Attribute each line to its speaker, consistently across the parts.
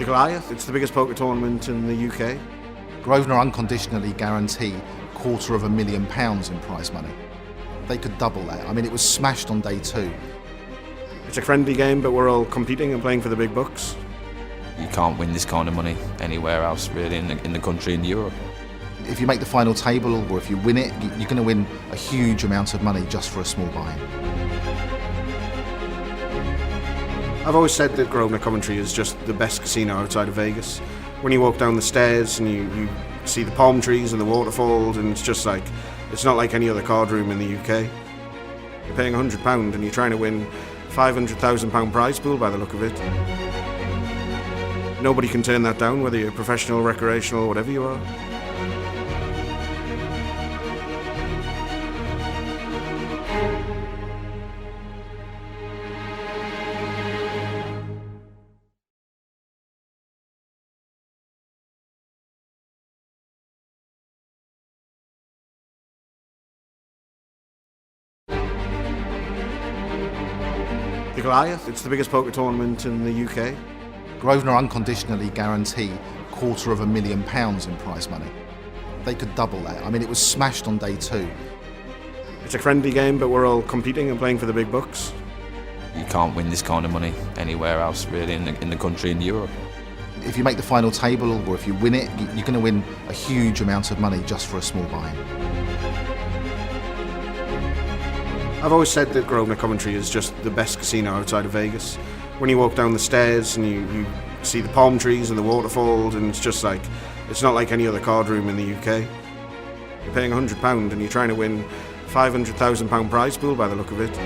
Speaker 1: Goliath, it's the biggest poker tournament in the UK.
Speaker 2: Grosvenor unconditionally guarantee £250,000 in prize money. They could double that. I mean, it was smashed on day 2.
Speaker 1: It's a friendly game, but we're all competing and playing for the big bucks.
Speaker 3: You can't win this kind of money anywhere else really in the country, in Europe.
Speaker 2: If you make the final table, or if you win it, you're going to win a huge amount of money just for a small buy-in.
Speaker 1: I've always said that Grosvenor Coventry is just the best casino outside of Vegas. When you walk down the stairs and you see the palm trees and the waterfalls, and it's not like any other card room in the UK. You're paying £100 and you're trying to win £500,000 prize pool by the look of it. Nobody can turn that down, whether you're professional, recreational, whatever you are. The Goliath, it's the biggest poker tournament in the UK.
Speaker 2: Grosvenor unconditionally guarantee £250,000 in prize money. They could double that. I mean, it was smashed on day 2.
Speaker 1: It's a friendly game, but we're all competing and playing for the big bucks.
Speaker 3: You can't win this kind of money anywhere else really in the country, in Europe.
Speaker 2: If you make the final table, or if you win it, you're going to win a huge amount of money just for a small buy-in.
Speaker 1: I've always said that Grosvenor Coventry is just the best casino outside of Vegas. When you walk down the stairs and you see the palm trees and the waterfalls, and it's not like any other card room in the UK. You're paying £100 and you're trying to win £500,000 prize pool by the look of it.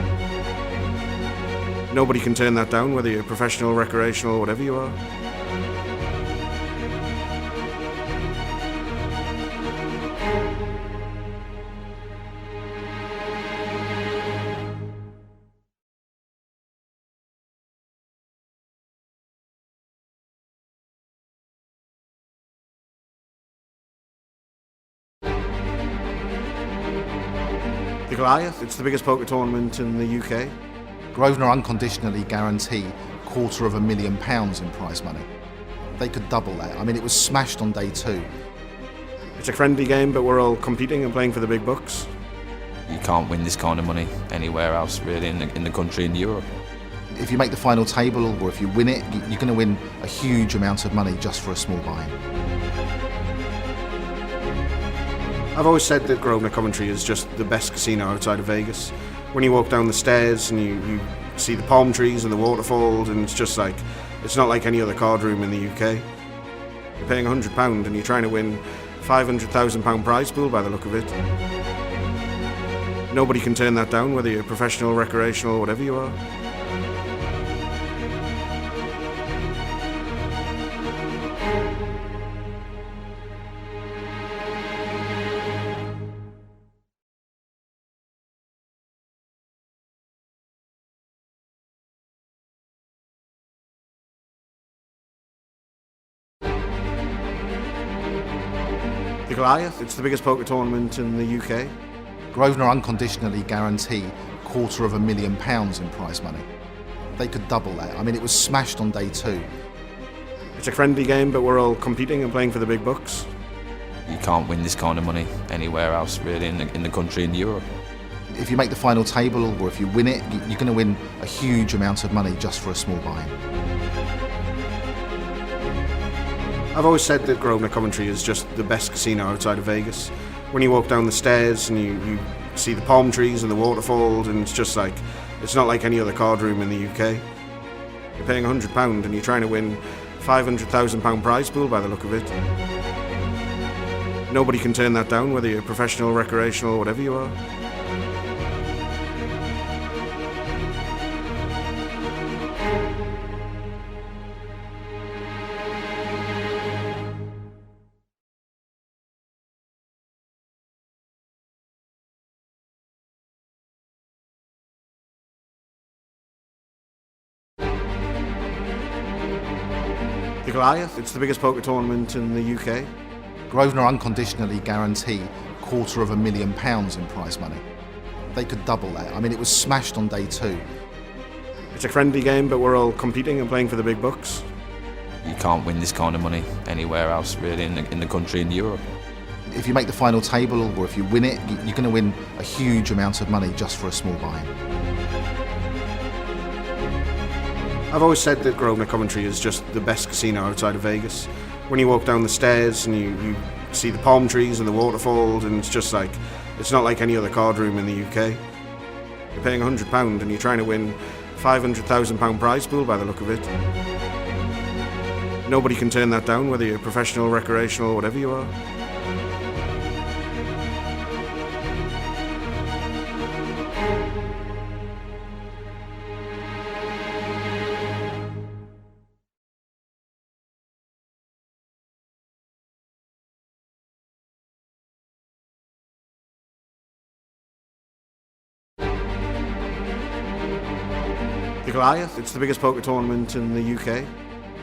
Speaker 1: Nobody can turn that down, whether you're professional, recreational, whatever you are. The Goliath, it's the biggest poker tournament in the UK.
Speaker 2: Grosvenor unconditionally guarantee £250,000 in prize money. They could double that. I mean, it was smashed on day 2.
Speaker 1: It's a friendly game, but we're all competing and playing for the big bucks.
Speaker 3: You can't win this kind of money anywhere else really in the country, in Europe.
Speaker 2: If you make the final table, or if you win it, you're going to win a huge amount of money just for a small buy-in.
Speaker 1: I've always said that Grosvenor Coventry is just the best casino outside of Vegas. When you walk down the stairs and you see the palm trees and the waterfalls, and it's not like any other card room in the UK. You're paying £100 and you're trying to win £500,000 prize pool by the look of it. Nobody can turn that down, whether you're professional, recreational, whatever you are. The Goliath, it's the biggest poker tournament in the UK.
Speaker 2: Grosvenor unconditionally guarantee £250,000 in prize money. They could double that. I mean, it was smashed on day 2.
Speaker 1: It's a friendly game, but we're all competing and playing for the big bucks.
Speaker 3: You can't win this kind of money anywhere else really in the country, in Europe.
Speaker 2: If you make the final table, or if you win it, you're going to win a huge amount of money just for a small buy-in.
Speaker 1: I've always said that Grosvenor Coventry is just the best casino outside of Vegas. When you walk down the stairs and you see the palm trees and the waterfalls, and it's not like any other card room in the UK. You're paying £100 and you're trying to win £500,000 prize pool by the look of it. Nobody can turn that down, whether you're professional, recreational, whatever you are. The Goliath, it's the biggest poker tournament in the UK.
Speaker 2: Grosvenor unconditionally guarantee £250,000 in prize money. They could double that. I mean, it was smashed on day 2.
Speaker 1: It's a friendly game, but we're all competing and playing for the big bucks.
Speaker 3: You can't win this kind of money anywhere else really in the country, in Europe.
Speaker 2: If you make the final table or if you win it, you're going to win a huge amount of money just for a small buy-in.
Speaker 1: I've always said that Grosvenor Coventry is just the best casino outside of Vegas. When you walk down the stairs and you see the palm trees and the waterfalls, and it's just like, it's not like any other card room in the UK. You're paying £100 and you're trying to win £500,000 prize pool by the look of it. Nobody can turn that down, whether you're professional, recreational, whatever you are. The Goliath, it's the biggest poker tournament in the UK.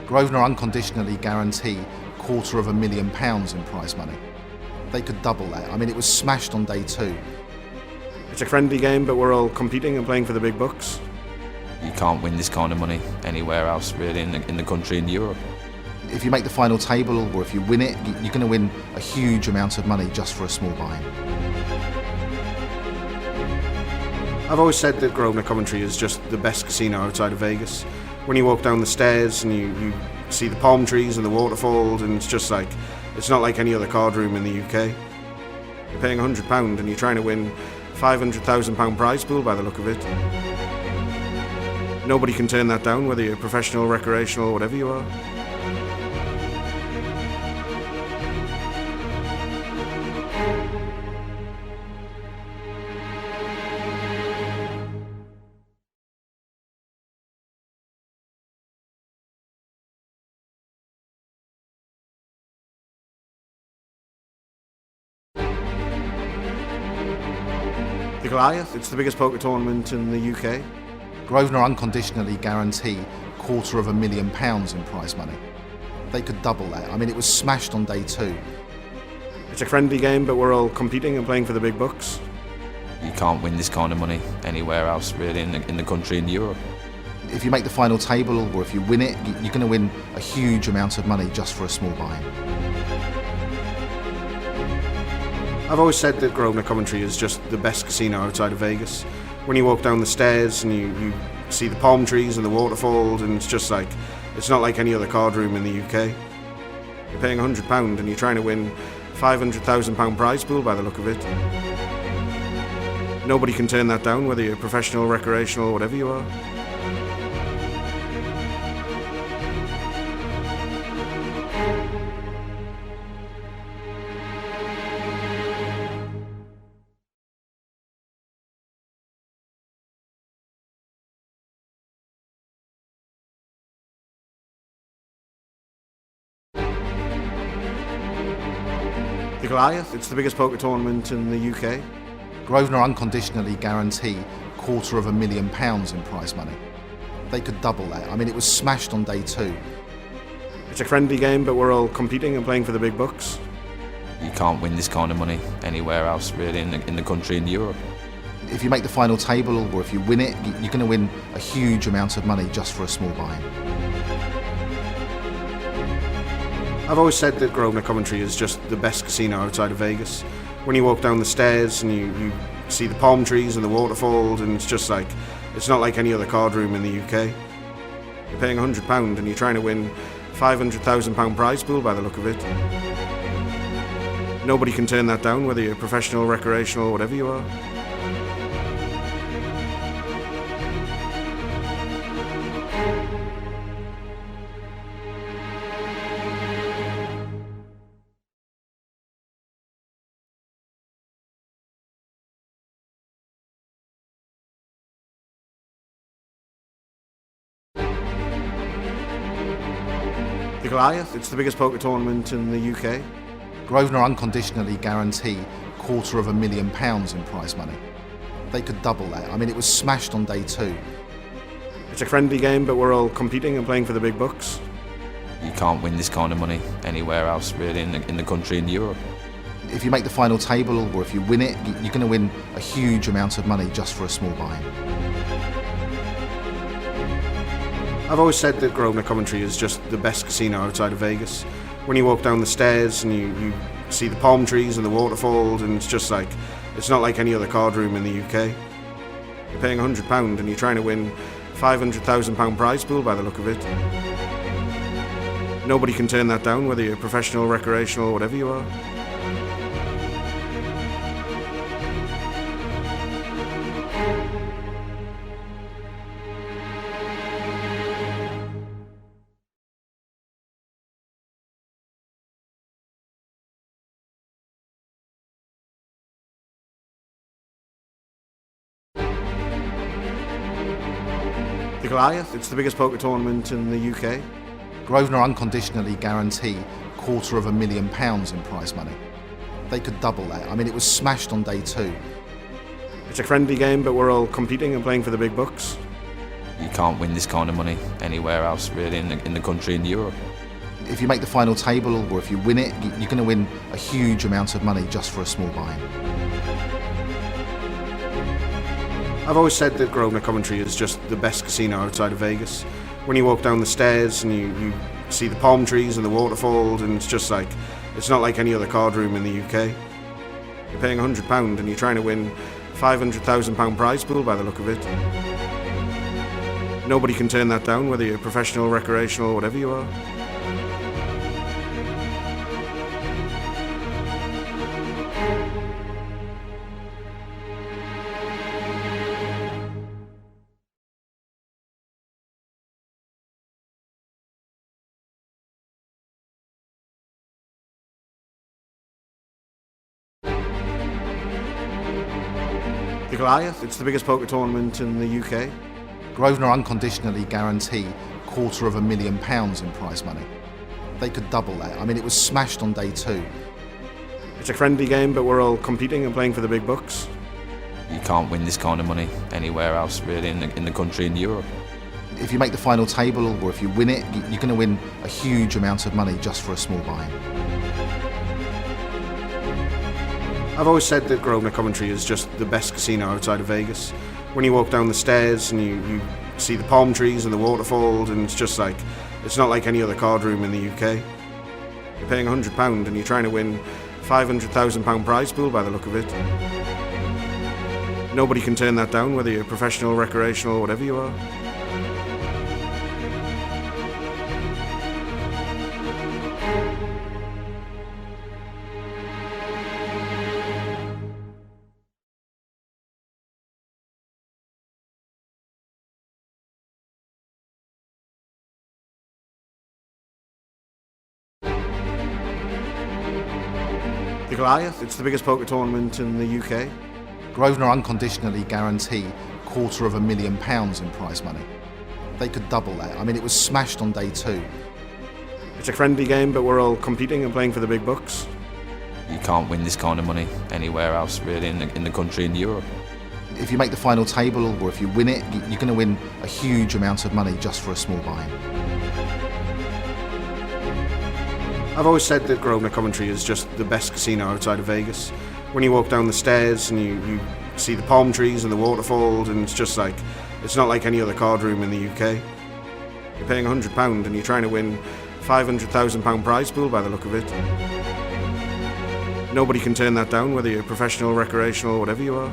Speaker 2: Grosvenor unconditionally guarantee £250,000 in prize money. They could double that. I mean, it was smashed on day 2.
Speaker 1: It's a friendly game, but we're all competing and playing for the big bucks.
Speaker 3: You can't win this kind of money anywhere else really in the country, in Europe.
Speaker 2: If you make the final table or if you win it, you're going to win a huge amount of money just for a small buy-in.
Speaker 1: I've always said that Grosvenor Coventry is just the best casino outside of Vegas. When you walk down the stairs and you see the palm trees and the waterfalls, and it's just like, it's not like any other card room in the UK. You're paying £100 and you're trying to win £500,000 prize pool by the look of it. Nobody can turn that down, whether you're professional, recreational, whatever you are. The Goliath, it's the biggest poker tournament in the UK.
Speaker 2: Grosvenor unconditionally guarantee £250,000 in prize money. They could double that. I mean, it was smashed on day 2.
Speaker 1: It's a friendly game, but we're all competing and playing for the big bucks.
Speaker 3: You can't win this kind of money anywhere else really in the country, in Europe.
Speaker 2: If you make the final table or if you win it, you're going to win a huge amount of money just for a small buy-in.
Speaker 1: I've always said that Grosvenor Coventry is just the best casino outside of Vegas. When you walk down the stairs and you see the palm trees and the waterfalls, and it's just like, it's not like any other card room in the UK. You're paying £100 and you're trying to win £500,000 prize pool by the look of it. Nobody can turn that down, whether you're professional, recreational, whatever you are. The Goliath, it's the biggest poker tournament in the UK.
Speaker 2: Grosvenor unconditionally guarantee £250,000 in prize money. They could double that. I mean, it was smashed on day 2.
Speaker 1: It's a friendly game, but we're all competing and playing for the big bucks.
Speaker 3: You can't win this kind of money anywhere else really in the country, in Europe.
Speaker 2: If you make the final table or if you win it, you're going to win a huge amount of money just for a small buy-in.
Speaker 1: I've always said that Grosvenor Coventry is just the best casino outside of Vegas. When you walk down the stairs and you see the palm trees and the waterfalls, and it's just like, it's not like any other card room in the UK. You're paying £100 and you're trying to win £500,000 prize pool by the look of it. Nobody can turn that down, whether you're professional, recreational, whatever you are. The Goliath, it's the biggest poker tournament in the UK.
Speaker 2: Grosvenor unconditionally guarantee £250,000 in prize money. They could double that. I mean, it was smashed on day 2.
Speaker 1: It's a friendly game, but we're all competing and playing for the big bucks.
Speaker 3: You can't win this kind of money anywhere else really in the country, in Europe.
Speaker 2: If you make the final table or if you win it, you're going to win a huge amount of money just for a small buy-in.
Speaker 1: I've always said that Grosvenor Coventry is just the best casino outside of Vegas. When you walk down the stairs and you see the palm trees and the waterfalls, and it's just like, it's not like any other card room in the UK. You're paying £100 and you're trying to win £500,000 prize pool by the look of it. Nobody can turn that down, whether you're professional, recreational, whatever you are. The Goliath, it's the biggest poker tournament in the UK.
Speaker 2: Grosvenor unconditionally guarantee £250,000 in prize money. They could double that. I mean, it was smashed on day 2.
Speaker 1: It's a friendly game, but we're all competing and playing for the big bucks.
Speaker 3: You can't win this kind of money anywhere else really in the country, in Europe.
Speaker 2: If you make the final table, or if you win it, you're going to win a huge amount of money just for a small buy-in.
Speaker 1: I've always said that Grosvenor Coventry is just the best casino outside of Vegas. When you walk down the stairs and you see the palm trees and the waterfalls, and it's just like, it's not like any other card room in the UK. You're paying £100 and you're trying to win £500,000 prize pool by the look of it. Nobody can turn that down, whether you're professional, recreational, whatever you are. The Goliath, it's the biggest poker tournament in the UK.
Speaker 2: Grosvenor unconditionally guarantee £250,000 in prize money. They could double that. I mean, it was smashed on day 2.
Speaker 1: It's a friendly game, but we're all competing and playing for the big bucks.
Speaker 3: You can't win this kind of money anywhere else really in the country, in Europe.
Speaker 2: If you make the final table, or if you win it, you're going to win a huge amount of money just for a small buy-in.
Speaker 1: I've always said that Grosvenor Coventry is just the best casino outside of Vegas. When you walk down the stairs and you see the palm trees and the waterfalls, and it's just like, it's not like any other card room in the UK. You're paying £100 and you're trying to win £500,000 prize pool by the look of it. Nobody can turn that down, whether you're professional, recreational, whatever you are. The Goliath, it's the biggest poker tournament in the UK.
Speaker 2: Grosvenor unconditionally guarantee £250,000 in prize money. They could double that. I mean, it was smashed on day 2.
Speaker 1: It's a friendly game, but we're all competing and playing for the big bucks.
Speaker 3: You can't win this kind of money anywhere else really in the country, in Europe.
Speaker 2: If you make the final table, or if you win it, you're going to win a huge amount of money just for a small buy-in.
Speaker 1: I've always said that Grosvenor Coventry is just the best casino outside of Vegas. When you walk down the stairs and you see the palm trees and the waterfalls, and it's just like, it's not like any other card room in the UK. You're paying £100 and you're trying to win £500,000 prize pool by the look of it. Nobody can turn that down, whether you're professional, recreational, whatever you are.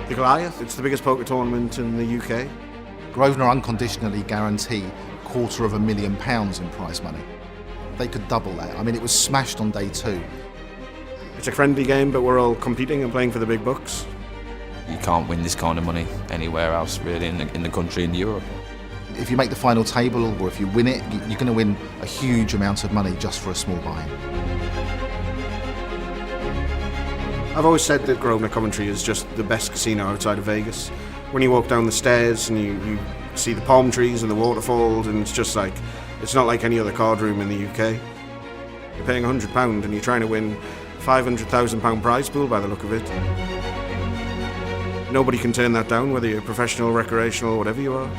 Speaker 1: The Goliath, it's the biggest poker tournament in the UK.
Speaker 2: Grosvenor unconditionally guarantee £250,000 in prize money. They could double that. I mean, it was smashed on day 2.
Speaker 1: It's a friendly game, but we're all competing and playing for the big bucks.
Speaker 3: You can't win this kind of money anywhere else really in the country, in Europe.
Speaker 2: If you make the final table, or if you win it, you're going to win a huge amount of money just for a small buy-in.
Speaker 1: I've always said that Grosvenor Coventry is just the best casino outside of Vegas. When you walk down the stairs and you see the palm trees and the waterfalls, and it's just like, it's not like any other card room in the UK. You're paying £100 and you're trying to win £500,000 prize pool by the look of it. Nobody can turn that down, whether you're professional, recreational, whatever you are.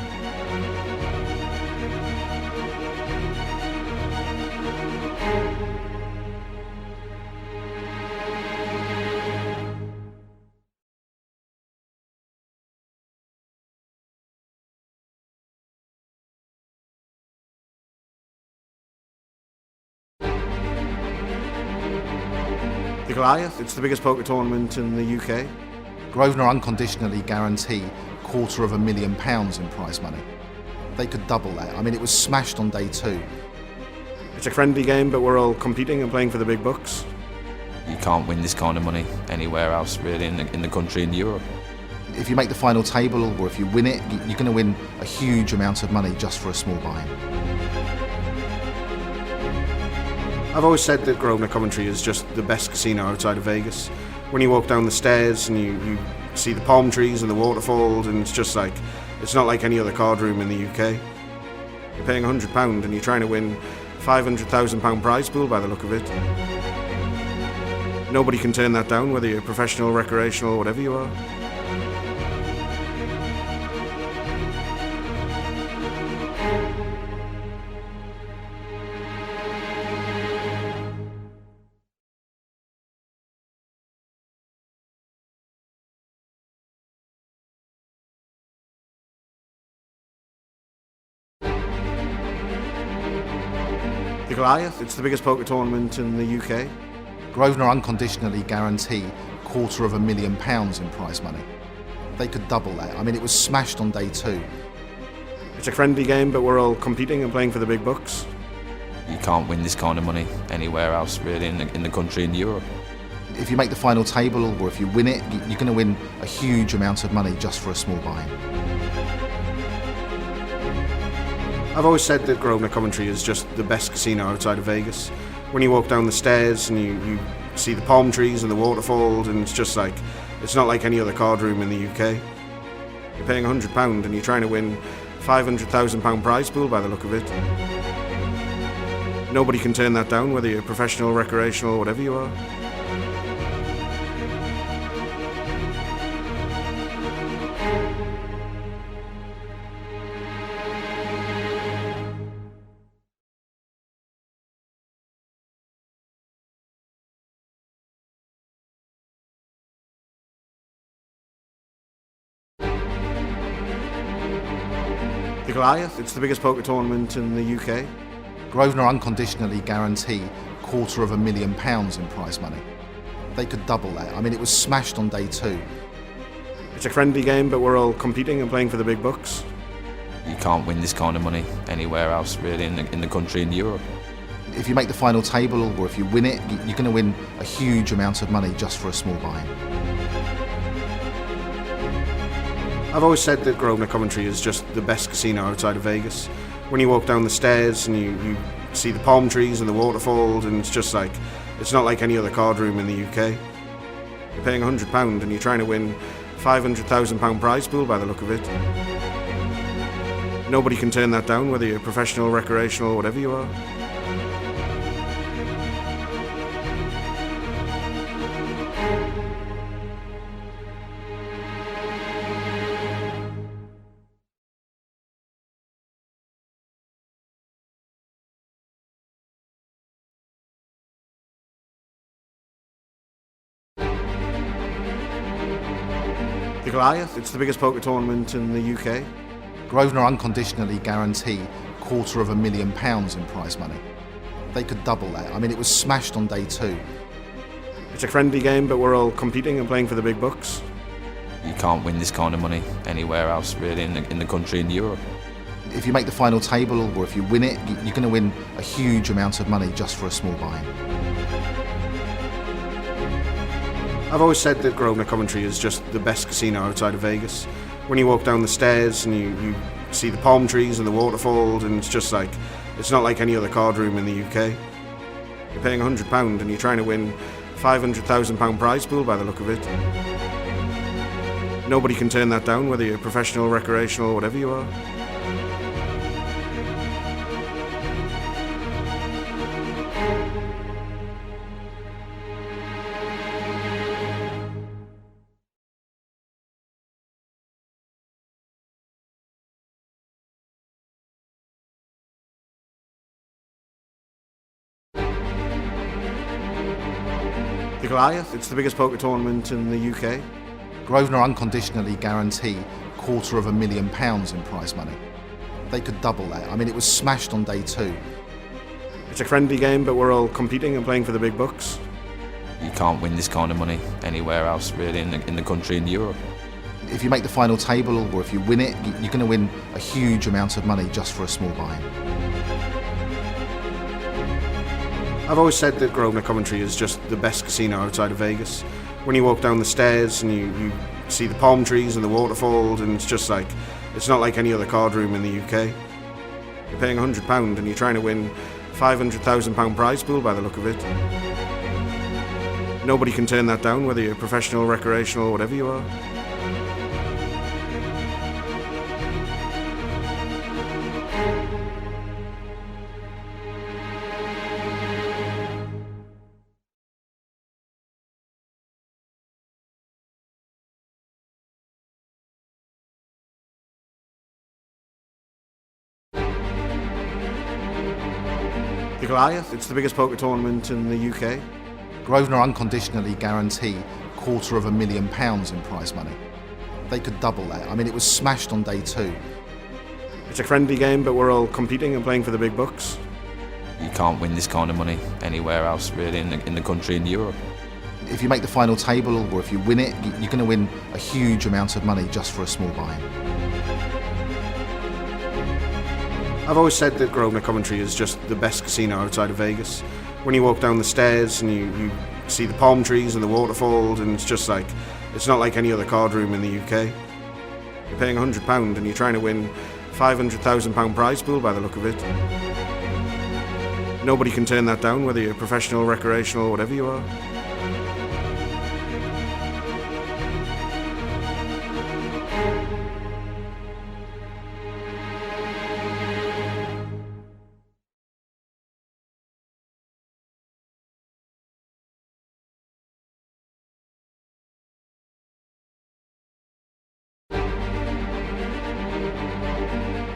Speaker 1: The Goliath, it's the biggest poker tournament in the UK.
Speaker 2: Grosvenor unconditionally guarantee £250,000 in prize money. They could double that. I mean, it was smashed on day 2.
Speaker 1: It's a friendly game, but we're all competing and playing for the big bucks.
Speaker 3: You can't win this kind of money anywhere else really in the country, in Europe.
Speaker 2: If you make the final table, or if you win it, you're going to win a huge amount of money just for a small buy-in.
Speaker 1: I've always said that Grosvenor Coventry is just the best casino outside of Vegas. When you walk down the stairs and you see the palm trees and the waterfalls, and it's not like any other card room in the UK. You're paying £100 and you're trying to win £500,000 prize pool by the look of it. Nobody can turn that down, whether you're professional, recreational, whatever you are. The Goliath, it's the biggest poker tournament in the UK.
Speaker 2: Grosvenor unconditionally guarantee £250,000 in prize money. They could double that. I mean, it was smashed on day 2.
Speaker 1: It's a friendly game, but we're all competing and playing for the big bucks.
Speaker 3: You can't win this kind of money anywhere else really in the country, in Europe.
Speaker 2: If you make the final table, or if you win it, you're going to win a huge amount of money just for a small buy-in.
Speaker 1: I've always said that Grosvenor Coventry is just the best casino outside of Vegas. When you walk down the stairs and you see the palm trees and the waterfalls, and it's not like any other card room in the UK. You're paying £100 and you're trying to win £500,000 prize pool by the look of it. Nobody can turn that down, whether you're professional, recreational, whatever you are. The Goliath, it's the biggest poker tournament in the UK.
Speaker 2: Grosvenor unconditionally guarantee £250,000 in prize money. They could double that. I mean, it was smashed on day 2.
Speaker 1: It's a friendly game, but we're all competing and playing for the big bucks.
Speaker 3: You can't win this kind of money anywhere else really in the country, in Europe.
Speaker 2: If you make the final table, or if you win it, you're going to win a huge amount of money just for a small buy-in.
Speaker 1: I've always said that Grosvenor Coventry is just the best casino outside of Vegas. When you walk down the stairs and you see the palm trees and the waterfalls, and it's not like any other card room in the UK. You're paying £100 and you're trying to win £500,000 prize pool by the look of it. Nobody can turn that down, whether you're professional, recreational, whatever you are. The Goliath, it's the biggest poker tournament in the UK.
Speaker 2: Grosvenor unconditionally guarantee £250,000 in prize money. They could double that. I mean, it was smashed on day 2.
Speaker 1: It's a friendly game, but we're all competing and playing for the big bucks.
Speaker 3: You can't win this kind of money anywhere else really in the country, in Europe.
Speaker 2: If you make the final table, or if you win it, you're going to win a huge amount of money just for a small buy-in.
Speaker 1: I've always said that Grosvenor Coventry is just the best casino outside of Vegas. When you walk down the stairs and you see the palm trees and the waterfalls, and it's not like any other card room in the UK. You're paying £100 and you're trying to win £500,000 prize pool by the look of it. Nobody can turn that down, whether you're professional, recreational, whatever you are. The Goliath, it's the biggest poker tournament in the UK.
Speaker 2: Grosvenor unconditionally guarantee £250,000 in prize money. They could double that. I mean, it was smashed on day two.
Speaker 1: It's a friendly game, but we're all competing and playing for the big bucks.
Speaker 3: You can't win this kind of money anywhere else really in the country, in Europe.
Speaker 2: If you make the final table or if you win it, you're going to win a huge amount of money just for a small buy-in.
Speaker 1: I've always said that Grosvenor Coventry is just the best casino outside of Vegas. When you walk down the stairs and you see the palm trees and the waterfalls, and it's just like, it's not like any other card room in the UK. You're paying £100 and you're trying to win £500,000 prize pool by the look of it. Nobody can turn that down, whether you're professional, recreational, whatever you are. The Goliath, it's the biggest poker tournament in the UK.
Speaker 2: Grosvenor unconditionally guarantee £250,000 in prize money. They could double that. I mean, it was smashed on day two.
Speaker 1: It's a friendly game, but we're all competing and playing for the big bucks.
Speaker 3: You can't win this kind of money anywhere else really in the country, in Europe.
Speaker 2: If you make the final table or if you win it, you're going to win a huge amount of money just for a small buy-in.
Speaker 1: I've always said that Grosvenor Coventry is just the best casino outside of Vegas. When you walk down the stairs and you see the palm trees and the waterfalls, and it's just like, it's not like any other card room in the UK. You're paying £100 and you're trying to win £500,000 prize pool by the look of it. Nobody can turn that down, whether you're professional, recreational, whatever you are.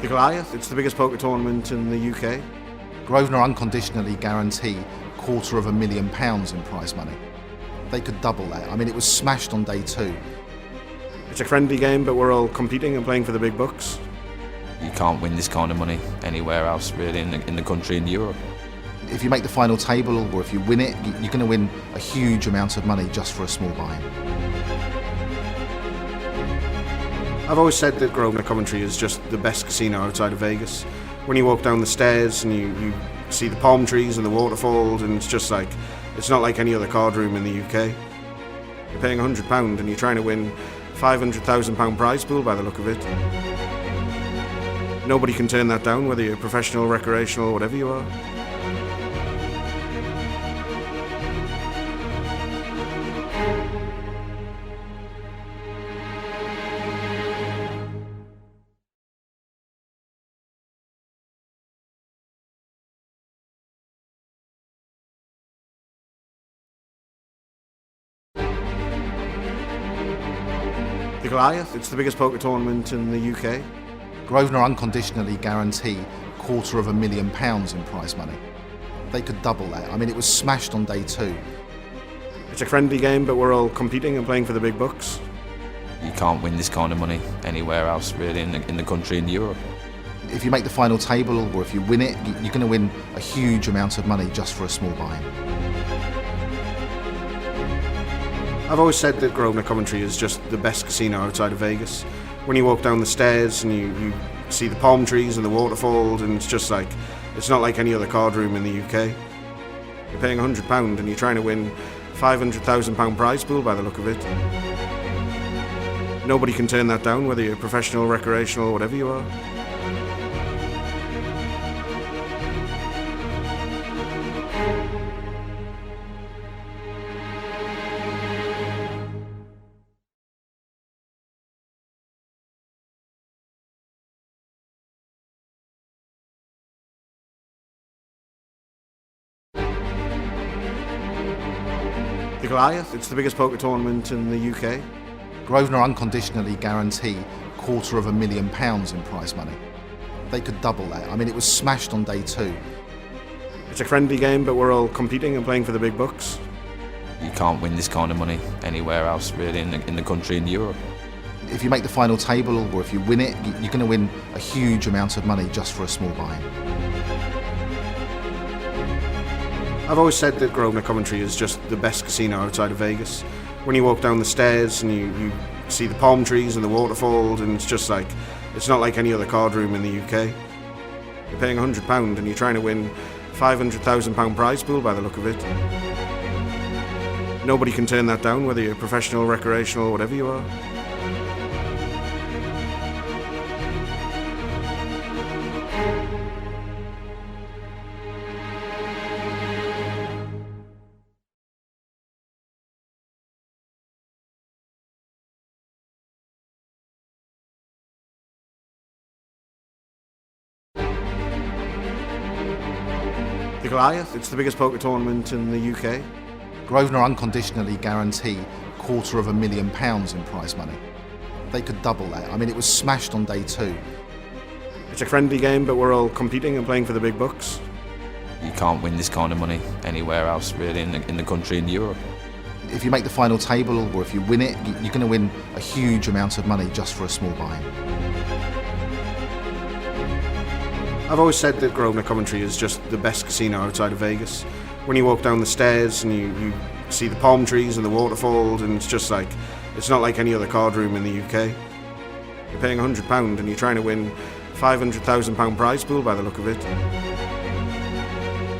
Speaker 1: The Goliath, it's the biggest poker tournament in the UK.
Speaker 2: Grosvenor unconditionally guarantee £250,000 in prize money. They could double that. I mean, it was smashed on day two.
Speaker 1: It's a friendly game, but we're all competing and playing for the big bucks.
Speaker 3: You can't win this kind of money anywhere else really in the country, in Europe.
Speaker 2: If you make the final table or if you win it, you're going to win a huge amount of money just for a small buy-in.
Speaker 1: I've always said that Grosvenor Coventry is just the best casino outside of Vegas. When you walk down the stairs and you see the palm trees and the waterfalls, and it's just like, it's not like any other card room in the UK. You're paying £100 and you're trying to win £500,000 prize pool by the look of it. Nobody can turn that down, whether you're professional, recreational, whatever you are. The Goliath, it's the biggest poker tournament in the UK.
Speaker 2: Grosvenor unconditionally guarantee £250,000 in prize money. They could double that. I mean, it was smashed on day two.
Speaker 1: It's a friendly game, but we're all competing and playing for the big bucks.
Speaker 3: You can't win this kind of money anywhere else really in the country, in Europe.
Speaker 2: If you make the final table or if you win it, you're going to win a huge amount of money just for a small buy-in.
Speaker 1: I've always said that Grosvenor Coventry is just the best casino outside of Vegas. When you walk down the stairs and you see the palm trees and the waterfalls, and it's just like, it's not like any other card room in the UK. You're paying £100 and you're trying to win £500,000 prize pool by the look of it. Nobody can turn that down, whether you're professional, recreational, whatever you are. The Goliath, it's the biggest poker tournament in the UK.
Speaker 2: Grosvenor unconditionally guarantee £250,000 in prize money. They could double that. I mean, it was smashed on day two.
Speaker 1: It's a friendly game, but we're all competing and playing for the big bucks.
Speaker 3: You can't win this kind of money anywhere else really in the country, in Europe.
Speaker 2: If you make the final table or if you win it, you're going to win a huge amount of money just for a small buy-in.
Speaker 1: I've always said that Grosvenor Coventry is just the best casino outside of Vegas. When you walk down the stairs and you see the palm trees and the waterfalls, and it's just like, it's not like any other card room in the UK. You're paying £100 and you're trying to win £500,000 prize pool by the look of it. Nobody can turn that down, whether you're professional, recreational, whatever you are. The Goliath, it's the biggest poker tournament in the UK.
Speaker 2: Grosvenor unconditionally guarantee £250,000 in prize money. They could double that. I mean, it was smashed on day 2.
Speaker 1: It's a friendly game, but we're all competing and playing for the big bucks.
Speaker 3: You can't win this kind of money anywhere else really in the country, in Europe.
Speaker 2: If you make the final table or if you win it, you're going to win a huge amount of money just for a small buy-in.
Speaker 1: I've always said that Grosvenor Coventry is just the best casino outside of Vegas. When you walk down the stairs and you see the palm trees and the waterfalls, and it's just like, it's not like any other card room in the UK. You're paying £100 and you're trying to win £500,000 prize pool by the look of it.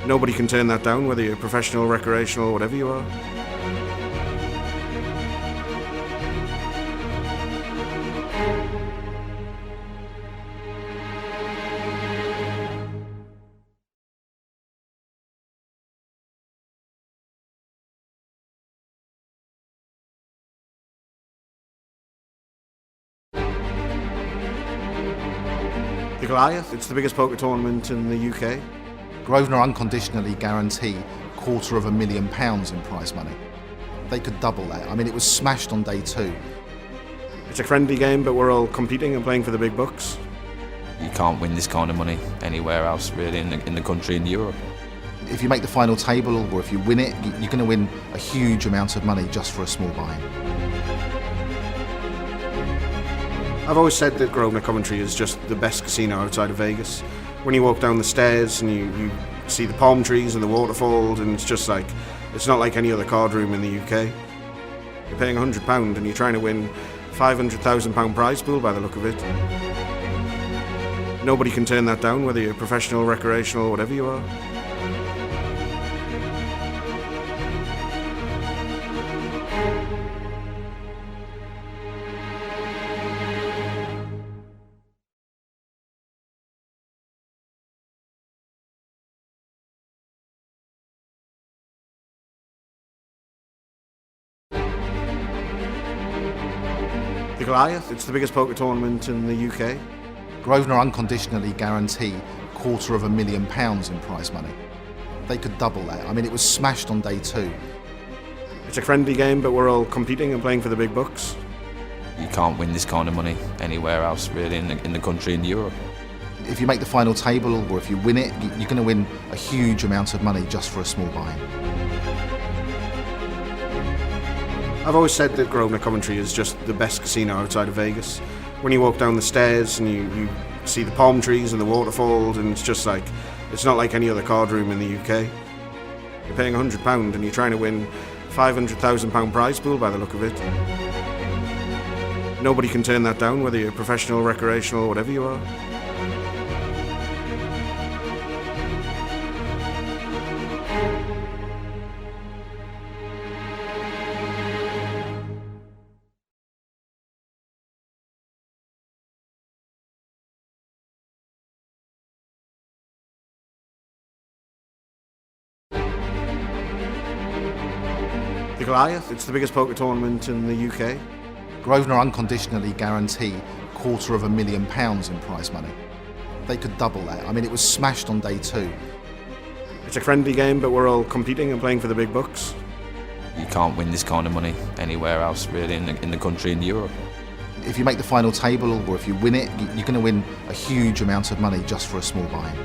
Speaker 1: Nobody can turn that down, whether you're professional, recreational, whatever you are. The Goliath, it's the biggest poker tournament in the UK.
Speaker 2: Grosvenor unconditionally guarantee £250,000 in prize money. They could double that. I mean, it was smashed on day 2.
Speaker 1: It's a friendly game, but we're all competing and playing for the big bucks.
Speaker 3: You can't win this kind of money anywhere else really in the country, in Europe.
Speaker 2: If you make the final table or if you win it, you're going to win a huge amount of money just for a small buy-in.
Speaker 1: I've always said that Grosvenor Coventry is just the best casino outside of Vegas. When you walk down the stairs and you see the palm trees and the waterfalls, and it's just like, it's not like any other card room in the UK. You're paying £100 and you're trying to win £500,000 prize pool by the look of it. Nobody can turn that down, whether you're professional, recreational, whatever you are. The Goliath, it's the biggest poker tournament in the UK.
Speaker 2: Grosvenor unconditionally guarantee £250,000 in prize money. They could double that. I mean, it was smashed on day 2.
Speaker 1: It's a friendly game, but we're all competing and playing for the big bucks.
Speaker 3: You can't win this kind of money anywhere else really in the country, in Europe.
Speaker 2: If you make the final table or if you win it, you're going to win a huge amount of money just for a small buy-in.
Speaker 1: I've always said that Grosvenor Coventry is just the best casino outside of Vegas. When you walk down the stairs and you see the palm trees and the waterfalls, and it's just like, it's not like any other card room in the UK. You're paying £100 and you're trying to win £500,000 prize pool by the look of it. Nobody can turn that down, whether you're professional, recreational, whatever you are. The Goliath, it's the biggest poker tournament in the UK.
Speaker 2: Grosvenor unconditionally guarantee £250,000 in prize money. They could double that. I mean, it was smashed on day 2.
Speaker 1: It's a friendly game, but we're all competing and playing for the big bucks.
Speaker 3: You can't win this kind of money anywhere else really in the country, in Europe.
Speaker 2: If you make the final table or if you win it, you're going to win a huge amount of money just for a small buy-in.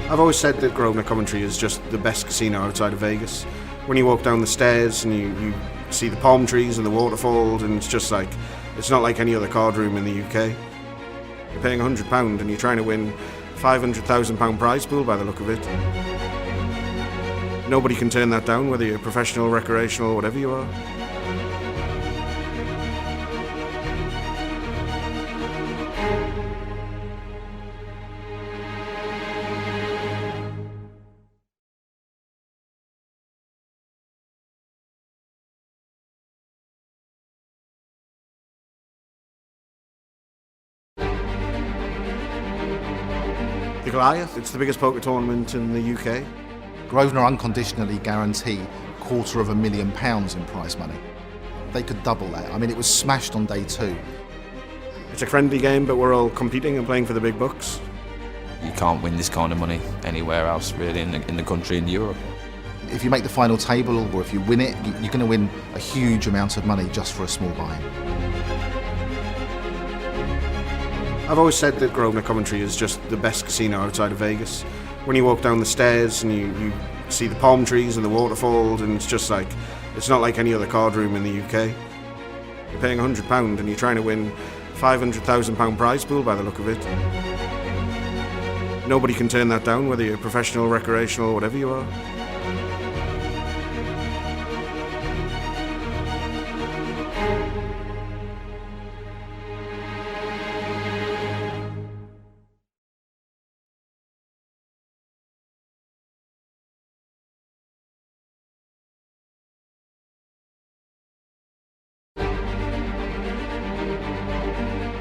Speaker 1: I've always said that Grosvenor Coventry is just the best casino outside of Vegas. When you walk down the stairs and you see the palm trees and the waterfalls, and it's just like, it's not like any other card room in the UK. You're paying £100 and you're trying to win £500,000 prize pool by the look of it. Nobody can turn that down, whether you're professional, recreational, whatever you are. The Goliath, it's the biggest poker tournament in the UK.
Speaker 2: Grosvenor unconditionally guarantee £250,000 in prize money. They could double that. I mean, it was smashed on day 2.
Speaker 1: It's a friendly game, but we're all competing and playing for the big bucks.
Speaker 3: You can't win this kind of money anywhere else really in the country, in Europe.
Speaker 2: If you make the final table, or if you win it, you're going to win a huge amount of money just for a small buy-in.
Speaker 1: I've always said that Grosvenor Coventry is just the best casino outside of Vegas. When you walk down the stairs and you see the palm trees and the waterfalls, and it's just like, it's not like any other card room in the UK. You're paying £100 and you're trying to win £500,000 prize pool by the look of it. Nobody can turn that down, whether you're professional, recreational, whatever you are.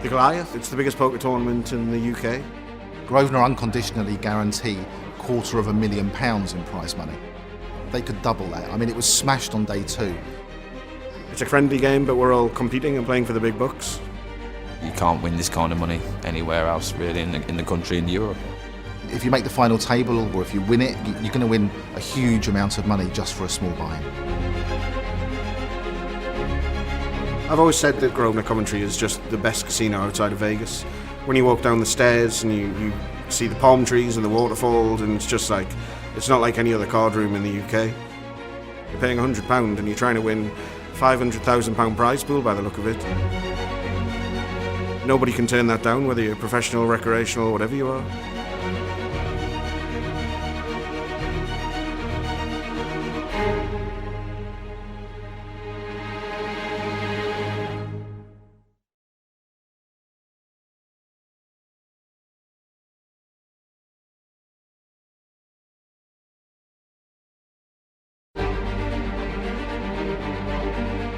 Speaker 1: The Goliath, it's the biggest poker tournament in the UK.
Speaker 2: Grosvenor unconditionally guarantee £250,000 in prize money. They could double that. I mean, it was smashed on day 2.
Speaker 1: It's a friendly game, but we're all competing and playing for the big bucks.
Speaker 3: You can't win this kind of money anywhere else really in the country, in Europe.
Speaker 2: If you make the final table, or if you win it, you're going to win a huge amount of money just for a small buy-in.
Speaker 1: I've always said that Grosvenor Coventry is just the best casino outside of Vegas. When you walk down the stairs and you see the palm trees and the waterfalls, and it's just like, it's not like any other card room in the UK. You're paying £100 and you're trying to win £500,000 prize pool by the look of it. Nobody can turn that down, whether you're professional, recreational, whatever you are.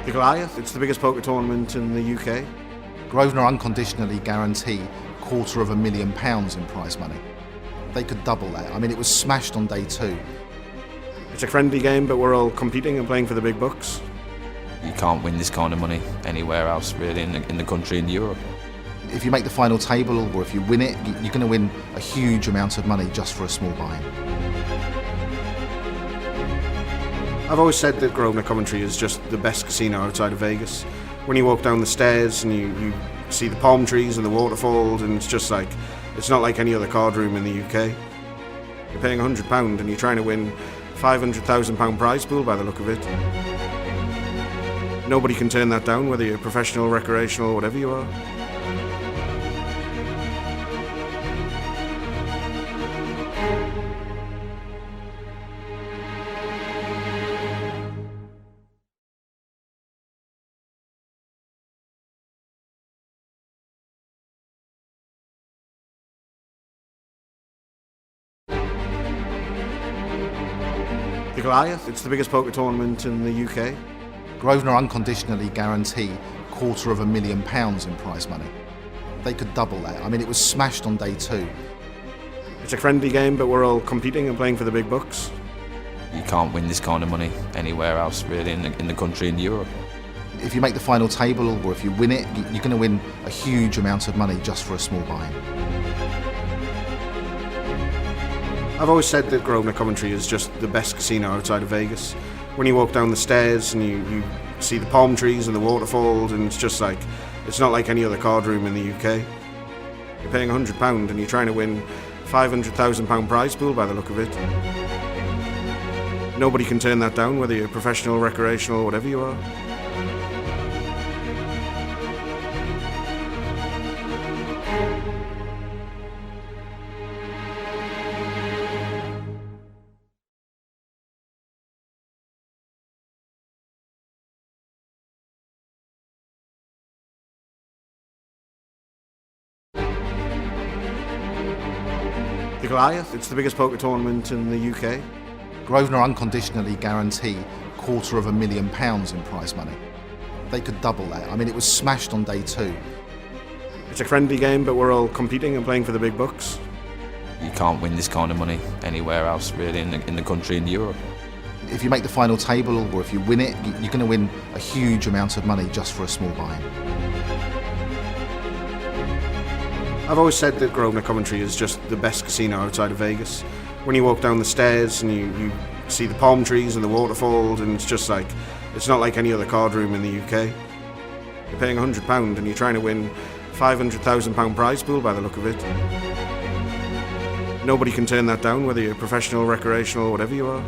Speaker 1: The Goliath, it's the biggest poker tournament in the UK.
Speaker 2: Grosvenor unconditionally guarantee £250,000 in prize money. They could double that. I mean, it was smashed on day 2.
Speaker 1: It's a friendly game, but we're all competing and playing for the big bucks.
Speaker 3: You can't win this kind of money anywhere else really in the country, in Europe.
Speaker 2: If you make the final table, or if you win it, you're going to win a huge amount of money just for a small buy-in.
Speaker 1: I've always said that Grosvenor Coventry is just the best casino outside of Vegas. When you walk down the stairs and you see the palm trees and the waterfalls, and it's just like, it's not like any other card room in the UK. You're paying £100 and you're trying to win £500,000 prize pool by the look of it. Nobody can turn that down, whether you're professional, recreational, whatever you are. The Goliath, it's the biggest poker tournament in the UK.
Speaker 2: Grosvenor unconditionally guarantee £250,000 in prize money. They could double that. I mean, it was smashed on day 2.
Speaker 1: It's a friendly game, but we're all competing and playing for the big bucks.
Speaker 3: You can't win this kind of money anywhere else really in the country, in Europe.
Speaker 2: If you make the final table, or if you win it, you're going to win a huge amount of money just for a small buy-in.
Speaker 1: I've always said that Grosvenor Coventry is just the best casino outside of Vegas. When you walk down the stairs and you see the palm trees and the waterfalls, and it's just like, it's not like any other card room in the UK. You're paying £100 and you're trying to win £500,000 prize pool by the look of it. Nobody can turn that down, whether you're professional, recreational, whatever you are. The Goliath, it's the biggest poker tournament in the UK.
Speaker 2: Grosvenor unconditionally guarantee £250,000 in prize money. They could double that. I mean, it was smashed on day 2.
Speaker 1: It's a friendly game, but we're all competing and playing for the big bucks.
Speaker 3: You can't win this kind of money anywhere else really in the country, in Europe.
Speaker 2: If you make the final table or if you win it, you're going to win a huge amount of money just for a small buy-in.
Speaker 1: I've always said that Grosvenor Coventry is just the best casino outside of Vegas. When you walk down the stairs and you see the palm trees and the waterfalls, and it's just like, it's not like any other card room in the UK. You're paying £100 and you're trying to win £500,000 prize pool by the look of it. Nobody can turn that down, whether you're professional, recreational, whatever you are.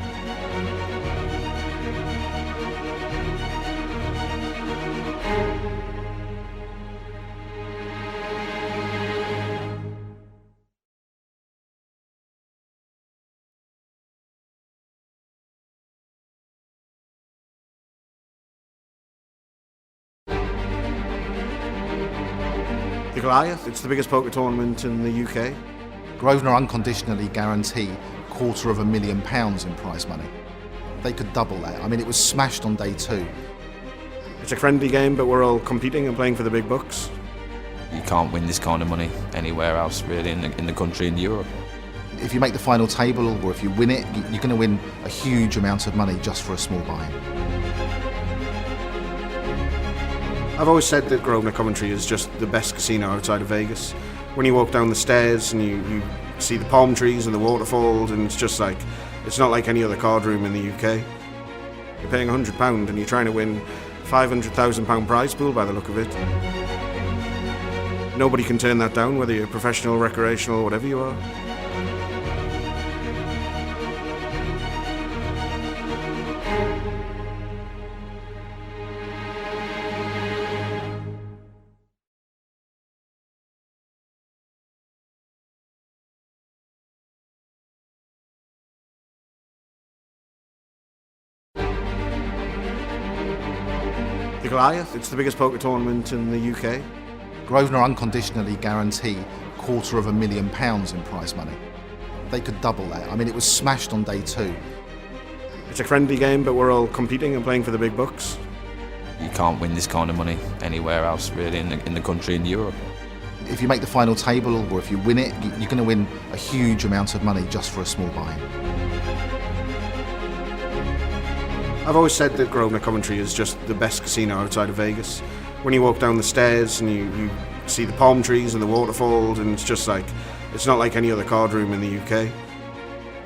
Speaker 1: The Goliath, it's the biggest poker tournament in the UK.
Speaker 2: Grosvenor unconditionally guarantee £250,000 in prize money. They could double that. I mean, it was smashed on day 2.
Speaker 1: It's a friendly game, but we're all competing and playing for the big bucks.
Speaker 3: You can't win this kind of money anywhere else really in the country, in Europe.
Speaker 2: If you make the final table or if you win it, you're going to win a huge amount of money just for a small buy-in.
Speaker 1: I've always said that Grosvenor Coventry is just the best casino outside of Vegas. When you walk down the stairs and you see the palm trees and the waterfalls, and it's just like, it's not like any other card room in the UK. You're paying £100 and you're trying to win £500,000 prize pool by the look of it. Nobody can turn that down, whether you're professional, recreational, whatever you are. The Goliath, it's the biggest poker tournament in the UK.
Speaker 2: Grosvenor unconditionally guarantee £250,000 in prize money. They could double that. I mean, it was smashed on day 2.
Speaker 1: It's a friendly game, but we're all competing and playing for the big bucks.
Speaker 3: You can't win this kind of money anywhere else really in the country, in Europe.
Speaker 2: If you make the final table or if you win it, you're going to win a huge amount of money just for a small buy-in.
Speaker 1: I've always said that Grosvenor Coventry is just the best casino outside of Vegas. When you walk down the stairs and you see the palm trees and the waterfalls, and it's just like, it's not like any other card room in the UK.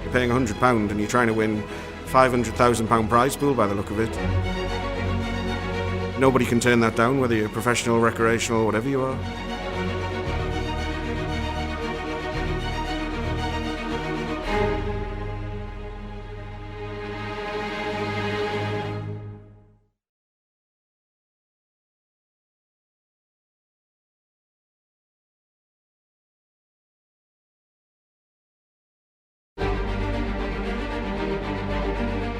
Speaker 1: You're paying £100 and you're trying to win £500,000 prize pool by the look of it. Nobody can turn that down, whether you're professional, recreational, whatever you are.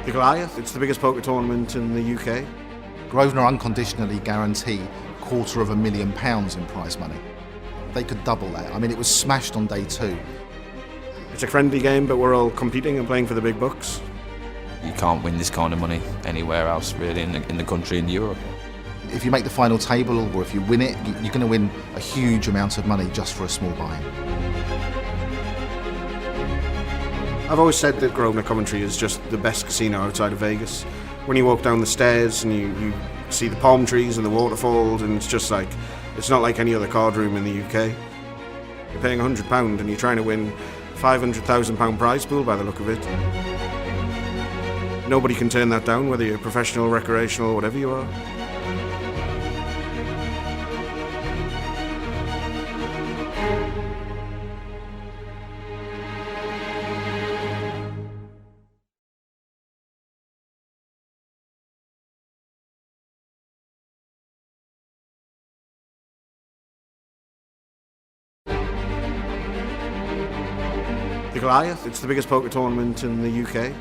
Speaker 1: The Goliath, it's the biggest poker tournament in the UK.
Speaker 2: Grosvenor unconditionally guarantee £250,000 in prize money. They could double that. I mean, it was smashed on day 2.
Speaker 1: It's a friendly game, but we're all competing and playing for the big bucks.
Speaker 3: You can't win this kind of money anywhere else really in the country, in Europe.
Speaker 2: If you make the final table or if you win it, you're going to win a huge amount of money just for a small buy-in.
Speaker 1: I've always said that Grosvenor Coventry is just the best casino outside of Vegas. When you walk down the stairs and you see the palm trees and the waterfalls, and it's just like, it's not like any other card room in the UK. You're paying £100 and you're trying to win £500,000 prize pool by the look of it. Nobody can turn that down, whether you're professional, recreational, whatever you are. The Goliath, it's the biggest poker tournament in the UK.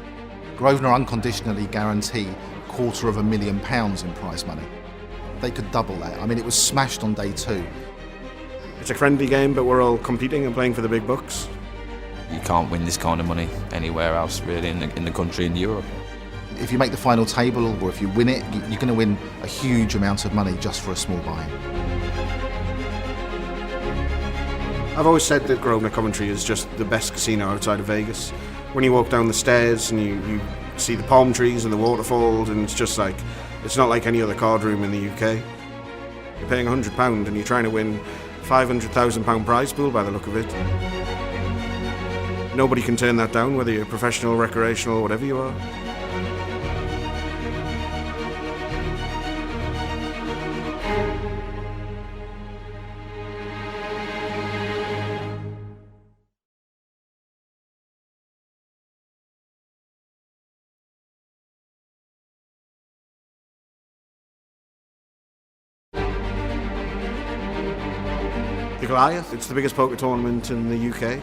Speaker 2: Grosvenor unconditionally guarantee £250,000 in prize money. They could double that. I mean, it was smashed on day 2.
Speaker 1: It's a friendly game, but we're all competing and playing for the big bucks.
Speaker 3: You can't win this kind of money anywhere else really in the country, in Europe.
Speaker 2: If you make the final table, or if you win it, you're going to win a huge amount of money just for a small buy-in.
Speaker 1: I've always said that Grosvenor Coventry is just the best casino outside of Vegas. When you walk down the stairs and you see the palm trees and the waterfalls, and it's just like, it's not like any other card room in the UK. You're paying £100 and you're trying to win £500,000 prize pool by the look of it. Nobody can turn that down, whether you're professional, recreational, whatever you are. The Goliath, it's the biggest poker tournament in the UK.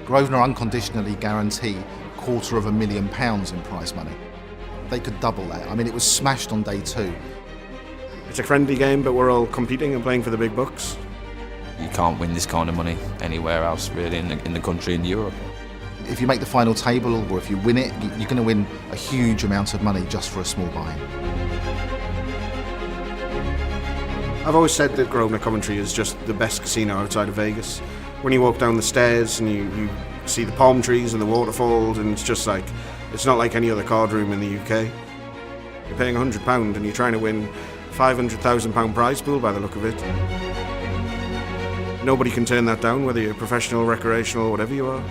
Speaker 2: Grosvenor unconditionally guarantee £250,000 in prize money. They could double that. I mean, it was smashed on day 2.
Speaker 1: It's a friendly game, but we're all competing and playing for the big bucks.
Speaker 3: You can't win this kind of money anywhere else really in the country, in Europe.
Speaker 2: If you make the final table, or if you win it, you're going to win a huge amount of money just for a small buy-in.
Speaker 1: I've always said that Grosvenor Coventry is just the best casino outside of Vegas. When you walk down the stairs and you see the palm trees and the waterfalls, and it's just like, it's not like any other card room in the UK. You're paying £100 and you're trying to win £500,000 prize pool by the look of it. Nobody can turn that down, whether you're professional, recreational, whatever you are.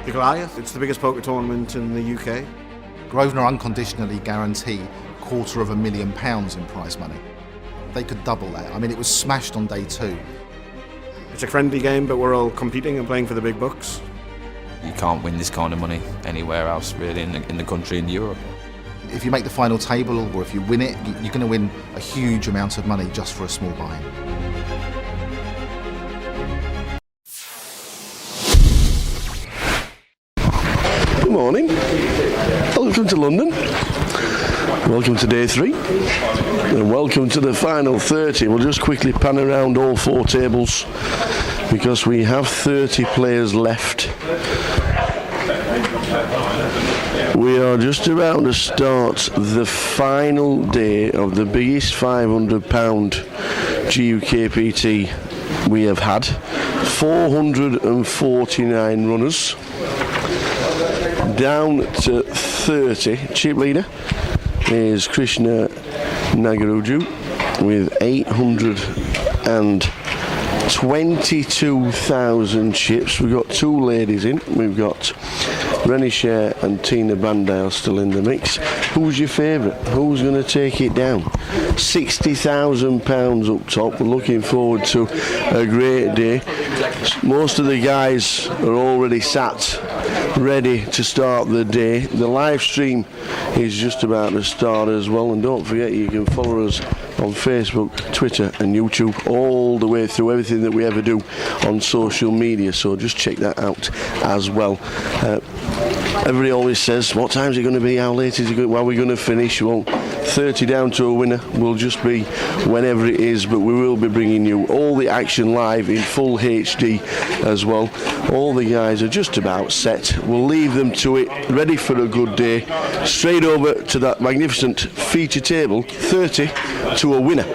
Speaker 1: The Goliath, it's the biggest poker tournament in the UK.
Speaker 2: Grosvenor unconditionally guarantee £250,000 in prize money. They could double that. I mean, it was smashed on day 2.
Speaker 1: It's a friendly game, but we're all competing and playing for the big bucks.
Speaker 3: You can't win this kind of money anywhere else really in the country, in Europe.
Speaker 2: If you make the final table, or if you win it, you're going to win a huge amount of money just for a small buy-in.
Speaker 4: Good morning. Welcome to London. Welcome to day 3. And welcome to the final 30. We'll just quickly pan around all 4 tables because we have 30 players left. We are just about to start the final day of the biggest £500 GUKPT we have had. 449 runners. Down to 30. Chip leader is Krishna Nagaruju with 822,000 chips. We've got 2 ladies in. We've got Rennie Share and Tina Bandale still in the mix. Who's your favourite? Who's going to take it down? £60,000 up top. We're looking forward to a great day. Most of the guys are already sat ready to start the day. The live stream is just about to start as well, and don't forget you can follow us on Facebook, Twitter and YouTube all the way through everything that we ever do on social media, so just check that out as well. Everybody always says, what time is it going to be, how late is it going, when are we going to finish? Well, 30 down to a winner will just be whenever it is, but we will be bringing you all the action live in full HD as well. All the guys are just about set. We'll leave them to it, ready for a good day. Straight over to that magnificent feature table, 30 to a winner.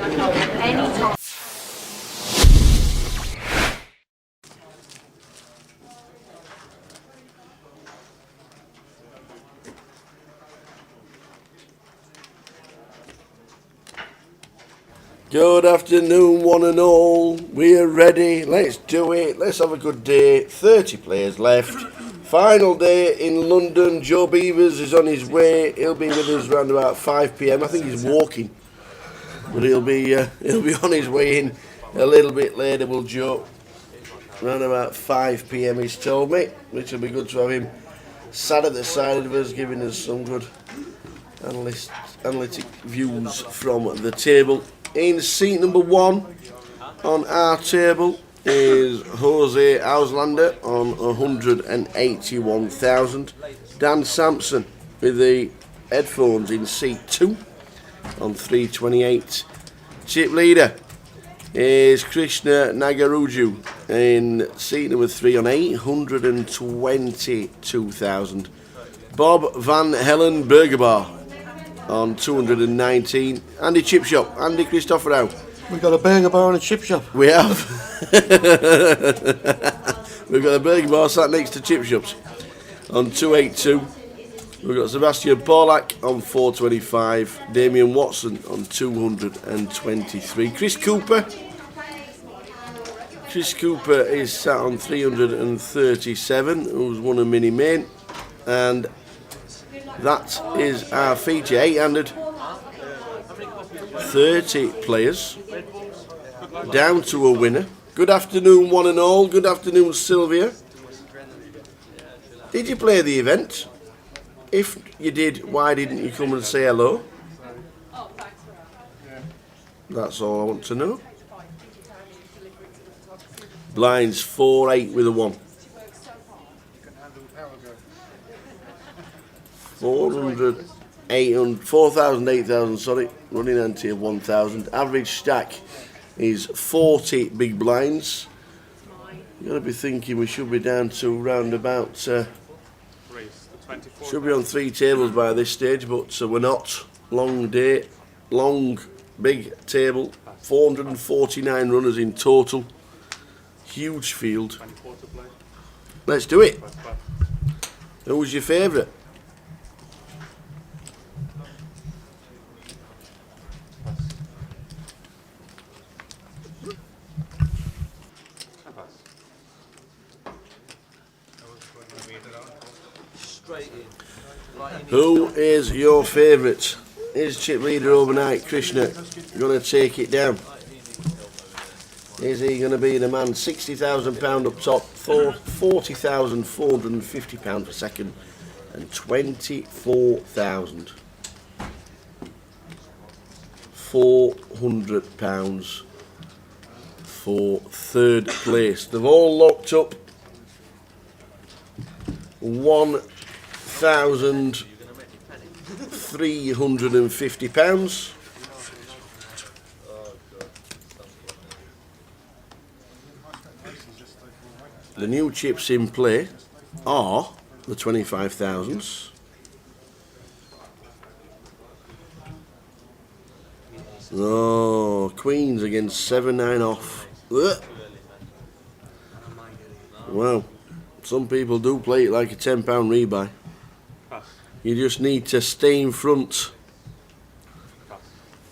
Speaker 4: Good afternoon, one and all. We're ready. Let's do it. Let's have a good day. 30 players left. Final day in London. Joe Beavers is on his way. He'll be with us around about 5 p.m. I think he's walking. but he'll be on his way in a little bit later, will Joe. Around about 5 p.m. he's told me, which will be good to have him sat at the side of us, giving us some good analytic views from the table. In seat number 1 on our table is Jose Auslander on 181,000. Dan Sampson with the headphones in seat 2 on 328. Chip leader is Krishna Nagaruju in seat number 3 on 822,000. Bob Van Helen Bergerbar on 219. Andy Chip Shop, Andy Christopherou.
Speaker 5: We've got a burger bar and a chip shop.
Speaker 4: We have. We've got a burger bar sat next to chip shops on 282. We've got Sebastian Porlak on 425. Damien Watson on 223. Chris Cooper is sat on 337, who's won a mini main, and that is our feature. 830 players down to a winner. Good afternoon, one and all. Good afternoon, Sylvia. Did you play the event? If you did, why didn't you come and say hello? That's all I want to know. Blinds 4-8 with a 1. 4,000, 8,000, sorry. Running ante of 1,000. Average stack is 40 big blinds. You've got to be thinking we should be down to round about... should be on 3 tables by this stage, but we're not. Long day, long, big table. 449 runners in total. Huge field. Let's do it. Who was your favourite? Who is your favourite? Is chip leader overnight Krishna going to take it down? Is he going to be the man? £60,000 up top, £40,450 for second, and £24,400 for third place. They've all locked up £1,350. The new chips in play are the 25,000s. Oh, Queens against 7-9 off. Ugh. Well, some people do play it like a £10 rebuy. You just need to stay in front.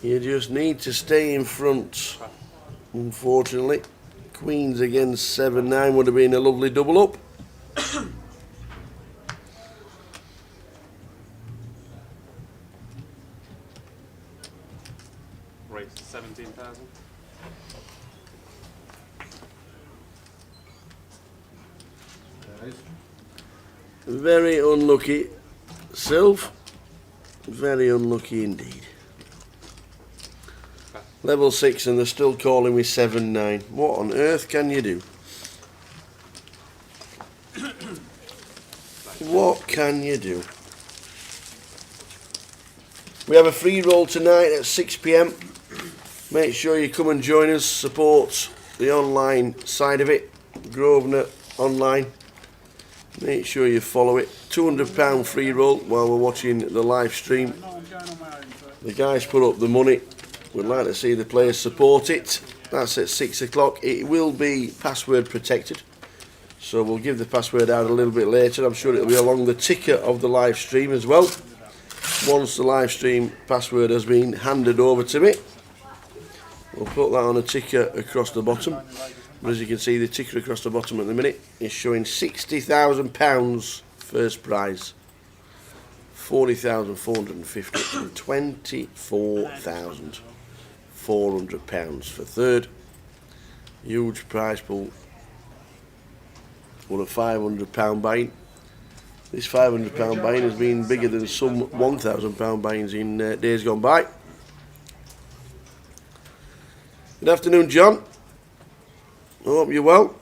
Speaker 4: You just need to stay in front. Unfortunately, Queens against 7-9 would have been a lovely double up.
Speaker 6: Right, 17,000.
Speaker 4: Very unlucky, Sylv. Very unlucky indeed. Level 6 and they're still calling me 7-9. What on earth can you do? What can you do? We have a free roll tonight at 6 p.m. Make sure you come and join us, support the online side of it, Grosvenor Online. Make sure you follow it. £200 free roll while we're watching the live stream. The guys put up the money. We'd like to see the players support it. That's at 6 o'clock. It will be password protected, so we'll give the password out a little bit later. I'm sure it'll be along the ticker of the live stream as well. Once the live stream password has been handed over to me, we'll put that on a ticker across the bottom. But as you can see, the ticker across the bottom at the minute is showing £60,000 first prize. 40,450 and 24,000 £400 for third. Huge prize pool. Won a £500 buy-in. This £500 buy-in has been bigger than some £1,000 buy-ins in days gone by. Good afternoon, John. Hope you're well.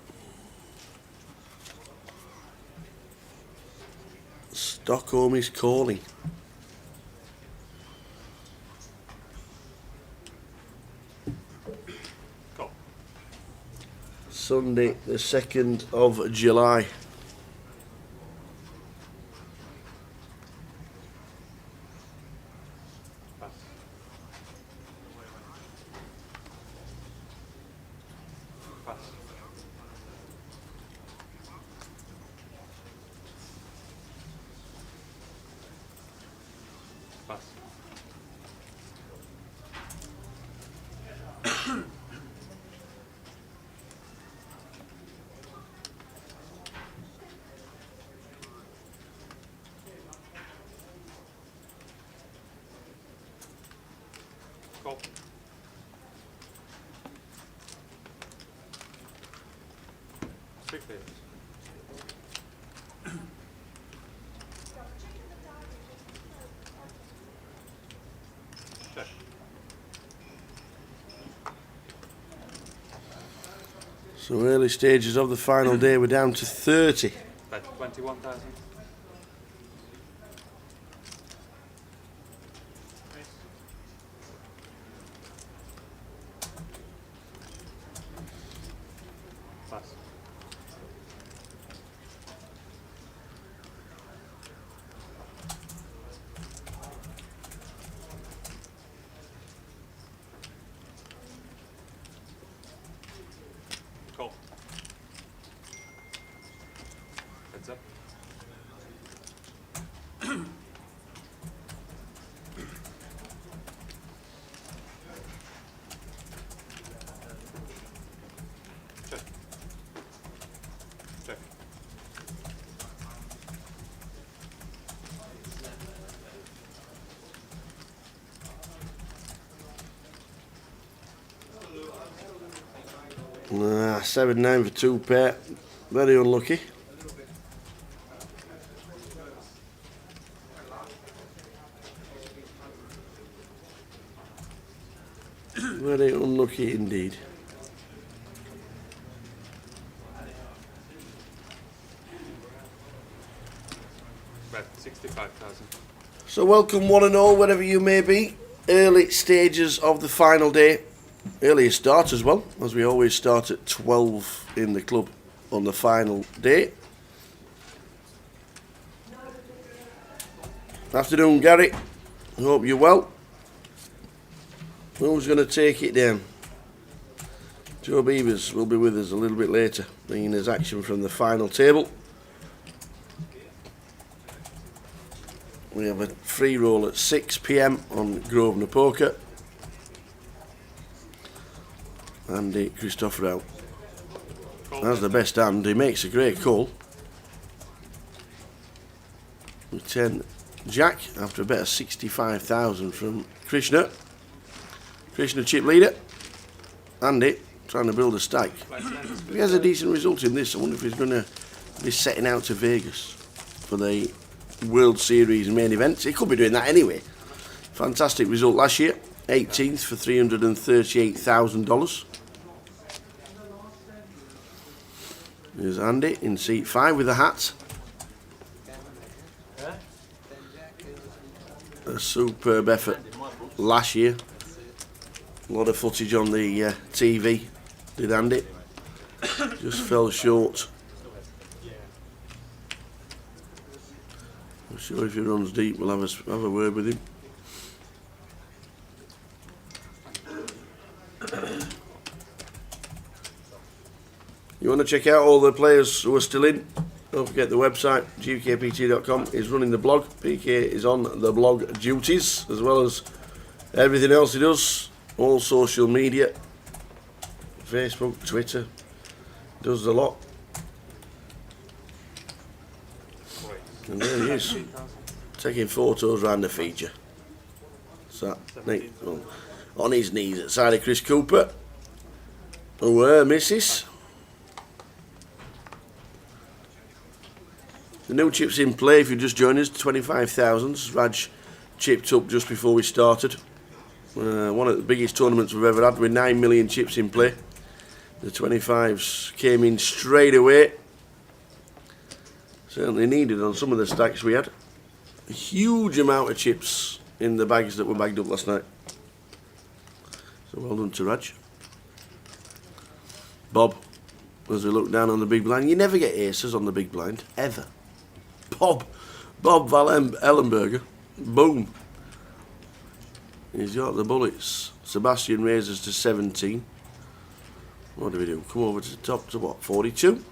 Speaker 4: Stockholm is calling.
Speaker 6: Go.
Speaker 4: Sunday, the 2nd of July.
Speaker 6: Pass. Pass. Pass. Go. Three players. Check.
Speaker 4: So early stages of the final day, we're down to 30.
Speaker 6: Bet 21,000. Pass. Go. Heads up. Check. Check.
Speaker 4: Ah, 7-9 for two pair. Very unlucky. Very unlucky indeed.
Speaker 6: Bet 65,000.
Speaker 4: So welcome one and all, wherever you may be. Early stages of the final day. Earlier start as well, as we always start at 12 in the club on the final day. Afternoon, Gary. Hope you're well. Who's going to take it down? Joe Beavers will be with us a little bit later, bringing us action from the final table. We have a free roll at 6 PM on Grosvenor Poker. Andy Christopher out. That's the best hand. He makes a great call. We 10 Jack after a bet of 65,000 from Krishna. Krishna chip leader. Andy trying to build a stack. If he has a decent result in this, I wonder if he's going to be setting out to Vegas for the World Series main event. He could be doing that anyway. Fantastic result last year. 18th for $338,000. There's Andy in seat 5 with a hat. A superb effort last year. A lot of footage on the TV, did Andy. Just fell short. I'm sure if he runs deep, we'll have a word with him. You want to check out all the players who are still in? Don't forget the website, GUKPT.com is running the blog. PK is on the blog duties, as well as everything else he does. All social media, Facebook, Twitter, does a lot. And there he is, taking photos around the feature. So,
Speaker 5: On his knees at the side of Chris Cooper. Oh, misses. The new chips in play, if you just joined us, 25,000. Raj chipped up just before we started. One of the biggest tournaments we've ever had with 9 million chips in play. The 25s came in straight away. Certainly needed on some of the stacks we had. A huge amount of chips in the bags that were bagged up last night. So well done to Raj. Bob, as we look down on the big blind, you never get aces on the big blind, ever. Bob Van Ellenberger, boom. He's got the bullets. Sebastian raises to 17. What do we do? Come over to the top to what, 42?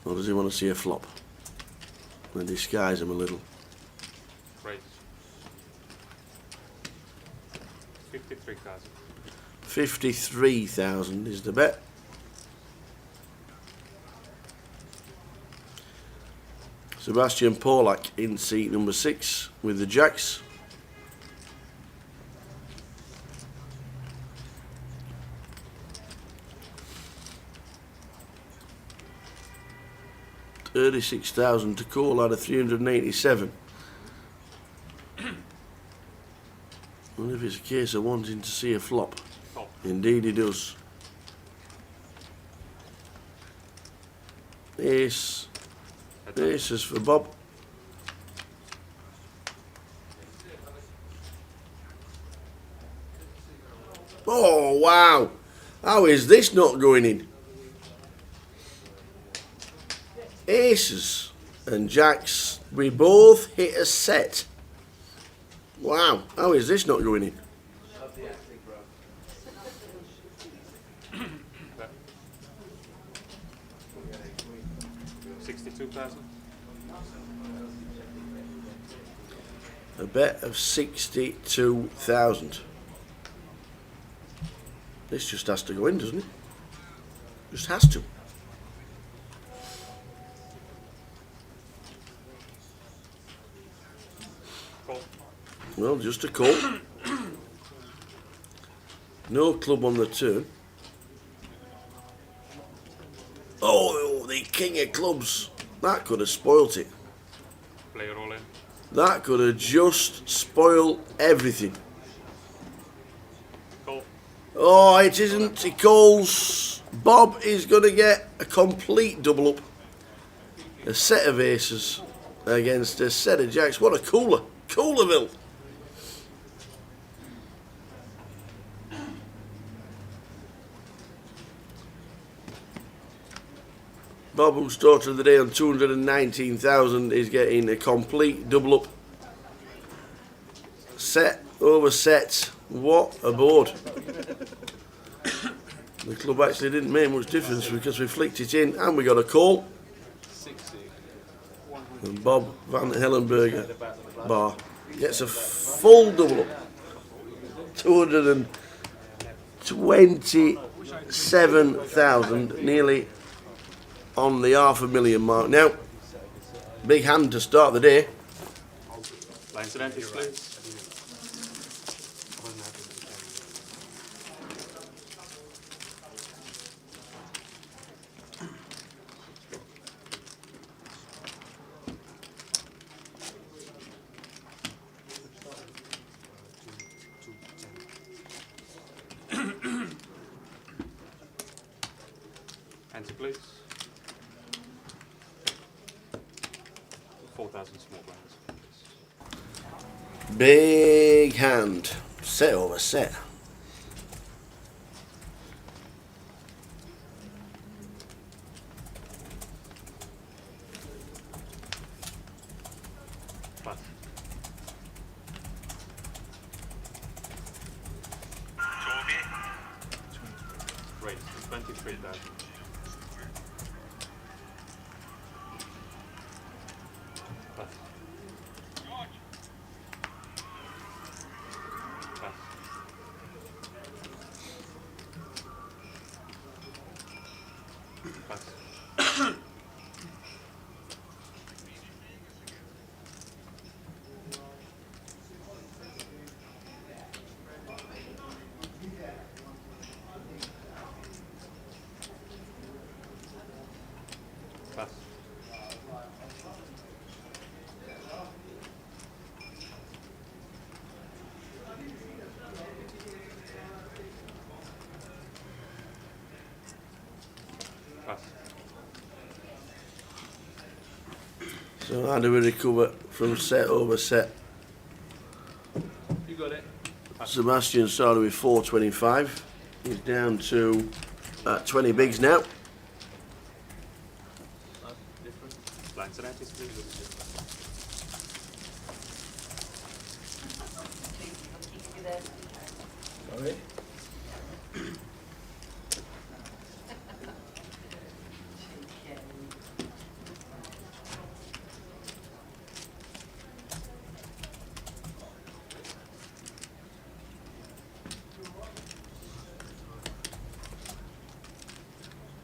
Speaker 5: Or does he want to see a flop? And disguise him a little.
Speaker 6: Raise. 53,000.
Speaker 5: 53,000 is the bet. Sebastian Paulak in seat number 6 with the jacks. $36,000 to call out of 387. Well, if it's a case of wanting to see a flop, indeed he does. Ace. Aces for Bob. Oh wow! How is this not going in? Aces and jacks, we both hit a set. Wow, how is this not going in? A bet of 62,000. This just has to go in, doesn't it? Just has to. Well, just a call. No club on the turn. Oh, the king of clubs. That could have spoilt it.
Speaker 6: Play all in.
Speaker 5: That could have just spoiled everything.
Speaker 6: Call.
Speaker 5: Oh, it isn't. He calls. Bob is going to get a complete double up. A set of aces against a set of jacks. What a cooler. Coolerville. Bob, who started the day on 219,000, is getting a complete double up. Set over set. What a board. The club actually didn't make much difference because we flicked it in and we got a call. And Bob Van Hellenberger bar gets a full double up. 227,000, nearly on the $500,000 mark. Now, big hand to start the day.
Speaker 6: Lines and empties, please. Enter, please. 4,000 small blinds.
Speaker 5: Big hand. Set over set.
Speaker 6: Pass. Raise. 23,000. Pass. Pass. Pass.
Speaker 5: So how do we recover from set over set?
Speaker 6: You got it.
Speaker 5: Sebastian started with 425. He's down to 20 bigs now.
Speaker 6: Blinds and empties, please.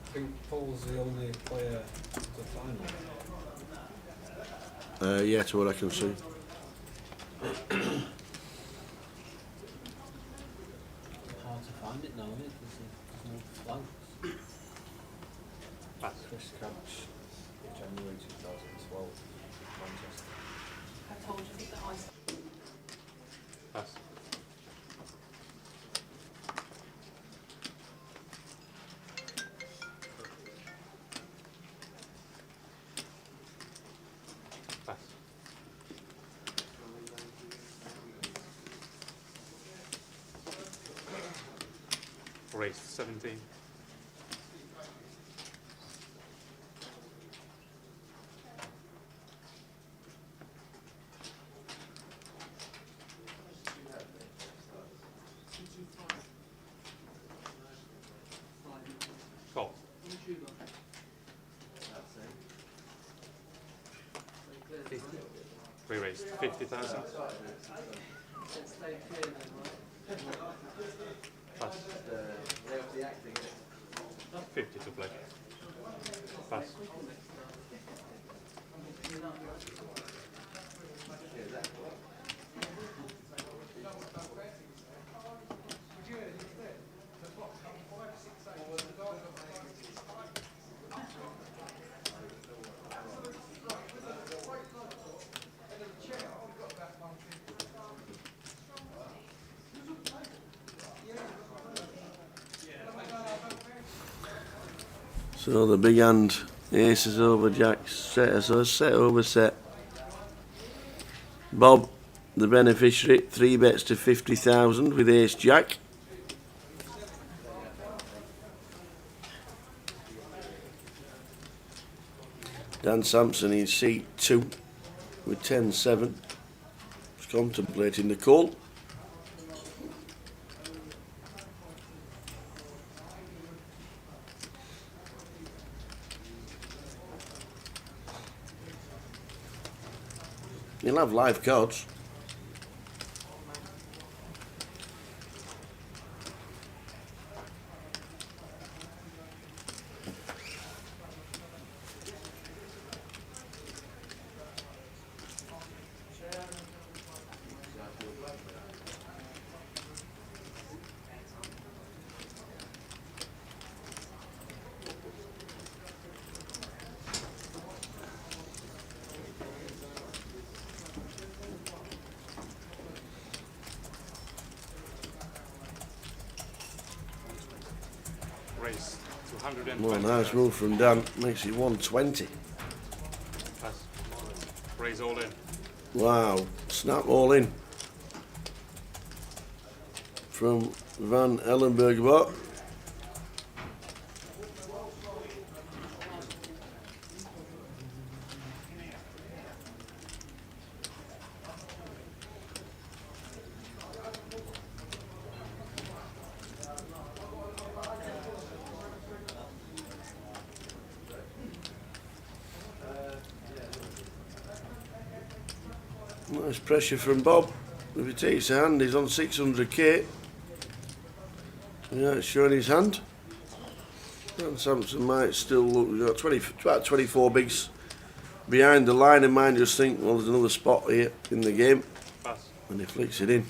Speaker 7: I think Paul's the only player to final.
Speaker 5: Yeah, to what I can see.
Speaker 7: Hard to find it now, isn't it? There's no flanks.
Speaker 6: Pass.
Speaker 7: Chris Couch, January 2012, Manchester.
Speaker 6: Pass. Pass. Raised 17. Call. Re-raised 50,000. Pass. 50 to play. Pass.
Speaker 5: So the big hand, aces over jacks, set over set. Bob, the beneficiary, 3 bets to 50,000 with ace jack. Dan Sampson in seat 2 with 10-7. He's contemplating the call. You'll have live cards.
Speaker 6: Raise 220.
Speaker 5: Well, nice move from Dan. Makes it 120.
Speaker 6: Pass. Raise all in.
Speaker 5: Wow. Snap all in. From Van Ellenberg. Nice pressure from Bob. If he takes a hand, he's on 600k. Yeah, it's showing his hand. And Sampson might still look. We've got about 24 bigs behind the line, and mine just think, well, there's another spot here in the game.
Speaker 6: Pass.
Speaker 5: And he flicks it in.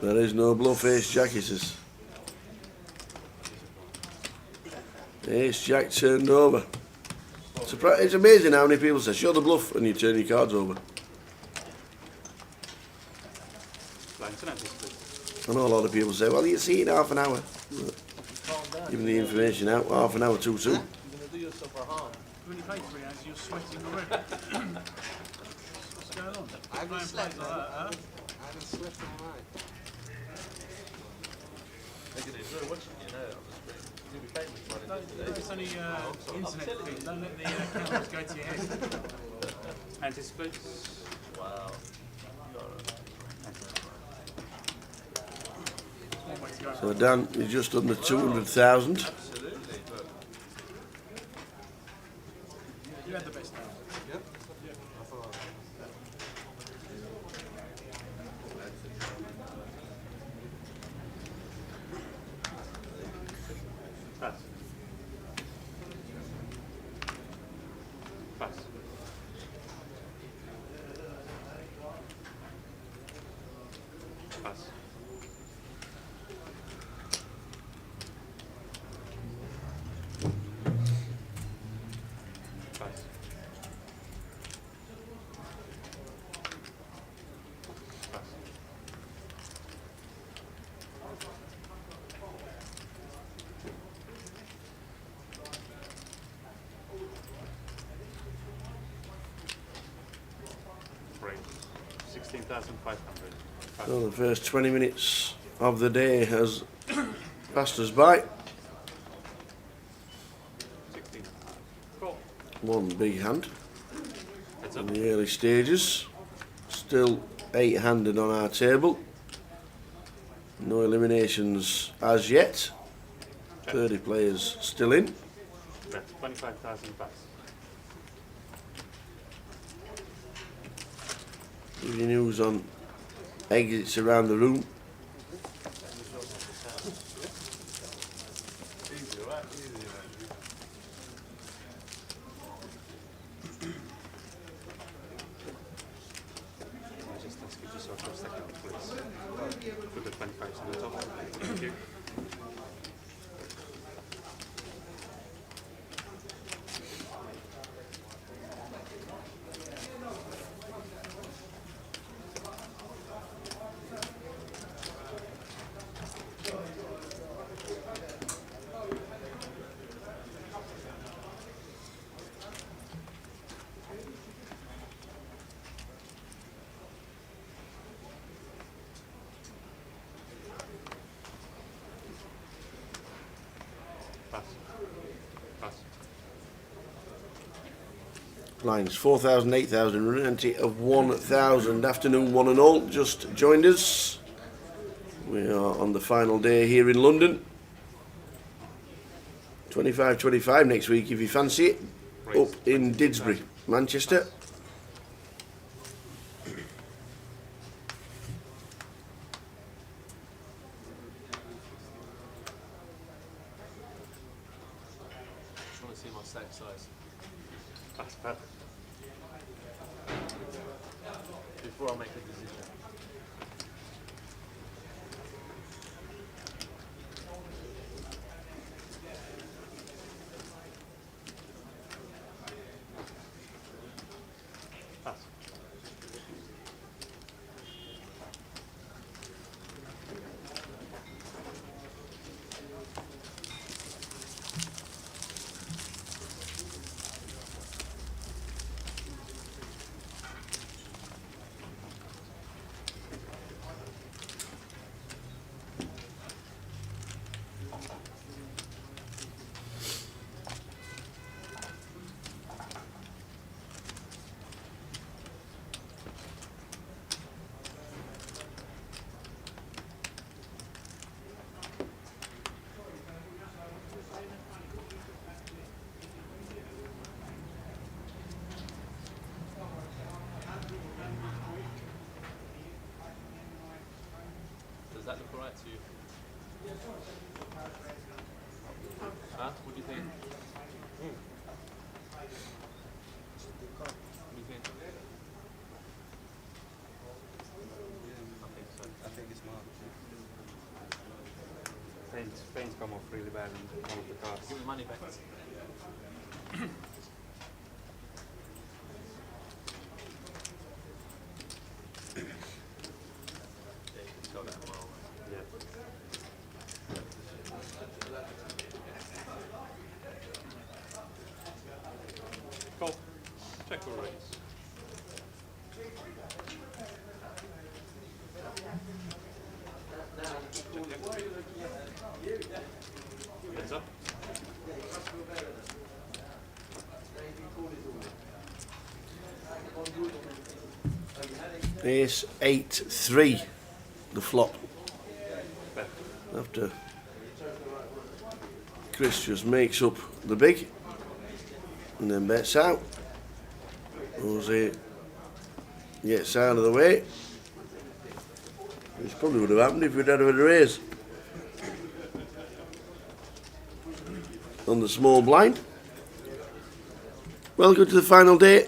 Speaker 5: There is no bluff, ace jack, he says. Ace jack turned over. It's amazing how many people say, show the bluff, and you turn your cards over.
Speaker 6: Blinds and empties, please.
Speaker 5: I know a lot of people say, well, you see it in half an hour. Giving the information out, half an hour too soon.
Speaker 7: You're going to do yourself a harm.
Speaker 6: when you play 3 hours, you're sweating already. What's going on?
Speaker 7: I haven't slept,
Speaker 6: like that, huh?
Speaker 7: I haven't slept all night.
Speaker 8: They're going to enjoy watching you now on the screen. You'll be famous by the end of the day.
Speaker 6: It's only internet feed. Don't let the cameras go to your head. Anticipates.
Speaker 8: Wow.
Speaker 6: One way to go.
Speaker 5: So Dan is just under 200,000.
Speaker 8: Absolutely. But
Speaker 6: You had the best now.
Speaker 7: Yep. I thought
Speaker 6: Pass. Pass. Pass. Pass. Pass. Break. 16,500. Pass.
Speaker 5: So the first 20 minutes of the day has passed us by.
Speaker 6: 16. Cool.
Speaker 5: One big hand
Speaker 6: Heads
Speaker 5: in
Speaker 6: up.
Speaker 5: the early stages. Still 8-handed on our table. No eliminations as yet. 30 players still in.
Speaker 6: Bet. 25,000 pass.
Speaker 5: Give you news on exits around the room.
Speaker 8: easy, right? Easy, man.
Speaker 6: Just excuse yourself for a second, please. Put the 25 on the top. Thank you. Pass. Pass.
Speaker 5: Lines 4,000, 8,000, running of 1,000. Afternoon, one and all. Just joined us. We are on the final day here in London. 25-25 next week if you fancy it. Up in Didsbury, Manchester.
Speaker 8: Just want to see my stack size.
Speaker 6: Pass. Pass.
Speaker 8: Before I make a decision.
Speaker 6: Pass.
Speaker 8: Does that look alright to you? Huh? What do you think? What do you think? I think so.
Speaker 7: I think it's Mark.
Speaker 6: Pain's come off really bad in one of the cars.
Speaker 8: Give me money back. Yeah, you can tell that well.
Speaker 6: Yeah. Check or raise. Heads up.
Speaker 5: Ace 8-3, the flop. After Chris just makes up the big and then bets out. Jose gets out of the way. This probably would have happened if we'd had a raise on the small blind. Welcome to the final day.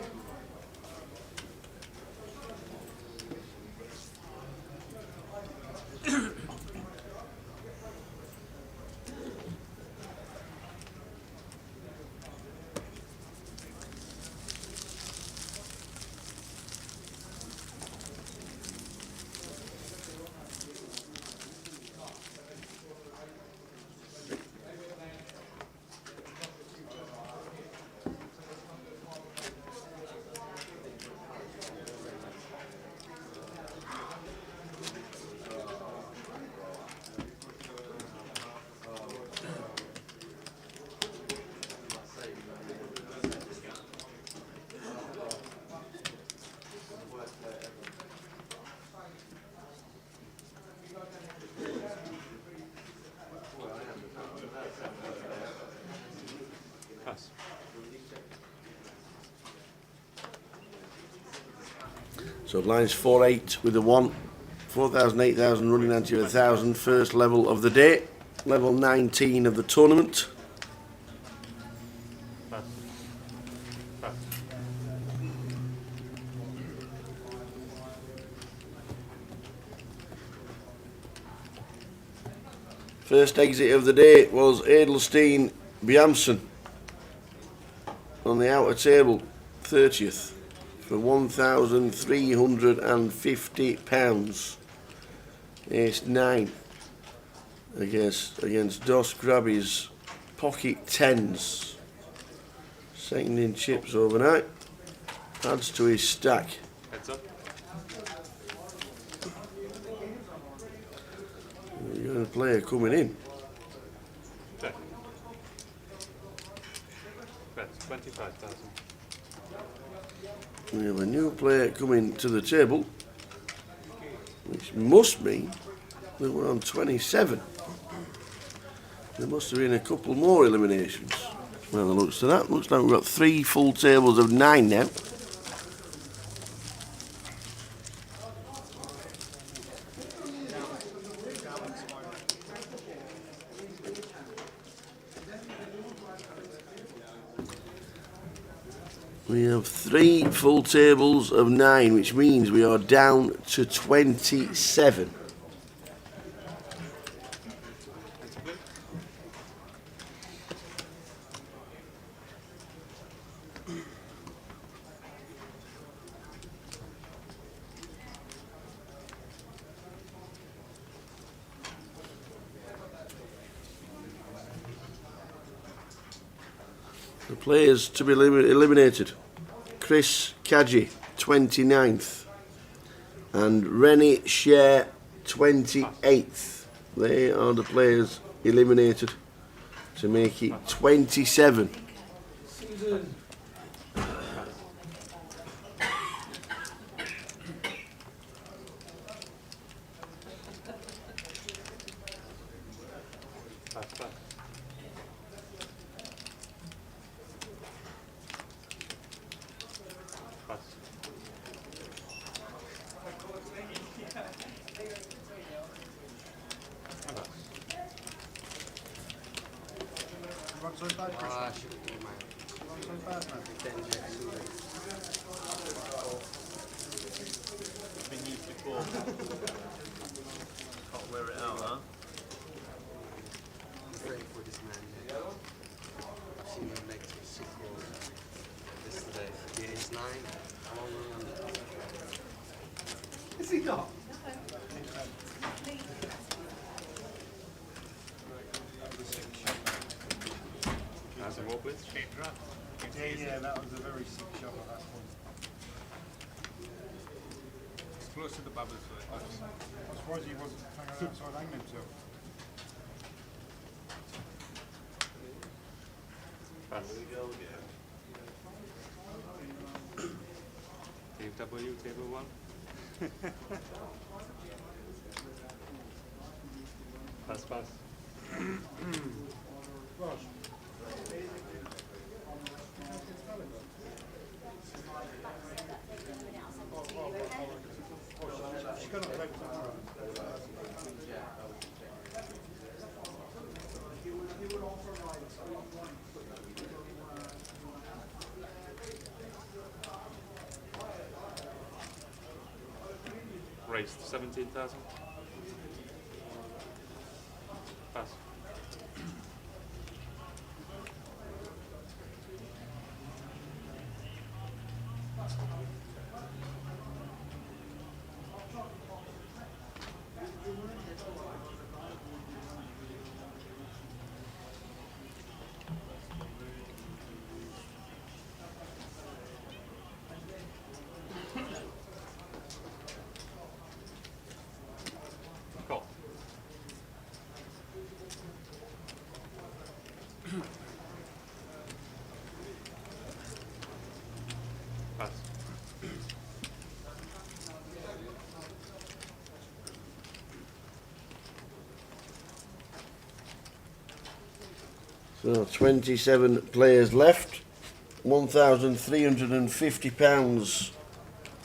Speaker 6: Pass.
Speaker 5: So blinds 4-8 with a 1, 4,000, 8,000 running down to 1,000. First level of the day, level 19 of the tournament.
Speaker 6: Pass. Pass.
Speaker 5: First exit of the day was Edelstein Bjamson on the outer table, 30th, for £1,350. Ace 9 against Dos Grabby's pocket tens. Second in chips overnight. Adds to his stack.
Speaker 6: Heads up.
Speaker 5: You've got a player coming in.
Speaker 6: Check. Bet 25,000.
Speaker 5: We have a new player coming to the table, which must mean that we're on 27. There must have been a couple more eliminations. Well, the looks to that. Looks like we've got 3 full tables of 9 now. We have 3 full tables of 9, which means we are down to 27. The players to be eliminated: Chris Kadji, 29th, and Rennie Share, 28th. They are the players eliminated to make it 27.
Speaker 7: Susan.
Speaker 6: Pass. Pass. Pass.
Speaker 8: Been used before. Can't wear it out, huh?
Speaker 7: Great for this man. I've seen him make 6 balls yesterday. The ace 9. How long were we on that? Is he not?
Speaker 6: As a more, please.
Speaker 9: Yeah, that was a very sick shot at that point.
Speaker 6: It's close to the bubble, so
Speaker 9: I'm surprised he wasn't hanging outside hanging himself.
Speaker 6: pass. Dave W, table 1. Pass, pass. Raised 17,000. Pass. Call. Pass.
Speaker 5: So 27 players left. £1,350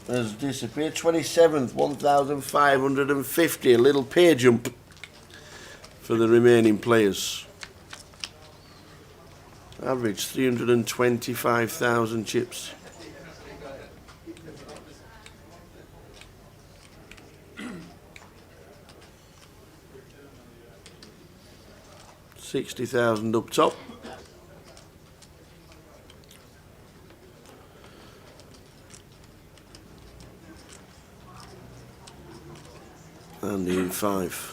Speaker 5: has disappeared. 27th, 1,550. A little pay jump for the remaining players. Average 325,000 chips. $60,000 up top. And in 5.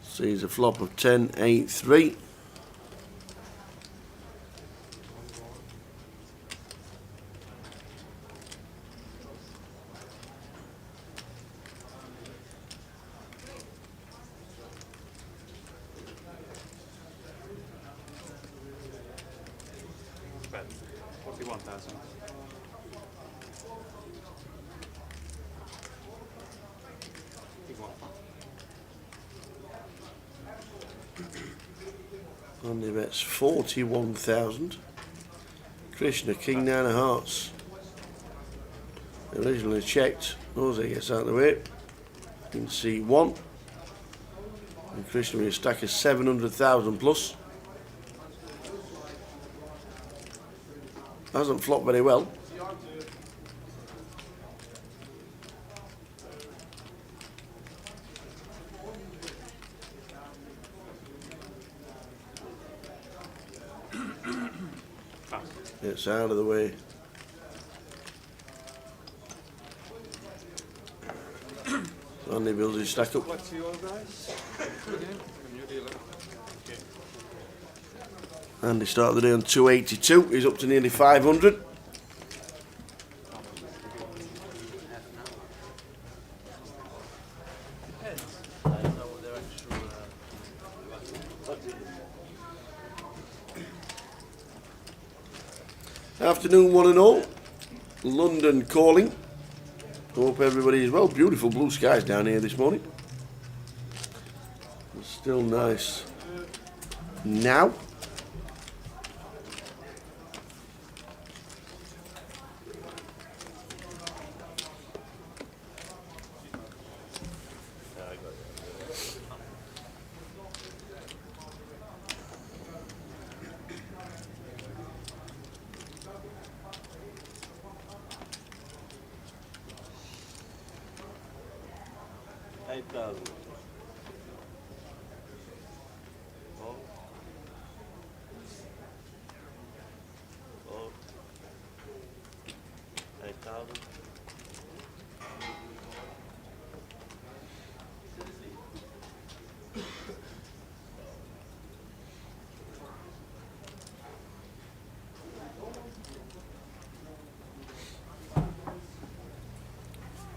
Speaker 5: Sees a flop of 10, 8, 3.
Speaker 6: Bet. 41,000. Big one.
Speaker 5: And he bets 41,000. Krishna, King 9 of Hearts. Originally checked. Jose gets out of the way. You can see 1. And Krishna with a stack of 700,000 plus. Hasn't flopped very well.
Speaker 6: Pass.
Speaker 5: It's out of the way. Andy builds his stack up.
Speaker 6: Luck to you all, guys. Again, new dealer.
Speaker 5: Andy started the day on 282. He's up to nearly 500. Afternoon, one and all. London calling. Hope everybody is well. Beautiful blue skies down here this morning. It's still nice now.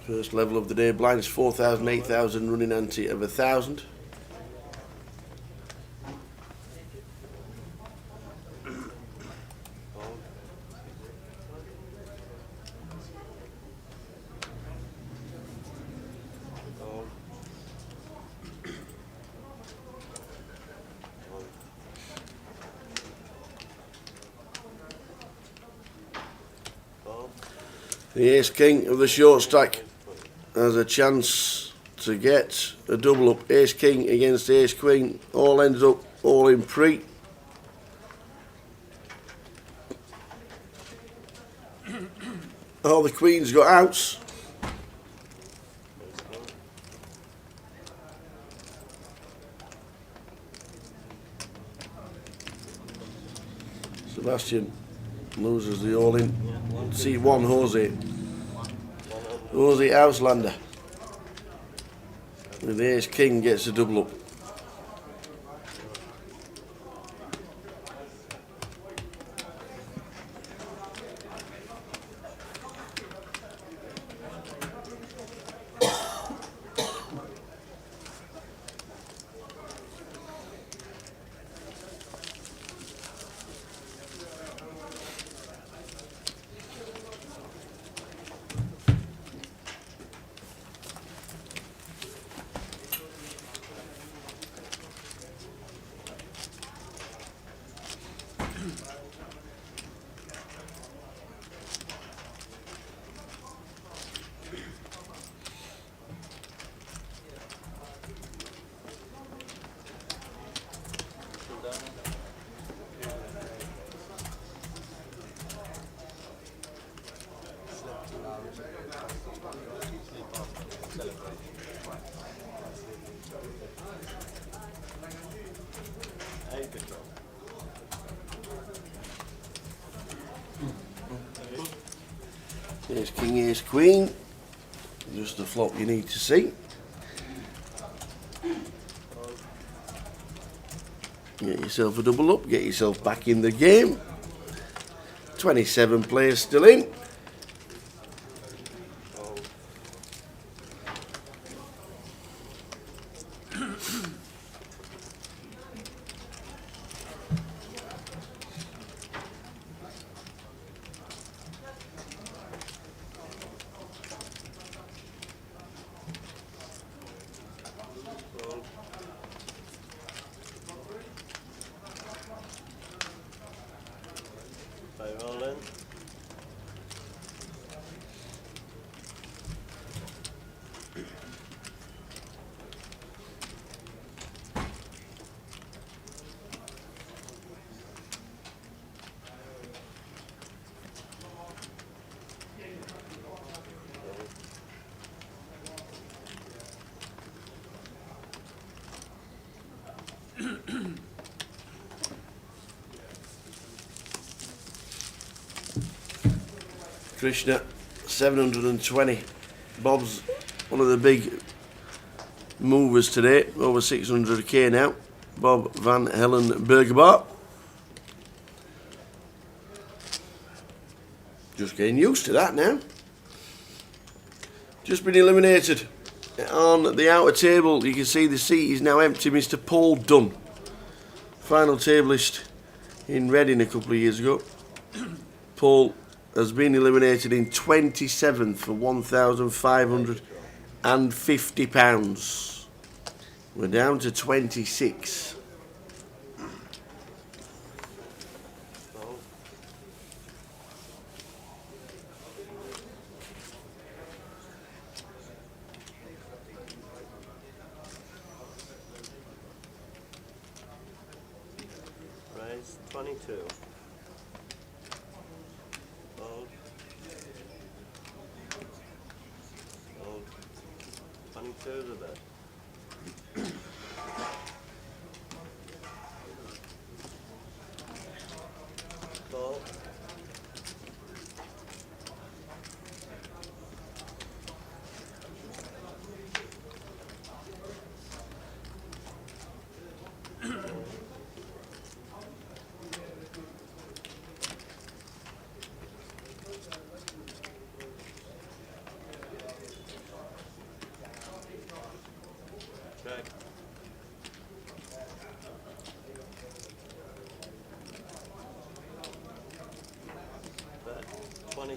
Speaker 5: First level of the day. Blinds 4,000, 8,000, running ante of 1,000. The ace king of the short stack has a chance to get a double up. Ace king against ace queen, all ends up all in pre. All the queens got outs. Sebastian loses the all in. C1 Jose. Jose Ausländer. With the ace king gets a double up. Ace king, ace queen. Just the flop you need to see. Get yourself a double up, get yourself back in the game. 27 players still in. Krishna, 720. Bob's one of the big movers today, over 600k now. Bob Van Helen Bergebaar. Just getting used to that now. Just been eliminated. On the outer table, you can see the seat is now empty. Mr. Paul Dunn, final tablist in Reading a couple of years ago. Paul has been eliminated in 27th for £1,550. We're down to 26.
Speaker 10: Raise 22. Fold. Fold. 22 to bed. Call.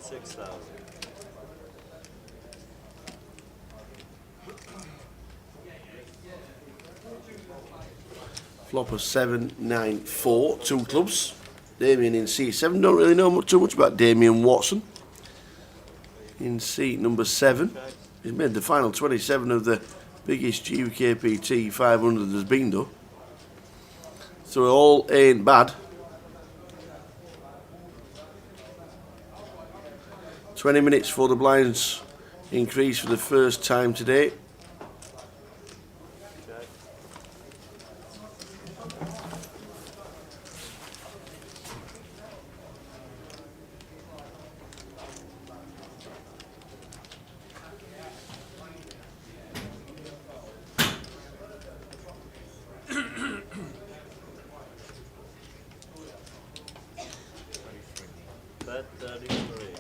Speaker 10: 36,000.
Speaker 5: Flopper 794, two clubs. Damien in C7. Don't really know too much about Damien Watson. In seat number 7. He's made the final 27 of the biggest GUKPT 500 there's been, though. So it all ain't bad. 20 minutes for the blinds increase for the first time today.
Speaker 10: Bet 33.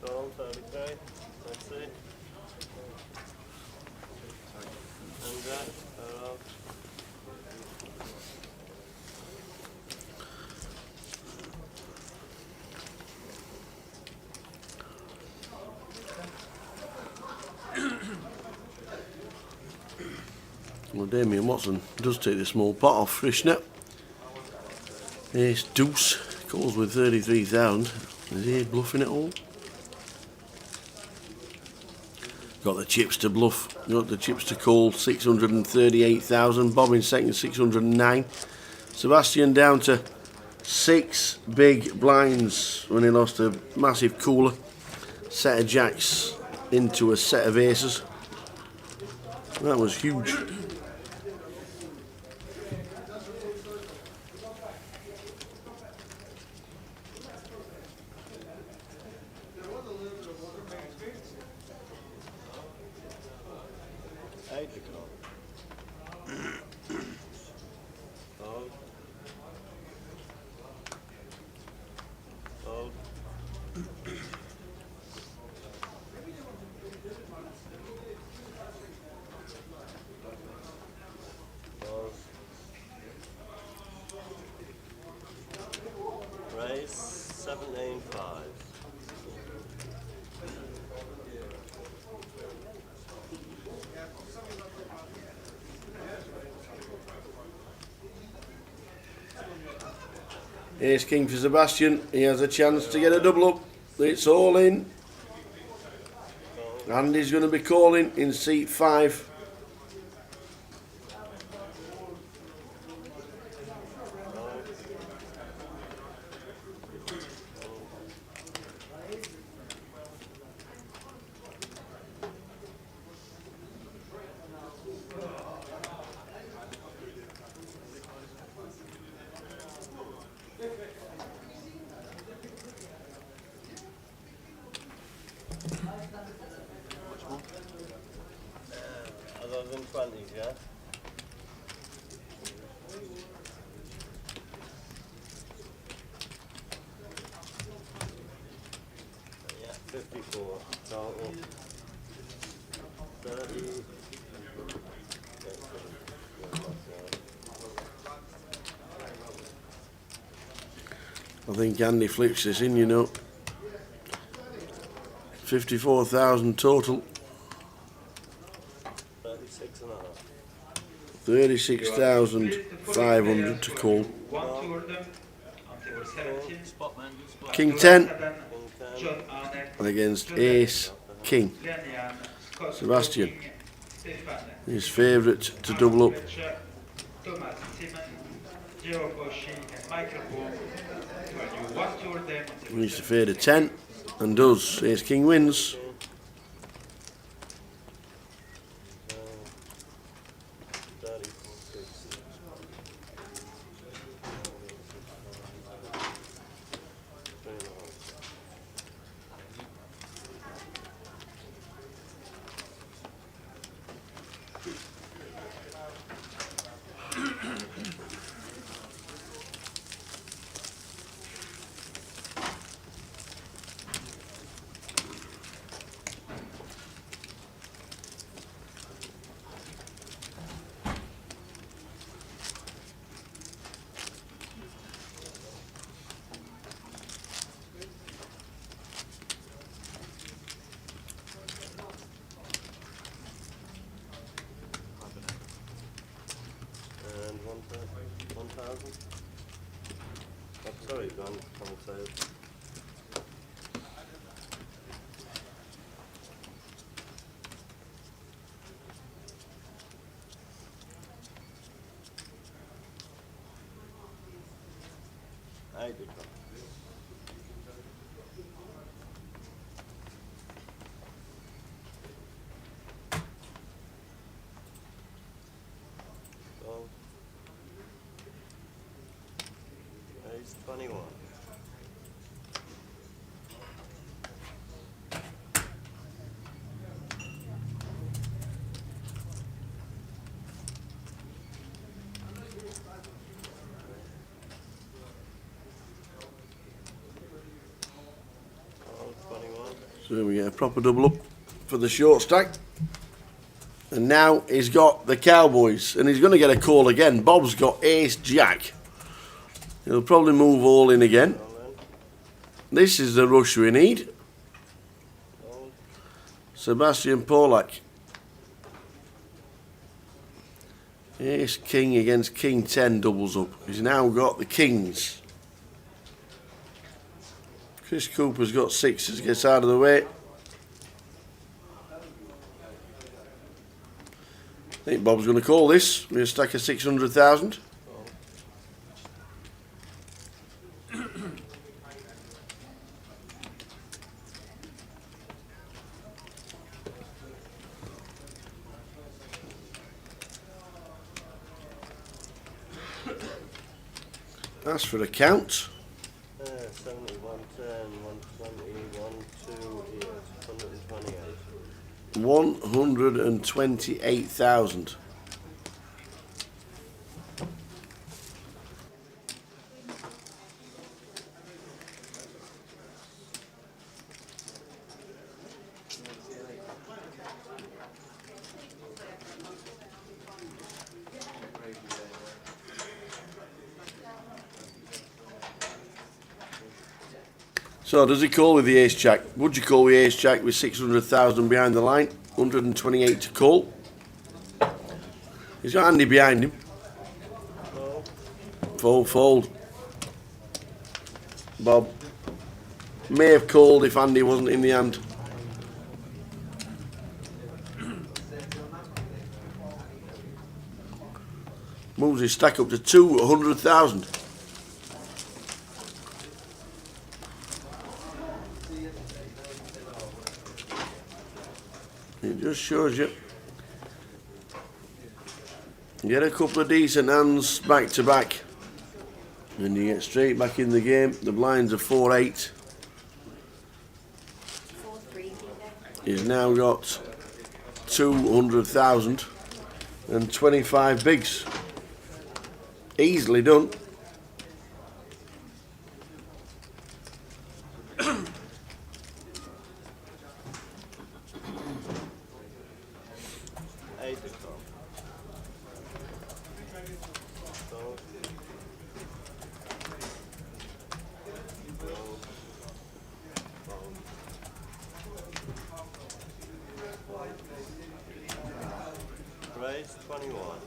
Speaker 10: Call 33. Let's see. And that,
Speaker 5: Well, Damien Watson does take the small pot off Frishnet. Ace Deuce calls with 33,000. Is he bluffing it all? Got the chips to bluff. Got the chips to call. 638,000. Bob in second, 609. Sebastian down to 6 big blinds when he lost a massive cooler. Set of jacks into a set of aces. That was huge.
Speaker 10: raise 785.
Speaker 5: Ace King for Sebastian. He has a chance to get a double up. It's all in. And he's going to be calling in seat 5.
Speaker 10: Other than 20s, yeah? Yeah, 54 total. 30.
Speaker 5: I think Andy flips this in, you know. 54,000 total. 36,500 to call. King 10 against Ace King. Sebastian, his favourite to double up. He needs to fade a 10 and does. Ace King wins.
Speaker 10: 1,000. Oh, sorry, gone. Can't say it. I did not. So, Ace 21.
Speaker 5: So we get a proper double up for the short stack. And now he's got the Cowboys, and he's going to get a call again. Bob's got Ace Jack. He'll probably move all in again. This is the rush we need. Sebastian Polak. Ace King against King 10 doubles up. He's now got the Kings. Chris Cooper's got sixes, gets out of the way. I think Bob's going to call this with a stack of 600,000. That's for the count.
Speaker 10: 70, 110, 120, 128.
Speaker 5: 128,000. So does he call with the Ace Jack? Would you call with Ace Jack with 600,000 behind the line? 128 to call. He's got Andy behind him. Fold. Bob may have called if Andy wasn't in the hand. Moves his stack up to 200,000. It just shows you. Get a couple of decent hands back to back, and you get straight back in the game. The blinds are 4-8. He's now got 200,000 and 25 bigs. Easily done.
Speaker 10: Raise 21.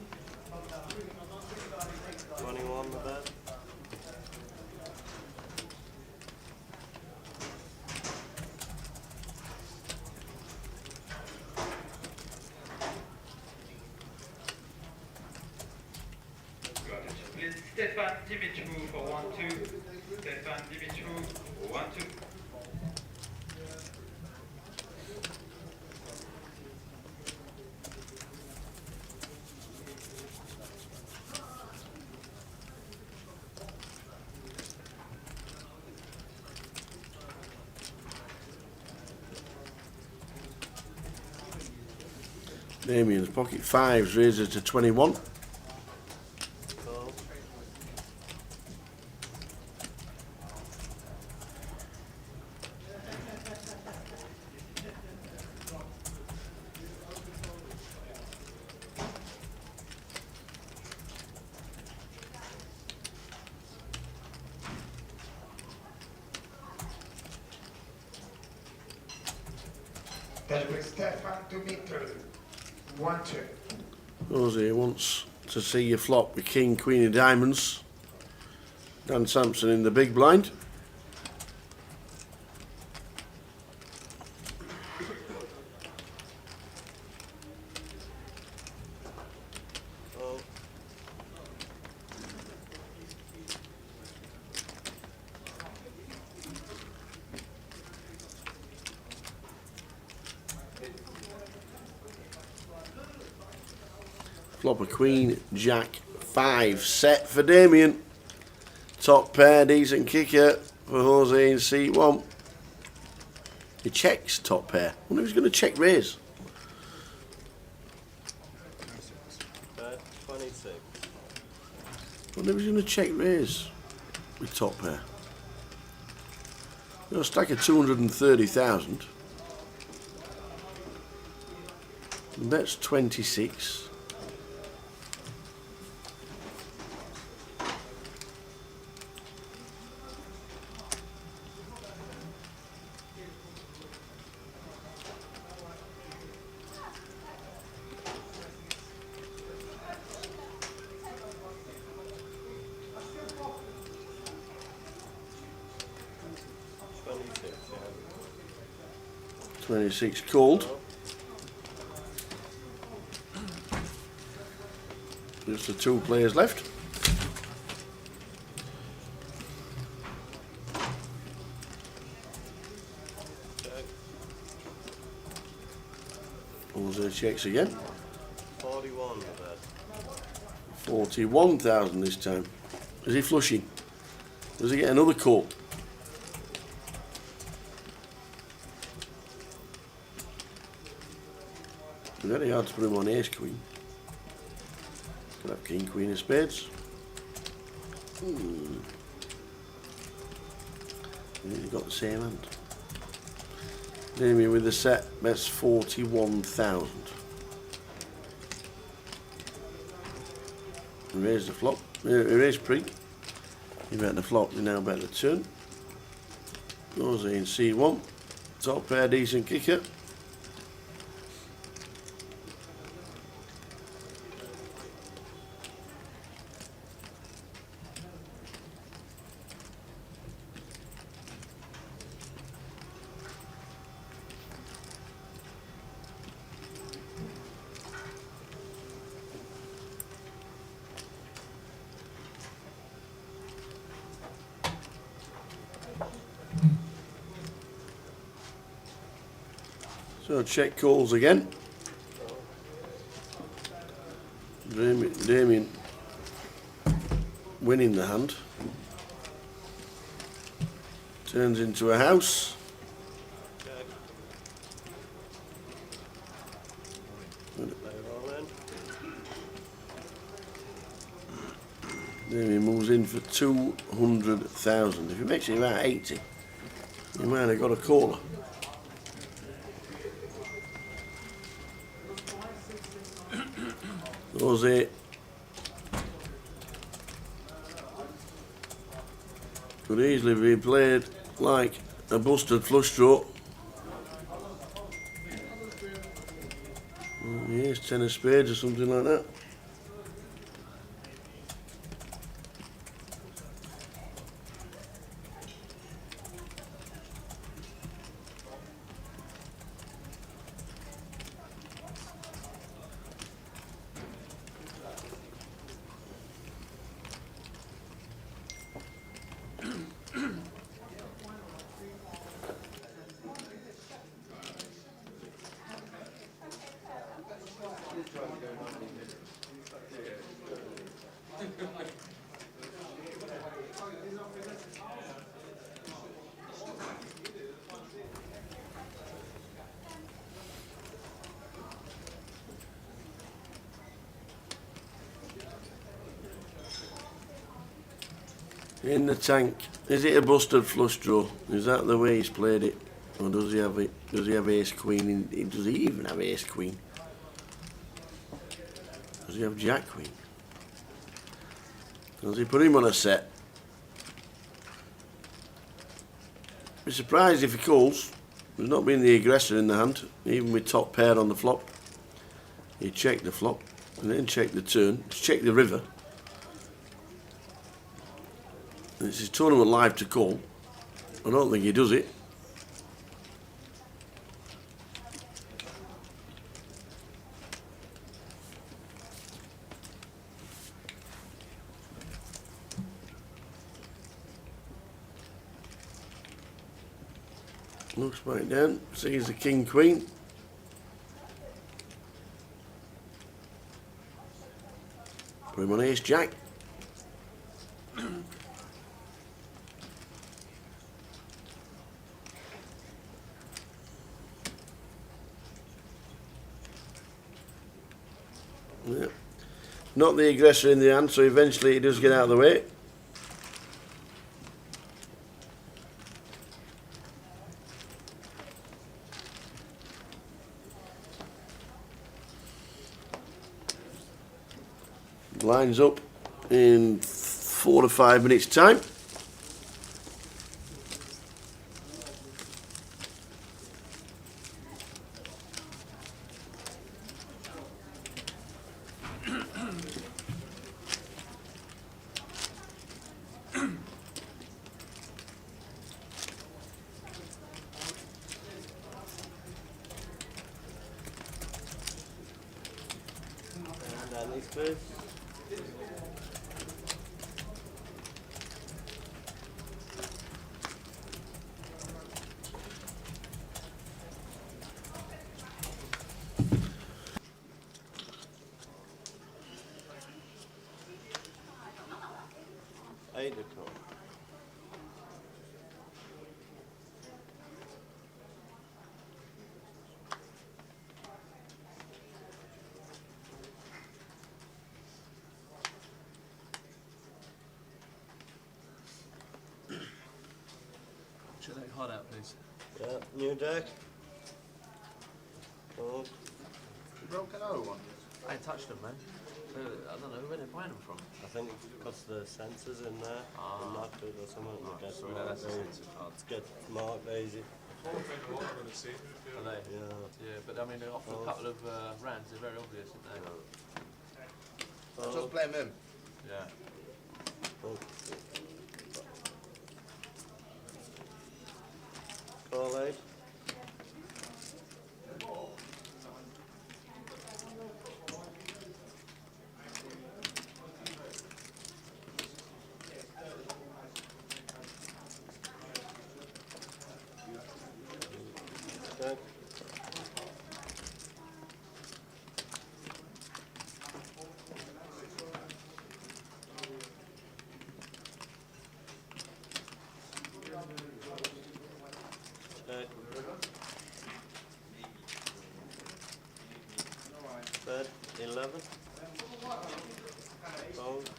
Speaker 10: 21 the bet.
Speaker 11: Please, Stefan Dimitrou for 1-2. Stefan Dimitrou for 1-2.
Speaker 5: Damien's pocket fives raises to 21.
Speaker 9: That was Stefan Dimitrou. 1-2.
Speaker 5: Jose wants to to see you flop with king, queen of diamonds. Dan Sampson in the big blind. Flop a queen, jack, 5 set for Damien. Top pair, decent kicker for Jose in seat 1. He checks top pair. I wonder if he's going to check raise.
Speaker 10: 26.
Speaker 5: I wonder if he's going to check raise with top pair. Got a stack of 230,000. That's 26.
Speaker 10: Yeah.
Speaker 5: 26 called. Just the 2 players left. Jose checks again.
Speaker 10: 41.
Speaker 5: 41,000 this time. Is he flushing? Does he get another call? Very hard to put him on ace queen. Could have king, queen of spades. He's got the same hand. Damien with the set, that's 41,000. Raise the flop. Raise pre. You bet the flop, you now bet the turn. Goes in C1. Top pair, decent kicker. So check calls again. Damien winning the hand. Turns into a house. Damien moves in for 200,000. If he makes it about 80, he might have got a caller. Jose could easily be played like a busted flush draw. Yes, 10 of spades or something like that. In the tank, is it a busted flush draw? Is that the way he's played it, or does he have it? Does he have ace queen? Does he even have ace queen? Does he have jack queen? Does he put him on a set? Be surprised if he calls. He's not been the aggressor in the hand, even with top pair on the flop. He checked the flop. and then check the turn, check the river. And it's his tournament live to call. I don't think he does it. Looks back down, sees the king queen. Put him on ace jack. Yeah. Not the aggressor in the hand, so eventually he does get out of the way. Lines up in 4 to 5 minutes time.
Speaker 10: And Danny's please. Eight o'clock.
Speaker 8: Check that card out, please.
Speaker 10: Yeah, new deck. Oh,
Speaker 2: Broken O one.
Speaker 8: I ain't touched them, man. I don't know where they're buying them from.
Speaker 10: I think because the sensors in there are not good or something. It gets
Speaker 8: sorry,
Speaker 10: marked
Speaker 8: that's the
Speaker 10: very-
Speaker 8: sensor card.
Speaker 10: It gets marked easy.
Speaker 8: Are they?
Speaker 10: Yeah.
Speaker 8: Yeah, but I mean, after a couple of rounds, they're very obvious, aren't they?
Speaker 10: Oh,
Speaker 2: Just blame him.
Speaker 8: Yeah.
Speaker 10: oh. Call eight. Check. Check. Bed 11. Fold.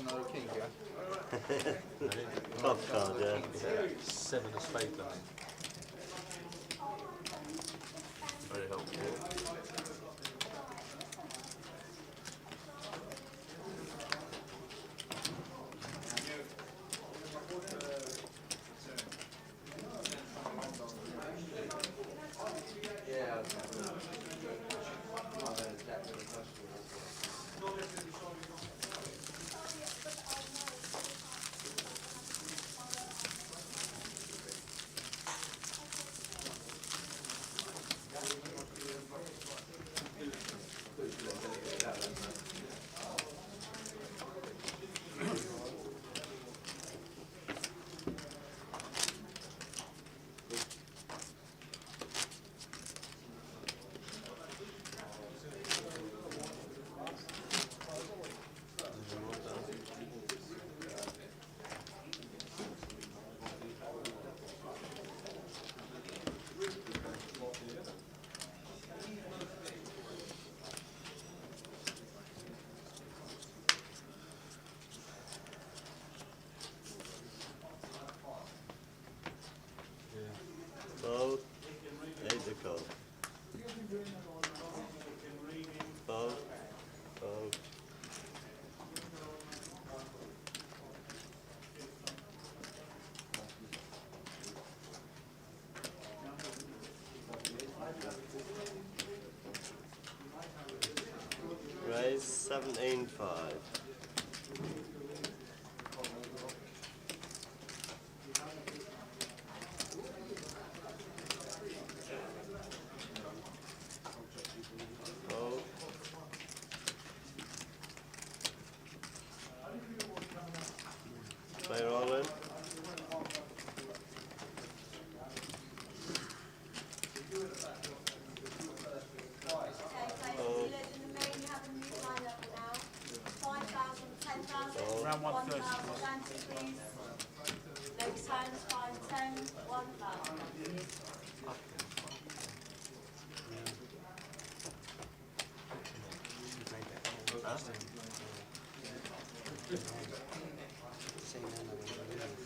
Speaker 2: Another king, yeah?
Speaker 10: Top card, yeah.
Speaker 8: Seven of spades, I think. Very helpful.
Speaker 10: 10-5. Fold. Play all in.
Speaker 9: Round 130.
Speaker 12: Next time's 5, 10, 1,000.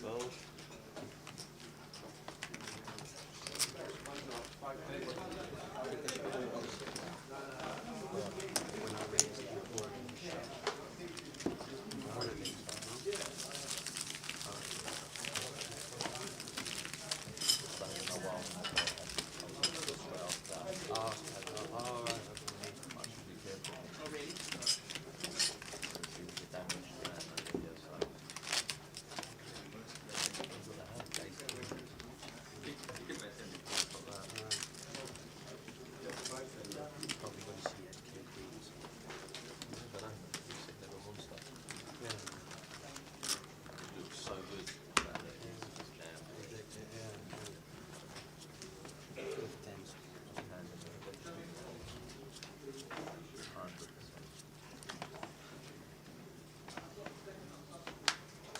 Speaker 10: Fold.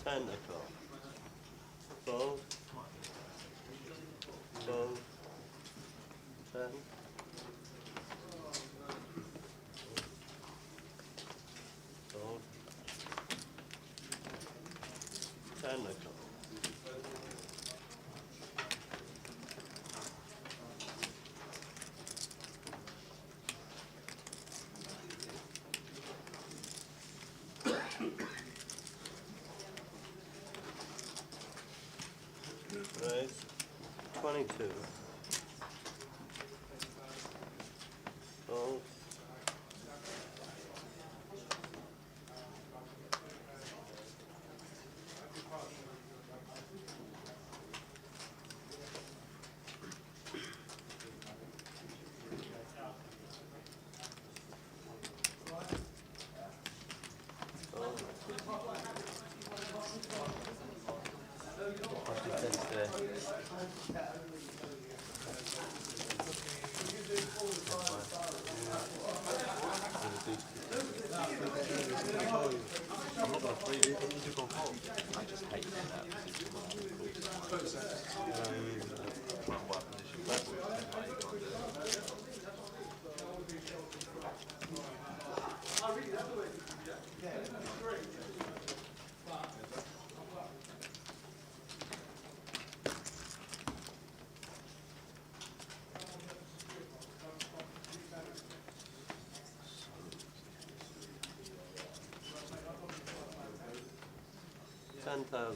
Speaker 10: Tentacle. Fold. Fold. 10. Fold. Tentacle. Right, 22. Fold.
Speaker 6: I'm not going to play it. You go home. I just hate that.
Speaker 10: $10,000.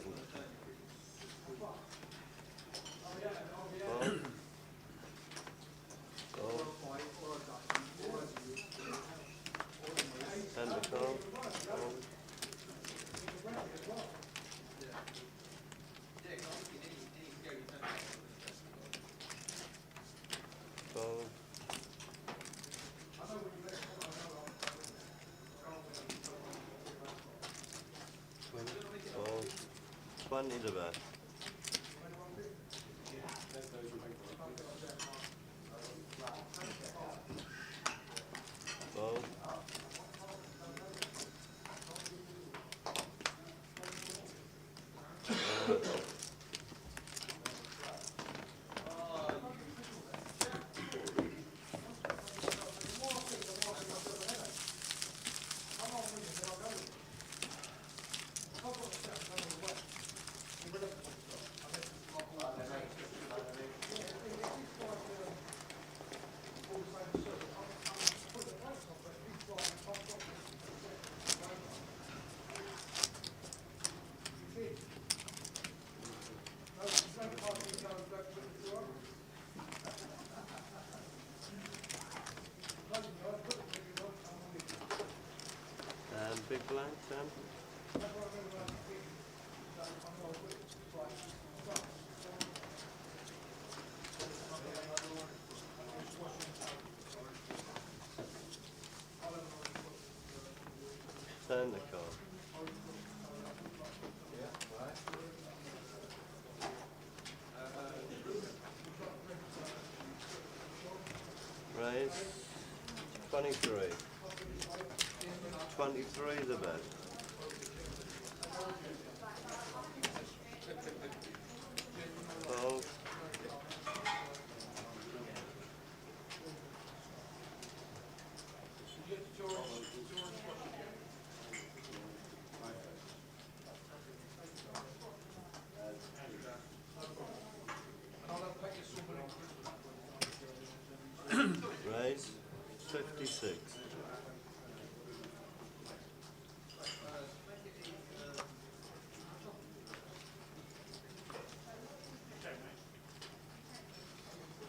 Speaker 10: Tentacle. Fold. Fold. 20 to bet. Fold. Turn the card. Raise. 23. 23 the bet. Fold. Raise. 56.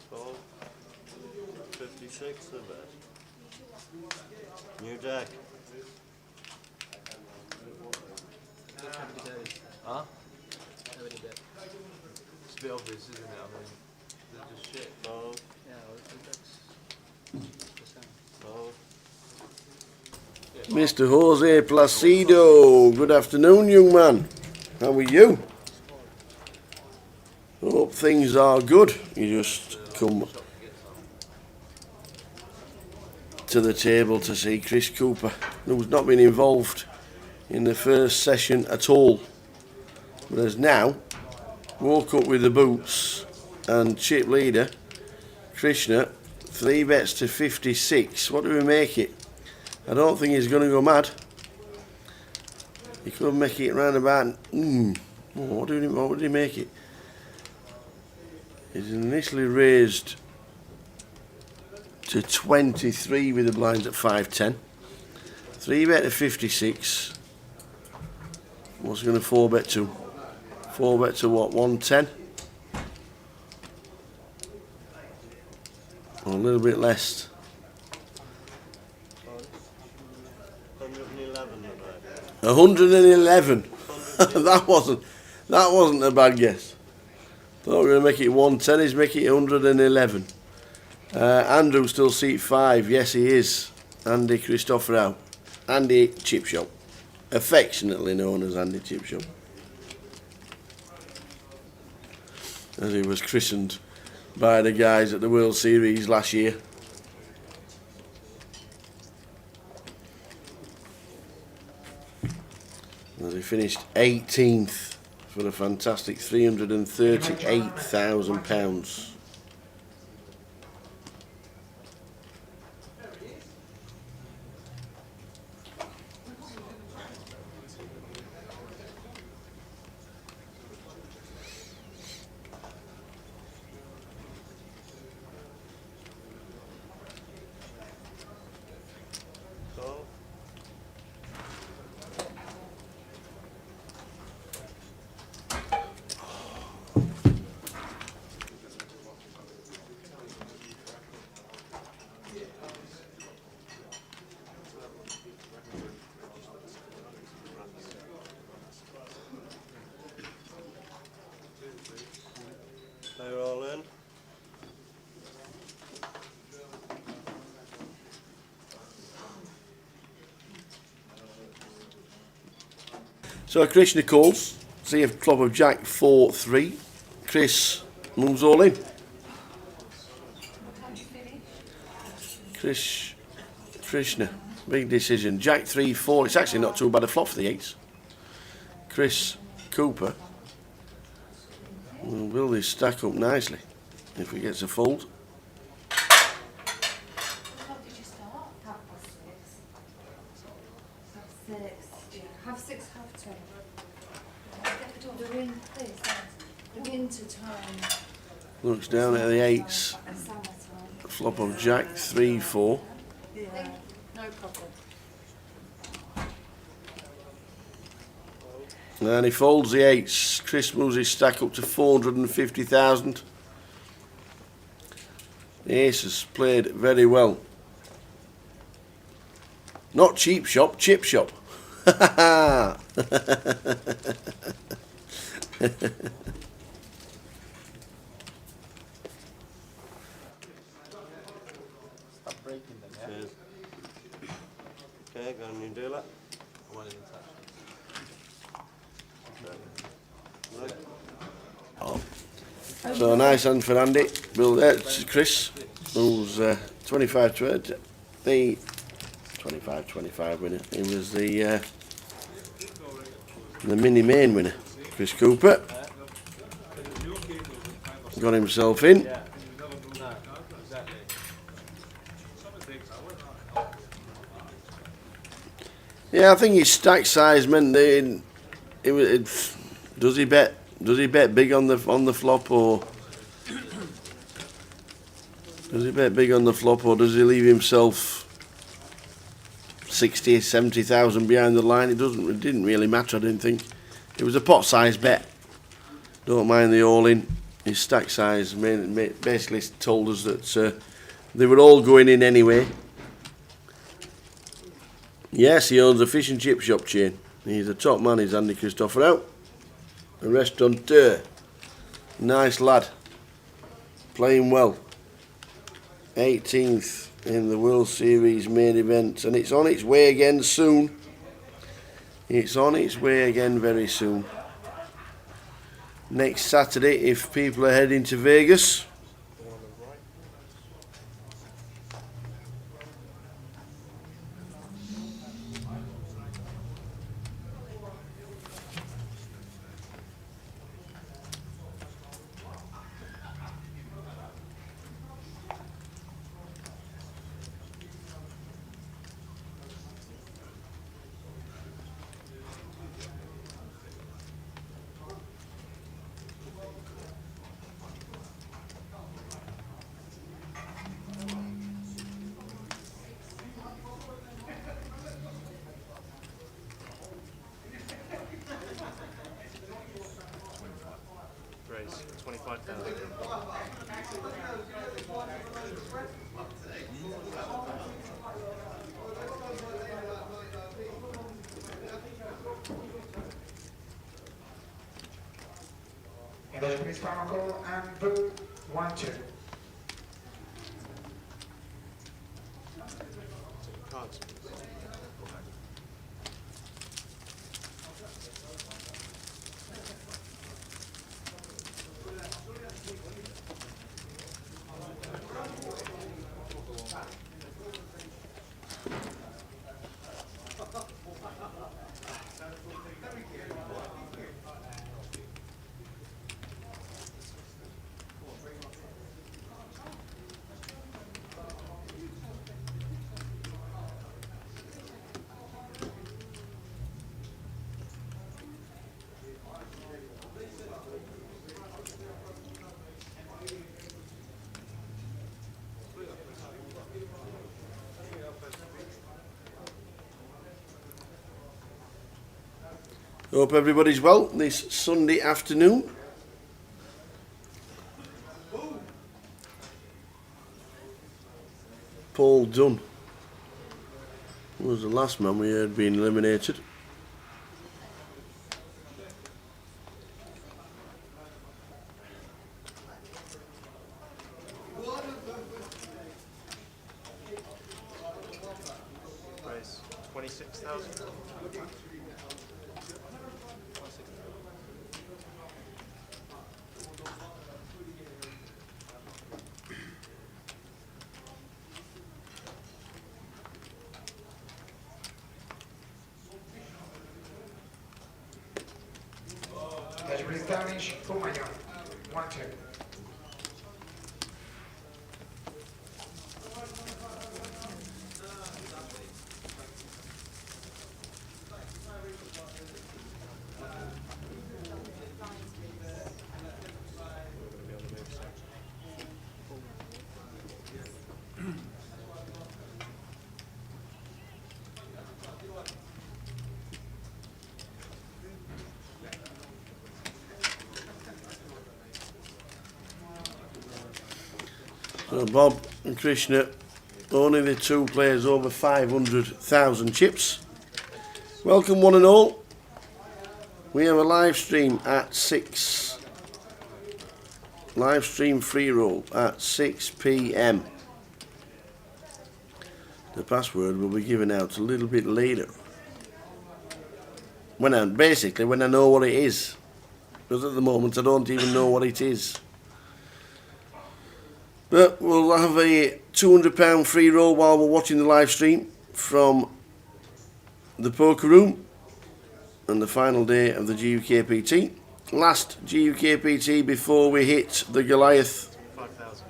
Speaker 10: Fold. 56 the bet. New deck.
Speaker 8: Huh? It's a bit obvious, isn't it? I mean, they're just shit.
Speaker 10: Fold.
Speaker 8: Yeah, well, that's the same.
Speaker 10: Fold.
Speaker 5: Mr. Jose Placido, good afternoon, young man. How are you? Hope things are good. You just come to the table to see Chris Cooper, who's not been involved in the first session at all, but has now woke up with the boots and chip leader Krishna 3 bets to 56. What do we make it? I don't think he's going to go mad. He could make it round about. What would he make it? He's initially raised to 23 with the blinds at 5-10. 3 bet to 56. What's he going to 4 bet to? 4 bet to what? 110? Or a little bit less. 111. that wasn't a bad guess. Thought we were going to make it 110. He's making it 111. Andrew still seat 5. Yes, he is. Andy Christopherou. Andy Chipshop, affectionately known as Andy Chipshop, as he was christened by the guys at the World Series last year. As he finished 18th for a fantastic £338,000.
Speaker 10: They're all in.
Speaker 5: So Krishna calls. See if club of Jack 4-3. Chris moves all in. Krishna, big decision. Jack 3-4. It's actually not too bad a flop for the 8s. Chris Cooper will build his stack up nicely if he gets a fold.
Speaker 12: Half 6, half 10. The winter time.
Speaker 5: Looks down at the 8s. Flop of Jack 3-4.
Speaker 12: Yeah, no problem.
Speaker 5: And he folds the 8s. Chris moves his stack up to 450,000. The aces played very well. Not cheap shop, chip shop.
Speaker 10: breaking them, yeah? Cheers. Okay, go on, you do that.
Speaker 7: I won't even touch.
Speaker 5: So nice hand for Andy. Bill, Chris, who's 25-20, the 25-25 winner. He was the mini main winner. Chris Cooper got himself in. Yeah, I think his stack size meant does he bet big on the flop, or does he bet big on the flop, or does he leave himself 60, 70,000 behind the line? It didn't really matter, I didn't think. It was a pot size bet. Don't mind the all in. His stack size basically told us that they were all going in anyway. Yes, he owns a fish and chip shop chain. He's a top man, he's Andy Christopher out. A restaurateur. Nice lad. Playing well. 18th in the World Series main event, and it's on its way again soon. It's on its way again very soon. Next Saturday, if people are heading to Vegas.
Speaker 6: Raise 25,000.
Speaker 13: English, please, final call and boo 1-2.
Speaker 6: Cards.
Speaker 5: Hope everybody's well this Sunday afternoon. Paul Dunn was the last man we heard being eliminated.
Speaker 6: Raise 26,000.
Speaker 13: Please, damage, Fumayo 1-2.
Speaker 5: So Bob and Krishna, only the two players over 500,000 chips. Welcome one and all. We have a live stream at 6. Live stream free roll at 6 p.m. The password will be given out a little bit later. When I know what it is. Because at the moment I don't even know what it is. But we'll have a £200 free roll while we're watching the live stream from the poker room and the final day of the GUKPT. Last GUKPT before we hit the Goliath.
Speaker 6: 5,000.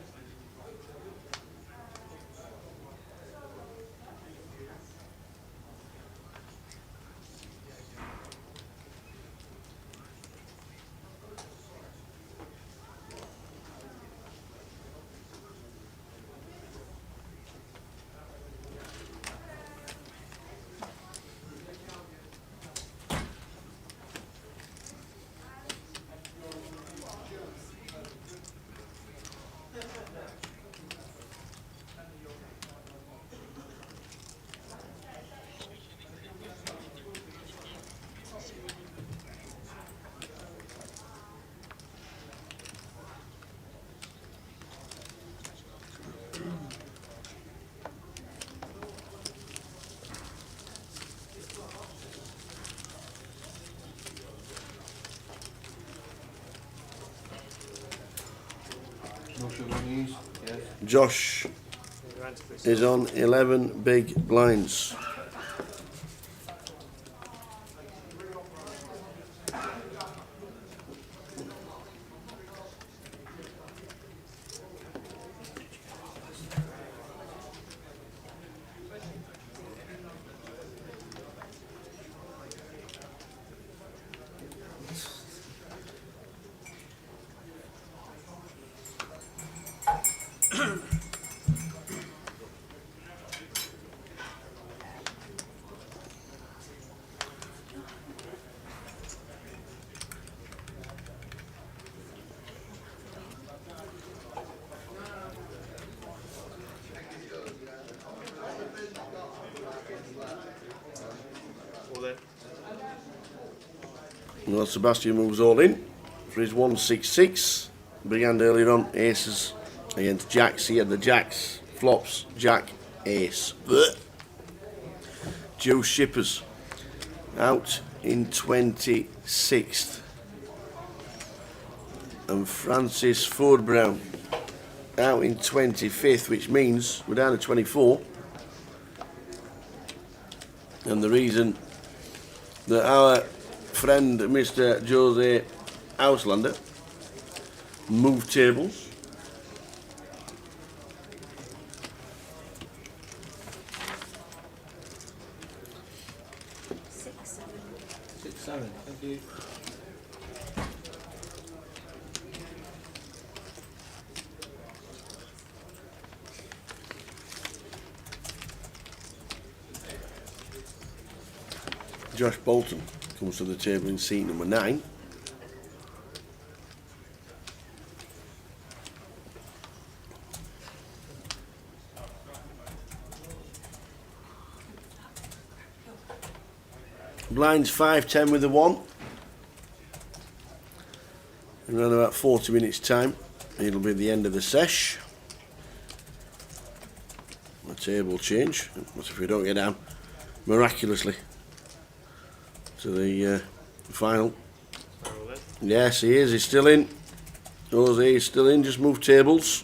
Speaker 5: Josh is on 11 big blinds. Well, Sebastian moves all in for his 166. Began earlier on aces against jacks. He had the jacks, flops, jack, ace. Blech. Joe Shippers out in 26th. And Francis Ford Brown out in 25th, which means we're down to 24. And the reason that our friend Mr. Jose Auslander moved tables
Speaker 8: Six, seven. Thank you.
Speaker 5: Josh Bolton comes to the table in seat number 9. Blinds 5-10 with the 1. In around about 40 minutes time, it'll be the end of the sesh. The table change. What if we don't get down miraculously to the final? Yes, he is. He's still in. Jose is still in. Just move tables.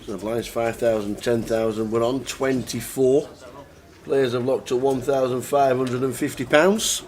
Speaker 5: The blinds 5,000, 10,000. We're on 24. Players have locked at £1,550.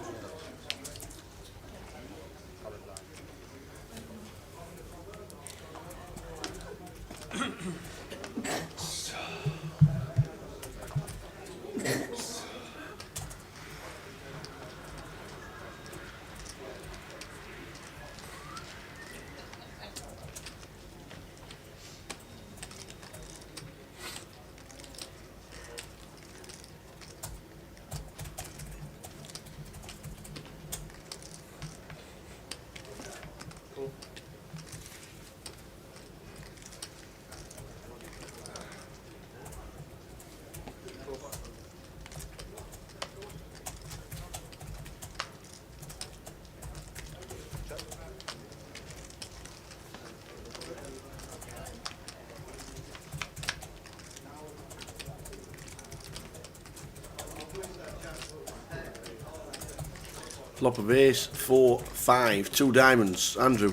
Speaker 5: Flop of ace, 4, 5, 2 diamonds. Andrew.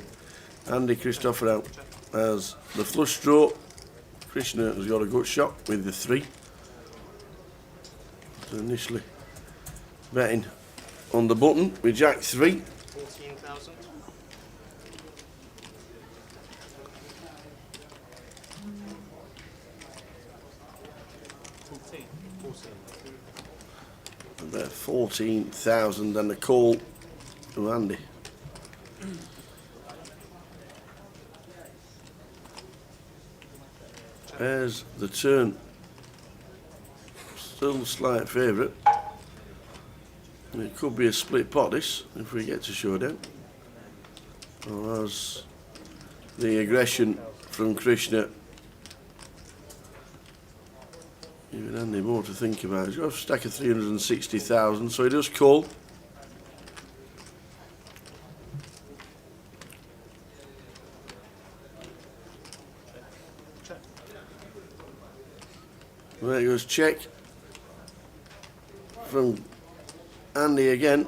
Speaker 5: Andy Christopher out as the flush draw. Krishna has got a good shot with the 3. So initially betting on the button with Jack 3.
Speaker 7: 14,000.
Speaker 5: About 14,000 and a call to Andy. There's the turn. Still slight favourite. It could be a split pot this if we get to showdown. Or as the aggression from Krishna giving Andy more to think about. He's got a stack of 360,000, so he does call. There goes check from Andy again.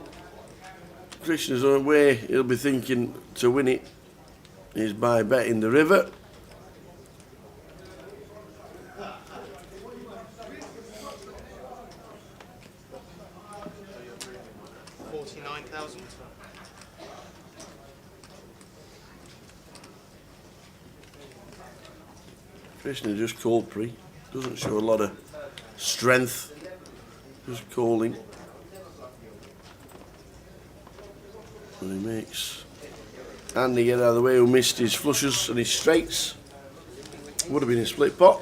Speaker 5: Krishna's on way. He'll be thinking to win it is by betting the river. Krishna just called pre. Doesn't show a lot of strength. Just calling. And he makes Andy get out of the way, who missed his flushes and his straights. Would have been a split pot.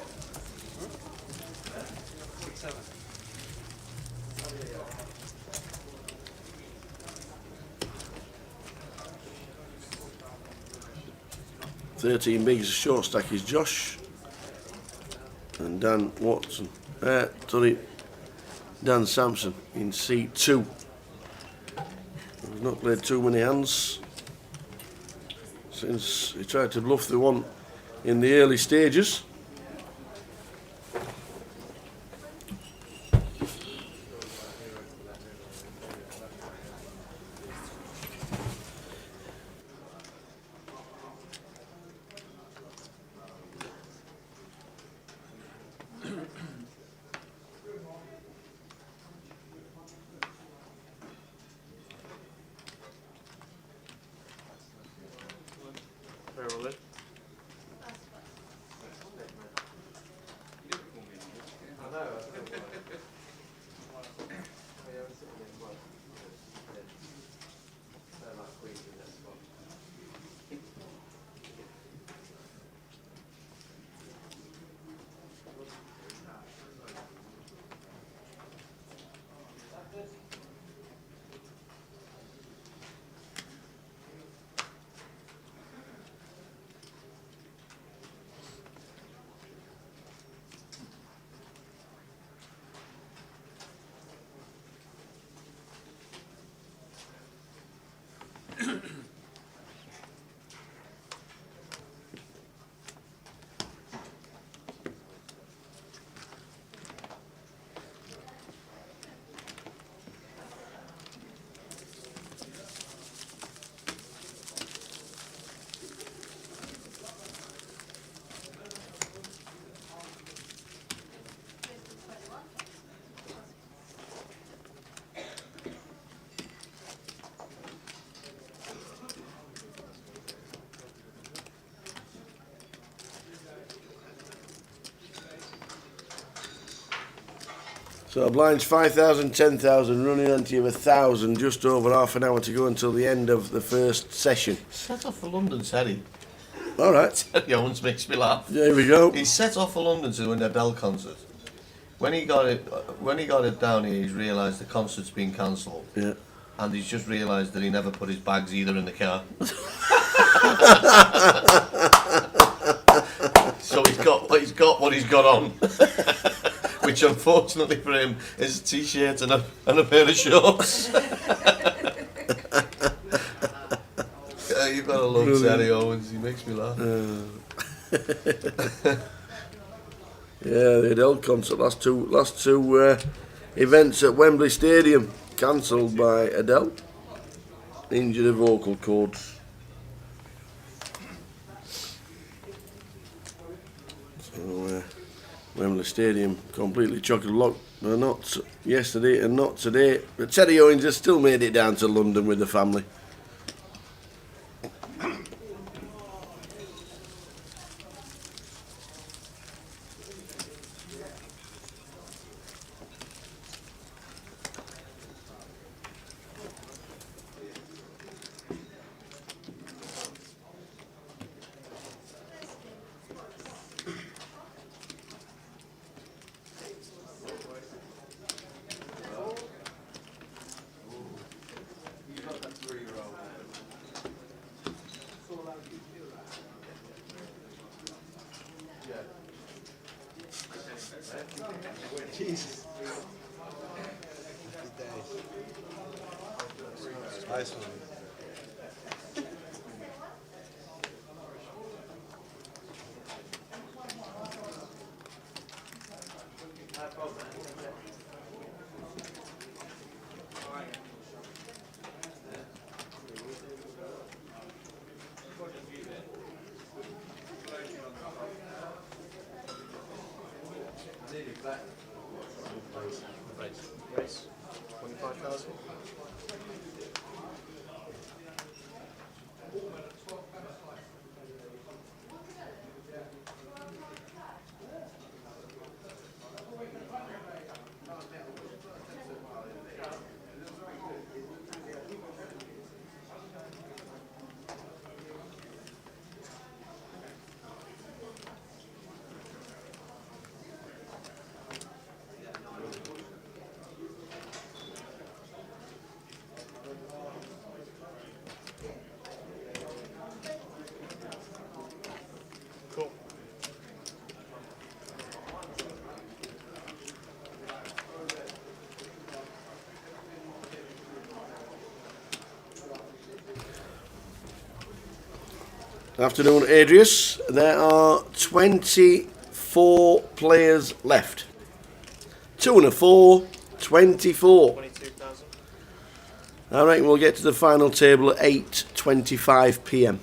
Speaker 5: $13 bigs, short stack is Josh. And Dan Watson, Dan Sampson in C2. He's not played too many hands since he tried to bluff the one in the early stages. So blinds 5,000, 10,000, running onto you 1,000, just over half an hour to go until the end of the first session.
Speaker 10: Set off for London, Terry.
Speaker 5: All right.
Speaker 10: Terry Owens makes me laugh.
Speaker 5: There we go.
Speaker 10: He set off for London to do an Adele concert. When he got it down here, he's realised the concert's been cancelled.
Speaker 5: Yeah.
Speaker 10: And he's just realised that he never put his bags either in the car. So he's got what he's got on. Which unfortunately for him is a t-shirt and a pair of shorts. You've got to love Terry Owens, he makes me laugh.
Speaker 5: Yeah, the Adele concert, last two events at Wembley Stadium cancelled by Adele. Injured her vocal cords. So Wembley Stadium completely chock-a-block. Not yesterday and not today. But Terry Owens has still made it down to London with the family.
Speaker 7: Jesus. Nice one.
Speaker 6: Race 25,000. Cool.
Speaker 5: Afternoon, Adrius. There are 24 players left. 2 and a 4, 24.
Speaker 6: 22,000.
Speaker 5: I reckon we'll get to the final table at 8:25 p.m.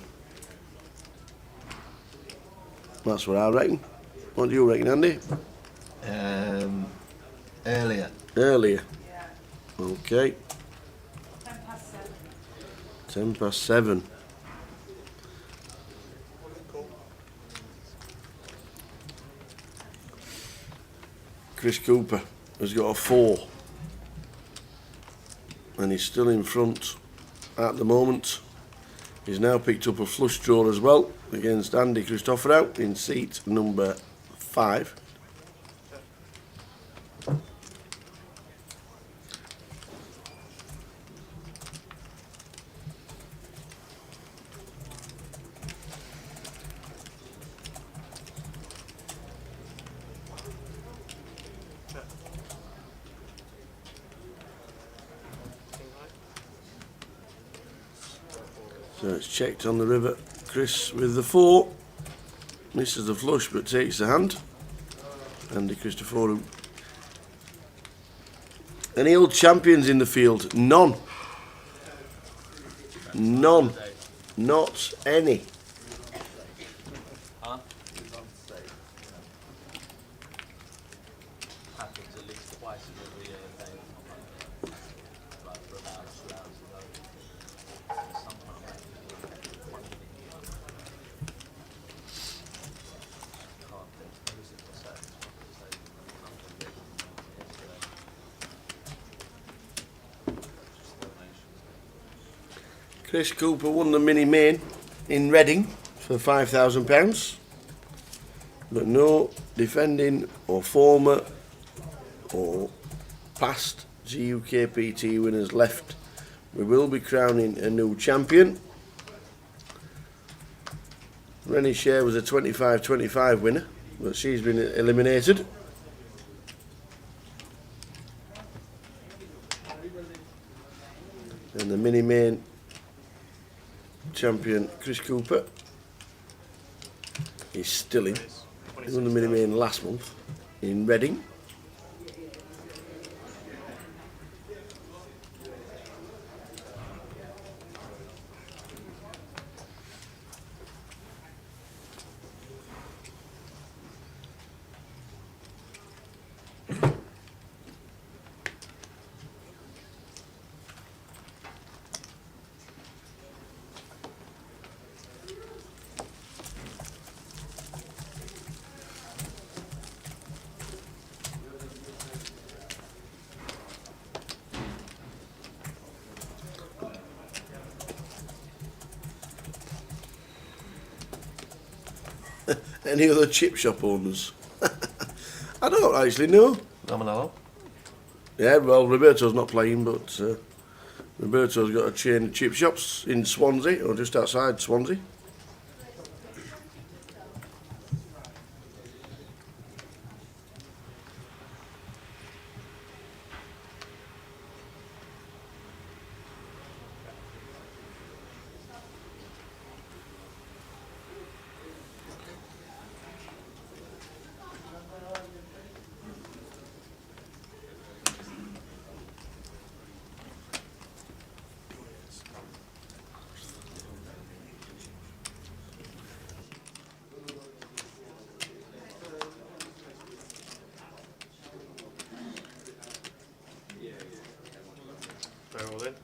Speaker 5: That's what I reckon. What do you reckon, Andy?
Speaker 10: Earlier.
Speaker 5: Earlier.
Speaker 12: Yeah.
Speaker 5: Okay.
Speaker 12: 7.
Speaker 5: 7:10.
Speaker 6: Cool.
Speaker 5: Chris Cooper has got a 4. And he's still in front at the moment. He's now picked up a flush draw as well against Andy Christopherou in seat number 5. So it's checked on the river. Chris with the 4. Misses the flush but takes the hand. Andy Christopherou. Any old champions in the field? None. None. Not any.
Speaker 8: Huh? Happens at least twice in every day. Like for about 2 hours ago. Sometimes one in a year. Can't think. Who was it that said? Yesterday.
Speaker 5: Chris Cooper won the mini main in Reading for £5,000, but no defending or former or past GUKPT winners left. We will be crowning a new champion. Rennie Share was a 25-25 winner, but she's been eliminated. And the mini main champion Chris Cooper is still in. He won the mini main last month in Reading. Any other chip shop owners? I don't actually know.
Speaker 10: Nominello.
Speaker 5: Yeah, well, Roberto's not playing, but Roberto's got a chain of chip shops in Swansea, or just outside Swansea.
Speaker 6: They're all in.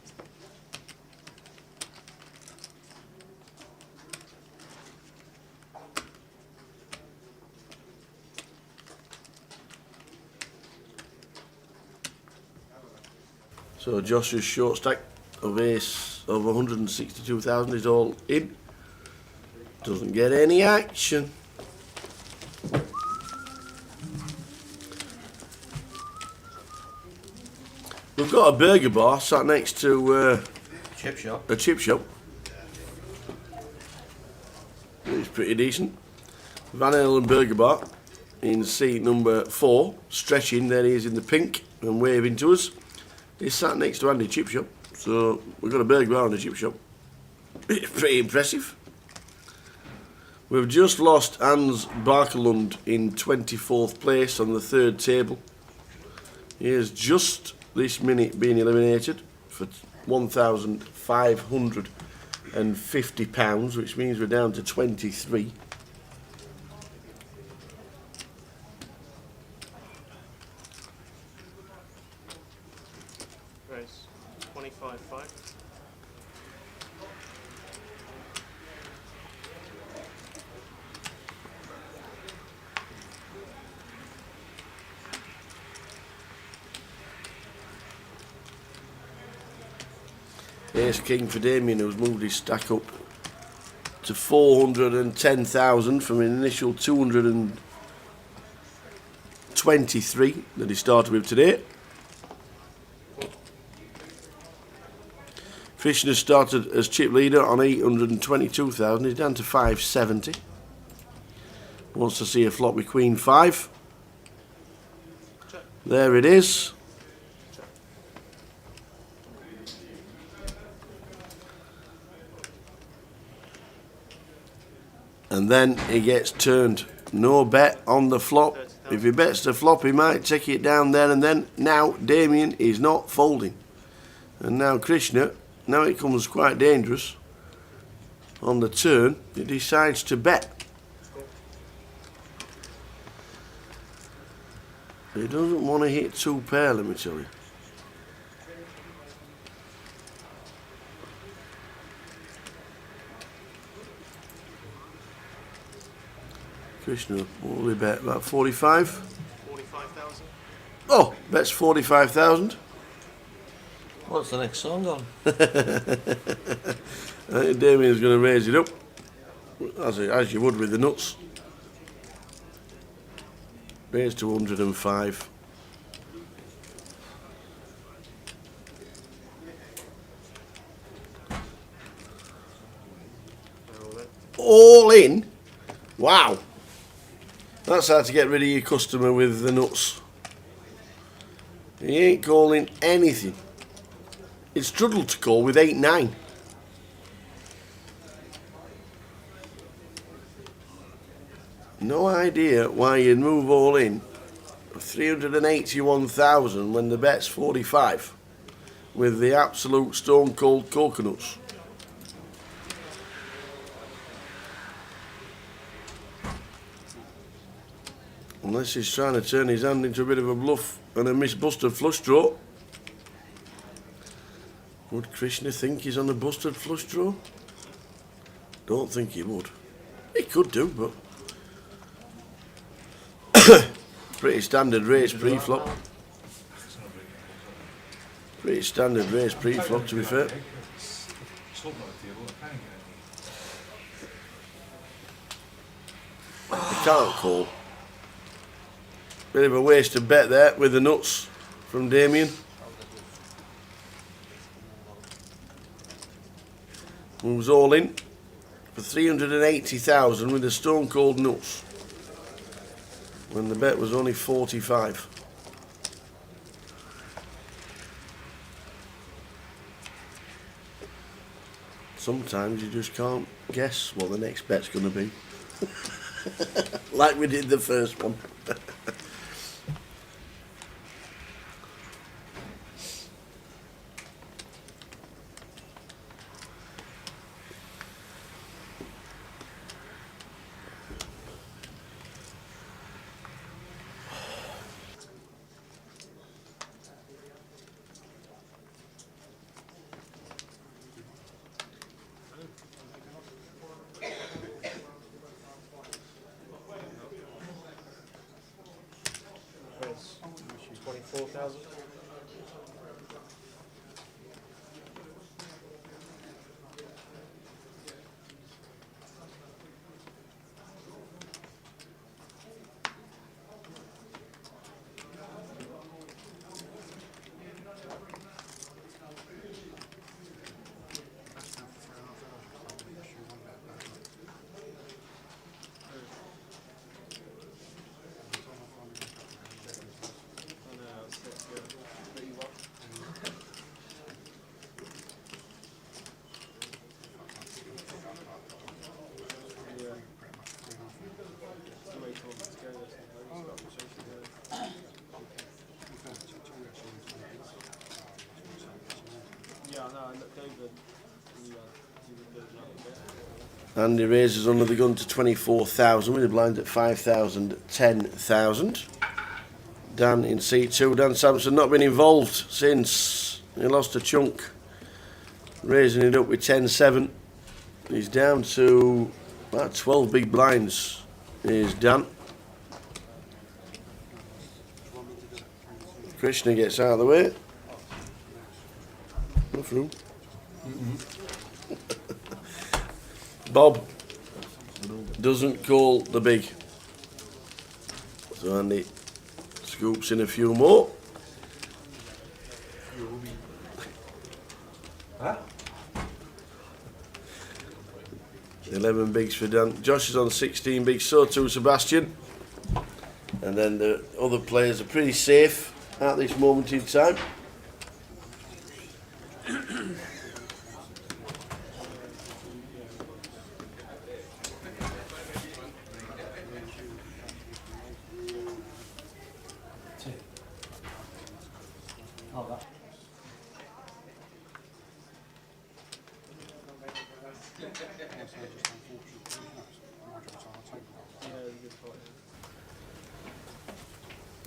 Speaker 5: So Josh's short stack of ace of 162,000 is all in. Doesn't get any action. We've got a burger bar sat next to
Speaker 10: Chip shop.
Speaker 5: a chip shop. It's pretty decent. Van Halen Burger Bar in seat number 4, stretching, there he is in the pink and waving to us. He's sat next to Andy Chip Shop, so we've got a burger bar and a chip shop. It's pretty impressive. We've just lost Hans Barkelund in 24th place on the 3rd table. He has just this minute been eliminated for £1,550, which means we're down to 23.
Speaker 6: Race 25-5.
Speaker 5: Ace King for Damien, who's moved his stack up to 410,000 from an initial 223 that he started with today. Krishna started as chip leader on 822,000. He's down to 570. Wants to see a flop with Queen 5. There it is. And then he gets turned. No bet on the flop. If he bets the flop, he might take it down there and then. Now Damien is not folding. And now Krishna, now it comes quite dangerous. On the turn, he decides to bet. He doesn't want to hit 2 pair, let me tell you. Krishna, what will we bet? About 45?
Speaker 6: 45,000.
Speaker 5: Oh, bets 45,000.
Speaker 10: What's the next song on?
Speaker 5: I think Damien's going to raise it up, as you would with the nuts. Raise to 105. All in? Wow. That's how to get rid of your customer with the nuts. He ain't calling anything. It struggled to call with 8-9. No idea why you'd move all in 381,000 when the bet's 45 with the absolute stone cold coconuts. Unless he's trying to turn his hand into a bit of a bluff and a misbusted flush draw. Would Krishna think he's on a busted flush draw? Don't think he would. He could do, but pretty standard race pre-flop. Pretty standard race pre-flop, to be fair. He can't call. Bit of a wasted bet there with the nuts from Damien. Moves all in for 380,000 with the stone cold nuts when the bet was only 45. Sometimes you just can't guess what the next bet's going to be. Like we did the first one. Andy raises under the gun to 24,000 with the blind at 5,000, 10,000. Dan in C2. Dan Sampson not been involved since he lost a chunk. Raising it up with 10-7. He's down to about 12 big blinds. Here's Dan. Krishna gets out of the way. No through. Bob doesn't call the big. So Andy scoops in a few more.
Speaker 10: Huh?
Speaker 5: 11 bigs for Dan. Josh is on 16 bigs, so too Sebastian. And then the other players are pretty safe at this moment in time.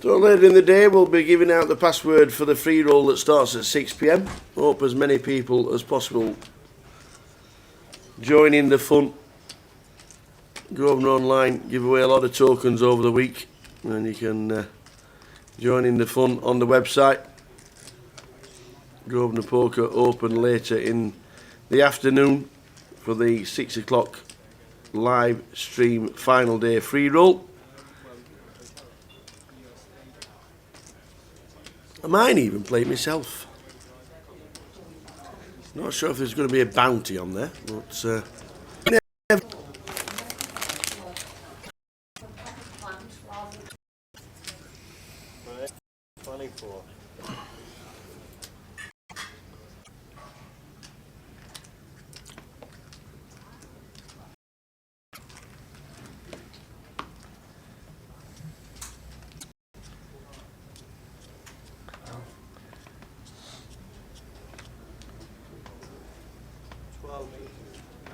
Speaker 5: So later in the day we'll be giving out the password for the free roll that starts at 6 PM. Hope as many people as possible join in the fun. Go over online, give away a lot of tokens over the week, and you can join in the fun on the website. Grosvenor Poker open later in the afternoon for the 6 o'clock live stream final day free roll. I might even play it myself. Not sure if there's going to be a bounty on there, but what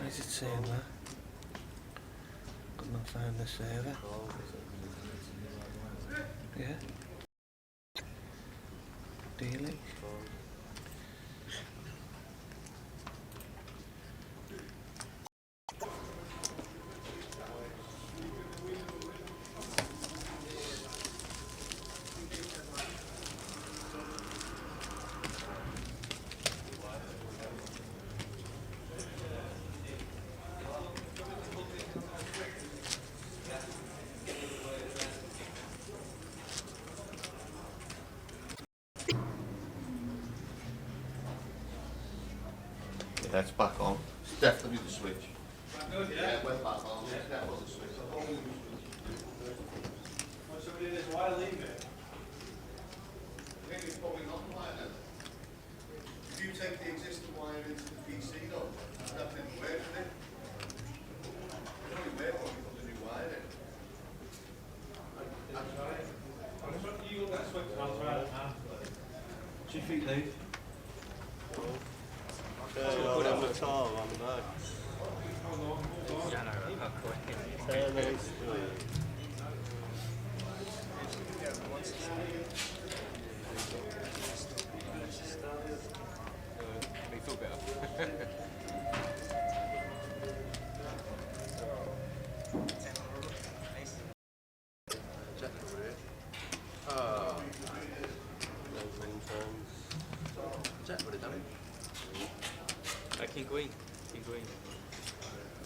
Speaker 5: is it saying there? Could not find the saver. Yeah. Dealing.
Speaker 10: Yeah, it's back on. It's definitely the switch. Yeah, it went back on. Yeah, that was the switch.
Speaker 9: So we did this while leaving it.
Speaker 10: I think it's probably not wire then. If you take the existing wire into the PC though, that didn't work, did it? It only worked when we put the new wire in.
Speaker 9: You got that switch, I'll try it now. 2 feet lead.
Speaker 7: Put it on the tar on the back.
Speaker 8: King Queen. King Queen.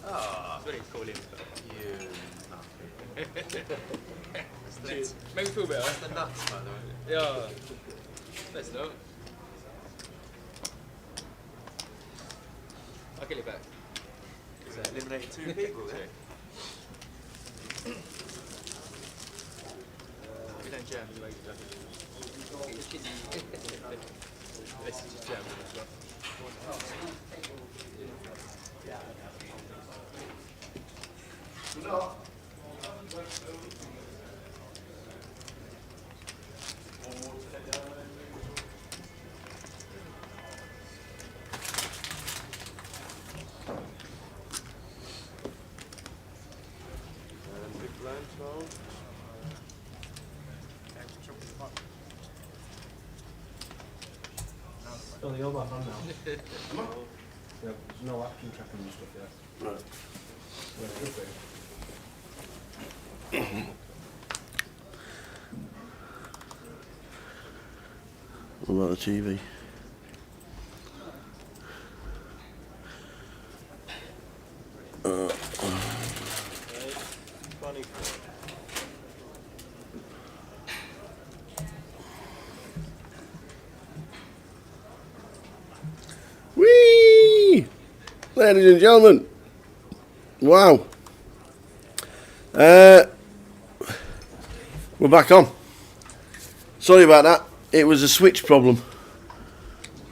Speaker 8: Oh, that's what he's calling. You. Make me feel better. That's the nuts, by the way. Yeah. Let's know. I'll get it back.
Speaker 7: So eliminated 2 people there.
Speaker 8: We don't jam, you make it done. Let's just jam as well.
Speaker 10: No.
Speaker 7: Big blind 12.
Speaker 9: Oh, the old one on now. Yeah, there's no action tracking and stuff yet.
Speaker 5: Right.
Speaker 9: Well, it could be.
Speaker 5: What about the TV? Whee! Ladies and gentlemen, wow. We're back on. Sorry about that. It was a switch problem.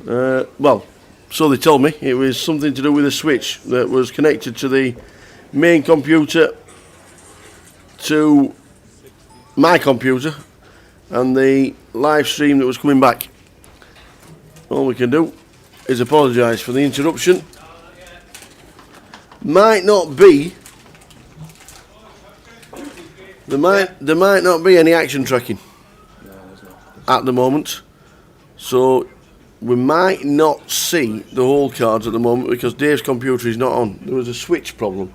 Speaker 5: Well, so they told me. It was something to do with a switch that was connected to the main computer, to my computer, and the live stream that was coming back. All we can do is apologise for the interruption. Might not be. There might not be any action tracking at the moment, so we might not see the whole cards at the moment because Dave's computer is not on. There was a switch problem.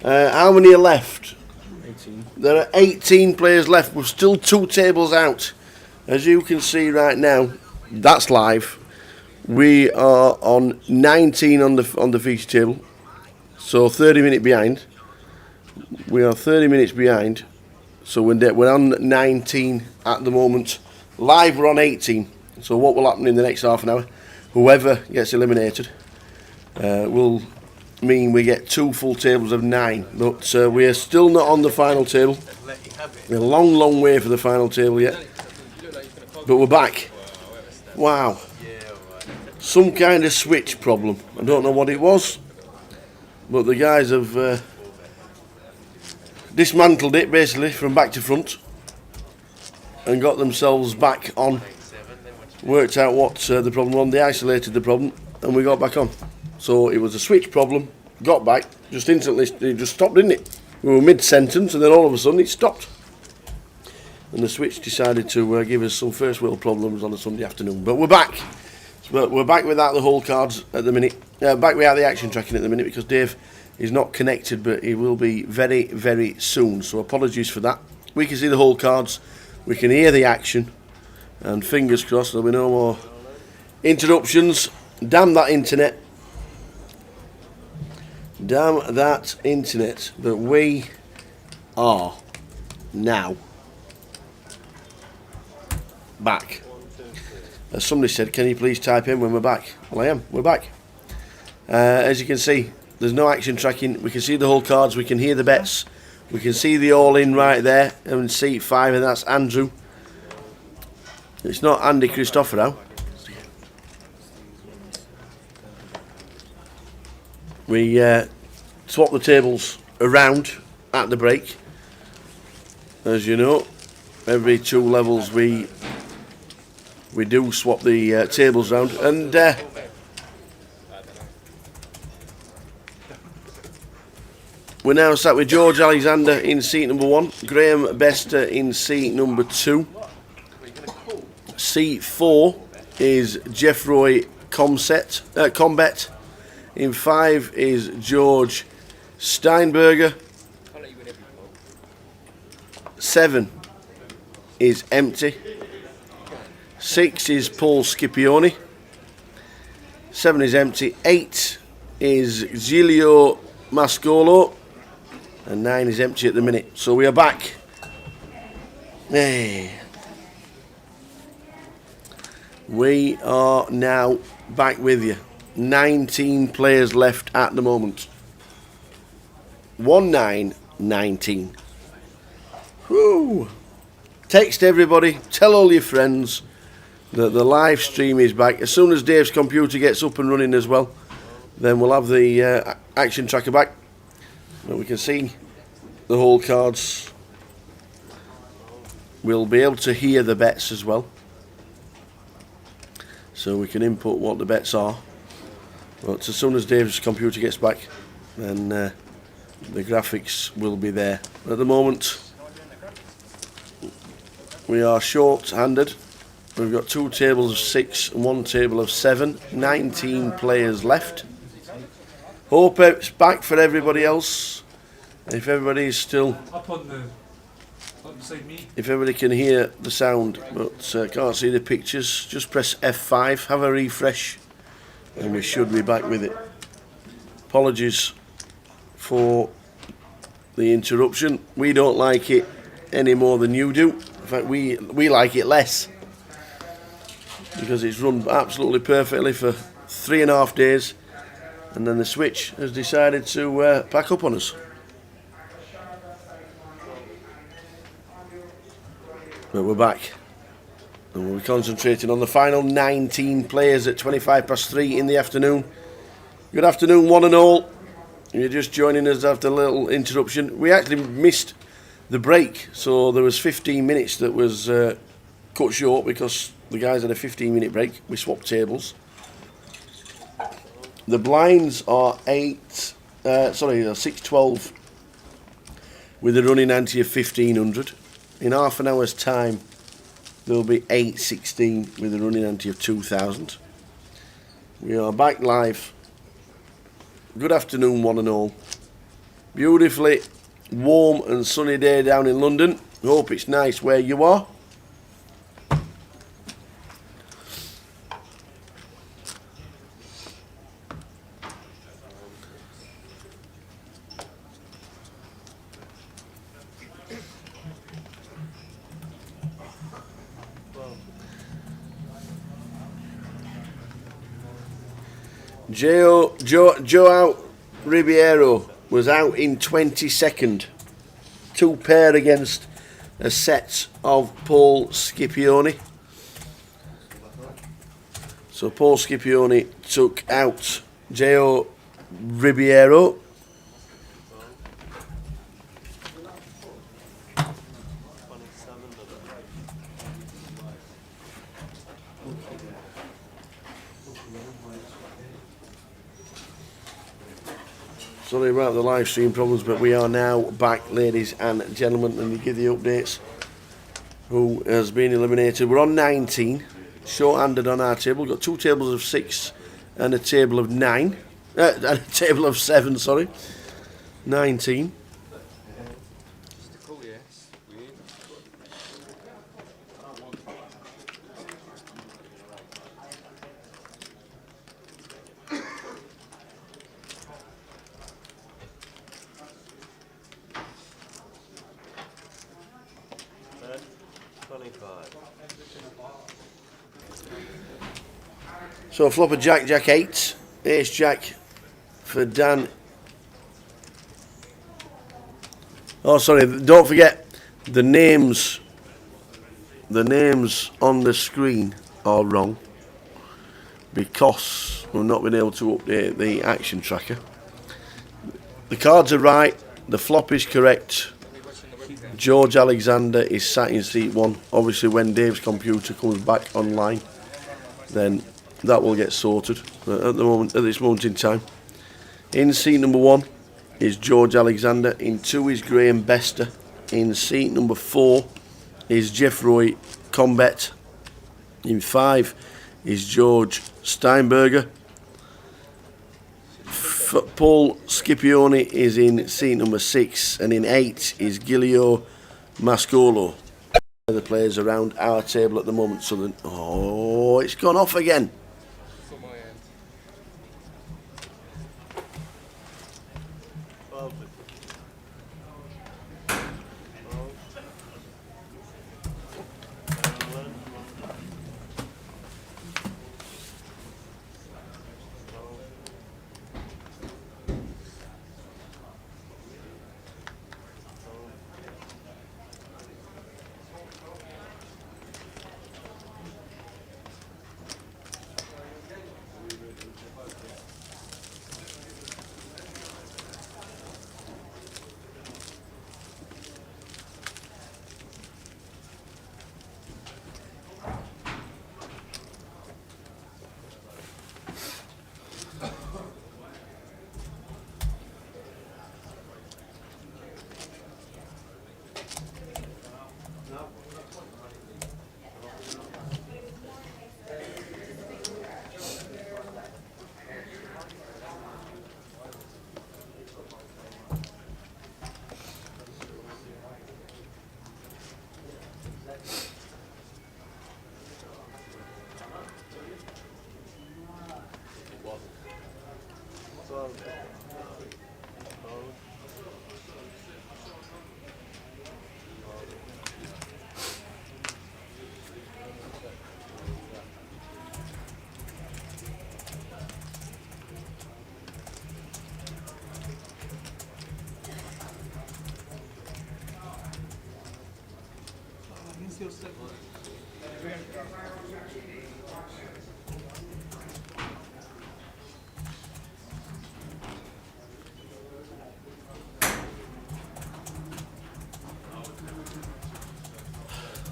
Speaker 5: How many are left?
Speaker 9: 18.
Speaker 5: There are 18 players left. We're still 2 tables out. As you can see right now, that's live. We are on 19 on the feature table, so 30 minutes behind. We are 30 minutes behind, so we're on 19 at the moment. Live we're on 18. So what will happen in the next half an hour? Whoever gets eliminated will mean we get 2 full tables of 9. But we are still not on the final table. We're a long, long way for the final table yet. But we're back. Wow. Some kind of switch problem. I don't know what it was, but the guys have dismantled it basically from back to front and got themselves back on. Worked out what the problem was. They isolated the problem and we got back on. So it was a switch problem. Got back just instantly. It just stopped, didn't it? We were mid-sentence and then all of a sudden it stopped. And the switch decided to give us some first world problems on a Sunday afternoon. But we're back. We're back without the whole cards at the minute. Back without the action tracking at the minute because Dave is not connected, but he will be very, very soon. So apologies for that. We can see the whole cards. We can hear the action. And fingers crossed there'll be no more interruptions. Damn that internet. Damn that internet. But we are now back. As somebody said, can you please type in when we're back? Well, I am. We're back. As you can see, there's no action tracking. We can see the whole cards. We can hear the bets. We can see the all-in right there. And seat 5, and that's Andrew. It's not Andy Christophorou. We swap the tables around at the break. As you know, every 2 levels we do swap the tables round, and we're now sat with George Alexander in seat number 1, Graham Bester in seat number 2. Seat 4 is Jeffroy Combet. In 5 is George Steinberger. 7 is Empty. 6 is Paul Scipione. 7 is Empty. 8 is Giulio Mascolo. And 9 is Empty at the minute. So we are back. Hey. We are now back with you. 19 players left at the moment. 1919. Woo! Text everybody. Tell all your friends that the live stream is back. As soon as Dave's computer gets up and running as well, then we'll have the action tracker back. And we can see the whole cards. We'll be able to hear the bets as well. So we can input what the bets are. But as soon as Dave's computer gets back, then the graphics will be there. At the moment, we are short-handed. We've got 2 tables of 6 and 1 table of 7. 19 players left. Hope it's back for everybody else. If everybody is still... If everybody can hear the sound but can't see the pictures, just press F5, have a refresh, and we should be back with it. Apologies for the interruption. We don't like it any more than you do. In fact, we like it less, because it's run absolutely perfectly for 3.5 days, and then the switch has decided to pack up on us. But we're back, and we're concentrating on the final 19 players at 3:25 in the afternoon. Good afternoon, one and all. You're just joining us after a little interruption. We actually missed the break, so there was 15 minutes that was cut short because the guys had a 15-minute break. We swapped tables. The blinds are 612 with a running ante of 1500. In half an hour's time, there will be 816 with a running ante of 2000. We are back live. Good afternoon, one and all. Beautifully warm and sunny day down in London. Hope it's nice where you are. Joao Ribeiro was out in 22nd. 2 pair against a set of Paul Scipione. So Paul Scipione took out Joao Ribeiro. Sorry about the live stream problems, but we are now back, ladies and gentlemen, and we give the updates. Who has been eliminated? We're on 19, short-handed on our table. We've got 2 tables of 6 and a table of 9. And a table of 7, sorry. 19. So flop a Jack, Jack 8, Ace Jack for Dan. Oh, sorry, don't forget the names on the screen are wrong because we've not been able to update the action tracker. The cards are right, the flop is correct. George Alexander is sat in seat 1. Obviously when Dave's computer comes back online, then that will get sorted. But at this moment in time, in seat number 1 is George Alexander. In 2 is Graham Bester. In seat number 4 is Jeffroy Combet. In 5 is George Steinberger. Paul Scipione is in seat number 6, and in 8 is Giulio Mascolo. The players around our table at the moment. So then, oh, it's gone off again.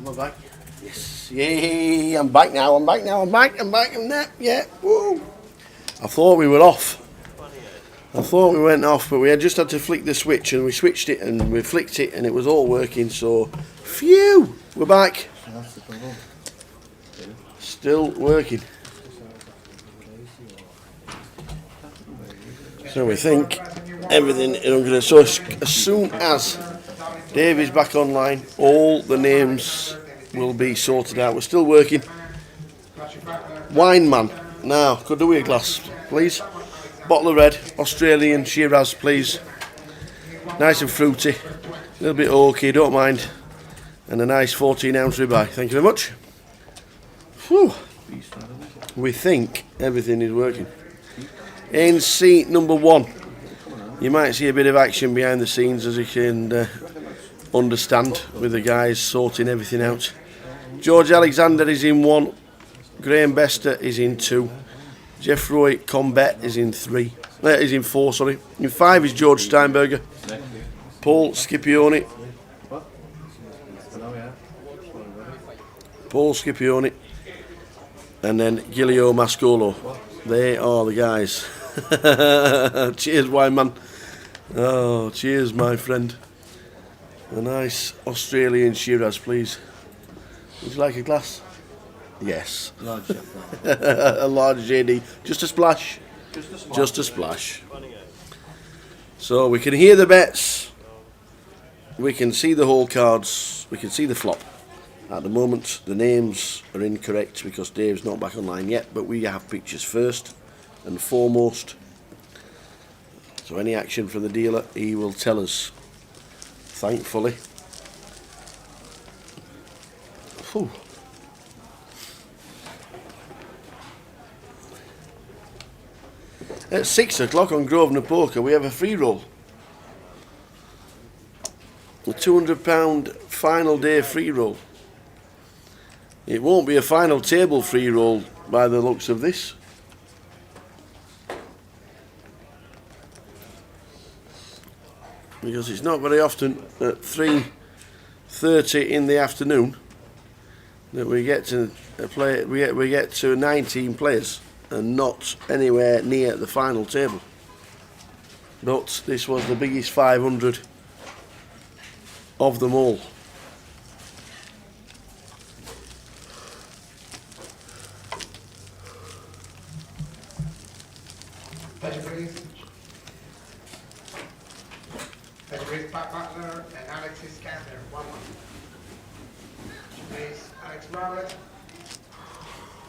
Speaker 5: Am I back? Yes. Yay, I'm back now, I'm back. Yeah, whoa. I thought we were off. I thought we went off, but we had just had to flick the switch, and we switched it and we flicked it and it was all working, so phew, we're back. Still working. So we think everything is good. So as soon as Dave is back online, all the names will be sorted out. We're still working. Wine man. Now, could do with a glass, please. Bottle of red, Australian Shiraz, please. Nice and fruity. A little bit oaky, don't mind. And a nice 14-ounce ribeye. Thank you very much. Whew. We think everything is working. In seat number 1, you might see a bit of action behind the scenes, as you can understand, with the guys sorting everything out. George Alexander is in 1, Graham Bester is in 2, Geoffroy Combet is in 4, sorry. In 5 is George Steinberger, Paul Scipione, and then Giulio Mascolo. They are the guys. Cheers, wine man. Oh, cheers, my friend. A nice Australian Shiraz, please. Would you like a glass? Yes.
Speaker 9: Large.
Speaker 5: A large JD. Just a splash. Just a splash. So we can hear the bets. We can see the hole cards. We can see the flop. At the moment, the names are incorrect because Dave's not back online yet, but we have pictures first and foremost. So any action from the dealer, he will tell us. Thankfully. Whew. At 6 o'clock on Grosvenor Poker, we have a free roll. A £200 final day free roll. It won't be a final table free roll by the looks of this. Because it's not very often at 3:30 in the afternoon that we get to play. We get to 19 players and not anywhere near the final table. But this was the biggest 500 of them all.
Speaker 13: Pleasure, please. Pleasure, please. Pat Butler and Alexis Cantor. 1-1. Please, Alex Robert.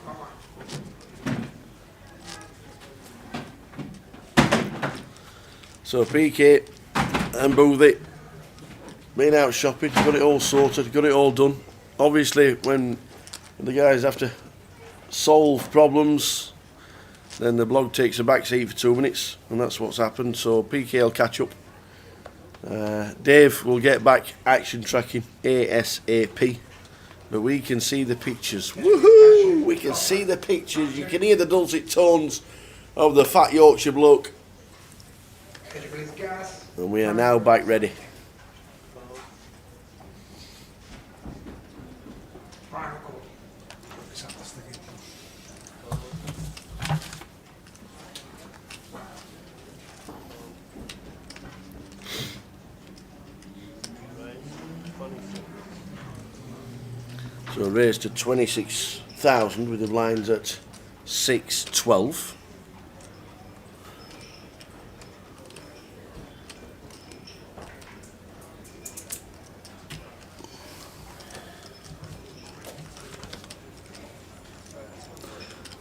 Speaker 13: 1-1.
Speaker 5: So PK and Boothie been out shopping, got it all sorted, got it all done. Obviously, when the guys have to solve problems, then the blog takes a back seat for 2 minutes, and that's what's happened. So PK will catch up. Dave will get back action tracking ASAP, but we can see the pictures. Woohoo! We can see the pictures. You can hear the dulcet tones of the fat Yorkshire bloke. And we are now back ready. So raised to 26,000 with the blinds at 612.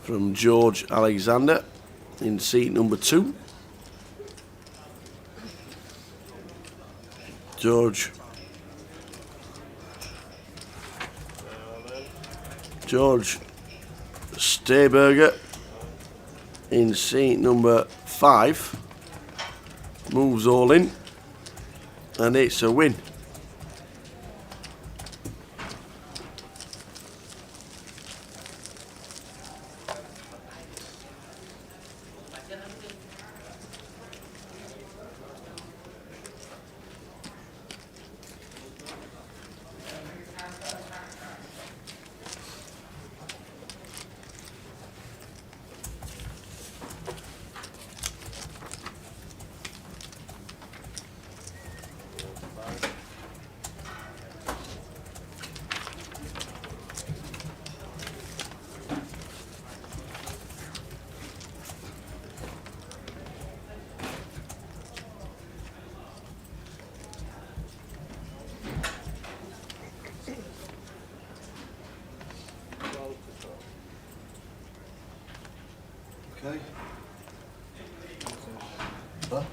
Speaker 5: From George Alexander in seat number 2. George Stayberger in seat number 5 moves all in, and it's a win.
Speaker 9: Okay.
Speaker 4: Huh?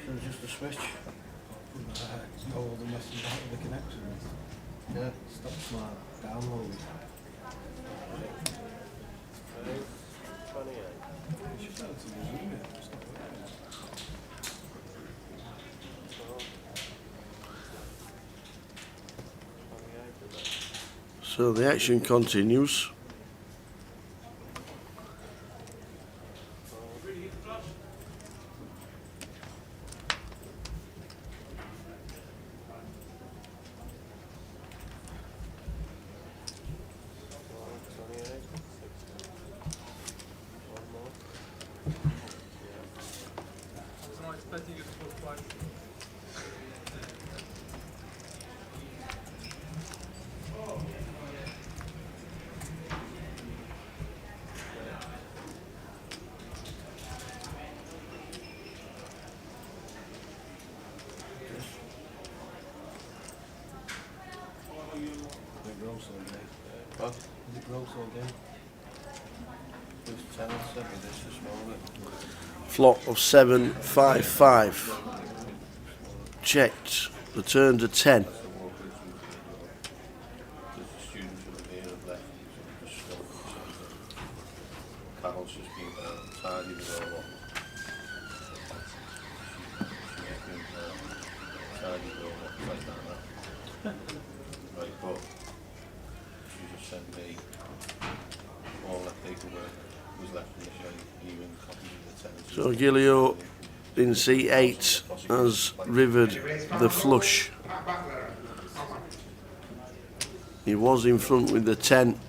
Speaker 9: So just a switch. All the message out of the connection. Yeah, stops my download.
Speaker 5: So the action continues.
Speaker 9: Is it gross all day? Just 10 and 7 this morning.
Speaker 5: Flop of 7, 5, 5. Checked. The turn to 10.
Speaker 9: Carol's just been tidying it all up. Tidying it all up like that. Right, but she just sent me all that paperwork was left in the shade, even copies of the tenants.
Speaker 5: So Gilio in C8 has rivered the flush. He was in front with the 10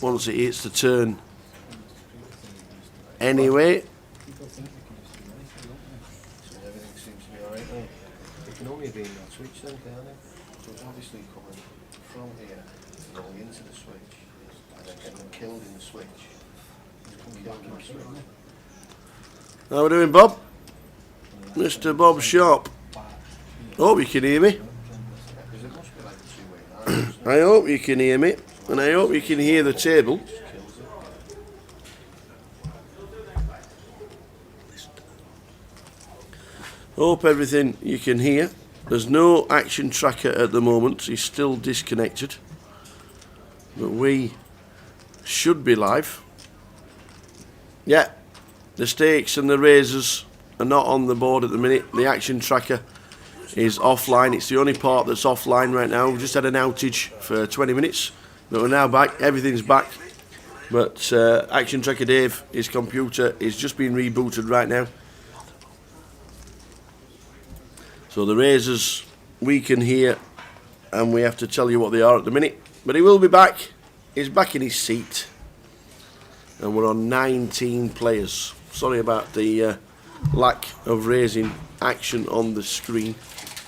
Speaker 5: once it hits the turn. Anyway,
Speaker 9: So everything seems to be alright now. It can only be in that switch then, can't it? So it's obviously coming from here, going into the switch, and then getting killed in the switch. Killed in the switch.
Speaker 5: how are we doing, Bob? Mr. Bob Sharp. Hope you can hear me. I hope you can hear me, and I hope you can hear the table. Hope everything you can hear. There's no action tracker at the moment, he's still disconnected. But we should be live. Yeah, the stakes and the razors are not on the board at the minute. The action tracker is offline. It's the only part that's offline right now. We've just had an outage for 20 minutes, but we're now back. Everything's back. But Action Tracker Dave, his computer is just being rebooted right now. So the razors we can hear, and we have to tell you what they are at the minute. But he will be back. He's back in his seat. And we're on 19 players. Sorry about the lack of raising action on the screen.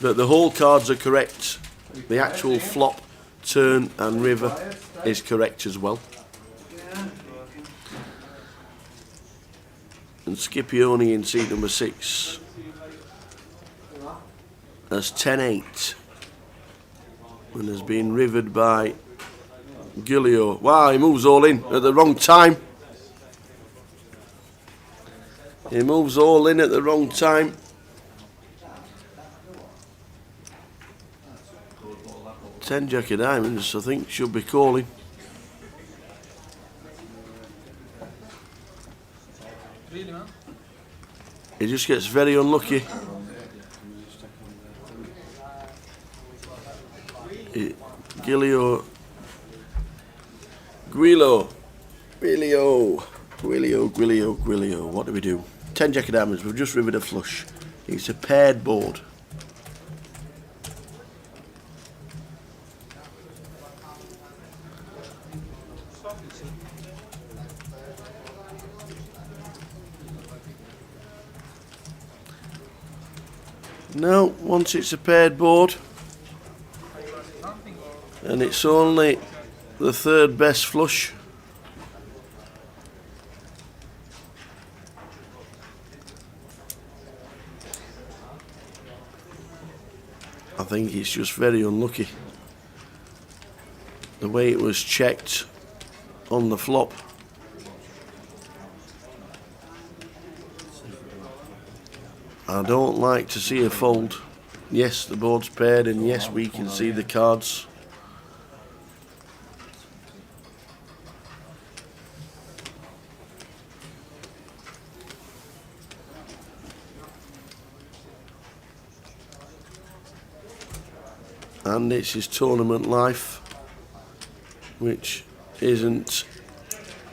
Speaker 5: But the whole cards are correct. The actual flop, turn and river is correct as well. And Scipione in seat number 6 has 10-8 and has been rivered by Gilio. Wow, he moves all in at the wrong time. He moves all in at the wrong time. Ten Jack of Diamonds, I think, should be calling. He just gets very unlucky. Guilio. What do we do? 10 Jack of Diamonds, we've just rivered a flush. It's a paired board. No, once it's a paired board, and it's only the third best flush. I think it's just very unlucky the way it was checked on the flop. I don't like to see a fold. Yes, the board's paired, and yes, we can see the cards. and it's his tournament life, which isn't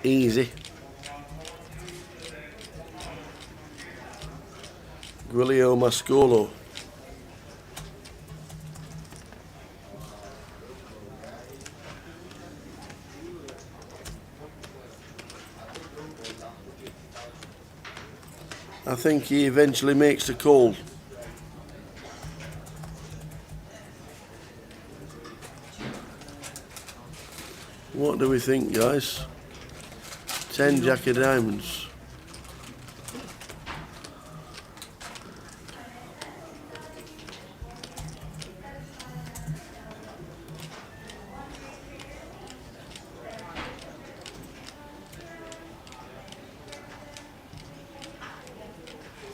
Speaker 5: easy. Giulio Mascolo. I think he eventually makes the call. What do we think, guys? 10 Jack of Diamonds.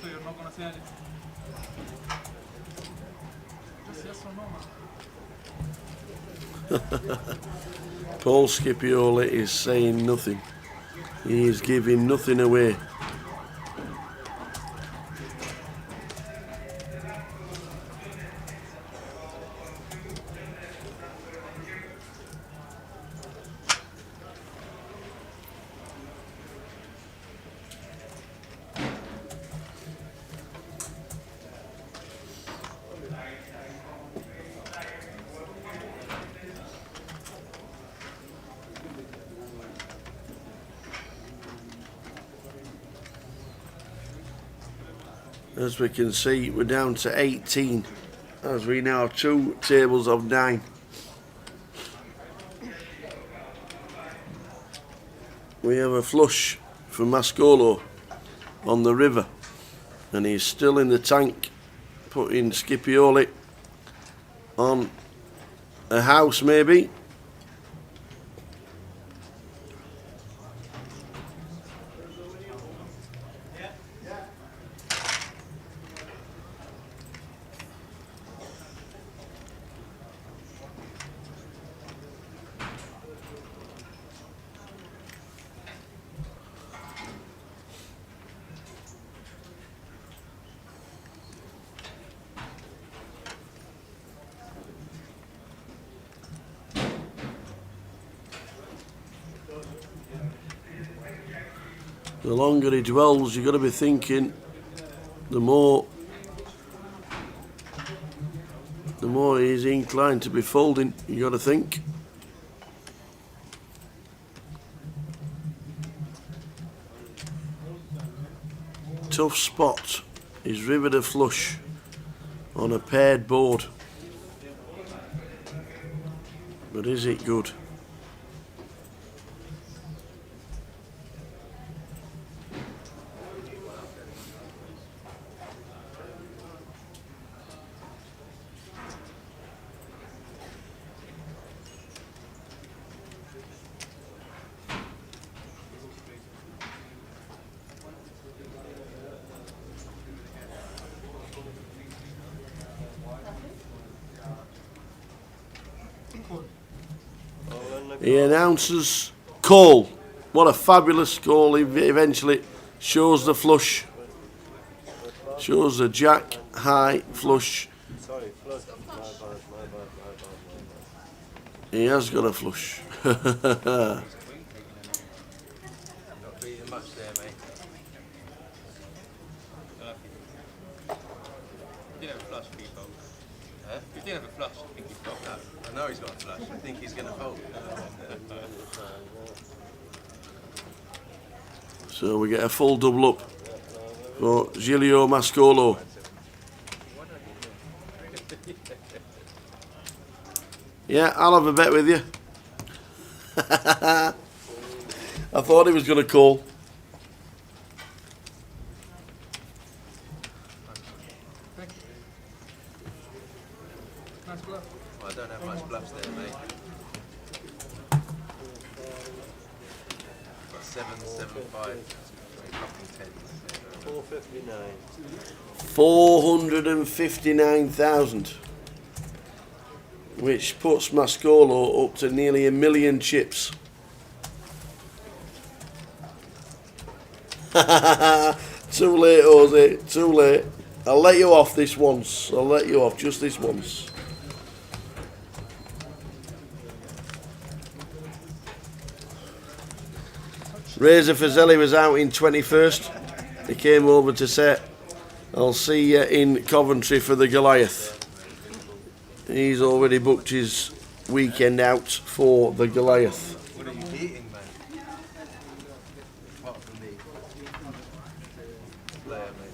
Speaker 11: So you're not gonna say anything? Just yes or no, man?
Speaker 5: Paul Scipioli is saying nothing. He is giving nothing away. As we can see, we're down to 18, as we now have 2 tables of 9. We have a flush for Mascolo on the river, and he's still in the tank, putting Scipioli on a house maybe. The longer he dwells, you've got to be thinking, the more he's inclined to be folding, you got to think. Tough spot is river to flush on a paired board. But is it good? He announces call. What a fabulous call. He eventually shows the flush. Shows the jack, high, flush. He has got a flush.
Speaker 7: Not breathing much there, mate. You didn't have a flush, people. Huh? You didn't have a flush, I think he's got that. I know he's got a flush, I think he's going to fold.
Speaker 5: So we get a full double up for Giulio Mascolo. Yeah, I'll have a bet with you. I thought he was going to call.
Speaker 11: Nice bluff.
Speaker 7: Well, I don't have much bluffs there, mate. Got 7, 7, 5, fucking 10s.
Speaker 5: 459. 459,000. Which puts Mascolo up to nearly 1 million chips. Too late, Jose, too late. I'll let you off this once. I'll let you off just this once. Razor Fazeli was out in 21st. He came over to say, I'll see you in Coventry for the Goliath. He's already booked his weekend out for the Goliath.
Speaker 9: What are you eating, man? Apart from me. Player, maybe.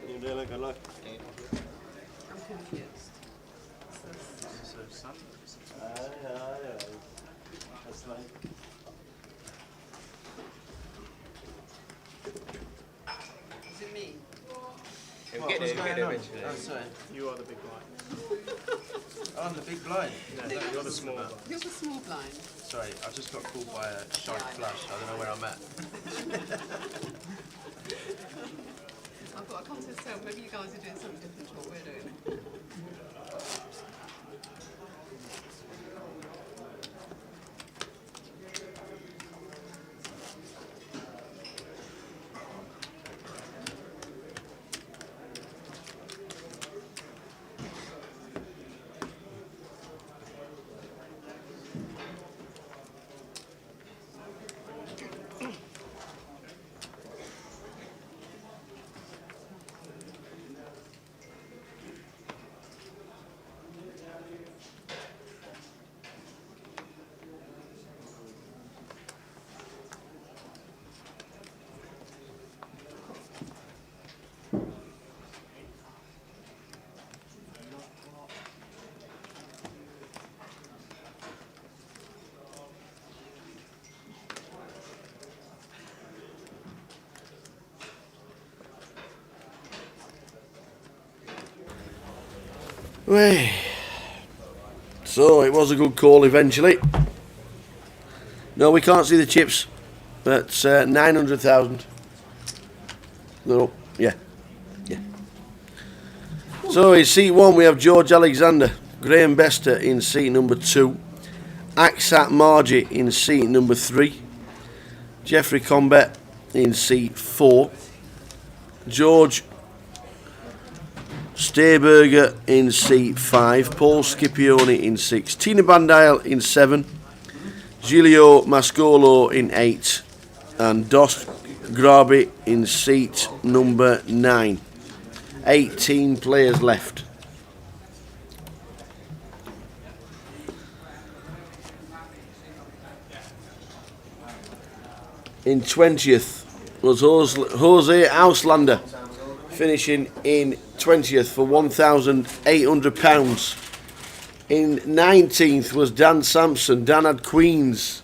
Speaker 5: You doing good luck.
Speaker 12: I'm confused.
Speaker 5: That's like.
Speaker 12: Is it me?
Speaker 9: He'll get there eventually.
Speaker 6: Oh, sorry. You are the big blind.
Speaker 9: Oh, I'm the big blind.
Speaker 6: No, you're the small blind.
Speaker 12: You're the small blind.
Speaker 9: Sorry, I just got called by a sharp flash. I don't know where I'm at.
Speaker 12: I thought I can't tell. Maybe you guys are doing something different to what we're doing.
Speaker 5: Way. So it was a good call eventually. No, we can't see the chips. That's 900,000. They're up. Yeah. So in seat 1 we have George Alexander, Graham Bester in seat number 2, Aksat Margie in seat number 3, Jeffrey Combat in seat 4, George Stayberger in seat 5, Paul Scipione in 6, Tina Bandile in 7, Giulio Mascolo in 8, and Dos Grabi in seat number 9. 18 players left. In 20th was Jose Auslander, finishing in 20th for £1,800. In 19th was Dan Sampson. Dan had Queens.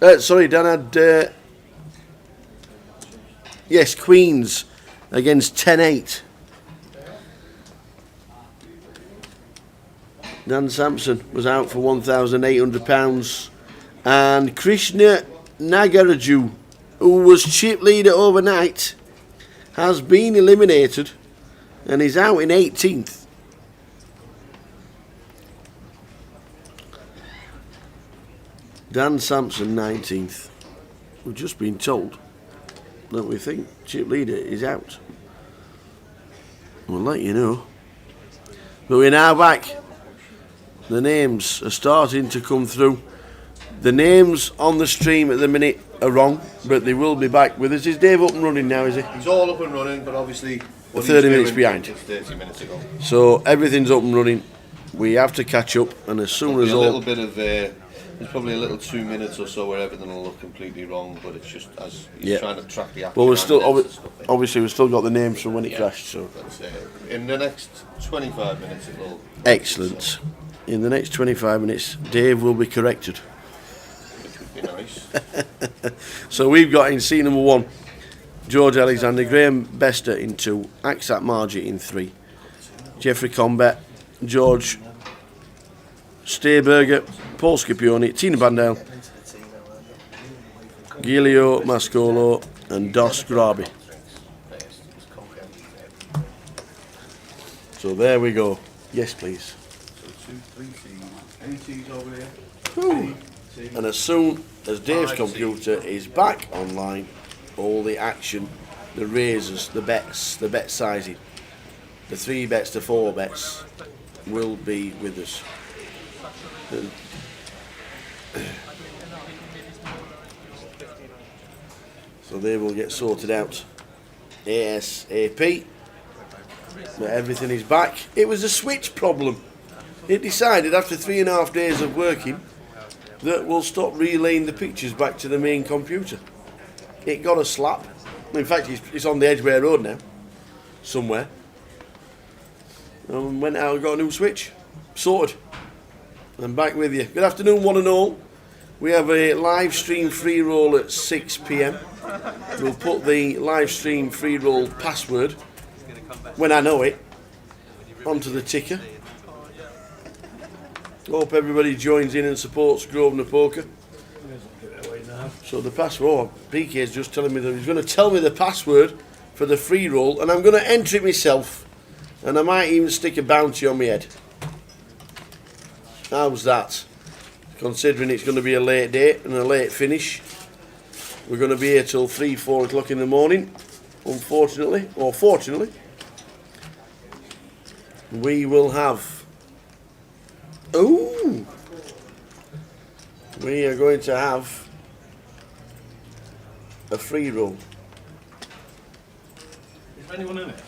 Speaker 5: Queens against 10-8. Dan Sampson was out for £1,800. And Krishna Nagaraju, who was chip leader overnight, has been eliminated and is out in 18th. Dan Sampson 19th. We've just been told that we think chip leader is out. We'll let you know. But we're now back. The names are starting to come through. The names on the stream at the minute are wrong, but they will be back with us. Is Dave up and running now, is he?
Speaker 9: He's all up and running, but obviously
Speaker 5: 30 minutes behind.
Speaker 9: 30 minutes ago.
Speaker 5: So everything's up and running. We have to catch up, and as soon as
Speaker 9: a little bit of there's probably a little 2 minutes or so where everything will look completely wrong, but it's just as he's trying to track the action.
Speaker 5: Well, we're still obviously we've still got the names from when it crashed. So
Speaker 9: in the next 25 minutes it will.
Speaker 5: Excellent. In the next 25 minutes, Dave will be corrected.
Speaker 9: Which would be nice.
Speaker 5: So we've got in seat number 1, George Alexander, Graham Bester in 2, Aksat Margie in 3, Jeffrey Combat, George Stayberger, Paul Scipione, Tina Bandel, Giulio Mascolo and Dos Grabi. So there we go. Yes, please.
Speaker 9: So 2, 3 T's. Any T's over here?
Speaker 5: Whew. And as soon as Dave's computer is back online, all the action, the raises, the bets, the bet sizing, the 3 bets to 4 bets will be with us. So they will get sorted out ASAP. But everything is back. It was a switch problem. It decided after 3.5 days of working that we'll stop relaying the pictures back to the main computer. It got a slap. In fact, it's on the Edgware Road now, somewhere. And went out and got a new switch. Sorted. I'm back with you. Good afternoon, one and all. We have a live stream free roll at 6 PM. We'll put the live stream free roll password, when I know it, onto the ticker. Hope everybody joins in and supports Grosvenor Poker. So the password, PK is just telling me that he's going to tell me the password for the free roll, and I'm going to enter it myself, and I might even stick a bounty on my head. How's that? Considering it's going to be a late day and a late finish. We're going to be here till 3-4 o'clock in the morning, unfortunately, or fortunately. We will have... Ooh! We are going to have a free roll.
Speaker 10: Is there anyone in it?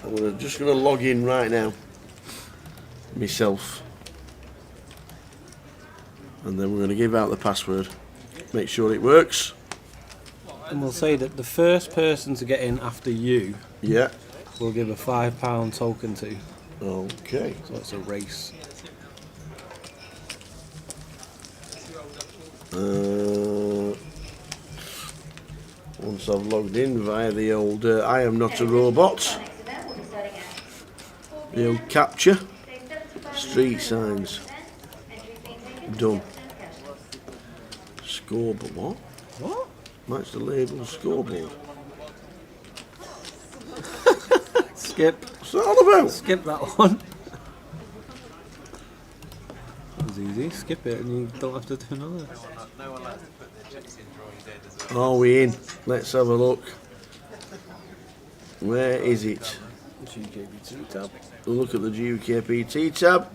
Speaker 5: I'm just going to log in right now, myself. And then we're going to give out the password, make sure it works.
Speaker 14: And we'll say that the first person to get in after you,
Speaker 5: yeah,
Speaker 14: we'll give a £5 token to.
Speaker 5: Okay.
Speaker 14: So it's a race.
Speaker 5: Once I've logged in via the old I am not a robot, the old capture, street signs, done. Scoreboard, what?
Speaker 14: What?
Speaker 5: Match the label scoreboard.
Speaker 14: Skip.
Speaker 5: What's that all about?
Speaker 14: Skip that one. That was easy. Skip it and you don't have to do another.
Speaker 5: Are we in? Let's have a look. Where is it?
Speaker 14: GUKPT tab.
Speaker 5: Look at the GUKPT tab.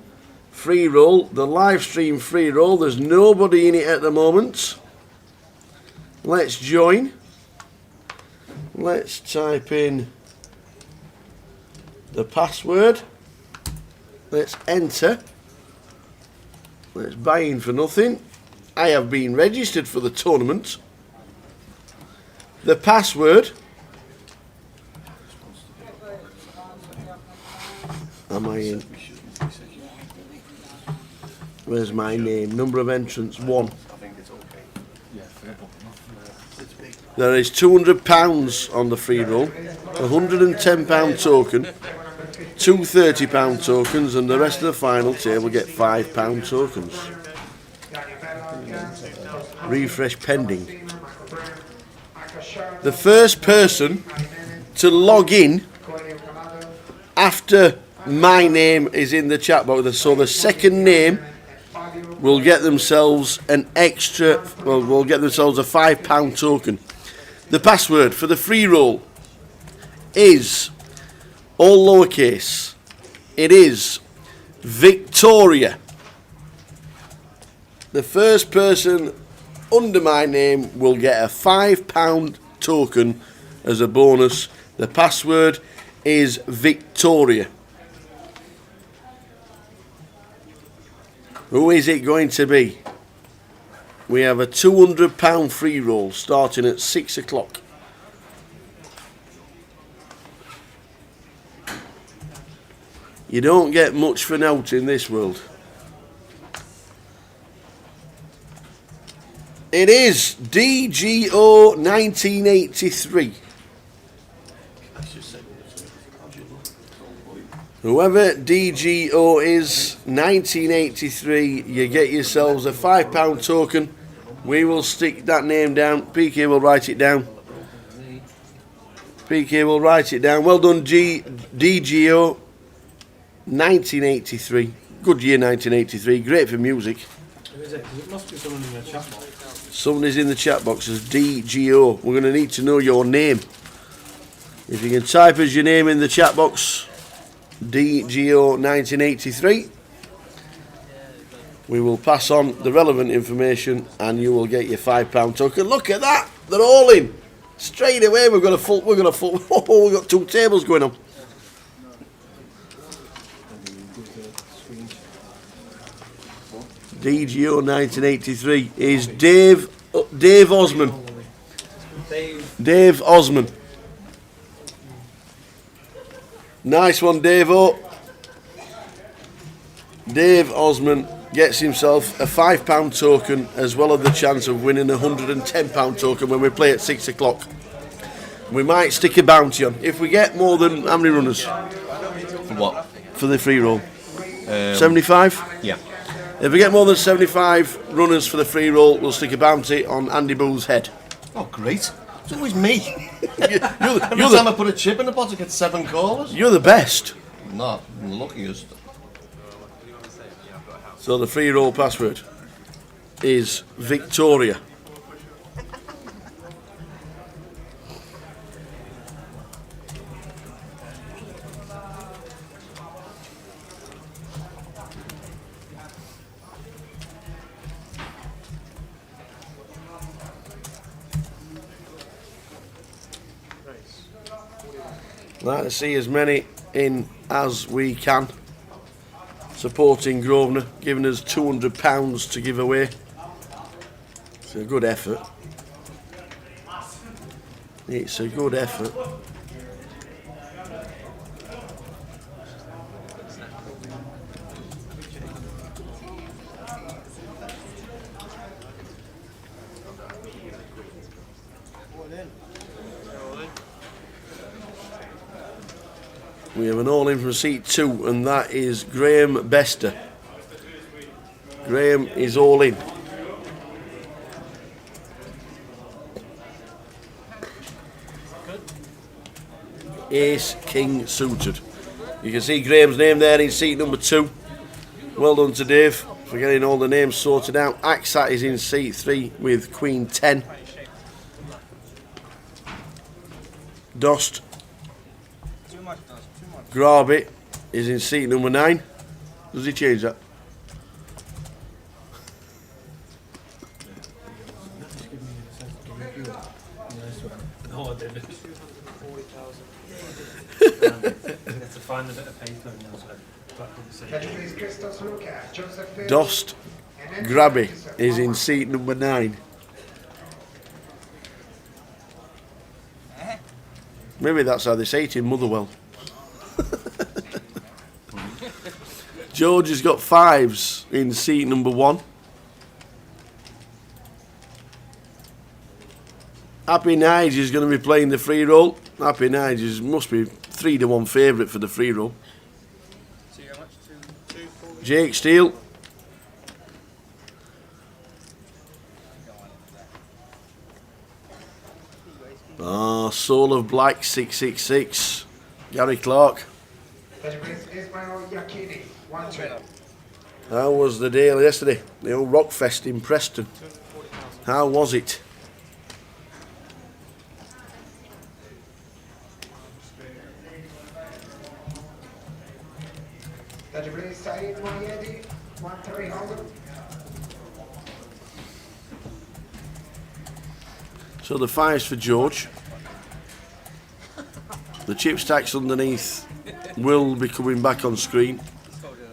Speaker 5: Free roll, the live stream free roll. There's nobody in it at the moment. Let's join. Let's type in the password. Let's enter. Let's buy in for nothing. I have been registered for the tournament. The password. Am I in? Where's my name? Number of entrants, 1. There is £200 on the free roll, £110 token, 2 £30 tokens, and the rest of the final table get £5 tokens. Refresh pending. The first person to log in after my name is in the chat box, so the second name will get themselves an extra, well, will get themselves a £5 token. The password for the free roll is all lowercase. It is Victoria. The first person under my name will get a £5 token as a bonus. The password is Victoria. Who is it going to be? We have a £200 free roll starting at 6 o'clock. You don't get much for note in this world. It is DGO 1983. Whoever DGO is, 1983, you get yourselves a £5 token. We will stick that name down. PK will write it down. PK will write it down. Well done, DGO. 1983. Good year 1983. Great for music.
Speaker 14: Who is it? 'Cause it must be someone in the chat box.
Speaker 5: Somebody's in the chat box as DGO. We're going to need to know your name. If you can type as your name in the chat box, DGO 1983, we will pass on the relevant information and you will get your £5 token. Look at that! They're all in. Straight away we've got a full oh, we've got 2 tables going on. DGO 1983 is Dave Osman. Dave Osman. Nice one, Dave-o. Dave Osman gets himself a £5 token as well as the chance of winning a £110 token when we play at 6 o'clock. We might stick a bounty on. If we get more than how many runners?
Speaker 15: For what?
Speaker 5: For the free roll. 75?
Speaker 15: Yeah.
Speaker 5: If we get more than 75 runners for the free roll, we'll stick a bounty on Andy Boole's head.
Speaker 9: Oh, great. It's always me. Every time I put a chip in the pot, I get 7 callers.
Speaker 5: You're the best.
Speaker 9: No, I'm the luckiest.
Speaker 5: So the free roll password is Victoria. Like to see as many in as we can. Supporting Grosvenor, giving us £200 to give away. It's a good effort. It's a good effort. We have an all in from seat 2, and that is Graham Bester. Graham is all in. Ace King suited. You can see Graham's name there in seat number 2. Well done to Dave for getting all the names sorted out. Axat is in seat 3 with Queen 10. Dost Grabe is in seat number 9. Does he change that?
Speaker 14: No, I didn't. Have to find a bit of paper now.
Speaker 5: Dost Grabe is in seat number 9. Maybe that's how they say it in Motherwell. George has got 5s in seat number 1. Happy Nige is going to be playing the free roll. Happy Nige must be 3-1 favourite for the free roll. Jake Steele. Soul of Black 666. Gary Clark. How was the day yesterday? The old Rockfest in Preston. How was it? So the 5s for George. The chip stacks underneath will be coming back on screen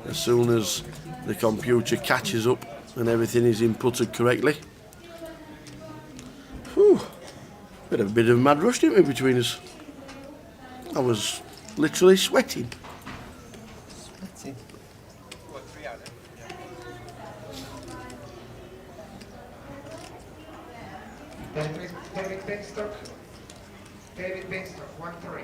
Speaker 5: as soon as the computer catches up and everything is inputted correctly. Whew. We had a bit of a mad rush, didn't we, between us? I was literally sweating.
Speaker 13: David Benstock, 1-3.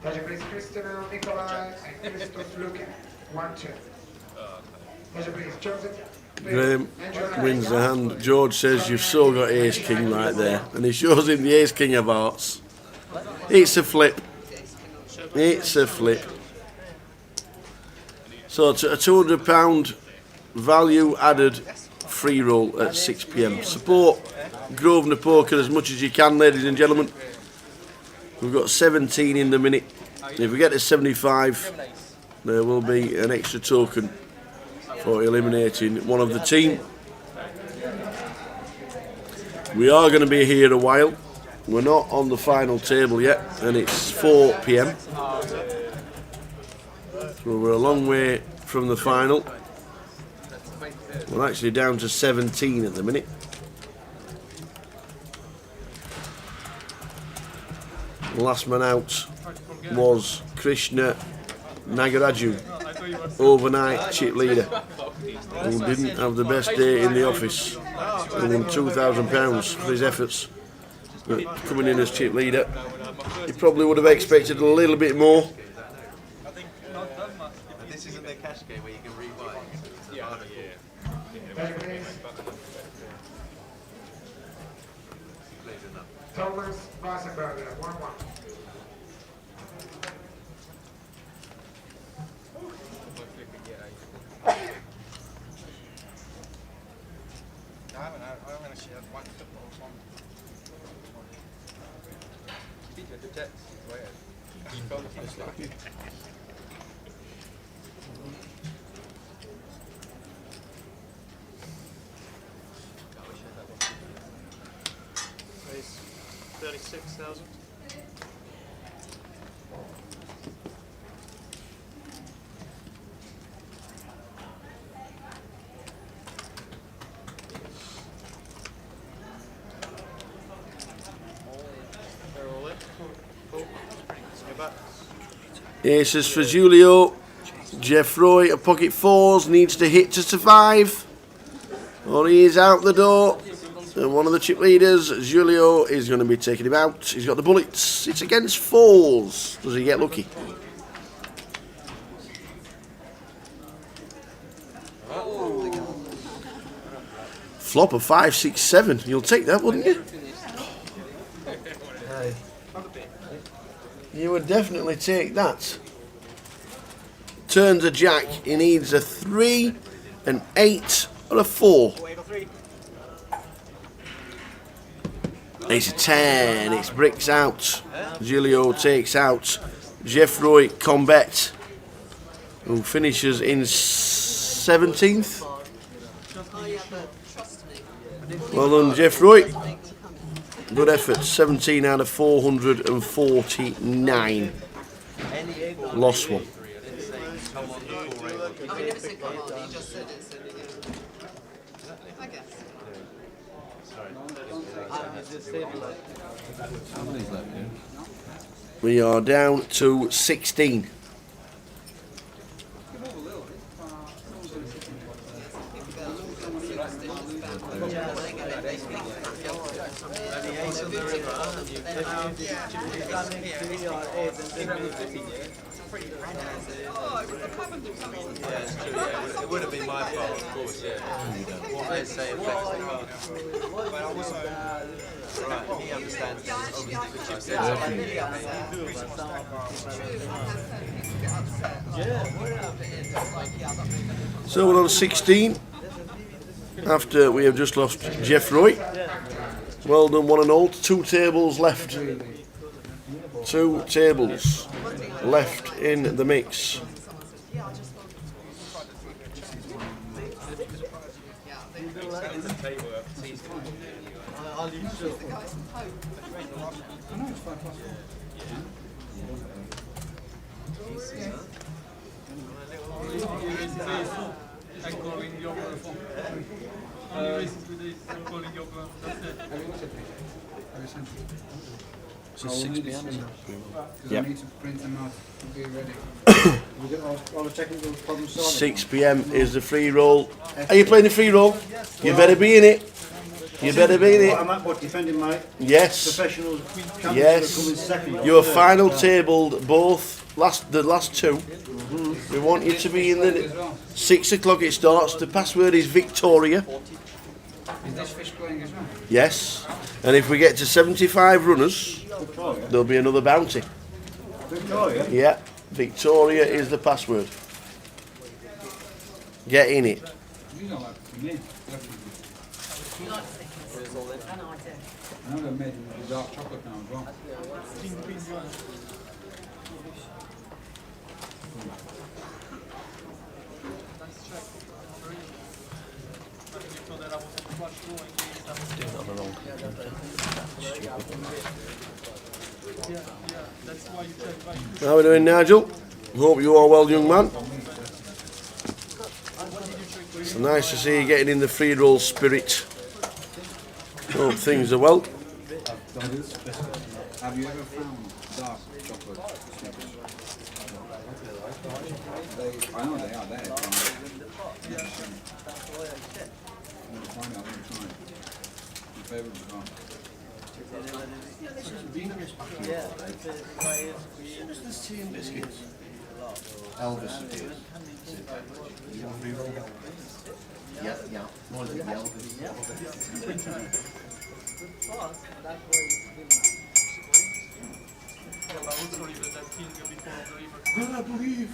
Speaker 13: Pleasure please, Christina, Nikolai, and Christoph Luke, 1-2. Pleasure please, Joseph.
Speaker 5: Graham wins the hand. George says you've so got ace king right there, and he shows him the ace king of hearts. It's a flip. It's a flip. So it's a £200 value added free roll at 6 p.m. Support Grosvenor Poker as much as you can, ladies and gentlemen. We've got 17 in the minute. If we get to 75, there will be an extra token for eliminating one of the team. We are going to be here a while. We're not on the final table yet, and it's 4 p.m. So we're a long way from the final. We're actually down to 17 at the minute. The last man out was Krishna Nagaraju, overnight chip leader, who didn't have the best day in the office. He won £2,000 for his efforts. But coming in as chip leader, he probably would have expected a little bit more.
Speaker 7: This isn't the cash game where you can rebuy.
Speaker 13: Thomas Weisenberger, 1-1.
Speaker 7: Raise 36,000.
Speaker 5: Aces for Julio. Jeff Roy at pocket fours, needs to hit to survive, or he is out the door. And one of the chip leaders, Julio, is going to be taking him out. He's got the bullets. It's against fours. Does he get lucky? Flop of 5, 6, 7. You'll take that, wouldn't you? You would definitely take that. Turns a jack. He needs a 3, an 8, or a 4. It's a 10. It's bricks out. Julio takes out Jeffroy Combet, who finishes in 17th. Well done, Jeffroy. Good effort. 17 out of 449. Lost one. We are down to 16.
Speaker 7: It would have been my fault, of course, yeah. What they say affects the card. Right, he understands.
Speaker 5: So we're on 16 after we have just lost Jeffroy. Well done, one and all. 2 tables left. 2 tables left in the mix.
Speaker 14: So 6 p.m. isn't it?
Speaker 15: Yep. Need to print them out and be ready. We get all the technical problems solved.
Speaker 5: 6 p.m. is the free roll. Are you playing the free roll? You better be in it. You better be in it.
Speaker 15: I'm at what, defending my
Speaker 5: yes.
Speaker 15: professional
Speaker 5: Yes.
Speaker 15: coming second.
Speaker 5: Your final tabled both The last two. We want you to be in the 6 o'clock. It starts. The password is Victoria.
Speaker 15: Is this fish playing as well?
Speaker 5: Yes. And if we get to 75 runners, there'll be another bounty.
Speaker 10: Victoria?
Speaker 5: Yeah. Victoria is the password. Get in it.
Speaker 15: You don't like it, me.
Speaker 12: You like stickers? I know I do.
Speaker 15: I know they're made with dark chocolate now as well.
Speaker 5: How are we doing, Nigel? Hope you are well, young man. It's nice to see you getting in the free roll spirit. Hope things are well.
Speaker 15: Have you ever found dark chocolate snippers? I know they are there. Find out one time. My favourite is gone.
Speaker 9: As soon as there's tea and biscuits, Elvis appears. Yeah. More than Elvis. I believe.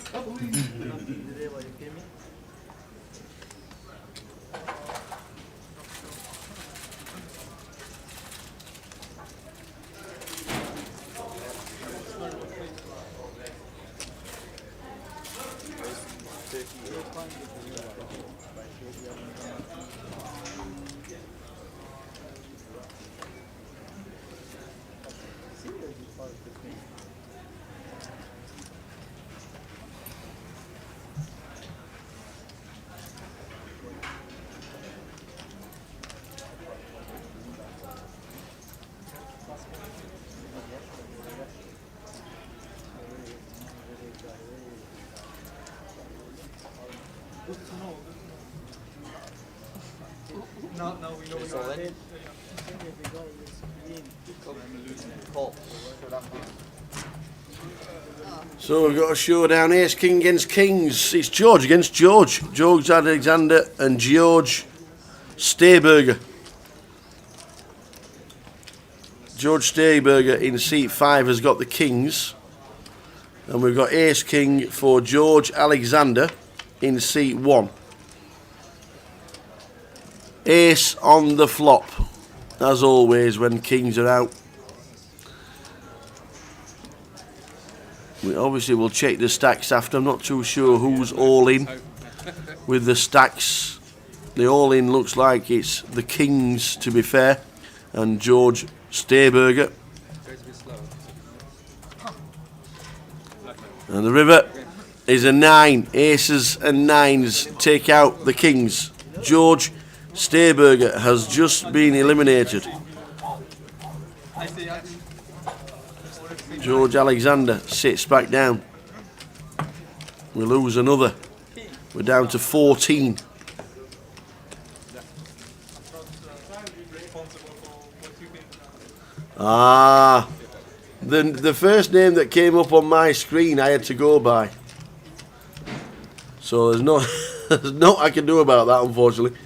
Speaker 11: No, we know you're ahead.
Speaker 5: So we've got a showdown. Ace King against Kings. It's George against George. George Alexander and George Stayberger. George Stayberger in seat 5 has got the Kings. And we've got Ace King for George Alexander in seat 1. Ace on the flop, as always when Kings are out. We obviously will check the stacks after. I'm not too sure who's all in with the stacks. The all in looks like it's the Kings, to be fair, and George Stayberger. And the river is a 9. Aces and 9s take out the Kings. George Stayberger has just been eliminated. George Alexander sits back down. We lose another. We're down to 14. The first name that came up on my screen I had to go by. So there's no I can do about that, unfortunately.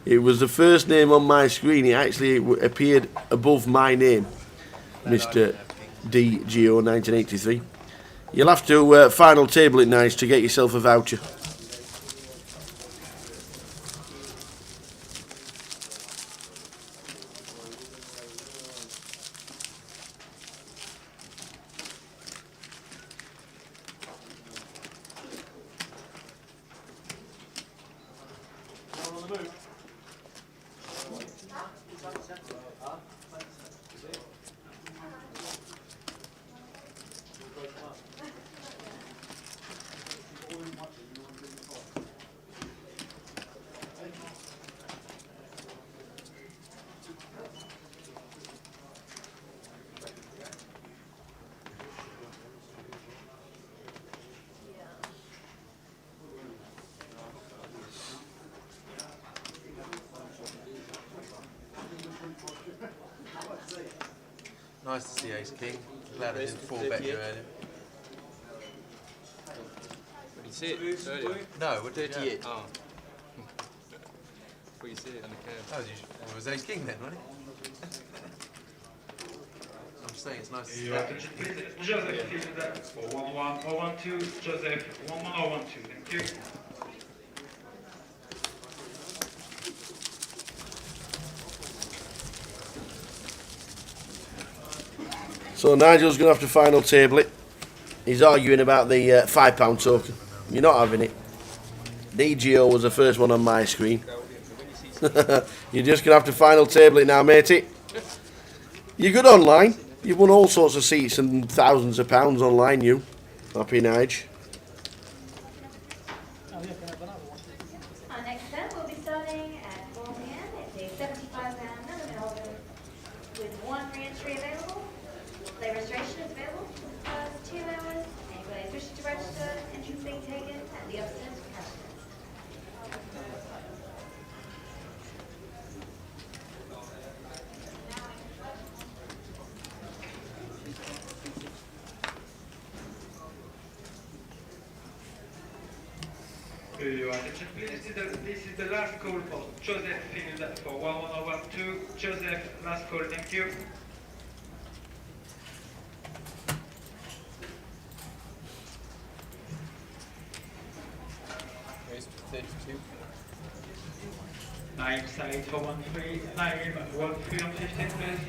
Speaker 5: It was the first name on my screen. It actually appeared above my name, Mr. DGO 1983. You'll have to final table it nice to get yourself a voucher.
Speaker 7: Nice to see Ace King. Glad I didn't fall bet you earlier.
Speaker 3: see it earlier.
Speaker 7: No, we're 38.
Speaker 3: Oh. Well, you see it on the curve.
Speaker 7: Oh, it was ace king then, wasn't it? I'm saying it's nice to see
Speaker 11: Your
Speaker 7: that.
Speaker 11: attention, please. Joseph, field that for 1-1 or 1-2. Joseph, 1-1 or 1-2. Thank you.
Speaker 5: So Nigel's going to have to final table it. He's arguing about the £5 token. You're not having it. DGO was the first one on my screen. You're just going to have to final table it now, matey. You're good online. You've won all sorts of seats and thousands of pounds online, you. Happy Nige.
Speaker 16: Our next set will be starting at 4 p.m. It's a £75 minimum with one re-entry available. Play registration is available for the first 2 hours. Anybody who wishes to register, entries being taken at the upstairs reception.
Speaker 11: Your attention, please. This is the last call for Joseph field for 1-1 or 1-2. Joseph, last call. Thank you.
Speaker 3: Raise 32.
Speaker 11: Naim side for 1-3. Naim 1-3 on 15, please.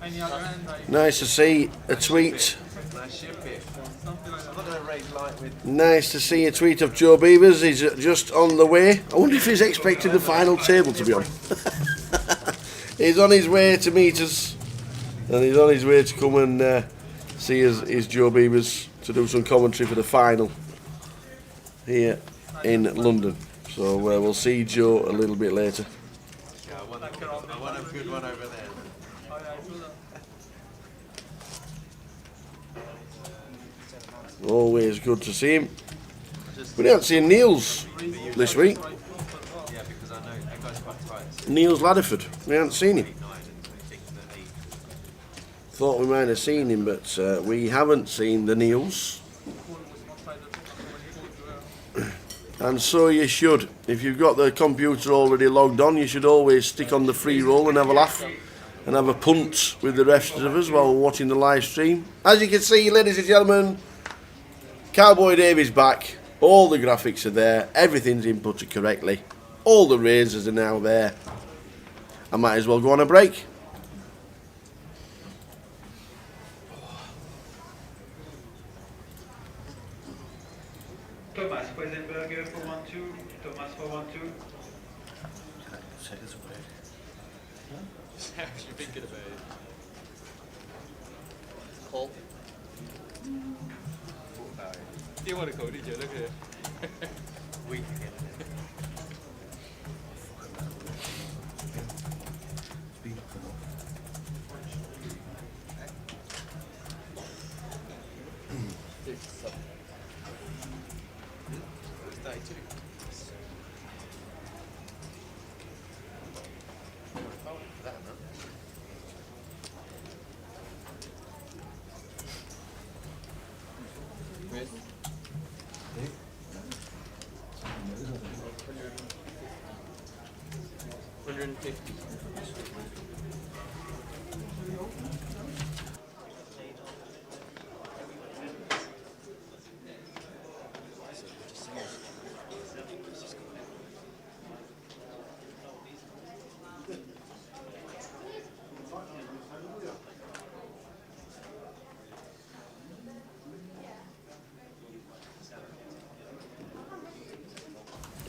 Speaker 15: Any other hand?
Speaker 5: Nice to see a tweet. Nice to see a tweet of Joe Beavers. He's just on the way. I wonder if he's expecting the final table, to be honest. He's on his way to meet us. And he's on his way to come and see his Joe Beavers to do some commentary for the final here in London. So we'll see Joe a little bit later.
Speaker 7: Yeah, I want a good one over there.
Speaker 5: Always good to see him. We haven't seen Niels this week.
Speaker 7: Yeah, because I know that guy's quite tight.
Speaker 5: Niels Ladderford. We haven't seen him. Thought we might have seen him, but we haven't seen the Niels. And so you should. If you've got the computer already logged on, you should always stick on the free roll and have a laugh and have a punt with the rest of us while we're watching the live stream. As you can see, ladies and gentlemen, Cowboy Dave is back. All the graphics are there. Everything's inputted correctly. All the razors are now there. I might as well go on a break.
Speaker 11: Thomas Weisenberger for 1-2. Thomas for 1-2.
Speaker 3: Just actually thinking about it. Call. You want to call, did you? Look at it.
Speaker 7: Weak again.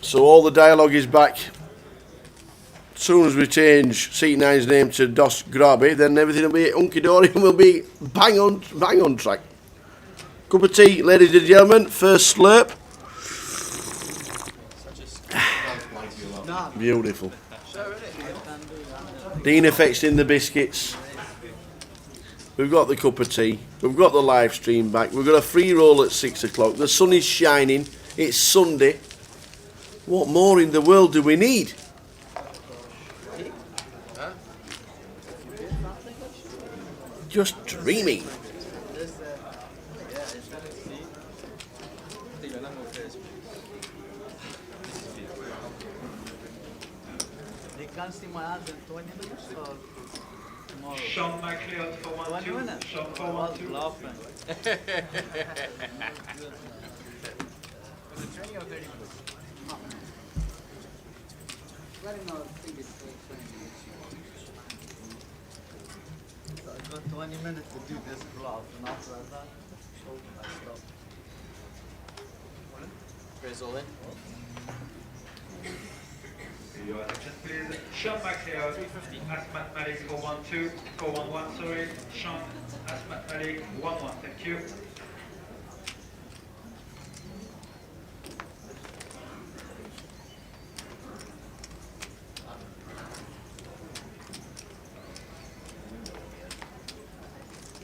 Speaker 5: So all the dialogue is back. As soon as we change Seat 9's name to Dos Grabe, then everything will be hunky-dory and we'll be bang on track. Cup of tea, ladies and gentlemen. First slurp. Beautiful. Dean effects in the biscuits. We've got the cup of tea. We've got the live stream back. We've got a free roll at 6 o'clock. The sun is shining. It's Sunday. What more in the world do we need? just dreamy.
Speaker 8: They can't see my ads in 20 minutes or tomorrow?
Speaker 11: Sean McLeod for 1-2.
Speaker 8: 20 minutes?
Speaker 11: Sean for
Speaker 8: I was
Speaker 11: 1-2.
Speaker 8: laughing.
Speaker 15: Was it 20 or 30 minutes? Let him know, I think it's 20 minutes.
Speaker 8: So I got 20 minutes to do this graph, and after that, I stopped.
Speaker 15: Raise all in.
Speaker 11: Your attention, please. Sean McLeod, Asmat Malik for 1-2. For 1-1, sorry. Sean, Asmat Malik, 1-1. Thank you.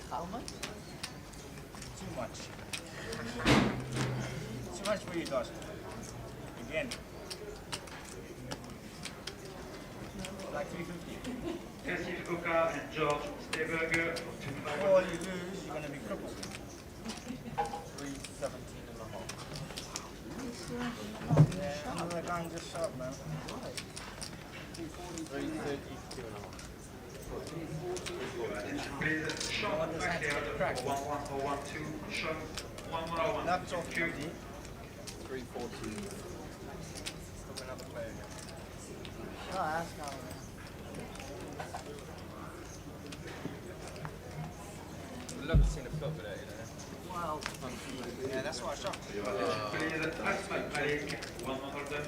Speaker 8: How much?
Speaker 15: Too much. Too much for you, Dawson. Again. Like 350.
Speaker 11: Cassif Oka and George Steberger for 2-5.
Speaker 15: Or you lose, you're going to be crippled. 317 and a half. Yeah, I'm going to go and just shot, man. 332 and a half.
Speaker 11: Please, Sean McLeod for 1-1 or 1-2. Sean, 1-1 or 1-2.
Speaker 15: That's all.
Speaker 11: Thank you.
Speaker 15: 314. Another player.
Speaker 8: No, ask now.
Speaker 15: I'd love to see the flop with that, you know.
Speaker 8: Wow.
Speaker 15: Yeah, that's why I shot.
Speaker 11: Please, Asmat Malik, 1-1 order.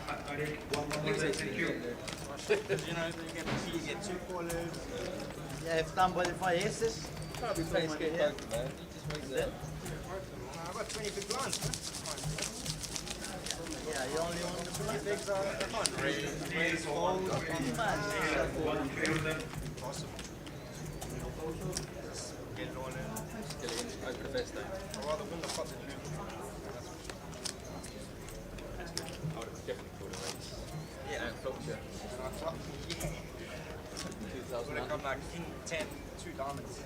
Speaker 11: Asmat Malik, 1-1 order. Thank you.
Speaker 15: You know, you get two callers.
Speaker 8: Yeah, if somebody aces,
Speaker 15: Can't be playing skate
Speaker 8: yeah.
Speaker 15: poker, man. You just make that. I've got 20 big blinds, man.
Speaker 8: Yeah, you only want the blind.
Speaker 15: Bigs are, come on, raise, hold, Awesome. Get it on in. Get it in. Open the best day. I'd rather win the pot than lose the pot. That's good. I would have definitely called a race. Yeah, and flop share. Yeah. 2,000. Would have come like king 10, 2 diamonds.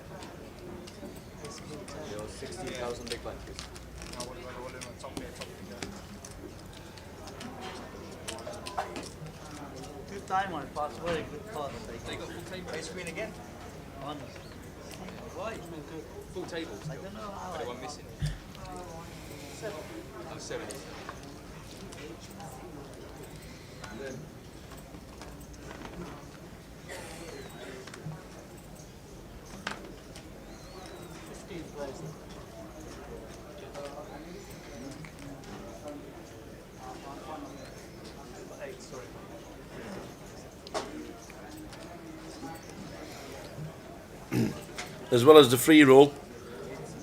Speaker 15: You're 16,000 big blind, please. I would have gone all in on top there, top of the
Speaker 8: 2 diamond pots, very good pot.
Speaker 15: They got full table. Ace queen again?
Speaker 8: Honest. Why?
Speaker 15: Full tables.
Speaker 8: I don't know how.
Speaker 15: But one missing. 70. And then
Speaker 5: As well as the free roll,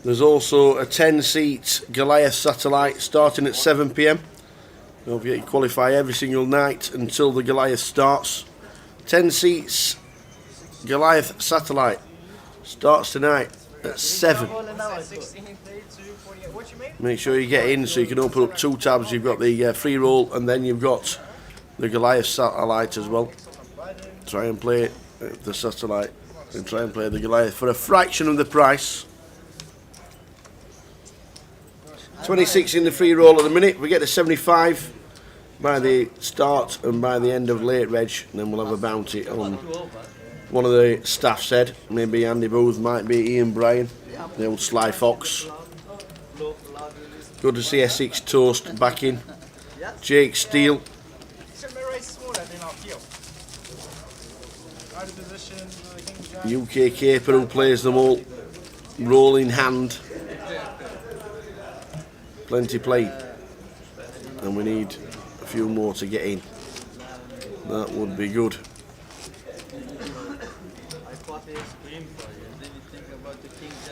Speaker 5: there's also a 10-seat Goliath satellite starting at 7 p.m. Don't forget you qualify every single night until the Goliath starts. 10 seats Goliath satellite starts tonight at 7. Make sure you get in so you can open up 2 tabs. You've got the free roll and then you've got the Goliath satellite as well. Try and play the satellite and try and play the Goliath for a fraction of the price. 26 in the free roll at the minute. We get to 75 by the start and by the end of late reg, and then we'll have a bounty on one of the staff said. Maybe Andy Booth, might be Ian Bryan, the old Sly Fox. Good to see S6 Toast back in. Jake Steele. UK Caper who plays them all. Roll in hand. Plenty played. And we need a few more to get in. That would be good.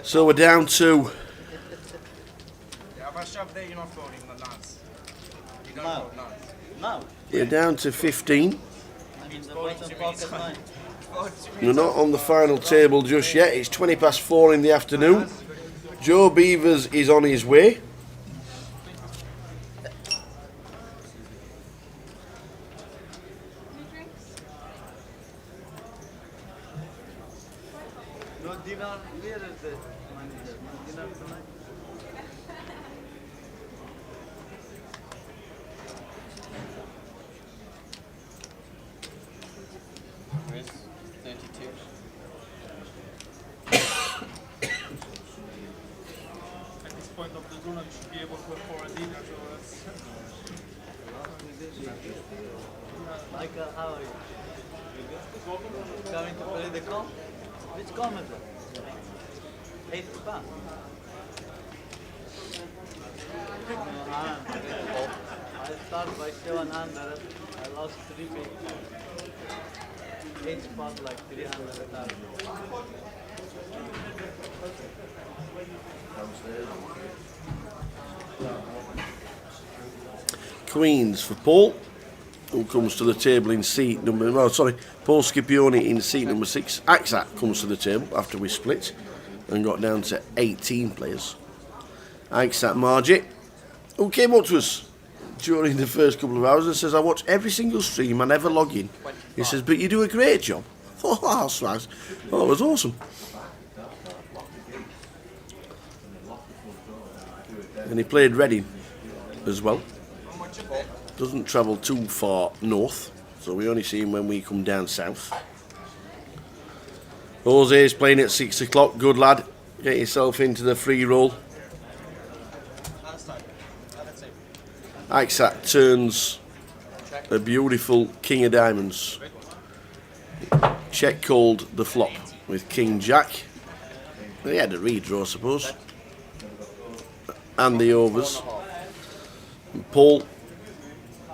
Speaker 5: So we're down to... We're down to 15. We're not on the final table just yet. It's 20 past 4 in the afternoon. Joe Beavers is on his way.
Speaker 8: dinner, where is the manager? Dinner tonight?
Speaker 15: Where's 32?
Speaker 11: At this point of the tournament, you should be able to afford a dinner, so that's...
Speaker 8: Michael, how are you? Coming to play the comp? Which comp is it? 8 pounds. I started by 700. I lost 3 feet. 8 spots like 300.
Speaker 5: Queens for Paul, who comes to the table in seat number... Oh, sorry, Paul Scipione in seat number 6. Axat comes to the table after we split and got down to 18 players. Axat Margie, who came up to us during the first couple of hours and says, I watch every single stream, I never log in. He says, but you do a great job. Oh, that's nice. Oh, it was awesome. And he played Reading as well. Doesn't travel too far north, so we only see him when we come down south. Jose's playing at 6 o'clock. Good lad. Get yourself into the free roll. Axat turns a beautiful King of Diamonds. Check called the flop with King Jack. He had a redraw, I suppose. And the overs. And Paul,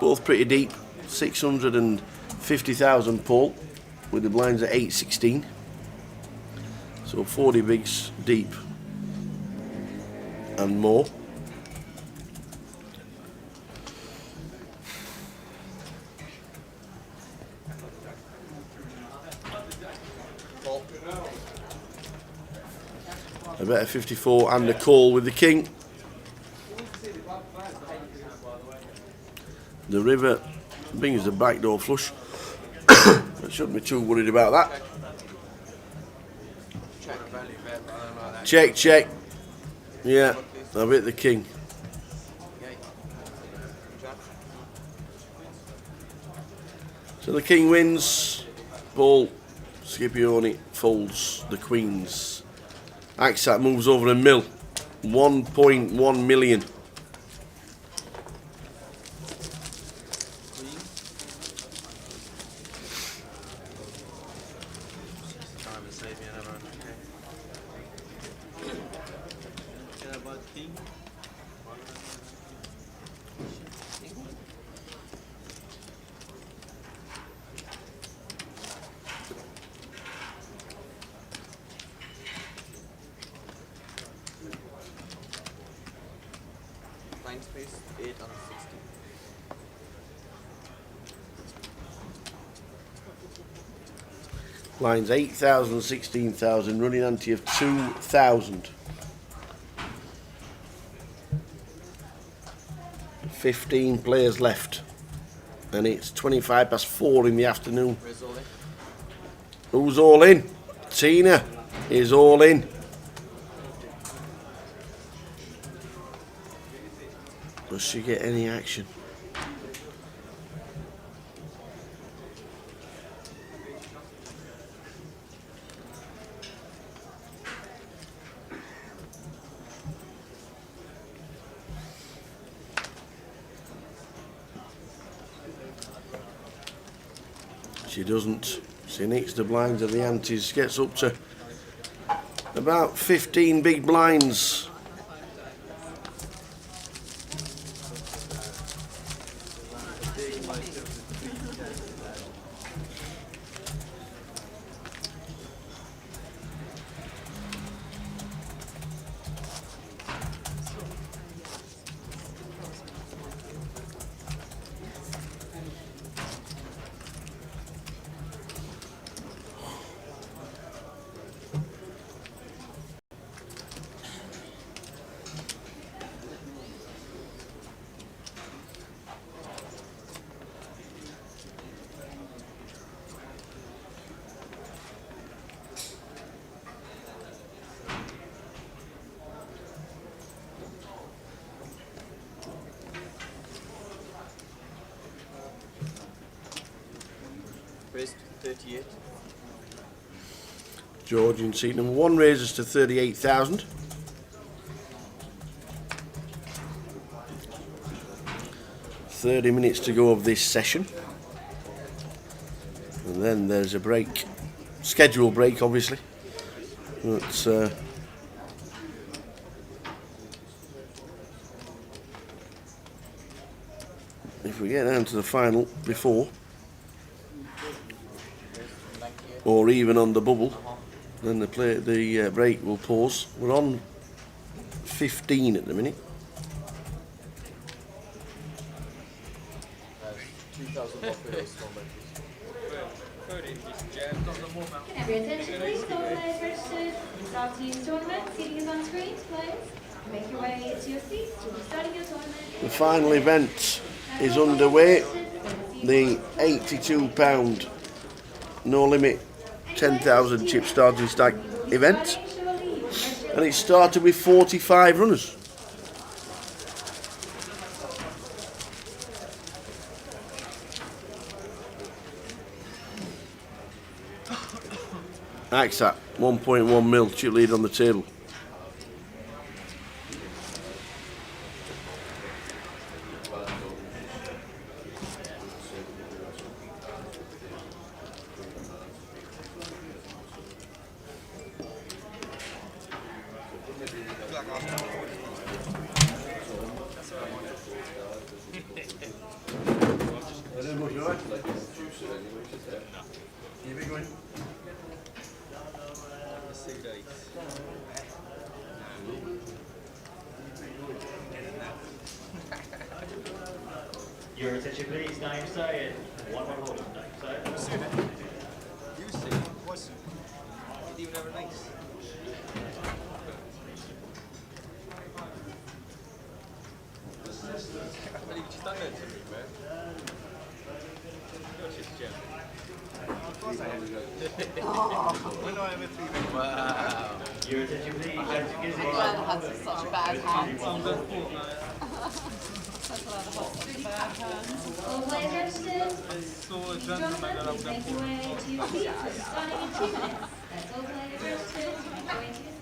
Speaker 5: both pretty deep. 650,000 Paul, with the blinds at 816. So 40 bigs deep and more. A better 54 and a call with the king. The river brings the backdoor flush. I shouldn't be too worried about that. Check, check. Yeah, I've hit the king. So the king wins. Paul Scipione folds the queens. Axat moves over a mil. 1.1 million.
Speaker 15: Blind space 8 on 16.
Speaker 5: Lines 8,000, 16,000, running ante of 2,000. 15 players left. And it's 25 past 4 in the afternoon. Who's all in? Tina is all in. Does she get any action? She doesn't. She nicks the blinds of the antes, gets up to about 15 big blinds.
Speaker 15: Raised to 38.
Speaker 5: George in seat number 1 raises to 38,000. .30 to go of this session. And then there's a break. Schedule break, obviously. That's if we get down to the final before, or even on the bubble, then the break will pause. We're on 15 at the minute.
Speaker 15: 2,000
Speaker 16: Can I have your attention, please? All players registered. The start team's tournament. Seating is on screen, players. Make your way to your seats. You'll be starting your tournament.
Speaker 5: The final event is underway. The £82 no limit 10,000 chip starting stack event, and it started with 45 runners. Axat 1.1 mil chip lead on the table.
Speaker 11: Your attention please, name say it. One hold, name say it.
Speaker 15: You see, what's you even have a nice. I believe she's done that to me, man. You're just German. Of course I am. When do I have a 3 minute? Wow.
Speaker 11: Your attention please,
Speaker 12: Glenn had such bad hands.
Speaker 16: All players registered. Gentlemen, please make your way to your seats. We'll be starting in 2 minutes. That's all players registered. Make your way to your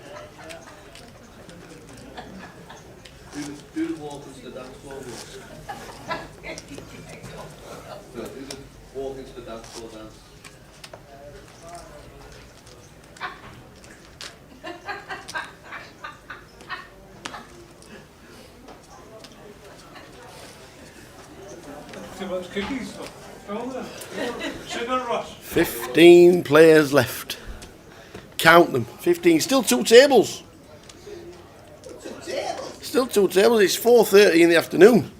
Speaker 16: seats.
Speaker 10: Do the walk into the dance floor. Do the walk into the dance floor dance.
Speaker 6: Too much cookies. Sugar rush.
Speaker 5: 15 players left. Count them. 15. Still 2 tables. Still 2 tables. It's 4:30 in the afternoon.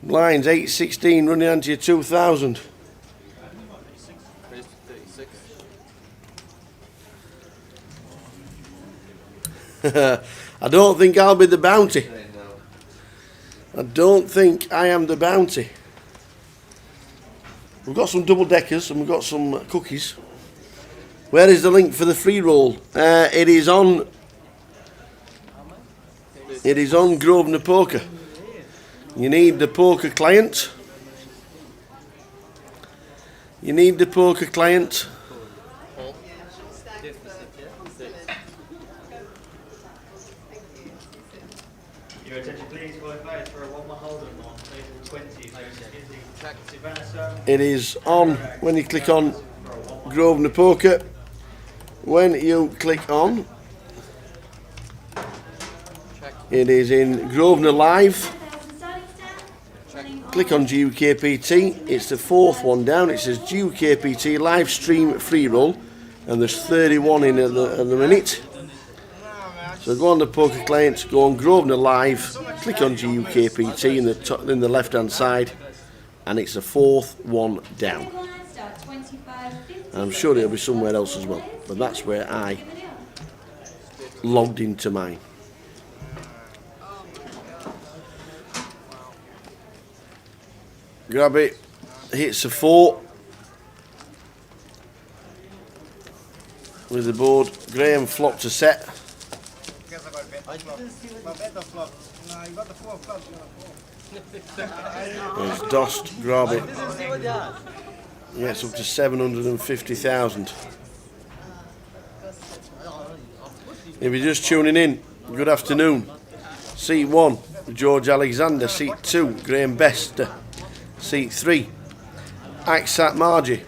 Speaker 5: Blinds 8-16 running onto your 2,000.
Speaker 15: Raised to 36.
Speaker 5: I don't think I'll be the bounty. I don't think I am the bounty. We've got some double deckers and we've got some cookies. Where is the link for the free roll? It is on Grosvenor Poker. You need the poker client. You need the poker client.
Speaker 11: Your attention please, for players for a 1-1 Holden on table 20.
Speaker 5: It is on when you click on Grosvenor Poker. When you click on, it is in Grosvenor Live. Click on GUKPT. It's the 4th one down. It says GUKPT live stream free roll, and there's 31 in at the minute. So go on the poker client, go on Grosvenor Live, click on GUKPT in the left hand side, and it's the 4th one down. And I'm sure it'll be somewhere else as well, but that's where I logged into mine. Grab it, hits a 4 with the board. Graham flopped a set. There's Dost Grobby. Gets up to 750,000. If you're just tuning in, good afternoon. Seat 1, George Alexander. Seat 2, Graham Bester. Seat 3, Aksat Margie.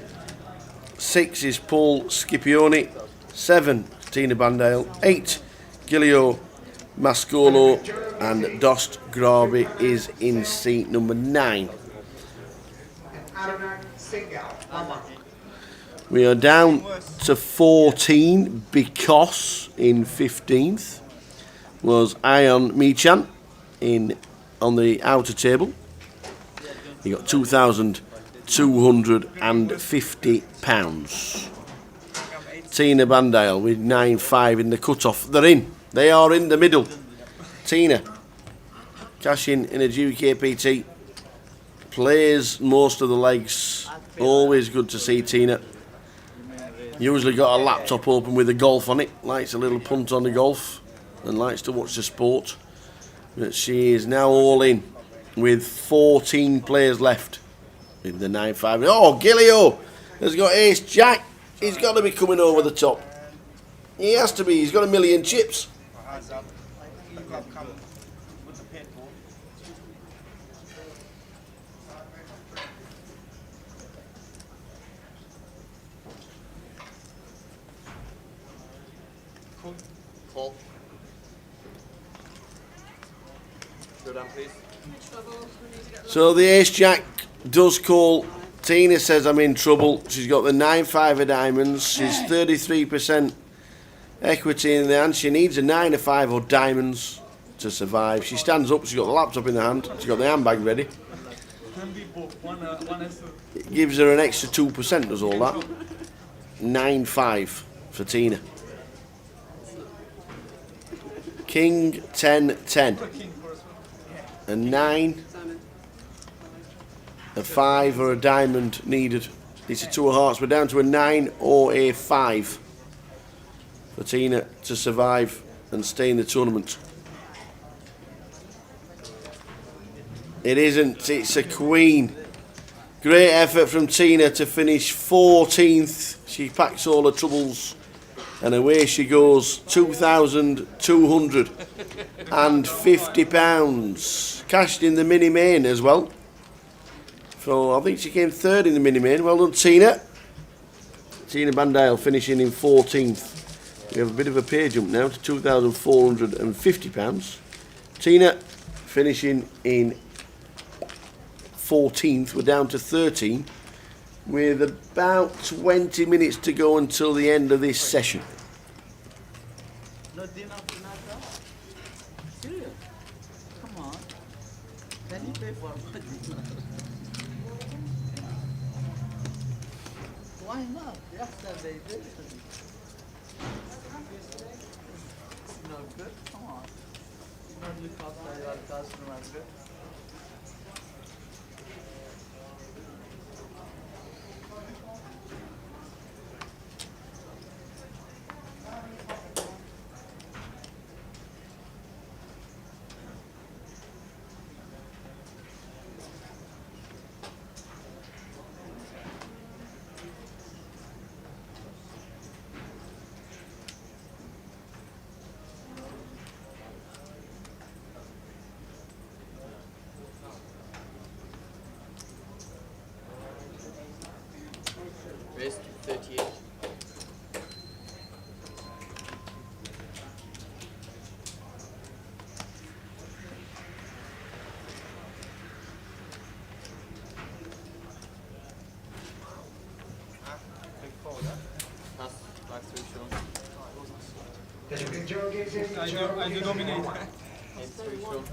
Speaker 5: 6 is Paul Scipione. 7, Tina Bandale. 8, Gilio Mascolo. And Dost Grobby is in seat number 9. We are down to 14 because in 15th was Ion Michan on the outer table. He got £2,250. Tina Bandale with 9.5 in the cut-off. They're in. They are in the middle. Tina cashing in a GUKPT. Plays most of the legs. Always good to see Tina. Usually got a laptop open with a golf on it. Likes a little punt on the golf and likes to watch the sport. But she is now all in with 14 players left in the 9.5. Oh, Gilio has got ace jack. He's got to be coming over the top. He has to be. He's got a million chips.
Speaker 15: Call. Showdown, please.
Speaker 5: So the ace jack does call. Tina says I'm in trouble. She's got the 9.5 of diamonds. She's 33% equity in the hand. She needs a 9 of 5 or diamonds to survive. She stands up. She's got the laptop in the hand. She's got the handbag ready. It gives her an extra 2%, does all that. 9.5 for Tina. King 10-10. A 9, a 5 or a diamond needed. It's a 2 of hearts. We're down to a 9 or a 5 for Tina to survive and stay in the tournament. It isn't. It's a queen. Great effort from Tina to finish 14th. She packs all her troubles and away she goes. £2,250. Cashed in the mini main as well. So I think she came 3rd in the mini main. Well done, Tina. Tina Bandale finishing in 14th. We have a bit of a pay jump now to £2,450. Tina finishing in 14th. We're down to 13 with about 20 minutes to go until the end of this session.
Speaker 8: No dinner tonight, bro? Serious? Come on. Can you pay for my dinner? Why not? Yesterday did. It's not good. Come on. You don't look after your customers, good.
Speaker 15: Raised 38. Pass, back 3 Sean.
Speaker 11: I do dominate.
Speaker 15: 8-3 Sean.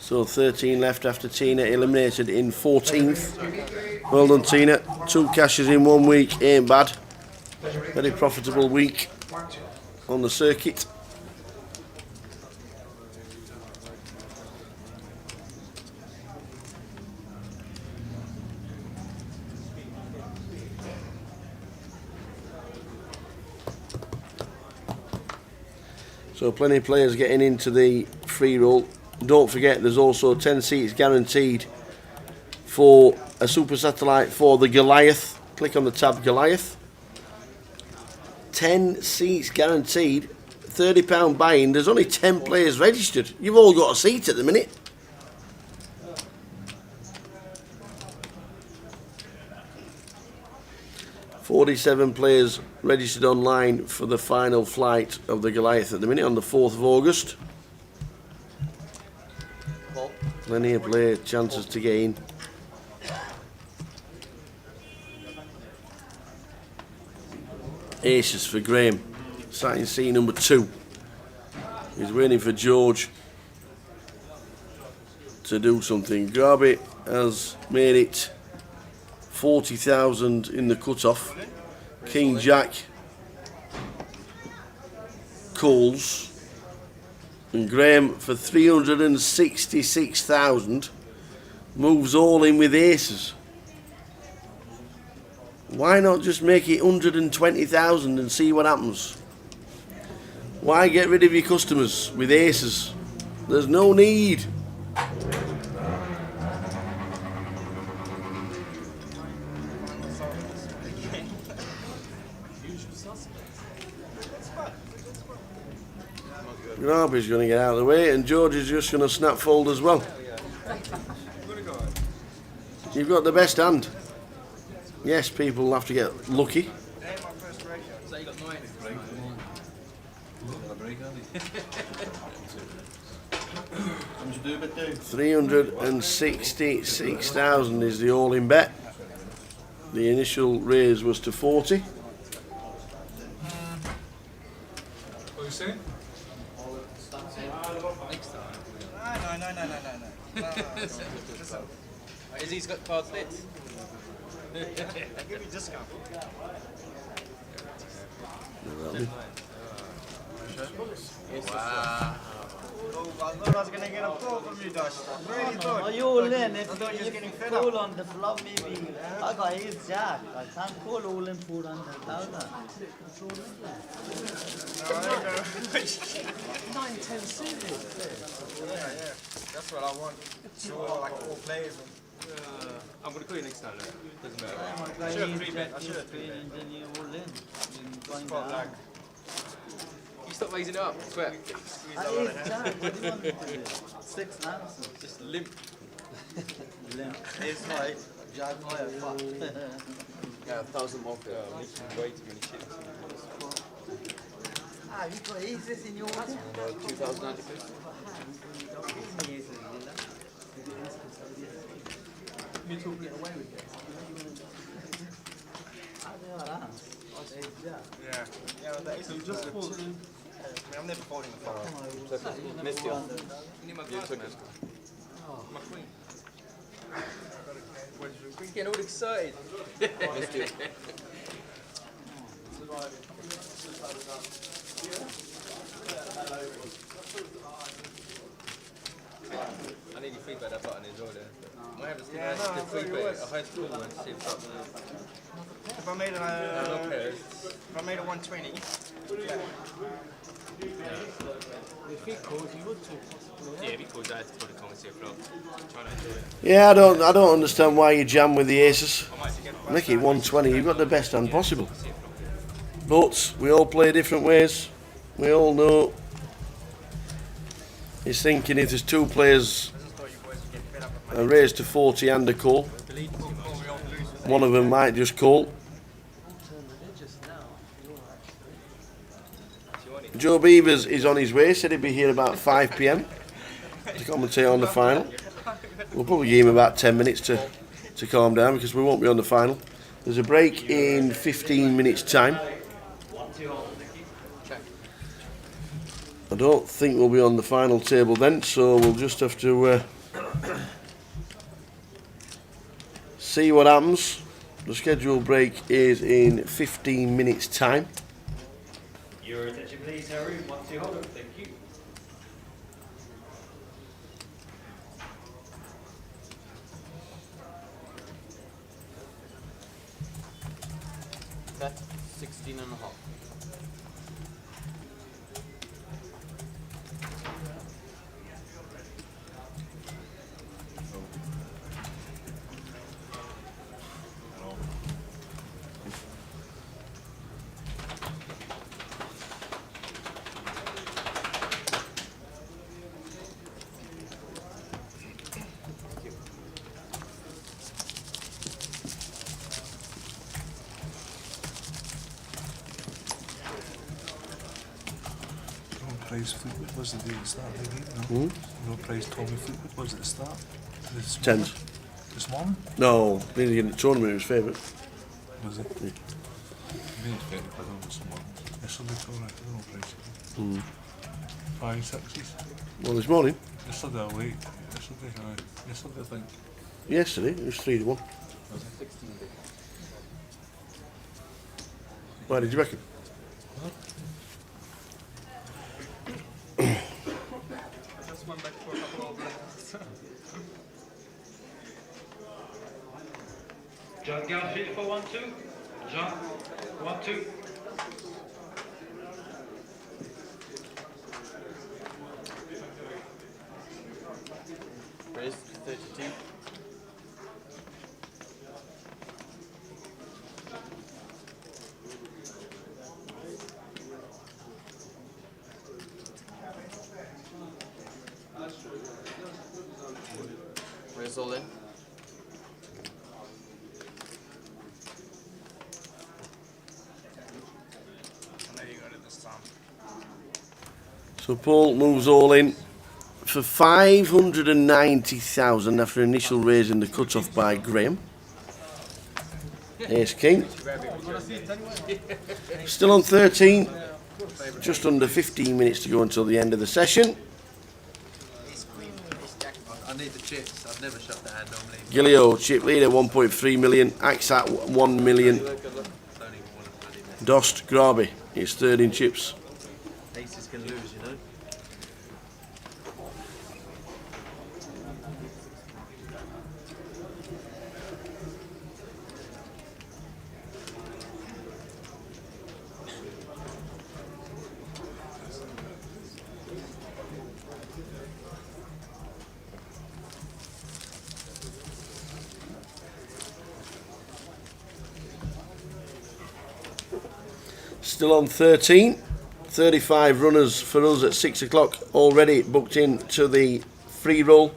Speaker 5: So 13 left after Tina eliminated in 14th. Well done, Tina. 2 cashes in 1 week ain't bad. Very profitable week on the circuit. So plenty of players getting into the free roll. Don't forget there's also 10 seats guaranteed for a super satellite for the Goliath. Click on the tab Goliath. 10 seats guaranteed, £30 buy-in. There's only 10 players registered. You've all got a seat at the minute. $47 players registered online for the final flight of the Goliath at the minute on the 4th of August. Plenty of player chances to get in. Aces for Graham. Sat in seat number 2. He's waiting for George to do something. Garby has made it 40,000 in the cut-off. King Jack calls, and Graham for 366,000 moves all in with aces. Why not just make it 120,000 and see what happens? Why get rid of your customers with aces? There's no need. Garby's going to get out of the way, and George is just going to snap fold as well. You've got the best hand. Yes, people have to get lucky.
Speaker 15: So you got 9.
Speaker 5: 366,000 is the all-in bet. The initial raise was to 40.
Speaker 6: What are you saying?
Speaker 15: No. He's got cards lit. Give me a discount. Wow. I thought I was going to get a call from you, Dash. Really thought.
Speaker 17: Are you all in?
Speaker 15: I
Speaker 17: If
Speaker 15: thought you was getting fed
Speaker 17: cool
Speaker 15: up.
Speaker 17: on the flop, maybe. I got his jack. I can't call all in 400,000.
Speaker 12: 9, 10 suited.
Speaker 15: Yeah. That's what I want. Sure, like 4 players.
Speaker 6: I'm going to call you next time. Doesn't matter.
Speaker 17: I
Speaker 15: I should have 3 bet. I should have 3 bet.
Speaker 17: And then you all in. You find
Speaker 15: Spot
Speaker 17: out.
Speaker 15: lag.
Speaker 6: You stop raising it up, I swear.
Speaker 17: I his jack. What do you want me to do? 6 ounces.
Speaker 6: Just limp.
Speaker 17: Limp. It's right. Jack higher. Fuck.
Speaker 6: Yeah, 1,000 more. Making way too many chips.
Speaker 17: Ah, you got aces in your hand?
Speaker 6: 2,096.
Speaker 12: You two get away with it.
Speaker 15: Yeah, but that is just folding. I mean, I'm never folding the file.
Speaker 6: Missed you. You need my glass, man. My queen. He's getting all excited. Missed you. I need you free bet that button as well there. I have to see
Speaker 15: Yeah, no, I
Speaker 6: the
Speaker 15: thought
Speaker 6: free
Speaker 15: you
Speaker 6: bet.
Speaker 15: was.
Speaker 6: I heard school and see if that's
Speaker 15: If I made a, if I made a 120,
Speaker 12: If he calls, you would too.
Speaker 6: yeah, because I had to put a comments here flop. Trying to enjoy it.
Speaker 5: Yeah, I don't understand why you jam with the aces. Make it 120. You've got the best hand possible. But we all play different ways. We all know. He's thinking if there's 2 players raised to 40 and a call, one of them might just call. Joe Beavers is on his way, said he'd be here about 5 PM to commentate on the final. We'll probably give him about 10 minutes to calm down because we won't be on the final. There's a break in 15 minutes time. I don't think we'll be on the final table then, so we'll just have to see what happens. The scheduled break is in 15 minutes time.
Speaker 11: Your attention please, Harry. 1-2 hold up. Thank you.
Speaker 15: That's 16 and a half.
Speaker 18: Prize Fleetwood was the day it started, I think, no? No prize Tommy Fleetwood was at the start? This
Speaker 5: Tens.
Speaker 18: morning? This morning?
Speaker 5: No, being in the tournament was favourite.
Speaker 18: Was it?
Speaker 5: Yeah.
Speaker 18: Maybe it's 30 quid on this morning. Yesterday, alright, I don't know price. 5 sixes.
Speaker 5: Well, this morning?
Speaker 18: Yesterday or late. Yesterday, aye. Yesterday, I think.
Speaker 5: Yesterday, it was 3 to 1.
Speaker 15: Was it 16 big?
Speaker 5: Why did you reckon?
Speaker 15: Just went back for a couple of rounds.
Speaker 11: John Garfield for 1-2. John, 1-2.
Speaker 15: Raise 32. Raise all in.
Speaker 18: I know you got it this time.
Speaker 5: So Paul moves all in for 590,000 after initial raising the cut-off by Graham. Ace King. Still on 13. Just under 15 minutes to go until the end of the session.
Speaker 9: I need the chips. I've never shut the hand normally.
Speaker 5: Gilio, chip leader, 1.3 million. Axat, 1 million. Dost, Grabe, is third in chips.
Speaker 9: Aces can lose, you know.
Speaker 5: Still on 13. 35 runners for us at 6 o'clock. Already booked in to the free roll.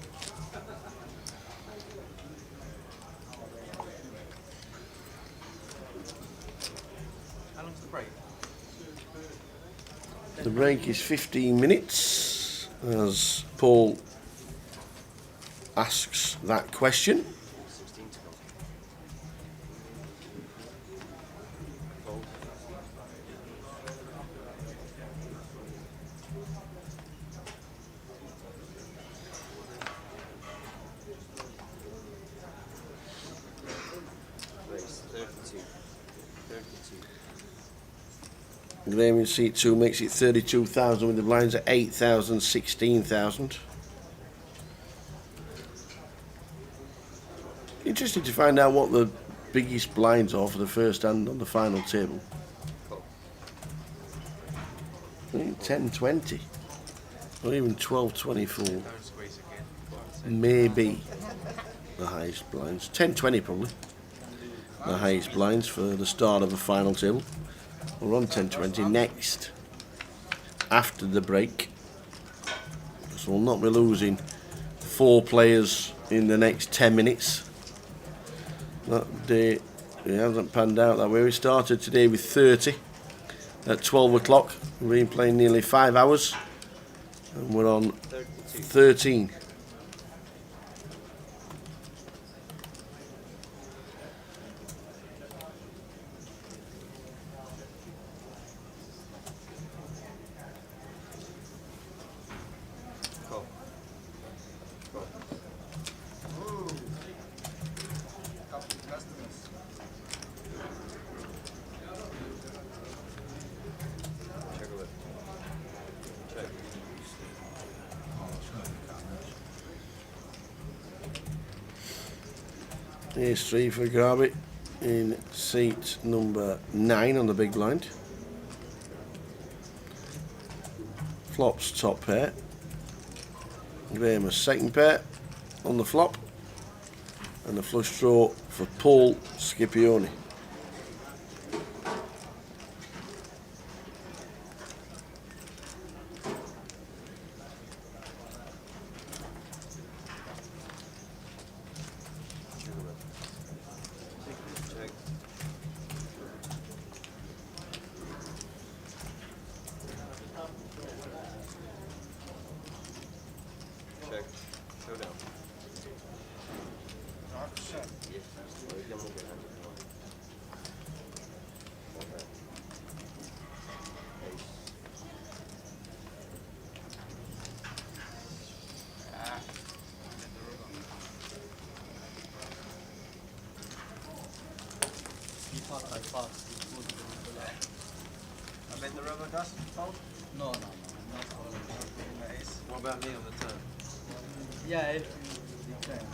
Speaker 9: How long's the break?
Speaker 5: The break is 15 minutes as Paul asks that question.
Speaker 15: 16 to go. Raise 32. 32.
Speaker 5: Graham in seat 2 makes it 32,000 with the blinds at 8,000, 16,000. Interesting to find out what the biggest blinds are for the first hand on the final table. I think 10-20 or even 12-24. Maybe the highest blinds. 10-20 probably. The highest blinds for the start of the final table. We're on 10-20 next after the break. So we'll not be losing 4 players in the next 10 minutes. That day it hasn't panned out that way. We started today with 30 at 12 o'clock. We've been playing nearly 5 hours and we're on 13. Ace 3 for Garby in seat number 9 on the big blind. Flops top pair. Graham a second pair on the flop. And the flush draw for Paul Scipione.
Speaker 15: Check. Showdown.
Speaker 7: I made the rubber dust fold?
Speaker 17: No, not
Speaker 7: What about me on the turn?
Speaker 17: Yeah, if you can.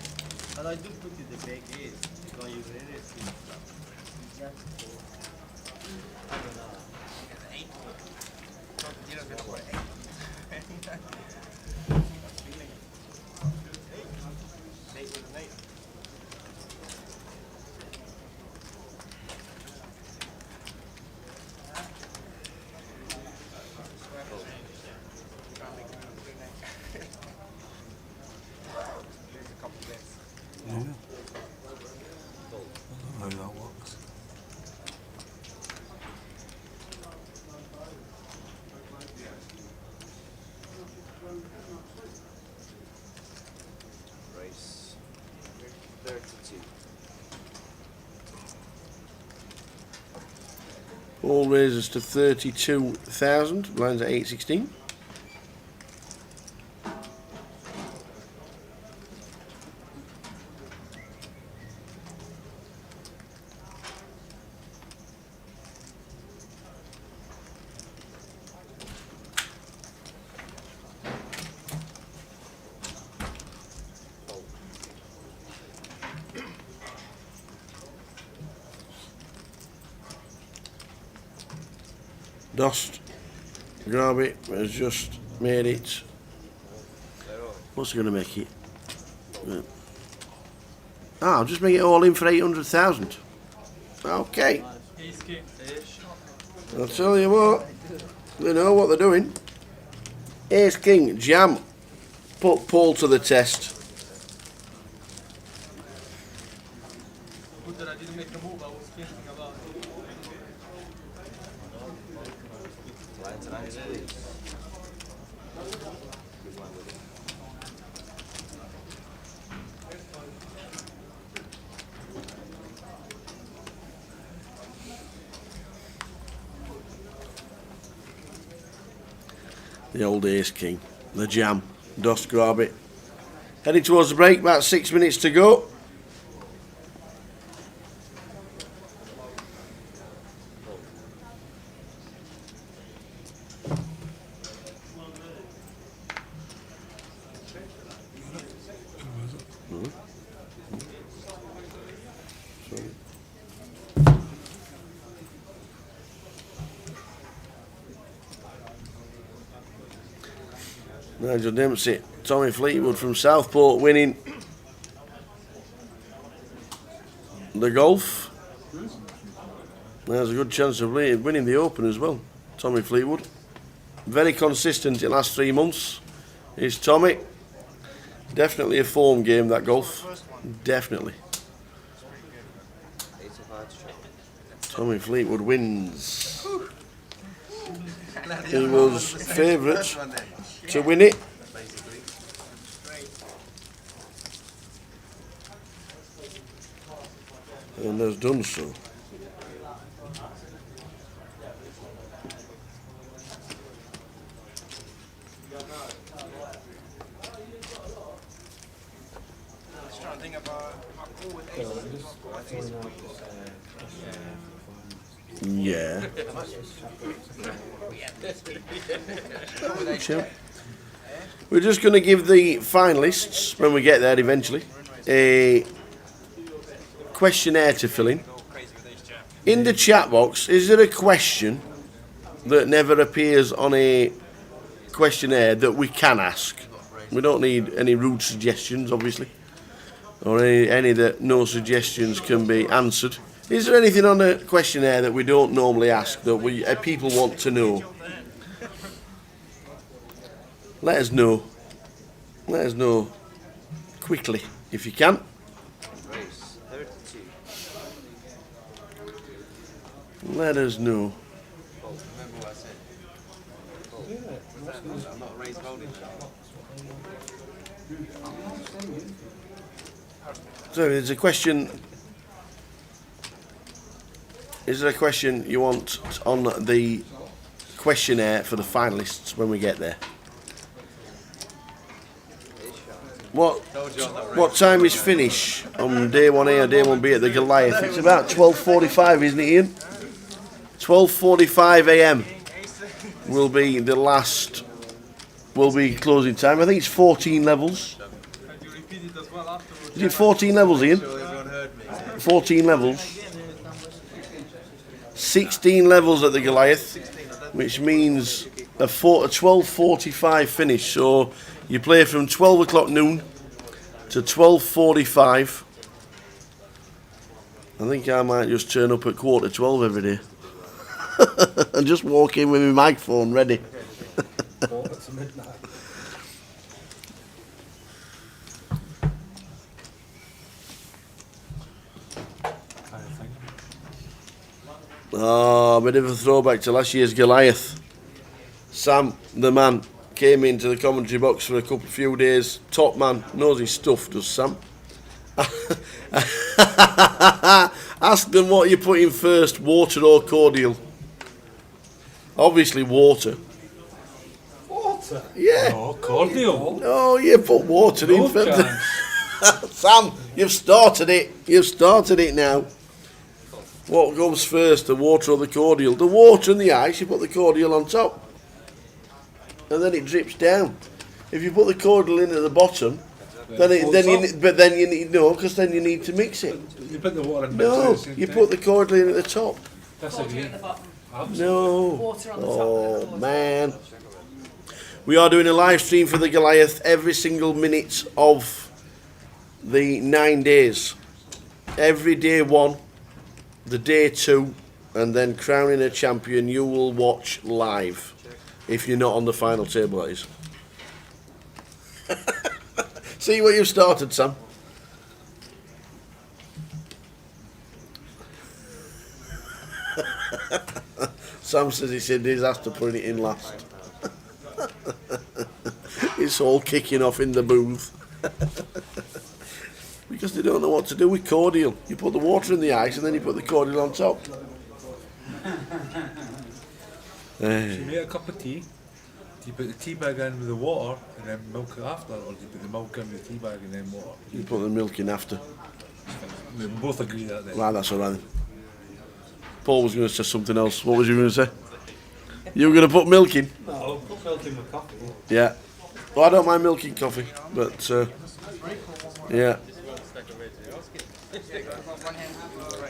Speaker 17: But I do put you the big ace because you really see stuff. I don't know.
Speaker 7: You don't get away. Eight with an 8.
Speaker 18: Yeah. I don't know how that works.
Speaker 15: Race 32.
Speaker 5: All raises to 32,000. Blinds at 816. Dost Grabby has just made it. What's he going to make it? I'll just make it all in for 800,000. Okay. I'll tell you what, they know what they're doing. Ace King, jam. Put Paul to the test.
Speaker 7: Good that I didn't make the move I was thinking about.
Speaker 5: The old Ace King, the jam, Dost Grabby. Heading towards the break, about 6 minutes to go. Nigel Dempsey, Tommy Fleetwood from Southport winning the golf. There's a good chance of winning the Open as well. Tommy Fleetwood. Very consistent in the last 3 months. Is Tommy. Definitely a form game, that golf. Definitely. Tommy Fleetwood wins. He was favourite to win it. And has done so. Yeah. We're just going to give the finalists, when we get there eventually, a questionnaire to fill in. In the chat box, is there a question that never appears on a questionnaire that we can ask? We don't need any rude suggestions, obviously, or any that no suggestions can be answered. Is there anything on the questionnaire that we don't normally ask that we people want to know? Let us know. Let us know quickly if you can.
Speaker 15: Race 32.
Speaker 5: Let us know.
Speaker 15: Oh, remember what I said? Oh, I'm not raised voting.
Speaker 5: So there's a question. Is there a question you want on the questionnaire for the finalists when we get there? What time is finish on day 1A or day 1B at the Goliath? It's about 12:45, isn't it, Ian? 12:45 a.m. will be the last. Will be closing time. I think it's 14 levels. Is it 14 levels, Ian? 14 levels. 16 levels at the Goliath, which means a 12:45 finish. So you play from 12 o'clock noon to 12:45. I think I might just turn up at 11:45 every day and just walk in with my microphone ready. Oh, a bit of a throwback to last year's Goliath. Sam, the man, came into the commentary box for a few days. Top man, knows his stuff, does Sam. Ask them what you put in first, water or cordial. Obviously water.
Speaker 18: Water?
Speaker 5: Yeah.
Speaker 18: No, cordial.
Speaker 5: No, you put water in first. Sam, you've started it. You've started it now. What comes first, the water or the cordial? The water and the ice, you put the cordial on top. And then it drips down. If you put the cordial in at the bottom, then you need because then you need to mix it.
Speaker 18: You put the water in.
Speaker 5: No, you put the cordial in at the top.
Speaker 18: That's again.
Speaker 5: No. Oh man. We are doing a live stream for the Goliath every single minute of the 9 days. Every day 1, the day 2, and then crowning a champion you will watch live. If you're not on the final table, that is. See what you've started, Sam. Sam says he said he's asked to put it in last. It's all kicking off in the booth. Because they don't know what to do with cordial. You put the water in the ice and then you put the cordial on top.
Speaker 18: So you make a cup of tea, do you put the tea bag in with the water and then milk it after, or do you put the milk in with the tea bag and then water?
Speaker 5: You put the milk in after.
Speaker 18: We both agree that then.
Speaker 5: Right, that's all right then. Paul was going to say something else. What was you going to say? You were going to put milk in?
Speaker 6: No, put milk in with coffee.
Speaker 5: Yeah. Well, I don't mind milk in coffee, but yeah.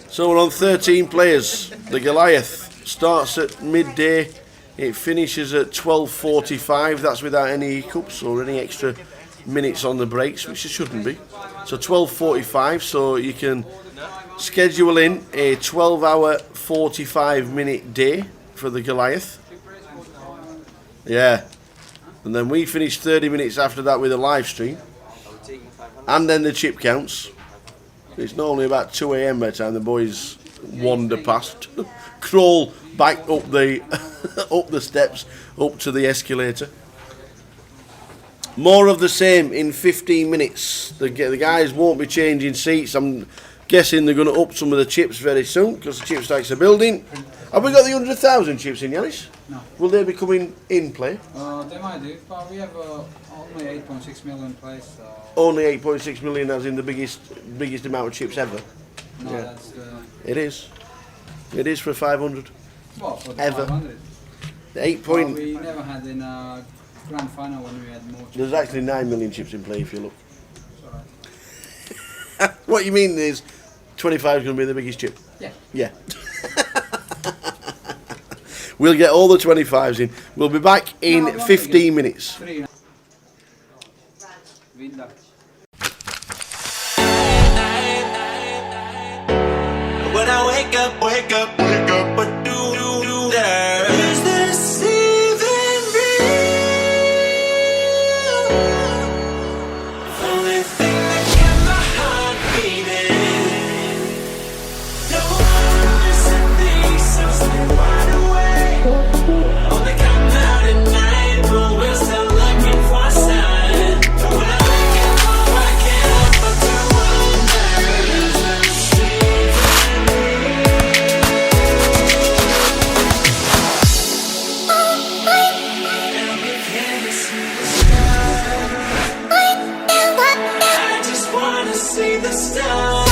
Speaker 5: So we're on 13 players. The Goliath starts at midday. It finishes at 12:45. That's without any hiccups or any extra minutes on the breaks, which it shouldn't be. So 12:45. So you can schedule in a 12-hour, 45-minute day for the Goliath. Yeah. And then we finish 30 minutes after that with a live stream. And then the chip counts. It's normally about 2 a.m. by the time the boys wander past, crawl back up the up the steps, up to the escalator. More of the same in 15 minutes. The guys won't be changing seats. I'm guessing they're going to up some of the chips very soon because the chip stacks are building. Have we got the 100,000 chips in, Yanis?
Speaker 19: No.
Speaker 5: Will they be coming in play?
Speaker 19: They might do, but we have only 8.6 million plays. So
Speaker 5: Only 8.6 million, as in the biggest amount of chips ever.
Speaker 19: no, that's
Speaker 5: It is. It is for 500.
Speaker 19: well for the
Speaker 5: Ever.
Speaker 19: 500.
Speaker 5: The 8
Speaker 19: But
Speaker 5: point.
Speaker 19: we never had in a grand final when we had more. chips.
Speaker 5: There's actually 9 million chips in play if you look.
Speaker 19: It's alright.
Speaker 5: What you mean is 25 is going to be the biggest chip?
Speaker 19: Yeah.
Speaker 5: Yeah. We'll get all the 25s in. We'll be back in 15 minutes.
Speaker 19: When
Speaker 20: I wake up, what do there? Is this even real? Only thing that kept my heart beating. No one missing things, so stay wide awake. Only come out at night, but we're still looking for a sign. When I wake up, oh, I can't help but to wonder. Is this even see the stars.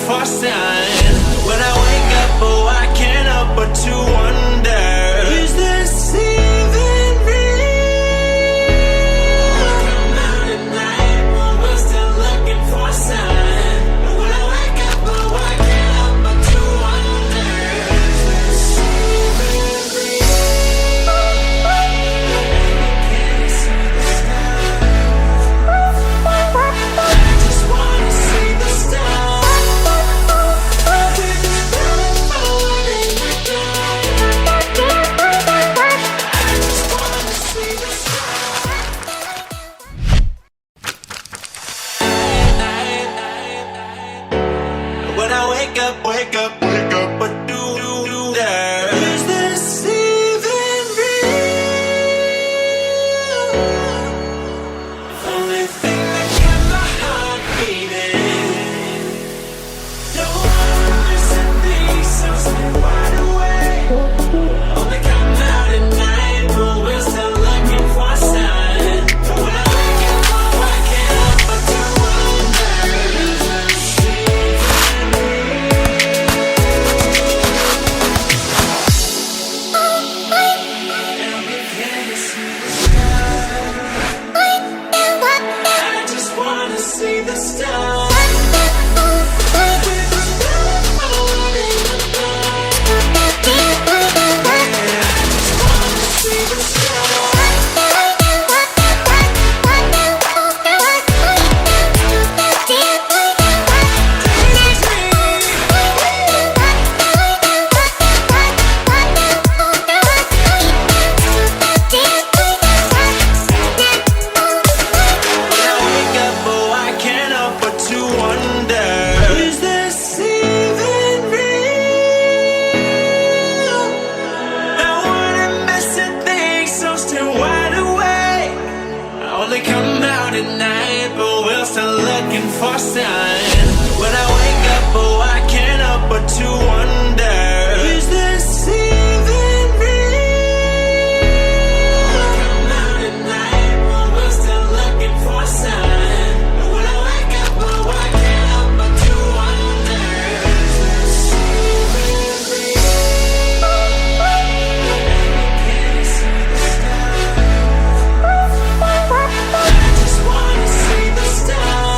Speaker 20: for sign. When I wake up, oh, I can't help but to wonder, is this even real? Come out at night, but we're still looking for a sign. When I wake up, oh, I can't help but to wonder, is this even real? Can you see the stars? I just wanna see the stars. When I wake up, what do there? Is this even real? Only thing that kept my heart beating. No one missing things, so stay wide awake. Only come out at night, but we're still looking for a sign. When I wake up, oh, I can't help but to wonder, is this even I just wanna see the stars. For sign. When I wake up, oh, I can't help but to wonder, is this even real? Come out at night, but we're still looking for a sign. When I wake up, oh, I can't help but to wonder, is this even real? Can you see the stars? I just wanna see the stars.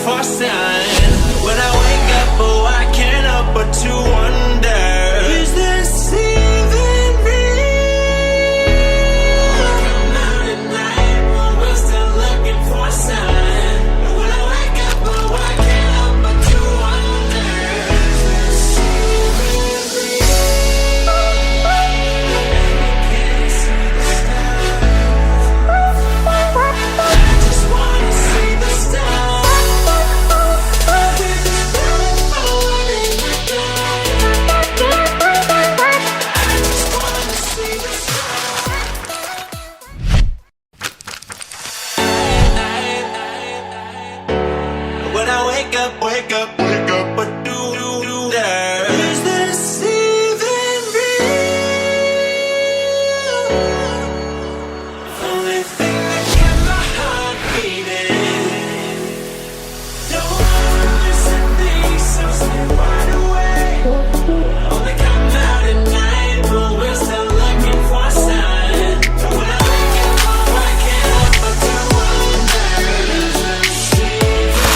Speaker 20: for sign. When I wake up, oh, I can't help but to wonder, is this even real? Come out at night, but we're still looking for a sign. When I wake up, oh, I can't help but to wonder, is this even real? Can't see the stars. I just wanna see the stars. When I wake up, what do there? Is this even real? Only thing that kept my heart beating. Don't wanna listen things, so stay wide awake. Only come out at night, but we're still looking for a sign. When I wake up, oh, I can't help but to wonder, is this even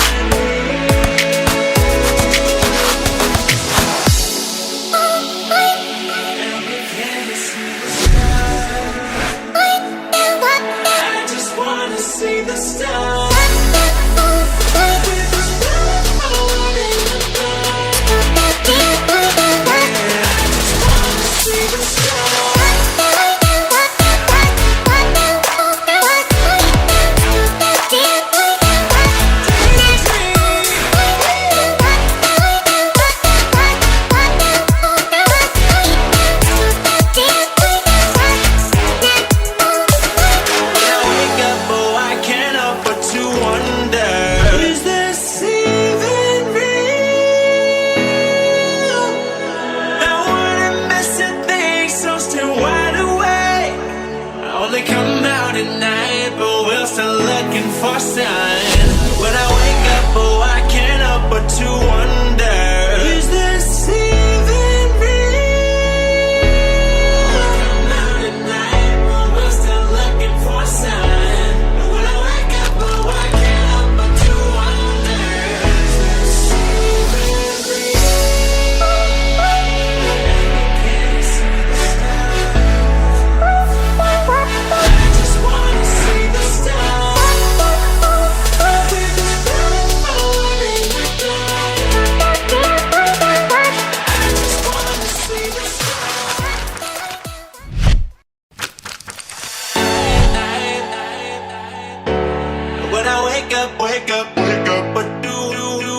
Speaker 20: I just wanna see the stars. For sign. When I wake up, oh, I can't help but to wonder, is this even real? Come out at night, but we're still looking for a sign. When I wake up, oh, I can't help but to wonder, is this even real? Can't see the stars. I just wanna see the stars. When I wake up, what do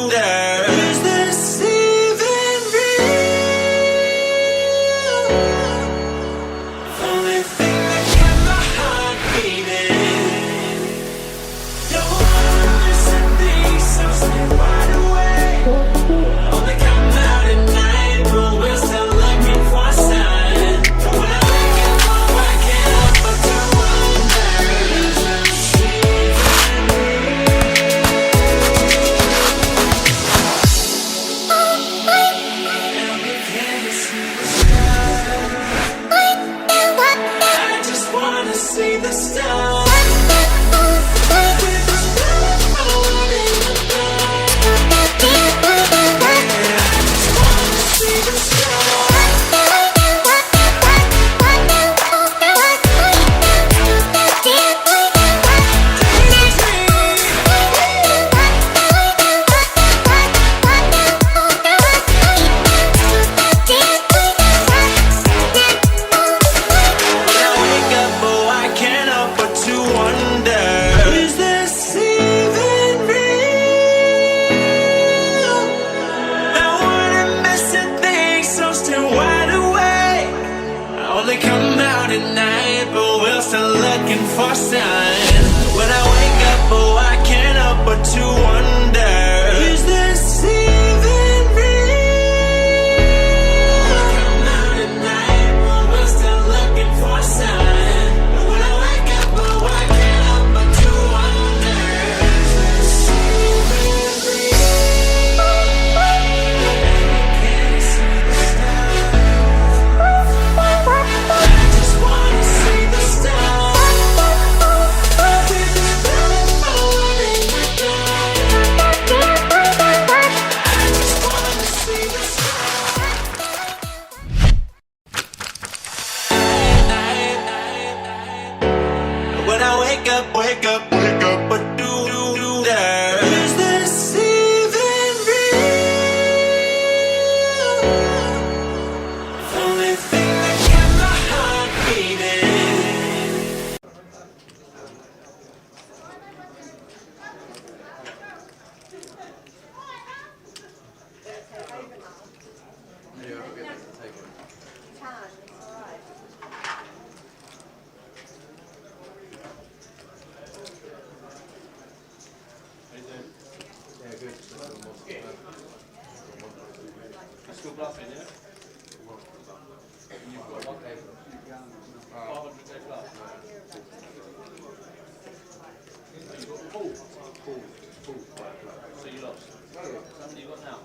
Speaker 20: there? Is this even real? Only thing that kept my heart beating. Don't wanna listen things, so stay wide awake. Only come out at night, but we're still looking for a sign. When I wake up, oh, I can't help but to wonder, is this even I just wanna see the stars. For sign. When I wake up, oh, I can't help but to wonder, is this even real? Come out at night, but we're still looking for a sign. When I wake up, oh, I can't help but to wonder, is this even real? Can't see the stars. I just wanna see the stars. wake up, wake up, wake up, but do that. Is this even real? Only thing that kept my heart beating.
Speaker 6: Still bluffing, yeah? You've got one day. 500 days left. You've got full. So you lost. How many you got now?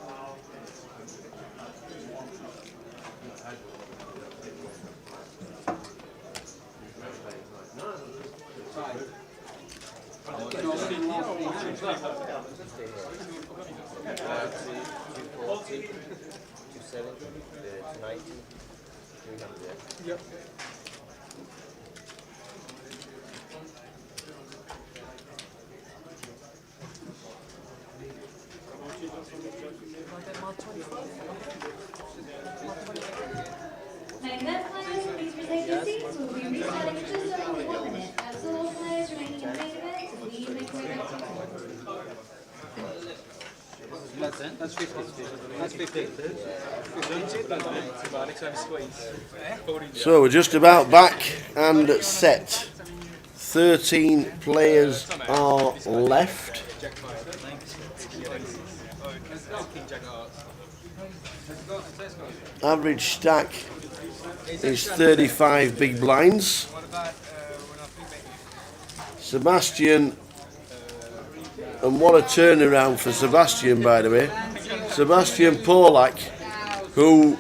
Speaker 19: Yep.
Speaker 16: Now, event planners, please retake your seats. We'll be restarting in just over 1 minute. As all players remaining in the main event, please make way back to the
Speaker 19: That's 50. That's 50.
Speaker 5: So we're just about back and set. 13 players are left. Average stack is 35 big blinds. Sebastian, and what a turnaround for Sebastian, by the way. Sebastian Polak, who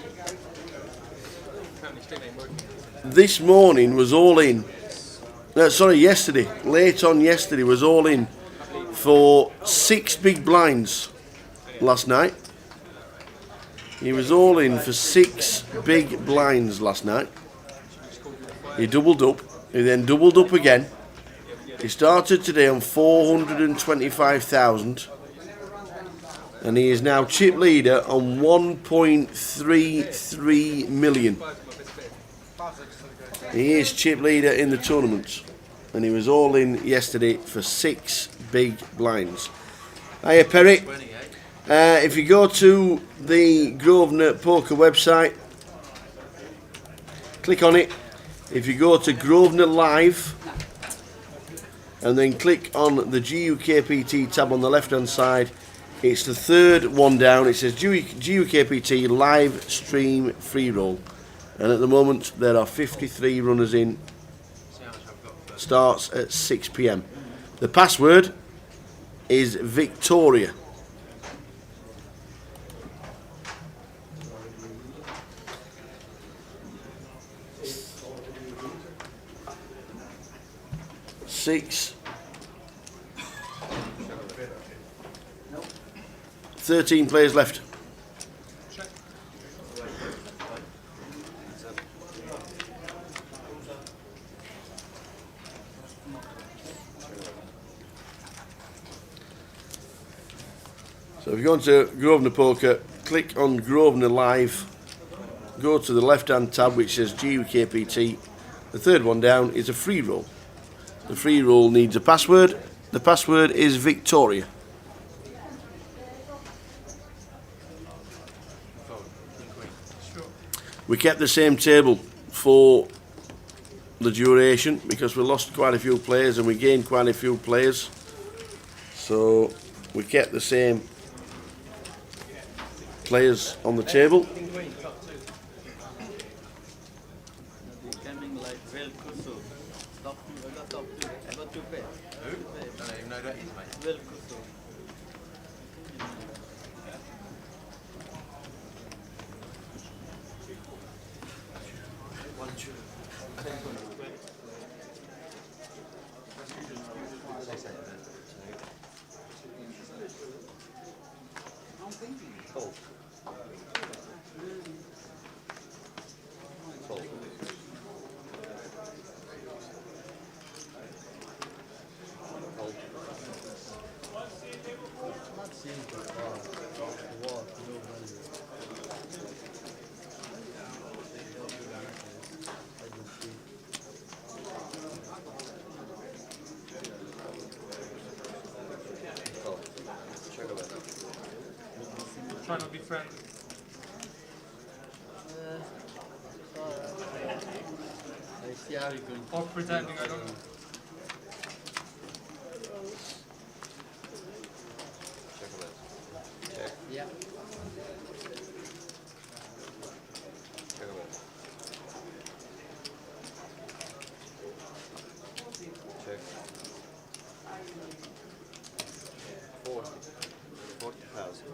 Speaker 5: this morning was all in. Yesterday, late on yesterday, was all in for 6 big blinds last night. He was all in for 6 big blinds last night. He doubled up. He then doubled up again. He started today on 425,000. And he is now chip leader on 1.33 million. He is chip leader in the tournament. And he was all in yesterday for 6 big blinds. Hiya, Perry. If you go to the Grosvenor Poker website, click on it. If you go to Grosvenor Live, and then click on the GUKPT tab on the left hand side, it's the third one down. It says GUKPT live stream free roll, and at the moment there are 53 runners in. Starts at 6 p.m. The password is Victoria. Six. 13 players left. So if you go into Grosvenor Poker, click on Grosvenor Live, go to the left hand tab which says GUKPT. The third one down is a free roll. The free roll needs a password. The password is Victoria. We kept the same table for the duration because we lost quite a few players and we gained quite a few players. So we kept the same players on the table.
Speaker 11: trying to be friendly.
Speaker 17: I see how you can.
Speaker 11: Or pretending I don't know.
Speaker 15: Check.
Speaker 17: Yeah.
Speaker 15: Check a bit. Check. 40,000.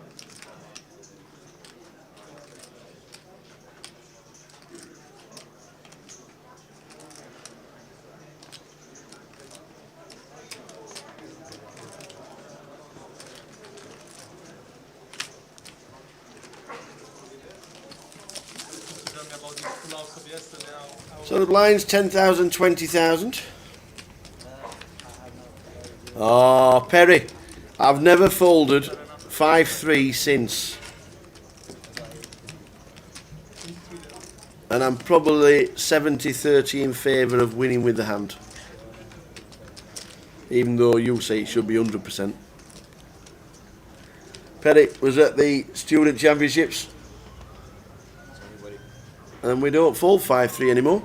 Speaker 5: So the blinds 10,000, 20,000. Oh, Perry, I've never folded 5-3 since. And I'm probably 70-30 in favour of winning with the hand. Even though you say it should be 100%. Perry was at the Student Championships. And we don't fold 5-3 anymore.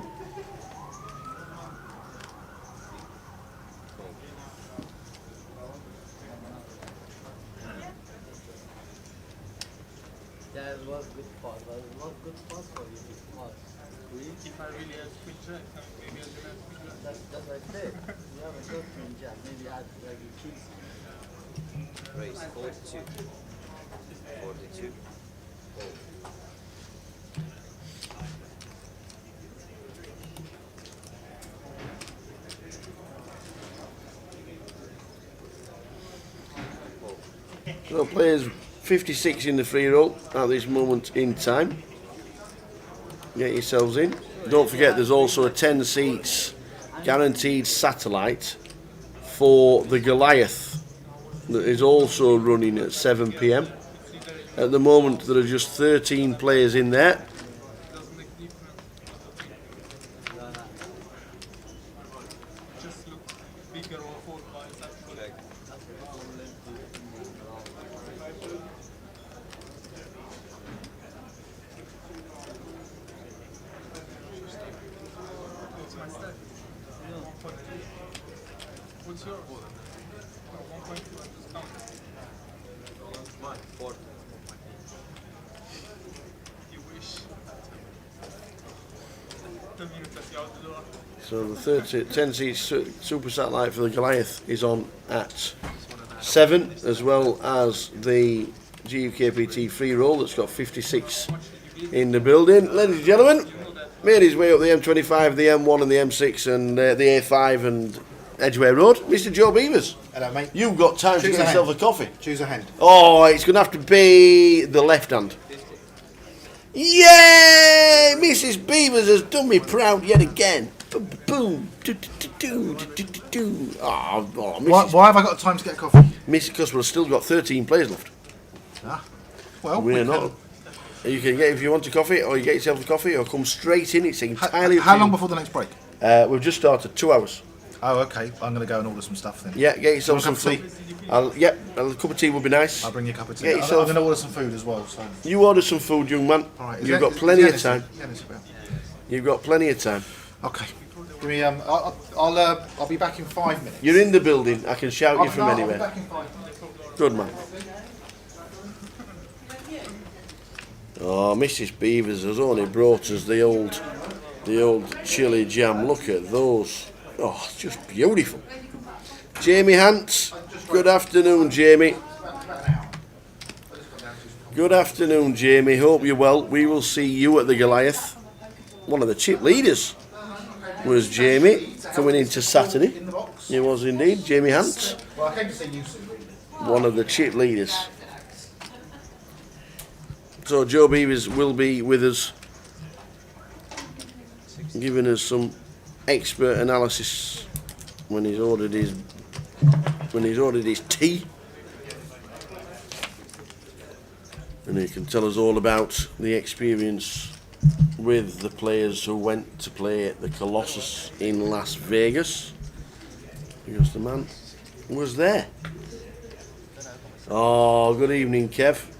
Speaker 17: Yeah, it was good spot. It was good spot for you to pass.
Speaker 11: If I really have queen jack, maybe I don't have queen jack.
Speaker 17: That's what I said. You have a good queen jack. Maybe I like you keep.
Speaker 15: Raise 42. 42. Oh.
Speaker 5: So players 56 in the free roll at this moment in time. Get yourselves in. Don't forget there's also a 10 seats guaranteed satellite for the Goliath that is also running at 7 p.m. At the moment there are just 13 players in there.
Speaker 11: What's your order? 1.2 discount.
Speaker 15: Mine, 40.
Speaker 11: You wish. The minute that you're out the door.
Speaker 5: So the 10 seat super satellite for the Goliath is on at 7, as well as the GUKPT free roll that's got 56 in the building. Ladies and gentlemen, made his way up the M25, the M1 and the M6 and the A5 and Edgware Road, Mr. Joe Beavers.
Speaker 2: Hello, mate.
Speaker 5: You've got time to get yourself a coffee.
Speaker 2: Choose a hand.
Speaker 5: Oh, it's going to have to be the left hand. Yay! Mrs. Beavers has done me proud yet again. Boom.
Speaker 2: Why have I got time to get a coffee?
Speaker 5: Because we've still got 13 players left.
Speaker 2: Ah, well,
Speaker 5: we're not. You can get if you want a coffee, or you get yourself a coffee, or come straight in. It's entirely.
Speaker 2: How long before the next break?
Speaker 5: We've just started 2 hours.
Speaker 2: Oh, okay. I'm going to go and order some stuff then.
Speaker 5: Yeah, get yourself some
Speaker 2: tea.
Speaker 5: A cup of tea would be nice.
Speaker 2: I'll bring you a cup of tea.
Speaker 5: Get yourself,
Speaker 2: I'm going to order some food as well. So.
Speaker 5: You order some food, young man.
Speaker 2: All right.
Speaker 5: You've got plenty of time.
Speaker 2: Yeah,
Speaker 5: You've got plenty of time.
Speaker 2: Okay. Give me. I'll be back in 5 minutes.
Speaker 5: You're in the building. I can shout you from anywhere.
Speaker 2: I'll be back in 5 minutes.
Speaker 5: Good man. Oh, Mrs. Beavers has only brought us the old chili jam. Look at those. Oh, it's just beautiful. Jamie Hants. Good afternoon, Jamie. Good afternoon, Jamie. Hope you're well. We will see you at the Goliath. One of the chip leaders was Jamie coming into Saturday. He was indeed, Jamie Hants.
Speaker 2: Well, I came to see you soon.
Speaker 5: One of the chip leaders. So Joe Beavers will be with us, giving us some expert analysis when he's ordered his tea, and he can tell us all about the experience with the players who went to play at the Colossus in Las Vegas, because the man was there. Oh, good evening, Kev.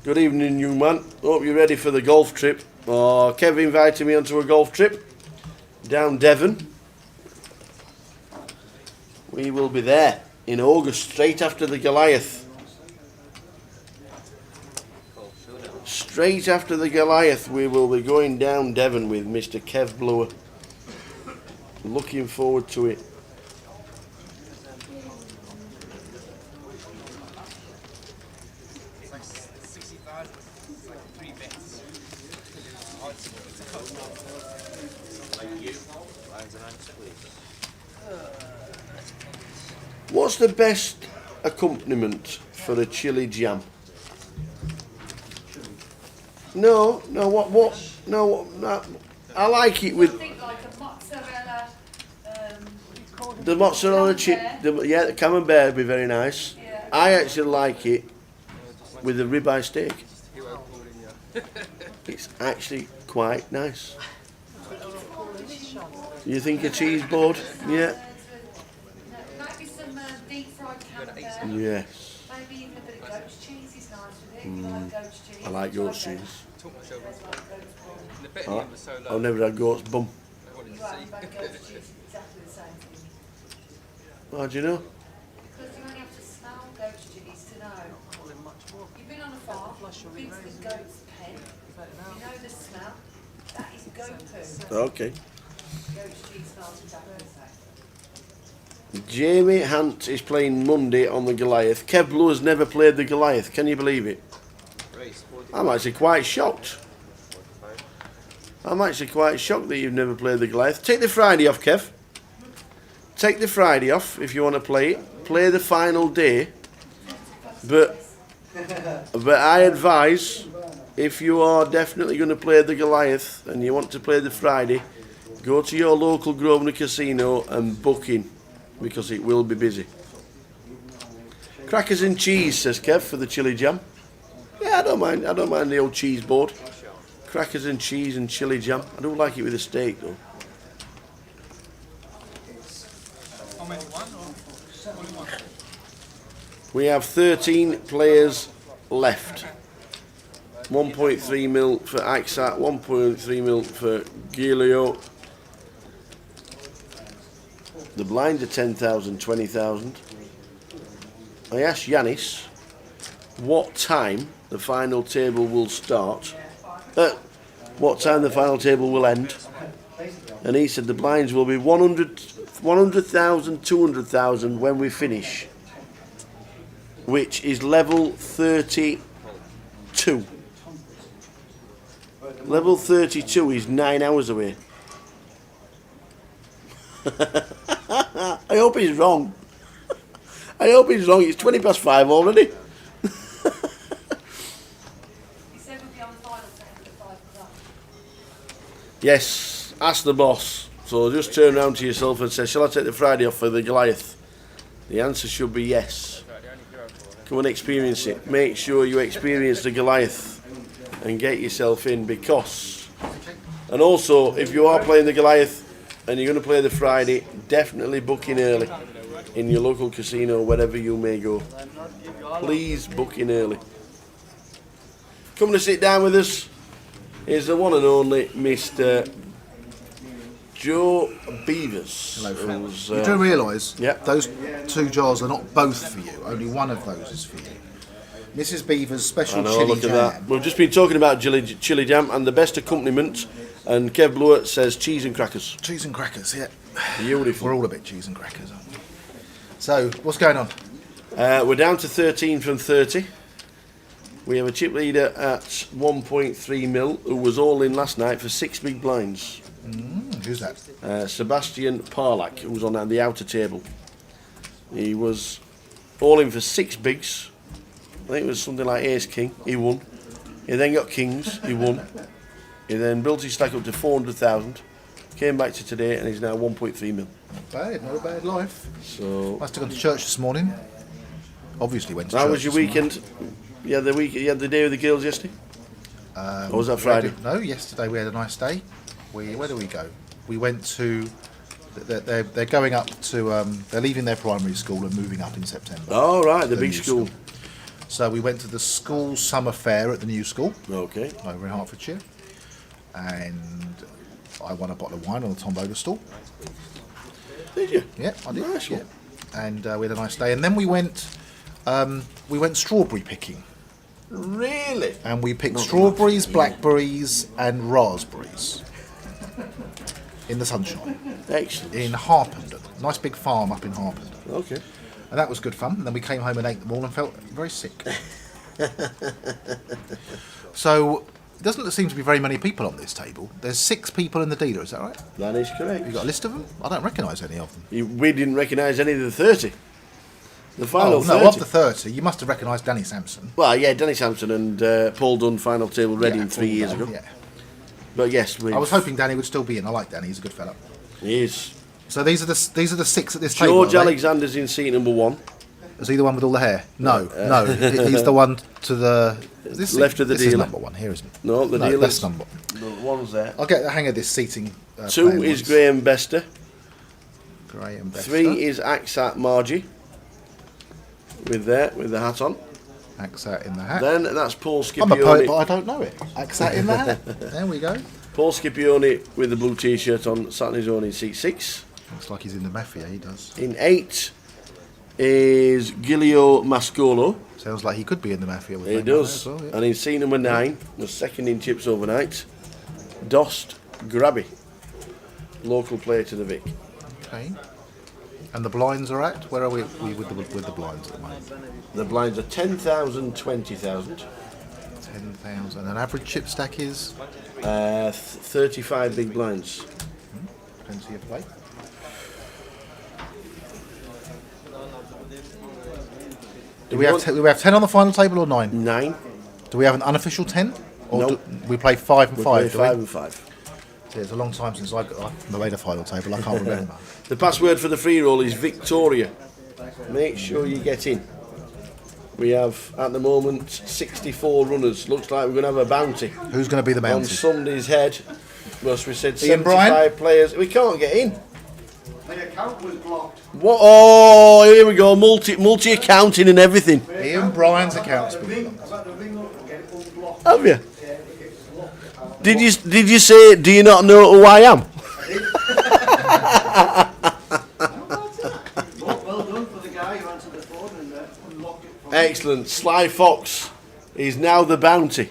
Speaker 5: Good evening, young man. Hope you're ready for the golf trip. Kev invited me onto a golf trip down Devon. We will be there in August, straight after the Goliath. Straight after the Goliath, we will be going down Devon with Mr. Kev Blower. Looking forward to it. What's the best accompaniment for a chili jam? No, I like it with
Speaker 12: Think like a mozzarella.
Speaker 5: the mozzarella chip. The camembert would be very nice.
Speaker 12: Yeah.
Speaker 5: I actually like it with the ribeye steak. It's actually quite nice. You think a cheese board? Yeah.
Speaker 12: Maybe some deep fried camembert.
Speaker 5: Yes.
Speaker 12: Maybe even a bit of goat's cheese is nice with it. If you like goat's cheese.
Speaker 5: I like goat's cheese.
Speaker 15: The betting was so low.
Speaker 5: I've never had goat's bum.
Speaker 12: Right, but goat's cheese is exactly the same thing.
Speaker 5: How do you know?
Speaker 12: Because you only have to smell goat's cheese to know. You've been on a farm, been to the goat's pen, you know the smell. That is goat poo.
Speaker 5: Okay.
Speaker 12: Goat's cheese smells exactly the same.
Speaker 5: Jamie Hunt is playing Monday on the Goliath. Kev Blue has never played the Goliath. Can you believe it? I'm actually quite shocked. I'm actually quite shocked that you've never played the Goliath. Take the Friday off, Kev. Take the Friday off if you want to play it. Play the final day. But I advise, if you are definitely going to play the Goliath and you want to play the Friday, go to your local Grosvenor casino and book in, because it will be busy. Crackers and cheese, says Kev, for the chili jam. Yeah, I don't mind the old cheese board. Crackers and cheese and chili jam. I don't like it with a steak though.
Speaker 19: How many? One or only one?
Speaker 5: We have 13 players left. 1.3 mil for Axat, 1.3 mil for Gilio. The blinds are 10,000, 20,000. I asked Yanis what time the final table will start. What time the final table will end. And he said the blinds will be 100,000, 200,000 when we finish. Which is level 32. Level 32 is 9 hours away. I hope he's wrong. I hope he's wrong. It's 5:20 already.
Speaker 12: He said we'll be on the final table at 5 o'clock.
Speaker 5: Yes, ask the boss. So just turn around to yourself and say, shall I take the Friday off for the Goliath? The answer should be yes. Come and experience it. Make sure you experience the Goliath and get yourself in, because... And also, if you are playing the Goliath and you're going to play the Friday, definitely book in early in your local casino, wherever you may go. Please book in early. Coming to sit down with us is the one and only Mr. Joe Beavers.
Speaker 2: Hello, friend.
Speaker 5: who's,
Speaker 2: You do realise
Speaker 5: those
Speaker 2: 2 jars are not both for you. Only one of those is for you. Mrs. Beaver's special
Speaker 5: I know,
Speaker 2: chili
Speaker 5: look
Speaker 2: jam.
Speaker 5: at that. We've just been talking about chili jam and the best accompaniment, and Kev Blower says cheese and crackers.
Speaker 2: Cheese and crackers, yeah.
Speaker 5: Beautiful.
Speaker 2: We're all a bit cheese and crackers, aren't we? So, what's going on?
Speaker 5: We're down to 13 from 30. We have a chip leader at 1.3 mil, who was all in last night for 6 big blinds.
Speaker 2: Who's that?
Speaker 5: Sebastian Parlak, who was on the outer table. He was all in for 6 bigs. I think it was something like Ace King. He won. He then got Kings. He won. He then built his stack up to 400,000. Came back to today and he's now 1.3 mil.
Speaker 2: Not a bad life.
Speaker 5: So
Speaker 2: Must have gone to church this morning. Obviously went to
Speaker 5: how
Speaker 2: church.
Speaker 5: was your
Speaker 2: this
Speaker 5: weekend? You had the day with the girls yesterday? Or was that Friday?
Speaker 2: No, yesterday we had a nice day. Where do we go? We went to... They're going up to... they're leaving their primary school and moving up in September.
Speaker 5: Oh, right, the
Speaker 2: The
Speaker 5: big
Speaker 2: new
Speaker 5: school.
Speaker 2: So we went to the school summer fair at the new school.
Speaker 5: Okay.
Speaker 2: Over in Hertfordshire. And I won a bottle of wine on the tombola stall.
Speaker 5: Did you?
Speaker 2: Yeah, I did.
Speaker 5: Nice one.
Speaker 2: Yeah. And we had a nice day. And then we went strawberry picking.
Speaker 5: Really?
Speaker 2: And we picked
Speaker 5: Not
Speaker 2: strawberries,
Speaker 5: much.
Speaker 2: blackberries, and raspberries in the sunshine.
Speaker 5: Excellent.
Speaker 2: In Harpenden, nice big farm up in Harpenden.
Speaker 5: Okay.
Speaker 2: And that was good fun. And then we came home and ate them all and felt very sick. So it doesn't seem to be very many people on this table. There's 6 people in the dealer. Is that right?
Speaker 5: That is correct.
Speaker 2: You got a list of them? I don't recognise any of them.
Speaker 5: We didn't recognise any of the 30. The final 30.
Speaker 2: No, of the 30, you must have recognised Danny Sampson.
Speaker 5: Well, yeah, Danny Sampson and Paul Dunn final table ready in 3 years ago.
Speaker 2: Yeah.
Speaker 5: But yes,
Speaker 2: I was hoping Danny would still be in. I like Danny. He's a good fella.
Speaker 5: He is.
Speaker 2: So these are the 6 at this table.
Speaker 5: George Alexander's in seat number 1.
Speaker 2: Is he the one with all the hair? No, no. He's the one to the
Speaker 5: left of the
Speaker 2: this
Speaker 5: dealer.
Speaker 2: Is number 1 here, isn't it?
Speaker 5: No, the dealer's
Speaker 2: that's number 1.
Speaker 5: The one's there.
Speaker 2: I'll get the hang of this seating.
Speaker 5: 2 is Graham Bester.
Speaker 2: Graham Bester.
Speaker 5: 3 is Axat Margie. With the hat on.
Speaker 2: Axat in the hat.
Speaker 5: Then that's Paul Scipione.
Speaker 2: I'm a poet, but I don't know it. Axat in the hat. There we go.
Speaker 5: Paul Scipione with the blue t-shirt on, sat on his own in seat 6.
Speaker 2: Looks like he's in the mafia. He does.
Speaker 5: In 8 is Giulio Mascolo.
Speaker 2: Sounds like he could be in the mafia. With
Speaker 5: He
Speaker 2: him
Speaker 5: does.
Speaker 2: Well, yeah.
Speaker 5: And in seat number 9 was second in chips overnight. Dost Grabby, local player to the Vic.
Speaker 2: Okay. And the blinds are at? Where are we with the blinds at the moment?
Speaker 5: The blinds are 10,000, 20,000.
Speaker 2: 10,000. And average chip stack is?
Speaker 5: 35 big blinds.
Speaker 2: Plenty of play. Do we have 10 on the final table or 9?
Speaker 5: 9.
Speaker 2: Do we have an unofficial 10? Or
Speaker 5: No.
Speaker 2: do we play 5 and 5?
Speaker 5: Play
Speaker 2: do
Speaker 5: 5 and 5.
Speaker 2: See, it's a long time since I made a final table. I can't remember.
Speaker 5: The password for the free roll is Victoria. Make sure you get in. We have, at the moment, 64 runners. Looks like we're going to have a bounty.
Speaker 2: Who's going to be the bounty?
Speaker 5: On somebody's head. Plus we said
Speaker 2: Ian
Speaker 5: 75
Speaker 2: Bryan?
Speaker 5: players. We can't get in.
Speaker 10: My account was blocked.
Speaker 5: What? Oh, here we go. Multi accounting and everything.
Speaker 2: Ian Bryan's account's been blocked.
Speaker 5: Have you? Did you say? Do you not know who I am?
Speaker 10: Well done for the guy who answered the phone and unlocked it.
Speaker 5: Excellent. Sly Fox is now the bounty.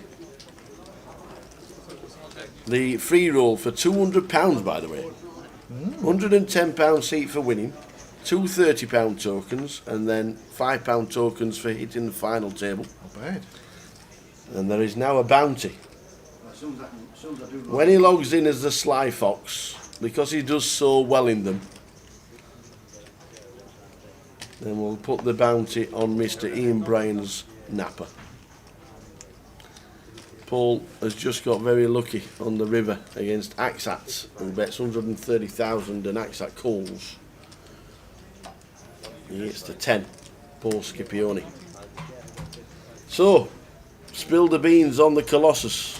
Speaker 5: The free roll for £200, by the way. £110 seat for winning, 2 £30 tokens, and then £5 tokens for hitting the final table.
Speaker 2: Not bad.
Speaker 5: And there is now a bounty. When he logs in as the Sly Fox, because he does so well in them, then we'll put the bounty on Mr. Ian Bryan's napper. Paul has just got very lucky on the river against Axat, who bets 130,000 and Axat calls. He hits to 10, Paul Scipione. So, spill the beans on the Colossus.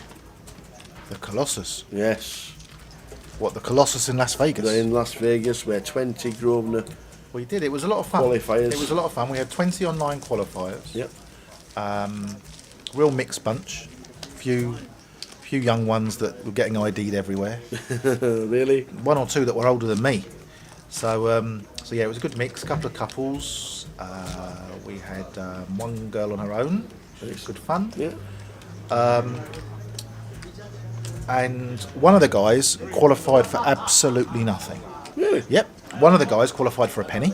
Speaker 2: The Colossus?
Speaker 5: Yes.
Speaker 2: What, the Colossus in Las Vegas?
Speaker 5: They're in Las Vegas, where 20 Grosvenor
Speaker 2: We did. It was a lot of fun.
Speaker 5: qualifiers.
Speaker 2: It was a lot of fun. We had 20 online qualifiers.
Speaker 5: Yep.
Speaker 2: Real mixed bunch. Few young ones that were getting ID'd everywhere.
Speaker 5: Really?
Speaker 2: 1 or 2 that were older than me. So yeah, it was a good mix. A couple of couples. We had one girl on her own. Which was good fun.
Speaker 5: Yeah.
Speaker 2: And one of the guys qualified for absolutely nothing.
Speaker 5: Really?
Speaker 2: Yep. One of the guys qualified for a penny.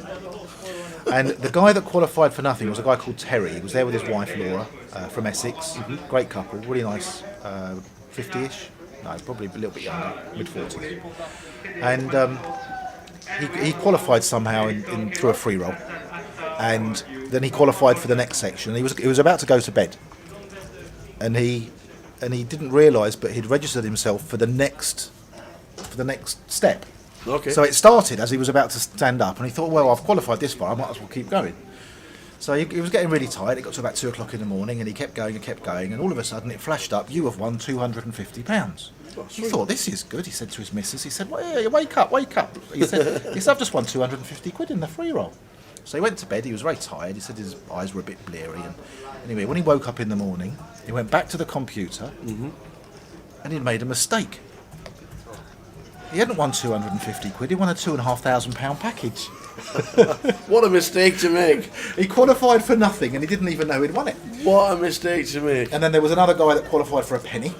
Speaker 2: And the guy that qualified for nothing was a guy called Terry. He was there with his wife Laura from Essex. Great couple, really nice, 50-ish. No, probably a little bit younger, mid-40s. And he qualified somehow through a free roll. And then he qualified for the next section. He was about to go to bed. And he didn't realise, but he'd registered himself for the next step.
Speaker 5: Okay.
Speaker 2: So it started as he was about to stand up, and he thought, well, I've qualified this far, I might as well keep going. So he was getting really tired. It got to about 2 o'clock in the morning, and he kept going, and all of a sudden it flashed up, you have won £250. He thought, this is good, he said to his missus. He said, well, yeah, wake up. He said, I've just won 250 quid in the free roll. So he went to bed. He was very tired. He said his eyes were a bit bleary. And anyway, when he woke up in the morning, he went back to the computer, and he'd made a mistake. He hadn't won 250 quid. He won a £2,500 package.
Speaker 5: What a mistake to make.
Speaker 2: He qualified for nothing, and he didn't even know he'd won it.
Speaker 5: What a mistake to make.
Speaker 2: And then there was another guy that qualified for a penny.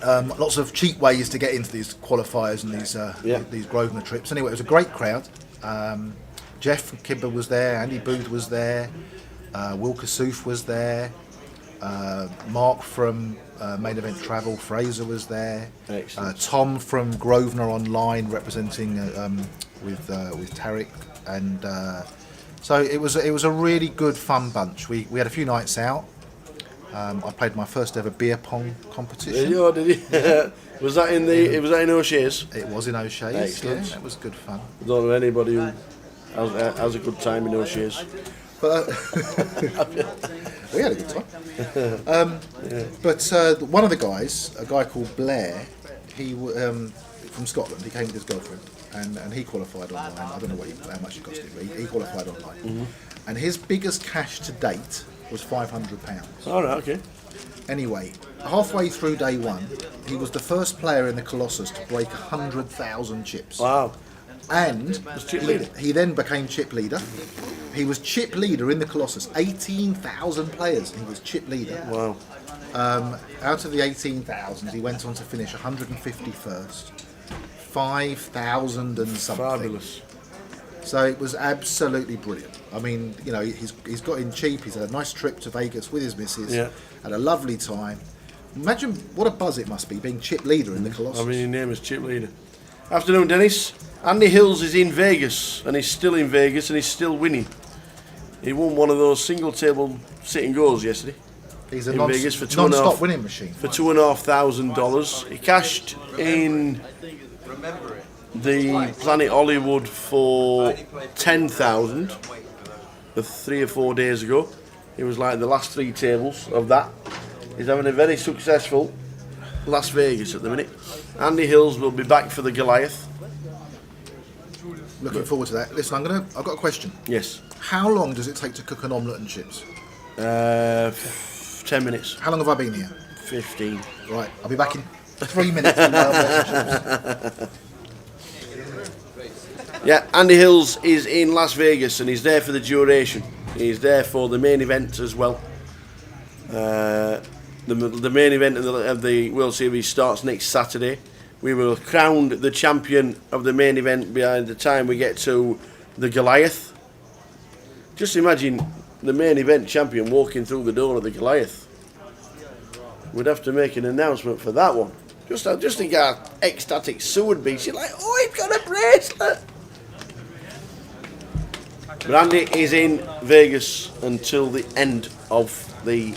Speaker 2: Lots of cheap ways to get into these qualifiers and these Grosvenor trips. Anyway, it was a great crowd. Jeff from Kibber was there, Andy Booth was there, Will Kassouf was there, Mark from Main Event Travel, Fraser was there, Tom from Grosvenor Online representing with Tarek, and so it was a really good fun bunch. We had a few nights out. I played my first ever beer pong competition.
Speaker 5: Did you? Was that in O'Shea's?
Speaker 2: It was in O'Shea's.
Speaker 5: Excellent.
Speaker 2: Yeah, it was good fun.
Speaker 5: I don't know anybody who has a good time in O'Shea's.
Speaker 2: But we had a good time. But one of the guys, a guy called Blair, he from Scotland. He came with his girlfriend, and he qualified online. I don't know how much it cost him, but he qualified online. And his biggest cash to date was £500.
Speaker 5: All right, okay.
Speaker 2: Anyway, halfway through day one, he was the first player in the Colossus to break 100,000 chips.
Speaker 5: Wow.
Speaker 2: And he then became chip leader. He was chip leader in the Colossus. 18,000 players, he was chip leader.
Speaker 5: Wow.
Speaker 2: Out of the 18,000, he went on to finish 151st. 5,000 and something.
Speaker 5: Fabulous.
Speaker 2: So it was absolutely brilliant. I mean, you know, he's got in cheap. He's had a nice trip to Vegas with his missus.
Speaker 5: Yeah.
Speaker 2: Had a lovely time. Imagine what a buzz it must be being chip leader in the Colossus.
Speaker 5: I mean, your name is chip leader. Afternoon, Dennis. Andy Hills is in Vegas, and he's still in Vegas, and he's still winning. He won one of those single table sitting goals yesterday.
Speaker 2: He's a
Speaker 5: in Vegas for
Speaker 2: non-stop winning machine.
Speaker 5: For $2,500. He cashed in the Planet Hollywood for 10,000 3 or 4 days ago. It was like the last 3 tables of that. He's having a very successful Las Vegas at the minute. Andy Hills will be back for the Goliath.
Speaker 2: Looking forward to that. Listen, I've got a question.
Speaker 5: Yes.
Speaker 2: How long does it take to cook an omelette and chips?
Speaker 5: 10 minutes.
Speaker 2: How long have I been here?
Speaker 5: 15.
Speaker 2: Right, I'll be back in 3 minutes. With my omelette and chips.
Speaker 5: Yeah, Andy Hills is in Las Vegas and he's there for the duration. He's there for the main event as well. The main event of the World Series starts next Saturday. We will crown the champion of the main event by the time we get to the Goliath. Just imagine the main event champion walking through the door of the Goliath. We'd have to make an announcement for that one. Just think how ecstatic Sue would be. She's like, oh, he's got a bracelet. But Andy is in Vegas until the end of the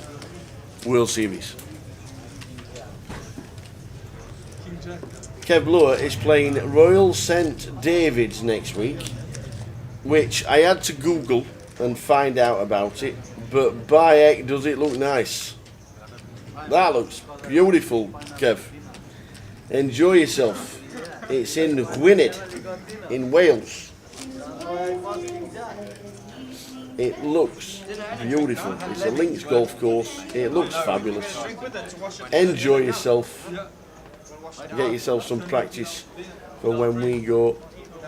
Speaker 5: World Series. Kev Lower is playing Royal St David's next week, which I had to Google and find out about it, but by heck does it look nice. That looks beautiful, Kev. Enjoy yourself. It's in Gwynedd, in Wales. It looks beautiful. It's a links golf course. It looks fabulous. Enjoy yourself. Get yourself some practice for when we go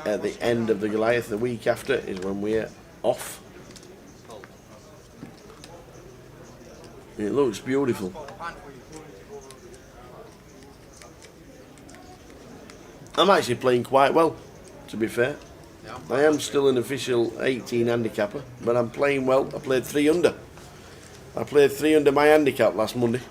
Speaker 5: at the end of the Goliath. The week after is when we're off. It looks beautiful. I'm actually playing quite well, to be fair. I am still an official 18 handicapper, but I'm playing well. I played 3 under. I played 3 under my handicap last Monday.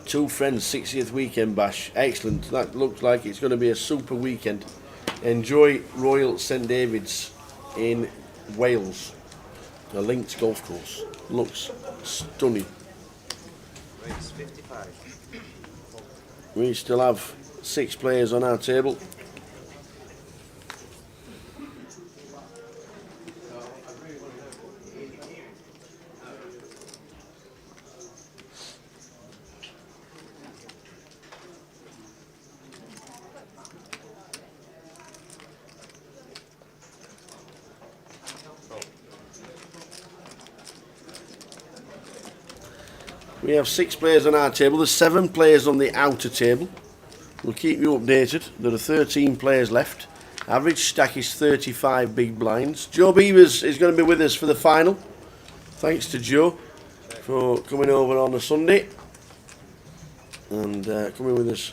Speaker 5: Two friends, 60th weekend bash. Excellent. That looks like it's going to be a super weekend. Enjoy Royal St David's in Wales. The links golf course. Looks stunning.
Speaker 15: Race 55.
Speaker 5: We still have 6 players on our table. We have 6 players on our table. There's 7 players on the outer table. We'll keep you updated. There are 13 players left. Average stack is 35 big blinds. Joe Beavers is going to be with us for the final. Thanks to Joe for coming over on a Sunday and coming with us,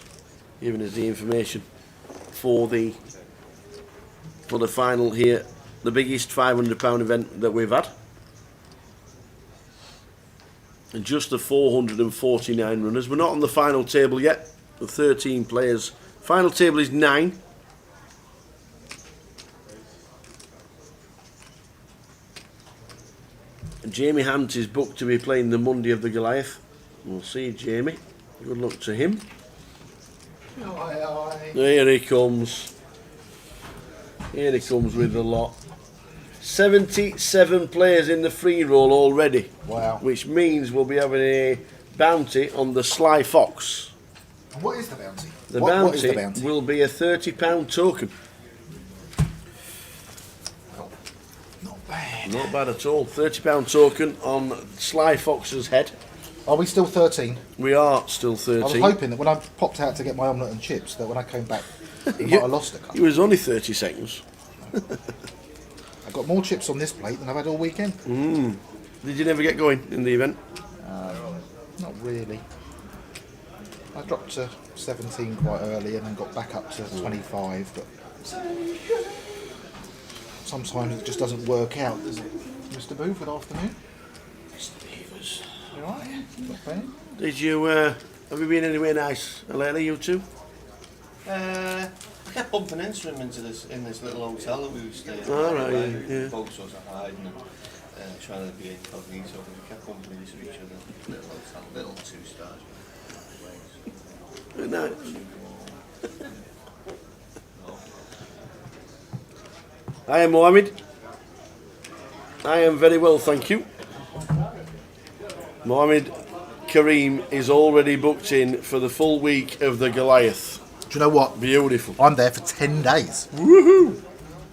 Speaker 5: giving us the information for the final here, the biggest £500 event that we've had. And just the 449 runners. We're not on the final table yet. The 13 players. Final table is 9. And Jamie Hunt is booked to be playing the Monday of the Goliath. We'll see Jamie. Good luck to him. Here he comes. Here he comes with the lot. 77 players in the free roll already.
Speaker 2: Wow.
Speaker 5: Which means we'll be having a bounty on the Sly Fox.
Speaker 2: What is the bounty?
Speaker 5: What
Speaker 2: is the bounty?
Speaker 5: Will be a £30 token.
Speaker 2: Not bad.
Speaker 5: Not bad at all. £30 token on Sly Fox's head.
Speaker 2: Are we still 13?
Speaker 5: We are still 13.
Speaker 2: I was hoping that when I popped out to get my omelette and chips, that when I came back, we might have lost a couple.
Speaker 5: It was only 30 seconds.
Speaker 2: I've got more chips on this plate than I've had all weekend.
Speaker 5: Did you never get going in the event?
Speaker 2: Not really. I dropped to 17 quite early and then got back up to 25, but sometimes it just doesn't work out, does it? Mr. Booth, good afternoon.
Speaker 5: Mr. Beavers.
Speaker 2: You alright? Not bad.
Speaker 5: Did you, have you been anywhere nice lately, you two?
Speaker 9: I kept bumping into him in this little hotel that we were staying at.
Speaker 5: All right, yeah.
Speaker 9: Folks was hiding and trying to be incognito, but we kept bumping into each other. Little hotel, little 2 stars.
Speaker 5: No. I am Mohammed. I am very well, thank you. Mohammed Kareem is already booked in for the full week of the Goliath.
Speaker 2: Do you know what?
Speaker 5: Beautiful.
Speaker 2: I'm there for 10 days.
Speaker 5: Woohoo!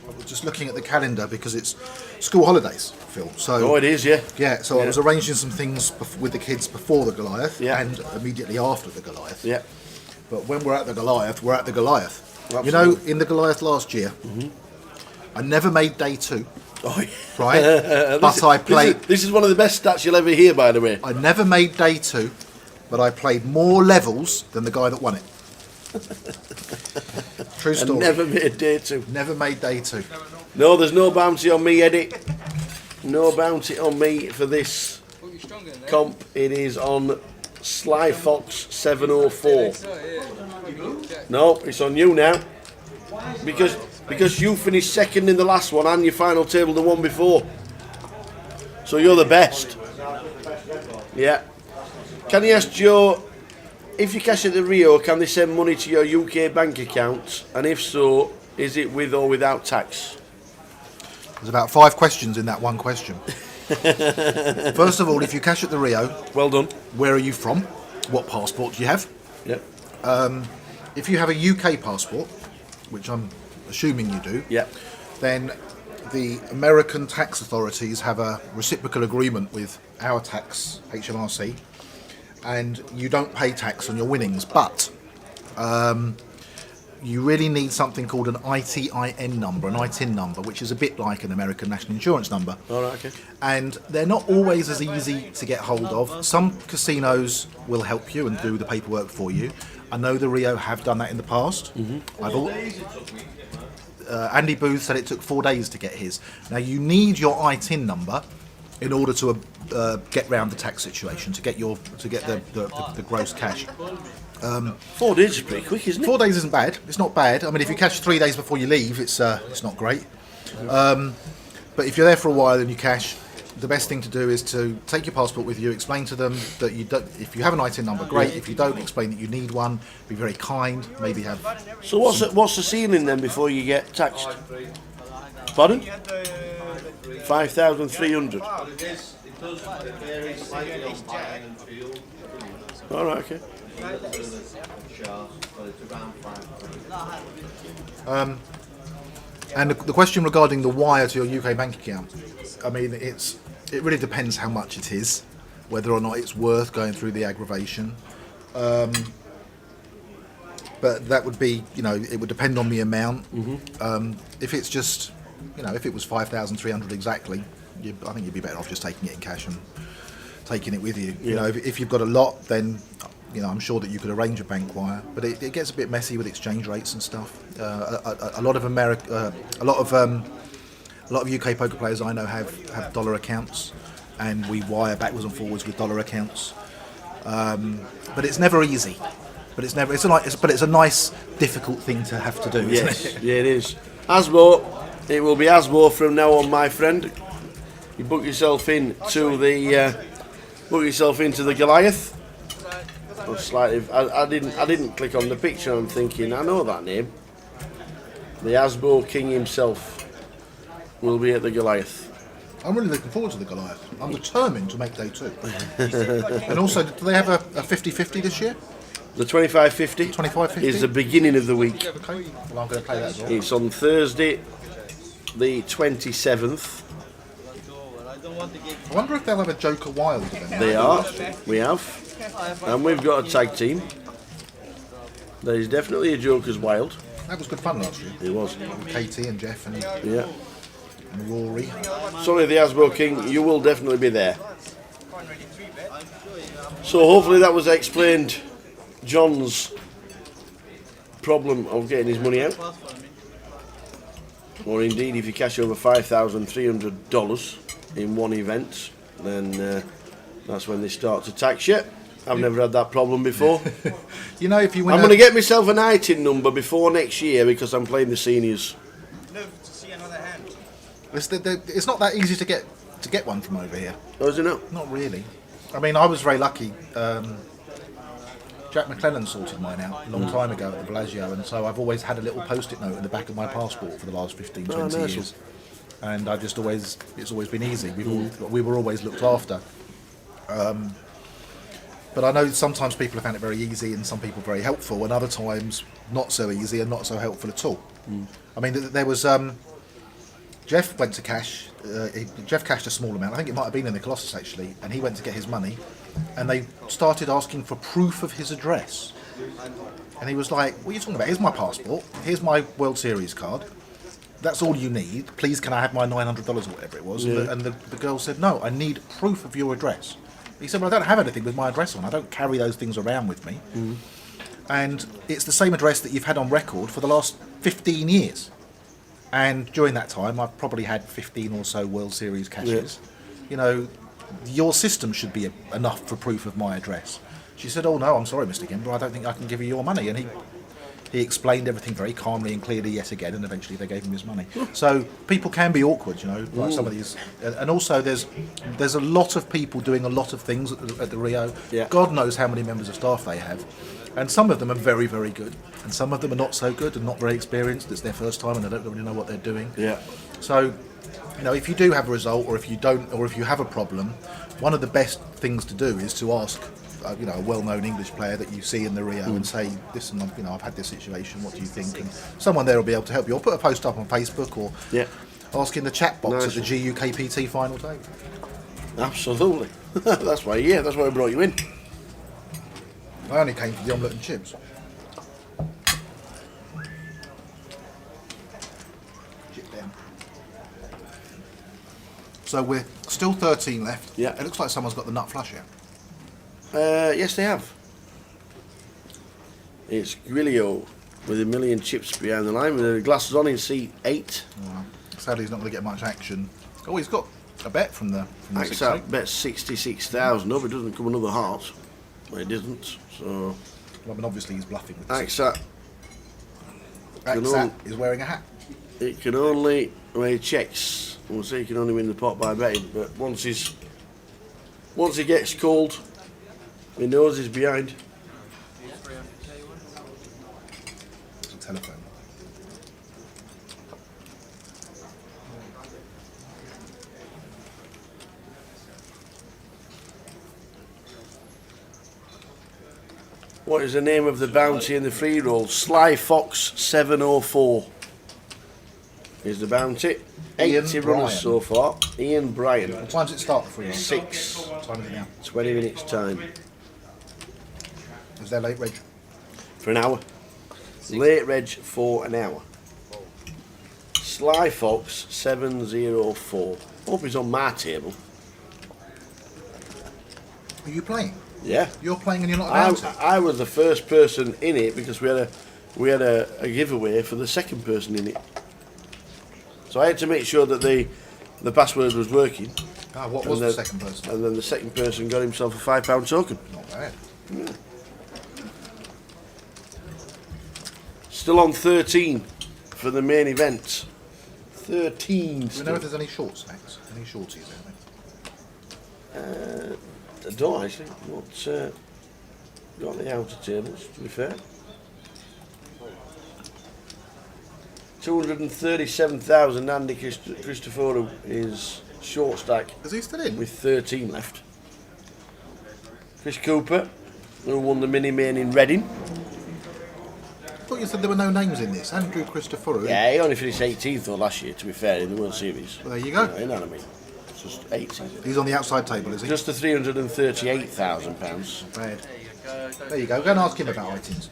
Speaker 2: I was just looking at the calendar because it's school holidays, Phil. So
Speaker 5: oh, it is, yeah.
Speaker 2: Yeah, so I was arranging some things with the kids before the Goliath and immediately after the Goliath.
Speaker 5: Yeah.
Speaker 2: But when we're at the Goliath, we're at the Goliath.
Speaker 5: Absolutely.
Speaker 2: You know, in the Goliath last year, I never made day 2.
Speaker 5: Oh, yeah.
Speaker 2: Right? But I played...
Speaker 5: This is one of the best stats you'll ever hear, by the way.
Speaker 2: I never made day 2, but I played more levels than the guy that won it. True story.
Speaker 5: I never made day 2.
Speaker 2: Never made day 2.
Speaker 5: No, there's no bounty on me, Eddie. No bounty on me for this comp. It is on Sly Fox 704. No, it's on you now. Because you finished second in the last one and your final table the one before. So you're the best. Yeah. Can you ask Joe, if you cash at the Rio, can they send money to your UK bank account? And if so, is it with or without tax?
Speaker 2: There's about 5 questions in that one question. First of all, if you cash at the Rio,
Speaker 5: well done.
Speaker 2: Where are you from? What passport do you have?
Speaker 5: Yep.
Speaker 2: If you have a UK passport, which I'm assuming you do, then the American tax authorities have a reciprocal agreement with our tax, HMRC, and you don't pay tax on your winnings, but you really need something called an ITIN number, an ITIN number, which is a bit like an American national insurance number.
Speaker 5: All right, okay.
Speaker 2: And they're not always as easy to get hold of. Some casinos will help you and do the paperwork for you. I know the Rio have done that in the past. Andy Booth said it took 4 days to get his. Now you need your ITIN number in order to get round the tax situation, to get the gross cash.
Speaker 5: 4 days is pretty quick, isn't it?
Speaker 2: 4 days isn't bad. It's not bad. I mean, if you cash 3 days before you leave, it's not great. But if you're there for a while and you cash, the best thing to do is to take your passport with you, explain to them that you don't. If you have an ITIN number, great. If you don't, explain that you need one. Be very kind. Maybe have.
Speaker 5: So what's the ceiling then before you get taxed? Pardon? 5,300. All right, okay.
Speaker 2: And the question regarding the wire to your UK bank account, I mean, it really depends how much it is. whether or not it's worth going through the aggravation. But that would be, it would depend on the amount. If it's just, if it was 5,300 exactly, I think you'd be better off just taking it in cash and taking it with you. If you've got a lot, then I'm sure that you could arrange a bank wire, but it gets a bit messy with exchange rates and stuff. A lot of UK poker players I know have dollar accounts, and we wire backwards and forwards with dollar accounts. But it's never easy. But it's a nice, difficult thing to have to do, isn't it?
Speaker 5: Yeah, it is. Asbo, it will be Asbo from now on, my friend. You book yourself into the Goliath. I didn't click on the picture. I'm thinking I know that name. The Asbo King himself will be at the Goliath.
Speaker 2: I'm really looking forward to the Goliath. I'm determined to make day 2. And also, do they have a 50-50 this year?
Speaker 5: The 25-50?
Speaker 2: 25-50
Speaker 5: is the beginning of the week.
Speaker 2: Okay. Well, I'm going to play that as well.
Speaker 5: It's on Thursday, the 27th.
Speaker 2: I wonder if they'll have a Joker Wild event.
Speaker 5: They are. We have. And we've got a tag team. There is definitely a Joker's Wild.
Speaker 2: That was good fun last year.
Speaker 5: It was.
Speaker 2: Katie and Jeff and Rory.
Speaker 5: Sorry, the Asbo King, you will definitely be there. So hopefully that was explained John's problem of getting his money out. Or indeed, if you cash over $5,300 in one event, then that's when they start to tax you. I've never had that problem before.
Speaker 2: If you win,
Speaker 5: I'm going to get myself an ITIN number before next year because I'm playing the seniors.
Speaker 2: It's not that easy to get one from over here.
Speaker 5: Oh, is it not?
Speaker 2: Not really. I mean, I was very lucky. Jack McClellan sorted mine out a long time ago at the Bellagio, and so I've always had a little post-it note in the back of my passport for the last 15, 20 years. And it's always been easy. We were always looked after. But I know sometimes people have found it very easy, and some people very helpful, and other times not so easy and not so helpful at all. I mean, there was Jeff went to cash. Jeff cashed a small amount. I think it might have been in the Colossus actually, and he went to get his money, and they started asking for proof of his address. And he was like, "What are you talking about? Here's my passport. Here's my World Series card. That's all you need. Please, can I have my $900 or whatever it was?"
Speaker 5: Yeah.
Speaker 2: And the girl said, "No, I need proof of your address." He said, "Well, I don't have anything with my address on. I don't carry those things around with me. And it's the same address that you've had on record for the last 15 years. And during that time, I've probably had 15 or so World Series cashes. Your system should be enough for proof of my address." She said, "Oh no, I'm sorry, Mr. Gimber, I don't think I can give you your money." And he explained everything very calmly and clearly yet again, and eventually they gave him his money. So people can be awkward, like some of these. And also there's a lot of people doing a lot of things at the Rio.
Speaker 5: Yeah.
Speaker 2: God knows how many members of staff they have. And some of them are very, very good, and some of them are not so good and not very experienced. It's their first time and they don't really know what they're doing.
Speaker 5: Yeah.
Speaker 2: So, if you do have a result, or if you don't, or if you have a problem, one of the best things to do is to ask, a well-known English player that you see in the Rio and say, "Listen, I've had this situation. What do you think?" And someone there will be able to help you, or put a post up on Facebook, or ask in the chat box at the GUKPT final table.
Speaker 5: Absolutely. That's why I brought you in.
Speaker 2: I only came for the omelette and chips. So we're still 13 left.
Speaker 5: Yeah.
Speaker 2: It looks like someone's got the nut flush here.
Speaker 5: Yes, they have. It's Grillo with a million chips behind the line with the glasses on in seat 8.
Speaker 2: Sadly, he's not going to get much action. Oh, he's got a bet from the
Speaker 5: Axat bet 66,000 up. It doesn't come another heart. Well, it didn't. So.
Speaker 2: Well, I mean, obviously he's bluffing with
Speaker 5: Axat.
Speaker 2: Axat is wearing a hat.
Speaker 5: It can only, he checks. We'll say he can only win the pot by betting. But once he gets called, he knows he's behind.
Speaker 2: It's a telephone.
Speaker 5: What is the name of the bounty in the free roll? Sly Fox 704 is the bounty. 80 runners so far. Ian Bryan.
Speaker 2: What time does it start, the free roll?
Speaker 5: 6.
Speaker 2: time is it now?
Speaker 5: 20 minutes time.
Speaker 2: Is there late reg?
Speaker 5: For an hour. Late reg for an hour. Sly Fox 704. Hope he's on my table.
Speaker 2: Are you playing?
Speaker 5: Yeah.
Speaker 2: You're playing and you're not allowed to?
Speaker 5: I was the first person in it because we had a giveaway for the second person in it. So I had to make sure that the password was working.
Speaker 2: Ah, what was the second person?
Speaker 5: And then the second person got himself a £5 token.
Speaker 2: Not bad.
Speaker 5: Yeah. Still on 13 for the main event. 13.
Speaker 2: Do we know if there's any short snacks? Any shorties there?
Speaker 5: I don't actually. Got the outer tables, to be fair. 237,000. Andy Christoforou is short stack.
Speaker 2: Is he still in?
Speaker 5: With 13 left. Chris Cooper, who won the mini main in Reading.
Speaker 2: I thought you said there were no names in this. Andrew Christoforou.
Speaker 5: Yeah, he only finished 18th though last year, to be fair, in the World Series.
Speaker 2: Well, there you go.
Speaker 5: You know what I mean? It's just 18.
Speaker 2: He's on the outside table, is he?
Speaker 5: Just the £338,000.
Speaker 2: Bad. There you go. Go and ask him about items.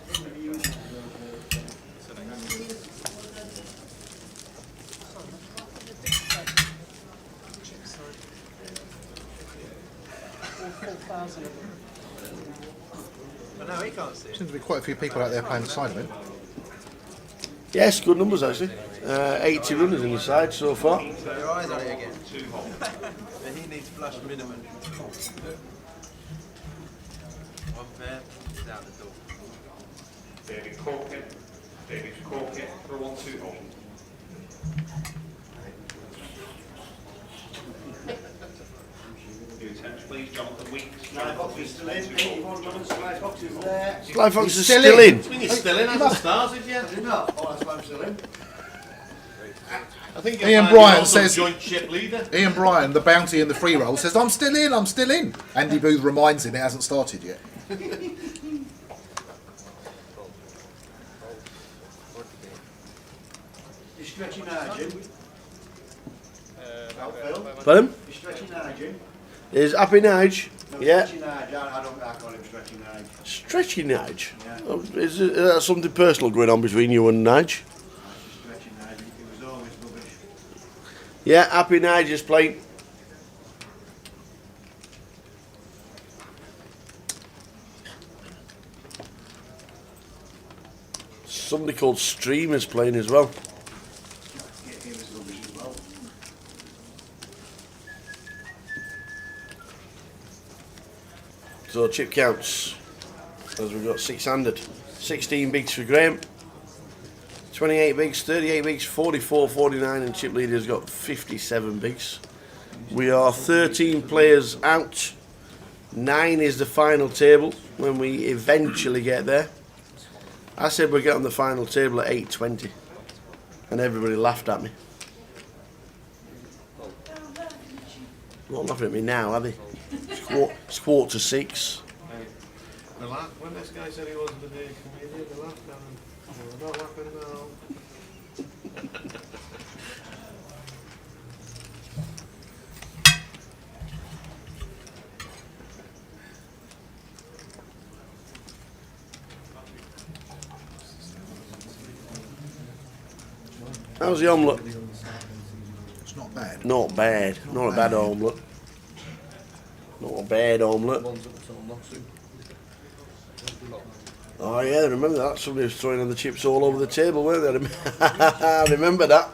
Speaker 17: But no, he can't see.
Speaker 2: Seems to be quite a few people out there playing the side of him.
Speaker 5: Yes, good numbers actually. 80 runners in the side so far.
Speaker 17: So your eyes on it again. But he needs flush minimum. One pair, it's out the door.
Speaker 11: David Corkin. David Corkin for a 1-2 hole. New attention, please. Jonathan Weeks.
Speaker 10: Sly Fox is still in. 81 Jonathan Sly Fox is there.
Speaker 5: Sly Fox is still in.
Speaker 10: He's still in, hasn't started yet. Did not? Oh, that's why I'm still in.
Speaker 11: I think
Speaker 2: Ian Bryan says,
Speaker 10: joint ship leader.
Speaker 2: Ian Bryan, the bounty in the free roll, says, I'm still in, I'm still in. Andy Booth reminds him it hasn't started yet.
Speaker 10: You're stretching now, Jim.
Speaker 5: Pardon?
Speaker 10: You're stretching now, Jim.
Speaker 5: Is Happy Nige?
Speaker 10: No,
Speaker 5: Yeah.
Speaker 10: stretching now. I call him stretching now.
Speaker 5: Stretchy Nige?
Speaker 10: Yeah.
Speaker 5: Oh, is there something personal going on between you and Nige?
Speaker 10: Stretching now. It was always rubbish.
Speaker 5: Yeah, Happy Nige is playing. Somebody called Stream is playing as well.
Speaker 10: Yeah, he was rubbish as well.
Speaker 5: So chip counts, as we've got 600. 16 bigs for Graham, 28 bigs, 38 bigs, 44, 49, and chip leader's got 57 bigs. We are 13 players out. 9 is the final table when we eventually get there. I said we'd get on the final table at 8:20, and everybody laughed at me. Not laughing at me now, are they? It's quarter to 6.
Speaker 10: When this guy said he wasn't a big comedian, they laughed at him. They were not laughing now.
Speaker 5: How's the omelette?
Speaker 2: It's not bad.
Speaker 5: Not bad. Not a bad omelette. Not a bad omelette. Oh yeah, I remember that. Somebody was throwing on the chips all over the table, weren't they? I remember that.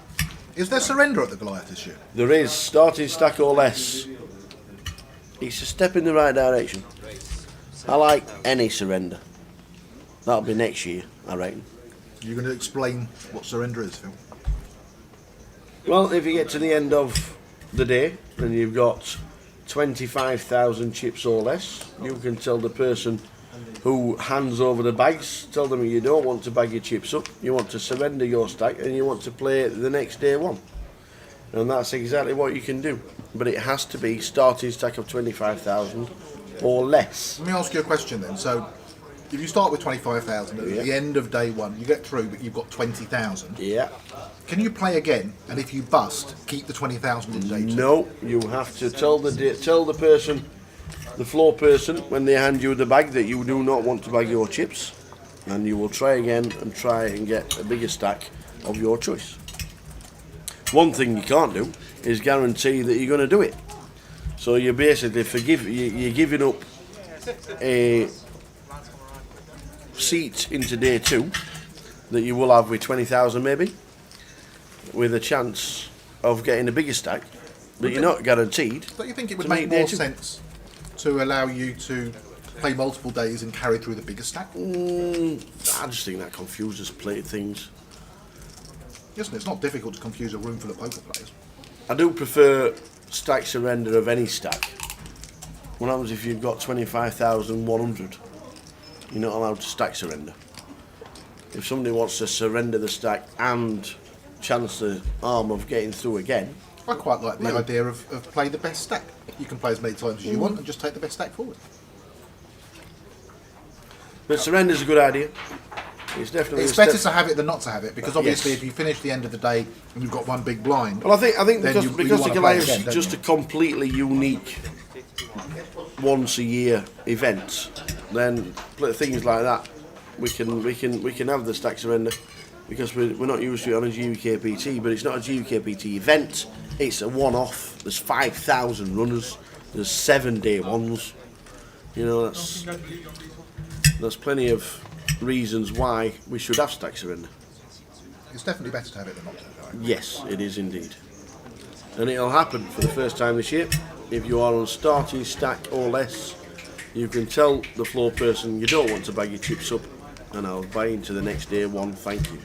Speaker 2: Is there surrender at the Goliath this year?
Speaker 5: There is. Starting stack or less. It's a step in the right direction. I like any surrender. That'll be next year, I reckon.
Speaker 2: You're going to explain what surrender is, Phil?
Speaker 5: Well, if you get to the end of the day and you've got 25,000 chips or less, you can tell the person who hands over the bags, tell them you don't want to bag your chips up, you want to surrender your stack and you want to play the next day one. And that's exactly what you can do. But it has to be starting stack of 25,000 or less.
Speaker 2: Let me ask you a question then. So, if you start with 25,000 at the end of day one, you get through, but you've got 20,000.
Speaker 5: Yeah.
Speaker 2: Can you play again? And if you bust, keep the 20,000 in day two?
Speaker 5: No, you have to tell the person the floor person, when they hand you the bag, that you do not want to bag your chips, and you will try again and try and get a bigger stack of your choice. One thing you can't do is guarantee that you're going to do it. So you're basically you're giving up a seat into day 2 that you will have with 20,000 maybe, with a chance of getting a bigger stack, but you're not guaranteed.
Speaker 2: Don't you think it would
Speaker 5: to
Speaker 2: make
Speaker 5: day
Speaker 2: more
Speaker 5: 2.
Speaker 2: sense to allow you to play multiple days and carry through the bigger stack?
Speaker 5: I just think that confuses things.
Speaker 2: Listen, it's not difficult to confuse a room full of poker players.
Speaker 5: I do prefer stack surrender of any stack. What happens if you've got 25,100? You're not allowed to stack surrender. If somebody wants to surrender the stack and chance the arm of getting through again,
Speaker 2: I quite like the idea of play the best stack. You can play as many times as you want and just take the best stack forward.
Speaker 5: But surrender's a good idea. It's definitely.
Speaker 2: It's better to have it than not to have it, because obviously
Speaker 5: Yes.
Speaker 2: if you finish the end of the day and you've got one big blind.
Speaker 5: Well, I think
Speaker 2: then
Speaker 5: because
Speaker 2: you
Speaker 5: the
Speaker 2: wanna play
Speaker 5: Goliath's
Speaker 2: again, don't
Speaker 5: just
Speaker 2: you?
Speaker 5: a completely unique once a year event, then things like that we can have the stack surrender, because we're not used to it on a GUKPT, but it's not a GUKPT event. It's a one-off. There's 5,000 runners. There's 7-day ones. You know, that's plenty of reasons why we should have stack surrender.
Speaker 2: It's definitely better to have it than not to have it.
Speaker 5: Yes, it is indeed. And it'll happen for the first time this year. If you are on starting stack or less, you can tell the floor person you don't want to bag your chips up, and I'll buy into the next day 1, thank you.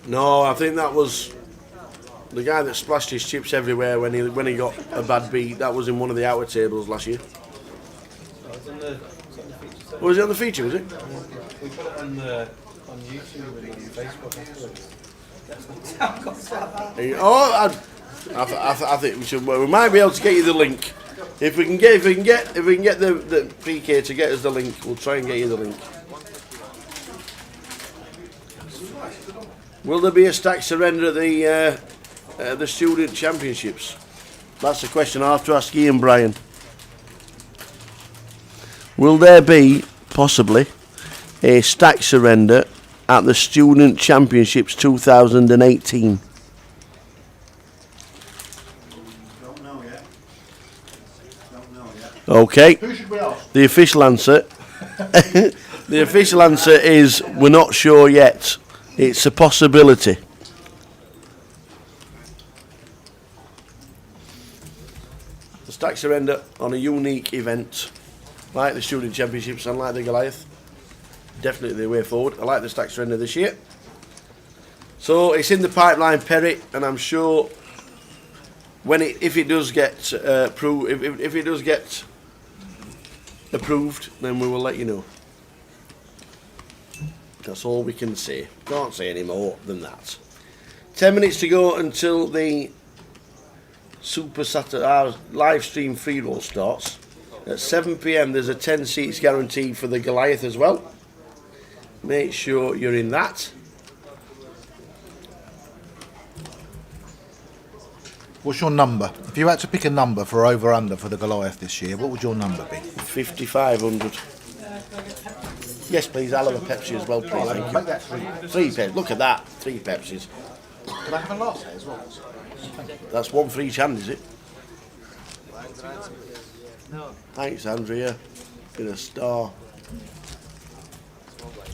Speaker 5: No, I think that was the guy that splashed his chips everywhere when he got a bad beat. That was in one of the outer tables last year. Was it on the feature? Was it?
Speaker 19: We put it on YouTube and on Facebook afterwards.
Speaker 5: I think we should. Well, we might be able to get you the link. If we can get the PK to get us the link, we'll try and get you the link. Will there be a stack surrender at the student championships? That's the question I have to ask Ian Bryan. Will there be possibly a stack surrender at the student championships 2018?
Speaker 9: Don't know yet.
Speaker 5: Okay.
Speaker 2: Who should we ask?
Speaker 5: The official answer. The official answer is we're not sure yet. It's a possibility. The stack surrender on a unique event like the student championships and like the Goliath, definitely the way forward. I like the stack surrender this year. So it's in the pipeline, Perry, and I'm sure if it does get approved, then we will let you know. That's all we can say. Can't say any more than that. 10 minutes to go until the Super Saturday live stream free roll starts. At 7 PM there's a 10 seats guaranteed for the Goliath as well. Make sure you're in that.
Speaker 2: What's your number? If you had to pick a number for over/under for the Goliath this year, what would your number be?
Speaker 5: 5,500. Yes, please. I'll have a Pepsi as well, please. Thank
Speaker 2: Make that
Speaker 5: you.
Speaker 2: 3.
Speaker 5: 3 Pepsi. Look at that. 3 Pepsis.
Speaker 2: Can I have a latte as well?
Speaker 5: That's one for each hand, is it? Thanks, Andrea. You're a star.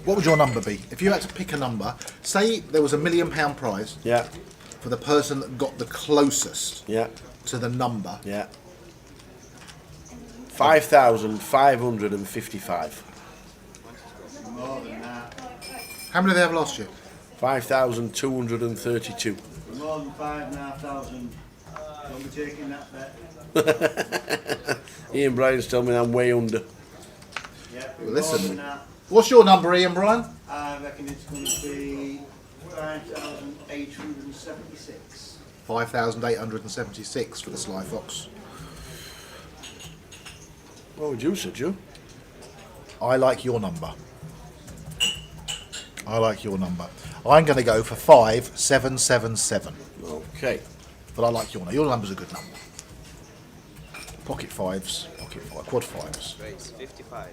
Speaker 2: What would your number be? If you had to pick a number, say there was £1 million prize.
Speaker 5: Yeah.
Speaker 2: For the person that got the closest.
Speaker 5: Yeah.
Speaker 2: To the number.
Speaker 5: Yeah. 5,555.
Speaker 9: More than that.
Speaker 2: How many did they have last year?
Speaker 5: 5,232.
Speaker 9: More than 5,500. Don't be taking that bet.
Speaker 5: Ian Bryan's telling me I'm way under.
Speaker 9: Yeah,
Speaker 2: Listen. What's your number, Ian Bryan?
Speaker 9: I reckon it's going to be 5,876.
Speaker 2: 5,876 for the Sly Fox.
Speaker 5: What would you say, Joe?
Speaker 2: I like your number. I like your number. I'm going to go for 5777.
Speaker 5: Okay.
Speaker 2: But I like your number. Your number's a good number. Pocket fives, quad fives.
Speaker 15: Raise 55.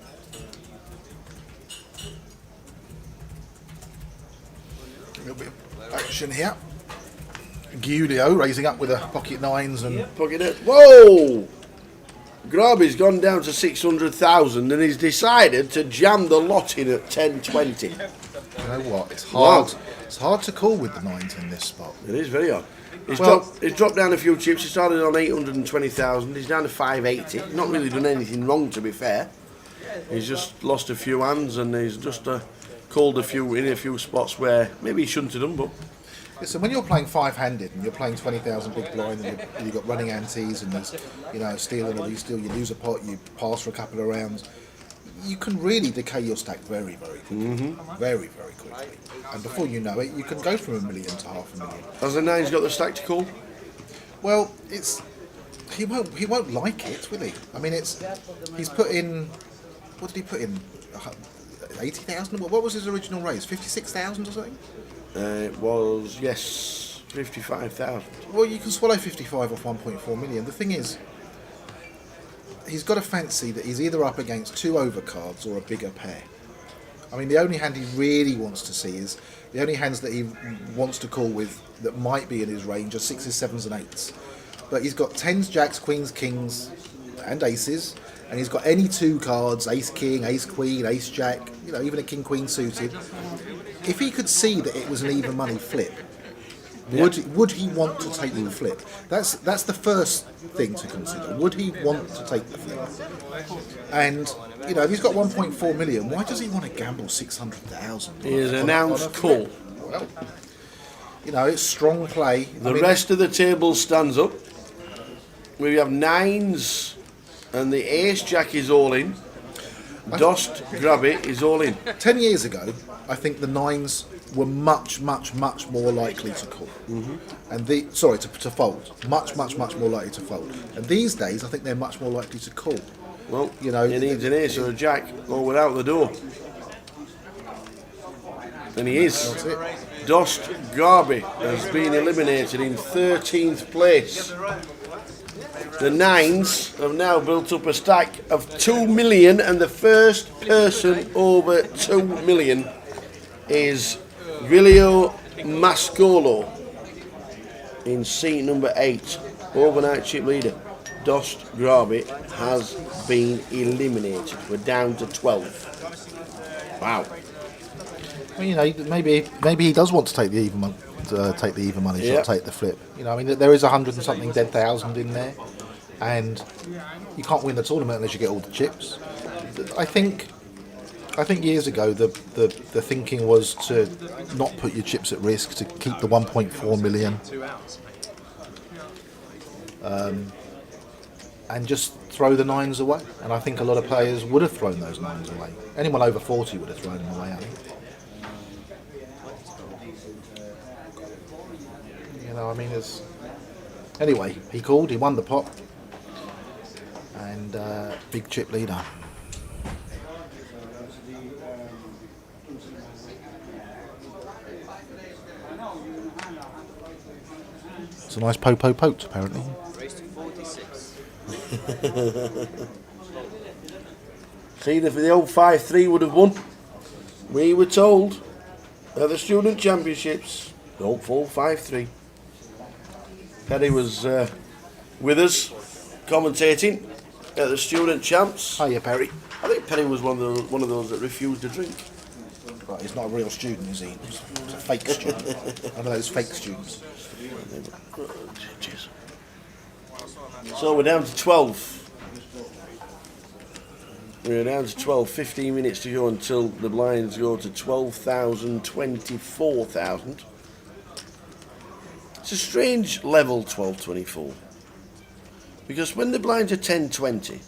Speaker 2: A little bit of action here. Giulio raising up with a pocket nines and
Speaker 5: Pocket it. Whoa! Grobby's gone down to 600,000 and he's decided to jam the lot in at 1020.
Speaker 2: You know what? It's hard. Wow. It's hard to call with the nines in this spot.
Speaker 5: It is very hard. He's dropped down a few chips. He started on 820,000. He's down to 580. Not really done anything wrong, to be fair. He's just lost a few hands and he's just called a few spots where maybe he shouldn't have done. But
Speaker 2: listen, when you're playing five-handed and you're playing 20,000 big blind and you've got running antes and there's, stealing or you steal, you lose a pot, you pass for a couple of rounds, you can really decay your stack very, very quickly. Very, very quickly. And before you know it, you can go from $1 million to $500,000.
Speaker 5: Has the nine's got the stack to call?
Speaker 2: Well, he won't like it, will he? I mean, he's put in, what did he put in? 80,000? What was his original raise? 56,000 or something?
Speaker 5: It was, yes, 55,000.
Speaker 2: Well, you can swallow 55 off 1.4 million. The thing is, he's got to fancy that he's either up against two overcards or a bigger pair. I mean, the only hand he really wants to see is the only hands that he wants to call with that might be in his range are 6s, 7s, and 8s. But he's got 10s, jacks, queens, kings, and aces, and he's got any two cards: ace king, ace queen, ace jack. Even a king queen suited. If he could see that it was an even money flip, would he want to take the flip? That's the first thing to consider. Would he want to take the flip? And if he's got 1.4 million, why does he want to gamble 600,000?
Speaker 5: He has announced call.
Speaker 2: Well, it's strong play.
Speaker 5: The rest of the table stands up. We have nines, and the ace jack is all in. Dost grab it is all in.
Speaker 2: 10 years ago, I think the nines were much, much, much more likely to call. And to fold. Much, much, much more likely to fold. And these days, I think they're much more likely to call.
Speaker 5: Well, he needs an ace or a jack, or we're out the door. And he is.
Speaker 2: That's it.
Speaker 5: Dost Garby has been eliminated in 13th place. The nines have now built up a stack of 2 million, and the first person over 2 million is Giulio Mascolo in seat number 8. Overnight chip leader Dost Garby has been eliminated. We're down to 12. Wow.
Speaker 2: Well, maybe he does want to take the even money. Shot, take the flip. There is 100 and something dead thousand in there, and you can't win the tournament unless you get all the chips. I think years ago the thinking was to not put your chips at risk, to keep the 1.4 million, and just throw the nines away. And I think a lot of players would have thrown those nines away. Anyone over 40 would have thrown them away, I think. Anyway, he called, he won the pot, and big chip leader. It's a nice poked, apparently.
Speaker 15: Raised to 46.
Speaker 5: See, if the old 5-3 would have won, we were told at the Student Championships, don't fall 5-3. Perry was with us, commentating at the Student Champs.
Speaker 2: Hiya, Perry.
Speaker 5: I think Perry was one of those that refused to drink.
Speaker 2: Right, he's not a real student, is he? He's a fake student. One of those fake students.
Speaker 5: So we're down to 12. We're down to 12. 15 minutes to go until the blinds go to 12,000, 24,000. It's a strange level, 12-24, because when the blinds are 10-20,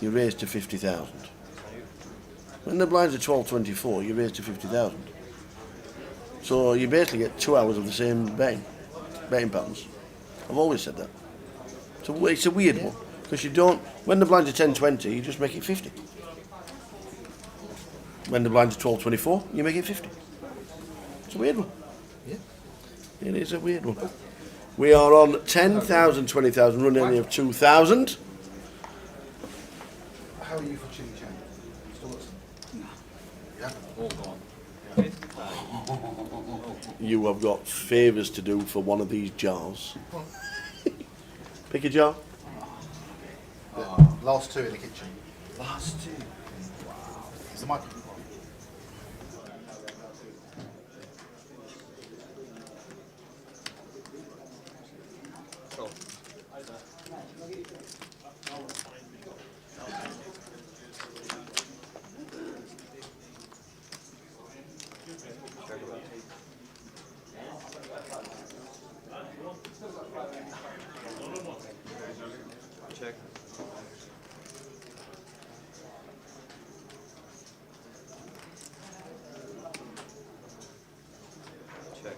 Speaker 5: you raise to 50,000. When the blinds are 12-24, you raise to 50,000. So you basically get 2 hours of the same betting patterns. I've always said that. It's a weird one, because you don't. When the blinds are 10-20, you just make it 50. When the blinds are 12-24, you make it 50. It's a weird one.
Speaker 2: Yeah.
Speaker 5: It is a weird one. We are on 10,000, 20,000, run only of 2,000.
Speaker 2: How are you for chili chan? Still got some? Yeah. All gone.
Speaker 5: You have got favours to do for one of these jars. Pick a jar.
Speaker 2: Last two in the kitchen. Last two. Wow. Is the microphone?
Speaker 15: Check. Check. Check.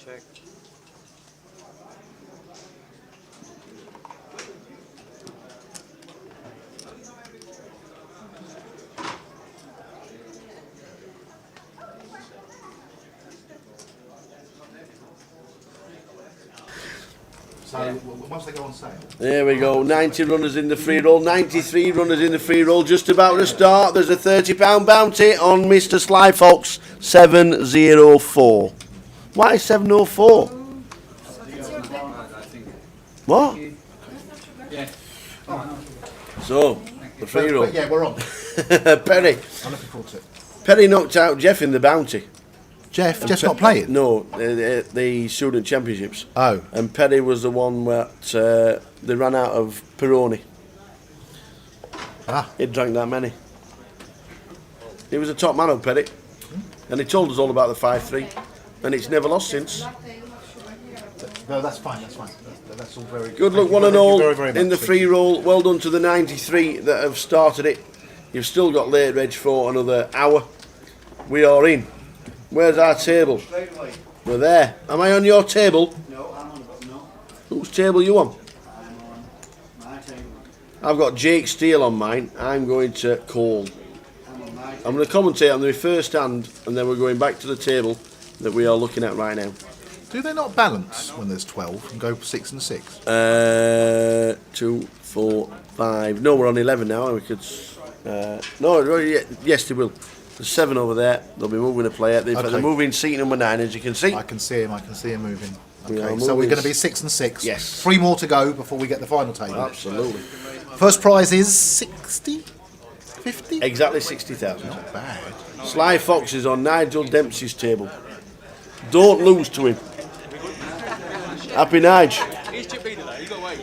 Speaker 15: Check.
Speaker 2: So once they go on sale.
Speaker 5: There we go. 90 runners in the free roll. 93 runners in the free roll. Just about to start. There's a £30 bounty on Mr. Sly Fox 704. Why 704? What?
Speaker 2: Yeah.
Speaker 5: So, the free roll.
Speaker 2: Yeah, we're on.
Speaker 5: Perry.
Speaker 2: I'm looking forward to it.
Speaker 5: Perry knocked out Jeff in the bounty.
Speaker 2: Jeff's not playing?
Speaker 5: No, the student championships.
Speaker 2: Oh.
Speaker 5: And Perry was the one that they ran out of Peroni.
Speaker 2: Ah.
Speaker 5: He drank that many. He was a top man of Perry. And he told us all about the 5-3. And it's never lost since.
Speaker 2: No, that's fine, that's fine. That's all very
Speaker 5: Good luck, one and all, in the free roll. Well done to the 93 that have started it. You've still got late reg for another hour. We are in. Where's our table? We're there. Am I on your table?
Speaker 9: No, I'm on no.
Speaker 5: Whose table you on?
Speaker 9: I'm on my table.
Speaker 5: I've got Jake Steele on mine. I'm going to call. I'm going to commentate on the first hand, and then we're going back to the table that we are looking at right now.
Speaker 2: Do they not balance when there's 12 and go for 6 and 6?
Speaker 5: 2, 4, 5. No, we're on 11 now. We could. No, yes, they will. There's 7 over there. They'll be moving a player. They're moving seat number 9, as you can see.
Speaker 2: I can see him moving.
Speaker 5: We are
Speaker 2: Okay, so we're
Speaker 5: moving.
Speaker 2: going to be 6 and 6.
Speaker 5: Yes.
Speaker 2: 3 more to go before we get the final table.
Speaker 5: Absolutely.
Speaker 2: First prize is 60? 50?
Speaker 5: Exactly 60,000.
Speaker 2: Not bad.
Speaker 5: Sly Fox is on Nigel Dempsey's table. Don't lose to him. Happy Nige.
Speaker 15: He's chip beater though, you got to wait.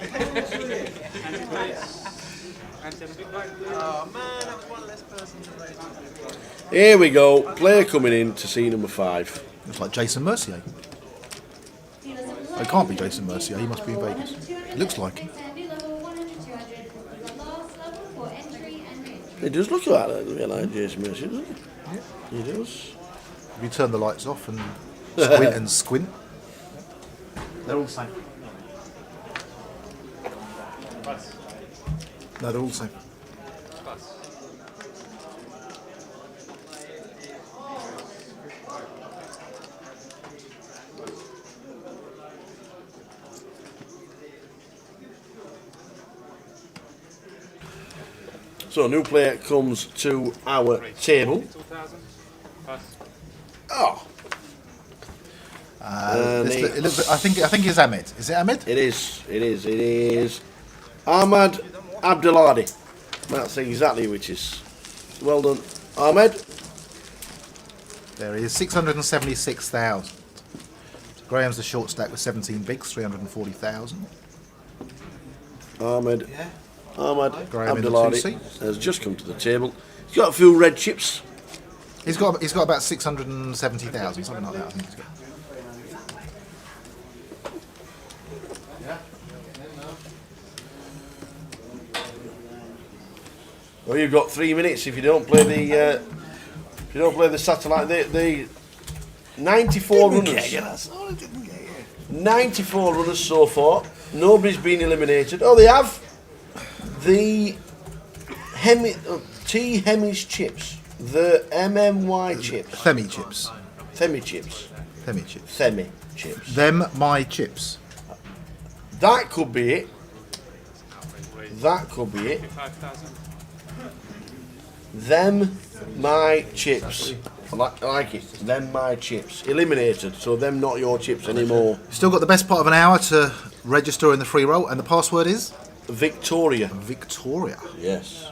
Speaker 15: Oh man, that was one less person to raise.
Speaker 5: Here we go. Player coming in to see number 5.
Speaker 2: Looks like Jason Mercier. It can't be Jason Mercier, he must be in Vegas. It looks like him.
Speaker 5: It does look like that, like Jason Mercier, doesn't it?
Speaker 2: Yeah.
Speaker 5: He does.
Speaker 2: If you turn the lights off and squint. They're all the same. No, they're all the same.
Speaker 5: So a new player comes to our table. Oh.
Speaker 2: I think it's Ahmed. Is it Ahmed?
Speaker 5: It is. Ahmad Abdelhadi. That's exactly which is. Well done, Ahmed.
Speaker 2: There he is, 676,000. Graham's the short stack with 17 bigs, 340,000.
Speaker 5: Ahmed
Speaker 2: Graham in the
Speaker 5: Abdullahi
Speaker 2: 2C.
Speaker 5: has just come to the table. He's got a few red chips.
Speaker 2: He's got about 670,000, something like that. I think he's got.
Speaker 5: Well, you've got 3 minutes if you don't play the satellite. The 94 runners. 94 runners so far. Nobody's been eliminated. Oh, they have. The T Hemis chips. The MMY chips.
Speaker 2: Themi chips.
Speaker 5: Themi chips.
Speaker 2: Themi chips.
Speaker 5: Themi chips.
Speaker 2: Them my chips.
Speaker 5: That could be it. That could be it. Them my chips. I like it. Them my chips. Eliminated. So them not your chips anymore.
Speaker 2: Still got the best part of an hour to register in the free roll, and the password is
Speaker 5: Victoria.
Speaker 2: Victoria.
Speaker 5: Yes.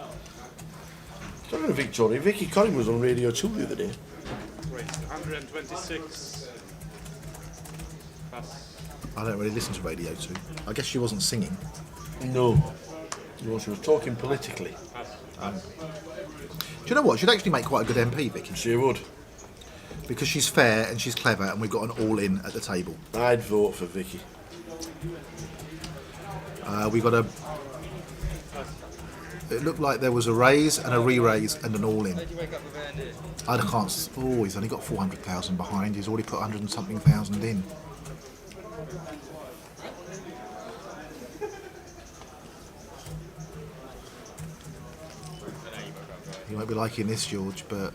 Speaker 5: Talking of Victoria, Vicky Collins was on Radio 2 the other day.
Speaker 6: Wait, 126. Pass.
Speaker 2: I don't really listen to Radio 2. I guess she wasn't singing.
Speaker 5: No. No, she was talking politically.
Speaker 2: Do you know what? She'd actually make quite a good MP, Vicky.
Speaker 5: She would.
Speaker 2: Because she's fair and she's clever, and we've got an all-in at the table.
Speaker 5: I'd vote for Vicky.
Speaker 2: We got a. It looked like there was a raise and a re-raise and an all-in. I can't. Oh, he's only got 400,000 behind. He's already put 100 and something thousand in. You won't be liking this, George, but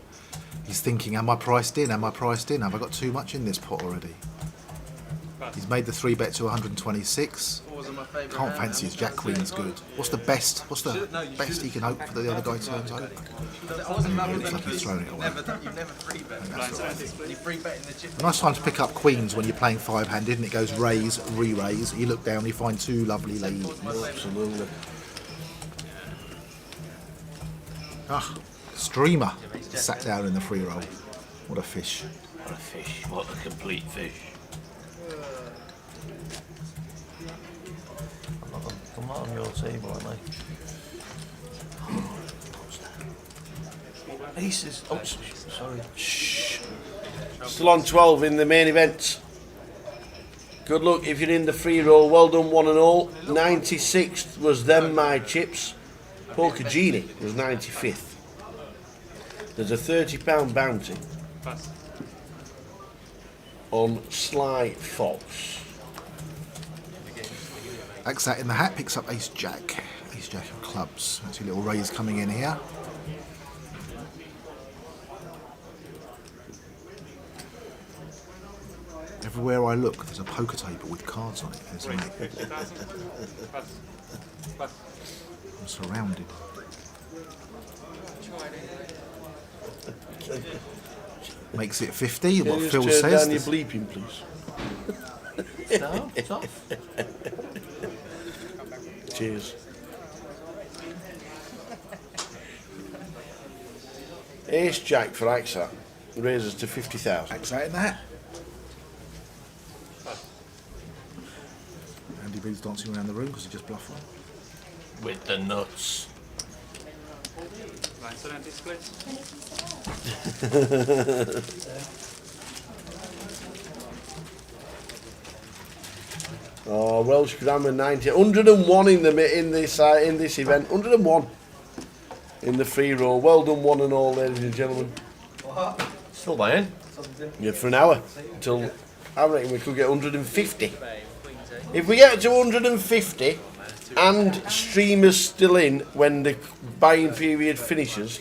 Speaker 2: he's thinking, am I priced in? Am I priced in? Have I got too much in this pot already? He's made the 3-bet to 126. Can't fancy his Jack Queen's good. What's the best? What's the best he can hope for the other guy turns over? It looks like he's thrown it away. A nice time to pick up queens when you're playing 5-hand, isn't it? It goes raise, re-raise. You look down, you find two lovely ladies.
Speaker 5: Absolutely.
Speaker 2: Ah, streamer sat down in the free roll. What a fish.
Speaker 5: What a fish. What a complete fish.
Speaker 9: I'm not on your table, am I? Aces. Oh, sorry.
Speaker 5: Shh. Still on 12 in the main event. Good luck if you're in the free roll. Well done, one and all. 96th was them my chips. Poker Genie was 95th. There's a £30 bounty on Sly Fox.
Speaker 2: Axe out in the hat, picks up Ace Jack. Ace Jack of clubs. That's your little raise coming in here. Everywhere I look, there's a poker table with cards on it, isn't it? I'm surrounded. Makes it 50, what Phil
Speaker 5: turn
Speaker 2: says.
Speaker 5: Down your bleeping, please.
Speaker 9: No, it's off.
Speaker 5: Cheers. Ace Jack for Axa raises to 50,000.
Speaker 2: Axe out in the hat. Andy B's dancing around the room because he just bluffed one.
Speaker 5: With the nuts.
Speaker 6: Lines on empty splits.
Speaker 5: Oh, Welsh Grammar 90, 101 in this event, 101 in the free roll. Well done, one and all, ladies and gentlemen.
Speaker 9: Still buying?
Speaker 5: Yeah, for an hour until I reckon we could get 150. If we get to 150 and streamers still in when the buying period finishes,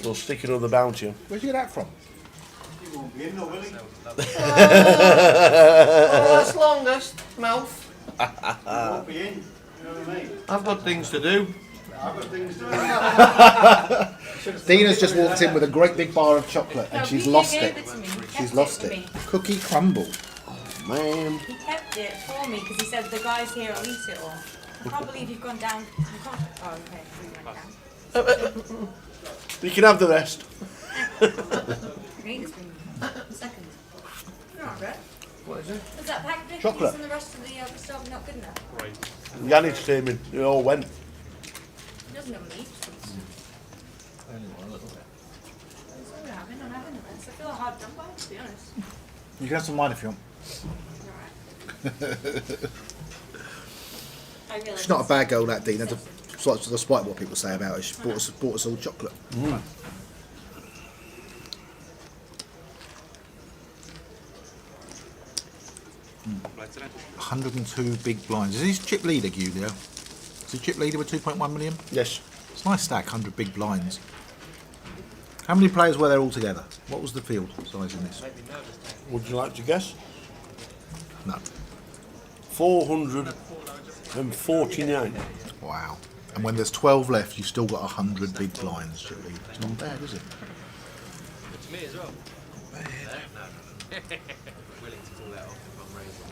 Speaker 5: we'll stick another bounty on.
Speaker 2: Where'd you get that from?
Speaker 10: You won't be in, though, will he?
Speaker 9: Oh, that's longest mouth.
Speaker 10: You won't be in. You know what I mean?
Speaker 9: I've got things to do.
Speaker 10: I've got things to do.
Speaker 2: Dina's just walked in with a great big bar of chocolate and she's lost it. She's lost it. Cookie crumble.
Speaker 5: Oh, man.
Speaker 21: He kept it for me because he said the guys here will eat it all. I can't believe you've gone down. You can't. Oh, okay. You went down.
Speaker 5: You can have the rest.
Speaker 21: Green has been second. You're not red.
Speaker 5: What is it?
Speaker 21: Was that pack of
Speaker 5: Chocolate.
Speaker 21: biscuits and the rest of the stuff not good enough?
Speaker 6: Right.
Speaker 5: Yannick's team, they all went.
Speaker 21: He doesn't have meat.
Speaker 2: Only one, a little bit.
Speaker 21: That's all we're having. I'm having the rest. I feel hard done by, to be honest.
Speaker 2: You can have some mine if you want.
Speaker 21: I realise
Speaker 2: She's not a bad girl, that Dean. Despite what people say about her, she bought us all chocolate.
Speaker 5: Mm.
Speaker 2: 102 big blinds. Is this chip leader, Gulio? Is he chip leader with 2.1 million?
Speaker 5: Yes.
Speaker 2: It's a nice stack, 100 big blinds. How many players were there all together? What was the field size in this?
Speaker 5: Would you like to guess?
Speaker 2: No.
Speaker 5: 449.
Speaker 2: Wow. And when there's 12 left, you've still got 100 big blinds, chip leader. It's not bad, is it?
Speaker 15: Good to me as well. Willing to pull that off if I'm raising.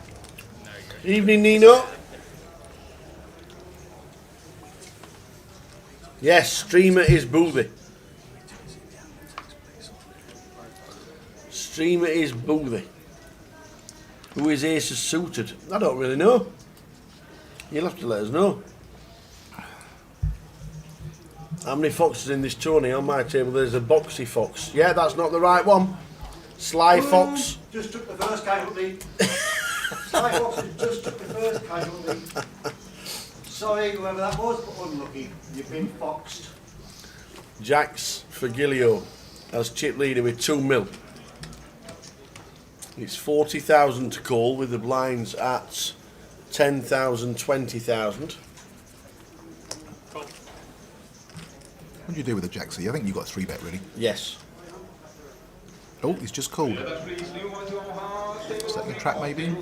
Speaker 5: Evening, Nino. Yes, streamer is Boothie. Streamer is Boothie. Who is Aces suited? I don't really know. You'll have to let us know. How many foxes in this tourney? On my table there's a boxy fox. Yeah, that's not the right one. Sly fox.
Speaker 9: Just took the first casualty. Sly fox just took the first casualty. Sorry, whoever that was, but unlucky. You've been foxed.
Speaker 5: Jax for Gilio as chip leader with 2 mil. It's 40,000 to call with the blinds at 10,000, 20,000.
Speaker 2: What do you do with the Jaxie? I think you've got a 3-bet, really.
Speaker 5: Yes.
Speaker 2: Oh, he's just called. Setting a trap, maybe? I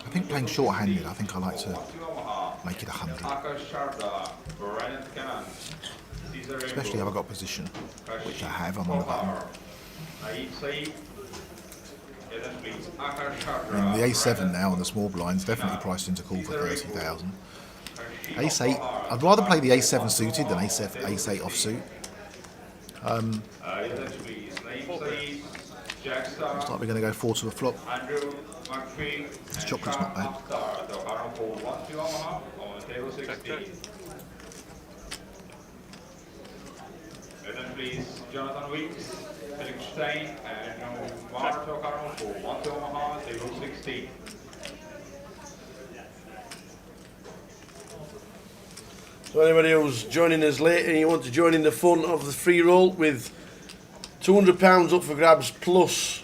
Speaker 2: think playing short-handed, I think I like to make it 100. Especially if I've got position, which I have, I'm on the button. And the A7 now on the small blinds definitely priced into call for 30,000. Ace 8, I'd rather play the A7 suited than Ace 8 offsuit. Looks like we're going to go 4 to a flop. This chocolate's not bad.
Speaker 11: And then please, Jonathan Weeks, Felix Stein, and Marto Carol for 1 to Omaha, table 16.
Speaker 5: So anybody who's joining us late and you want to join in the fun of the free roll with £200 up for grabs plus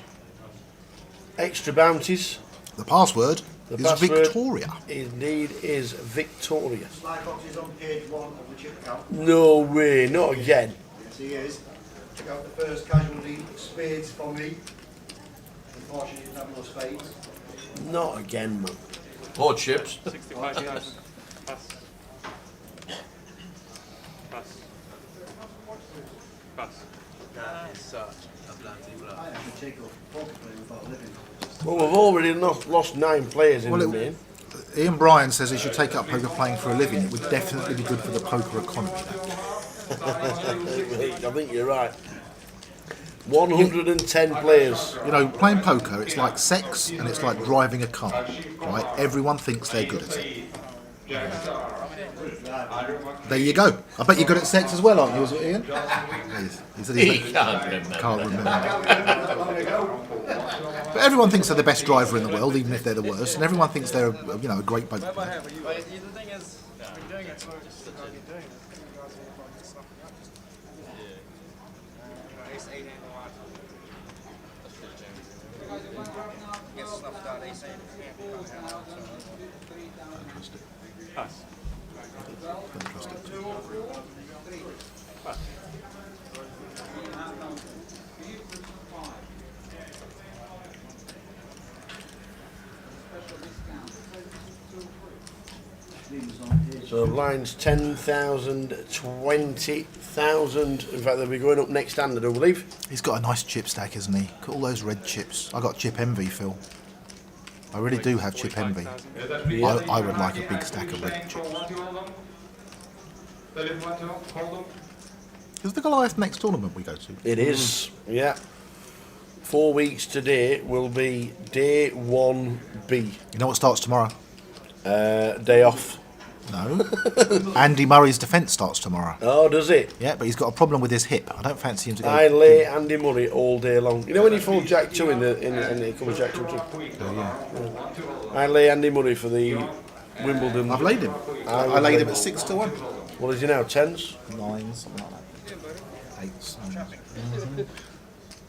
Speaker 5: extra bounties.
Speaker 2: The password is Victoria.
Speaker 5: Indeed is Victoria.
Speaker 9: Sly fox is on page 1 of the chip count.
Speaker 5: No way, not again.
Speaker 9: Yes, he is. Took out the first casualty, spades for me. Unfortunately, he didn't have no spades.
Speaker 5: Not again, man.
Speaker 6: Or chips. 65 yards. Pass. Pass. Pass.
Speaker 15: That is such a bloody blow.
Speaker 9: I have to take off poker playing without living.
Speaker 5: Well, we've already lost 9 players in the main.
Speaker 2: Ian Bryan says he should take up poker playing for a living. It would definitely be good for the poker economy.
Speaker 5: I think you're right. 110 players.
Speaker 2: You know, playing poker, it's like sex and it's like driving a car, right? Everyone thinks they're good at it. There you go. I bet you're good at sex as well, aren't you, Ian? He said
Speaker 6: He can't remember.
Speaker 2: Can't remember. But everyone thinks they're the best driver in the world, even if they're the worst, and everyone thinks they're, a great boat player.
Speaker 17: The thing is, I've been doing it for just I've been doing it. Ace 8 and 1. Gets snuffed out ace 8.
Speaker 6: Pass.
Speaker 2: Don't trust it.
Speaker 6: Pass.
Speaker 5: So lines 10,000, 20,000. In fact, they'll be going up next standard, I believe.
Speaker 2: He's got a nice chip stack, hasn't he? Got all those red chips. I got chip envy, Phil. I really do have chip envy. I would like a big stack of red chips. Is the Goliath next tournament we go to?
Speaker 5: It is, yeah. 4 weeks today will be day 1B.
Speaker 2: You know what starts tomorrow?
Speaker 5: Day off.
Speaker 2: No. Andy Murray's defence starts tomorrow.
Speaker 5: Oh, does it?
Speaker 2: Yeah, but he's got a problem with his hip. I don't fancy him to go.
Speaker 5: I lay Andy Murray all day long. You know when he fought Jack 2 and it comes Jack 2 too?
Speaker 2: Oh, yeah.
Speaker 5: I lay Andy Murray for the Wimbledon.
Speaker 2: I've laid him. I laid him at 6-1.
Speaker 5: What is he now? 10s?
Speaker 2: 9s, something like that. 8s.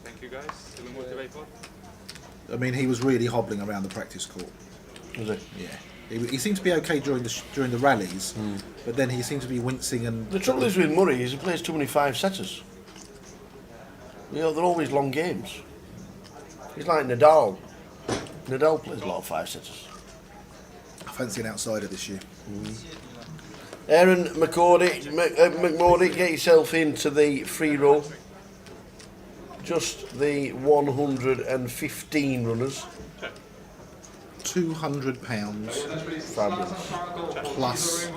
Speaker 6: Thank you guys. Still motivated?
Speaker 2: I mean, he was really hobbling around the practice court.
Speaker 5: Was he?
Speaker 2: Yeah. He seemed to be okay during the rallies, but then he seemed to be wincing and.
Speaker 5: The trouble is with Murray is he plays too many 5-setters. You know, they're always long games. He's like Nadal. Nadal plays a lot of 5-setters.
Speaker 2: I fancy an outsider this year.
Speaker 5: Aaron McMordy, get yourself into the free roll. Just the 115 runners.
Speaker 2: £200
Speaker 5: Fabulous.
Speaker 2: plus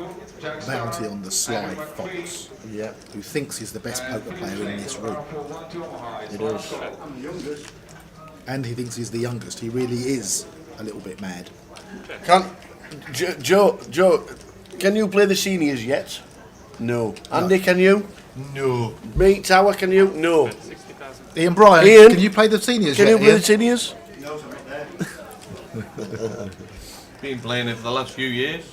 Speaker 2: bounty on the sly fox.
Speaker 5: Yeah.
Speaker 2: Who thinks he's the best poker player in this room.
Speaker 5: He does.
Speaker 2: And he thinks he's the youngest. He really is a little bit mad.
Speaker 5: Joe, can you play the seniors yet? No. Andy, can you?
Speaker 2: No.
Speaker 5: Meat Tower, can you? No.
Speaker 2: Ian Bryan,
Speaker 5: Ian,
Speaker 2: can you play the seniors
Speaker 5: Can
Speaker 2: yet,
Speaker 5: you play
Speaker 2: Ian?
Speaker 5: the seniors?
Speaker 1: Been playing it for the last few years.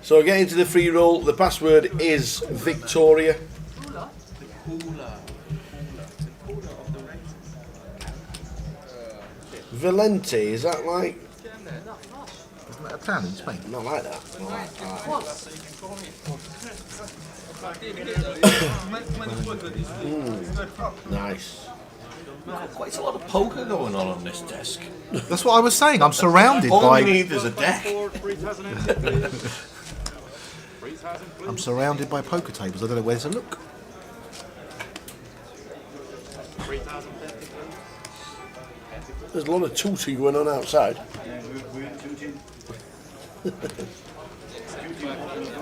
Speaker 5: So get into the free roll. The password is Victoria. Valente, is that like?
Speaker 2: Isn't that a town in Spain?
Speaker 5: Not like that. Nice.
Speaker 1: Quite a lot of poker going on this desk.
Speaker 2: That's what I was saying. I'm surrounded
Speaker 1: All
Speaker 2: by.
Speaker 1: we need is a deck.
Speaker 2: I'm surrounded by poker tables. I don't know where to look.
Speaker 5: There's a lot of tooting going on outside.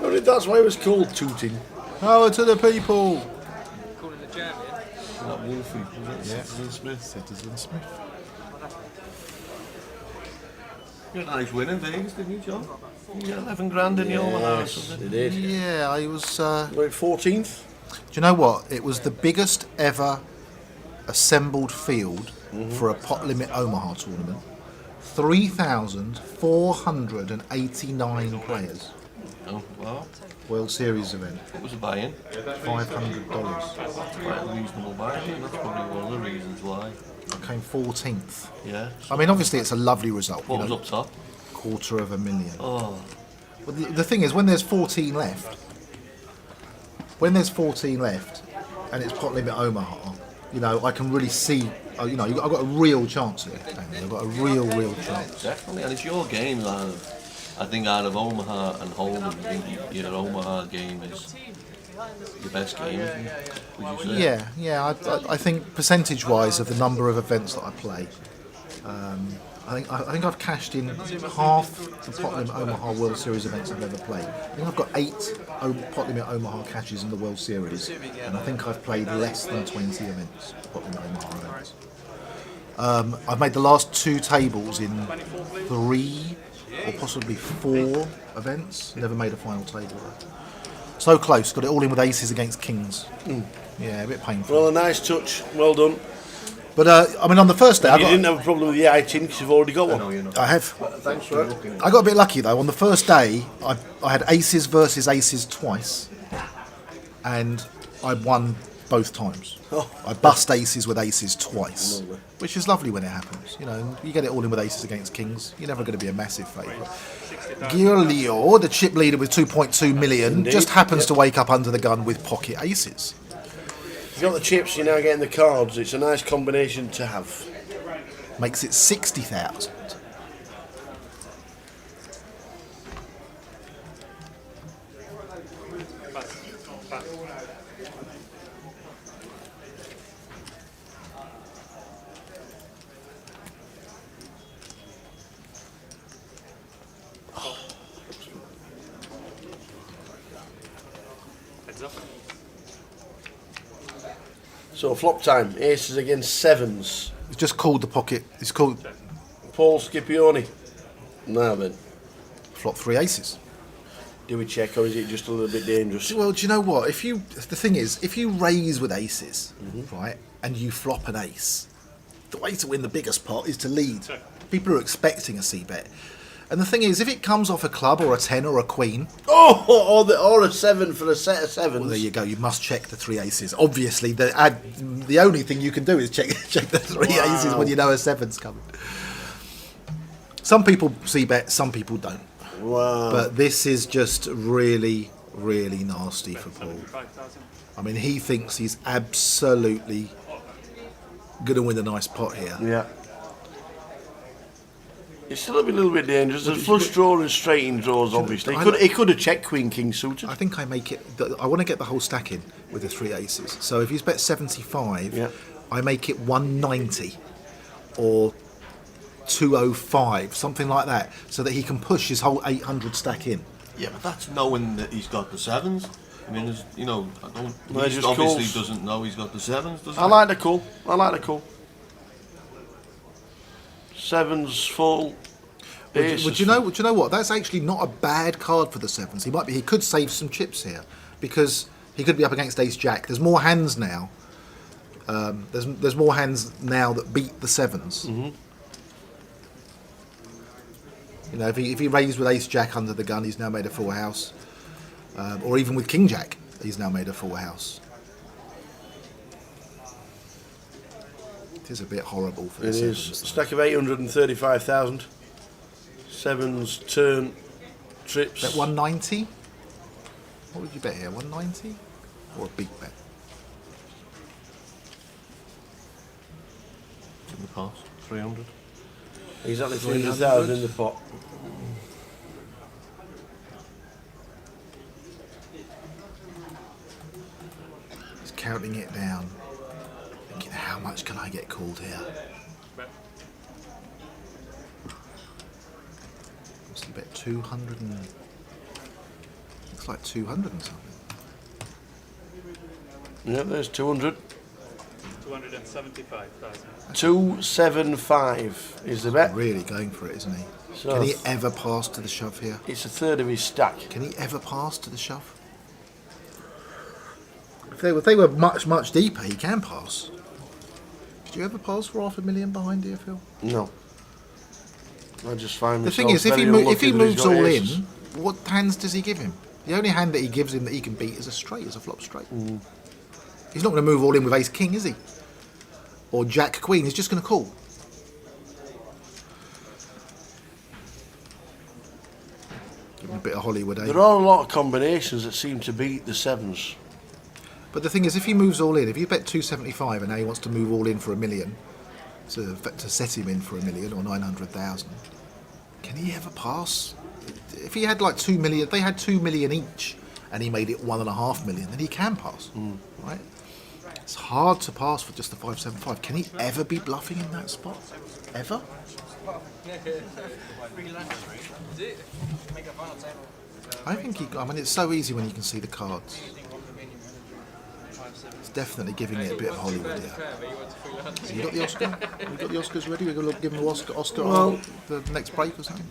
Speaker 5: Only that's why it was called tooting.
Speaker 2: Power to the people.
Speaker 15: Calling the jam, yeah?
Speaker 1: That Wolfie,
Speaker 2: Yeah.
Speaker 1: Citizen Smith.
Speaker 2: Citizen Smith.
Speaker 1: You had a nice win in Vegas, didn't you, John? You got 11 grand in your house.
Speaker 5: It did.
Speaker 2: Yeah, I was.
Speaker 5: We're at 14th.
Speaker 2: Do you know what? It was the biggest ever assembled field for a pot limit Omaha tournament. 3,489 players.
Speaker 1: Oh, wow.
Speaker 2: World Series event.
Speaker 1: What was the buy-in?
Speaker 2: $500.
Speaker 1: Quite a reasonable buy-in. That's probably one of the reasons why.
Speaker 2: I came 14th.
Speaker 1: Yeah.
Speaker 2: I mean, obviously, it's a lovely result.
Speaker 1: What was up top?
Speaker 2: $250,000.
Speaker 1: Oh.
Speaker 2: But the thing is, when there's 14 left, and it's pot limit Omaha, you know, I can really see. You know, I've got a real chance here. I've got a real chance.
Speaker 1: Definitely, and it's your game, I think out of Omaha and Holden, I think your Omaha game is your best game, isn't it? Would you say?
Speaker 2: Yeah. I think percentage-wise of the number of events that I play, I think I've cashed in half the pot limit Omaha World Series events I've ever played. I think I've got 8 pot limit Omaha cashes in the World Series, and I think I've played less than 20 events, pot limit Omaha events. I've made the last 2 tables in 3 or possibly 4 events. Never made a final table though. So close. Got it all in with aces against kings. Yeah, a bit painful.
Speaker 5: Well, a nice touch. Well done.
Speaker 2: But I mean, on the first day,
Speaker 5: You didn't have a problem with the eye tin because you've already got one.
Speaker 2: I have.
Speaker 5: Thanks for it.
Speaker 2: I got a bit lucky though. On the first day, I had aces versus aces twice, and I won both times. I bust aces with aces twice, which is lovely when it happens. You know, you get it all in with aces against kings. You're never going to be a massive favourite. Goliath, the chip leader with 2.2 million,
Speaker 5: Indeed.
Speaker 2: just happens to wake up under the gun with pocket aces.
Speaker 5: You've got the chips, you're now getting the cards. It's a nice combination to have.
Speaker 2: Makes it 60,000.
Speaker 5: So flop time. Aces against sevens.
Speaker 2: It's just called the pocket. It's called
Speaker 5: Paul Scipione. Now then.
Speaker 2: Flop 3 aces.
Speaker 5: Do we check, or is it just a little bit dangerous?
Speaker 2: Well, do you know what? The thing is, if you raise with aces, right, and you flop an ace, the way to win the biggest pot is to lead. People are expecting a c-bet. And the thing is, if it comes off a club or a 10 or a queen...
Speaker 5: or a 7 for a set of sevens.
Speaker 2: Well, there you go. You must check the 3 aces. Obviously, the only thing you can do is check the 3 aces when you know a 7's coming. Some people c-bet, some people don't.
Speaker 5: Wow.
Speaker 2: But this is just really, really nasty for Paul. I mean, he thinks he's absolutely going to win a nice pot here.
Speaker 5: Yeah. It's still a little bit dangerous. There's flush draw and straighting draws, obviously. He could have checked Queen King suited.
Speaker 2: I think I make it... I want to get the whole stack in with the 3 aces. So if he's bet 75, I make it 190 or 205, something like that, so that he can push his whole 800 stack in.
Speaker 1: Yeah, but that's knowing that he's got the 7s. I mean, there's, you know, he
Speaker 5: just
Speaker 1: obviously
Speaker 5: calls.
Speaker 1: doesn't know he's got the 7s, does he?
Speaker 5: I like the call. Sevens full.
Speaker 2: Would you know what? That's actually not a bad card for the 7s. He could save some chips here because he could be up against Ace Jack. There's more hands now. There's more hands now that beat the 7s. You know, if he raised with Ace Jack under the gun, he's now made a full house. Or even with King Jack, he's now made a full house. It is a bit horrible for the 7s.
Speaker 5: It is. Stack of 835,000. 7s, turn, trips.
Speaker 2: Bet 190? What would you bet here? 190? Or a big bet?
Speaker 1: In the pass, 300.
Speaker 5: Exactly 300,000 in the pot.
Speaker 2: He's counting it down. Thinking, how much can I get called here? What's he bet? 200 and... Looks like 200 and something.
Speaker 5: Yeah, there's 200.
Speaker 6: 275,000.
Speaker 5: 275 is the bet.
Speaker 2: Really going for it, isn't he?
Speaker 5: So
Speaker 2: can he ever pass to the shove here?
Speaker 5: It's a third of his stack.
Speaker 2: Can he ever pass to the shove? If they were much deeper, he can pass. Did you ever pass for $500,000 behind, dear Phil?
Speaker 5: No. I just find
Speaker 2: the thing is, if he moves all in, what hands does he give him? The only hand that he gives him that he can beat is a straight, is a flop straight. He's not going to move all in with Ace King, is he? Or Jack Queen. He's just going to call. Give him a bit of Hollywood, eh?
Speaker 5: There are a lot of combinations that seem to beat the 7s.
Speaker 2: But the thing is, if he moves all in, if you bet 275 and now he wants to move all in for $1 million, to set him in for $1 million or 900,000, can he ever pass? If he had like 2 million, if they had 2 million each, and he made it 1.5 million, then he can pass, right? It's hard to pass for just the 575. Can he ever be bluffing in that spot? Ever? I think he. I mean, it's so easy when you can see the cards. It's definitely giving it a bit of Hollywood here. You got the Oscar? You got the Oscars ready? We're going to give him an Oscar on the next break or something.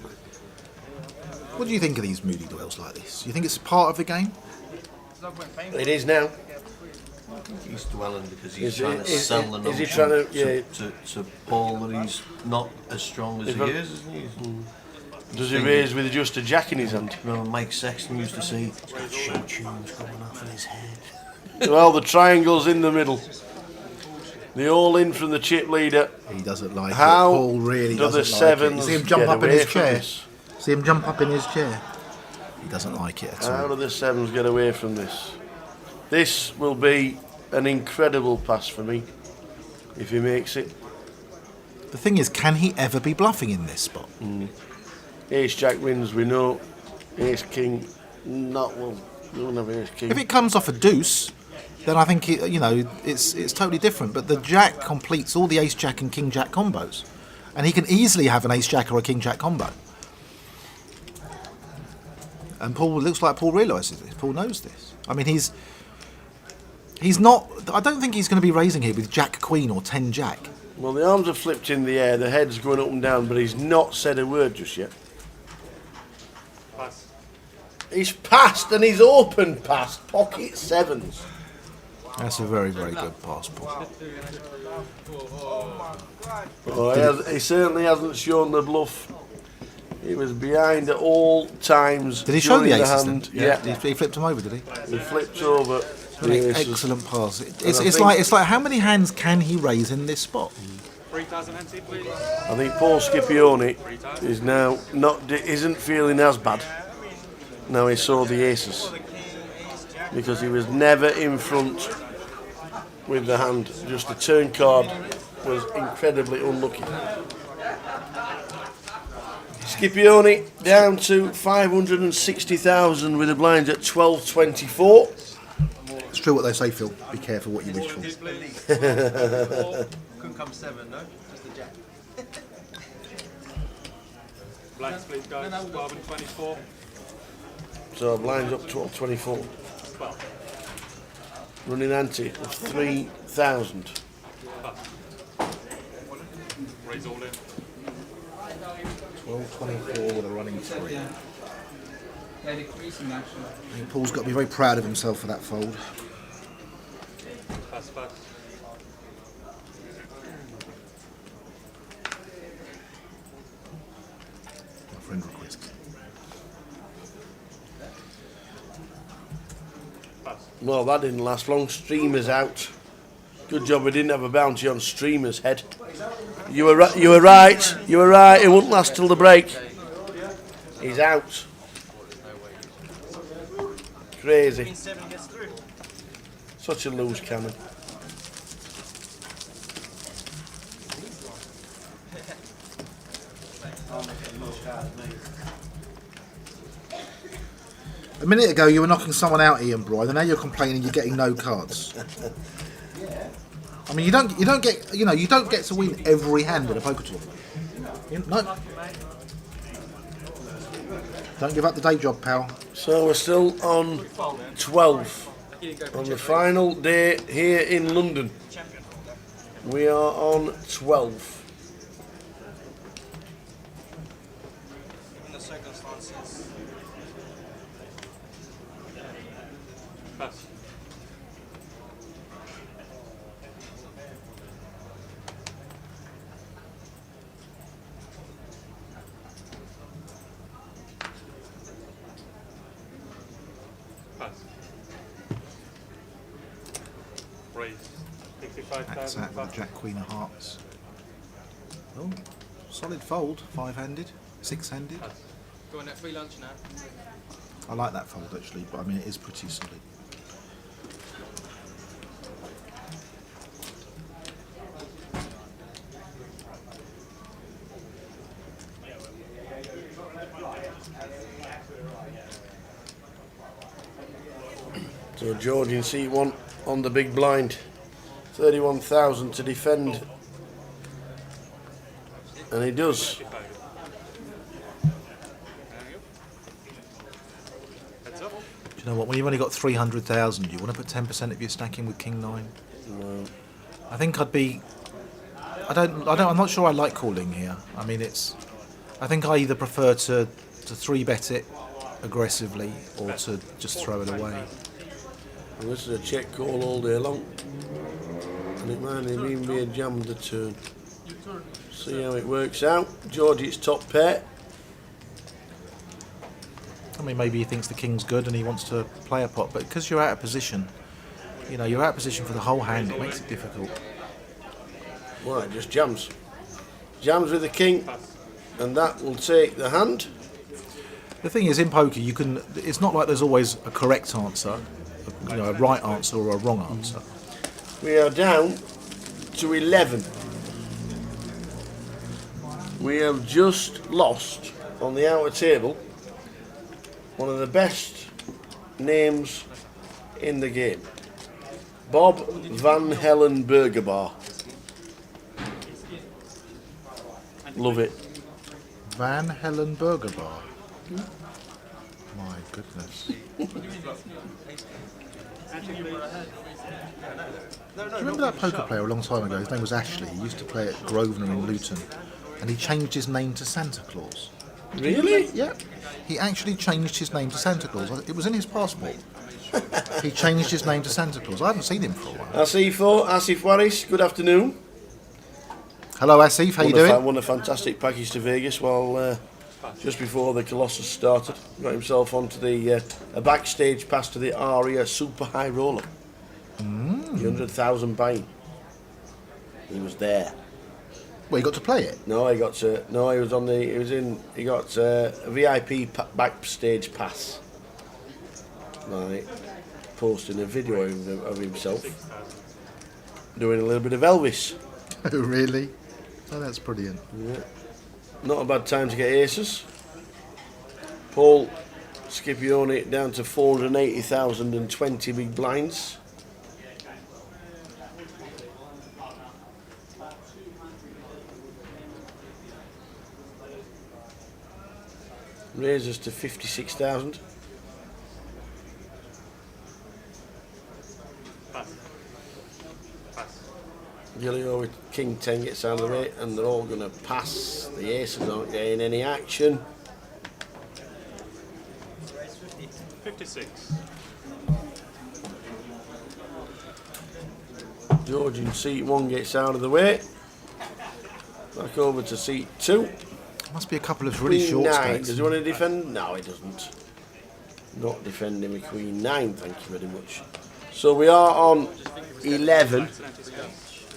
Speaker 2: What do you think of these moody duels like this? You think it's part of the game?
Speaker 5: It is now.
Speaker 1: He's dwelling because he's trying to sell the notion
Speaker 5: is he trying
Speaker 1: to Paul that he's not as strong as he is, isn't he?
Speaker 5: Does he raise with just a jack in his hand?
Speaker 1: Remember Mike Sexton used to say, he's got show tunes going off in his head.
Speaker 5: Well, the triangle's in the middle. The all in from the chip leader.
Speaker 2: He doesn't like
Speaker 5: How
Speaker 2: it. Paul really
Speaker 5: do the
Speaker 2: doesn't like it.
Speaker 5: sevens
Speaker 2: You see him jump
Speaker 5: get
Speaker 2: up in
Speaker 5: away
Speaker 2: his
Speaker 5: from
Speaker 2: chair.
Speaker 5: this?
Speaker 2: See him jump up in his chair. He doesn't like it at all.
Speaker 5: How do the 7s get away from this? This will be an incredible pass for me if he makes it.
Speaker 2: The thing is, can he ever be bluffing in this spot?
Speaker 5: Ace Jack wins, we know. Ace King, not well. We won't have Ace King.
Speaker 2: If it comes off a deuce, then I think it's totally different. But the Jack completes all the Ace Jack and King Jack combos, and he can easily have an Ace Jack or a King Jack combo. And Paul looks like Paul realises this. Paul knows this. I mean, he's He's not. I don't think he's going to be raising here with Jack Queen or 10 Jack.
Speaker 5: Well, the arms are flipped in the air, the head's going up and down, but he's not said a word just yet.
Speaker 6: Pass.
Speaker 5: He's passed and he's open past pocket sevens.
Speaker 2: That's a very, very good passport.
Speaker 5: Oh, he certainly hasn't shown the bluff. He was behind at all times.
Speaker 2: Did he show the
Speaker 5: during
Speaker 2: aces
Speaker 5: hand.
Speaker 2: then?
Speaker 5: Yeah.
Speaker 2: He flipped him over, did he?
Speaker 5: He flipped over.
Speaker 2: An
Speaker 5: the aces.
Speaker 2: excellent pass.
Speaker 5: And
Speaker 2: It's like how many hands can he raise in this spot?
Speaker 6: 3,000 NT, please.
Speaker 5: I think Paul Scipione is now isn't feeling as bad. Now he saw the aces because he was never in front with the hand. Just the turn card was incredibly unlucky. Scipione down to 560,000 with the blinds at 12.24.
Speaker 2: It's true what they say, Phil. Be careful what you wish for.
Speaker 17: Couldn't come 7, no? Just a jack.
Speaker 6: Blanks, please, guys. 12 and 24.
Speaker 5: So blinds up 12.24.
Speaker 6: 12.
Speaker 5: Running ante of 3,000.
Speaker 6: Raise all in.
Speaker 2: 12.24 with a running 3.
Speaker 4: Yeah, decreasing actually.
Speaker 2: I think Paul's got to be very proud of himself for that fold.
Speaker 6: Pass, pass.
Speaker 2: My friend requests.
Speaker 5: Well, that didn't last long. Streamer's out. Good job we didn't have a bounty on Streamer's head. You were right. You were right. It wouldn't last till the break. He's out. Crazy. Such a loose cannon.
Speaker 2: A minute ago you were knocking someone out, Ian Bride, and now you're complaining you're getting no cards. I mean, you don't get you don't get to win every hand in a poker tournament. No. Don't give up the day job, pal.
Speaker 5: So we're still on 12 on the final day here in London. We are on 12.
Speaker 17: In the circumstances.
Speaker 6: Pass. Pass. Raise.
Speaker 2: That's
Speaker 6: 65,000.
Speaker 2: that with Jack Queen of Hearts. Oh, solid fold, 5-handed, 6-handed.
Speaker 15: Going at free lunch now.
Speaker 2: I like that fold actually, but I mean it is pretty solid.
Speaker 5: So George in C1 on the big blind. 31,000 to defend. And he does.
Speaker 2: Do you know what? When you've only got 300,000, you want to put 10% of your stack in with King 9.
Speaker 5: No.
Speaker 2: I think I'd be. I'm not sure I like calling here. I mean, I think I either prefer to 3-bet it aggressively or to just throw it away.
Speaker 5: And this is a check call all day long. And it might even be a jam the turn. See how it works out. George, it's top pair.
Speaker 2: I mean, maybe he thinks the king's good and he wants to play a pot, but because you're out of position, you're out of position for the whole hand, it makes it difficult.
Speaker 5: Well, it just jams. Jams with the king, and that will take the hand.
Speaker 2: The thing is, in poker, it's not like there's always a correct answer, a right answer or a wrong answer.
Speaker 5: We are down to 11. We have just lost on the outer table one of the best names in the game, Bob Van Helen Burgerbar. Love it.
Speaker 2: Van Helen Burgerbar. My goodness. Do you remember that poker player a long time ago? His name was Ashley. He used to play at Grosvenor in Luton, and he changed his name to Santa Claus.
Speaker 5: Really?
Speaker 2: Yeah. He actually changed his name to Santa Claus. It was in his passport. He changed his name to Santa Claus. I haven't seen him for a while.
Speaker 5: Asif Waris, good afternoon.
Speaker 2: Hello, Asif. How you doing?
Speaker 5: Won a fantastic package to Vegas while just before the Colossus started. Got himself onto a backstage pass to the Aria Super High Roller. The 100,000 buy-in. He was there.
Speaker 2: Well, he got to play it.
Speaker 5: No, he got to. No, he was on the. He was in. He got a VIP backstage pass. Right, posting a video of himself doing a little bit of Elvis.
Speaker 2: Oh, really? Oh, that's brilliant.
Speaker 5: Yeah. Not a bad time to get aces. Paul Scipione down to 480,000 and 20 big blinds. Raises to 56,000. Gilio with King 10 gets out of the way, and they're all going to pass. The aces aren't getting any action.
Speaker 11: 56.
Speaker 5: George in seat 1 gets out of the way. Back over to seat 2.
Speaker 2: Must be a couple of really
Speaker 5: Queen
Speaker 2: short
Speaker 5: 9.
Speaker 2: stakes.
Speaker 5: Does he want to defend? No, he doesn't. Not defending with Queen 9, thank you very much. So we are on 11.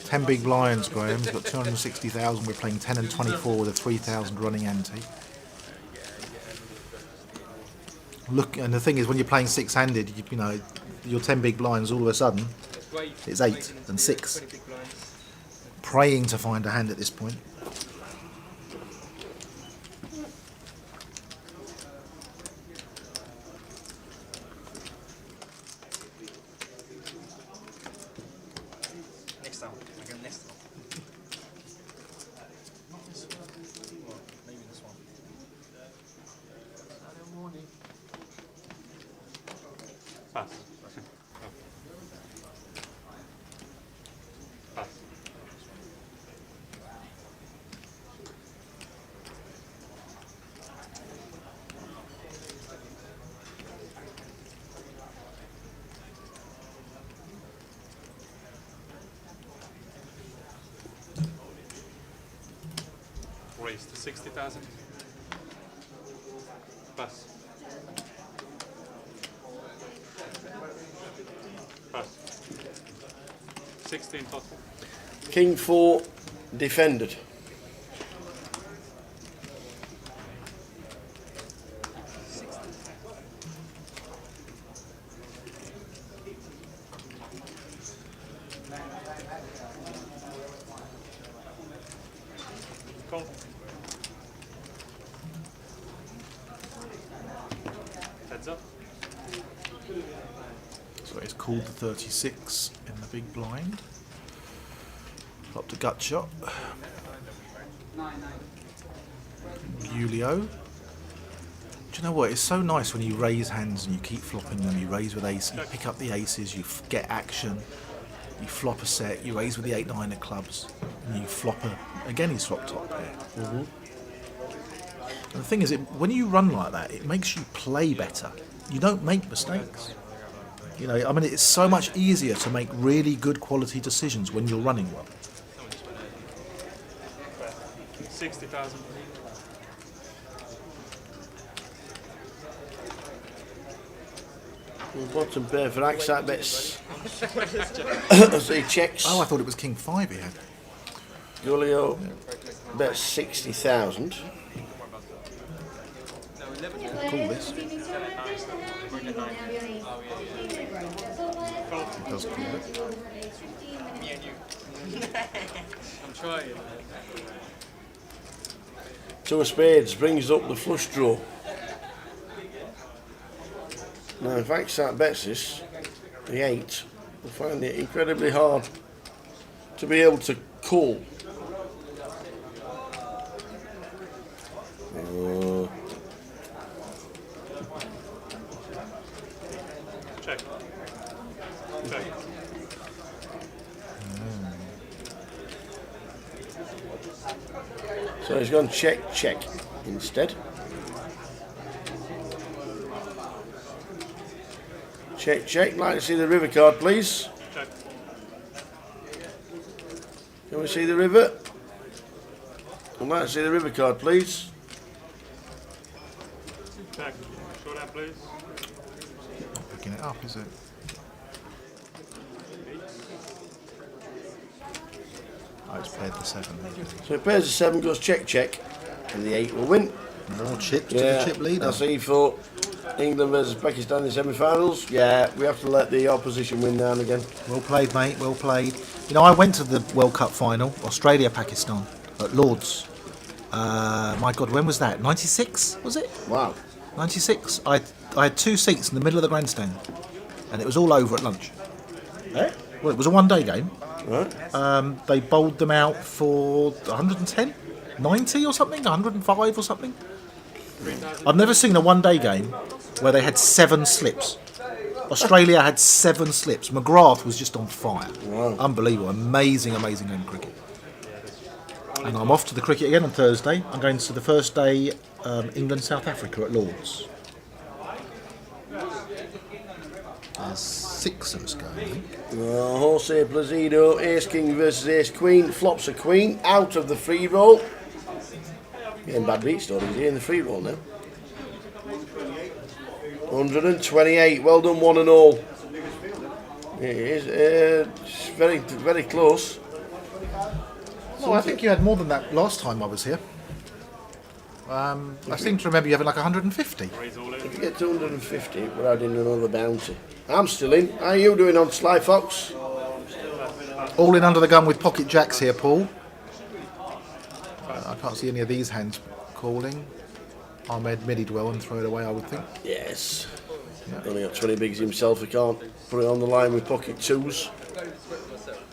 Speaker 2: 10 big blinds, Graham. He's got 260,000. We're playing 10 and 24 with a 3,000 running ante. Look, and the thing is, when you're playing six-handed, you know, your 10 big blinds, all of a sudden, it's 8 and 6. Praying to find a hand at this point.
Speaker 11: Pass. Pass. Raise to 60,000. Pass. Pass. 16 total.
Speaker 5: King 4 defended.
Speaker 11: Call. Heads up.
Speaker 2: So it's called the 36 in the big blind. Up to gut shot. Julio. Do you know what? It's so nice when you raise hands and you keep flopping them. You raise with ace, you pick up the aces, you get action. You flop a set, you raise with the 8-9 of clubs, and you flop again he's flopped top pair. And the thing is, when you run like that, it makes you play better. You don't make mistakes. You know, I mean, it's so much easier to make really good quality decisions when you're running well.
Speaker 11: 60,000.
Speaker 5: Bottom pair for Axat bets. So he checks.
Speaker 2: Oh, I thought it was King 5 he had.
Speaker 5: Julio bets 60,000.
Speaker 2: Cool this. It does cool it.
Speaker 15: I'm trying.
Speaker 5: Two of spades brings up the flush draw. Now, if Axat bets this, the 8, will find it incredibly hard to be able to call.
Speaker 11: Check.
Speaker 5: So he's gone check, check instead. Check, check. Like to see the river card, please.
Speaker 11: Check.
Speaker 5: Can we see the river? I'd like to see the river card, please.
Speaker 11: Check. Showdown, please.
Speaker 2: Not picking it up, is it? Oh, it's paired the 7.
Speaker 5: So it pairs the 7, goes check, check, and the 8 will win.
Speaker 2: More chips to the chip leader.
Speaker 5: I see for England versus Pakistan in the semi-finals. Yeah, we have to let the opposition win now and again.
Speaker 2: Well played, mate. Well played. You know, I went to the World Cup final, Australia-Pakistan, at Lord's. My God, when was that? 96, was it?
Speaker 5: Wow.
Speaker 2: 96. I had 2 seats in the middle of the grandstand, and it was all over at lunch.
Speaker 5: Eh?
Speaker 2: Well, it was a one-day game.
Speaker 5: Right.
Speaker 2: They bowled them out for 110, 90 or something, 105 or something. I've never seen a one-day game where they had 7 slips. Australia had 7 slips. McGrath was just on fire.
Speaker 5: Wow.
Speaker 2: Unbelievable. Amazing, amazing game of cricket. And I'm off to the cricket again on Thursday. I'm going to the first day England-South Africa at Lord's. There's 6 of us going, I think.
Speaker 5: Horse A Placido, Ace King versus Ace Queen. Flops a Queen out of the free roll. Getting bad beat stories here in the free roll now. 128. Well done, one and all. It is very, very close.
Speaker 2: No, I think you had more than that last time I was here. I seem to remember you having like 150.
Speaker 5: If you get to 150, we're adding another bounty. I'm still in. How are you doing on Sly Fox?
Speaker 2: All in under the gun with pocket jacks here, Paul. I can't see any of these hands calling. Ahmed middled well and throw it away, I would think.
Speaker 5: Yes.
Speaker 2: Yeah.
Speaker 5: Only got 20 bigs himself. He can't put it on the line with pocket 2s,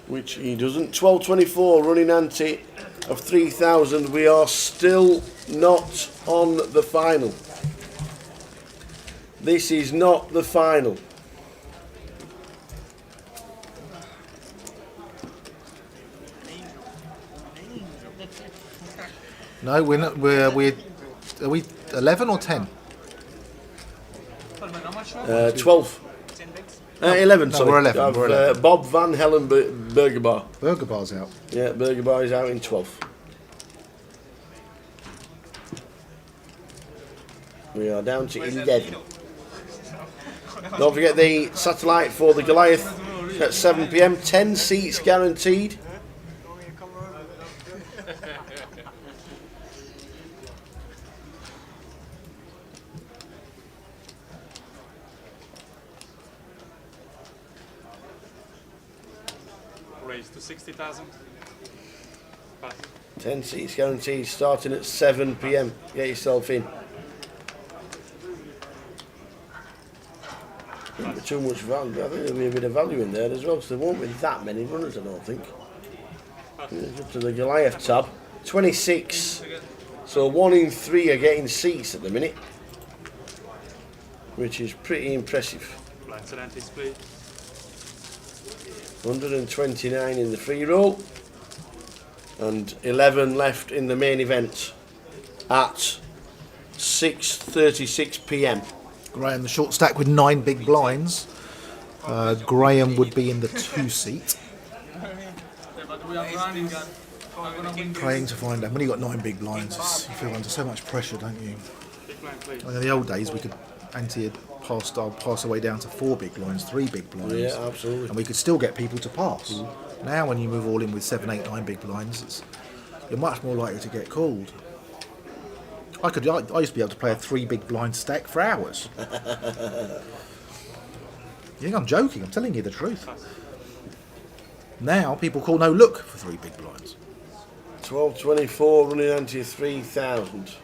Speaker 5: which he doesn't. 12.24 running ante of 3,000. We are still not on the final. This is not the final.
Speaker 2: No, we're not. Are we 11 or 10?
Speaker 5: 12. 11,
Speaker 2: no,
Speaker 5: sorry.
Speaker 2: we're 11. We're 11.
Speaker 5: Bob Van Helen Burgerbar.
Speaker 2: Burgerbar's out.
Speaker 5: Yeah, Burgerbar is out in 12. We are down to 11. Don't forget the satellite for the Goliath at 7 PM. 10 seats guaranteed.
Speaker 11: Raise to 60,000. Pass.
Speaker 5: 10 seats guaranteed, starting at 7 PM. Get yourself in. Too much value. I think there'll be a bit of value in there as well, because there won't be that many runners, I don't think. It's up to the Goliath tab. 26. So 1 in 3 are getting seats at the minute, which is pretty impressive.
Speaker 11: Blinds and antis, please.
Speaker 5: 129 in the free roll and 11 left in the main event at 6:36 PM.
Speaker 2: Graham, the short stack with 9 big blinds. Graham would be in the 2 seat. Praying to find out. When you got 9 big blinds, you feel under so much pressure, don't you? In the old days, we could ante pass away down to 4 big blinds, 3 big blinds.
Speaker 5: Yeah, absolutely.
Speaker 2: And we could still get people to pass. Now, when you move all in with 7, 8, 9 big blinds, you're much more likely to get called. I used to be able to play a 3 big blind stack for hours. You think I'm joking? I'm telling you the truth. Now people call no look for 3 big blinds.
Speaker 5: 12.24 running ante 3,000.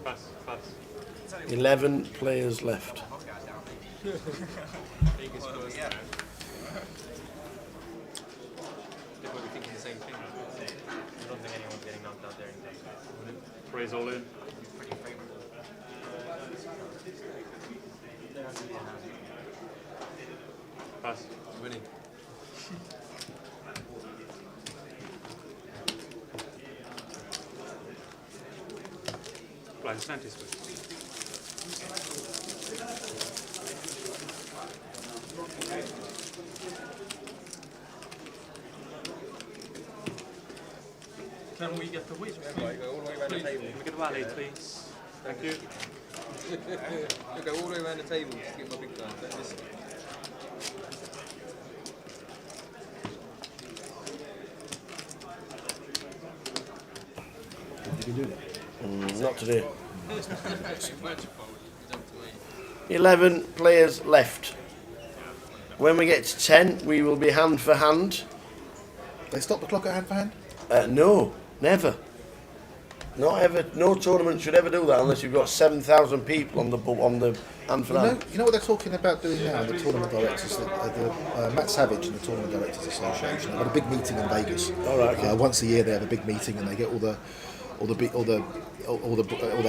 Speaker 11: Pass, pass.
Speaker 5: 11 players left.
Speaker 11: Raise all in. Pass. Winning.
Speaker 6: blind scientist.
Speaker 11: Can we get the wheel? Right, go all the way around the table. Can we get the valley, please? Thank you.
Speaker 15: You go all the way around the table to get my big blind. Don't listen.
Speaker 2: Did you do that?
Speaker 5: Not today. 11 players left. When we get to 10, we will be hand for hand.
Speaker 2: They stop the clock at hand for hand?
Speaker 5: No, never. Not ever. No tournament should ever do that unless you've got 7,000 people on the hand for hand.
Speaker 2: You know what they're talking about doing now? The tournament directors, Matt Savage and the Tournament Directors Association. They've got a big meeting in Vegas.
Speaker 5: All right. Okay.
Speaker 2: Once a year, they have a big meeting and they get all the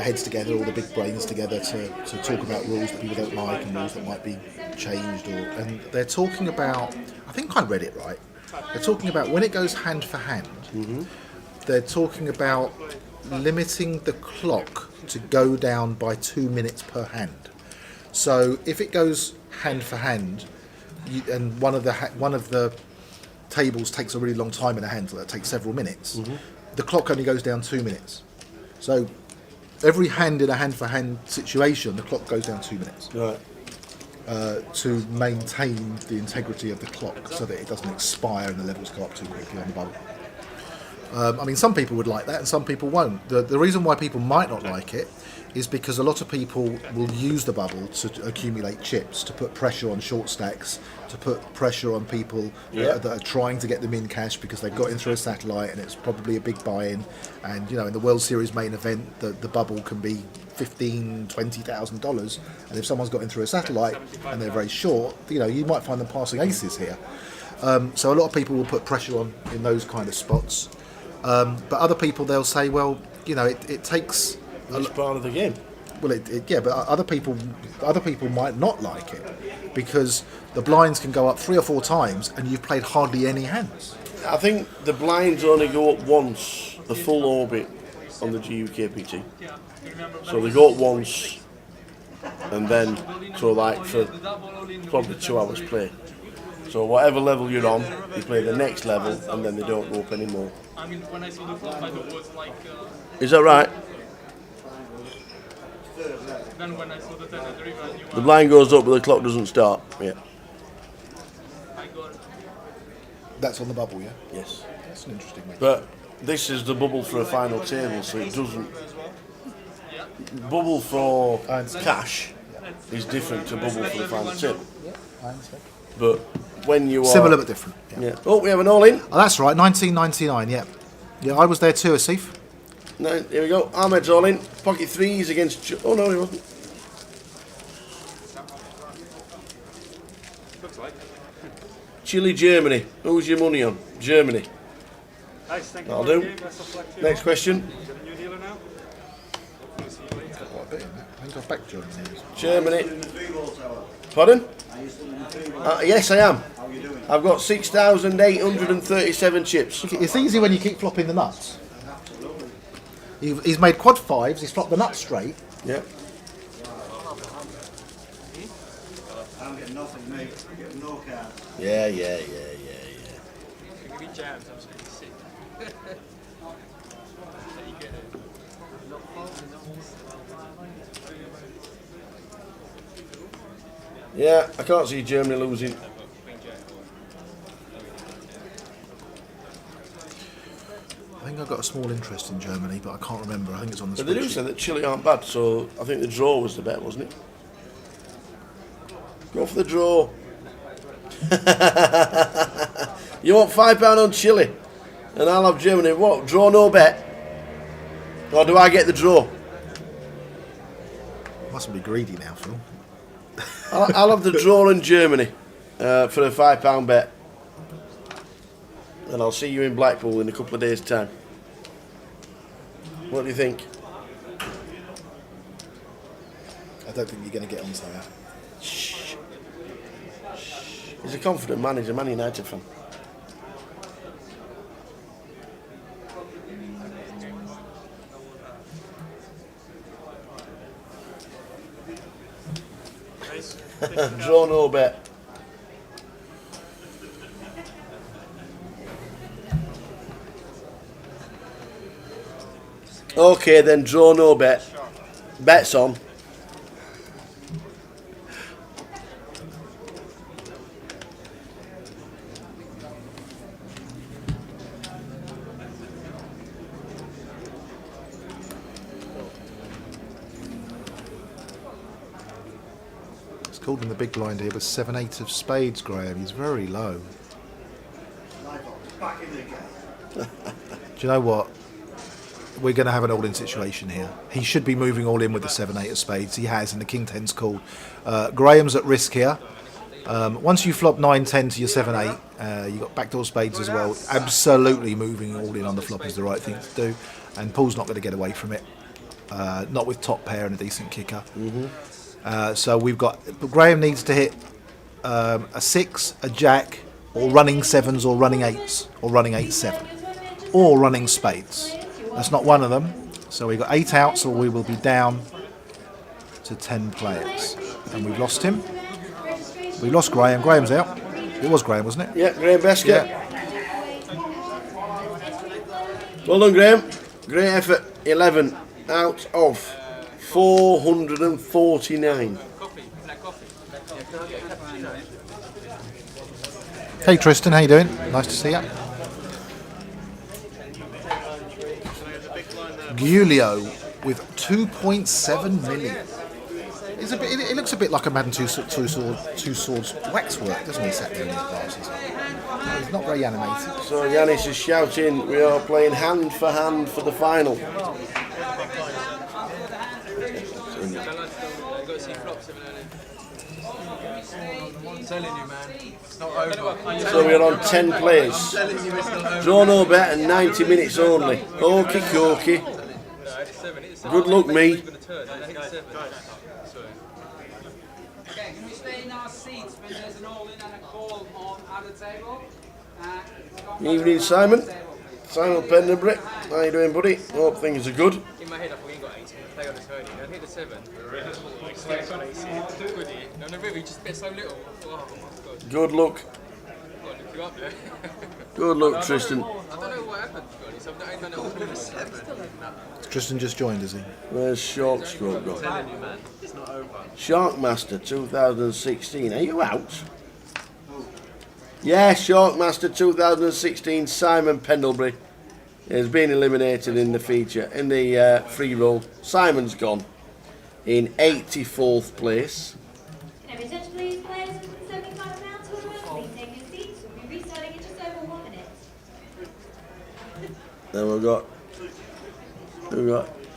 Speaker 2: heads together, all the big brains together to talk about rules that people don't like and rules that might be changed. And they're talking about, I think I read it right, they're talking about when it goes hand for hand, they're talking about limiting the clock to go down by 2 minutes per hand. So if it goes hand for hand, and one of the tables takes a really long time in a hand, so that takes several minutes, the clock only goes down 2 minutes. So every hand in a hand for hand situation, the clock goes down 2 minutes.
Speaker 5: Right.
Speaker 2: To maintain the integrity of the clock so that it doesn't expire and the levels go up too quickly on the bubble. I mean, some people would like that and some people won't. The reason why people might not like it is because a lot of people will use the bubble to accumulate chips, to put pressure on short stacks, to put pressure on people that are trying to get them in cash because they've got in through a satellite and it's probably a big buy-in. And, in the World Series main event, the bubble can be $15,000, $20,000. And if someone's got in through a satellite and they're very short, you might find them passing aces here. So a lot of people will put pressure on in those kind of spots. But other people, they'll say, well, it takes...
Speaker 5: It's part of the game.
Speaker 2: Well, but other people might not like it because the blinds can go up 3 or 4 times and you've played hardly any hands.
Speaker 5: I think the blinds only go up once, the full orbit on the GUKPT. So they go up once and then, for probably 2 hours play. So whatever level you're on, you play the next level and then they don't go up anymore.
Speaker 11: I mean, when I saw the flop, I thought it was like...
Speaker 5: Is that right?
Speaker 11: Then when I saw the 10 at the river, I knew...
Speaker 5: The blind goes up but the clock doesn't start. Yeah.
Speaker 2: That's on the bubble, yeah?
Speaker 5: Yes.
Speaker 2: That's an interesting way.
Speaker 5: But this is the bubble for a final table, so it doesn't... Bubble for cash is different to bubble for the final table.
Speaker 2: Yeah, I understand.
Speaker 5: But when you are...
Speaker 2: Similar but different.
Speaker 5: Yeah. Oh, we have an all-in.
Speaker 2: Oh, that's right, 1999, yeah. Yeah, I was there too, Asif.
Speaker 5: No, here we go. Ahmed's all in. Pocket threes against... Oh, no, he wasn't.
Speaker 6: Looks like.
Speaker 5: Chile, Germany. Who's your money on? Germany.
Speaker 6: Nice, thank you.
Speaker 5: That'll
Speaker 6: for the
Speaker 5: do.
Speaker 6: game. Best of luck to you
Speaker 5: Next
Speaker 6: all.
Speaker 5: question.
Speaker 6: Get a new dealer now. Hopefully see you later.
Speaker 2: Quite a bit in that. I think I've backed Germany.
Speaker 5: Germany. Pardon? Yes, I am. I've got 6,837 chips.
Speaker 2: It's easy when you keep flopping the nuts. He's made quad fives, he's flopped the nuts straight.
Speaker 5: Yeah.
Speaker 10: I'm getting nothing, mate. I'm getting no cards.
Speaker 5: Yeah.
Speaker 15: Give me jams, I'm just going to sick.
Speaker 5: Yeah, I can't see Germany losing.
Speaker 2: I think I've got a small interest in Germany, but I can't remember. I think it's on the
Speaker 5: But they do
Speaker 2: spreadsheet.
Speaker 5: say that Chile aren't bad, so I think the draw was the bet, wasn't it? Go for the draw. You want £5 on Chile, and I'll have Germany. What? Draw no bet? Or do I get the draw?
Speaker 2: Mustn't be greedy now, Phil.
Speaker 5: I'll have the draw in Germany for a £5 bet. And I'll see you in Blackpool in a couple of days' time. What do you think?
Speaker 2: I don't think you're going to get onto that.
Speaker 5: Shh. He's a confident man. He's a Man United fan. Draw no bet. Okay, then draw no bet. Bet's on.
Speaker 2: It's called in the big blind here, but 7-8 of spades, Graham. He's very low.
Speaker 10: Back in the game.
Speaker 2: Do you know what? We're going to have an all-in situation here. He should be moving all in with the 7-8 of spades. He has, and the king 10's called. Graham's at risk here. Once you flop 9-10 to your 7-8, you've got backdoor spades as well. Absolutely moving all in on the flop is the right thing to do. And Paul's not going to get away from it. Not with top pair and a decent kicker. So we've got... Graham needs to hit a 6, a jack, or running 7s, or running 8s, or running 8-7, or running spades. That's not one of them. So we've got 8 outs, or we will be down to 10 players. And we've lost him. We've lost Graham. Graham's out. It was Graham, wasn't it?
Speaker 5: Yeah, Graham Besker.
Speaker 2: Yeah.
Speaker 5: Well done, Graham. Great effort. 11 out of 449.
Speaker 2: Hey Tristan, how you doing? Nice to see you. Giulio with 2.7 million. It's a bit, it looks a bit like a Madden two swords waxwork, doesn't he? Sat there in his glasses. He's not very animated.
Speaker 5: So Yanis is shouting, we are playing hand for the final. So we're on 10 players. Draw no bet and 90 minutes only. Okie dokie. Good luck, me.
Speaker 4: Okay, can we stay in our seats when there's an all-in and a call on at the table?
Speaker 5: Evening, Simon. Simon Pendlebury. How you doing, buddy? Hope things are good.
Speaker 15: In my head, I thought we ain't got 8. They got us heard it. I hit the 7. No, really, just bet so little. Oh my god.
Speaker 5: Good luck.
Speaker 15: Look you up there.
Speaker 5: Good luck, Tristan.
Speaker 15: I don't know what happened, to be honest. I've done it all in the 7.
Speaker 2: Tristan just joined, is he?
Speaker 5: Where's Shark Stroke gone?
Speaker 15: Telling you, man, it's not over.
Speaker 5: Sharkmaster 2016. Are you out? Yeah, Sharkmaster 2016. Simon Pendlebury has been eliminated in the feature, in the free roll. Simon's gone in 84th place.
Speaker 16: Every touch, please, players with £75 for the win. Please take your seats. We'll be restarting in just over 1 minute.
Speaker 5: Then we've got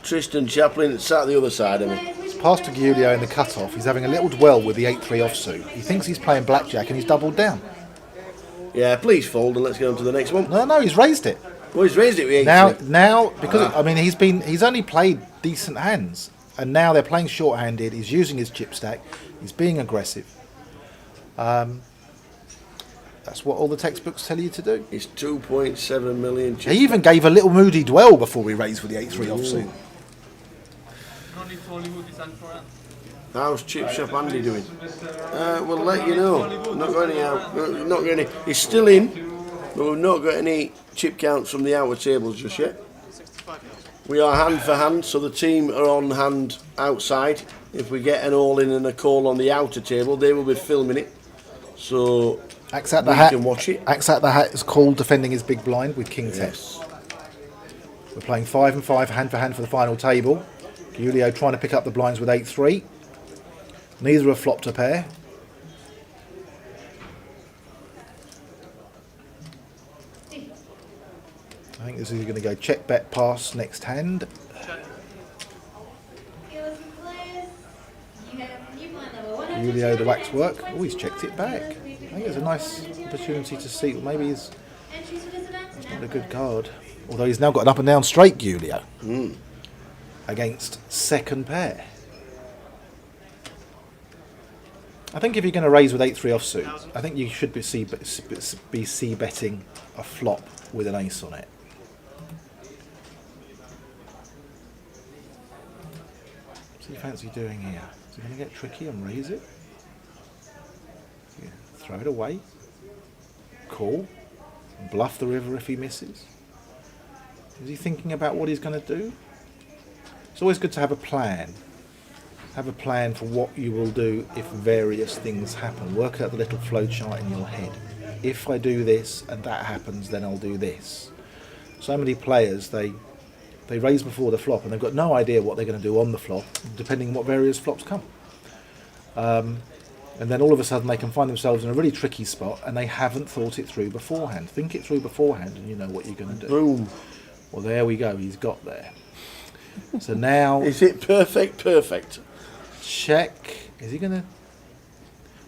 Speaker 5: Tristan Chaplin sat the other side of me.
Speaker 2: It's past to Giulio in the cut-off. He's having a little dwell with the 8-3 offsuit. He thinks he's playing blackjack and he's doubled down.
Speaker 5: Yeah, please fold and let's get on to the next one.
Speaker 2: No, he's raised it.
Speaker 5: Well, he's raised it with 8-3.
Speaker 2: Now, because I mean, he's only played decent hands, and now they're playing short-handed. He's using his chip stack. He's being aggressive. That's what all the textbooks tell you to do.
Speaker 5: It's 2.7 million.
Speaker 2: He even gave a little moody dwell before we raised with the 8-3 offsuit.
Speaker 5: How's Chip Shop Andy doing? We'll let you know. Not got any out. Not got any. He's still in, but we've not got any chip counts from the outer tables just yet. We are hand for hand, so the team are on hand outside. If we get an all in and a call on the outer table, they will be filming it. So
Speaker 2: Axe at the
Speaker 5: we
Speaker 2: hat.
Speaker 5: can watch it.
Speaker 2: Axe at the hat is called defending his big blind with King 10.
Speaker 5: Yes.
Speaker 2: We're playing 5 and 5 hand for hand for the final table. Giulio trying to pick up the blinds with 8-3. Neither have flopped a pair. I think this is going to go check, bet, pass next hand. Giulio the waxwork. Oh, he's checked it back. I think it's a nice opportunity to see. Maybe that's not a good card. Although he's now got an up and down straight, Giulio. Against second pair. I think if you're going to raise with 8-3 offsuit, I think you should be c-betting a flop with an ace on it. What's he fancy doing here? Is he going to get tricky and raise it? Yeah, throw it away. Call. Bluff the river if he misses. Is he thinking about what he's going to do? It's always good to have a plan. Have a plan for what you will do if various things happen. Work out the little flow chart in your head. If I do this and that happens, then I'll do this. So many players, they raise before the flop and they've got no idea what they're going to do on the flop, depending on what various flops come. And then all of a sudden they can find themselves in a really tricky spot and they haven't thought it through beforehand. Think it through beforehand and you know what you're going to do.
Speaker 5: Boom.
Speaker 2: Well, there we go. He's got there. So now...
Speaker 5: Is it perfect? Perfect.
Speaker 2: Check. Is he going to...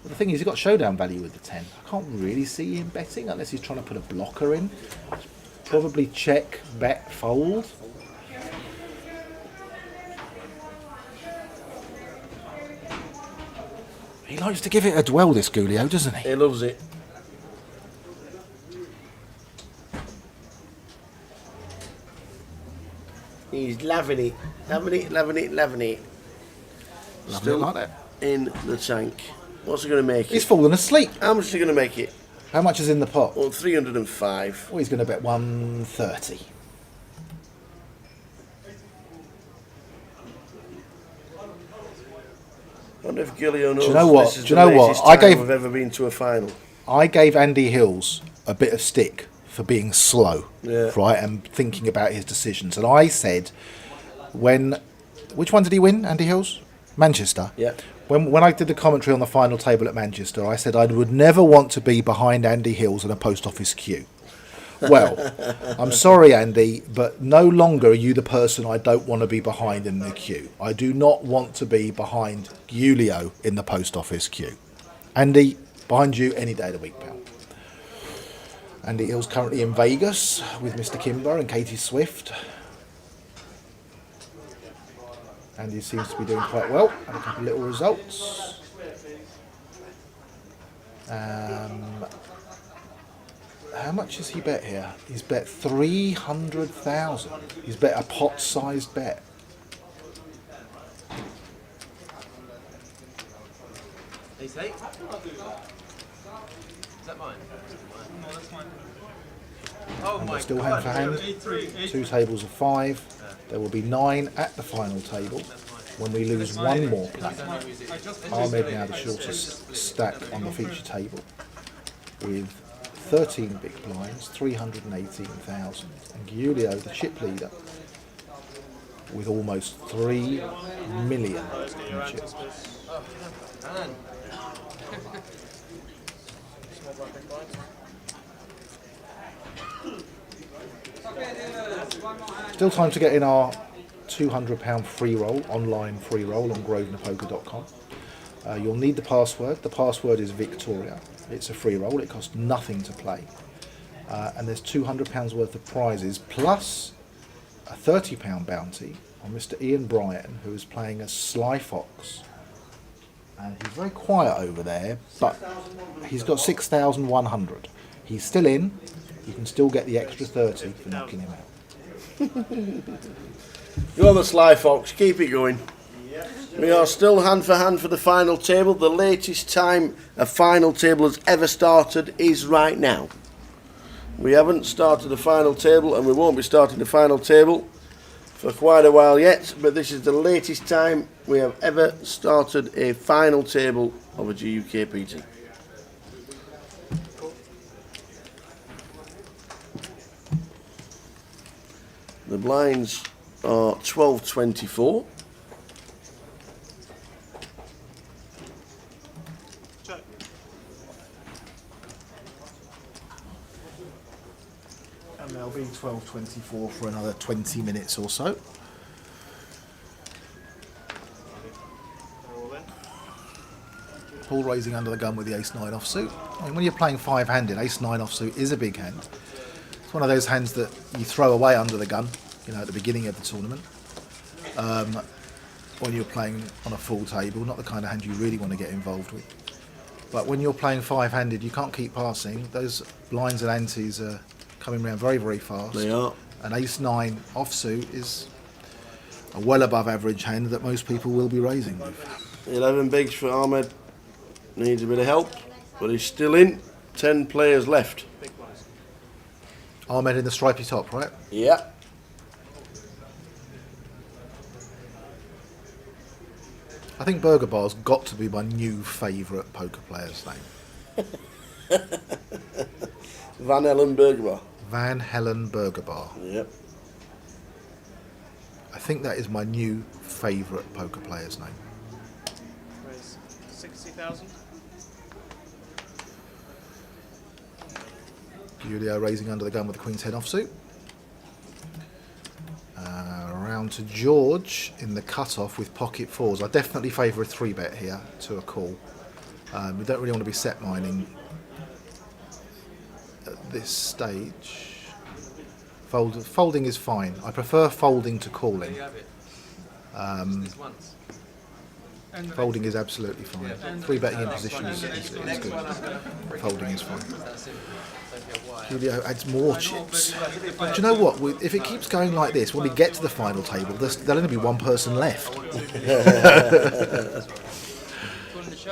Speaker 2: Well, the thing is, he's got showdown value with the 10. I can't really see him betting unless he's trying to put a blocker in. Probably check, bet, fold. He likes to give it a dwell, this Goliath, doesn't he?
Speaker 5: He loves it. He's loving it. Loving it, loving it, loving it. Still
Speaker 2: like that.
Speaker 5: In the tank. What's he going to make it?
Speaker 2: He's fallen asleep.
Speaker 5: How much is he going to make it?
Speaker 2: How much is in the pot?
Speaker 5: Well, 305.
Speaker 2: Well, he's going to bet 130.
Speaker 5: I wonder if Gilio knows
Speaker 2: Do you know what?
Speaker 5: this is
Speaker 2: Do you
Speaker 5: the
Speaker 2: know what?
Speaker 5: latest
Speaker 2: I
Speaker 5: time
Speaker 2: gave-
Speaker 5: we've ever been to a final.
Speaker 2: I gave Andy Hills a bit of stick for being slow,
Speaker 5: Yeah.
Speaker 2: right, and thinking about his decisions. And I said, which one did he win, Andy Hills? Manchester.
Speaker 5: Yeah.
Speaker 2: When I did the commentary on the final table at Manchester, I said I would never want to be behind Andy Hills in a post office queue. Well, I'm sorry, Andy, but no longer are you the person I don't want to be behind in the queue. I do not want to be behind Julio in the post office queue. Andy, behind you any day of the week, pal. Andy Hill's currently in Vegas with Mr. Kimber and Katie Swift. Andy seems to be doing quite well. Had a couple of little results. How much has he bet here? He's bet 300,000. He's bet a pot-sized bet.
Speaker 15: Is that mine? No, that's mine. Oh
Speaker 2: And
Speaker 15: my
Speaker 2: we're still
Speaker 15: God.
Speaker 2: hand for hand. 2 tables of 5. There will be 9 at the final table when we lose one more player. Ahmed now the shortest stack on the feature table with 13 big blinds, 318,000. And Giulio, the chip leader, with almost 3 million in chips. Still time to get in our £200 free roll, online free roll on grosvenorpoker.com. You'll need the password. The password is Victoria. It's a free roll. It costs nothing to play. And there's £200 worth of prizes plus a £30 bounty on Mr. Ian Bryan, who is playing as Sly Fox. And he's very quiet over there, but he's got 6,100. He's still in. You can still get the extra 30 for knocking him out.
Speaker 5: You're the Sly Fox, keep it going. We are still hand for hand for the final table. The latest time a final table has ever started is right now. We haven't started the final table and we won't be starting the final table for quite a while yet, but this is the latest time we have ever started a final table of a GUKPT. The blinds are 12.24.
Speaker 2: And they'll be 12.24 for another 20 minutes or so. Paul raising under the gun with the ace-9 offsuit. I mean, when you're playing 5-handed, ace-9 offsuit is a big hand. It's one of those hands that you throw away under the gun, you know, at the beginning of the tournament. When you're playing on a full table, not the kind of hand you really want to get involved with. But when you're playing 5-handed, you can't keep passing. Those blinds and antes are coming around very, very fast.
Speaker 5: They are.
Speaker 2: An ace-9 offsuit is a well above average hand that most people will be raising with.
Speaker 5: 11 bigs for Ahmed. Needs a bit of help. But he's still in. 10 players left.
Speaker 2: Ahmed in the stripy top, right?
Speaker 5: Yeah.
Speaker 2: I think Burger Bar's got to be my new favourite poker player's name.
Speaker 5: Van Helen Burger Bar.
Speaker 2: Van Helen Burger Bar.
Speaker 5: Yep.
Speaker 2: I think that is my new favourite poker player's name.
Speaker 6: Raise 60,000.
Speaker 2: Julio raising under the gun with the Queen's 10 offsuit. Around to George in the cut-off with pocket fours. I definitely favour a 3-bet here to a call. We don't really want to be set mining at this stage. Folding is fine. I prefer folding to calling. Folding is absolutely fine. 3-betting in position is good. Folding is fine. Julio adds more chips. Do you know what? If it keeps going like this, when we get to the final table, there'll only be one person left.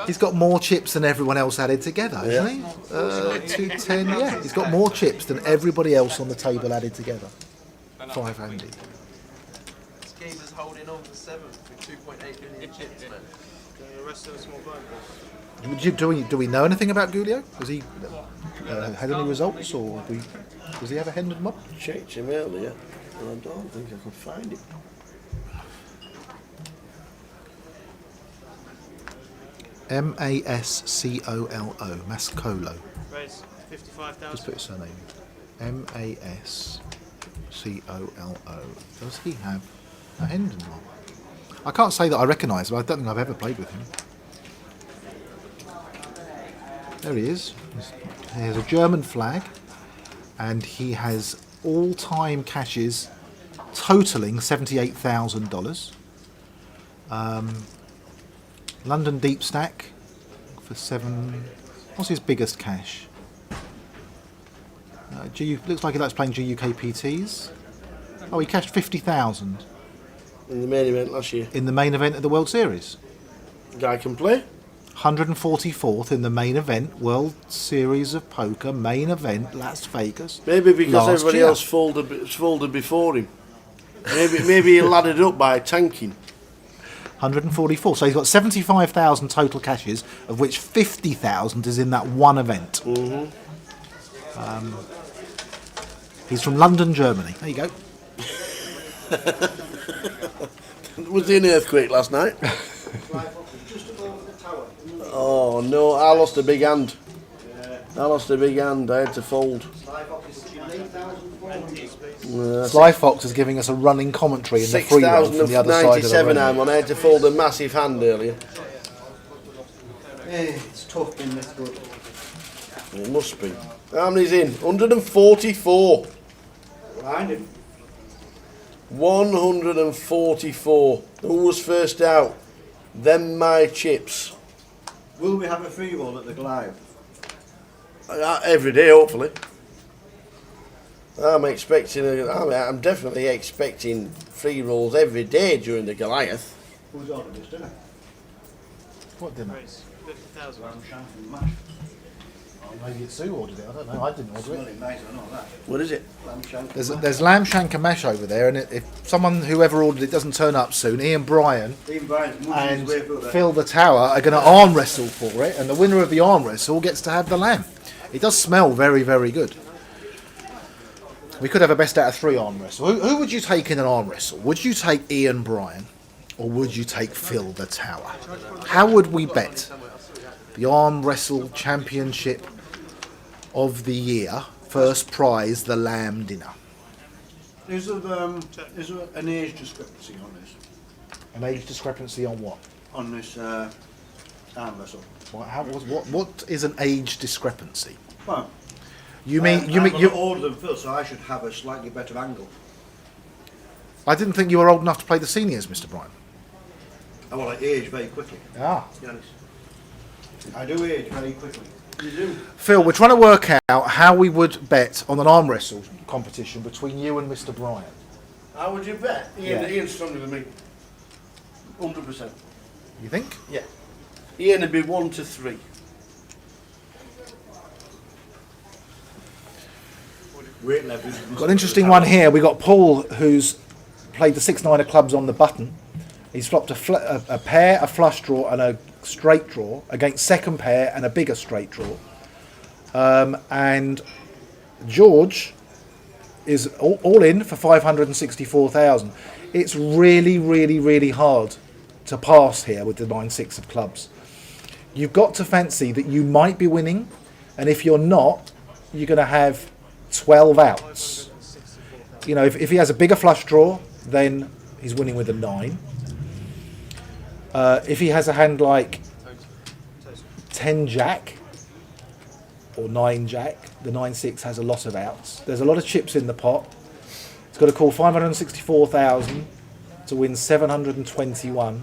Speaker 2: He's got more chips than everyone else added together, hasn't he? 210, yeah. He's got more chips than everybody else on the table added together. 5-handed.
Speaker 15: This game is holding on for 7th with 2.8 million chips, man.
Speaker 6: The rest of the small blind.
Speaker 2: Do we know anything about Gulio? Has he had any results, or does he have a Hendon mob?
Speaker 5: Checked him earlier, and I don't think I could find it.
Speaker 2: Mascolo. Mascolo.
Speaker 6: Raise 55,000.
Speaker 2: Just put his surname. Mascolo. Does he have a Hendon mob? I can't say that I recognise him. I don't think I've ever played with him. There he is. He has a German flag, and he has all-time cashes totaling $78,000. London deep stack for 7. What's his biggest cash? Looks like he likes playing GUKPTs. Oh, he cashed 50,000
Speaker 5: in the main event last year.
Speaker 2: In the main event of the World Series.
Speaker 5: Guy can play.
Speaker 2: 144th in the main event, World Series of Poker, main event, Las Vegas.
Speaker 5: Maybe because everybody else folded before him. Maybe he ladded up by tanking.
Speaker 2: 144. So he's got 75,000 total cashes, of which 50,000 is in that one event.
Speaker 5: Mm-hmm.
Speaker 2: He's from London, Germany. There you go.
Speaker 5: Was there an earthquake last night? Oh no, I lost a big hand. I had to fold.
Speaker 2: Sly Fox is giving us a running commentary in the free roll from the other side of the room.
Speaker 5: I'm on. I had to fold a massive hand earlier.
Speaker 17: It's tough being this good.
Speaker 5: It must be. How many's in? 144.
Speaker 17: Behind him.
Speaker 5: 144. Who was first out? Them my chips.
Speaker 17: Will we have a free roll at the Goliath?
Speaker 5: Every day, hopefully. I'm definitely expecting free rolls every day during the Goliath.
Speaker 17: Who's ordered this dinner?
Speaker 2: What dinner?
Speaker 6: Raise 50,000.
Speaker 2: Maybe it's Sue ordered it. I don't know. I didn't order it.
Speaker 17: Nice, I know that.
Speaker 5: What is it?
Speaker 17: Lamb shank.
Speaker 2: There's lamb shank and mash over there, and if whoever ordered it doesn't turn up soon, Ian Bryan and Phil the Tower are going to arm wrestle for it, and the winner of the arm wrestle gets to have the lamb. It does smell very, very good. We could have a best out of 3 arm wrestle. Who would you take in an arm wrestle? Would you take Ian Bryan, or would you take Phil the Tower? How would we bet the arm wrestle championship of the year, first prize, the lamb dinner?
Speaker 17: Is there an age discrepancy on this?
Speaker 2: An age discrepancy on what?
Speaker 17: On this arm wrestle.
Speaker 2: What is an age discrepancy?
Speaker 17: Well,
Speaker 2: you
Speaker 17: I'm older than Phil, so I should have a slightly better angle.
Speaker 2: I didn't think you were old enough to play the seniors, Mr. Bryan.
Speaker 17: Oh, well, I age very quickly.
Speaker 2: Ah.
Speaker 17: To be honest. I do age very quickly. You do.
Speaker 2: Phil, we're trying to work out how we would bet on an arm wrestle competition between you and Mr. Bryan.
Speaker 5: How would you bet? Ian's stronger than me. 100%.
Speaker 2: You think?
Speaker 5: Yeah. Ian would be 1 to 3.
Speaker 2: Got an interesting one here. We got Paul, who's played the 6-9 of clubs on the button. He's flopped a pair, a flush draw, and a straight draw against second pair and a bigger straight draw. And George is all in for 564,000. It's really, really, really hard to pass here with the 9-6 of clubs. You've got to fancy that you might be winning, and if you're not, you're going to have 12 outs. You know, if he has a bigger flush draw, then he's winning with a 9. If he has a hand like 10 jack or 9 jack, the 9-6 has a lot of outs. There's a lot of chips in the pot. He's got to call 564,000 to win 721.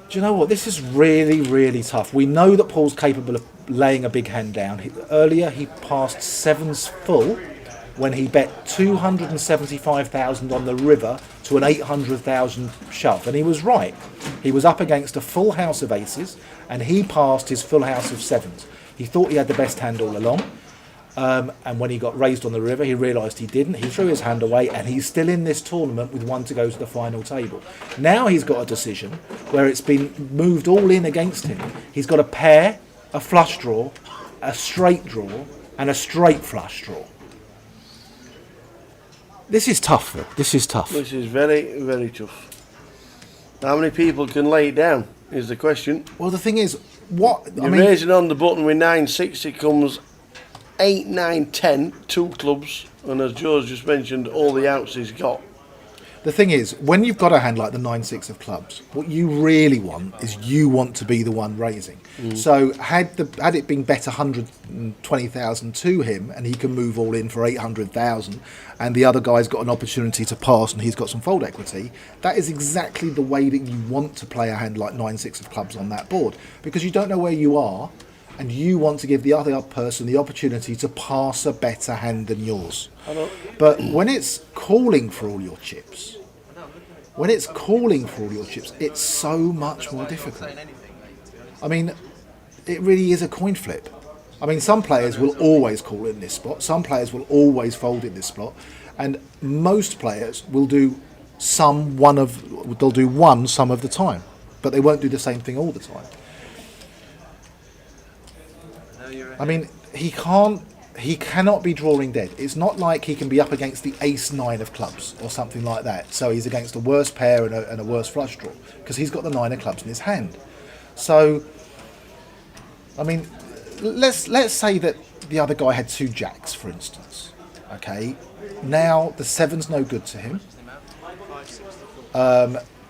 Speaker 2: Do you know what? This is really, really tough. We know that Paul's capable of laying a big hand down. Earlier he passed 7s full when he bet 275,000 on the river to an 800,000 shove, and he was right. He was up against a full house of aces, and he passed his full house of 7s. He thought he had the best hand all along, and when he got raised on the river, he realised he didn't. He threw his hand away, and he's still in this tournament with 1 to go to the final table. Now he's got a decision where it's been moved all in against him. He's got a pair, a flush draw, a straight draw, and a straight flush draw. This is tough, Phil. This is tough.
Speaker 5: This is very, very tough. How many people can lay it down is the question.
Speaker 2: Well, the thing is, what...
Speaker 5: You're raising on the button with 9-6, it comes 8, 9, 10, 2 clubs, and as George just mentioned, all the outs he's got.
Speaker 2: The thing is, when you've got a hand like the 9-6 of clubs, what you really want is you want to be the one raising. So had it been bet 120,000 to him, and he can move all in for 800,000, and the other guy's got an opportunity to pass, and he's got some fold equity, that is exactly the way that you want to play a hand like 9-6 of clubs on that board, because you don't know where you are, and you want to give the other person the opportunity to pass a better hand than yours. But when it's calling for all your chips, it's so much more difficult. I mean, it really is a coin flip. I mean, some players will always call in this spot, some players will always fold in this spot, and most players will do they'll do one some of the time, but they won't do the same thing all the time. I mean, he cannot be drawing dead. It's not like he can be up against the ace-9 of clubs or something like that. So he's against a worse pair and a worse flush draw because he's got the 9 of clubs in his hand. So, I mean, let's say that the other guy had 2 jacks, for instance. Okay, now the 7's no good to him.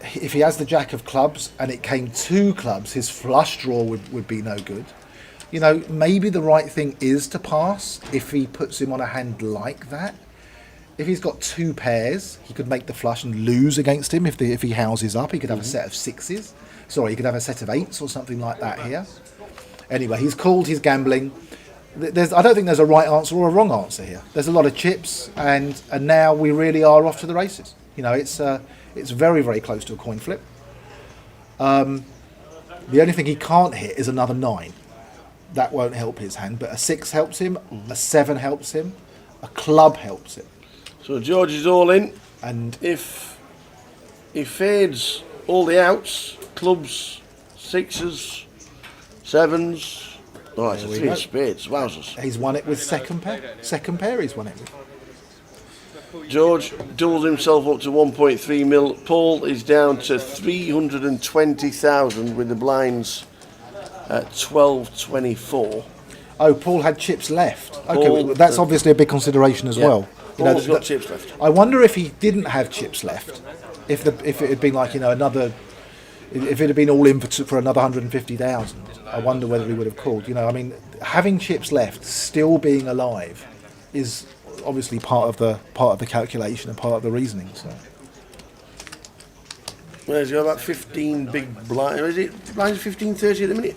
Speaker 2: If he has the jack of clubs and it came 2 clubs, his flush draw would be no good. You know, maybe the right thing is to pass if he puts him on a hand like that. If he's got 2 pairs, he could make the flush and lose against him if he houses up. He could have a set of 6s. Sorry, he could have a set of 8s or something like that here. Anyway, he's called, he's gambling. I don't think there's a right answer or a wrong answer here. There's a lot of chips, and now we really are off to the races. You know, it's very, very close to a coin flip. The only thing he can't hit is another 9. That won't help his hand, but a 6 helps him, a 7 helps him, a club helps him.
Speaker 5: So George is all in, and if he fades all the outs, clubs, 6s, 7s, oh, it's a 3 of spades, wowzers.
Speaker 2: He's won it with second pair. Second pair he's won it with.
Speaker 5: George doubles himself up to 1.3 mil. Paul is down to 320,000 with the blinds at 12.24.
Speaker 2: Oh, Paul had chips left. Okay, well, that's obviously a big consideration as well.
Speaker 5: Paul's got chips left.
Speaker 2: I wonder if he didn't have chips left. If it had been like, you know, if it had been all in for another 150,000, I wonder whether he would have called. You know, I mean, having chips left, still being alive, is obviously part of the calculation and part of the reasoning. So.
Speaker 5: Well, he's got about 15 big blinds. Is it blinds 15.30 at the minute?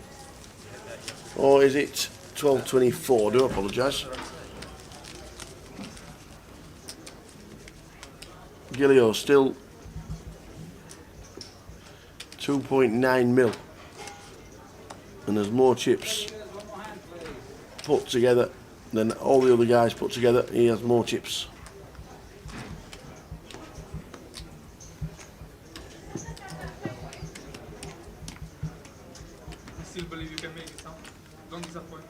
Speaker 5: Or is it 12.24? I do apologise. Gilio still 2.9 mil. And there's more chips put together than all the other guys put together. He has more chips.
Speaker 11: I still believe you can make it, huh? Don't disappoint.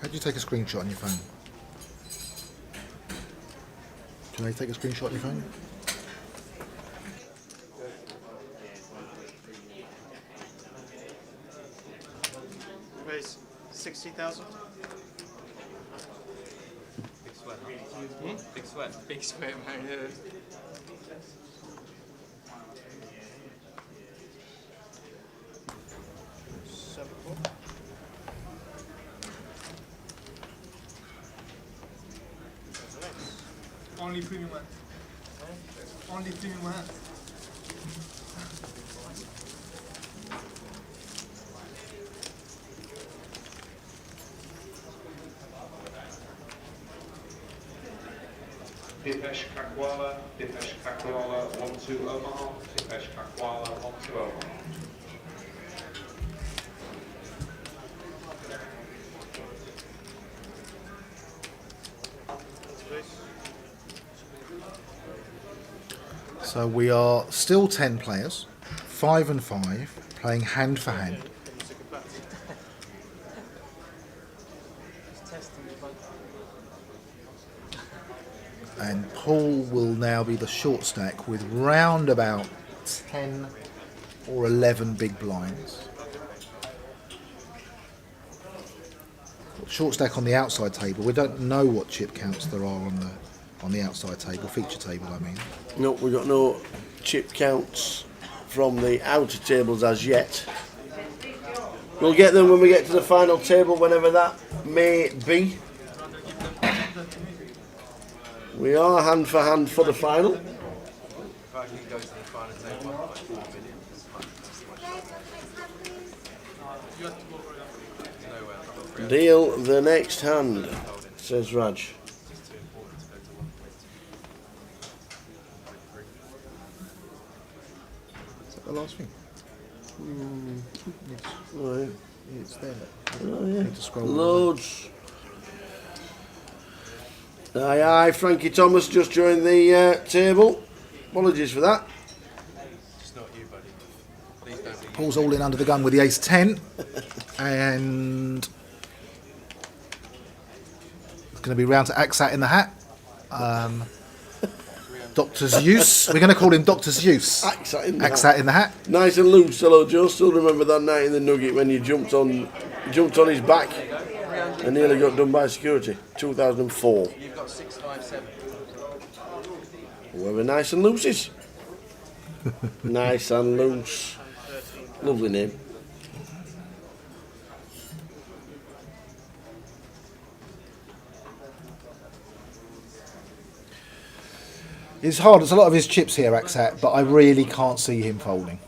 Speaker 2: How do you take a screenshot on your phone? Do you take a screenshot on your phone?
Speaker 19: Raise 60,000.
Speaker 15: Big sweat. Big sweat. Big sweat, man. Yeah.
Speaker 11: Only premium hand. Only premium hand. Dipesh Kakwala, 1-2 Omaha, Dipesh Kakwala, 1-2 Omaha.
Speaker 2: So we are still 10 players, 5 and 5, playing hand for hand. And Paul will now be the short stack with round about 10 or 11 big blinds. Short stack on the outside table. We don't know what chip counts there are on the outside table, feature table I mean.
Speaker 5: No, we've got no chip counts from the outer tables as yet. We'll get them when we get to the final table, whenever that may be. We are hand for hand for the final.
Speaker 15: If I can go to the final table, I'll like 4 million.
Speaker 5: Deal the next hand, says Raj.
Speaker 2: Is that the last thing? Yes.
Speaker 5: Right.
Speaker 2: It's there.
Speaker 5: Oh, yeah.
Speaker 2: Need to scroll
Speaker 5: Loads. Aye, aye, Frankie Thomas just joined the table. Apologies for that.
Speaker 15: Just not you, buddy. Please don't be.
Speaker 2: Paul's all in under the gun with the ace 10. And it's going to be round to Axat in the hat. Dr. Zeus. We're going to call him Dr. Zeus.
Speaker 5: Axat in the
Speaker 2: Axat
Speaker 5: hat.
Speaker 2: in the hat.
Speaker 5: Nice and loose. Hello, Joe. Still remember that night in the Nugget when you jumped on his back and nearly got done by security. 2004.
Speaker 15: You've got 657.
Speaker 5: Whoever nice and loose is. Nice and loose. Lovely name.
Speaker 2: It's hard. There's a lot of his chips here, Axat, but I really can't see him folding.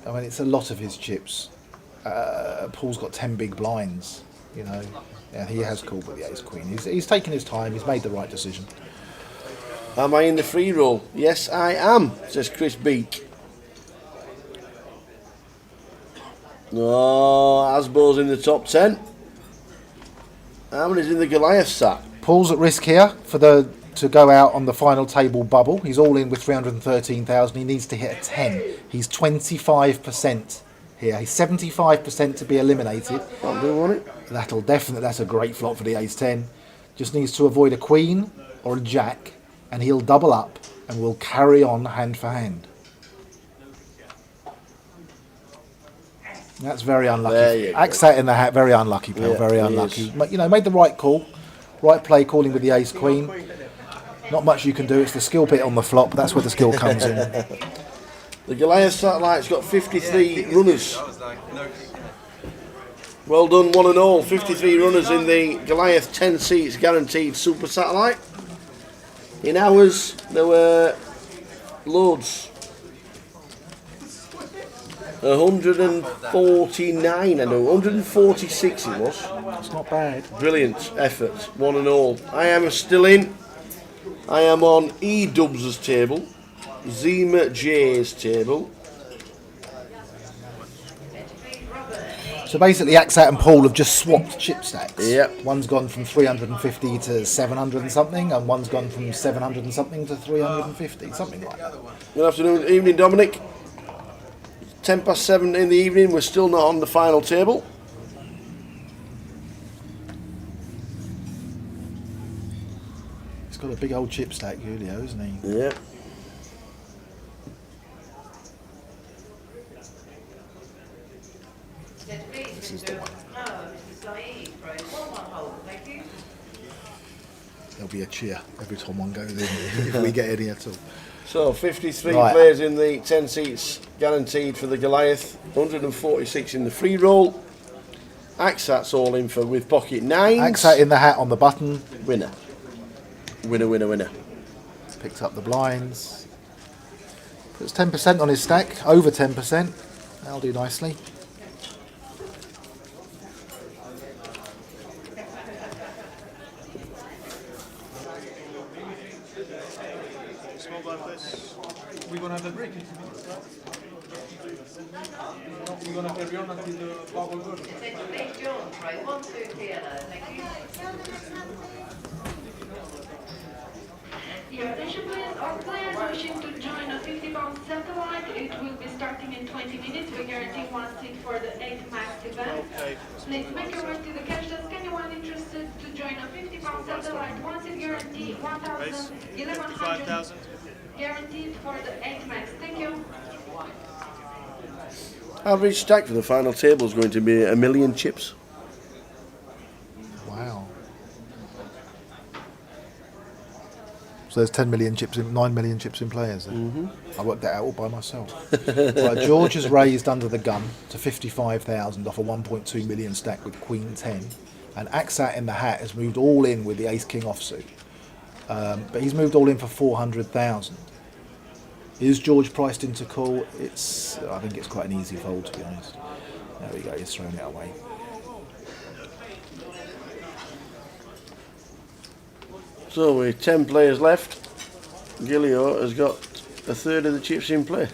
Speaker 2: I mean, it's a lot of his chips. Paul's got 10 big blinds, you know. Yeah, he has called with the ace queen. He's taken his time. He's made the right decision.
Speaker 5: Am I in the free roll? Yes, I am, says Chris Beak. Oh, Asbo's in the top 10. How many's in the Goliath sack?
Speaker 2: Paul's at risk here to go out on the final table bubble. He's all in with 313,000. He needs to hit a 10. He's 25% here. He's 75% to be eliminated.
Speaker 5: Can't do on it.
Speaker 2: That's a great flop for the ace 10. Just needs to avoid a queen or a jack, and he'll double up and will carry on hand for hand. That's very unlucky. Axat in the hat, very unlucky, Bill.
Speaker 5: Yeah,
Speaker 2: very unlucky. But, you know, made the right call. Right play, calling with the ace queen. Not much you can do. It's the skill bit on the flop. That's where the skill comes in.
Speaker 5: The Goliath satellite's got 53 runners. Well done, one and all. 53 runners in the Goliath 10 seats guaranteed super satellite. In ours, there were loads. 149, I know. 146 it was.
Speaker 2: It's not bad.
Speaker 5: Brilliant effort, one and all. I am still in. I am on E Dubs' table, Zima J's table.
Speaker 2: So basically, Axat and Paul have just swapped chip stacks.
Speaker 5: Yep.
Speaker 2: One's gone from 350 to 700 and something, and one's gone from 700 and something to 350, something like that.
Speaker 5: Good afternoon, evening, Dominic. 7:10 in the evening. We're still not on the final table.
Speaker 2: He's got a big old chip stack, Julio, isn't he?
Speaker 5: Yeah.
Speaker 2: This is the one. There'll be a cheer every time one goes in if we get any at all.
Speaker 5: So 53
Speaker 2: Right.
Speaker 5: players in the 10 seats guaranteed for the Goliath. 146 in the free roll. Axat's all in for with pocket nines.
Speaker 2: Axat in the hat on the button.
Speaker 5: Winner. Winner, winner, winner.
Speaker 2: Picks up the blinds. Puts 10% on his stack, over 10%. That'll do nicely.
Speaker 19: We're gonna have a break. We're gonna carry on until the bubble goes.
Speaker 13: Your attention please, all players wishing to join a 50-pound satellite, it will be starting in 20 minutes. We guarantee one seat for the 8 max event. Please make your way to the cash desk. Anyone interested to join a 50-pound satellite, one seat guarantee, 1,100 guaranteed for the 8 max. Thank you.
Speaker 5: Average stack for the final table is going to be 1 million chips.
Speaker 2: Wow. So there's 10 million chips in 9 million chips in players. Then. I worked that out all by myself. Right, George has raised under the gun to 55,000 off a 1.2 million stack with Queen 10, and Axat in the hat has moved all in with the Ace King offsuit. But he's moved all in for 400,000. Is George priced into call? I think it's quite an easy fold, to be honest. There we go, he's thrown it away.
Speaker 5: So with 10 players left, Gilio has got a third of the chips in play.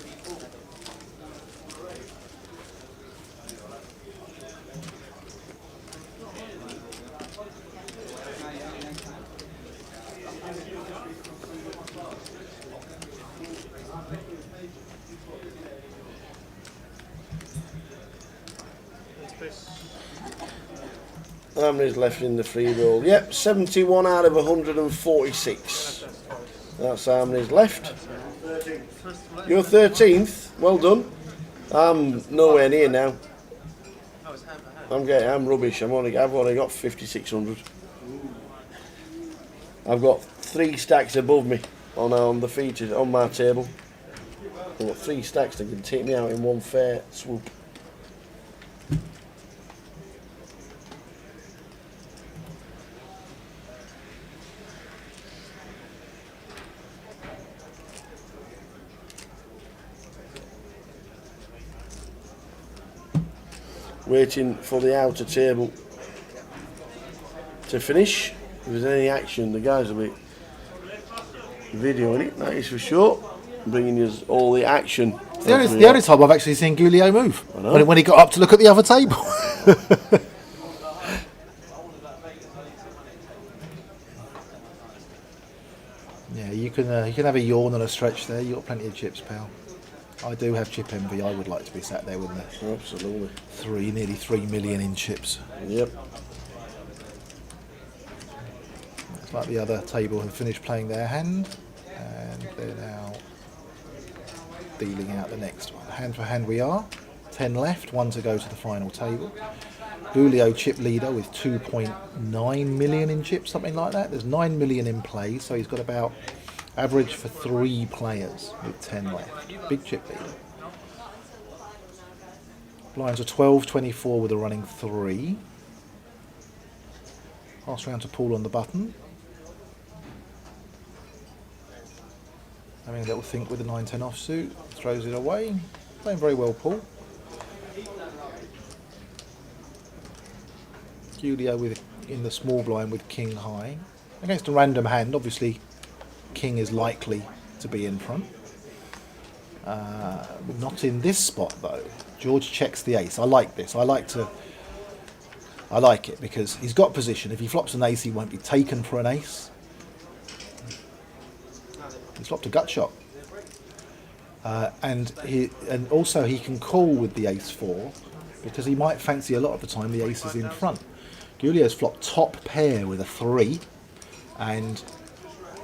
Speaker 5: How many's left in the free roll? Yep, 71 out of 146. That's how many's left. You're 13th. Well done. I'm nowhere near now. I'm rubbish. I've only got 5,600. I've got 3 stacks above me on the features on my table. I've got 3 stacks that can take me out in one fair swoop. Waiting for the outer table to finish. If there's any action, the guys will be videoing it, that is for sure. Bringing us all the action.
Speaker 2: The only time I've actually seen Gulio move. When he got up to look at the other table. Yeah, you can have a yawn and a stretch there. You've got plenty of chips, pal. I do have chip envy. I would like to be sat there with the
Speaker 5: absolutely
Speaker 2: nearly 3 million in chips.
Speaker 5: Yep.
Speaker 2: It's like the other table have finished playing their hand, and they're now dealing out the next one. Hand for hand we are. 10 left, 1 to go to the final table. Julio chip leader with 2.9 million in chips, something like that. There's 9 million in play, so he's got about average for 3 players with 10 left. Big chip leader. Blinds are 12, 24 with a running 3. Pass round to Paul on the button. Having a little think with the 9-10 offsuit. Throws it away. Playing very well, Paul. Julio in the small blind with king high. Against a random hand, obviously king is likely to be in front. Not in this spot though. George checks the ace. I like this. I like it because he's got position. If he flops an ace, he won't be taken for an ace. He's flopped a gut shot. And also he can call with the ace-4 because he might fancy a lot of the time the ace is in front. Julio's flopped top pair with a 3, and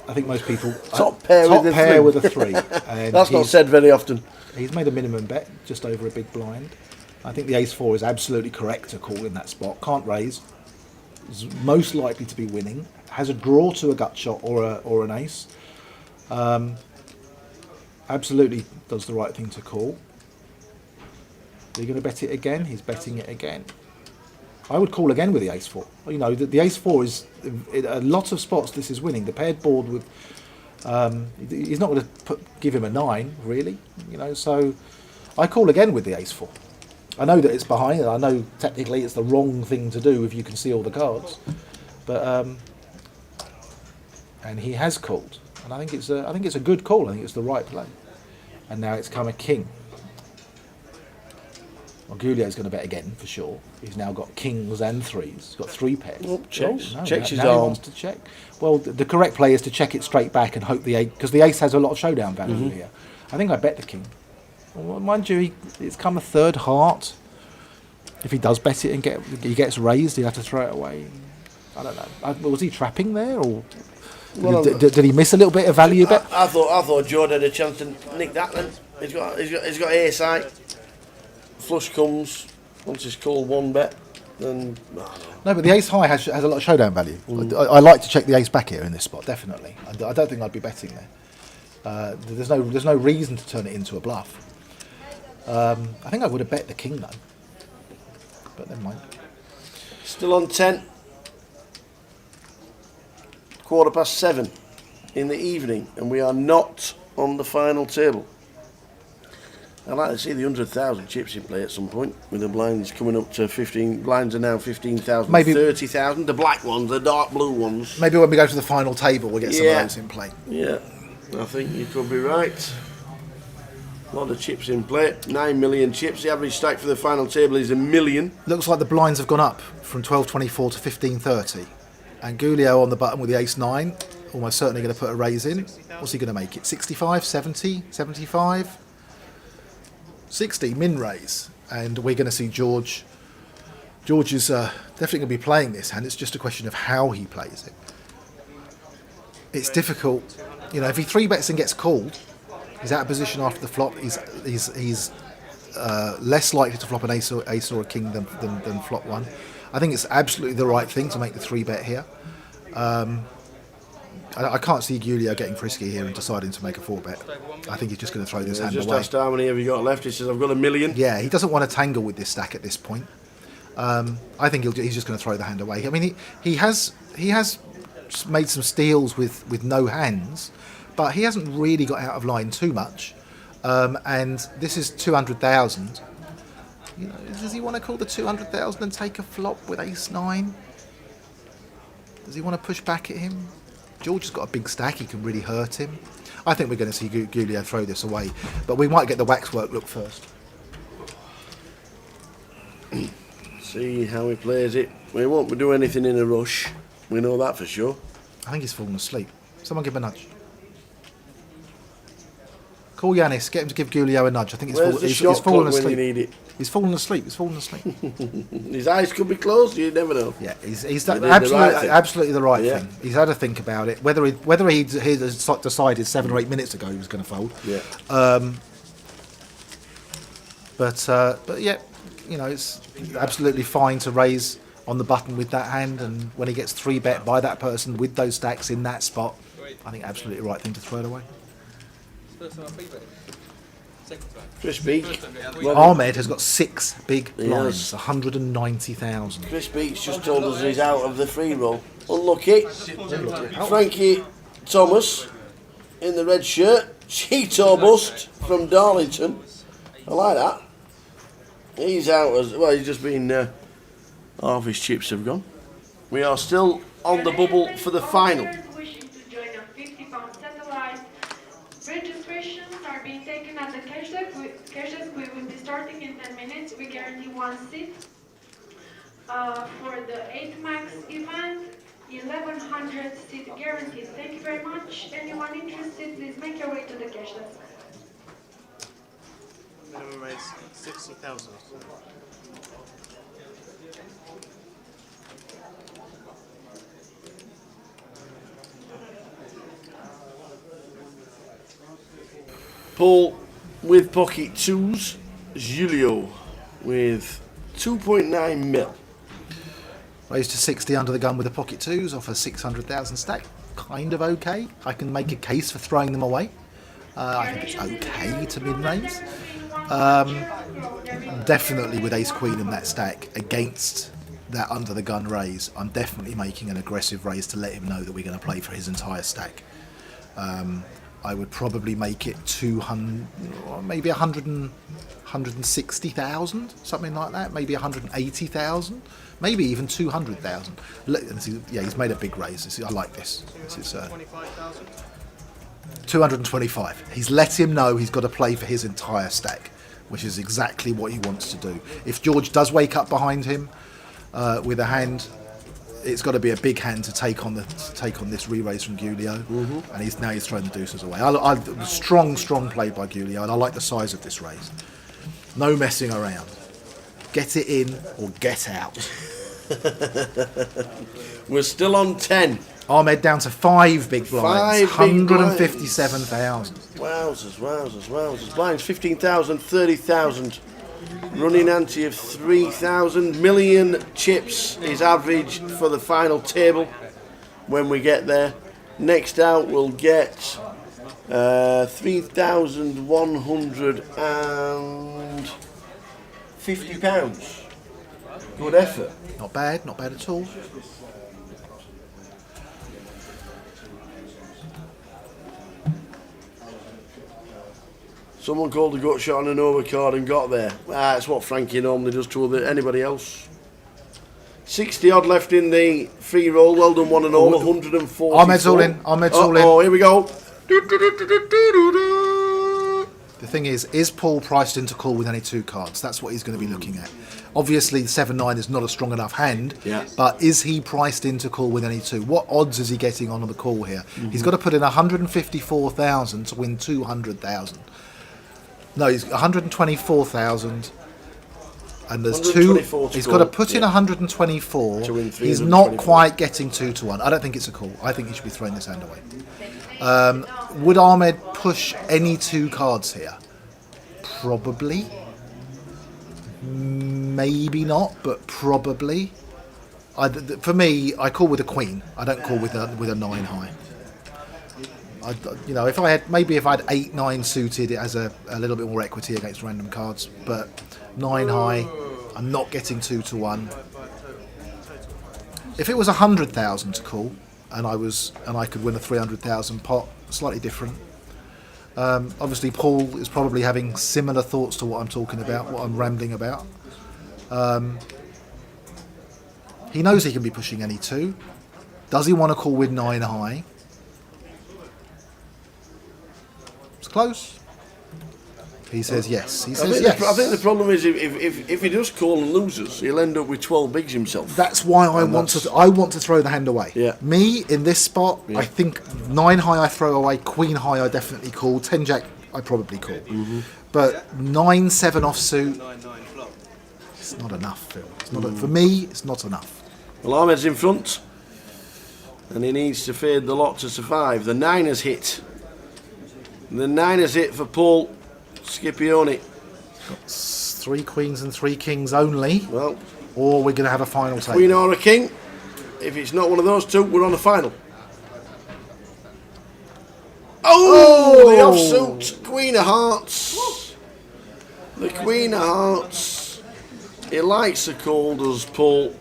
Speaker 2: I think most people
Speaker 5: top pair with a
Speaker 2: 3. And
Speaker 5: that's not said very often.
Speaker 2: He's made a minimum bet just over a big blind. I think the ace-4 is absolutely correct to call in that spot. Can't raise. Is most likely to be winning. Has a draw to a gut shot or an ace. Absolutely does the right thing to call. Are you going to bet it again? He's betting it again. I would call again with the ace-4. You know, the ace-4 is in a lot of spots. This is winning. The paired board with he's not going to give him a 9 really. You know, so I call again with the ace-4. I know that it's behind, and I know technically it's the wrong thing to do if you can see all the cards, but and he has called, and I think it's a good call. I think it's the right play. And now it's come a king. Well, Julio's going to bet again for sure. He's now got kings and 3s. He's got 3 pairs.
Speaker 5: Oh, checks.
Speaker 2: No,
Speaker 5: Checks his
Speaker 2: now he
Speaker 5: arm.
Speaker 2: wants to check. Well, the correct play is to check it straight back and hope the ace, because the ace has a lot of showdown value here. I think I bet the king. Well, mind you, it's come a 3rd heart. If he does bet it and he gets raised, he'll have to throw it away. I don't know. Was he trapping there, or did he miss a little bit of value bet?
Speaker 5: I thought Jordan had a chance to nick that. Then he's got ace high. Flush comes. Once he's called 1 bet, then
Speaker 2: no. But the ace high has a lot of showdown value. I like to check the ace back here in this spot. Definitely. I don't think I'd be betting there. There's no reason to turn it into a bluff. I think I would have bet the king though. But never mind.
Speaker 5: Still on 10. 7:15 in the evening, and we are not on the final table. I'd like to see the 100,000 chips in play at some point, with the blinds coming up to 15. Blinds are now 15,000,
Speaker 2: Maybe
Speaker 5: 30,000. The black ones, the dark blue ones.
Speaker 2: Maybe when we go to the final table, we'll get some of those in play.
Speaker 5: Yeah, I think you could be right. A lot of chips in play. 9 million chips. The average stack for the final table is 1 million.
Speaker 2: Looks like the blinds have gone up from 12.24 to 15.30. And Julio on the button with the ace-9, almost certainly going to put a raise in. What's he going to make it? 65, 70, 75? 60, min raise. And we're going to see George. George is definitely going to be playing this hand. It's just a question of how he plays it. It's difficult. You know, if he 3-bets and gets called, he's out of position after the flop. He's less likely to flop an ace or a king than flop 1. I think it's absolutely the right thing to make the 3-bet here. I can't see Julio getting frisky here and deciding to make a 4-bet. I think he's just going to throw this hand
Speaker 5: just
Speaker 2: away.
Speaker 5: asked how many have you got left. He says, I've got 1 million.
Speaker 2: Yeah, he doesn't want to tangle with this stack at this point. I think he's just going to throw the hand away. I mean, he has made some steals with no hands, but he hasn't really got out of line too much. And this is 200,000. You know, does he want to call the 200,000 and take a flop with ace-9? Does he want to push back at him? George has got a big stack. He can really hurt him. I think we're going to see Julio throw this away, but we might get the waxwork look first.
Speaker 5: See how he plays it. We won't do anything in a rush. We know that for sure.
Speaker 2: I think he's fallen asleep. Someone give him a nudge. Call Yanis. Get him to give Julio a nudge. I think he's fallen asleep.
Speaker 5: When you need it?
Speaker 2: He's fallen asleep. He's fallen asleep.
Speaker 5: His eyes could be closed. You never know.
Speaker 2: Yeah, he's done absolutely the right thing. He's had to think about it. Whether he decided 7 or 8 minutes ago he was going to fold.
Speaker 5: Yeah.
Speaker 2: But yeah, you know, it's absolutely fine to raise on the button with that hand, and when he gets 3-bet by that person with those stacks in that spot, I think absolutely the right thing to throw it away.
Speaker 5: Chris Beach.
Speaker 2: Ahmed has got 6 big blinds, 190,000.
Speaker 5: Chris Beach just told us he's out of the free roll. Unlucky. Frankie Thomas in the red shirt. Cheeto bust from Darlington. I like that. He's out as well. He's just been Half his chips have gone. We are still on the bubble for the final.
Speaker 13: Wishing to join a £50 satellite. Registrations are being taken at the cash desk. We will be starting in 10 minutes. We guarantee 1 seat. For the 8 max event, 1100 seat guaranteed. Thank you very much. Anyone interested, please make your way to the cash desk.
Speaker 9: Minimum raise 60,000.
Speaker 5: Paul with pocket twos. Julio with 2.9 mil.
Speaker 2: Raised to 60 under the gun with the pocket twos off a 600,000 stack. Kind of okay. I can make a case for throwing them away. I think it's okay to mid-raise. Definitely with ace queen in that stack against that under the gun raise, I'm definitely making an aggressive raise to let him know that we're going to play for his entire stack. I would probably make it 200, maybe 160,000, something like that. Maybe 180,000, maybe even 200,000. Yeah, he's made a big raise. I like this. This is 225. He's let him know he's got to play for his entire stack, which is exactly what he wants to do. If George does wake up behind him with a hand, it's got to be a big hand to take on this re-raise from Gulio, and he's throwing the deuces away. Strong play by Gulio, and I like the size of this raise. No messing around. Get it in or get out.
Speaker 5: We're still on 10.
Speaker 2: Ahmed down to 5 big blinds. 157,000.
Speaker 5: Wowzers. Blinds 15,000, 30,000. Running ante of 3,000. Million chips is average for the final table when we get there. Next out we'll get 3,150 pounds. Good effort.
Speaker 2: Not bad at all.
Speaker 5: Someone called a gut shot on an overcard and got there. That's what Frankie normally does to anybody else. 60 odd left in the free roll. Well done, one and all. 140.
Speaker 2: Ahmed's all in.
Speaker 5: Oh, here we go.
Speaker 2: The thing is Paul priced into call with only 2 cards? That's what he's going to be looking at. Obviously, 7-9 is not a strong enough hand, but is he priced into call with only 2? What odds is he getting on the call here? He's got to put in 154,000 to win 200,000. No, he's 124,000, and there's 2. He's got to put in 124. He's not quite getting 2 to 1. I don't think it's a call. I think he should be throwing this hand away. Would Ahmed push any 2 cards here? Probably. Maybe not, but probably. For me, I call with a queen. I don't call with a 9 high. If I had 8-9 suited, it has a little bit more equity against random cards. But 9 high, I'm not getting 2 to 1. If it was 100,000 to call, and I could win a 300,000 pot, slightly different. Obviously, Paul is probably having similar thoughts to what I'm talking about, what I'm rambling about. He knows he can be pushing any 2. Does he want to call with 9 high? It's close. He says yes. He says yes.
Speaker 5: I think the problem is if he does call and loses, he'll end up with 12 bigs himself.
Speaker 2: That's why I want to throw the hand away.
Speaker 5: Yeah.
Speaker 2: Me in this spot, I think 9 high I throw away, queen high I definitely call, 10 jack I probably call. But 9-7 offsuit, it's not enough, Phil. It's not for me. It's not enough.
Speaker 5: Well, Ahmed's in front, and he needs to fade the lot to survive. The 9 has hit. The 9 has hit for Paul Scipione.
Speaker 2: Got 3 queens and 3 kings only.
Speaker 5: Well,
Speaker 2: or we're going to have a final table.
Speaker 5: Queen or a king. If it's not one of those 2, we're on the final. Oh, the offsuit Queen of Hearts. The Queen of Hearts. He likes the call, does Paul.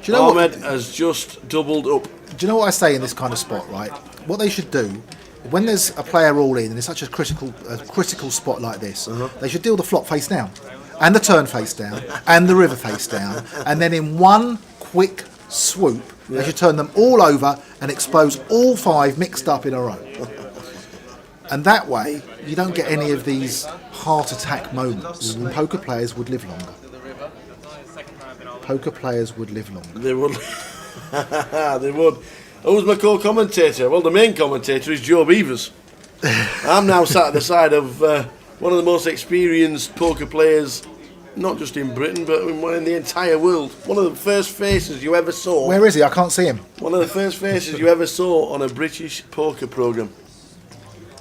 Speaker 2: Do you know
Speaker 5: Ahmed has just doubled up.
Speaker 2: Do you know what I say in this kind of spot, right? What they should do, when there's a player all in and it's such a critical spot like this, they should deal the flop face down. and the turn face down, and the river face down, and then in one quick swoop, they should turn them all over and expose all 5 mixed up in a row. And that way, you don't get any of these heart attack moments. And poker players would live longer. Poker players would live longer.
Speaker 5: They would. They would. Who's my co-commentator? Well, the main commentator is Joe Beavers. I'm now sat at the side of one of the most experienced poker players, not just in Britain, but in the entire world. One of the first faces you ever saw.
Speaker 2: Where is he? I can't see him.
Speaker 5: One of the first faces you ever saw on a British poker programme.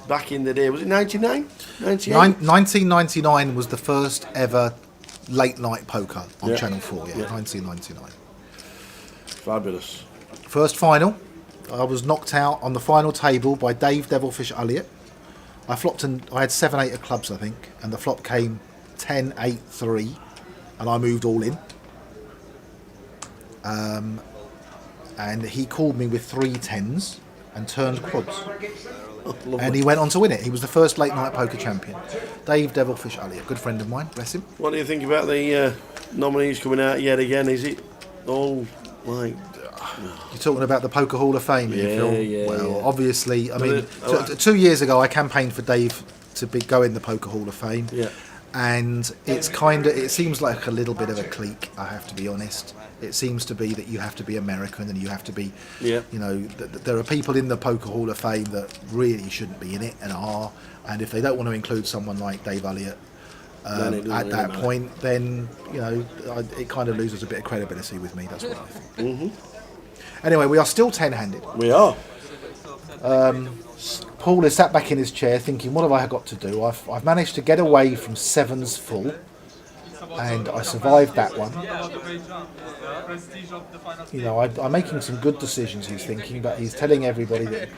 Speaker 5: Back in the day, was it 99? 98?
Speaker 2: 1999 was the first ever late night poker on Channel 4, 1999.
Speaker 5: Fabulous.
Speaker 2: First final, I was knocked out on the final table by Dave Devilfish Elliott. I flopped and I had 7-8 of clubs, I think, and the flop came 10-8-3, and I moved all in. And he called me with 3 10s and turned quads. And he went on to win it. He was the first late night poker champion. Dave Devilfish Elliott, good friend of mine, bless him.
Speaker 5: What do you think about the nominees coming out yet again? Is it all like...
Speaker 2: You're talking about the Poker Hall of Fame, you feel?
Speaker 5: Yeah.
Speaker 2: Well, obviously, I mean, 2 years ago I campaigned for Dave to go in the Poker Hall of Fame.
Speaker 5: Yeah.
Speaker 2: And it seems like a little bit of a clique, I have to be honest. It seems to be that you have to be American and you have to be, you know, there are people in the Poker Hall of Fame that really shouldn't be in it and are. And if they don't want to include someone like Dave Elliott at that point, then, you know, it kind of loses a bit of credibility with me. That's what I think. Anyway, we are still 10-handed.
Speaker 5: We are.
Speaker 2: Paul is sat back in his chair thinking, what have I got to do? I've managed to get away from 7s full, and I survived that one. You know, I'm making some good decisions, he's thinking, but he's telling everybody that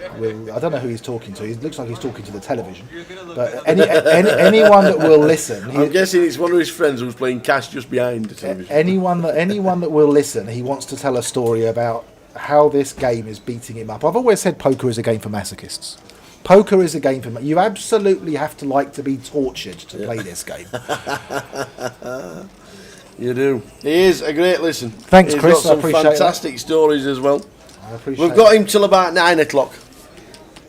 Speaker 2: I don't know who he's talking to. It looks like he's talking to the television. But anyone that will listen...
Speaker 5: I'm guessing it's one of his friends who's playing cash just behind the television.
Speaker 2: Anyone that will listen, he wants to tell a story about how this game is beating him up. I've always said poker is a game for masochists. Poker is a game for... You absolutely have to like to be tortured to play this game.
Speaker 5: You do. He is a great listen.
Speaker 2: Thanks,
Speaker 5: He's
Speaker 2: Chris.
Speaker 5: got some fantastic stories as well. We've got him till about 9 o'clock.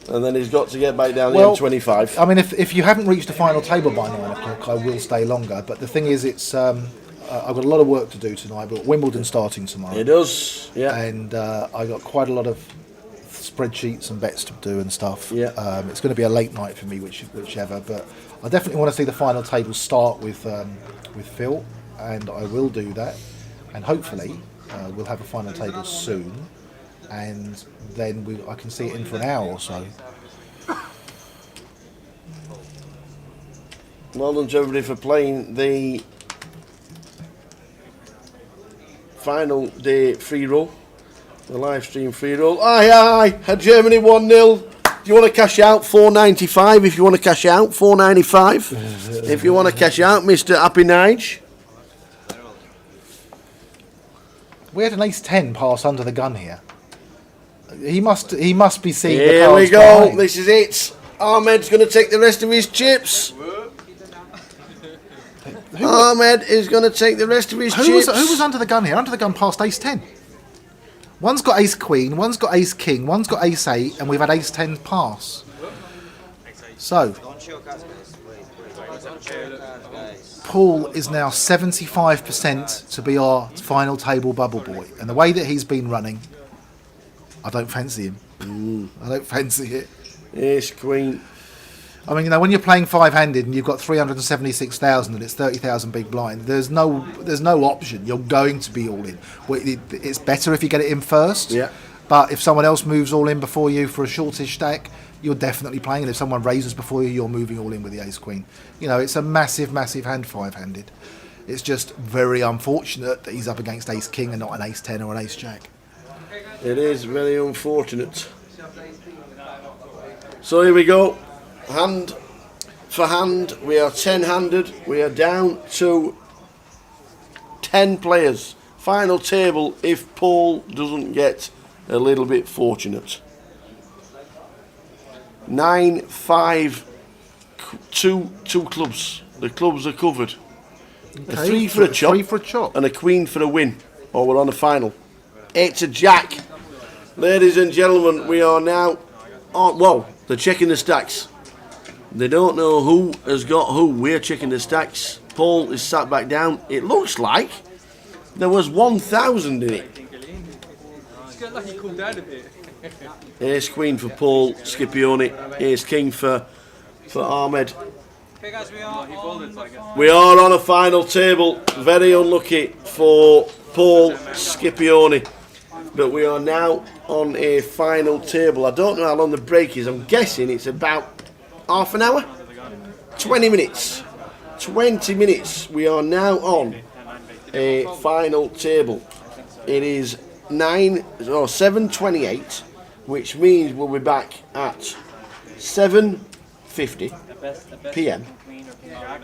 Speaker 5: And then he's got to get back down the M25.
Speaker 2: I mean, if you haven't reached the final table by 9 o'clock, I will stay longer. But the thing is, it's... I've got a lot of work to do tonight, but Wimbledon starting tomorrow.
Speaker 5: It does, yeah.
Speaker 2: And I got quite a lot of spreadsheets and bets to do and stuff.
Speaker 5: Yeah.
Speaker 2: It's going to be a late night for me, whichever. But I definitely want to see the final table start with Phil, and I will do that. And hopefully we'll have a final table soon, and then I can see it in for an hour or so.
Speaker 5: Well done to everybody for playing the final day free roll, the live stream free roll. Aye, had Germany 1-0. Do you want to cash out? $4.95 if you want to cash out. $4.95 if you want to cash out, Mr. Happy Nige.
Speaker 2: We had an ace-10 pass under the gun here. He must be seeing the
Speaker 5: Here
Speaker 2: cards
Speaker 5: we go.
Speaker 2: behind.
Speaker 5: This is it. Ahmed's going to take the rest of his chips. Ahmed is going to take the rest of his chips.
Speaker 2: Who was under the gun here? Under the gun past ace-10. One's got ace-queen, one's got ace-king, one's got ace-8, and we've had ace-10 pass. So, Paul is now 75% to be our final table bubble boy. And the way that he's been running, I don't fancy him. I don't fancy it.
Speaker 5: Ace-queen.
Speaker 2: I mean, you know, when you're playing 5-handed and you've got 376,000 and it's 30,000 big blind, there's no option. You're going to be all in. It's better if you get it in first.
Speaker 5: Yeah.
Speaker 2: But if someone else moves all in before you for a shortish stack, you're definitely playing. And if someone raises before you, you're moving all in with the ace queen. You know, it's a massive, massive hand 5-handed. It's just very unfortunate that he's up against ace king and not an ace 10 or an ace jack.
Speaker 5: It is very unfortunate. So here we go. Hand for hand, we are 10-handed. We are down to 10 players. Final table if Paul doesn't get a little bit fortunate. 9, 5, two clubs. The clubs are covered. A 3 for a chop.
Speaker 2: 3 for a chop.
Speaker 5: And a queen for a win. Or we're on a final. It's a jack. Ladies and gentlemen, we are now on. Well, they're checking the stacks. They don't know who has got who. We're checking the stacks. Paul is sat back down. It looks like there was 1,000 in it.
Speaker 15: It's got like he cooled down a bit.
Speaker 5: Ace Queen for Paul Scipione. Ace King for Ahmed. We are on a final table. Very unlucky for Paul Scipione. But we are now on a final table. I don't know how long the break is. I'm guessing it's about half an hour? 20 minutes. 20 minutes. We are now on a final table. It is 7:28, which means we'll be back at 7:50 p.m.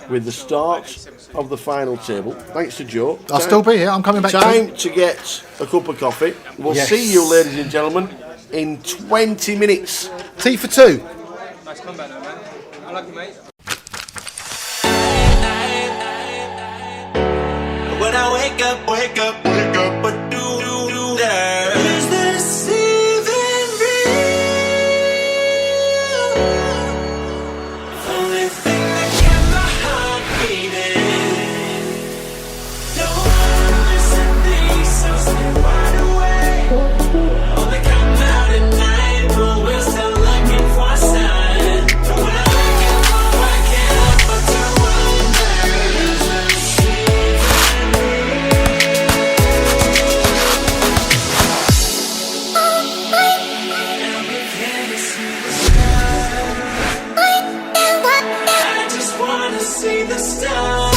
Speaker 5: with the start of the final table. Thanks to Joe.
Speaker 2: I'll still be here. I'm coming back.
Speaker 5: Time to get a cup of coffee. We'll see you, ladies and gentlemen, in 20 minutes.
Speaker 2: Tea for 2.
Speaker 15: Nice comeback, though, man. I like you, mate.
Speaker 20: When I wake up, what do there? Is this even real? Only thing that kept my heart beating. Don't wanna listen things, so stay wide awake. Only come out at night, but we're still looking for a sign. When I wake up, I can't help but to wonder, is this even see the stars.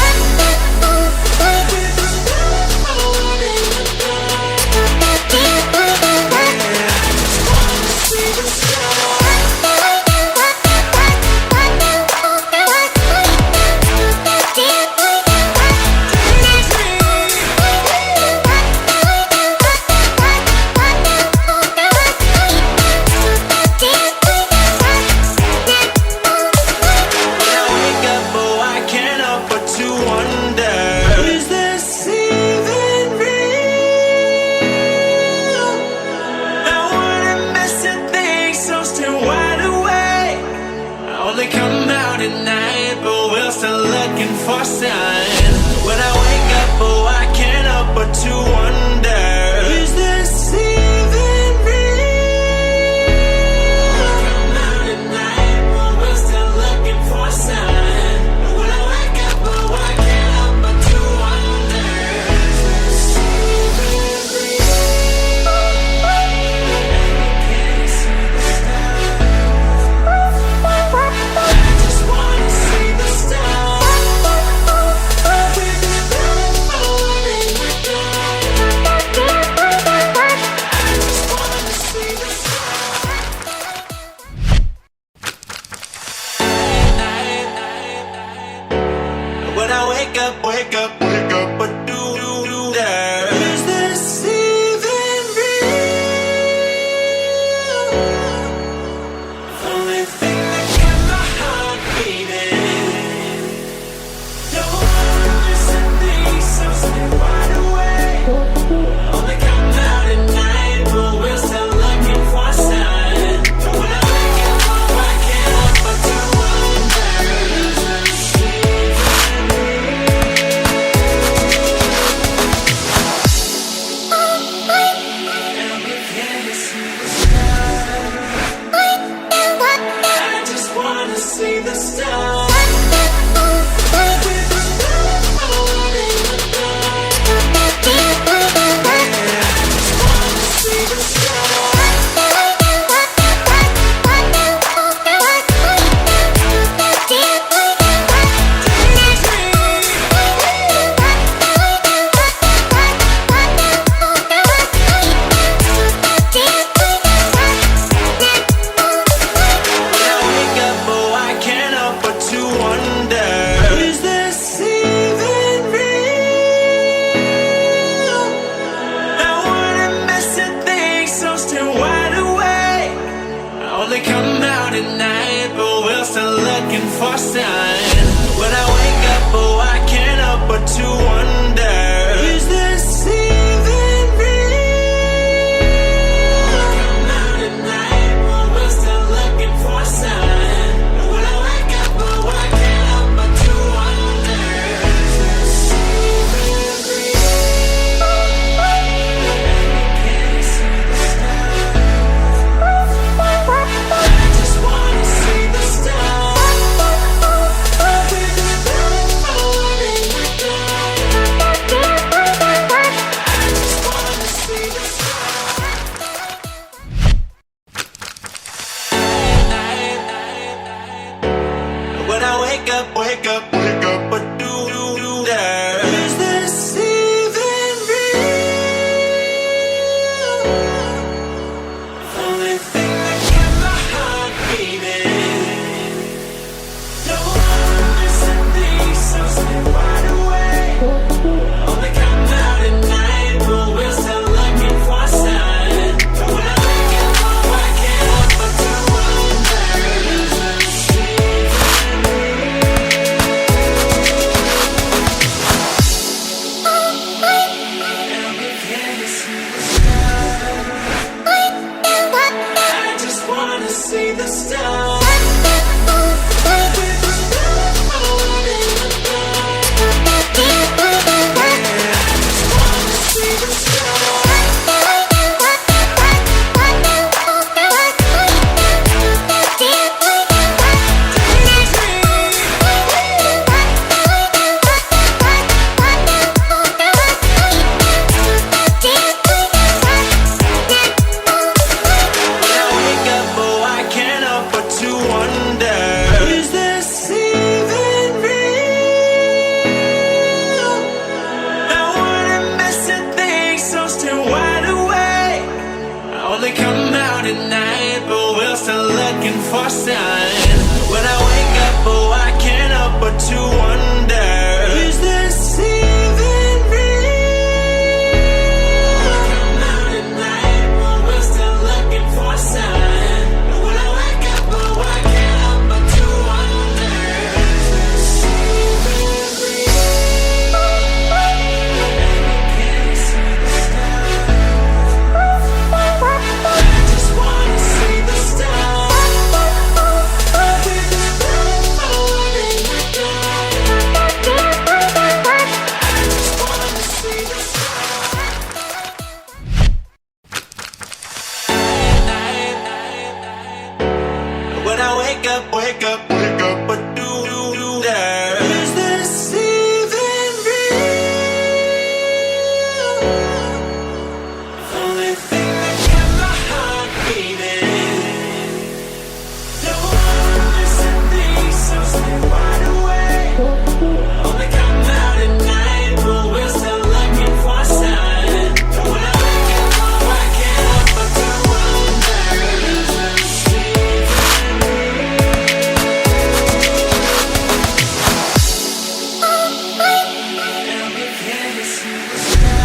Speaker 20: for sign. When I wake up, oh, I can't help but to wonder, is this even real? Come out at night, but we're still looking for a sign. When I wake up, oh, I can't help but to wonder, is this even real? Can't see the stars. I just wanna see the stars. Wake up, what do there? Is this even real? Only thing that kept my heart beating. Don't wanna listen things, so stay wide awake. Only come out at night, but we're still looking for a sign. But when I wake up, oh, I can't help but to wonder, is this even see the stars. for sign. When I wake up, oh, I can't help but to come out at night, but we're still looking for sign. When I wake up, oh, I can't help but to wonder, is this even real? Come out at night, but we're still looking for sign. When I wake up, oh, I can't help but to wonder, is this even real? Can't see the stars. I just wanna see the stars. With the sun falling in the dark. I just wanna see the stars. When I wake up, what do there? Is this even real? Only thing that kept my heart beating. No one listen things, so stay wide awake. Only come out at night, but we're still looking for a sign. When I wake up, oh, I can't help but to wonder, is this even and we can't see the stars.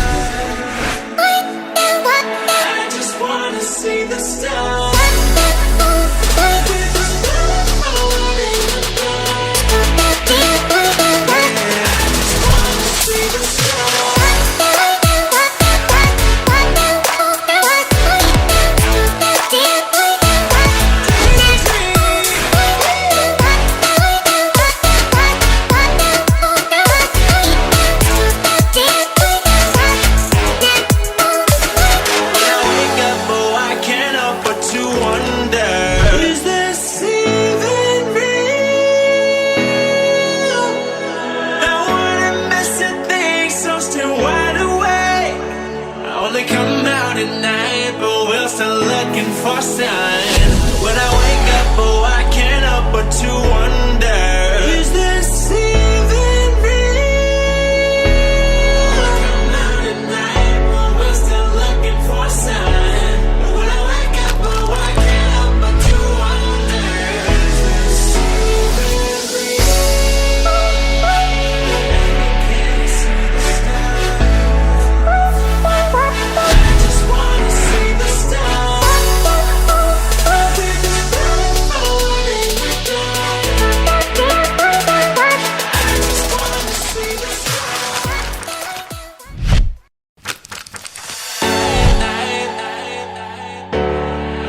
Speaker 20: I just wanna see the stars. With the sun falling in the dark. I just wanna see the stars. When I wake up, oh, I can't help but to wonder, is this even real? I wanna miss a thing, so stay wide awake. I only come out at night, but we're still looking for sign. When I wake up, oh, I can't help but to wonder, is this even real? Come out at night, but we're still looking for sign. When I wake up, oh, I can't help but to wonder, is this even real? Can't see the stars. I just wanna see the stars. With the sun falling in the dark. I just wanna see the stars.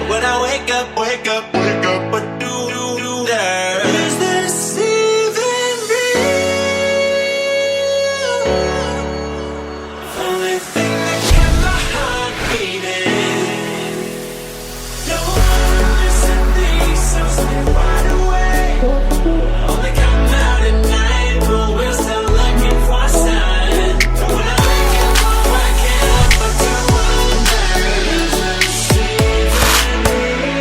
Speaker 20: When I wake up, what do there? Is this even real? Only thing that kept my heart beating. No one listen things, so stay wide awake. Only come out at night, but we're still looking for a sign. When I wake up, oh, I can't help but to wonder, is this even real?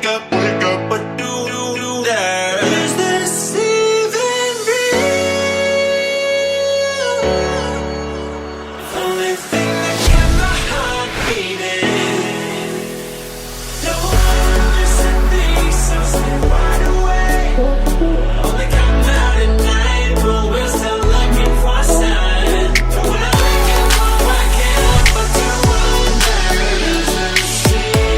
Speaker 20: wake up, what do there? Is this even real? Only thing that kept my heart beating. No one missing things, so stay wide awake. Only come out at night, but we're still looking for a sign. But when I wake up, oh, I can't help but to wonder, is this even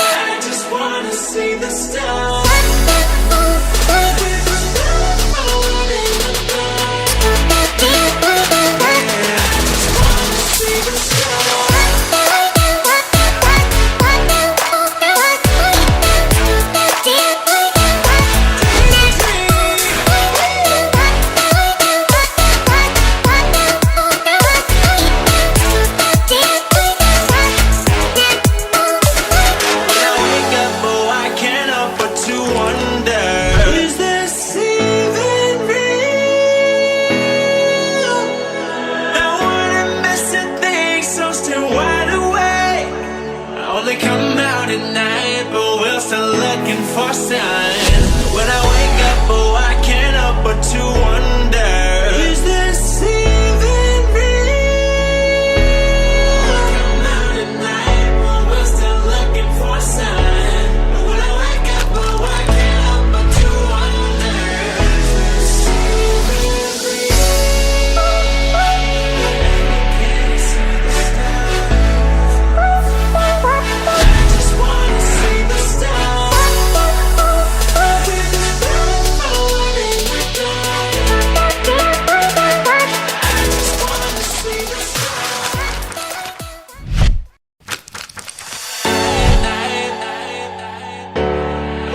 Speaker 20: I just wanna see the stars. Come out at night, but we're still looking for signs. When I wake up, oh, I can't help but to wonder, is this even real? Come out at night, but we're still looking for signs. When I wake up, oh, I can't help but to wonder, is this even real? Can't see the stars.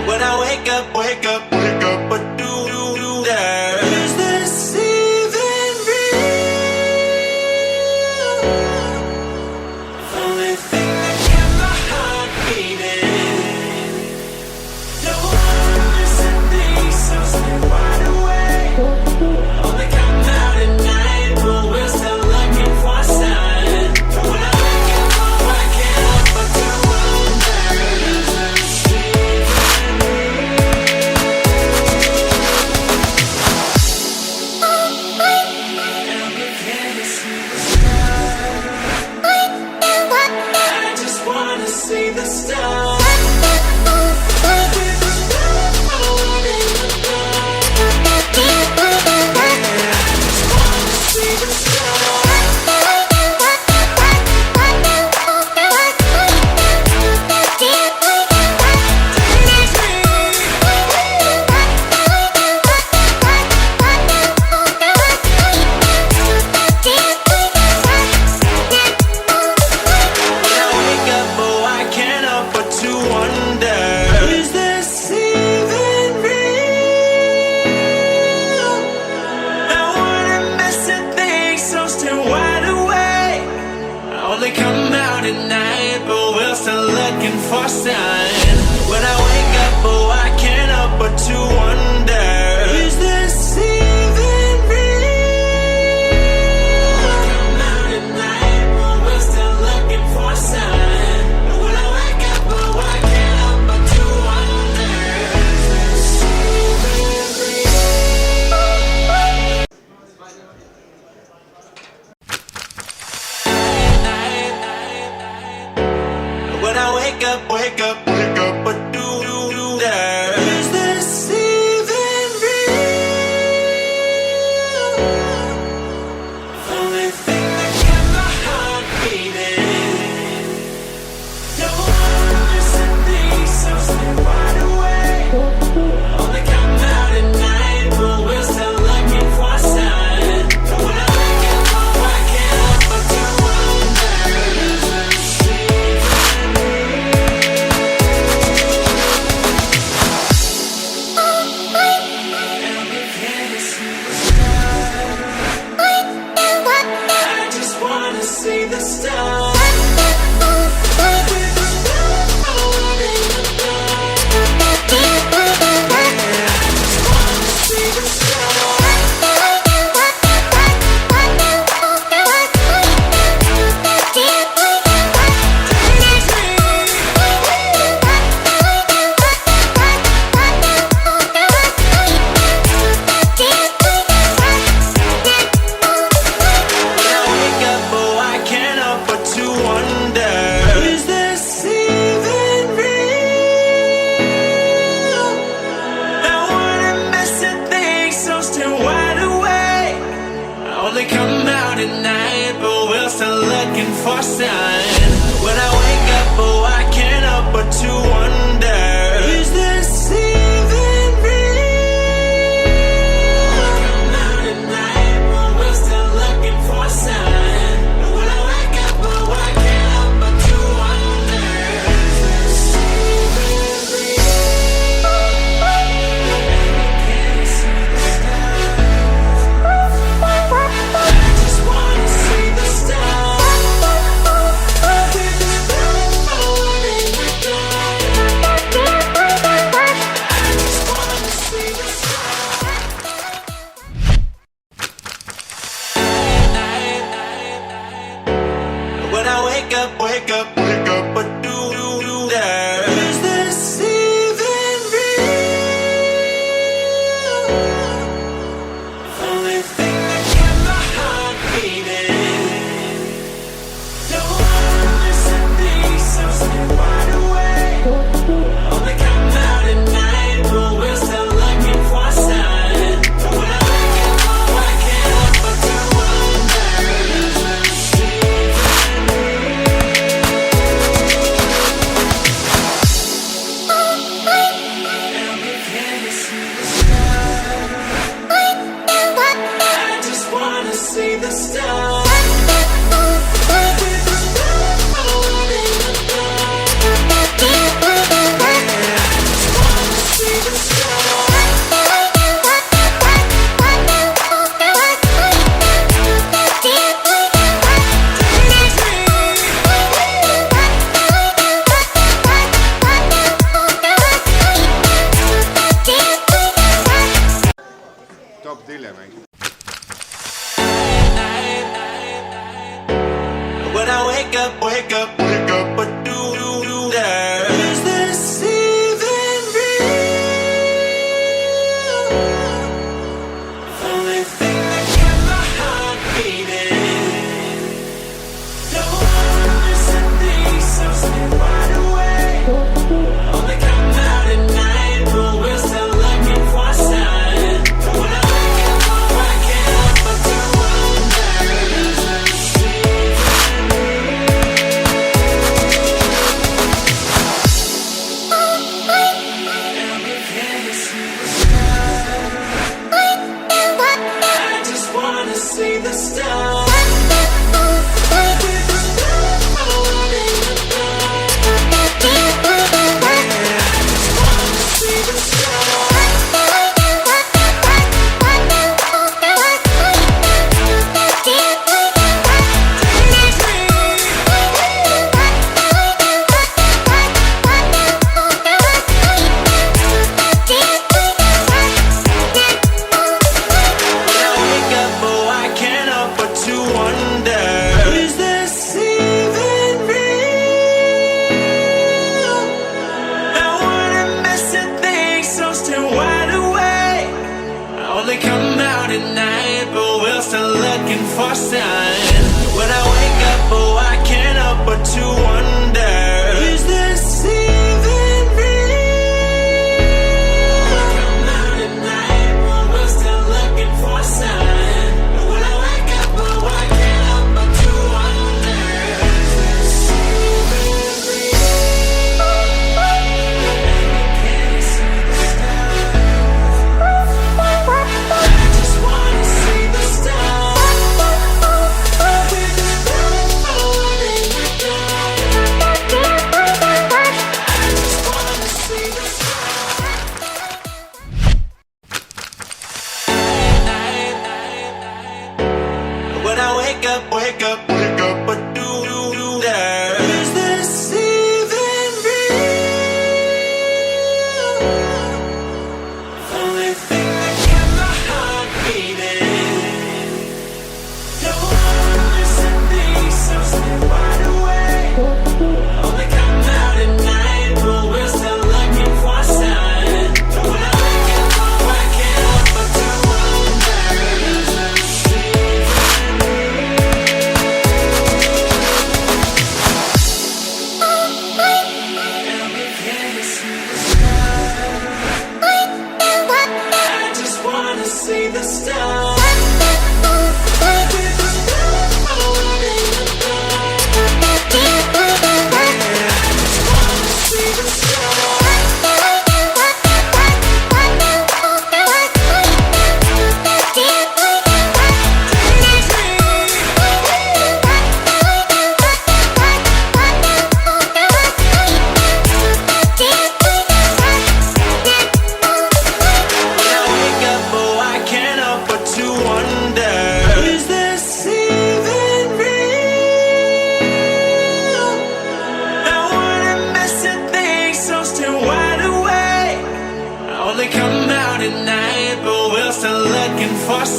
Speaker 20: When I wake up, what do there? Is this even real? Only thing that kept my heart beating. No one missing things, so stay wide awake. Only come out at night, but we're still looking for a sign. When I wake up, oh, I can't help but to wonder, is this even I just wanna see the stars. Come out at night, but we're still looking for signs. When I wake up, oh, I can't help but to wonder, is this even real? Come out at night, but we're still looking for signs. When I wake up, oh, I can't help but to wonder, is this even real? When I wake up, sign. When I wake up, oh, I can't help but to wonder, is this even real? Come out at night, but we're still looking for a sign. When I wake up, oh, I can't help but to wonder, is this even real? Can't see the stars. I just wanna see the stars. With this bright moon in the dark. I just wanna see the stars. When I wake up, but do there? Is this even real? Only thing that kept my heart beating. Don't wanna listen things, so stay wide awake. Only come out at night, but we're still looking for a sign. When I wake up, oh, I can't help but to wonder, is this even I just wanna see the stars. With this bright moon in the dark. I just wanna see the
Speaker 6: Top dealer, mate.
Speaker 20: When I wake up, but do there? Is this even real? Only thing that kept my heart beating. Don't wanna listen things, so stay wide awake. Only come out at night, but we're still looking for a sign. When I wake up, oh, I can't help but to wonder, is this even I just wanna see the stars. With this bright moon in the dark. I just wanna see the When I wake up, oh, I can't help but to wonder, is this even real? I wanna missing things, so still wide awake. I only come out at night, but we're still looking for signs. When I wake up, oh, I can't help but to wonder, is this even real? Come out at night, but we're still looking for signs. When I wake up, oh, I can't help but to wonder, is this even real? Can't see the stars. I just wanna see the stars. With this bright moon in the dark. I just wanna see the stars. When I wake up, but do there? Is this even real? Only thing that kept my heart beating. Don't wanna listen things, so stay wide awake. Only come out at night, but we're still looking for a sign. When I wake up, oh, I can't help but to wonder, is this even real?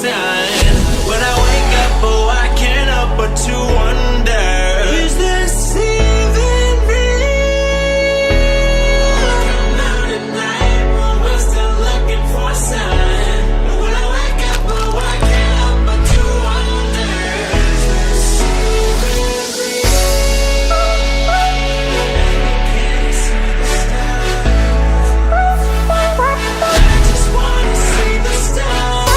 Speaker 20: sign. When I wake up, oh, I can't help but to wonder, is this even real? Come out at night, but we're still looking for a sign. When I wake up, oh, I can't help but to wonder, is this even real? Can't see the stars. I just wanna see the stars.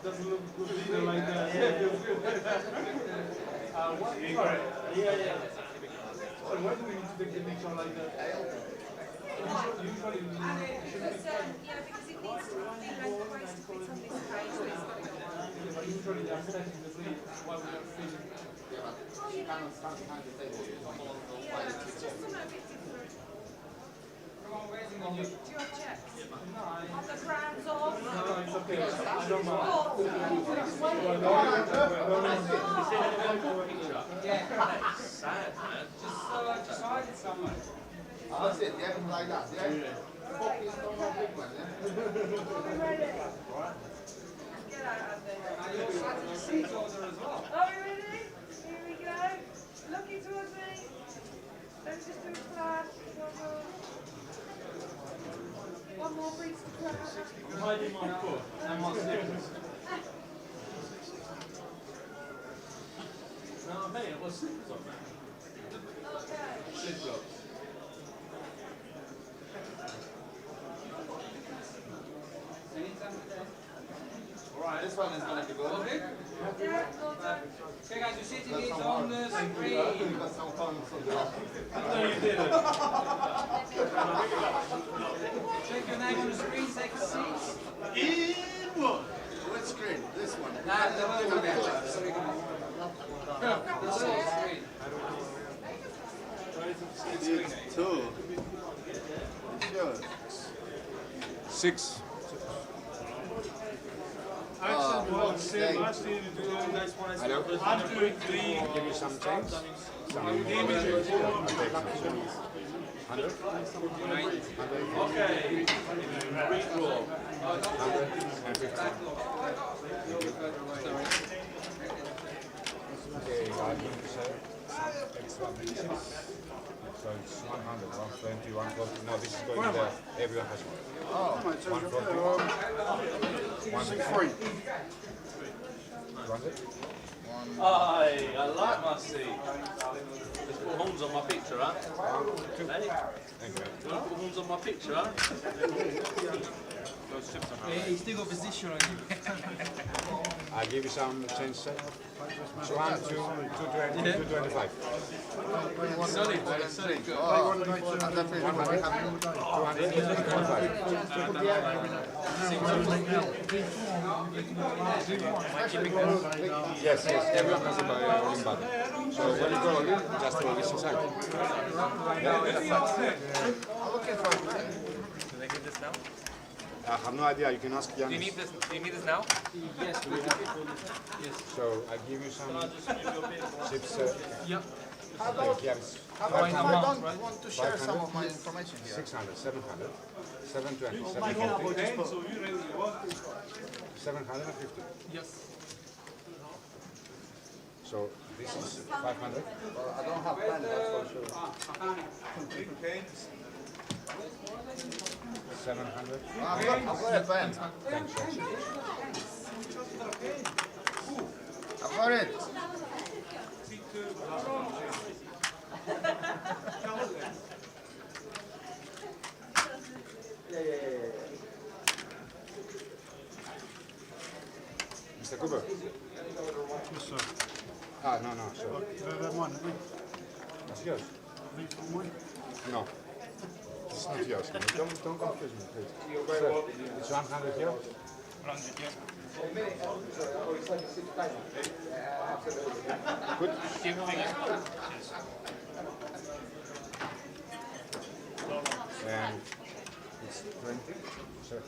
Speaker 11: Doesn't look good either like that. Yeah, feels good. Sorry. Yeah. So why do we need to take the picture like that? Usually
Speaker 12: Yeah, because it needs to be like twice to fit on this page.
Speaker 11: but usually they are setting the sleep while we are filming.
Speaker 12: Yeah, it's just a little bit different. Do you have checks? On the crowns off?
Speaker 11: No, it's okay. I don't mind.
Speaker 8: Sad, man.
Speaker 4: Just hide it somewhere.
Speaker 10: That's it, yeah, like that, yeah? Focus on my big one, yeah?
Speaker 12: Get out of there.
Speaker 4: And you're sat in the seat order as well.
Speaker 12: Are we ready? Here we go. Looking towards me. Let's just do a flash. One more breathe to crowd.
Speaker 11: Hiding my foot and my slippers. No, hey, it was slippers on that.
Speaker 12: Okay.
Speaker 11: Slip flops.
Speaker 10: Alright, this one is going to be good.
Speaker 4: Okay, guys, you're sitting it on the screen.
Speaker 10: Got some comments on that.
Speaker 11: No, you didn't.
Speaker 4: Check your name on the screen, take a seat.
Speaker 10: In one. Which screen? This one.
Speaker 4: The little one there. The little screen.
Speaker 10: It's two. It's yours.
Speaker 6: 6.
Speaker 11: Action, well, same last year, you do nice one. I'm doing 3.
Speaker 6: Give you some change.
Speaker 11: Okay. Re-roll.
Speaker 6: Okay, I think some extra mixes. So it's 100, 120, 140. No, this is going there. Everyone has one.
Speaker 10: Oh,
Speaker 6: 140. 200?
Speaker 8: Aye, I like my seat. Let's put horns on my picture, huh? Hey,
Speaker 6: Thank you.
Speaker 8: you want to put horns on my picture, huh?
Speaker 4: He's still got position on you.
Speaker 6: I'll give you some change set. 1, 2, 220, 225.
Speaker 4: Solid.
Speaker 10: oh, and then
Speaker 6: 225. Yes, everyone has a rolling button. So when you go in, just roll this inside.
Speaker 15: Do they need this now?
Speaker 6: I have no idea, you can ask Yanis.
Speaker 15: Do you need this now?
Speaker 4: Yes, we have. Yes.
Speaker 6: So I give you some chips.
Speaker 4: Yep.
Speaker 10: How about if I don't want to share some of my information here?
Speaker 6: 600, 700, 720, 750, 750.
Speaker 4: Yes.
Speaker 6: So this is 500.
Speaker 10: Well, I don't have pen, that's for sure.
Speaker 6: 700.
Speaker 10: I've got a pen.
Speaker 6: Thanks.
Speaker 10: I've got it.
Speaker 6: Mr. Cooper?
Speaker 11: Yes, sir.
Speaker 6: Ah, no, sure.
Speaker 11: That one,
Speaker 6: That's yours? No. It's not yours. Don't confuse me, please. Sir, it's 100 here?
Speaker 11: 100, yeah.
Speaker 6: Good. And it's 20, sorry,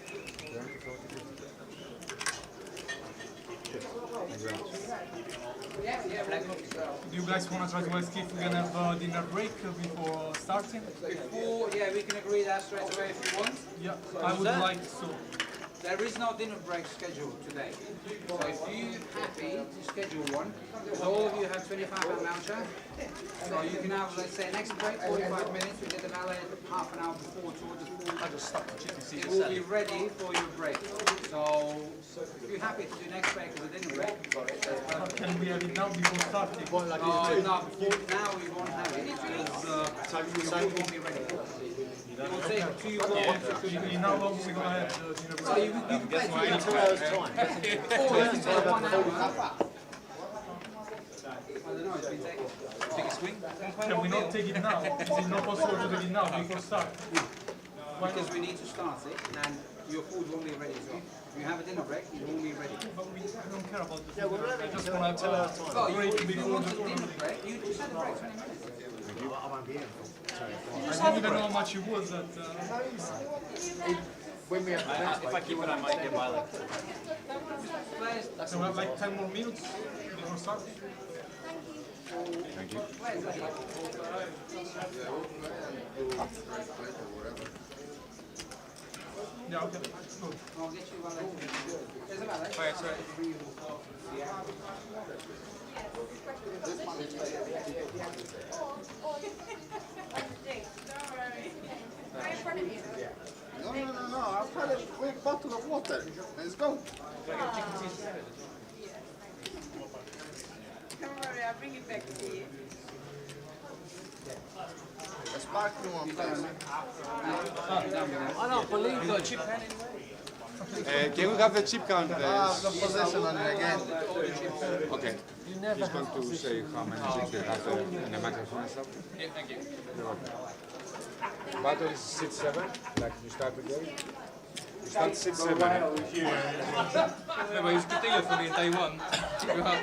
Speaker 6: 20, 40, 50.
Speaker 14: Do you guys want to try to ask if we're gonna have a dinner break before starting?
Speaker 4: Before, yeah, we can agree that straight away if you want.
Speaker 14: Yeah, I would like so.
Speaker 4: There is no dinner break scheduled today. So if you're happy to schedule one, all of you have £25 voucher. So you can have, let's say, next break, 45 minutes. We get the valet half an hour before it will be ready for your break. So if you're happy to do next break as a dinner break,
Speaker 14: Can we have it now before starting?
Speaker 4: no, now we won't have it because your food won't be ready. It will take 2 hours.
Speaker 14: In how long are we gonna have the dinner break?
Speaker 4: So you can play 2 hours time. 4 hours to 1 hour. I don't know, it's been taken. Take a swing?
Speaker 14: Can we not take it now? Is it not possible to take it now before start?
Speaker 4: Because we need to start it and your food won't be ready as well. If you have a dinner break, it won't be ready.
Speaker 14: But we don't care about the food. I just want to have a
Speaker 4: Well,
Speaker 14: break
Speaker 4: if you
Speaker 14: before
Speaker 4: want
Speaker 14: the
Speaker 4: a dinner
Speaker 14: tournament.
Speaker 4: break, you just had a break 20 minutes.
Speaker 14: I didn't even know how much it was at...
Speaker 19: When we have
Speaker 8: If I keep it, I might get my leg.
Speaker 14: So we have like 10 more minutes before start.
Speaker 6: Thank you.
Speaker 14: Yeah, okay. Cool.
Speaker 4: I'll get you one later. There's a valet.
Speaker 14: Oh, yeah, sorry.
Speaker 10: No. I've had a big bottle of water. Let's go.
Speaker 12: Don't worry, I'll bring it back to you.
Speaker 10: A sparkling one, please.
Speaker 8: I don't believe you got a chip pen anyway.
Speaker 6: Can we have the chip count?
Speaker 10: The possession on it again.
Speaker 6: Okay. He's going to say how many chips they have in the microphone and stuff.
Speaker 8: Yeah, thank you.
Speaker 6: You're welcome. Battle is 6-7, like you started there. You start 6-7.
Speaker 8: No, but he was a good dealer for me in day one. Check you out.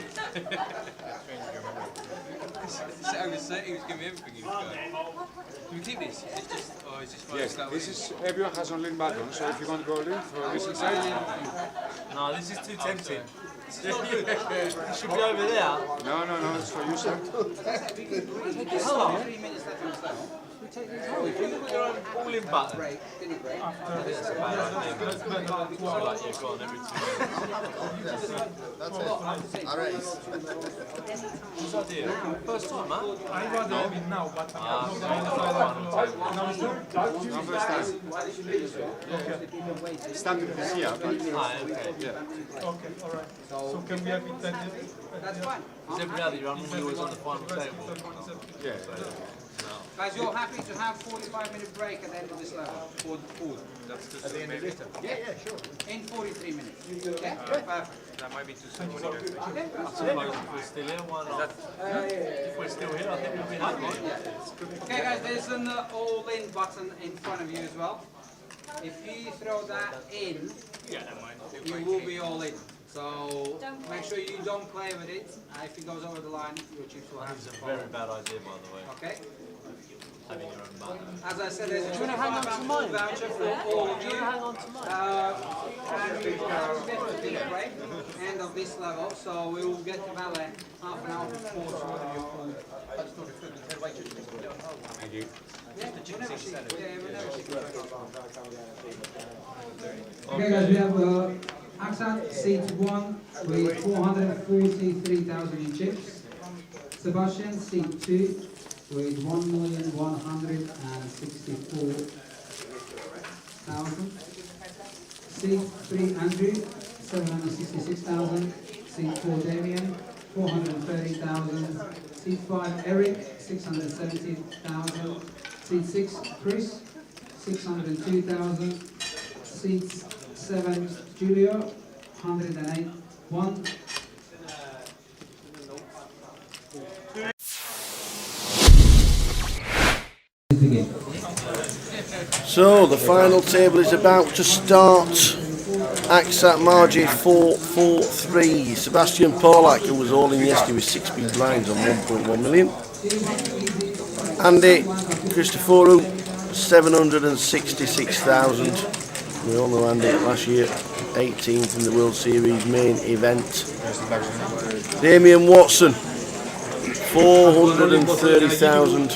Speaker 8: He said over 30, he was giving me everything he was going. Do we keep this? It's just, or is this one
Speaker 6: Yes, this is, everyone has on lean button, so if you want to go lean for this side.
Speaker 8: No, this is too tempting. It's not good. It should be over there.
Speaker 6: No, it's for you, sir.
Speaker 8: Hold on. 3 minutes left on the if you put your own all-in button, after this, it's like you've gone every 2 minutes.
Speaker 10: That's it. A race.
Speaker 8: Whose idea? First time, huh?
Speaker 14: I'd rather have it now, but
Speaker 6: No, first time. Started this year, but
Speaker 8: okay.
Speaker 6: Yeah.
Speaker 14: Okay, alright. So can we have it then?
Speaker 4: That's fine.
Speaker 8: Is every other you're always on the final table?
Speaker 6: Yeah.
Speaker 4: Guys, you're happy to have 45-minute break at the end of this level for the food?
Speaker 8: That's just at the end of it?
Speaker 4: Yeah, sure. In 43 minutes. Yeah? Perfect.
Speaker 8: That might be too soon. I suppose if we're still here, why not? If we're still here, I think we'll be happy.
Speaker 4: Okay, guys, there's an all-in button in front of you as well. If you throw that in, you will be all in. So make sure you don't play with it. If it goes over the line, your chips will have
Speaker 8: It's
Speaker 4: to
Speaker 8: a
Speaker 4: fall.
Speaker 8: very bad idea, by the way.
Speaker 4: Okay?
Speaker 8: Having your own button.
Speaker 4: As I said, there's a
Speaker 8: Do you want to hang on to mine?
Speaker 4: voucher for all of
Speaker 8: Do
Speaker 4: you.
Speaker 8: you want to hang on to mine?
Speaker 4: And we will get to dinner break, end of this level, so we will get to valet half an hour before to order your food.
Speaker 6: Thank you.
Speaker 4: Okay guys, we have Aksat, seat 1 with 443,000 in chips. Sebastian, seat 2 with 1,164,000. Seat 3 Andrew, 766,000. Seat 4 Damien, 430,000. Seat 5 Eric, 670,000. Seat 6 Chris, 602,000. Seat 7 Julio, 108,1.
Speaker 5: So the final table is about to start. Axat Margie 443. Sebastian Polak, who was all in yesterday with 6 big blinds on 1.1 million. Andy Christoforou 766,000. We all know Andy last year, 18th in the World Series main event. Damien Watson 430,000.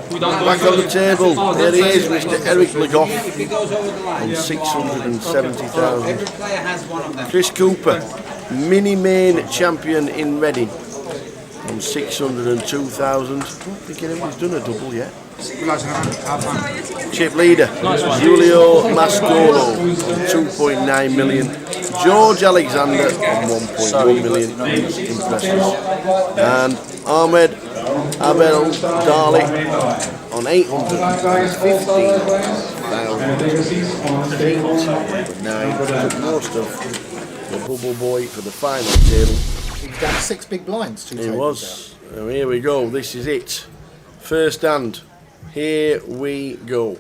Speaker 5: Back on the table, there he is, Mr. Eric Le Goff on 670,000. Chris Cooper, mini main champion in Reading on 602,000. I don't think anybody's done a double yet. Chip leader, Julio Mascolo on 2.9 million. George Alexander on 1.1 million. Impressive. And Ahmed Abel Dali on 815,000. Most of the bubble boy for the final table.
Speaker 2: He's down 6 big blinds.
Speaker 5: He was. Oh, here we go. This is it. First hand. Here we go.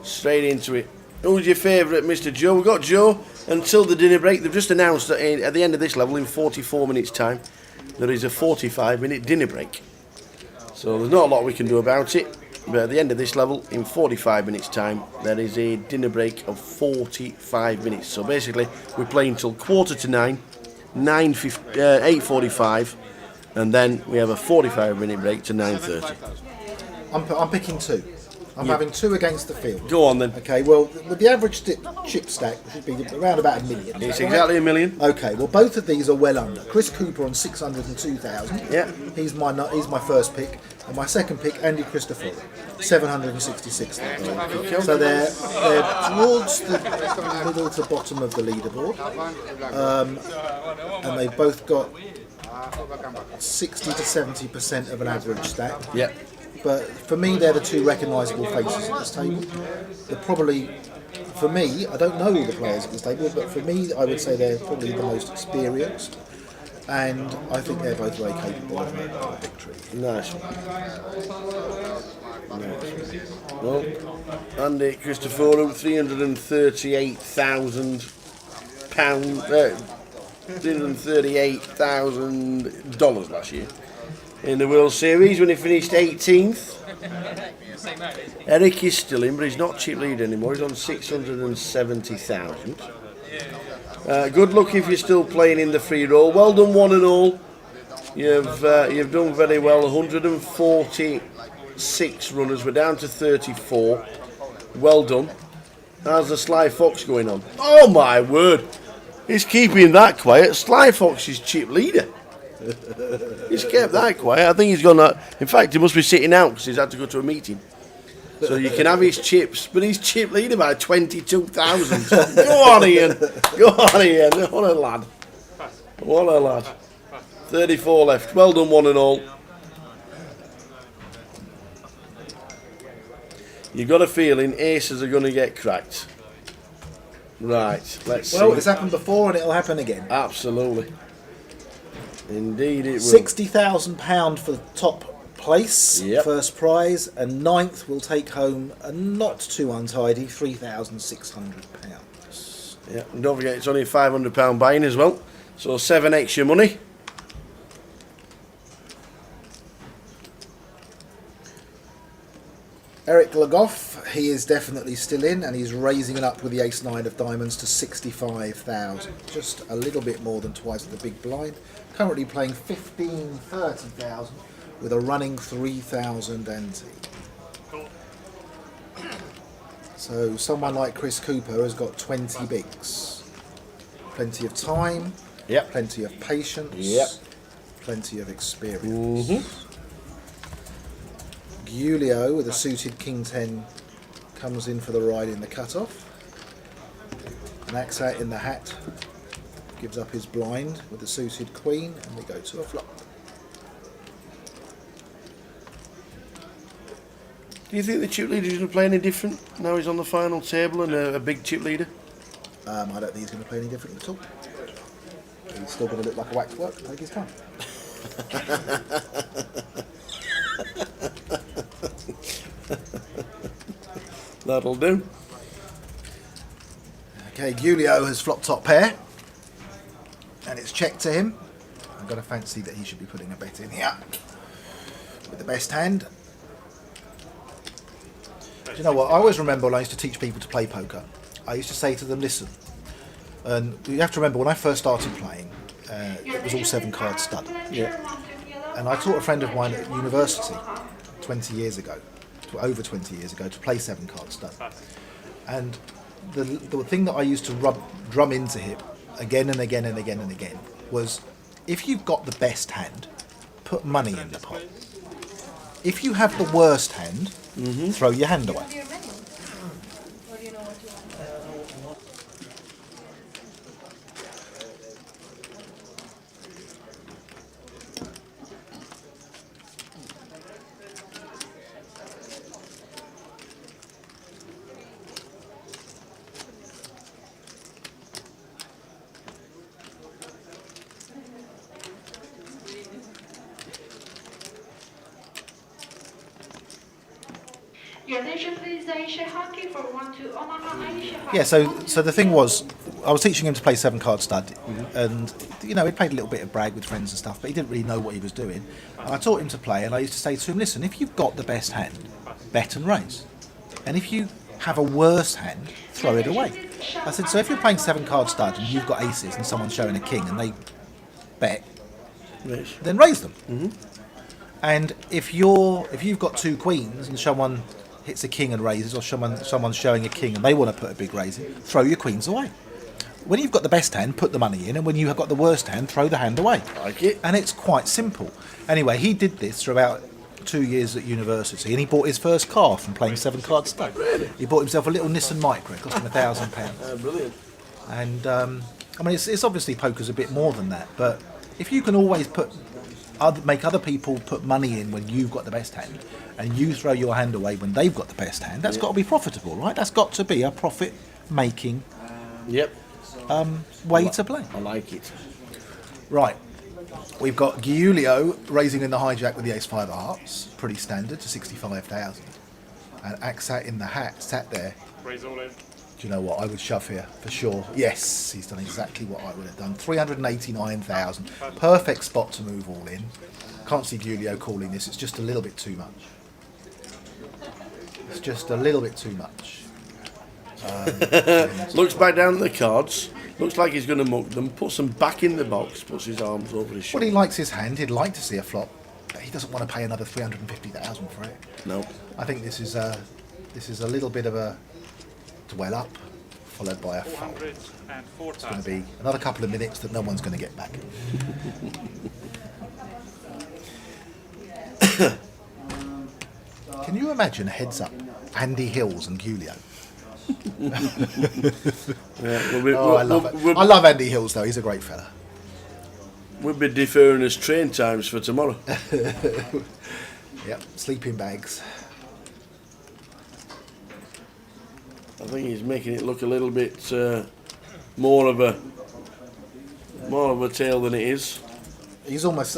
Speaker 5: Straight into it. Who's your favourite, Mr. Joe? We've got Joe until the dinner break. They've just announced that at the end of this level, in 44 minutes' time, there is a 45-minute dinner break. So there's not a lot we can do about it. But at the end of this level, in 45 minutes' time, there is a dinner break of 45 minutes. So basically, we're playing till 8:45, 8:45, and then we have a 45-minute break to 9:30.
Speaker 2: I'm picking 2. I'm having 2 against the field.
Speaker 5: Go on then.
Speaker 2: Okay, well, with the average chip stack should be around about $1 million.
Speaker 5: It's exactly $1 million.
Speaker 2: Okay, well, both of these are well under. Chris Cooper on 602,000.
Speaker 5: Yeah.
Speaker 2: He's my first pick. And my second pick, Andy Christoforou, 766,000. So they're towards the middle to bottom of the leaderboard. And they've both got 60 to 70% of an average stack.
Speaker 5: Yeah.
Speaker 2: But for me, they're the 2 recognisable faces at this table. They're probably, for me, I don't know all the players at this table, but for me, I would say they're probably the most experienced. And I think they're both very capable of a victory.
Speaker 5: Nice. Well, Andy Christoforou, £338,000. $338,000 last year in the World Series when he finished 18th. Eric is still in, but he's not chip lead anymore. He's on 670,000. Good luck if you're still playing in the free roll. Well done, one and all. You've done very well. 146 runners. We're down to 34. Well done. How's the Sly Fox going on? Oh my word! He's keeping that quiet. Sly Fox is chip leader. He's kept that quiet. I think he's gonna. In fact, he must be sitting out because he's had to go to a meeting. So you can have his chips, but he's chip leader by 22,000. Go on, Ian. Go on, Ian. What a lad. What a lad. 34 left. Well done, one and all. You've got a feeling aces are going to get cracked. Right, let's see.
Speaker 2: Well, it's happened before and it'll happen again.
Speaker 5: Absolutely. Indeed it will.
Speaker 2: £60,000 for the top place,
Speaker 5: Yep.
Speaker 2: first prize, and ninth will take home a not too untidy £3,600.
Speaker 5: Yeah, and don't forget it's only a £500 buy-in as well, so 7 extra money.
Speaker 2: Eric Le Goff, he is definitely still in, and he's raising it up with the ace-9 of diamonds to 65,000. Just a little bit more than twice the big blind. Currently playing 30,000 with a running 3,000 ante. So someone like Chris Cooper has got 20 bigs. Plenty of time,
Speaker 5: Yep.
Speaker 2: plenty of patience,
Speaker 5: Yep.
Speaker 2: plenty of experience. Julio with a suited King 10 comes in for the ride in the cutoff. And Axat in the hat gives up his blind with the suited Queen, and we go to a flop.
Speaker 5: Do you think the chip leader is going to play any different now he's on the final table and a big chip leader?
Speaker 2: I don't think he's going to play any different at all. He's still going to look like a waxwork and take his time.
Speaker 5: That'll do.
Speaker 2: Okay, Gulio has flopped top pair, and it's checked to him. I've got a fancy that he should be putting a bet in here with the best hand. Do you know what? I always remember when I used to teach people to play poker. I used to say to them, listen, and you have to remember when I first started playing, it was all 7-card stud.
Speaker 5: Yeah.
Speaker 2: And I taught a friend of mine at university 20 years ago, over 20 years ago, to play 7-card stud. And the thing that I used to drum into him again and again and again and again was, if you've got the best hand, put money in the pot. If you have the worst hand, throw your hand away.
Speaker 13: Your attention please, Aisha Hockey for 1-2 Omaha. Aisha Hockey.
Speaker 2: Yeah, so the thing was, I was teaching him to play 7-card stud, and you know, he played a little bit of brag with friends and stuff, but he didn't really know what he was doing. And I taught him to play, and I used to say to him, listen, if you've got the best hand, bet and raise. And if you have a worse hand, throw it away. I said, so if you're playing 7-card stud and you've got aces and someone's showing a king and they bet, then raise them. And if you've got 2 queens and someone hits a king and raises, or someone's showing a king and they want to put a big raise in, throw your queens away. When you've got the best hand, put the money in, and when you have got the worst hand, throw the hand away.
Speaker 5: Like it.
Speaker 2: And it's quite simple. Anyway, he did this for about 2 years at university, and he bought his first car from playing 7-card stud.
Speaker 5: Really?
Speaker 2: He bought himself a little Nissan Micra. It cost him £1,000.
Speaker 5: Brilliant.
Speaker 2: And I mean, it's obviously poker's a bit more than that, but if you can always make other people put money in when you've got the best hand, and you throw your hand away when they've got the best hand, that's got to be profitable, right? That's got to be a profit-making way to play.
Speaker 5: I like it.
Speaker 2: Right, we've got Giulio raising in the hijack with the ace-5 of hearts, pretty standard, to 65,000. And Aksat in the hat sat there.
Speaker 6: Raise all in.
Speaker 2: Do you know what? I would shove here for sure. Yes, he's done exactly what I would have done. 389,000. Perfect spot to move all in. Can't see Giulio calling this. It's just a little bit too much. It's just a little bit too much.
Speaker 5: Looks back down at the cards. Looks like he's going to muck them. Puts them back in the box. Puts his arms over his shoulder.
Speaker 2: Well, he likes his hand. He'd like to see a flop, but he doesn't want to pay another 350,000 for it.
Speaker 5: No.
Speaker 2: I think this is a little bit of a dwell up, followed by a fold. It's going to be another couple of minutes that no one's going to get back. Can you imagine a heads up Andy Hills and Gulio? I love it. I love Andy Hills though. He's a great fella.
Speaker 5: We'll be deferring his train times for tomorrow.
Speaker 2: Yep, sleeping bags.
Speaker 5: I think he's making it look a little bit more of a tale than it is.
Speaker 2: He's almost.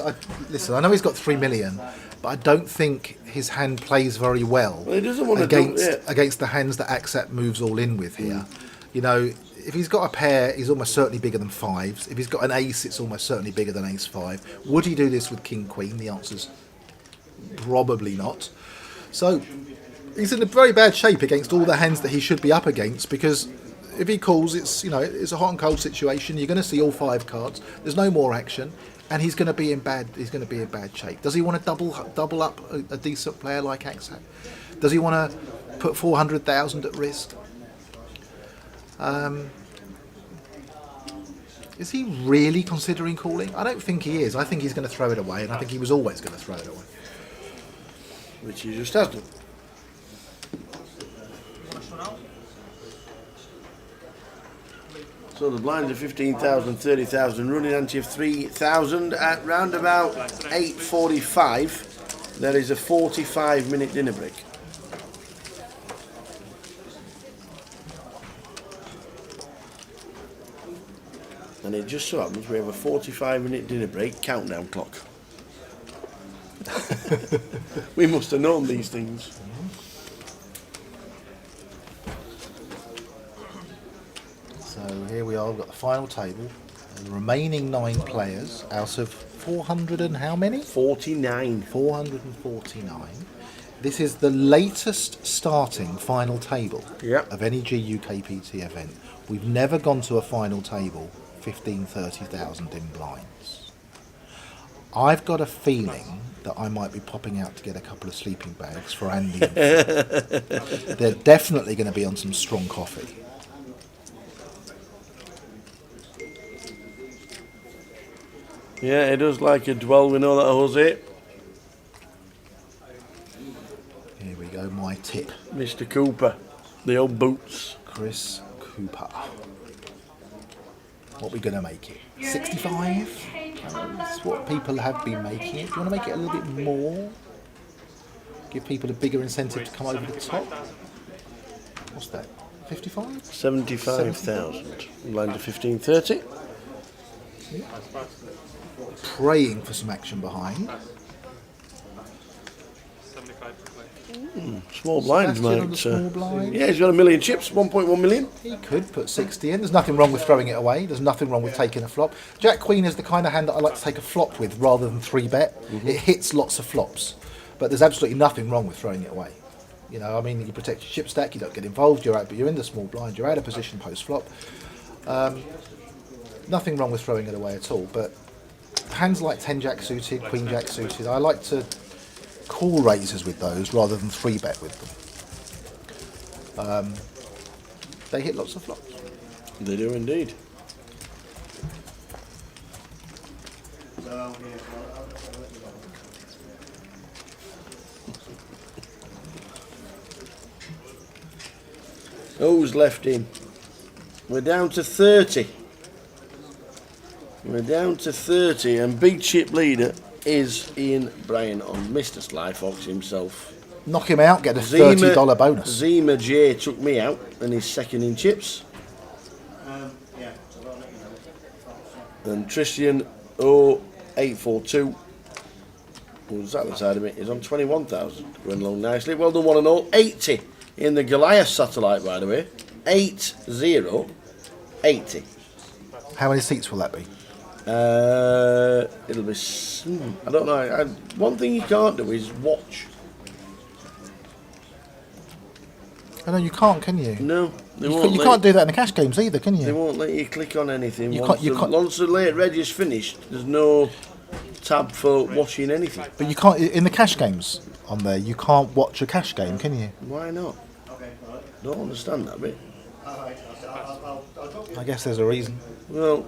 Speaker 2: Listen, I know he's got 3 million, but I don't think his hand plays very well,
Speaker 5: he doesn't want
Speaker 2: against the hands that Aksat moves all in with here. You know, if he's got a pair, he's almost certainly bigger than 5s. If he's got an ace, it's almost certainly bigger than ace-5. Would he do this with king queen? The answer's probably not. So he's in a very bad shape against all the hands that he should be up against, because if he calls, it's a hot and cold situation. You're going to see all 5 cards. There's no more action. And he's going to be in bad. He's going to be in bad shape. Does he want to double up a decent player like Aksat? Does he want to put 400,000 at risk? Is he really considering calling? I don't think he is. I think he's going to throw it away, and I think he was always going to throw it away.
Speaker 5: Which he just has done. So the blinds are 15,000, 30,000, running ante of 3,000 at round about 8:45. There is a 45-minute dinner break. And it just so happens we have a 45-minute dinner break countdown clock. We must have known these things.
Speaker 2: So So here we are, we've got the final table. The remaining 9 players out of 400 and how many?
Speaker 5: 49.
Speaker 2: 449. This is the latest starting final table of any GUKPT event. We've never gone to a final table 15, 30,000 in blinds. I've got a feeling that I might be popping out to get a couple of sleeping bags for Andy and Phil. They're definitely going to be on some strong coffee.
Speaker 5: Yeah, it does like a dwell, we know that, Jose.
Speaker 2: Here we go, my tip.
Speaker 5: Mr. Cooper, the old boots.
Speaker 2: Chris Cooper. What are we going to make it? 65? That's what people have been making it. Do you want to make it a little bit more? Give people a bigger incentive to come over the top? What's that? 55?
Speaker 5: 75,000. Line to 1530.
Speaker 2: Yeah. Praying for some action behind.
Speaker 5: Small blind,
Speaker 2: Sebastian on the
Speaker 5: mate.
Speaker 2: small blind.
Speaker 5: Yeah, he's got 1 million chips, 1.1 million.
Speaker 2: He could put 60 in. There's nothing wrong with throwing it away. There's nothing wrong with taking a flop. Jack Queen is the kind of hand that I like to take a flop with rather than 3-bet. It hits lots of flops. But there's absolutely nothing wrong with throwing it away. You know, I mean, you protect your chip stack, you don't get involved, you're out, but you're in the small blind, you're out of position post flop. Nothing wrong with throwing it away at all. But hands like 10 Jack suited, Queen Jack suited, I like to call raisers with those rather than 3-bet with them. They hit lots of flops.
Speaker 5: They do indeed. Who's left in? We're down to 30. We're down to 30, and big chip leader is Ian Bryan on Mr. Sly Fox himself.
Speaker 2: Knock him out, get a $30 bonus.
Speaker 5: Zima J took me out, and he's second in chips. And Tristan 0842, who's at the side of me, is on 21,000. Going along nicely. Well done, one and all. 80 in the Goliath satellite, by the way. 80.
Speaker 2: How many seats will that be?
Speaker 5: It'll be. I don't know. One thing you can't do is watch.
Speaker 2: I know you can't, can you?
Speaker 5: No,
Speaker 2: you can't do that in the cash games either, can you?
Speaker 5: They won't let you click on anything.
Speaker 2: You
Speaker 5: Once
Speaker 2: can't-
Speaker 5: once the late reg is finished, there's no tab for watching anything.
Speaker 2: But you can't in the cash games on there. You can't watch a cash game, can you?
Speaker 5: Why not? Don't understand that bit.
Speaker 2: I guess there's a reason.
Speaker 5: Well,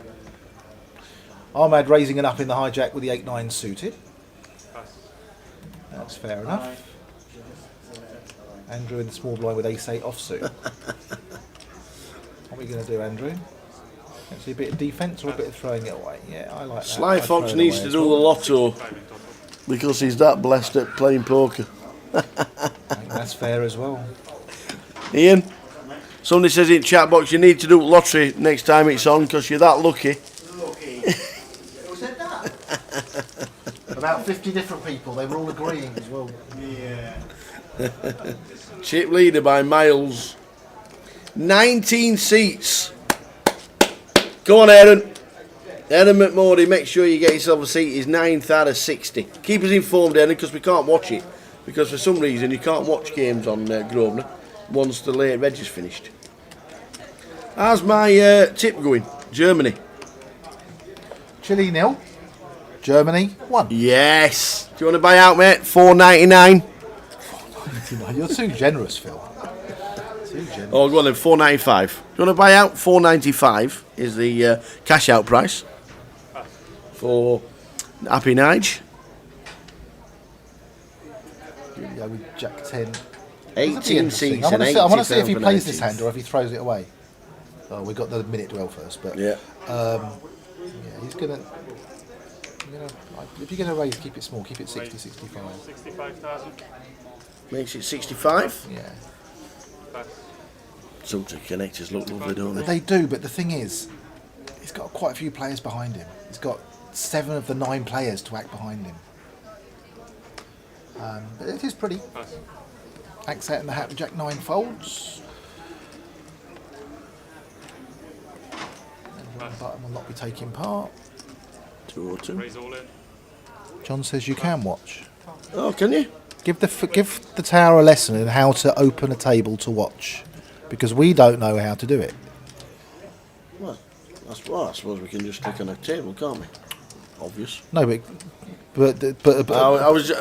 Speaker 2: Ahmad raising it up in the hijack with the 8-9 suited. That's fair enough. Andrew in the small blind with ace-8 offsuit. What are we going to do, Andrew? Actually, a bit of defence or a bit of throwing it away? Yeah, I like that.
Speaker 5: Sly
Speaker 2: I'd
Speaker 5: Fox
Speaker 2: throw it
Speaker 5: needs
Speaker 2: away
Speaker 5: to
Speaker 2: as
Speaker 5: do the
Speaker 2: well.
Speaker 5: lotto because he's that blessed at playing poker.
Speaker 2: I think that's fair as well.
Speaker 5: Ian, somebody says in chat box you need to do lottery next time it's on because you're that lucky.
Speaker 2: Who said that? About 50 different people. They were all agreeing as well. Yeah.
Speaker 5: Chip leader by miles. 19 seats. Go on, Aaron. Aaron McMurdy, make sure you get yourself a seat. He's 9th out of 60. Keep us informed, Aaron, because we can't watch it. Because for some reason you can't watch games on Grosvenor once the late reg is finished. How's my tip going? Germany.
Speaker 2: Chile 0. Germany 1.
Speaker 5: Yes. Do you want to buy out, mate? $4.99.
Speaker 2: You're too generous, Phil. Too generous.
Speaker 5: Oh, go on then, $4.95. Do you want to buy out? $4.95 is the cash out price for Happy Nige.
Speaker 2: Yeah, with Jack 10.
Speaker 5: 18 seats
Speaker 2: I
Speaker 5: and
Speaker 2: want to see if he
Speaker 5: 80,000
Speaker 2: plays this
Speaker 5: 19th.
Speaker 2: hand or if he throws it away. Oh, we got the minute dwell first, but
Speaker 5: Yeah.
Speaker 2: He's gonna. If you're gonna raise, keep it small. Keep it 60, 65.
Speaker 8: 65,000.
Speaker 5: Makes it 65.
Speaker 2: Yeah.
Speaker 5: Some of the connectors look lovely, don't they?
Speaker 2: They do, but the thing is, he's got quite a few players behind him. He's got 7 of the 9 players to act behind him. But it is pretty. Axe out in the hat with Jack 9 folds. button will not be taking part.
Speaker 5: 202.
Speaker 8: Raise all in.
Speaker 2: John says you can watch.
Speaker 5: Oh, can you?
Speaker 2: Give the tower a lesson in how to open a table to watch, because we don't know how to do it.
Speaker 5: Well, I suppose we can just stick on a table, can't we? Obvious.
Speaker 2: No, but
Speaker 5: I was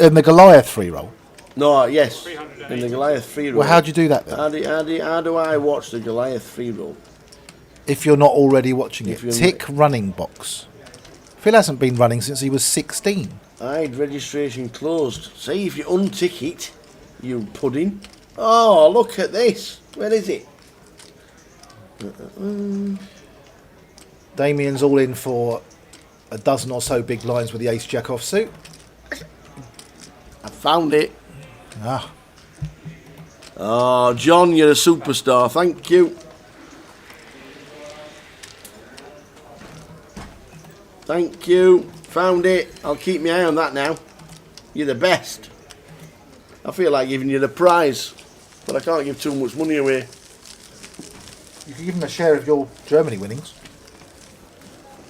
Speaker 2: in the Goliath free roll.
Speaker 5: No, yes, in the Goliath free roll.
Speaker 2: Well, how do you do that then?
Speaker 5: How do I watch the Goliath free roll?
Speaker 2: If you're not already watching it,
Speaker 5: If you're
Speaker 2: tick running box. Phil hasn't been running since he was 16.
Speaker 5: Hide registration closed. See, if you untick it, you pudding. Oh, look at this. Where is it?
Speaker 2: Damien's all in for a dozen or so big lines with the ace jack offsuit.
Speaker 5: I found it.
Speaker 2: Ah.
Speaker 5: Oh, John, you're a superstar. Thank you. Thank you. Found it. I'll keep my eye on that now. You're the best. I feel like giving you the prize, but I can't give too much money away.
Speaker 2: You can give him a share of your Germany winnings.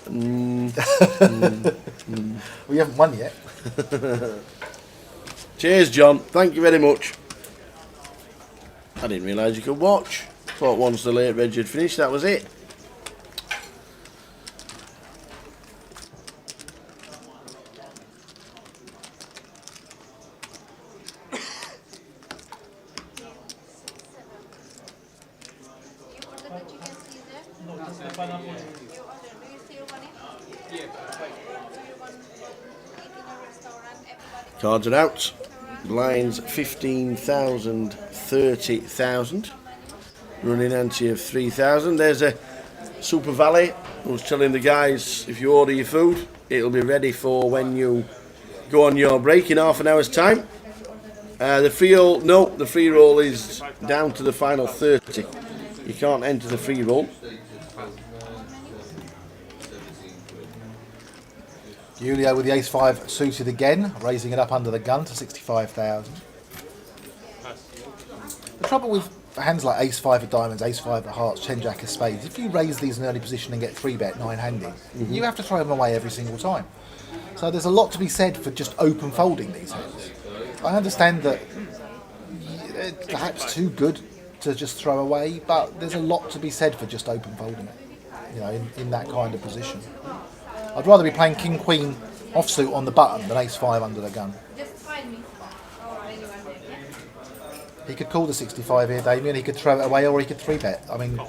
Speaker 2: Well, you haven't won yet.
Speaker 5: Cheers, John. Thank you very much. I didn't realise you could watch. Thought once the late reg had finished, that was it. Cards are out. Lines 15,000, 30,000. Running ante of 3,000. There's a Super Valet who's telling the guys if you order your food, it'll be ready for when you go on your break in half an hour's time. The free roll, no, the free roll is down to the final 30. You can't enter the free roll.
Speaker 2: Julio with the ace-5 suited again, raising it up under the gun to 65,000. The trouble with hands like ace-5 of diamonds, ace-5 of hearts, 10-jack of spades, if you raise these in early position and get 3-bet 9-handed, you have to throw them away every single time. So there's a lot to be said for just open folding these hands. I understand that it's perhaps too good to just throw away, but there's a lot to be said for just open folding it, you know, in that kind of position. I'd rather be playing King Queen offsuit on the button than ace-5 under the gun.
Speaker 21: Just find me.
Speaker 2: He could call the 65 here, Damien. He could throw it away, or he could 3-bet. I mean,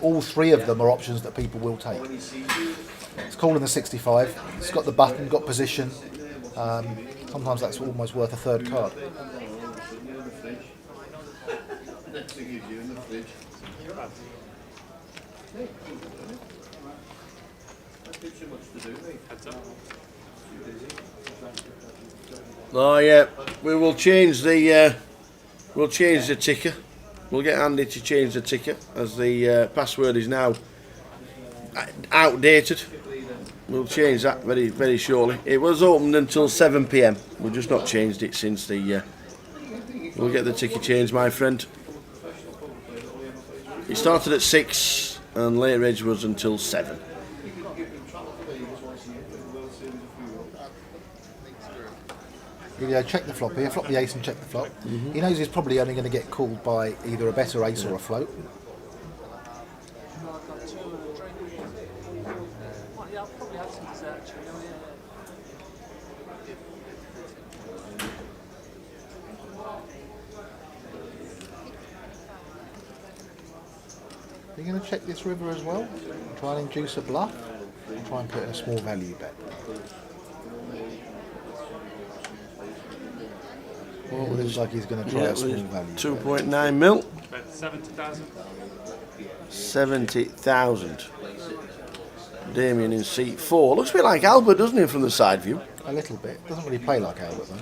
Speaker 2: all three of them are options that people will take. It's calling the 65. It's got the button, got position. Sometimes that's almost worth a third card.
Speaker 5: Oh yeah, we will change the ticker. We'll get Andy to change the ticker as the password is now outdated. We'll change that very, very shortly. It was opened until 7 PM. We've just not changed it since the. We'll get the ticker changed, my friend. It started at 6 and late reg was until 7.
Speaker 2: Julio, check the flop here. Flop the ace and check the flop. He knows he's probably only going to get called by either a better ace or a float. Are you going to check this river as well? Try and induce a bluff? Or try and put in a small value bet? Well, it looks like he's going to try a small value.
Speaker 5: 2.9 mil.
Speaker 8: 70,000.
Speaker 5: 70,000. Damien in seat 4. Looks a bit like Albert, doesn't he, from the side view?
Speaker 2: A little bit. Doesn't really play like Albert, though.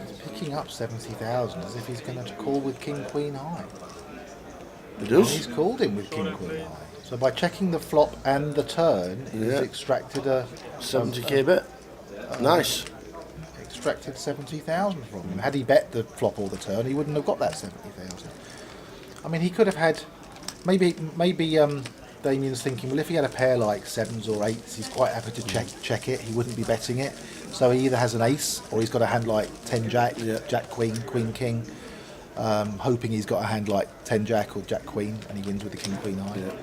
Speaker 2: He's picking up 70,000 as if he's going to call with King Queen high.
Speaker 5: He does.
Speaker 2: And he's called him with King Queen high. So by checking the flop and the turn, he's extracted a
Speaker 5: 70k bet. Nice.
Speaker 2: Extracted 70,000 from him. Had he bet the flop or the turn, he wouldn't have got that 70,000. I mean, he could have had Maybe Damien's thinking, well, if he had a pair like 7s or 8s, he's quite happy to check it. He wouldn't be betting it. So he either has an ace or he's got a hand like 10 Jack, Jack Queen, Queen King, hoping he's got a hand like 10 Jack or Jack Queen, and he wins with the King Queen high.
Speaker 5: Yeah.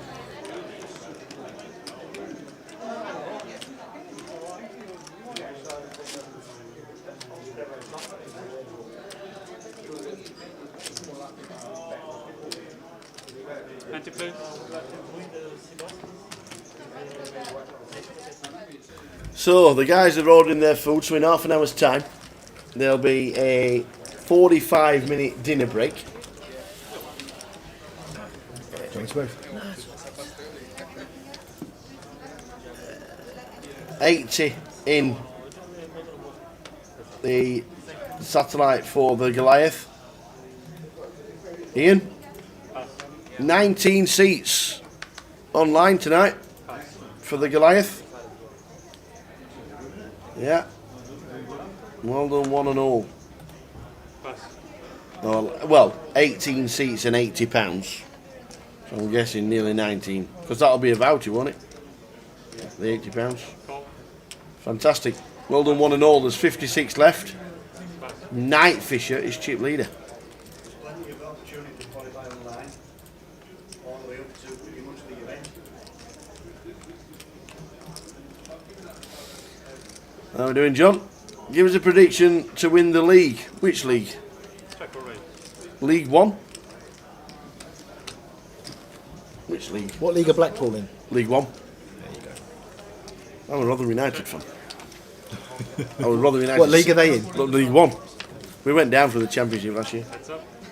Speaker 5: So the guys are ordering their food, so in half an hour's time there'll be a 45-minute dinner break.
Speaker 2: Thanks both.
Speaker 5: 80 in the satellite for the Goliath. Ian? 19 seats online tonight for the Goliath. Yeah. Well done, one and all. Oh, well, 18 seats and £80. So I'm guessing nearly 19. Because that'll be a voucher, won't it? The £80. Fantastic. Well done, one and all. There's 56 left. Night Fisher is chip leader.
Speaker 10: Plenty of opportunity to qualify online, all the way up to pretty much the event.
Speaker 5: How are we doing, John? Give us a prediction to win the league. Which league? League One? Which league?
Speaker 2: What league are Blackpool in?
Speaker 5: League One.
Speaker 2: There you go.
Speaker 5: I'm a Rotherham United fan. I was Rotherham United.
Speaker 2: What league are they in?
Speaker 5: League One. We went down for the Championship last year.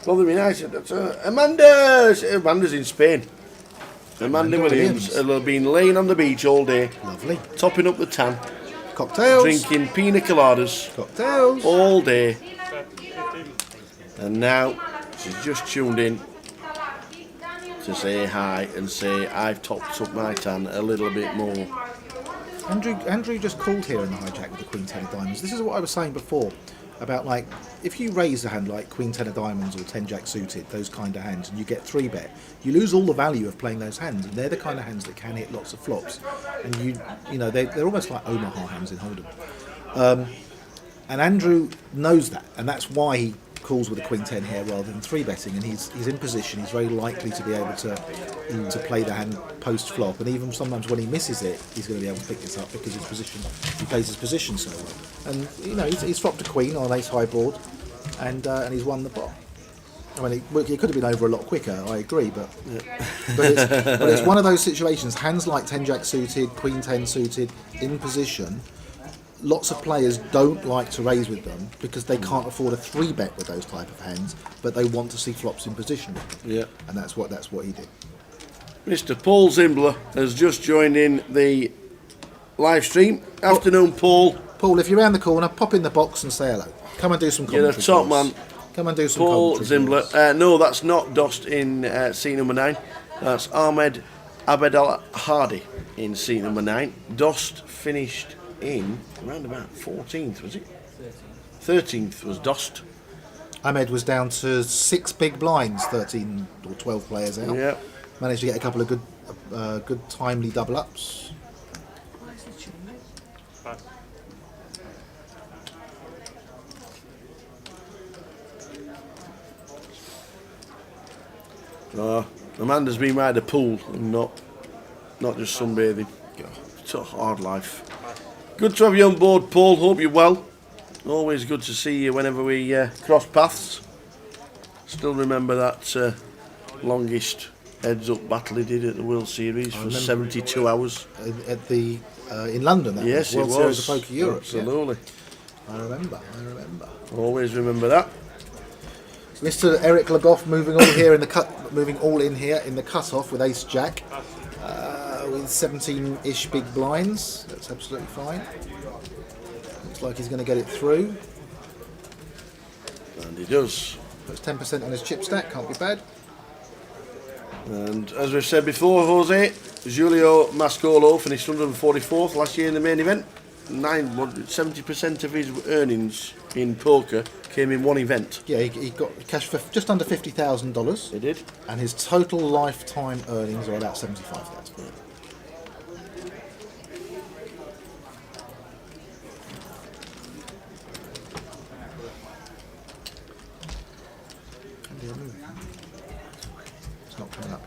Speaker 5: Rotherham United. That's Amanda's in Spain. Amanda Williams has been laying on the beach all day.
Speaker 2: Lovely.
Speaker 5: Topping up the tan.
Speaker 2: Cocktails.
Speaker 5: Drinking pina coladas.
Speaker 2: Cocktails.
Speaker 5: All day. And now she's just tuned in to say hi and say I've topped up my tan a little bit more.
Speaker 2: Andrew just called here in the hijack with the Queen 10 of Diamonds. This is what I was saying before about, like, if you raise a hand like Queen 10 of Diamonds or 10 Jack suited, those kind of hands, and you get 3-bet, you lose all the value of playing those hands, and they're the kind of hands that can hit lots of flops, and you know they're almost like Omaha hands in Hold'em. And Andrew knows that, and that's why he calls with a Queen 10 here rather than 3-betting, and he's in position. He's very likely to be able to play the hand post flop, and even sometimes when he misses it, he's going to be able to pick this up because he plays his position so well. And you know he's flopped a queen on an ace high board, and he's won the pot. I mean, it could have been over a lot quicker. I agree, but it's one of those situations. Hands like 10 Jack suited, Queen 10 suited, in position. Lots of players don't like to raise with them because they can't afford a 3-bet with those type of hands, but they want to see flops in position with them.
Speaker 5: Yeah.
Speaker 2: And that's what he did.
Speaker 5: Mr. Paul Zimbler has just joined in the live stream. Afternoon, Paul.
Speaker 2: Paul, if you're around the corner, pop in the box and say hello. Come and do some commentary.
Speaker 5: You're the top man.
Speaker 2: Come and do some
Speaker 5: Paul
Speaker 2: commentary.
Speaker 5: Zimbler. No, that's not Dost in seat number 9. That's Ahmed Abed Hardy in seat number 9. Dost finished in around about 14th, was it? 13th was Dost.
Speaker 2: Ahmed was down to 6 big blinds, 13 or 12 players out.
Speaker 5: Yeah.
Speaker 2: Managed to get a couple of good timely double ups.
Speaker 5: Amanda's been by the pool and not just sunbathing. It's a hard life. Good to have you on board, Paul. Hope you're well. Always good to see you whenever we cross paths. Still remember that longest heads-up battle he did at the World Series for 72 hours.
Speaker 2: In London, that
Speaker 5: yes,
Speaker 2: was. World Series of Poker Europe.
Speaker 5: Absolutely.
Speaker 2: Yeah. I remember.
Speaker 5: Always remember that.
Speaker 2: Mr. Eric Legoff moving all in here in the cut-off with Ace Jack. With 17-ish big blinds. That's absolutely fine. Looks like he's going to get it through.
Speaker 5: And he does.
Speaker 2: Puts 10% on his chip stack, can't be bad.
Speaker 5: And as we've said before, Jose, Julio Mascolo finished 144th last year in the main event. 70% of his earnings in poker came in one event.
Speaker 2: Yeah, he got cash for just under $50,000.
Speaker 5: He did.
Speaker 2: And his total lifetime earnings are about $75,000. It's not coming up.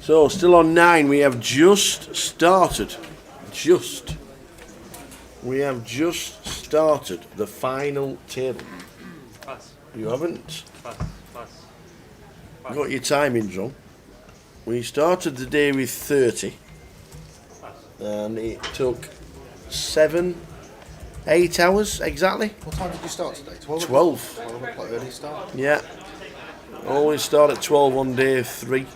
Speaker 5: So, still on 9, we have just started. We have just started the final table.
Speaker 11: Pass.
Speaker 5: You haven't?
Speaker 11: Pass.
Speaker 5: Got your timings wrong. We started the day with 30. And it took 8 hours exactly.
Speaker 2: What time did you start today? 12?
Speaker 5: 12.
Speaker 2: 12, quite early start.
Speaker 5: Yeah. Always start at 12 on day 3.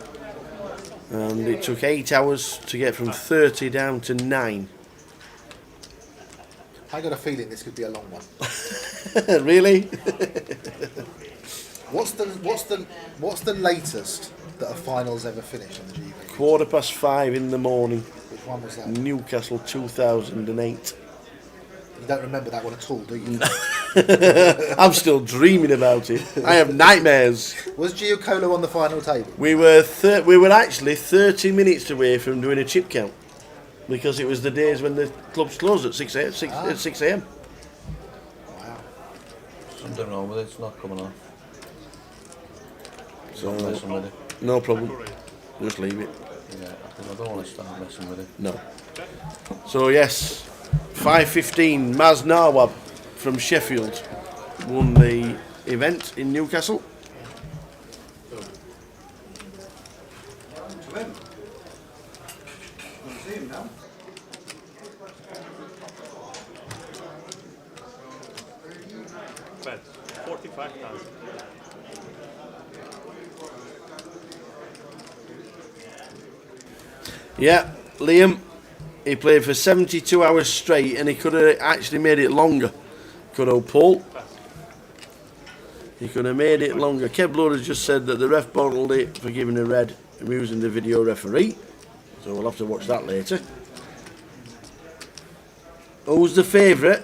Speaker 5: And it took 8 hours to get from 30 down to 9.
Speaker 2: I got a feeling this could be a long one.
Speaker 5: Really?
Speaker 2: What's the latest that a final's ever finished on the GB?
Speaker 5: 5:15 in the morning.
Speaker 2: Which one was that?
Speaker 5: Newcastle 2008.
Speaker 2: You don't remember that one at all, do you?
Speaker 5: I'm still dreaming about it. I have nightmares.
Speaker 2: Was Giacomo on the final table?
Speaker 5: We were actually 30 minutes away from doing a chip count because it was the days when the clubs closed at 6 a.m.
Speaker 2: Wow.
Speaker 19: Something wrong with it, it's not coming off.
Speaker 5: So,
Speaker 19: Not messing with it.
Speaker 5: no problem. Just leave it.
Speaker 19: Yeah, I don't want to start messing with it.
Speaker 5: No. So yes, 5:15. Maz Nawab from Sheffield won the event in Newcastle.
Speaker 11: Bet 45,000.
Speaker 5: Yeah, Liam, he played for 72 hours straight and he could have actually made it longer. Could have Paul. He could have made it longer. Kev Blood has just said that the ref bottled it for giving a red using the video referee. So we'll have to watch that later. Who's the favourite?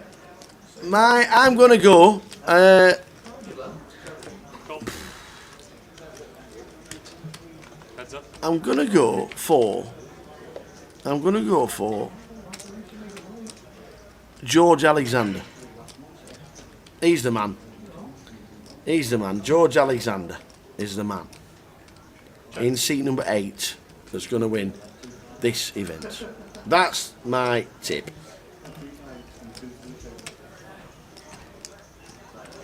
Speaker 5: I'm going to go. I'm going to go for George Alexander. He's the man. George Alexander is the man. In seat number 8 that's going to win this event. That's my tip.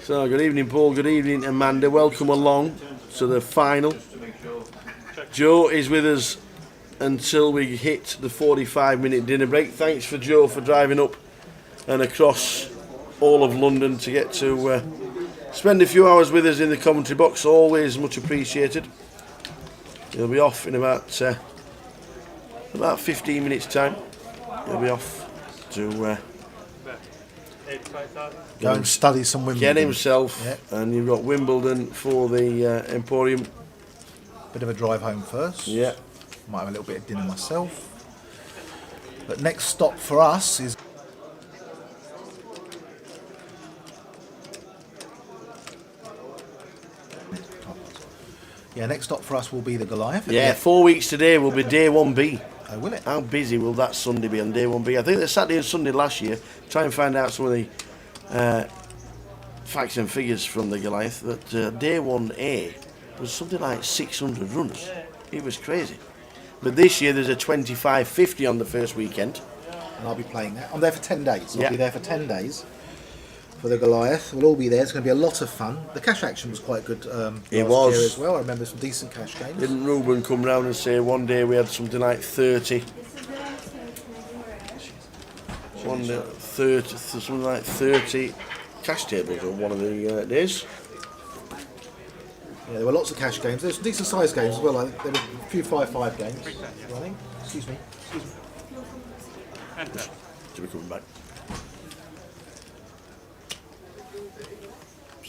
Speaker 5: So, good evening, Paul. Good evening, Amanda. Welcome along to the final. Joe is with us until we hit the 45-minute dinner break. Thanks for Joe for driving up and across all of London to get to spend a few hours with us in the commentary box. Always much appreciated. He'll be off in about 15 minutes time. He'll be off to
Speaker 2: go and study some Wimbledon.
Speaker 5: Get himself, and you've got Wimbledon for the Emporium.
Speaker 2: Bit of a drive home first.
Speaker 5: Yeah.
Speaker 2: Might have a little bit of dinner myself. But next stop for us is next stop for us will be the Goliath.
Speaker 5: Yeah, 4 weeks today will be day 1B.
Speaker 2: Oh, will it?
Speaker 5: How busy will that Sunday be on day 1B? I think the Saturday and Sunday last year, try and find out some of the facts and figures from the Goliath, that day 1A was something like 600 runners. It was crazy. But this year there's a 25-50 on the first weekend.
Speaker 2: And I'll be playing that. I'm there for 10 days. I'll
Speaker 5: Yeah.
Speaker 2: be there for 10 days for the Goliath. We'll all be there. It's going to be a lot of fun. The cash action was quite good last
Speaker 5: It was.
Speaker 2: year as well. I remember some decent cash games.
Speaker 5: Didn't Ruben come round and say one day we had something like 30? One day, 30, something like 30 cash tables on one of the days.
Speaker 2: Yeah, there were lots of cash games. There's decent sized games as well. I think there were a few 5-5 games running. Excuse me.
Speaker 5: To be coming back.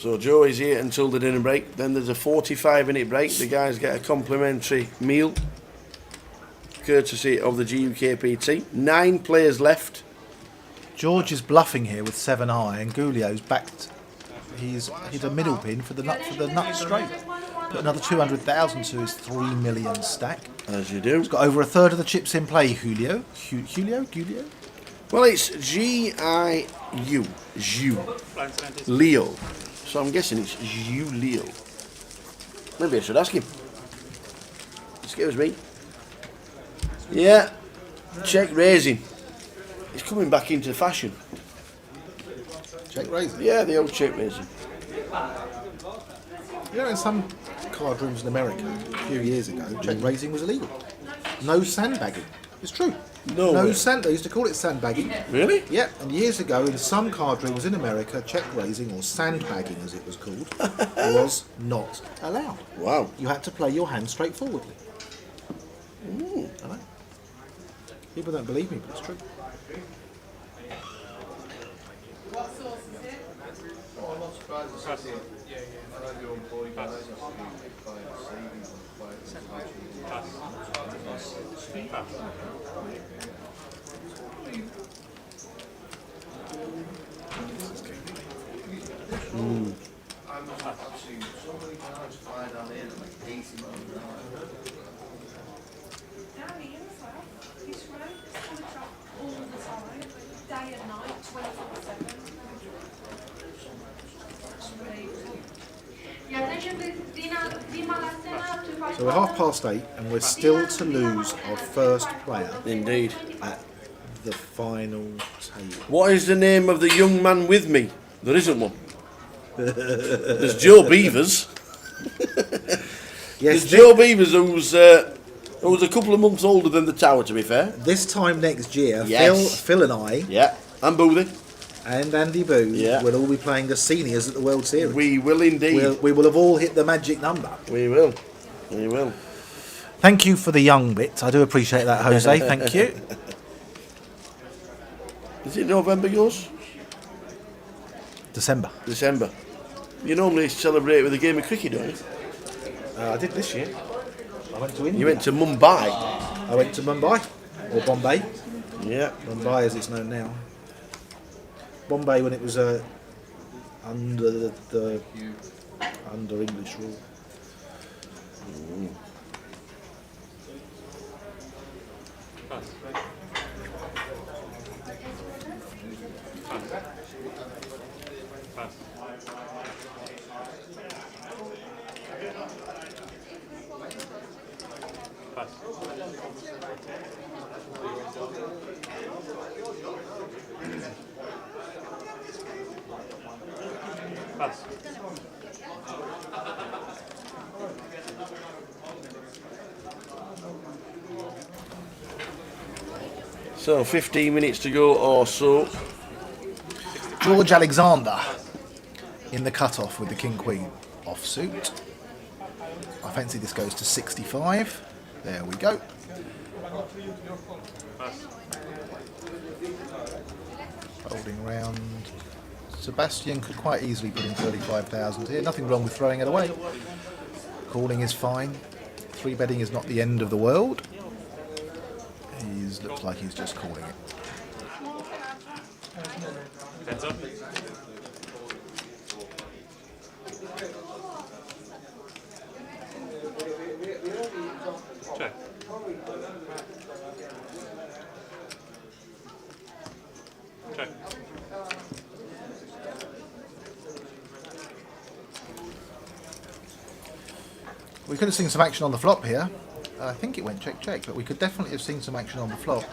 Speaker 5: So Joe is here until the dinner break. Then there's a 45-minute break. The guys get a complimentary meal, courtesy of the GUKPT. 9 players left.
Speaker 2: George is bluffing here with 7i, and Gulio's backed. He's a middle pin for the nut straight. Put another 200,000 to his 3 million stack.
Speaker 5: As you do.
Speaker 2: He's got over a third of the chips in play. Julio.
Speaker 5: Well, it's G-I-U. Leo. So I'm guessing it's Leo. Maybe I should ask him. Excuse me. Yeah. Check raising. It's coming back into fashion.
Speaker 2: Check raising?
Speaker 5: Yeah, the old check raising.
Speaker 2: You know, in some card rooms in America a few years ago, check raising was illegal. No sandbagging. It's true.
Speaker 5: No
Speaker 2: sand. They used to call it sandbagging.
Speaker 5: Really?
Speaker 2: Yeah. And years ago, in some card rooms in America, check raising, or sandbagging as it was called, was not allowed.
Speaker 5: Wow.
Speaker 2: You had to play your hand straightforwardly.
Speaker 5: Ooh.
Speaker 2: I know. People don't believe me, but it's true.
Speaker 12: What sauce is it?
Speaker 9: Oh, I'm not surprised to see it. I know you're employed guys, I see you buy savings and buy I've seen so many cards fly down here that like 80 miles an hour.
Speaker 12: Down here as well. This road is full of truck all the time, day and night, 24/7.
Speaker 13: Your attention please, Dima Lasena to
Speaker 2: So we're 8:30, and we're still to lose our first player.
Speaker 5: Indeed.
Speaker 2: At the final table.
Speaker 5: What is the name of the young man with me? There isn't one. There's Joe Beavers.
Speaker 2: Yes,
Speaker 5: There's Joe Beavers, who's a couple of months older than the tower, to be fair.
Speaker 2: This time next year,
Speaker 5: Yes.
Speaker 2: Phil and I,
Speaker 5: and Boothie,
Speaker 2: and Andy Booth will all be playing the seniors at the World Series.
Speaker 5: We will indeed.
Speaker 2: We will have all hit the magic number.
Speaker 5: We will. We will.
Speaker 2: Thank you for the young bit. I do appreciate that, Jose. Thank you.
Speaker 5: Is it November yours?
Speaker 2: December.
Speaker 5: You normally celebrate with a game of cricket, don't you?
Speaker 2: I did this year. I went to India.
Speaker 5: You went to Mumbai.
Speaker 2: I went to Mumbai, or Bombay.
Speaker 5: Yeah.
Speaker 2: Mumbai as it's known now. Bombay when it was under under English rule.
Speaker 5: So 15 minutes to go or so.
Speaker 2: George Alexander in the cut-off with the King-Queen offsuit. I fancy this goes to 65. There we go. Holding round. Sebastian could quite easily put in 35,000 here. Nothing wrong with throwing it away. Calling is fine. 3-betting is not the end of the world. Looks like he's just calling it.
Speaker 8: Heads up. Check. Check.
Speaker 2: We could have seen some action on the flop here. I think it went check, but we could definitely have seen some action on the flop.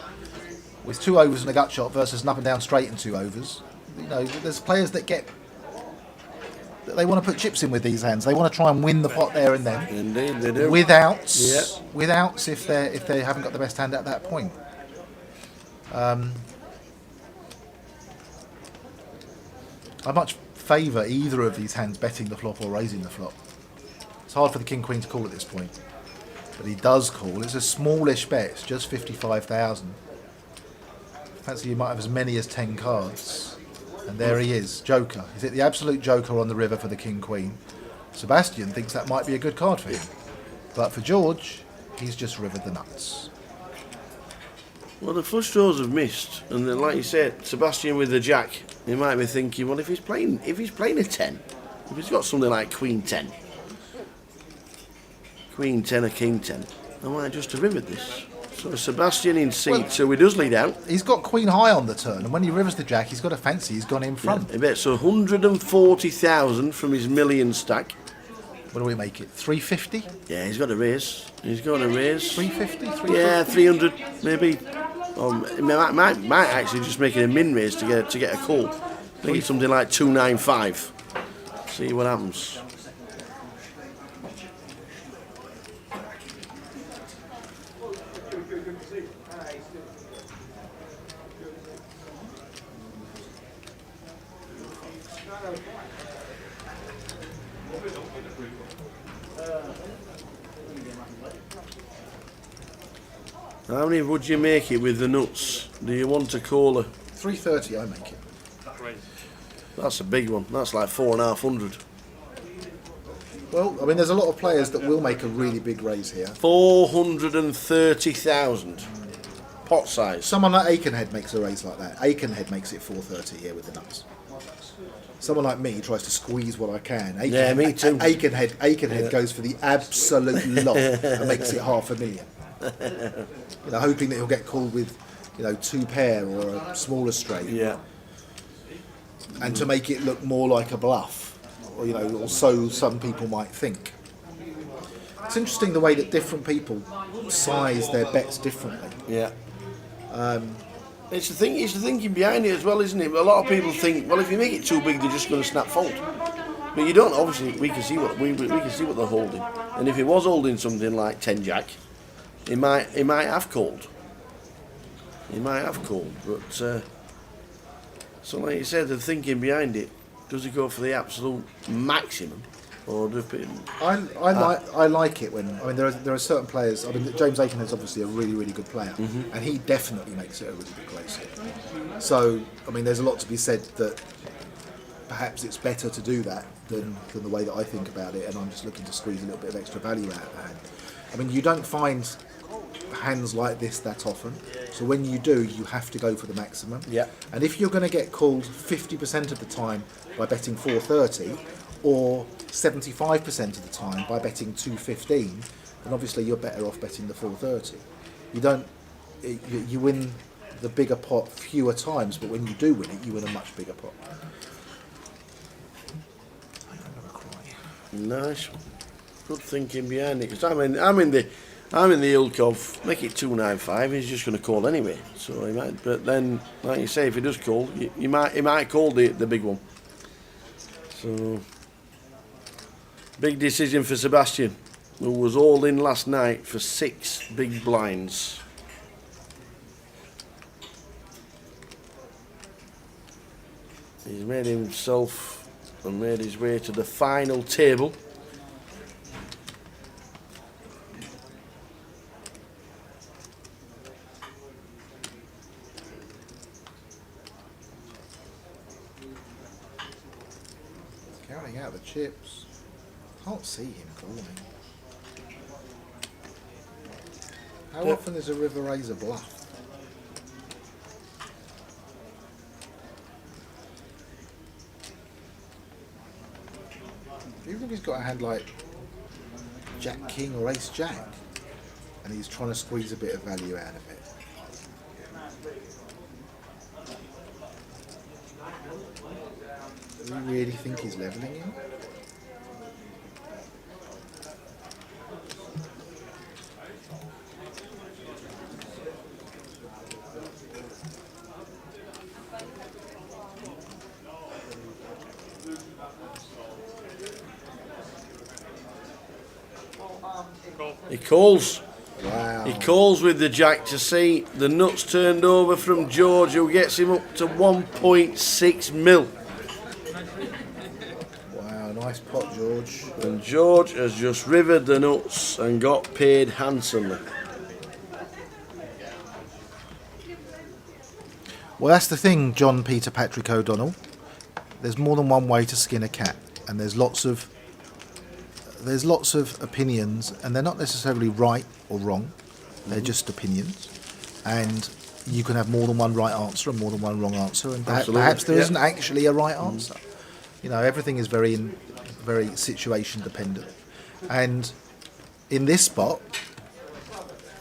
Speaker 2: With 2 overs and a gut shot versus an up and down straight and 2 overs. You know, there's players that they want to put chips in with these hands. They want to try and win the pot there and then.
Speaker 5: Indeed, they do.
Speaker 2: With outs if they haven't got the best hand at that point. I much favour either of these hands betting the flop or raising the flop. It's hard for the King-Queen to call at this point. But he does call. It's a smallish bet. It's just 55,000. Fancy you might have as many as 10 cards. And there he is, Joker. Is it the absolute Joker on the river for the King Queen? Sebastian thinks that might be a good card for him. But for George, he's just rivered the nuts.
Speaker 5: Well, the flush draws have missed, and then, like you said, Sebastian with the jack, he might be thinking, well, if he's playing a 10, if he's got something like Queen 10, Queen 10 or King 10, I might just have rivered this. So Sebastian in seat, so he does lead out.
Speaker 2: He's got Queen high on the turn, and when he rivers the jack, he's got a fancy, he's gone in front.
Speaker 5: Yeah, he bets 140,000 from his million stack.
Speaker 2: What do we make it? 350?
Speaker 5: Yeah, he's got a raise. He's got a raise.
Speaker 2: 350?
Speaker 5: Yeah, 300 maybe. Might actually just make it a min raise to get a call. Make it something like 295. See what happens. How many would you make it with the nuts? Do you want to call a
Speaker 2: 330? I make it.
Speaker 5: That's a big one. That's like 4,500.
Speaker 2: Well, I mean, there's a lot of players that will make a really big raise here.
Speaker 5: 430,000 pot size.
Speaker 2: Someone like Aikenhead makes a raise like that. Aikenhead makes it 430 here with the nuts. Someone like me tries to squeeze what I can.
Speaker 5: Yeah, me too.
Speaker 2: Aikenhead goes for the absolute lot and makes it 500,000. Hoping that he'll get called with, 2 pair or a smaller straight.
Speaker 5: Yeah.
Speaker 2: And to make it look more like a bluff, or so some people might think. It's interesting the way that different people size their bets differently.
Speaker 5: Yeah. It's the thinking behind it as well, isn't it? A lot of people think, well, if you make it too big, they're just going to snap fold. But you don't. Obviously, we can see what they're holding. And if he was holding something like 10 jack, he might have called. He might have called, but so like you said, the thinking behind it, does he go for the absolute maximum, or do it?
Speaker 2: I like it when there are certain players. I mean, James Aikenhead is obviously a really, really good player, and he definitely makes it a really good race. So I mean, there's a lot to be said that perhaps it's better to do that than the way that I think about it, and I'm just looking to squeeze a little bit of extra value out of the hand. I mean, you don't find hands like this that often, so when you do, you have to go for the maximum.
Speaker 5: Yeah.
Speaker 2: And if you're going to get called 50% of the time by betting 430, or 75% of the time by betting 215, then obviously you're better off betting the 430. You win the bigger pot fewer times, but when you do win it, you win a much bigger pot.
Speaker 5: Nice, good thinking behind it. Because I'm in the ilk of make it 295. He's just going to call anyway. So he might. But then, like you say, if he does call, he might call the big one. So big decision for Sebastian, who was all in last night for 6 big blinds. He's made himself and made his way to the final table.
Speaker 2: Counting out the chips. Can't see him calling. How often is a river raise a bluff? Even if he's got a hand like Jack King or Ace Jack, and he's trying to squeeze a bit of value out of it. Do we really think he's levelling him?
Speaker 5: He calls.
Speaker 2: Wow.
Speaker 5: He calls with the jack to see the nuts turned over from George, who gets him up to 1.6 mil.
Speaker 2: Wow, nice pot, George.
Speaker 5: And George has just rivered the nuts and got paid handsomely.
Speaker 2: Well, that's the thing, John Peter Patrick O'Donnell. there's more than one way to skin a cat, and there's lots of opinions, and they're not necessarily right or wrong. They're just opinions, and you can have more than one right answer and more than one wrong answer, and perhaps there isn't actually a right answer. You know, everything is very situation dependent, and in this spot,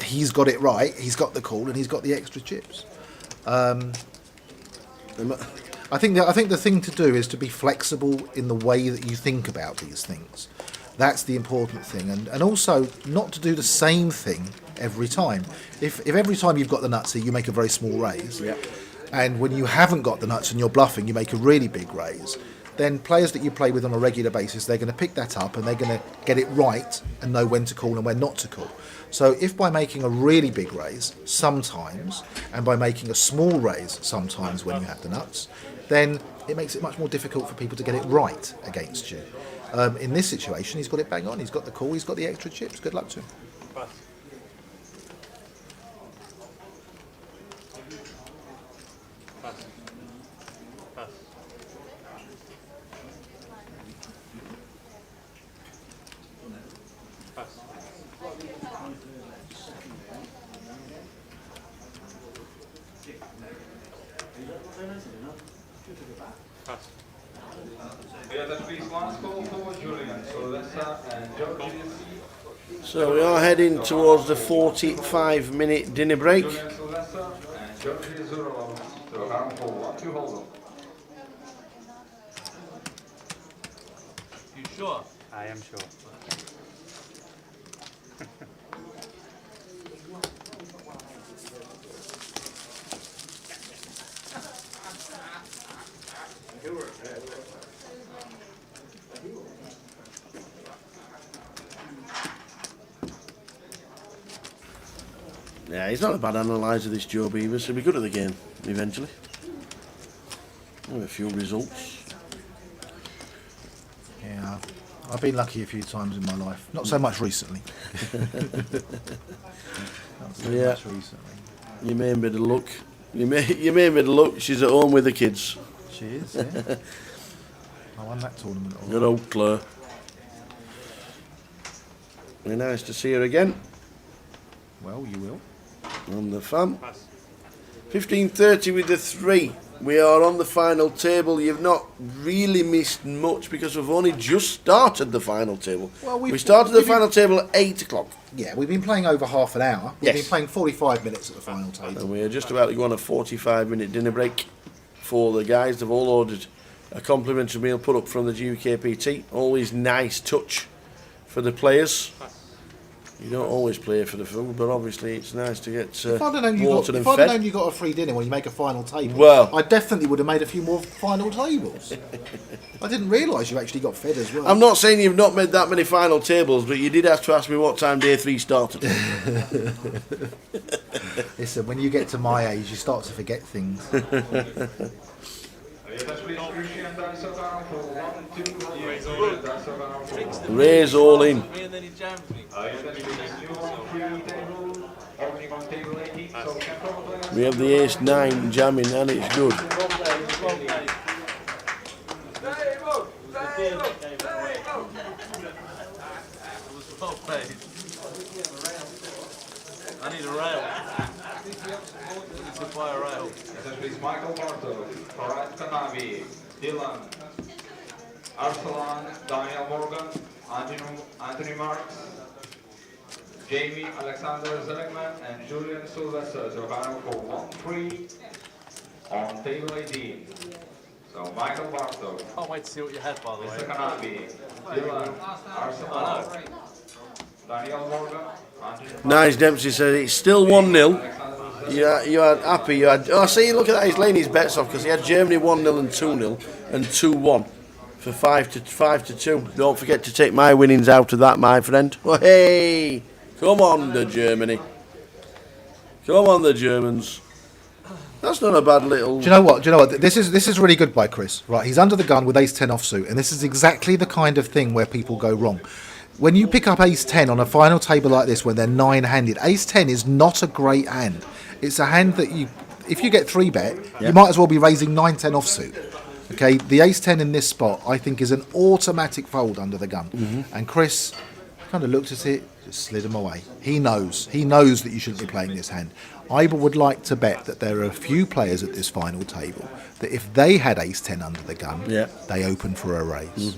Speaker 2: he's got it right. He's got the call, and he's got the extra chips. I think the thing to do is to be flexible in the way that you think about these things. That's the important thing, and also not to do the same thing every time. If every time you've got the nuts here, you make a very small raise, and when you haven't got the nuts and you're bluffing, you make a really big raise, then players that you play with on a regular basis, they're going to pick that up and they're going to get it right and know when to call and when not to call. So if by making a really big raise sometimes, and by making a small raise sometimes when you have the nuts, then it makes it much more difficult for people to get it right against you. In this situation, he's got it bang on. He's got the call. He's got the extra chips. Good luck to him.
Speaker 5: So we are heading towards the 45-minute dinner break.
Speaker 11: You sure? I am sure.
Speaker 5: Yeah, he's not a bad analyser, this Joe Beavers. He'll be good at the game eventually. A few results.
Speaker 2: Yeah, I've been lucky a few times in my life. Not so much recently. Not so much recently.
Speaker 5: You may be the luck. You may be the luck. She's at home with the kids.
Speaker 2: She is. Yeah. I won that tournament.
Speaker 5: Good old Claire. Very nice to see her again.
Speaker 2: Well, you will.
Speaker 5: On the fam. 15:30 with the 3. We are on the final table. You've not really missed much because we've only just started the final table.
Speaker 2: Well,
Speaker 5: we started the final table at 8 o'clock.
Speaker 2: Yeah, we've been playing over half an hour. We've been playing 45 minutes at the final table.
Speaker 5: And we are just about to go on a 45-minute dinner break for the guys. They've all ordered a complimentary meal put up from the GUKPT. Always nice touch for the players. You don't always play for the food, but obviously it's nice to get watered and fed.
Speaker 2: If I'd have known you got a free dinner when you make a final table,
Speaker 5: well,
Speaker 2: I definitely would have made a few more final tables. I didn't realise you actually got fed as well.
Speaker 5: I'm not saying you've not made that many final tables, but you did have to ask me what time day 3 started.
Speaker 2: Listen, when you get to my age, you start to forget things.
Speaker 5: Raise all in. We have the ace-9 jamming and it's good.
Speaker 8: I need a rail. To buy a rail.
Speaker 11: Please, Michael Bartow, Farad Kanavi, Dylan, Arsalan, Daniel Morgan, Anthony Marks, Jamie Alexander Zelegman, and Julian Sylvester. So final for 1-3 on table 18. So Michael Bartow.
Speaker 8: Can't wait to see what you had, by the way.
Speaker 11: Mr. Kanavi, Dylan, Arsalan, Daniel Morgan,
Speaker 5: Nice, Dempsey said it's still 1-0. You had happy. You had. Oh, see, look at that. He's laying his bets off because he had Germany 1-0 and 2-0 and 2-1 for 5-2. Don't forget to take my winnings out of that, my friend. Oh, hey, come on, the Germany. Come on, the Germans. That's not a bad little.
Speaker 2: Do you know what? This is really good by Chris. Right, he's under the gun with ace-10 offsuit, and this is exactly the kind of thing where people go wrong. When you pick up ace-10 on a final table like this when they're 9-handed, ace-10 is not a great hand. It's a hand that if you get 3-bet, you might as well be raising 9-10 offsuit. Okay, the ace-10 in this spot, I think, is an automatic fold under the gun. And Chris kind of looked at it, just slid him away. He knows that you shouldn't be playing this hand. I would like to bet that there are a few players at this final table that if they had ace-10 under the gun, they open for a raise.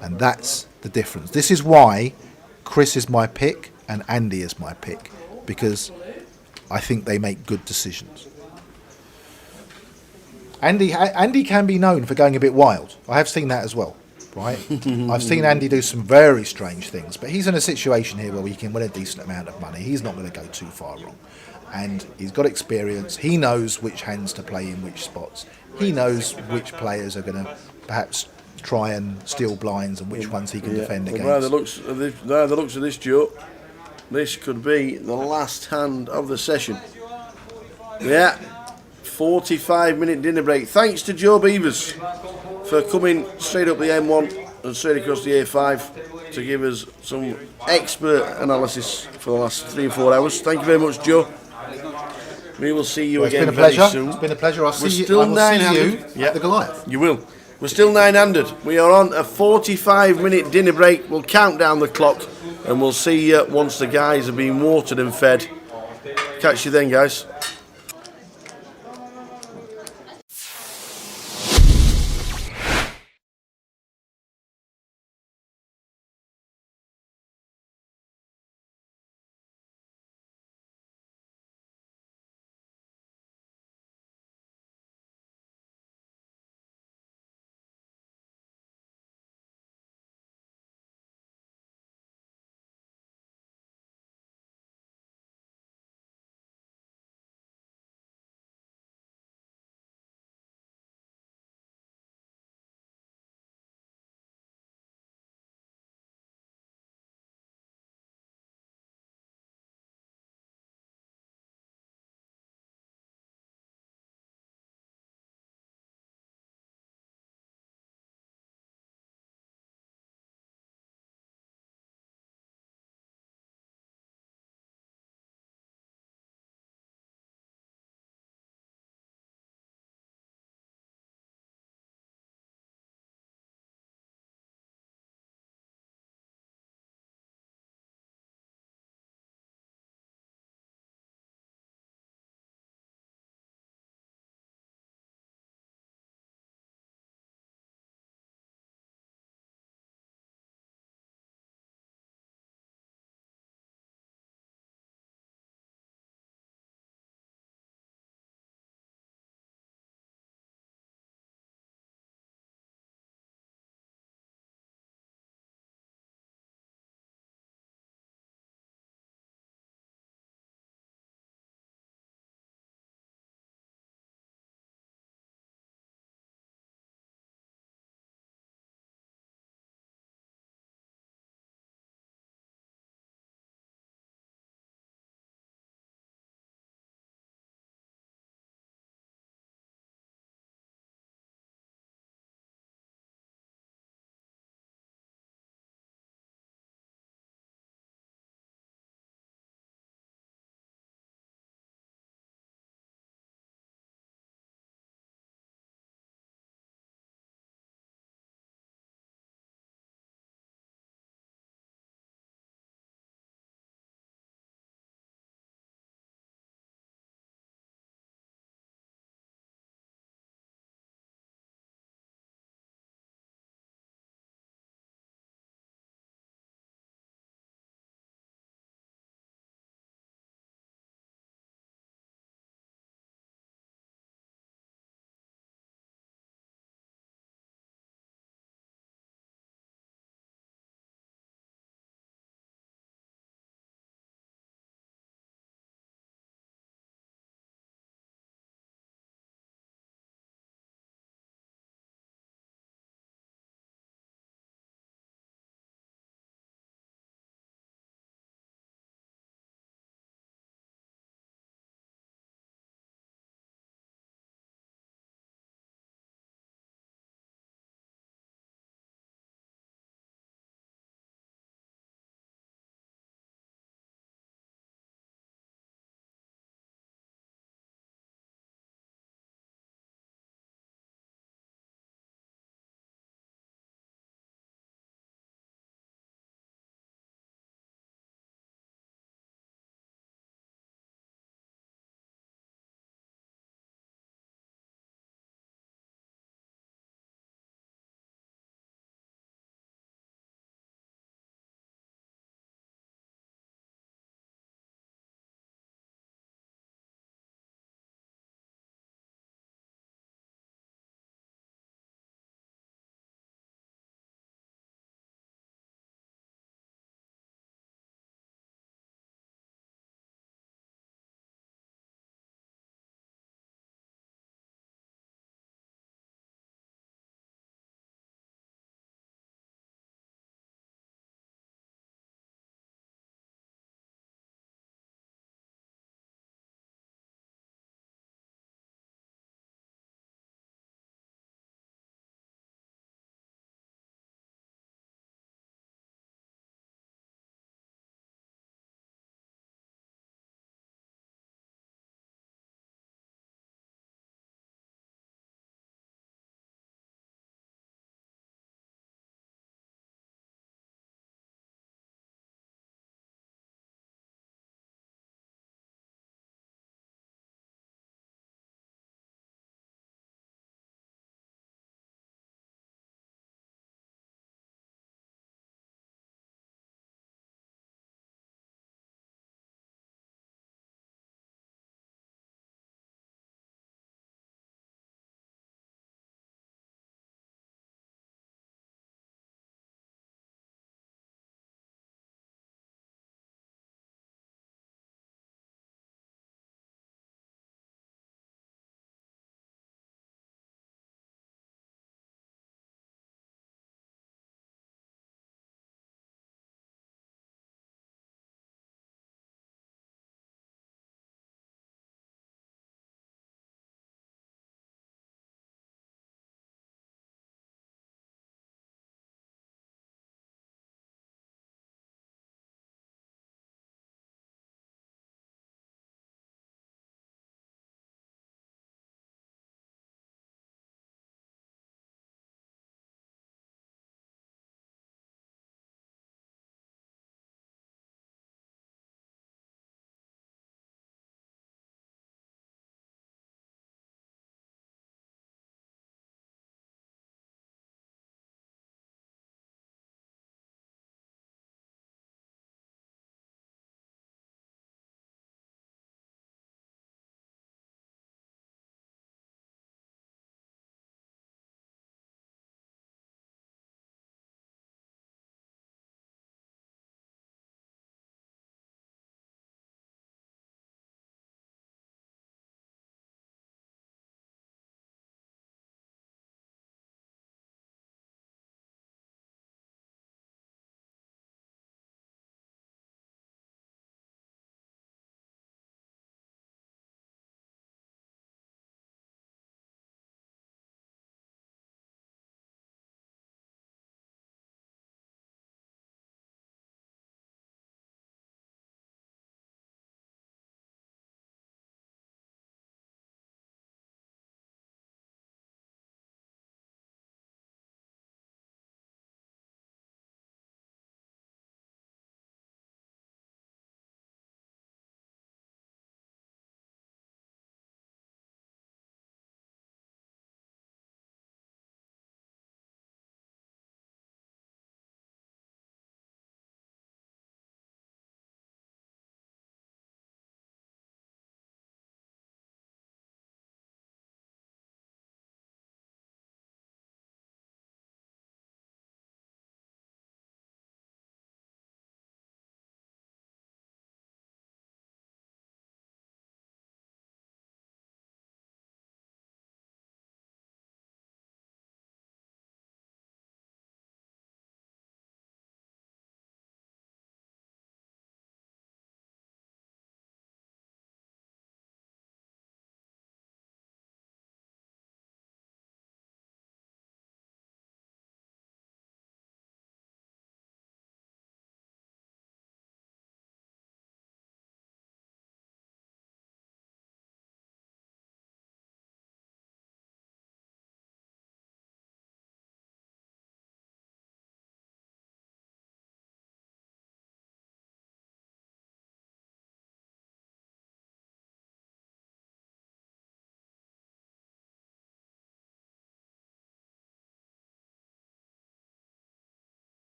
Speaker 2: And that's the difference. This is why Chris is my pick and Andy is my pick, because I think they make good decisions. Andy can be known for going a bit wild. I have seen that as well, right? I've seen Andy do some very strange things, but he's in a situation here where he can win a decent amount of money. He's not going to go too far wrong. And he's got experience. He knows which hands to play in which spots. He knows which players are going to perhaps try and steal blinds and which ones he can defend against.
Speaker 5: By the looks of this, Joe, this could be the last hand of the session. Yeah, 45-minute dinner break. Thanks to Joe Beavers for coming straight up the M1 and straight across the A5 to give us some expert analysis for the last 3 or 4 hours. Thank you very much, Joe. We will see you again very soon.
Speaker 2: It's been a pleasure. I will see
Speaker 5: still
Speaker 2: you at the Goliath.
Speaker 5: You will. We're still 9-handed. We are on a 45-minute dinner break. We'll count down the clock and we'll see you once the guys have been watered and fed. Catch you then, guys.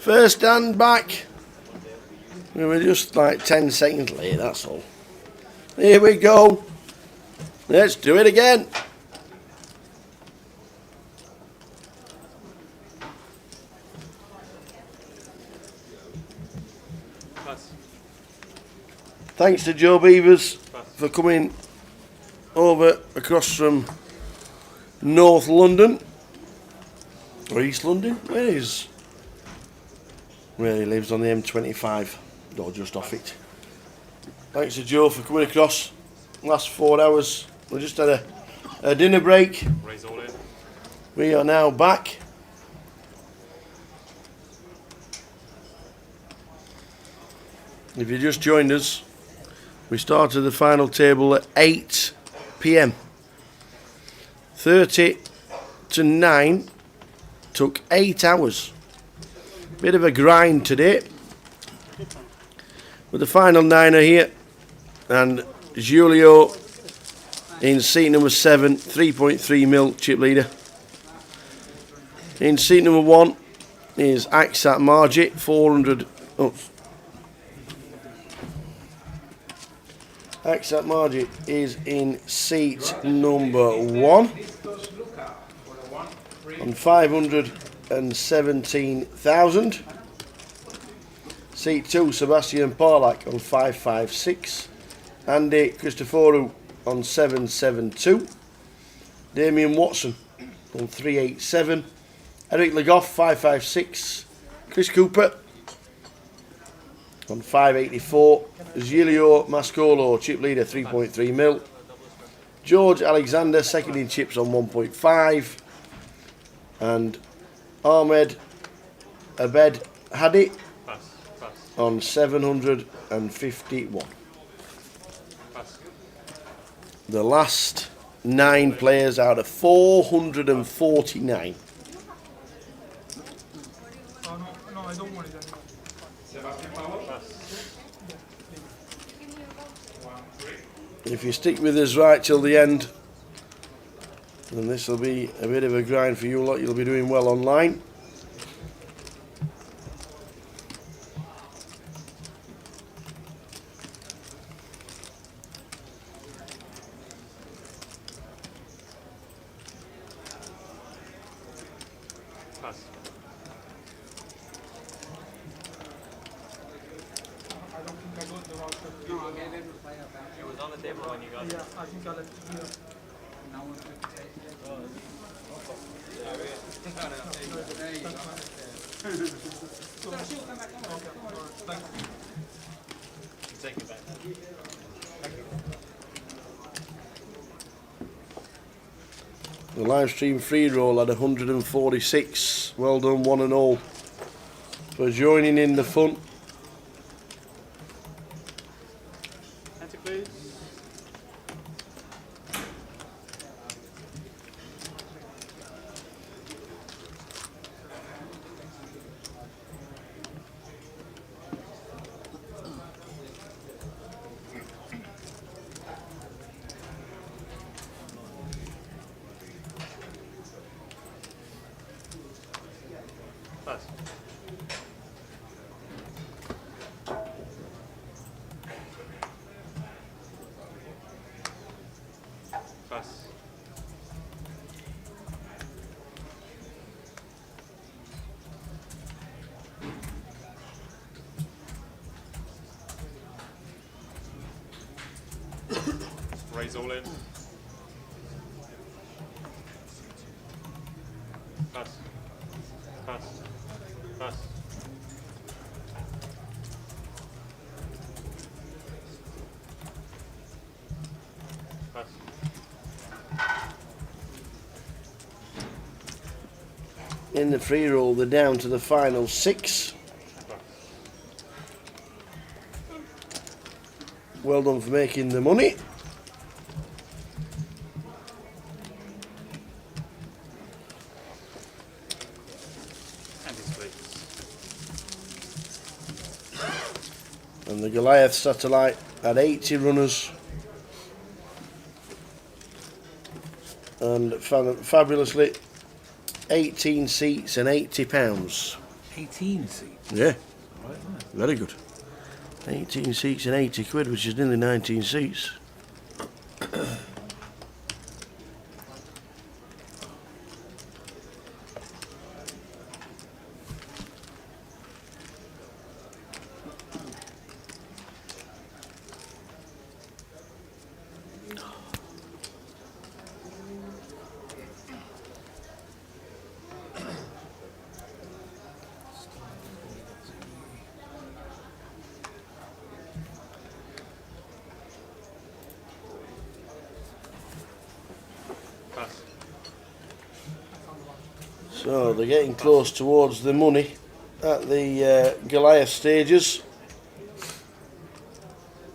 Speaker 5: First stand back. We were just like 10 seconds late, that's all. Here we go. Let's do it again. Thanks to Joe Beavers for coming over across from North London. Or East London, where is? Where he lives on the M25, or just off it. Thanks to Joe for coming across. Last 4 hours, we just had a dinner break. We are now back. If you just joined us, we started the final table at 8 PM. 30 to 9 took 8 hours. Bit of a grind today. But the final 9 are here. And Giulio in seat number 7, 3.3 mil chip leader. In seat number 1 is Aksat Margit, 400. Oh. Aksat Margit is in seat number 1 on 517,000. Seat 2, Sebastian Parlak on 556. Andy Christoforou on 772. Damien Watson on 387. Eric Legoff 556. Chris Cooper on 584. Giulio Mascolo, chip leader, 3.3 mil. George Alexander, second in chips on 1.5. And Ahmed Abed Hadi on 751. The last 9 players out of 449.
Speaker 14: No, I don't want it.
Speaker 5: If you stick with us right till the end, then this will be a bit of a grind for you lot. You'll be doing well online. The live stream free roll had 146. Well done, one and all, for joining in the fun.
Speaker 3: Raise all in. Pass. Pass. Pass. Pass.
Speaker 5: In the free roll, they're down to the final 6. Well done for making the money. And the Goliath satellite had 80 runners and fabulously 18 seats and £80.
Speaker 18: 18 seats.
Speaker 5: Yeah,
Speaker 18: Right, man.
Speaker 5: very good. 18 seats and 80 quid, which is nearly 19 seats.
Speaker 3: Pass.
Speaker 5: So they're getting close towards the money at the Goliath stages.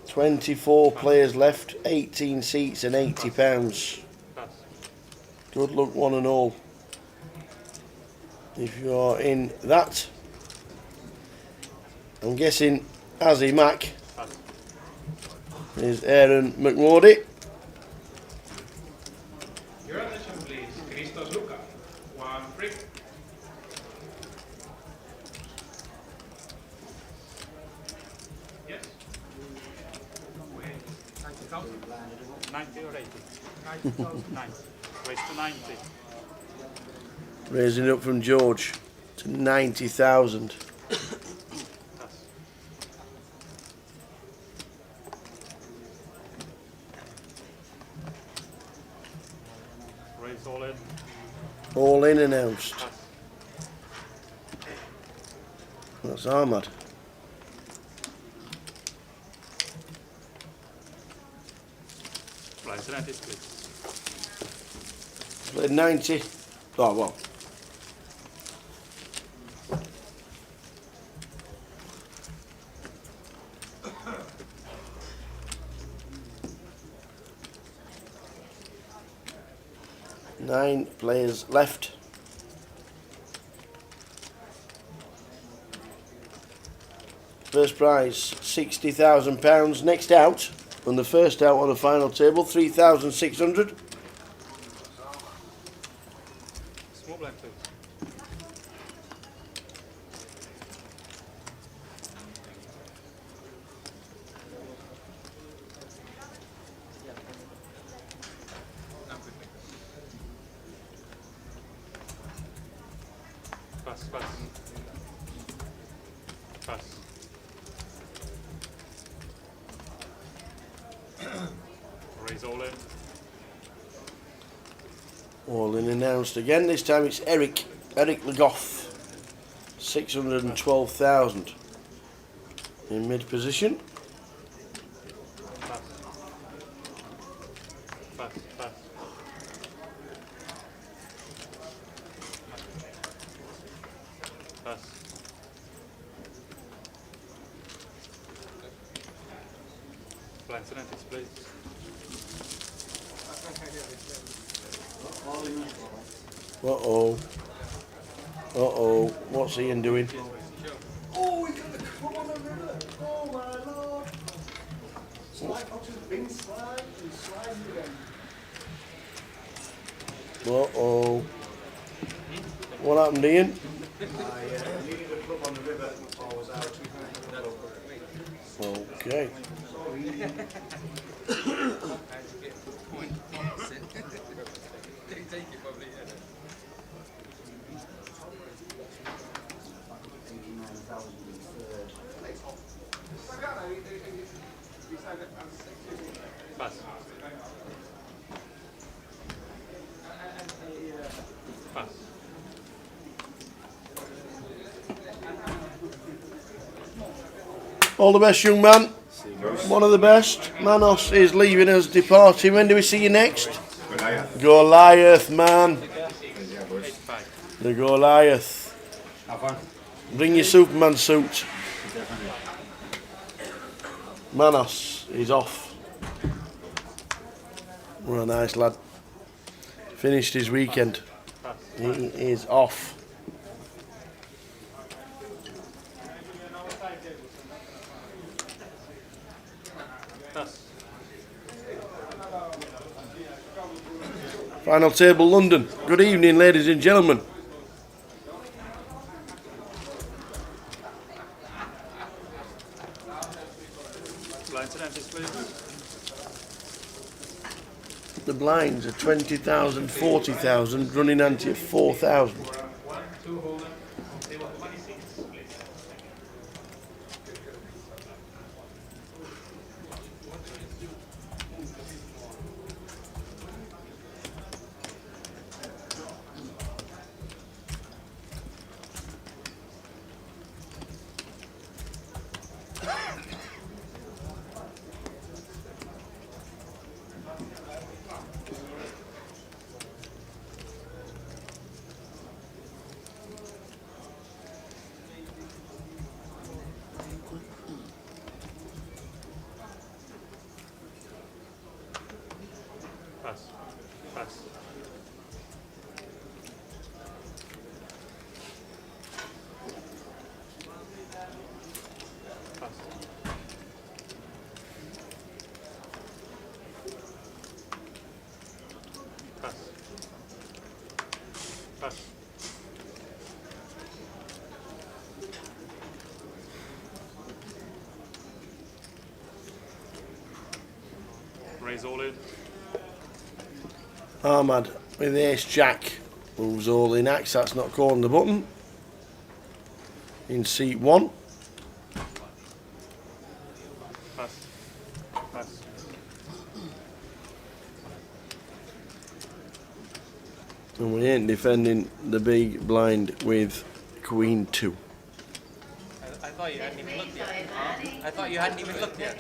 Speaker 5: 24 players left, 18 seats and £80.
Speaker 3: Pass.
Speaker 5: Good luck one and all. If you are in that. I'm guessing Azzy Mac is Aaron McMordy.
Speaker 11: Your attention please, Christos Luca, 1 free. Yes.
Speaker 3: 90,000? 90 or 80? 90. Raise to 90.
Speaker 5: Raising it up from George to 90,000.
Speaker 3: Raise all in.
Speaker 5: All in announced. That's Ahmad.
Speaker 3: Blind to 90, please.
Speaker 5: Played 90. Oh, well. Nine players left. First prize £60,000. Next out, and the first out on the final table, 3,600.
Speaker 3: Small blind, please. Pass, pass. Pass. Raise all in.
Speaker 5: All in announced again. This time it's Eric Legoff. 612,000 in mid position.
Speaker 3: Pass. Pass, pass. Pass. Blind to 90, please.
Speaker 5: Uh-oh. Uh-oh. What's Ian doing?
Speaker 10: Oh, we got the club on the river. Oh, my lord. Slide up to the bin slide and slide again.
Speaker 5: Uh-oh. What happened, Ian?
Speaker 9: I needed a club on the river. I was out.
Speaker 5: Okay.
Speaker 3: Pass. Pass.
Speaker 5: All the best, young man. One of the best. Manos is leaving us, departing. When do we see you next? Goliath, man. The Goliath. Bring your Superman suit. Manos is off. What a nice lad. Finished his weekend. He is off. Final table, London. Good evening, ladies and gentlemen. The blinds are 20,000, 40,000, running ante at 4,000.
Speaker 3: Pass. Pass. Pass. Pass. Pass. Raise all in.
Speaker 5: Ahmad with ace jack moves all in axe, that's not calling the button. In seat 1.
Speaker 3: Pass. Pass.
Speaker 5: And we ain't defending the big blind with queen 2.
Speaker 15: I thought you hadn't even looked yet. I thought you hadn't even looked yet.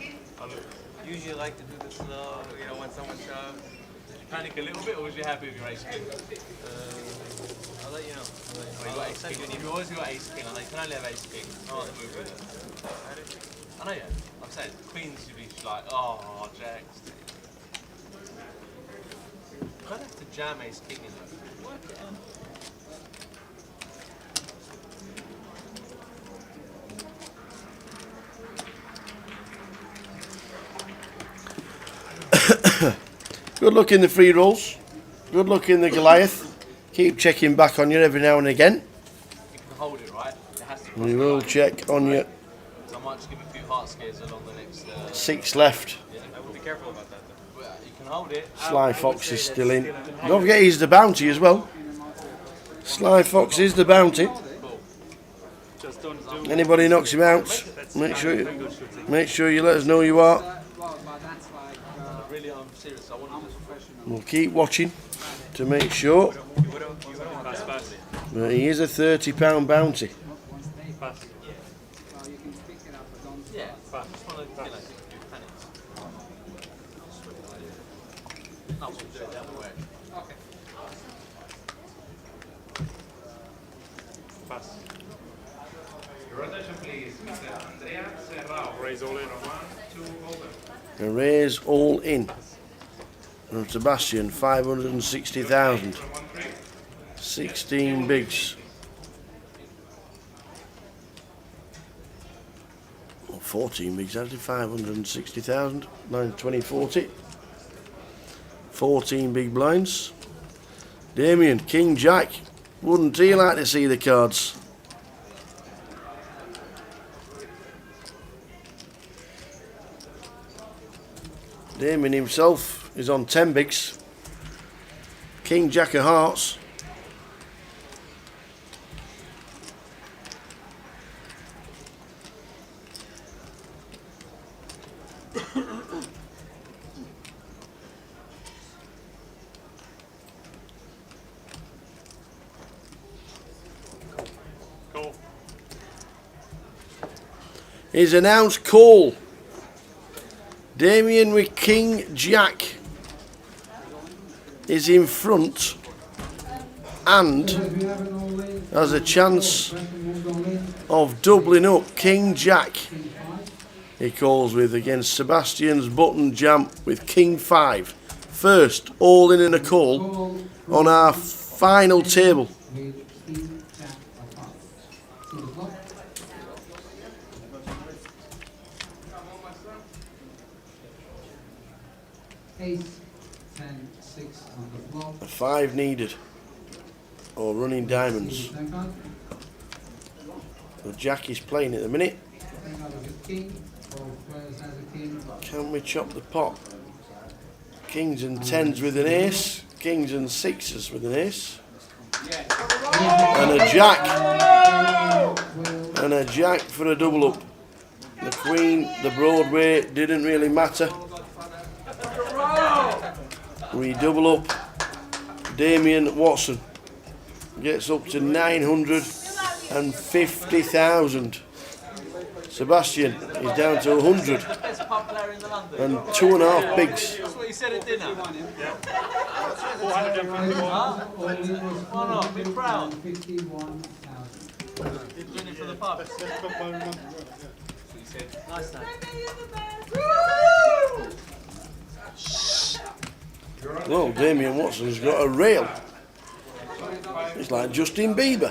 Speaker 15: Usually like to do this slow, you know, when someone shoves. Did you panic a little bit, or was you happy with your ace king? I'll let you know. You got ace king. You always got ace king. I'm like, you can only have ace king. I can't move with it. I know, yeah. I'm saying queens should be like, oh, jacks. I'd have to jam ace king in there. Work it out.
Speaker 5: Good luck in the free rolls. Good luck in the Goliath. Keep checking back on you every now and again.
Speaker 15: You can hold it, right? It has to
Speaker 5: We will check on you.
Speaker 15: So I might just give a few heart scares along the next...
Speaker 5: 6 left.
Speaker 15: Yeah, be careful about that though. You can hold it.
Speaker 5: Sly Fox is still in. Don't forget he's the bounty as well. Sly Fox is the bounty. Anybody knocks him out, make sure you let us know who you are.
Speaker 15: Really, I'm serious. I want to
Speaker 5: We'll keep watching to make sure. But he is a £30 bounty.
Speaker 3: Pass.
Speaker 15: Yeah, pass. Just want to, you know, do panics. No, we'll do it the other way. Okay.
Speaker 3: Pass.
Speaker 11: Your attention please, Mr. Andrea Serrao.
Speaker 3: Raise all in.
Speaker 11: 1, 2, open.
Speaker 5: A raise all in. From Sebastian, 560,000. 16 bigs. Well, 14 bigs actually, 560,000. 9, 20, 40. 14 big blinds. Damien, King Jack. Wouldn't he like to see the cards? Damien himself is on 10 bigs. King Jack of Hearts.
Speaker 3: Cool.
Speaker 5: Is announced call. Damien with King Jack is in front and has a chance of doubling up. King Jack he calls with against Sebastian's button jam with King 5. First all in and a call on our final table.
Speaker 4: Ace, 10, 6 on the flop.
Speaker 5: 5 needed. Or running diamonds. The Jack is playing at the minute. Can we chop the pot? Kings and tens with an ace. Kings and sixes with an ace. And a jack. And a jack for a double up. The queen, the Broadway, didn't really matter. We double up. Damien Watson gets up to 950,000. Sebastian is down to 100 and 2.5 bigs.
Speaker 15: That's what you said at dinner. Yeah. 451. Why not? Be proud. You're doing it for the pub. That's what you said. Nice time.
Speaker 5: Well, Damien Watson's got a rail. It's like Justin Bieber.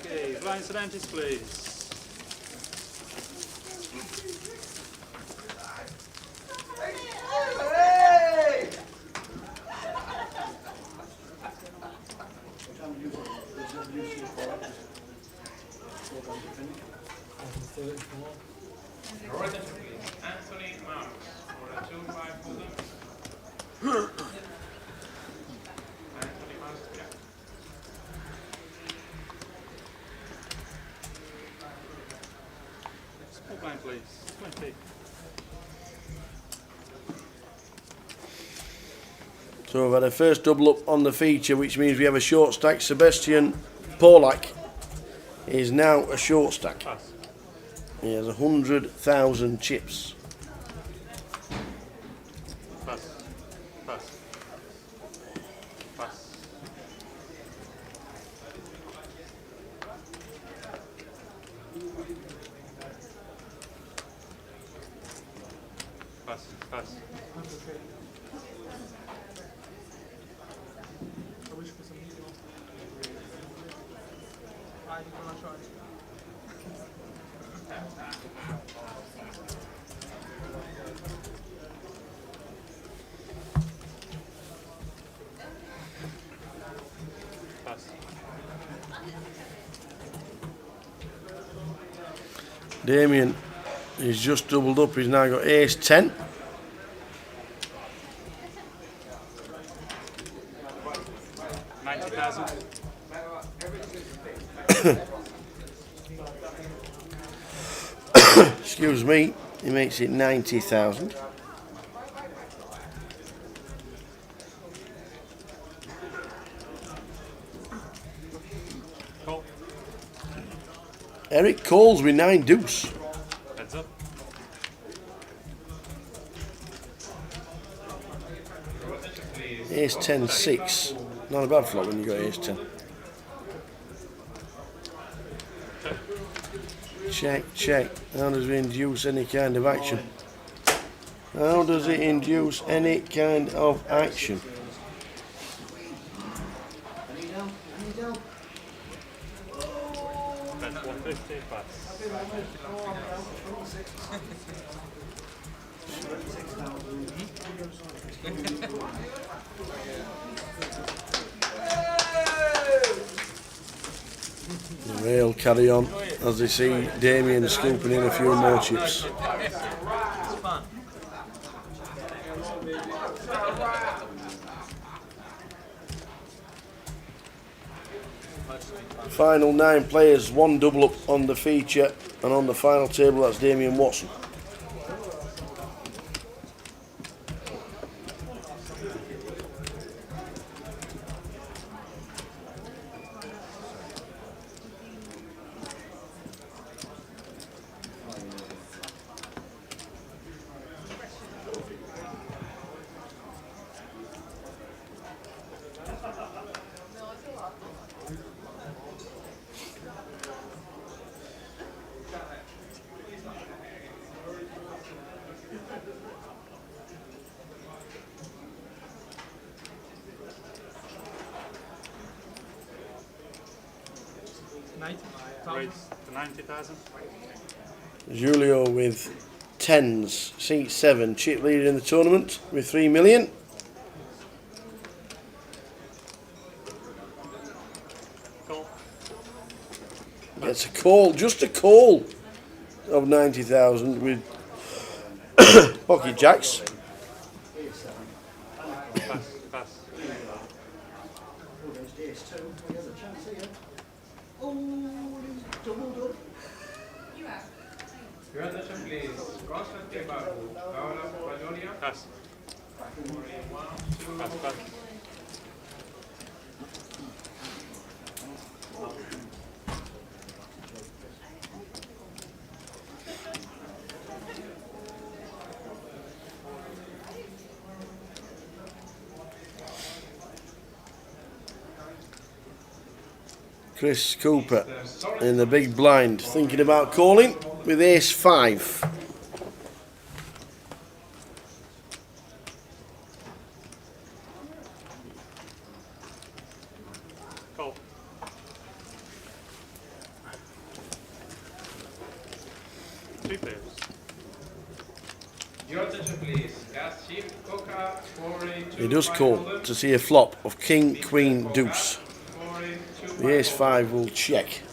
Speaker 3: Okay, blind sedentist, please.
Speaker 11: Anthony Marks for a 2-5 holder. Anthony Marks, yeah.
Speaker 3: Small blind, please. 20.
Speaker 5: So we've had a first double up on the feature, which means we have a short stack. Sebastian Polak is now a short stack. He has 100,000 chips.
Speaker 3: Pass. Pass. Pass. Pass. Pass.
Speaker 14: I wish for some medium. I'm gonna try.
Speaker 5: Damien is just doubled up. He's now got ace 10. Excuse me, he makes it 90,000. Eric calls with 9 deuce.
Speaker 3: Heads up.
Speaker 5: Ace 10 6. Not a bad flop when you got ace 10. Check, check. How does it induce any kind of action? How does it induce any kind of action?
Speaker 3: That's 150. Pass.
Speaker 5: The rail carry on as they see Damien scooping in a few more chips. Final 9 players, 1 double up on the feature, and on the final table that's Damien Watson.
Speaker 3: Raise to 90,000.
Speaker 5: Julio with 10s, seat 7, chip leader in the tournament with 3 million. Gets a call, just a call of 90,000 with pocket jacks.
Speaker 11: Your attention please. Constantine Babu.
Speaker 3: Pass. Pass, pass.
Speaker 5: Chris Cooper in the big blind, thinking about calling with ace 5.
Speaker 3: Call. Two pairs.
Speaker 11: Your attention please. Gas Chief Coca 482.
Speaker 5: He does call to see a flop of king, queen, deuce. The ace 5 will check.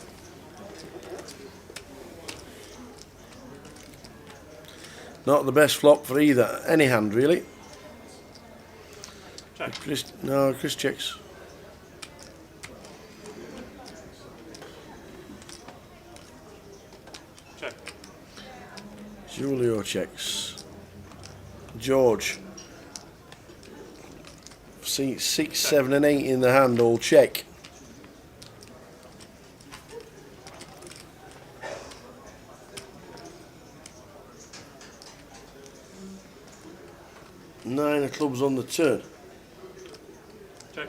Speaker 5: Not the best flop for either, any hand really.
Speaker 3: Check.
Speaker 5: Chris checks.
Speaker 3: Check.
Speaker 5: Julio checks. George. 6, 7 and 8 in the hand, all check. Nine of clubs on the turn.
Speaker 3: Check.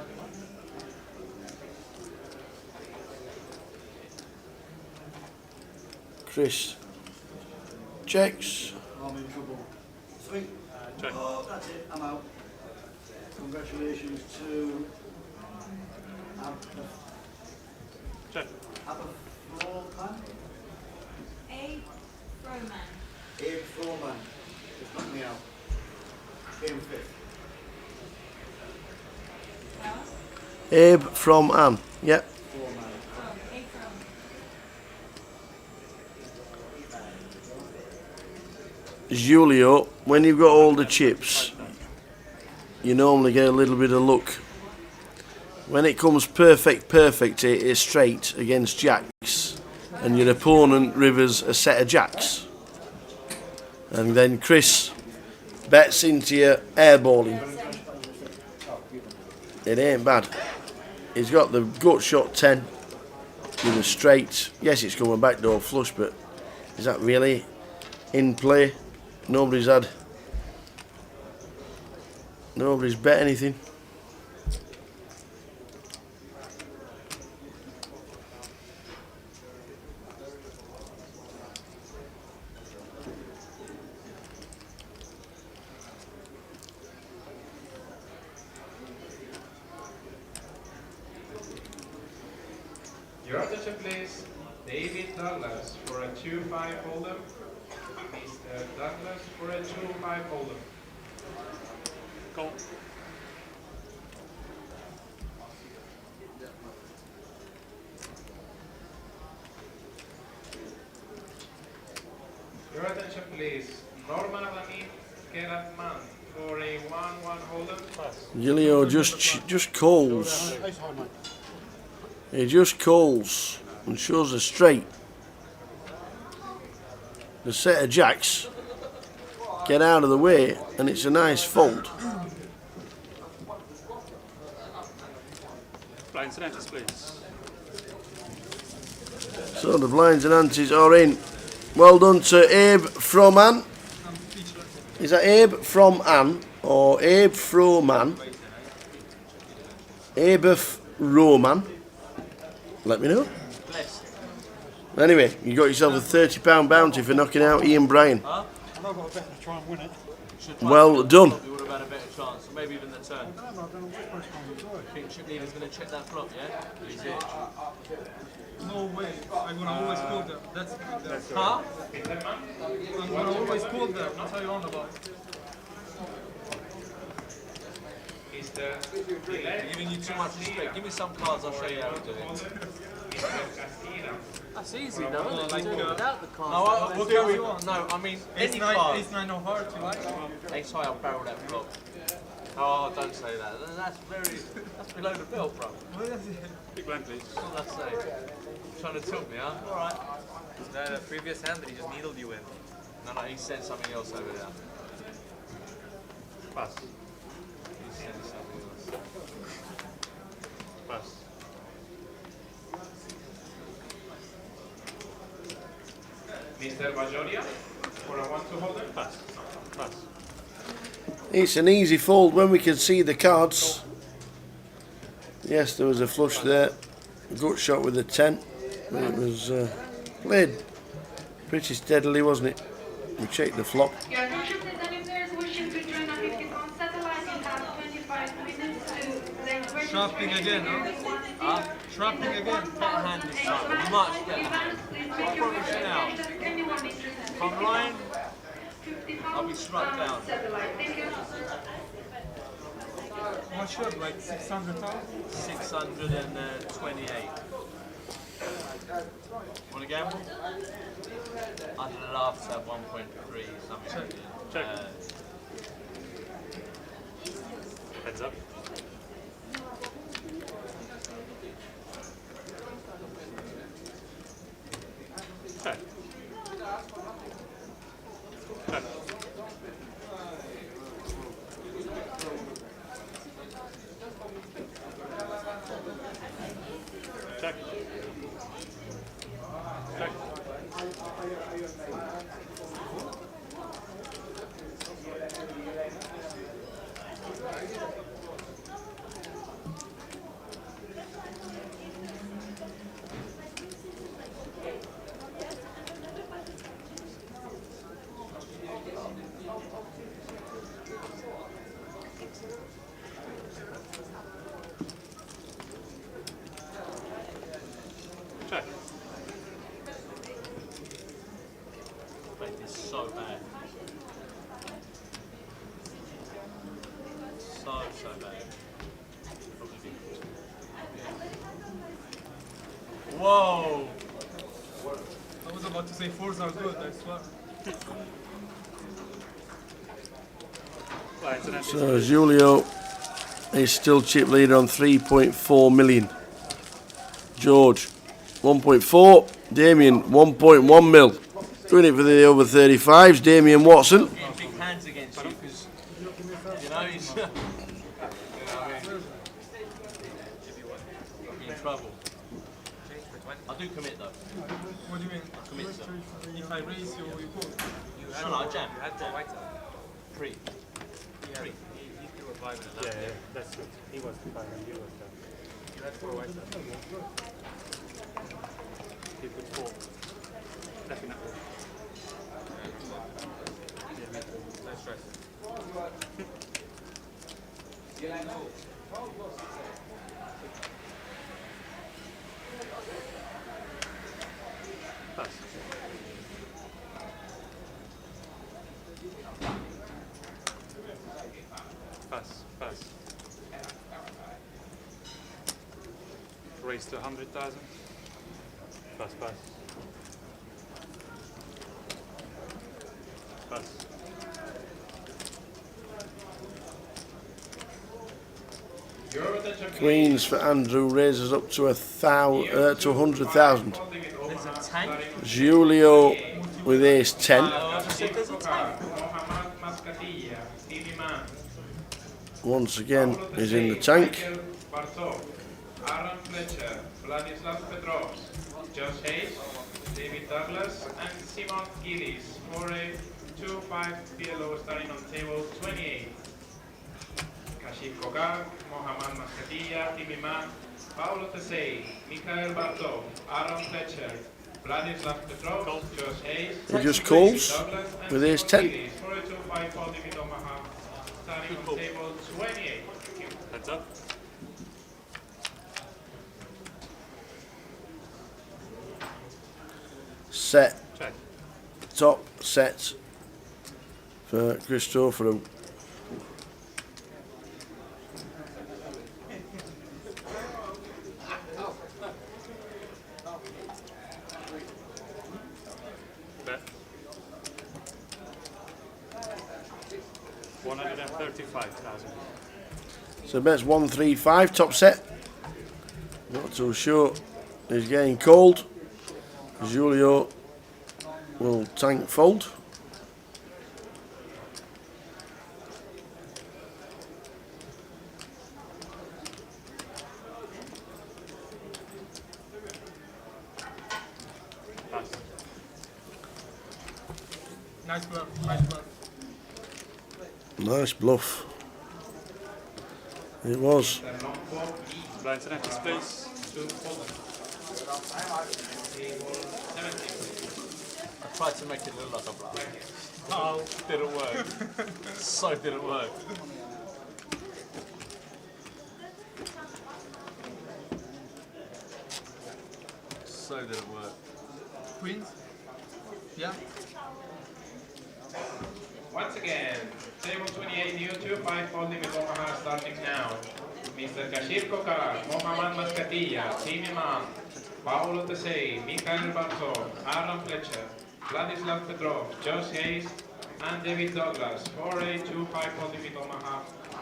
Speaker 5: Chris checks.
Speaker 9: I'm in trouble. 3.
Speaker 3: Check.
Speaker 9: Oh, that's it. I'm out. Congratulations to
Speaker 3: Check.
Speaker 21: Abe Froman.
Speaker 9: Abe Froman. Just knocked me out. Game 5th.
Speaker 5: Abe from Anne. Yep.
Speaker 21: Abe Froman.
Speaker 5: Julio, when you've got all the chips, you normally get a little bit of luck. When it comes perfect, it is straight against jacks, and your opponent rivers a set of jacks. And then Chris bets into your airballing. It ain't bad. He's got the gut shot 10 with a straight. Yes, it's coming backdoor flush, but is that really in play? Nobody's bet anything.
Speaker 11: Your attention please. David Douglas for a 2-5 hold'em. Mr. Douglas for a 2-5 hold'em.
Speaker 3: Call.
Speaker 11: Your attention please. Norman Alamid Keratman for a 1-1 hold'em.
Speaker 5: Julio just calls. He just calls and shows a straight. The set of jacks get out of the way, and it's a nice fold.
Speaker 3: Blinds and antes, please.
Speaker 5: So the blinds and antes are in. Well done to Abe from Anne. Is that Abe from Anne or Abe Froman? Abe Roman. Let me know. Anyway, you got yourself a £30 bounty for knocking out Ian Bryan.
Speaker 3: Huh? I've got a bet to try and win it.
Speaker 5: Well done.
Speaker 15: We would have had a better chance, or maybe even the turn. I think Chipneva's going to check that flop, yeah? He's it.
Speaker 14: No way. I'm going to always call them. That's
Speaker 15: Huh?
Speaker 14: I'm going to always call them. That's how you're on about.
Speaker 15: I'm giving you too much respect. Give me some cards, I'll show you how to do it.
Speaker 8: That's easy, no? Like, without the cards.
Speaker 15: No, what do you want? No, I mean, any card.
Speaker 14: Ace 9 of hearts, you like?
Speaker 15: Ace high, I'll barrel that flop. Oh, don't say that. That's below the belt, bro.
Speaker 3: Big blind, please.
Speaker 15: What did I say? Trying to tilt me, huh? Alright.
Speaker 8: No, the previous hand that he just needled you in.
Speaker 15: No, he said something else over there.
Speaker 3: Pass.
Speaker 15: He said something else.
Speaker 3: Pass.
Speaker 11: Mr. Bajoria, for a 1-2 holder?
Speaker 3: Pass. Pass.
Speaker 5: It's an easy fold when we can see the cards. Yes, there was a flush there. Gut shot with a 10. But it was played pretty steadily, wasn't it? We checked the flop.
Speaker 13: Your attention, please. Any players wishing to join a 50-pound satellite, you have 25 minutes to then
Speaker 14: Trapping again, huh? Trapping again.
Speaker 15: That hand is so much better. I promise you now. If I'm lying, I'll be struck down.
Speaker 14: What's your like 600,000?
Speaker 15: 628. Want to gamble? I'd love to have 1.3 something.
Speaker 3: Check. Heads up. Check. Check. Check. Check. Check.
Speaker 15: Mate, it's so bad. So bad. Whoa!
Speaker 14: I was about to say fours are good, I swear.
Speaker 5: So Julio is still chip leader on 3.4 million. George 1.4, Damien 1.1 mil. Doing it for the over 35s, Damien Watson.
Speaker 15: Getting big hands against you because, you know, he's you know, I mean, you'll be in trouble. I do commit though.
Speaker 14: What do you mean?
Speaker 15: I commit to.
Speaker 14: If I raise you, you call.
Speaker 15: No, I jam.
Speaker 8: You had to white out.
Speaker 15: Pre. Pre.
Speaker 8: He threw a 5 and a
Speaker 3: Yeah,
Speaker 8: left.
Speaker 3: yeah, that's it. He was the 5 and you was the...
Speaker 8: You had 4 white out.
Speaker 3: He put 4. Definitely.
Speaker 8: No stress.
Speaker 3: Pass. Pass, pass. Raise to 100,000. Pass, pass. Pass.
Speaker 5: Queens for Andrew raises up to 100,000.
Speaker 15: There's a tank.
Speaker 5: Julio with ace 10.
Speaker 15: There's a tank.
Speaker 5: Once again is in the tank.
Speaker 11: Aaron Fletcher, Vladislav Petrov, Josh Hayes, David Douglas, and Simon Gillis for a 2-5 PLO starting on table 28. Kashif Kogar, Mohammad Mascatilla, Timmy Mann, Paulo Tesei, Mikhail Bartov, Aaron Fletcher, Vladislav Petrov, Josh Hayes,
Speaker 5: He just calls
Speaker 11: Douglas, and
Speaker 5: with ace
Speaker 11: Simon
Speaker 5: 10.
Speaker 11: Gillis for a 2-5 Ultimate Omaha starting on table 28.
Speaker 3: Heads up.
Speaker 5: Set.
Speaker 3: Check.
Speaker 5: Top set for Christopher.
Speaker 3: 35,000.
Speaker 5: So bet's 135 top set. Not too sure. He's getting cold. Julio will tank fold.
Speaker 3: Pass.
Speaker 14: Nice bluff, nice bluff.
Speaker 5: Nice bluff. It was.
Speaker 3: Blinds and empty splits. 2 fold.
Speaker 15: I tried to make it look like a bluff.
Speaker 3: Oh,
Speaker 15: Didn't work. So didn't work. So didn't work.
Speaker 14: Queens? Yeah.
Speaker 11: Once again, table 28 new 2-5 folding with Omaha starting now. Mr. Kashir Kokar, Mohammad Mascatilla, Tim Imam, Paolo Tesei, Mikhail Bartov, Aaron Fletcher, Vladislav Petrov, Josh Hayes, and David Douglas. 4-8, 2-5 folding with Omaha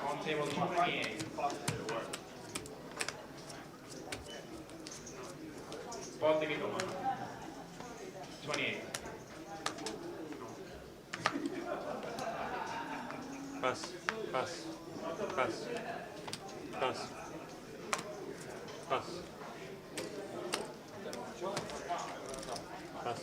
Speaker 11: on table 28. Folding with Omaha. 28.
Speaker 3: pass, pass, pass, pass, pass, pass.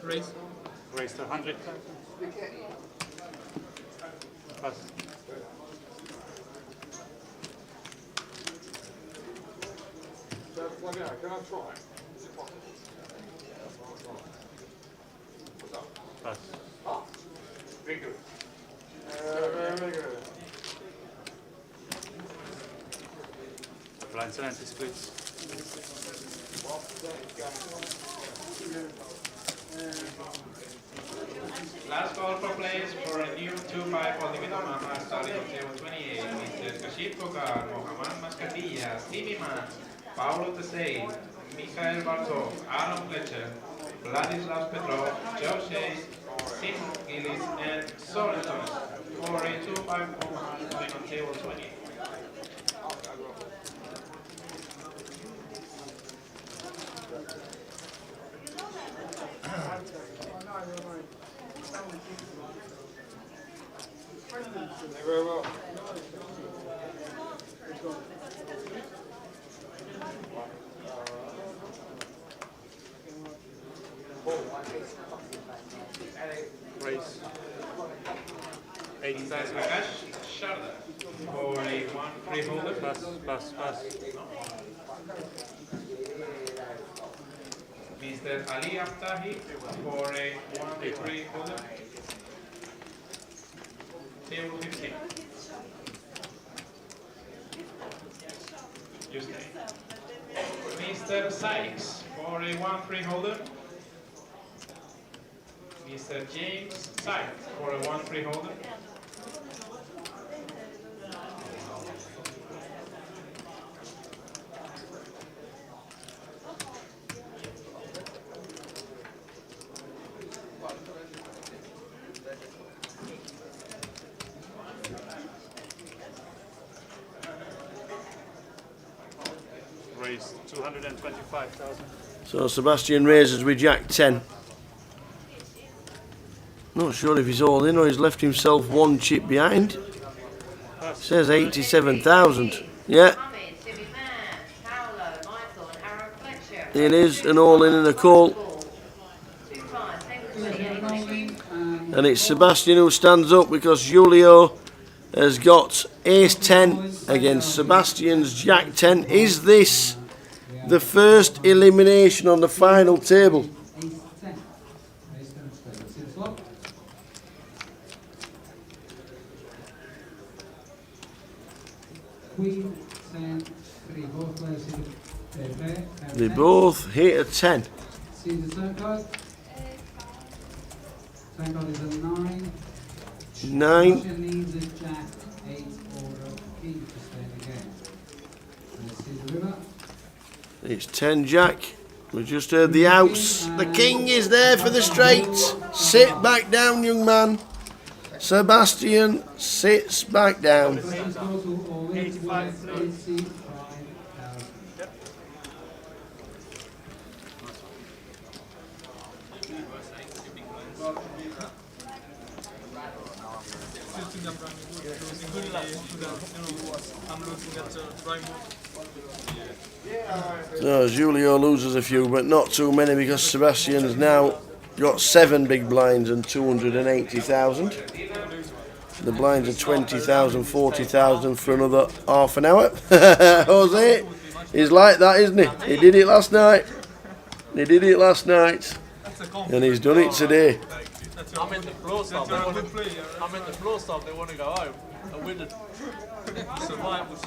Speaker 14: Raise.
Speaker 3: Raise to 100. Pass. Pass.
Speaker 6: Very good. Very good.
Speaker 3: Blinds and empty splits.
Speaker 11: Last call for players for a new 2-5 for the Omaha starting on table 28. Mr. Kashif Kokar, Mohammad Mascatilla, Stevie Mann, Paolo Tesei, Mikhail Bartov, Aaron Fletcher, Vladislav Petrov, Josh Hayes, Sim Gillis, and Soren Thomas for a 2-5 Omaha starting on table 28.
Speaker 6: Very well.
Speaker 3: Raise. 80,000.
Speaker 11: Akash Sharda for a 1-3 holder.
Speaker 3: Pass, pass, pass.
Speaker 11: Mr. Ali Aftahi for a 1-3 holder. Table 15. You stay. Mr. Sykes for a 1-3 holder. Mr. James Sykes for a 1-3 holder.
Speaker 3: Raise 225,000.
Speaker 5: So Sebastian raises with Jack 10. Not sure if he's all in or he's left himself one chip behind. Says 87,000. Yeah. It is an all in and a call. And it's Sebastian who stands up because Julio has got ace 10 against Sebastian's Jack 10. Is this the first elimination on the final table? They both hit a 10.
Speaker 4: Second card is a 9.
Speaker 5: 9.
Speaker 4: Sebastian needs a jack, 8, or a king to stay in the game. Let's see the river.
Speaker 5: It's 10 jack. We just heard the outs. The king is there for the straight. Sit back down, young man. Sebastian sits back down.
Speaker 4: Players go to all in with 85,000.
Speaker 14: I'm losing at dry mode.
Speaker 5: So Julio loses a few, but not too many because Sebastian's now got 7 big blinds and 280,000. The blinds are 20,000, 40,000 for another half an hour. Jose, he's like that, isn't he? He did it last night. He did it last night, and he's done it today.
Speaker 15: I'm in the floor stop. I'm in the floor stop. They want to go home. And we're the survival.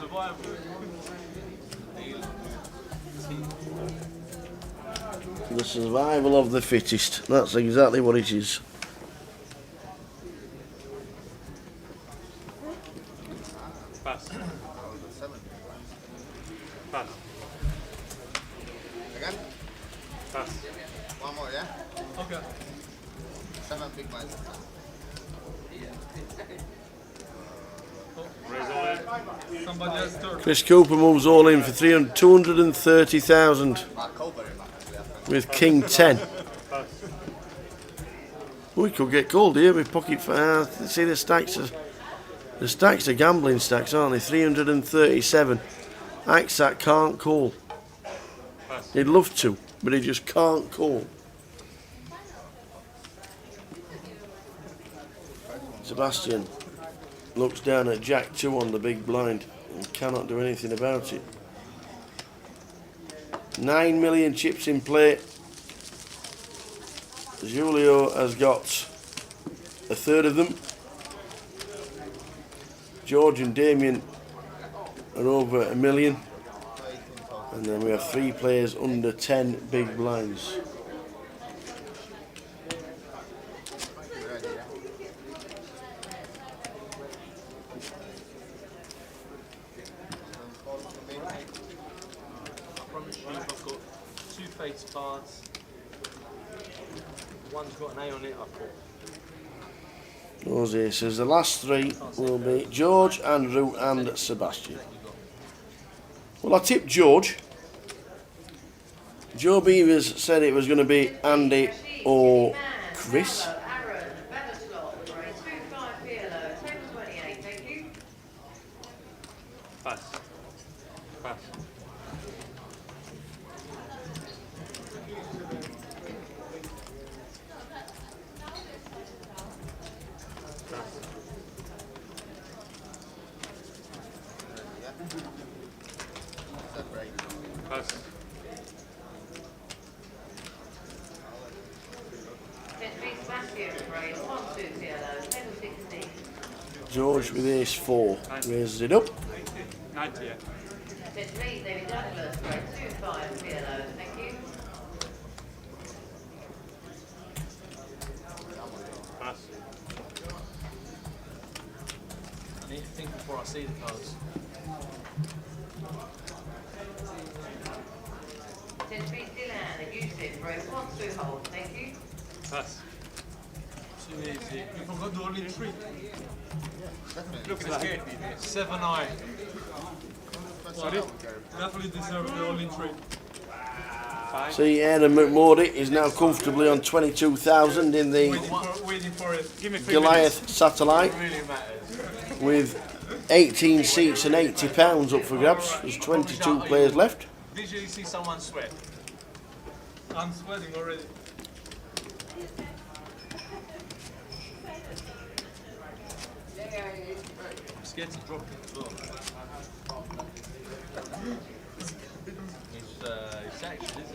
Speaker 5: The survival of the fittest. That's exactly what it is.
Speaker 15: Pass. Pass.
Speaker 9: Again?
Speaker 15: Pass.
Speaker 9: One more, yeah?
Speaker 14: Okay.
Speaker 9: 7 big blinds.
Speaker 14: Somebody else turn.
Speaker 5: Chris Cooper moves all in for 230,000 with King 10. We could get called here with pocket. See the stacks are gambling stacks, aren't they? 337. Axat can't call. He'd love to, but he just can't call. Sebastian looks down at Jack 2 on the big blind and cannot do anything about it. 9 million chips in play. Julio has got a third of them. George and Damien are over 1 million. And then we have 3 players under 10 big blinds.
Speaker 15: I've got 2 face cards. One's got an A on it. I put.
Speaker 5: Jose says the last 3 will be George, Andrew, and Sebastian. Well, I tipped George. Joe Beavers said it was going to be Andy or Chris.
Speaker 15: Pass. Pass. Pass.
Speaker 5: George with ace 4 raises it up.
Speaker 15: 90, yeah. Pass. I need to think before I see the cards. Pass.
Speaker 14: Too easy. You forgot the only 3.
Speaker 15: Look at that. 7-9.
Speaker 14: Sorry? Definitely deserve the only 3.
Speaker 5: See, Aaron McMordy is now comfortably on 22,000 in the
Speaker 14: Waiting for it. Give me 3
Speaker 5: Goliath satellite
Speaker 15: It really matters.
Speaker 5: with 18 seats and £80 up for grabs. There's 22 players left.
Speaker 15: Visually see someone sweat.
Speaker 14: I'm sweating already.
Speaker 15: I'm scared to drop it as well. It's action, isn't it?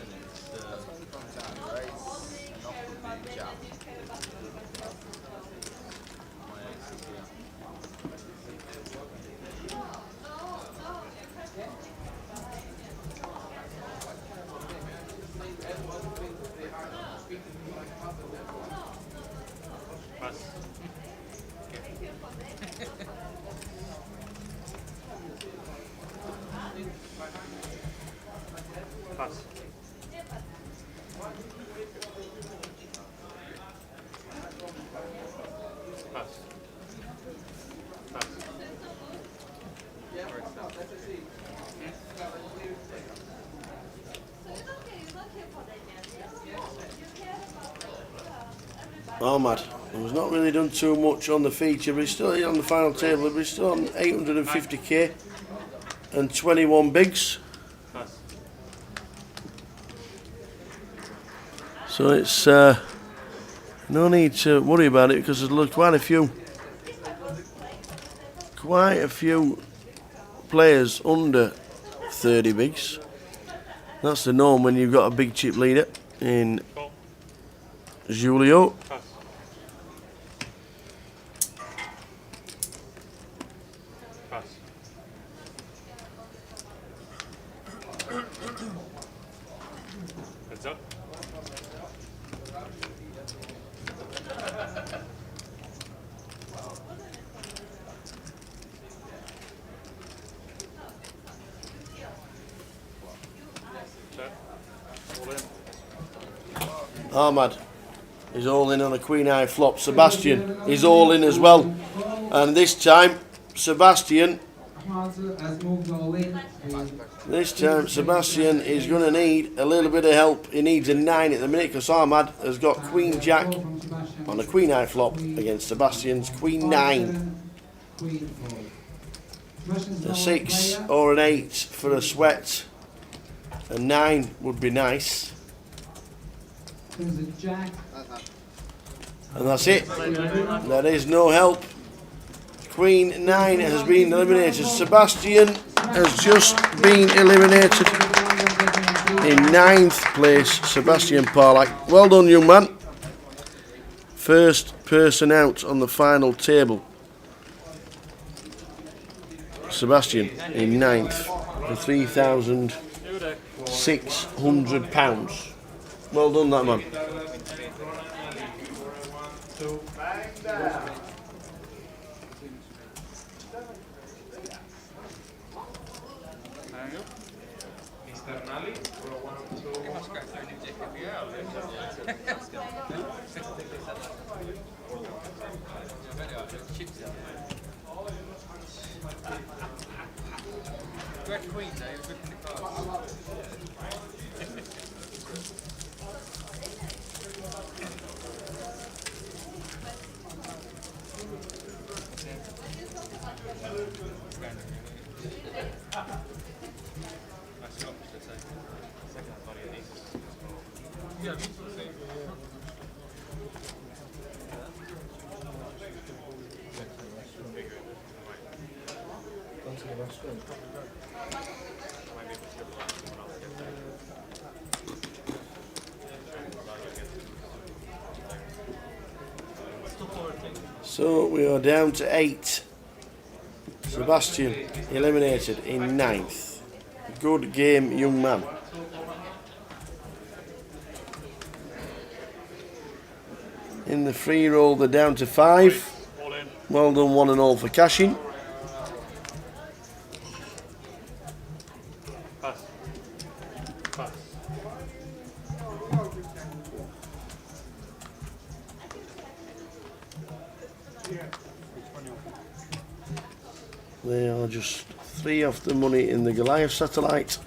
Speaker 5: Ahmad, he's not really done too much on the feature, but he's still on the final table, but he's still on 850k and 21 bigs. So it's no need to worry about it because there's quite a few players under 30 bigs. That's the norm when you've got a big chip leader in Julio.
Speaker 3: Heads up.
Speaker 5: Ahmad is all in on a queen eye flop. Sebastian is all in as well. And this time, Sebastian is going to need a little bit of help. He needs a 9 at the minute because Ahmad has got Queen Jack on a queen eye flop against Sebastian's Queen 9. A 6 or an 8 for a sweat. A 9 would be nice. And that's it. There is no help. Queen 9 has been eliminated. Sebastian has just been eliminated in 9th place. Sebastian Parlak. Well done, young man. First person out on the final table. Sebastian in 9th for £3,600. Well done, that man. So we are down to 8. Sebastian eliminated in 9th. Good game, young man. In the free roll, they're down to 5. Well done, one and all for cashing. They are just 3 off the money in the Goliath satellite.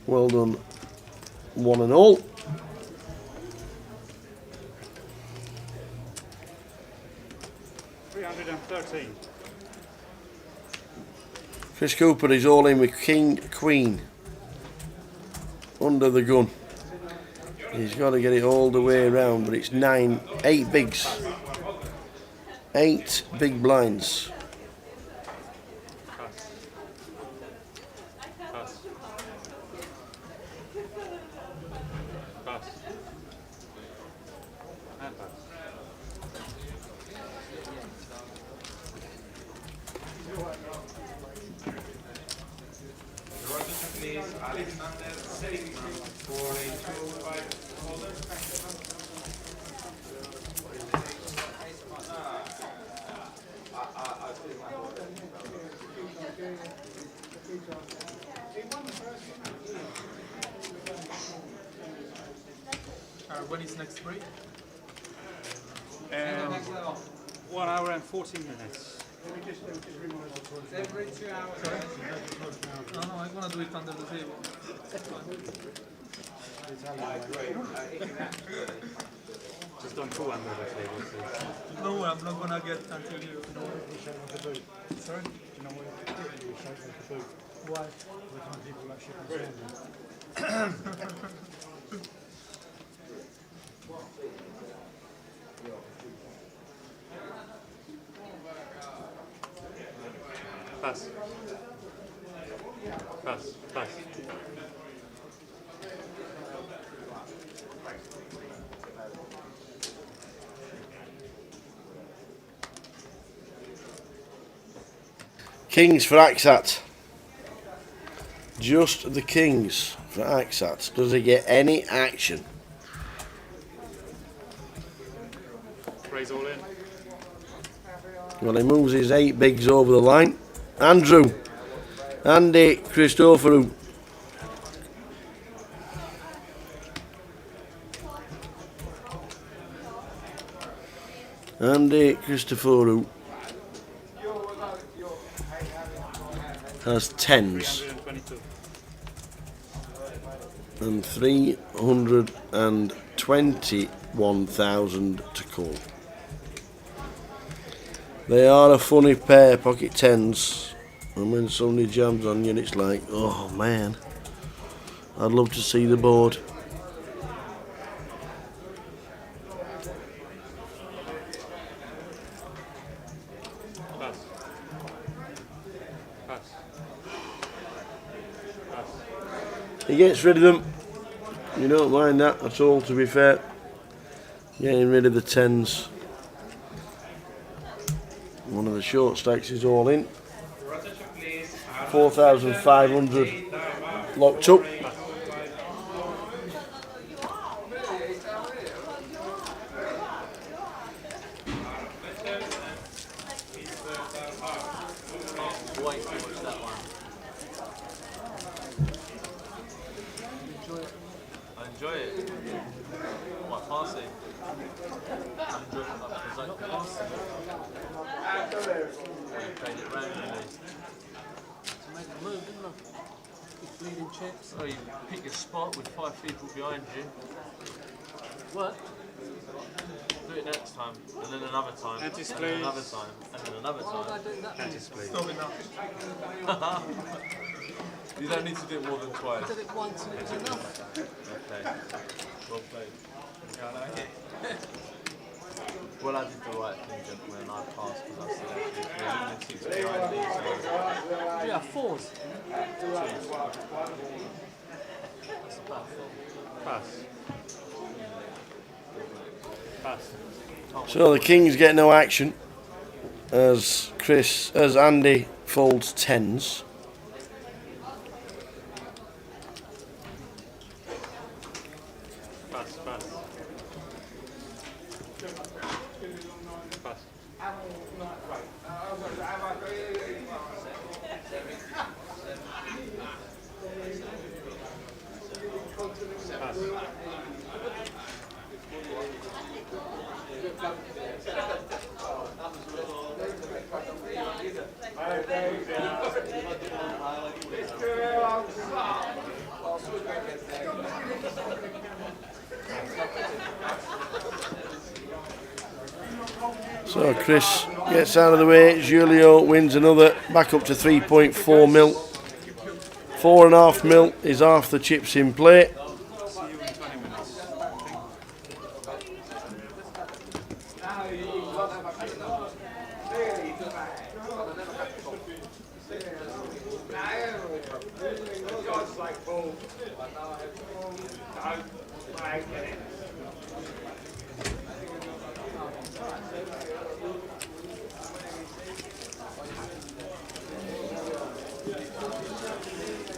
Speaker 5: Well done, one and all. $313. Chris Cooper is all in with King Queen under the gun. He's got to get it all the way around, but it's 8 bigs. 8 big blinds.
Speaker 14: When is next break?
Speaker 3: 1 hour and 14 minutes.
Speaker 4: every 2 hours.
Speaker 14: No, I want to do it under the table.
Speaker 3: Just don't pull under the table, please.
Speaker 14: No, I'm not gonna get until you. Sorry? Why?
Speaker 3: Pass. Pass. Pass.
Speaker 5: Kings for Aksat. Just the kings for Aksat. Does he get any action?
Speaker 3: Raise all in.
Speaker 5: Well, he moves his 8 bigs over the line. Andrew. Andy Christoforou. Andy Christoforou has 10s and 321,000 to call. They are a funny pair, pocket 10s, and when somebody jams on you it's like, oh man, I'd love to see the board.
Speaker 3: Pass. Pass. Pass.
Speaker 5: He gets rid of them. You don't mind that at all, to be fair. Getting rid of the 10s. One of the short stacks is all in. 4,500 locked up.
Speaker 15: Wait to watch that one. I enjoy it. What, passing? I enjoy it because I pass. You played it randomly. To make a move, didn't I? Keep bleeding chips. Oh, you pick your spot with 5 people behind you. What? Do it next time, and then another time, and then another time, and then another time.
Speaker 14: Stop it now.
Speaker 15: You don't need to do it more than twice.
Speaker 21: I did it once and it was enough.
Speaker 15: Okay. Well played. Yeah, I like it. Well, I did the right thing, gentlemen. I passed because I said actually, we're only 6 behind these. Yeah, 4s. That's about 4.
Speaker 3: Pass. Pass.
Speaker 5: So the kings get no action as Andy folds 10s.
Speaker 3: Pass. Pass. Pass.
Speaker 5: So Chris gets out of the way, Julio wins another, back up to 3.4 mil. 4.5 mil is half the chips in play.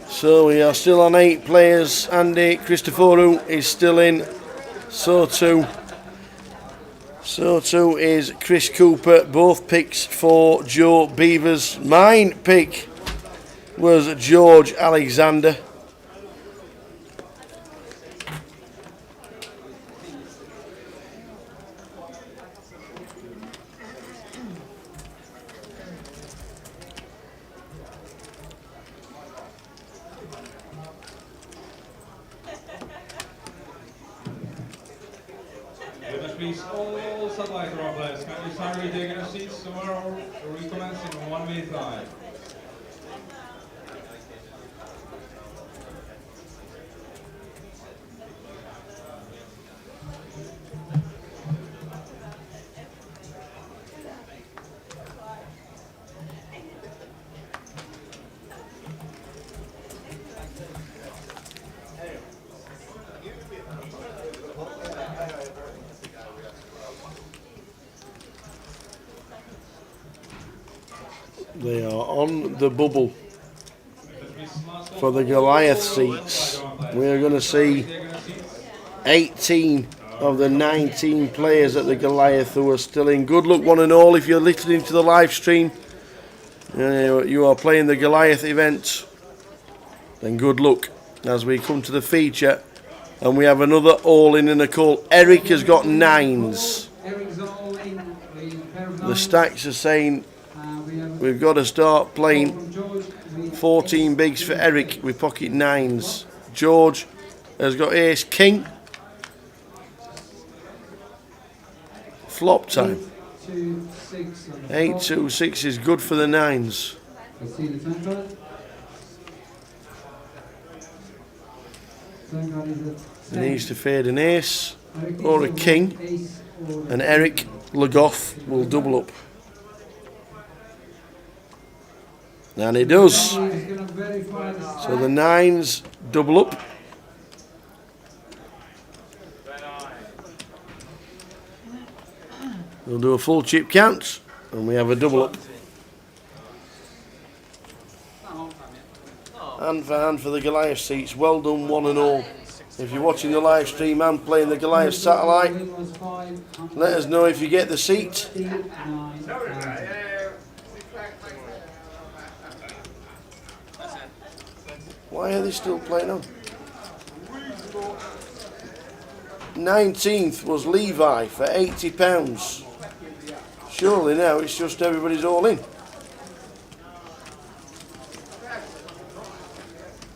Speaker 5: So we are still on 8 players. Andy Christoforou is still in. So too is Chris Cooper. Both picks for Joe Beavers. Mine pick was George Alexander.
Speaker 11: please, all satellite draw players, can you start taking your seats tomorrow? We commence in 1 minute time.
Speaker 5: They are on the bubble for the Goliath seats. We are going to see 18 of the 19 players at the Goliath who are still in. Good luck one and all if you're listening to the live stream. You are playing the Goliath event. Then good luck as we come to the feature. And we have another all-in and a call. Eric has got 9s. The stacks are saying we've got to start playing 14 bigs for Eric with pocket 9s. George has got ace king. Flop time. 8-2-6 is good for the 9s. He needs to fade an ace or a king, and Eric Legoff will double up. And he does. So the 9s double up. We'll do a full chip count, and we have a double up. Hand for hand for the Goliath seats. Well done, one and all. If you're watching the live stream and playing the Goliath satellite, let us know if you get the seat. Why are they still playing on? 19th was Levi for £80. Surely now it's just everybody's all in.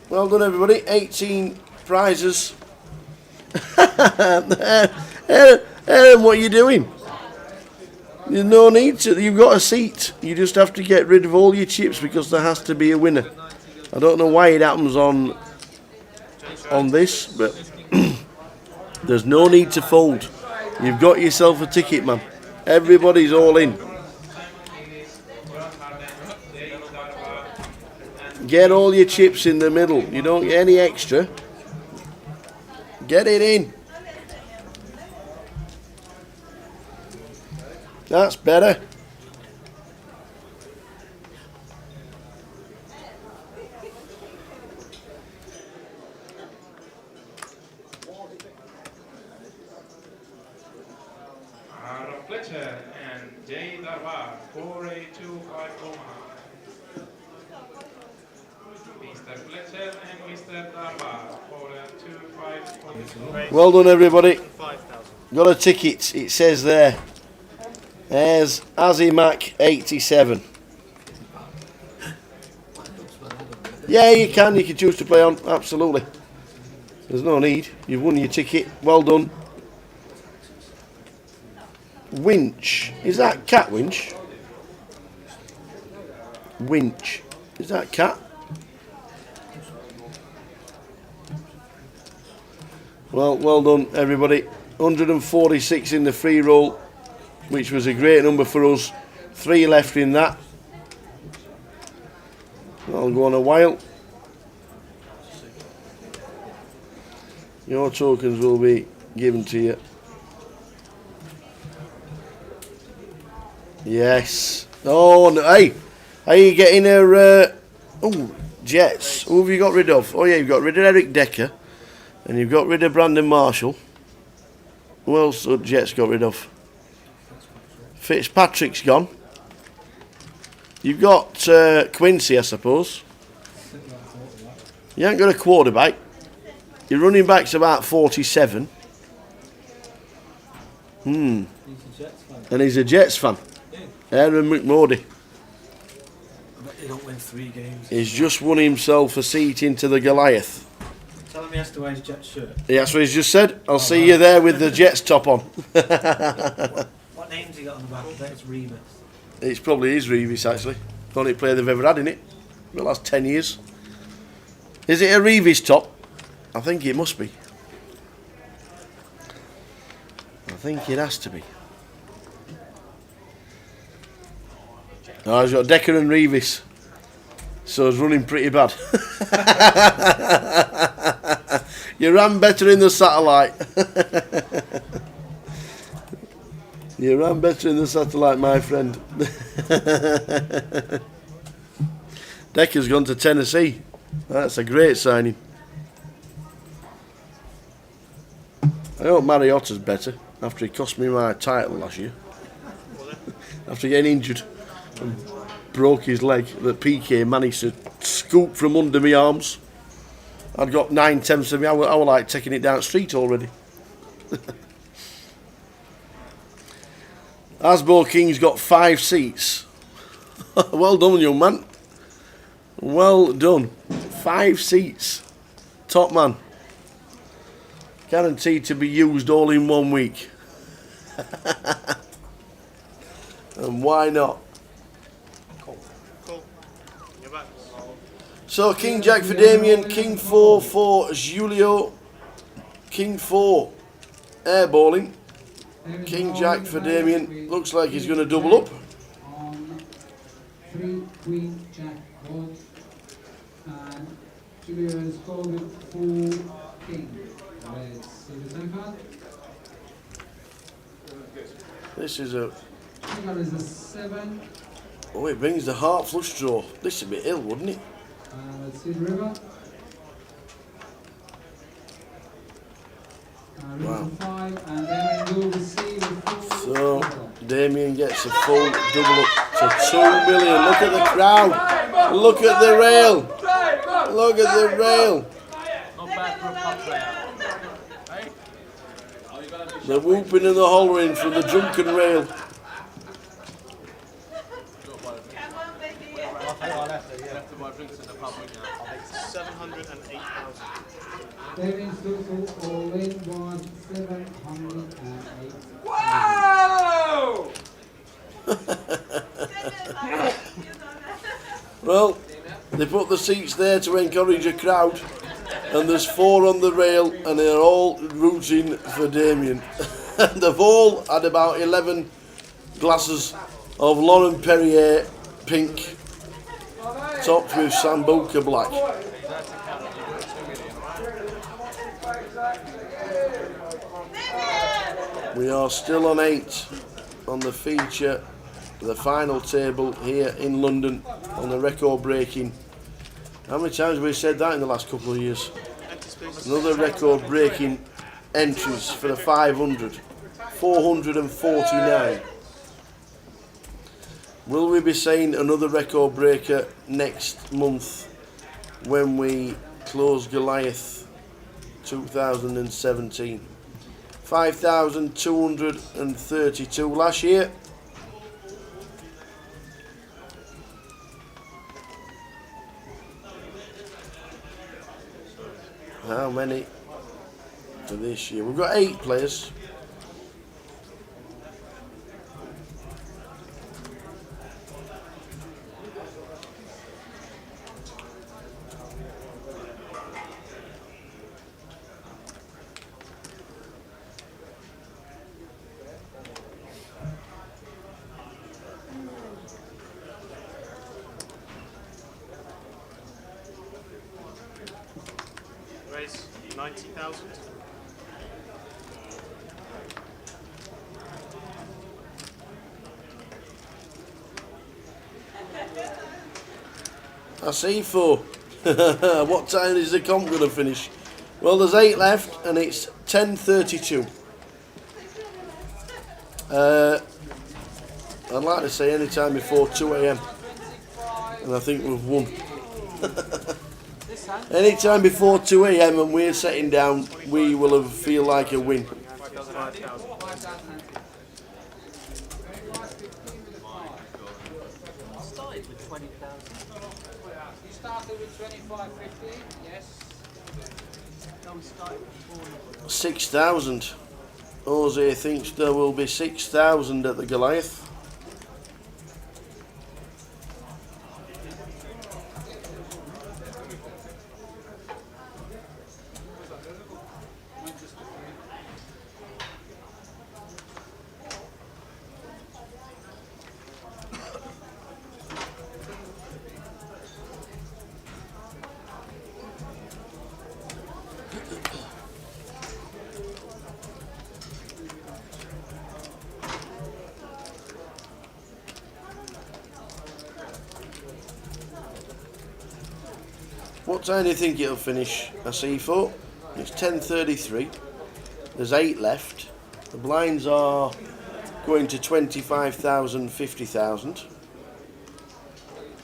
Speaker 5: Well done everybody, 18 prizes. Aaron, what are you doing? There's no need to, you've got a seat. You just have to get rid of all your chips because there has to be a winner. I don't know why it happens on this, but there's no need to fold. You've got yourself a ticket, man. Everybody's all in. Get all your chips in the middle. You don't get any extra. Get it in. That's better.
Speaker 11: Fletcher and Jay Darbar, 4825 Omaha. Mr. Fletcher and Mr. Darbar, 4825 Omaha.
Speaker 5: Well done, everybody. Got a ticket, it says there. There's Azimac 87. Yeah, you can choose to play on, absolutely. There's no need. You've won your ticket. Well done. Winch. Is that cat winch? Winch. Is that cat? Well done, everybody. 146 in the free roll, which was a great number for us. 3 left in that. That'll go on a while. Your tokens will be given to you. Yes. Oh, no. Hey. Are you getting a... Jets. Who have you got rid of? Oh, yeah, you've got rid of Eric Decker. And you've got rid of Brandon Marshall. Who else have Jets got rid of? Fitzpatrick's gone. You've got Quincy, I suppose. You ain't got a quarterback. Your running back's about 47. And he's a Jets fan. Aaron McMurdy.
Speaker 18: I bet they don't win 3 games.
Speaker 5: He's just won himself a seat into the Goliath.
Speaker 18: Tell him
Speaker 19: definitely has to wear his jet shirt.
Speaker 5: Yeah, that's what he's just said. I'll see you there with the Jets top on.
Speaker 19: What name's he got on the back? I bet it's Revis.
Speaker 5: It's probably his Revis, actually. Only player they've ever had in it. The last 10 years. Is it a Revis top? I think it must be. I think it has to be. Oh, he's got Decker and Revis. So it's running pretty bad. You ran better in the satellite. You ran better in the satellite, my friend. Decker's gone to Tennessee. That's a great signing. I hope Mariotta's better after he cost me my title last year. After getting injured and broke his leg that PK managed to scoop from under my arms. I'd got 9/10 of me. I were like taking it down the street already. Asbo King's got 5 seats. Well done, young man. Well done. 5 seats. Top man. Guaranteed to be used all in 1 week. And why not?
Speaker 15: Cool. You're back.
Speaker 5: So King Jack for Damien, King 4 for Julio, King 4 airballing, King Jack for Damien, looks like he's going to double up.
Speaker 4: On 3 Queen Jack board, and Julio has folded 4 King. Let's see the second card.
Speaker 5: This is a...
Speaker 4: That is a 7.
Speaker 5: Oh, it brings the heart flush draw. This would be ill, wouldn't it?
Speaker 4: Let's see the river.
Speaker 5: Wow.
Speaker 4: 5, and then we'll receive a full.
Speaker 5: So Damien gets a full double up to 2 million. Look at the crowd. Look at the rail. Look at the rail.
Speaker 15: Not bad for a pub player.
Speaker 5: The whooping and the hollering from the drunken rail.
Speaker 15: Left to buy drinks in the pub, wouldn't you? 708,000.
Speaker 4: Davies total all in was 708.
Speaker 20: Whoa!
Speaker 5: Well, they put the seats there to encourage a crowd, and there's 4 on the rail, and they're all rooting for Damien. They've all had about 11 glasses of Lauren Perrier pink, topped with Sambuca black. We are still on 8 on the feature, the final table here in London on the record breaking. How many times have we said that in the last couple of years? Another record breaking entries for the 500. 449. Will we be saying another record breaker next month when we close Goliath 2017? 5,232 last year. How many for this year? We've got 8 players.
Speaker 15: Raise 90,000.
Speaker 5: I see 4. What time is the comp going to finish? Well, there's 8 left and it's 10:32. I'd like to say any time before 2 AM, and I think we've won. Any time before 2 AM and we're sitting down, we will have feel like a win.
Speaker 4: Started with 20,000. You started with 25.50, yes.
Speaker 5: 6,000. Jose thinks there will be 6,000 at the Goliath. What time do you think it'll finish, I see for? It's 10:33. There's 8 left. The blinds are going to 25,000, 50,000.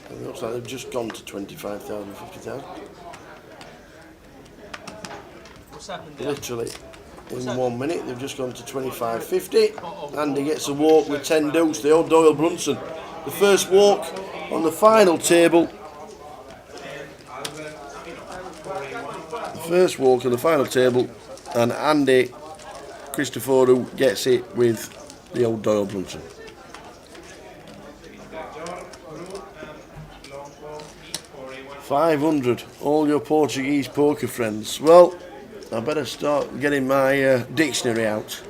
Speaker 5: It looks like they've just gone to 25,000, 50,000.
Speaker 8: What's happened there?
Speaker 5: Literally in 1 minute they've just gone to 25.50. Andy gets a walk with 10 deuce, the old Doyle Brunson. The first walk on the final table. First walk on the final table, and Andy Christoforou gets it with the old Doyle Brunson. $500, all your Portuguese poker friends. Well, I better start getting my dictionary out.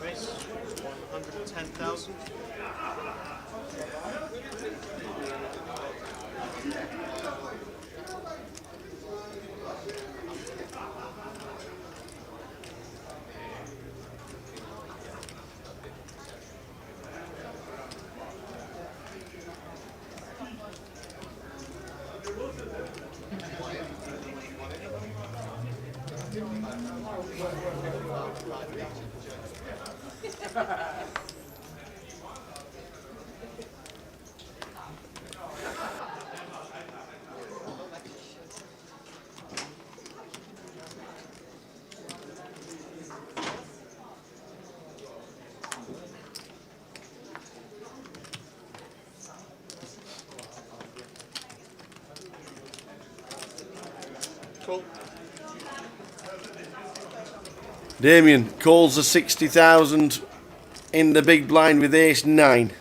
Speaker 8: Race 110,000. Cool.
Speaker 5: Damien calls the 60,000 in the big blind with ace 9.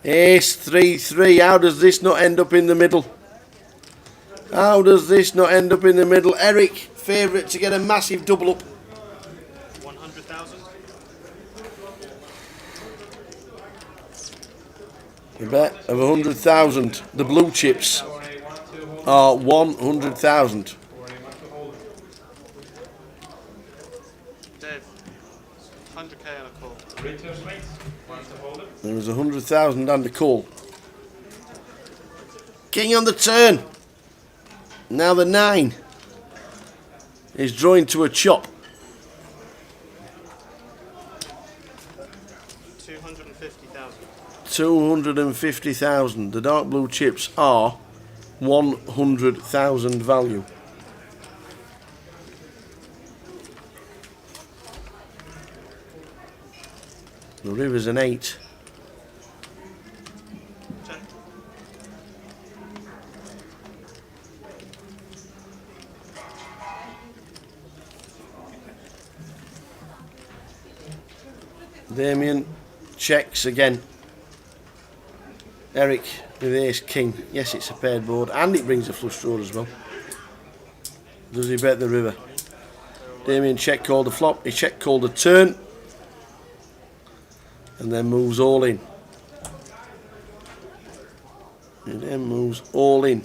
Speaker 5: Ace 3-3. How does this not end up in the middle? How does this not end up in the middle? Eric, favourite to get a massive double up.
Speaker 8: 100,000.
Speaker 5: A bet of 100,000. The blue chips are 100,000.
Speaker 8: Dave, 100k on a call.
Speaker 5: There was 100,000 and a call. King on the turn. Now the 9 is drawing to a chop.
Speaker 8: 250,000.
Speaker 5: 250,000. The dark blue chips are 100,000 value. The river's an 8. Damien checks again. Eric with ace king. Yes, it's a paired board, and it brings a flush draw as well. Does he bet the river? Damien check called the flop. He check called the turn, and then moves all in. And then moves all in.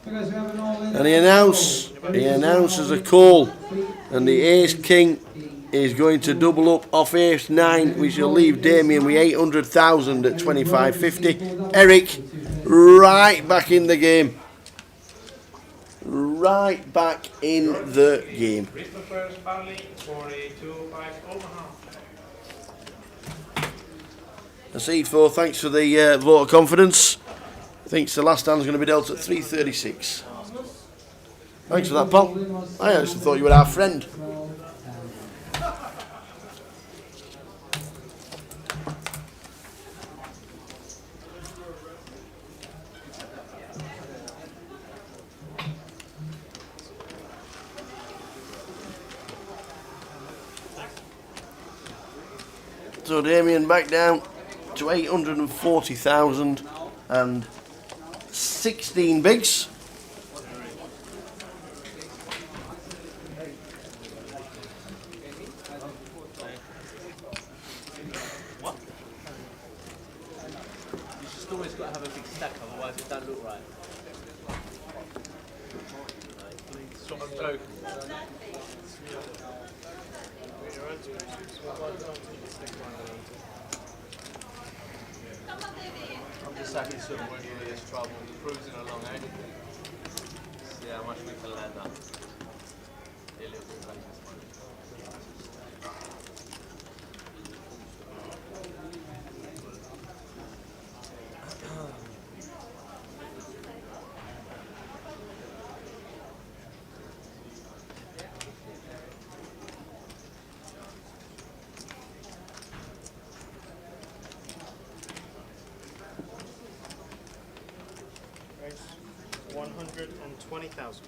Speaker 5: And he announces a call, and the ace king is going to double up off ace 9, which will leave Damien with 800,000 at 25.50. Eric right back in the game. right back in the game.
Speaker 11: Christopher Sparley for a 2-5 Omaha.
Speaker 5: C4, thanks for the vote of confidence. Thinks the last hand's going to be dealt at 3:36. Thanks for that, pal. I actually thought you were our friend. So Damien back down to 840,000 and 16 bigs.
Speaker 15: What? You just always got to have a big stack, otherwise it don't look right. Stop, I'm joking. I'm just happy sort of working with this trouble, cruising along, eh? See how much we can land up. Yeah, a little bit like this one.
Speaker 7: Right. 120,000.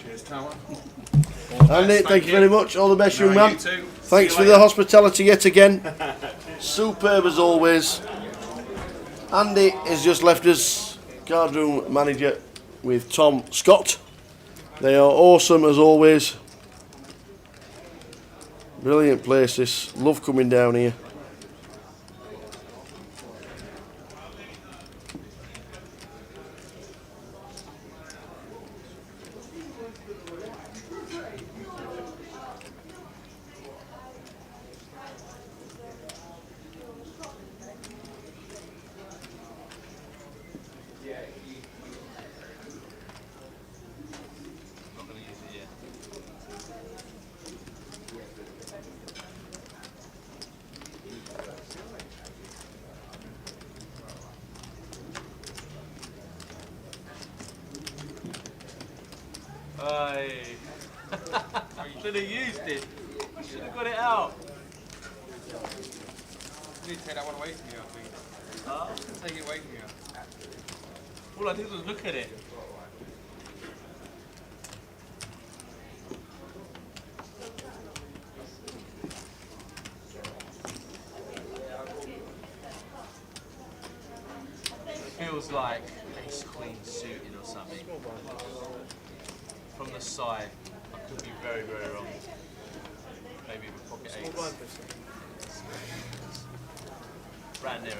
Speaker 6: Cheers, Tower.
Speaker 5: Andy, thank you very much. All the best, young
Speaker 6: No,
Speaker 5: man.
Speaker 6: you too.
Speaker 5: Thanks
Speaker 6: See
Speaker 5: for
Speaker 6: you
Speaker 5: the
Speaker 6: later.
Speaker 5: hospitality yet again. Superb as always. Andy has just left us card room manager with Tom Scott. They are awesome as always. Brilliant places. Love coming down here.
Speaker 15: Not going to use it yet. Aye. You should have used it. You should have got it out.
Speaker 14: You need to take that one away from you, I think.
Speaker 15: Huh?
Speaker 14: Take it away from you.
Speaker 15: All I did was look at it. It feels like ace queen suited or something. From the side, I could be very, very wrong. Maybe with pocket eights. Right there.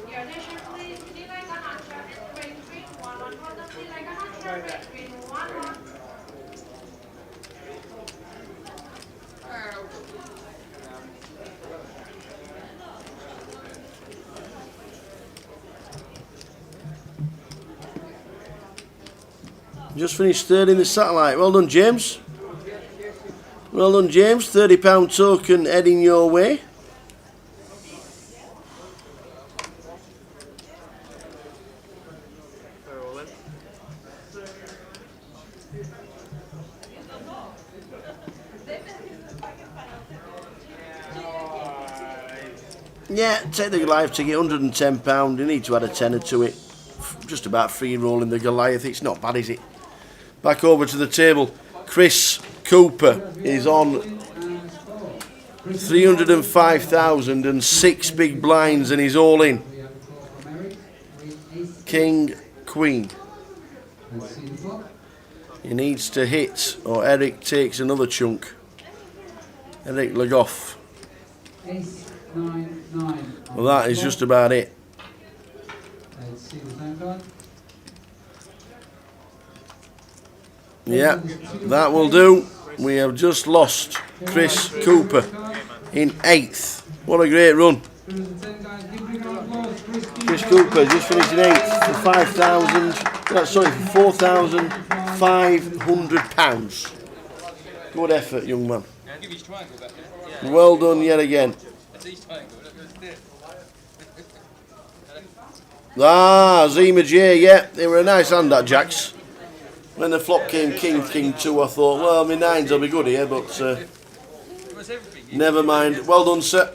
Speaker 13: Your attention please, Sri Lanka Hacha and break green 1-1. Hold on, Sri Lanka Hacha, break green 1-1.
Speaker 5: Just finished third in the satellite. Well done, James. Well done, James. £30 token heading your way.
Speaker 7: They're all in.
Speaker 5: Yeah, take the Goliath ticket, £110. You need to add a tenner to it. Just about free rolling the Goliath. It's not bad, is it? Back over to the table. Chris Cooper is on 305,000 and 6 big blinds, and he's all in. King, Queen. He needs to hit, or Eric takes another chunk. Eric Legoff.
Speaker 4: Ace, 9, 9.
Speaker 5: Well, that is just about it.
Speaker 4: Let's see the time card.
Speaker 5: Yeah, that will do. We have just lost Chris Cooper in 8th. What a great run. Chris Cooper just finished in 8th for £4,500. Good effort, young man. Well done yet again. Zima J, yeah, they were a nice hand at Jacks. When the flop came King, King 2, I thought, well, my 9s will be good here, but never mind. Well done, sir.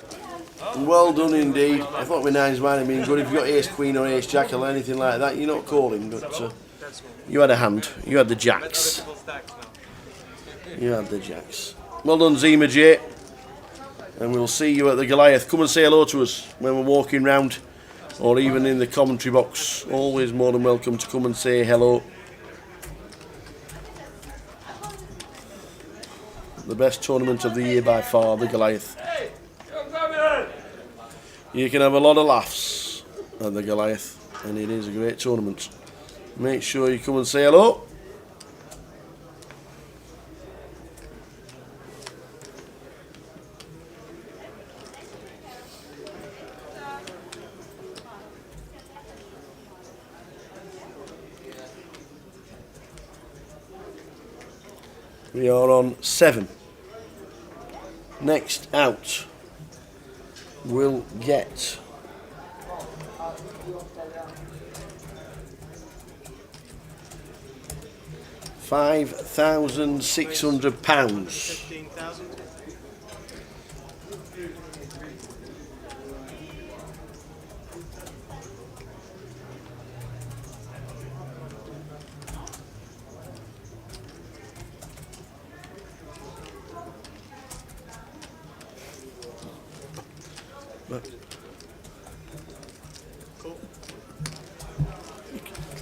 Speaker 5: Well done indeed. I thought my 9s might have been good. If you got Ace Queen or Ace Jack or anything like that, you're not calling, but you had a hand. You had the Jacks. You had the Jacks. Well done, Zima J. And we'll see you at the Goliath. Come and say hello to us when we're walking round, or even in the commentary box. Always more than welcome to come and say hello. The best tournament of the year by far, the Goliath. You can have a lot of laughs at the Goliath, and it is a great tournament. Make sure you come and say hello. We are on 7. Next out, we'll get £5,600.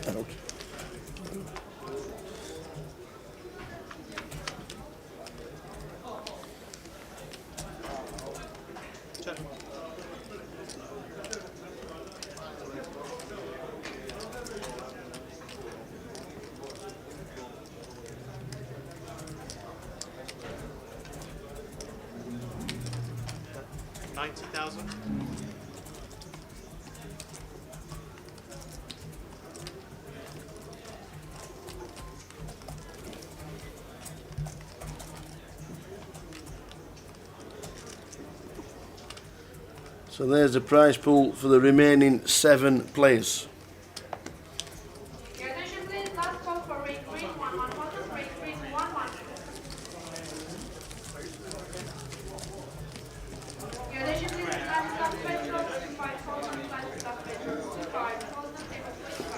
Speaker 5: Out.
Speaker 7: $90,000.
Speaker 5: So there's the prize pool for the remaining 7 players.
Speaker 13: Your attention please, last call for ring green, 1-1 photos, ring green, 1-1. Your attention please, last stop petrol, 5 photos, last stop petrol, 5 photos, table 25.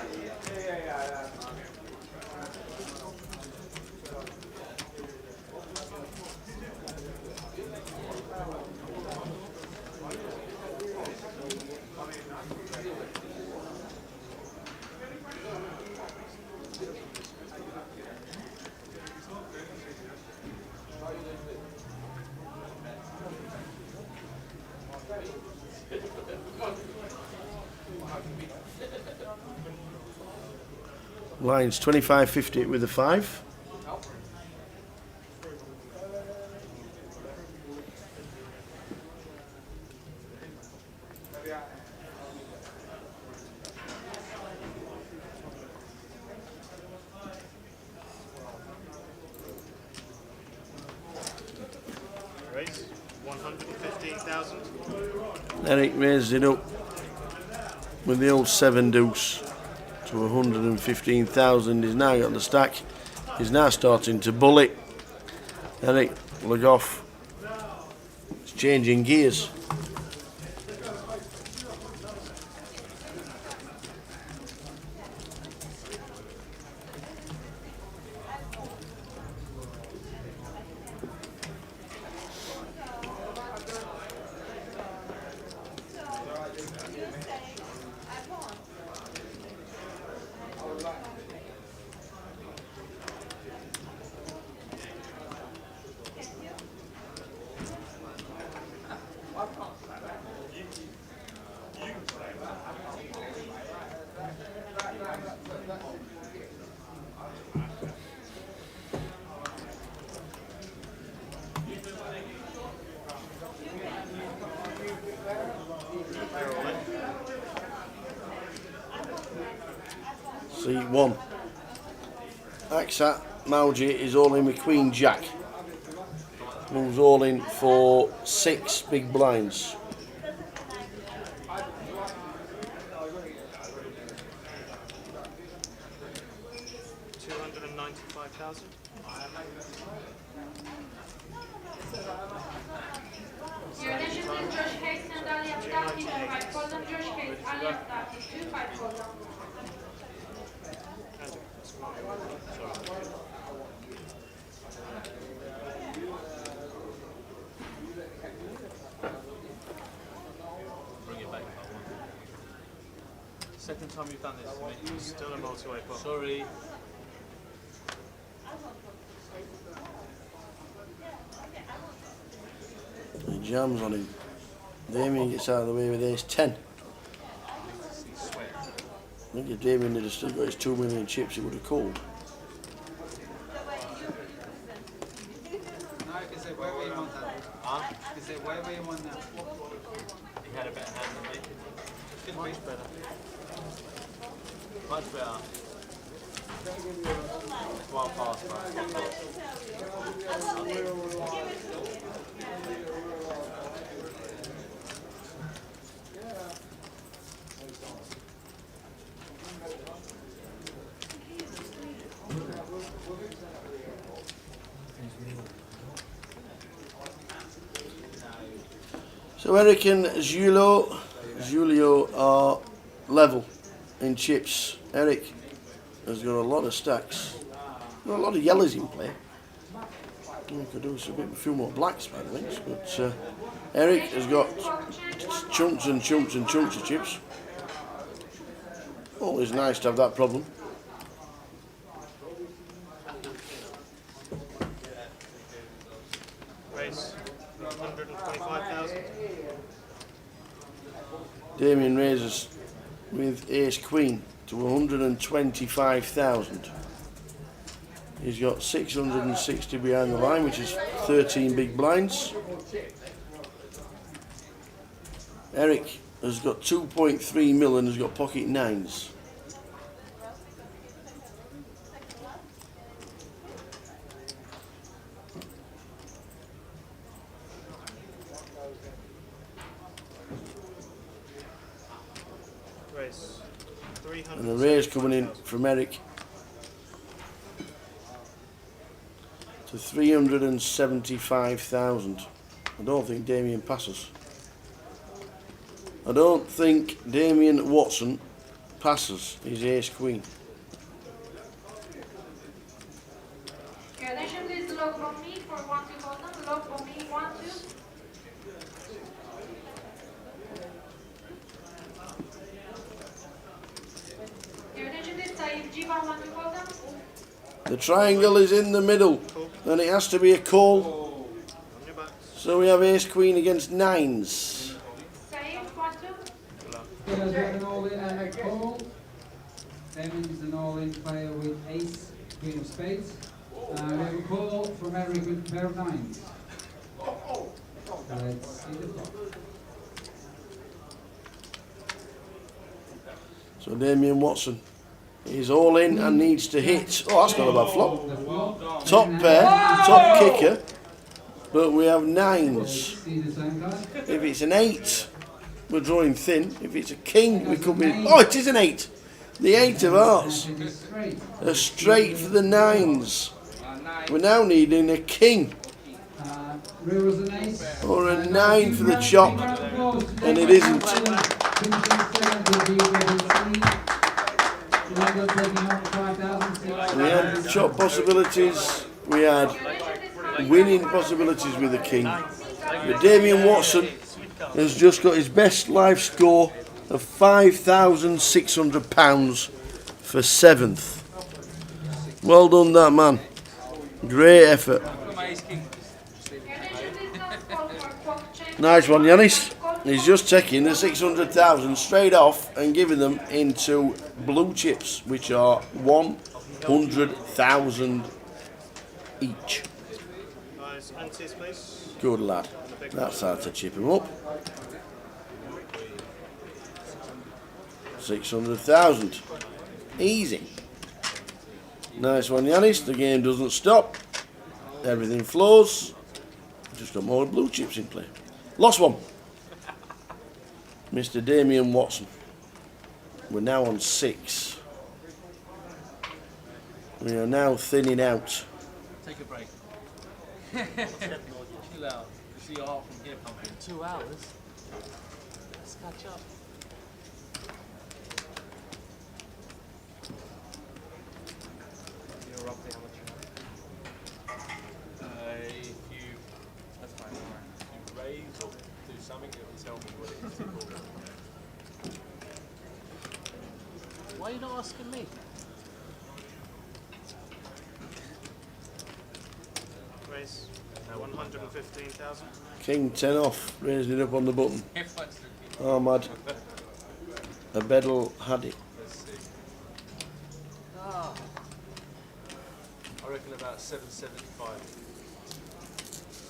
Speaker 5: Lines 25.50 with a 5.
Speaker 7: Raise 115,000.
Speaker 5: Eric raised it up with the old 7 deuce to 115,000. He's now got the stack. He's now starting to bully. Eric Legoff is changing gears. Seat 1. Aksat Mauji is all in with Queen Jack. Moves all in for 6 big blinds.
Speaker 7: $295,000.
Speaker 13: Your attention please, Josh Hayes and Ali Abdati, 25 Colton, Josh Hayes, Ali Abdati, 25 Colton.
Speaker 8: Bring it back. Second time you've done this to me.
Speaker 7: Still a multi-way pot.
Speaker 8: Sorry.
Speaker 5: He jams on him. Damien gets out of the way with ace 10. I think if Damien had still got his 2 million chips, he would have called.
Speaker 4: Now you can say wherever you want that.
Speaker 8: Huh?
Speaker 4: You can say wherever you want now.
Speaker 8: He had a better hand than me. Much better. Much better. One pass, man.
Speaker 5: So Eric and Julio are level in chips. Eric has got a lot of stacks. Got a lot of yellows in play. We could do a few more blacks by the way, but Eric has got chunks and chunks and chunks of chips. Always nice to have that problem.
Speaker 7: Raise 125,000.
Speaker 5: Damien raises with ace queen to 125,000. He's got 660 behind the line, which is 13 big blinds. Eric has got 2.3 mil and has got pocket nines.
Speaker 7: Raise 300.
Speaker 5: And the raise coming in from Eric to 375,000. I don't think Damien passes. I don't think Damien Watson passes his ace queen.
Speaker 13: Your attention please, log for me for 1 2 Colton, log for me 1 2. Your attention please, Saeed Jiva 1 2 Colton.
Speaker 5: The triangle is in the middle, and it has to be a call. So we have ace queen against nines.
Speaker 4: Players have an all-in and a call. Damien is an all-in player with ace, queen of spades. We have a call from Eric with pair of nines. Let's see the flop.
Speaker 5: So Damien Watson is all in and needs to hit. Oh, that's not a bad flop. Top pair, top kicker, but we have nines. If it's an 8, we're drawing thin. If it's a king, we could be. Oh, it is an 8. The 8 of hearts. A straight for the nines. We're now needing a king. Or a 9 for the chop. And it isn't. We had chop possibilities. We had winning possibilities with the king. But Damien Watson has just got his best life score of £5,600 for 7th. Well done, that man. Great effort. Nice one, Yanis. He's just taking the 600,000 straight off and giving them into blue chips, which are 100,000 each.
Speaker 7: Guys, antes, please.
Speaker 5: Good lad. That's how to chip him up. 600,000. Easy. Nice one, Yanis. The game doesn't stop. Everything flows. Just got more blue chips in play. Lost one. Mr. Damien Watson. We're now on 6. We are now thinning out.
Speaker 15: Take a break. Chill out. You see your heart from here pumping. 2 hours. Let's catch up. You know roughly how much you have? If you, that's fine. Alright. If you raise or do something, it will tell me what it is to call. Why are you not asking me?
Speaker 7: Raise 115,000.
Speaker 5: King 10 off. Raising it up on the button. Ahmad Abedel Hadi.
Speaker 15: Let's see. Ah. I reckon about 775.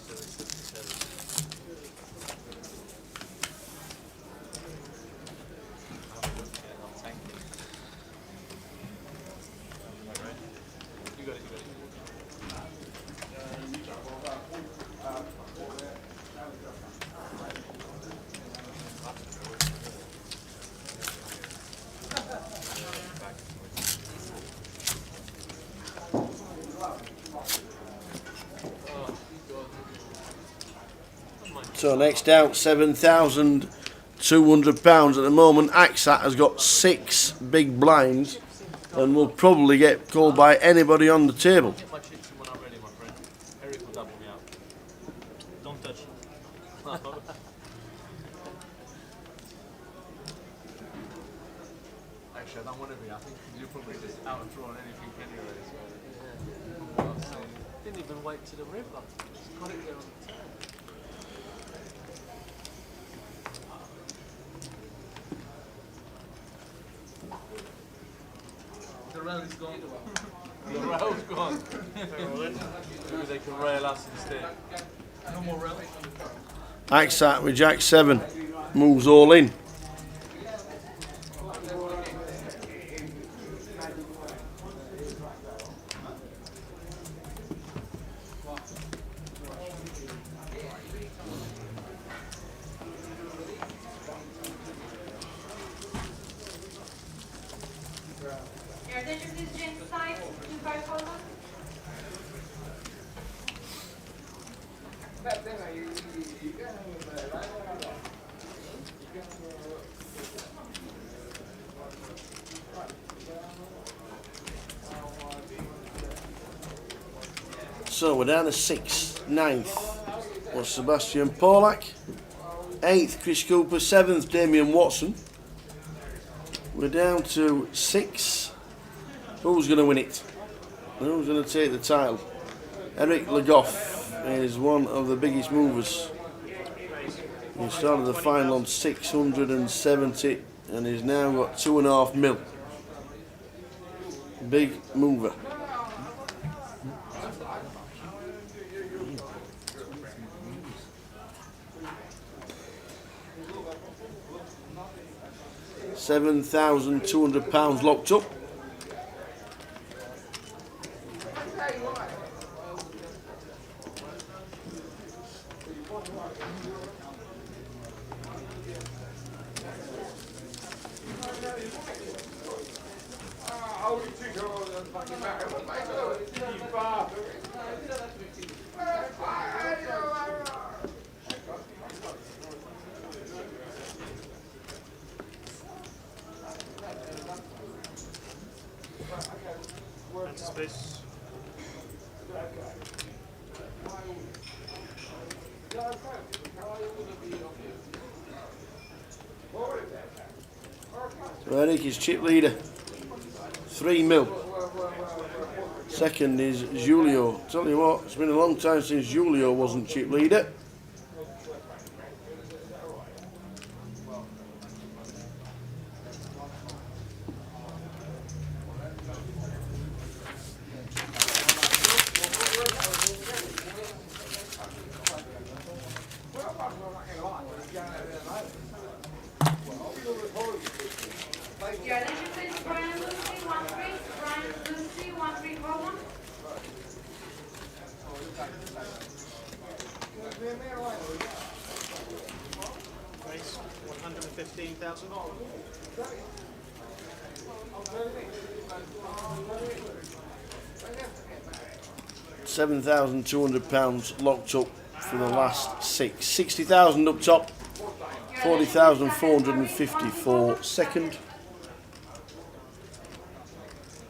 Speaker 15: 777. You got it, you got it.
Speaker 5: So next out, £7,200 at the moment. Aksat has got 6 big blinds and will probably get called by anybody on the table.
Speaker 15: Get my chips in when I'm ready, my friend. Eric will double me out. Don't touch it. Actually, I don't want to be. I think you're probably just out of draw on anything anyway. So. Didn't even wait to the river. Just got it there on the turn. The rail is gone. The rail's gone. Maybe they can rail us instead. No more rail.
Speaker 5: Aksat with Jack 7 moves all in.
Speaker 13: Your attention please, James side, 25 column.
Speaker 5: So we're down to 6th, 9th was Sebastian Polak, 8th Chris Cooper, 7th Damien Watson. We're down to 6. Who's going to win it? Who's going to take the title? Eric Legoff is one of the biggest movers. He started the final on 670 and he's now got 2.5 mil. Big mover. £7,200 locked up.
Speaker 7: Enter space.
Speaker 5: So Eric is chip leader, 3 mil. Second is Julio. Tell you what, it's been a long time since Julio wasn't chip leader.
Speaker 13: Your attention please, Brian Lucy, 1
Speaker 7: Race 115,000.
Speaker 5: £7,200 locked up for the last 6. 60,000 up top. 40,454 second.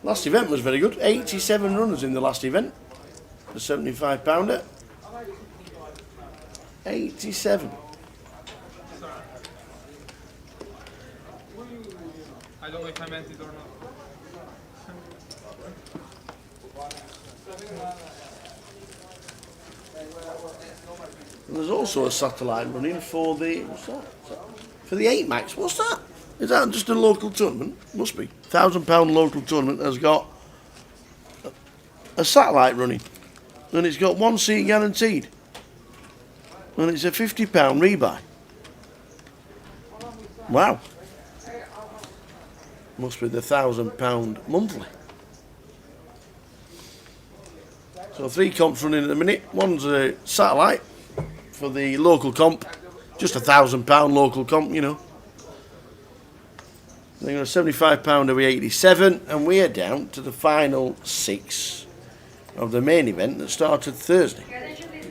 Speaker 5: Last event was very good. 87 runners in the last event. The £75. 87.
Speaker 14: I don't know if I meant it or not.
Speaker 5: And there's also a satellite running for the, what's that? For the 8 max. What's that? Is that just a local tournament? Must be. £1,000 local tournament has got a satellite running. And it's got 1 seat guaranteed. And it's a £50 rebuy. Wow. Must be the £1,000 monthly. So 3 comps running at the minute. One's a satellite for the local comp. Just £1,000 local comp, you know. Then got a £75 every 87, and we are down to the final 6 of the main event that started Thursday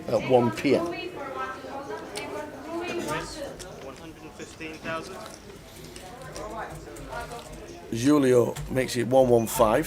Speaker 5: at 1 p.m.
Speaker 7: 115,000.
Speaker 5: Julio makes it 115.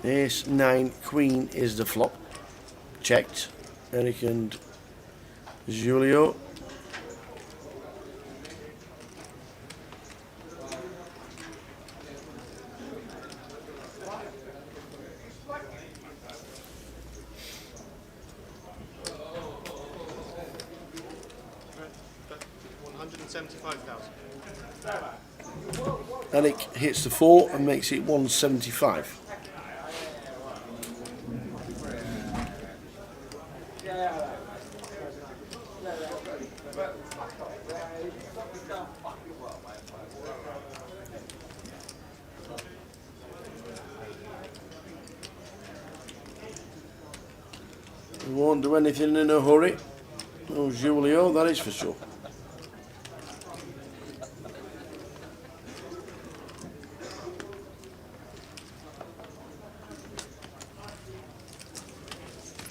Speaker 5: Ace 9 Queen is the flop. Checked. Eric and Julio. Eric hits the 4 and makes it 175. We won't do anything in a hurry. No Julio, that is for sure.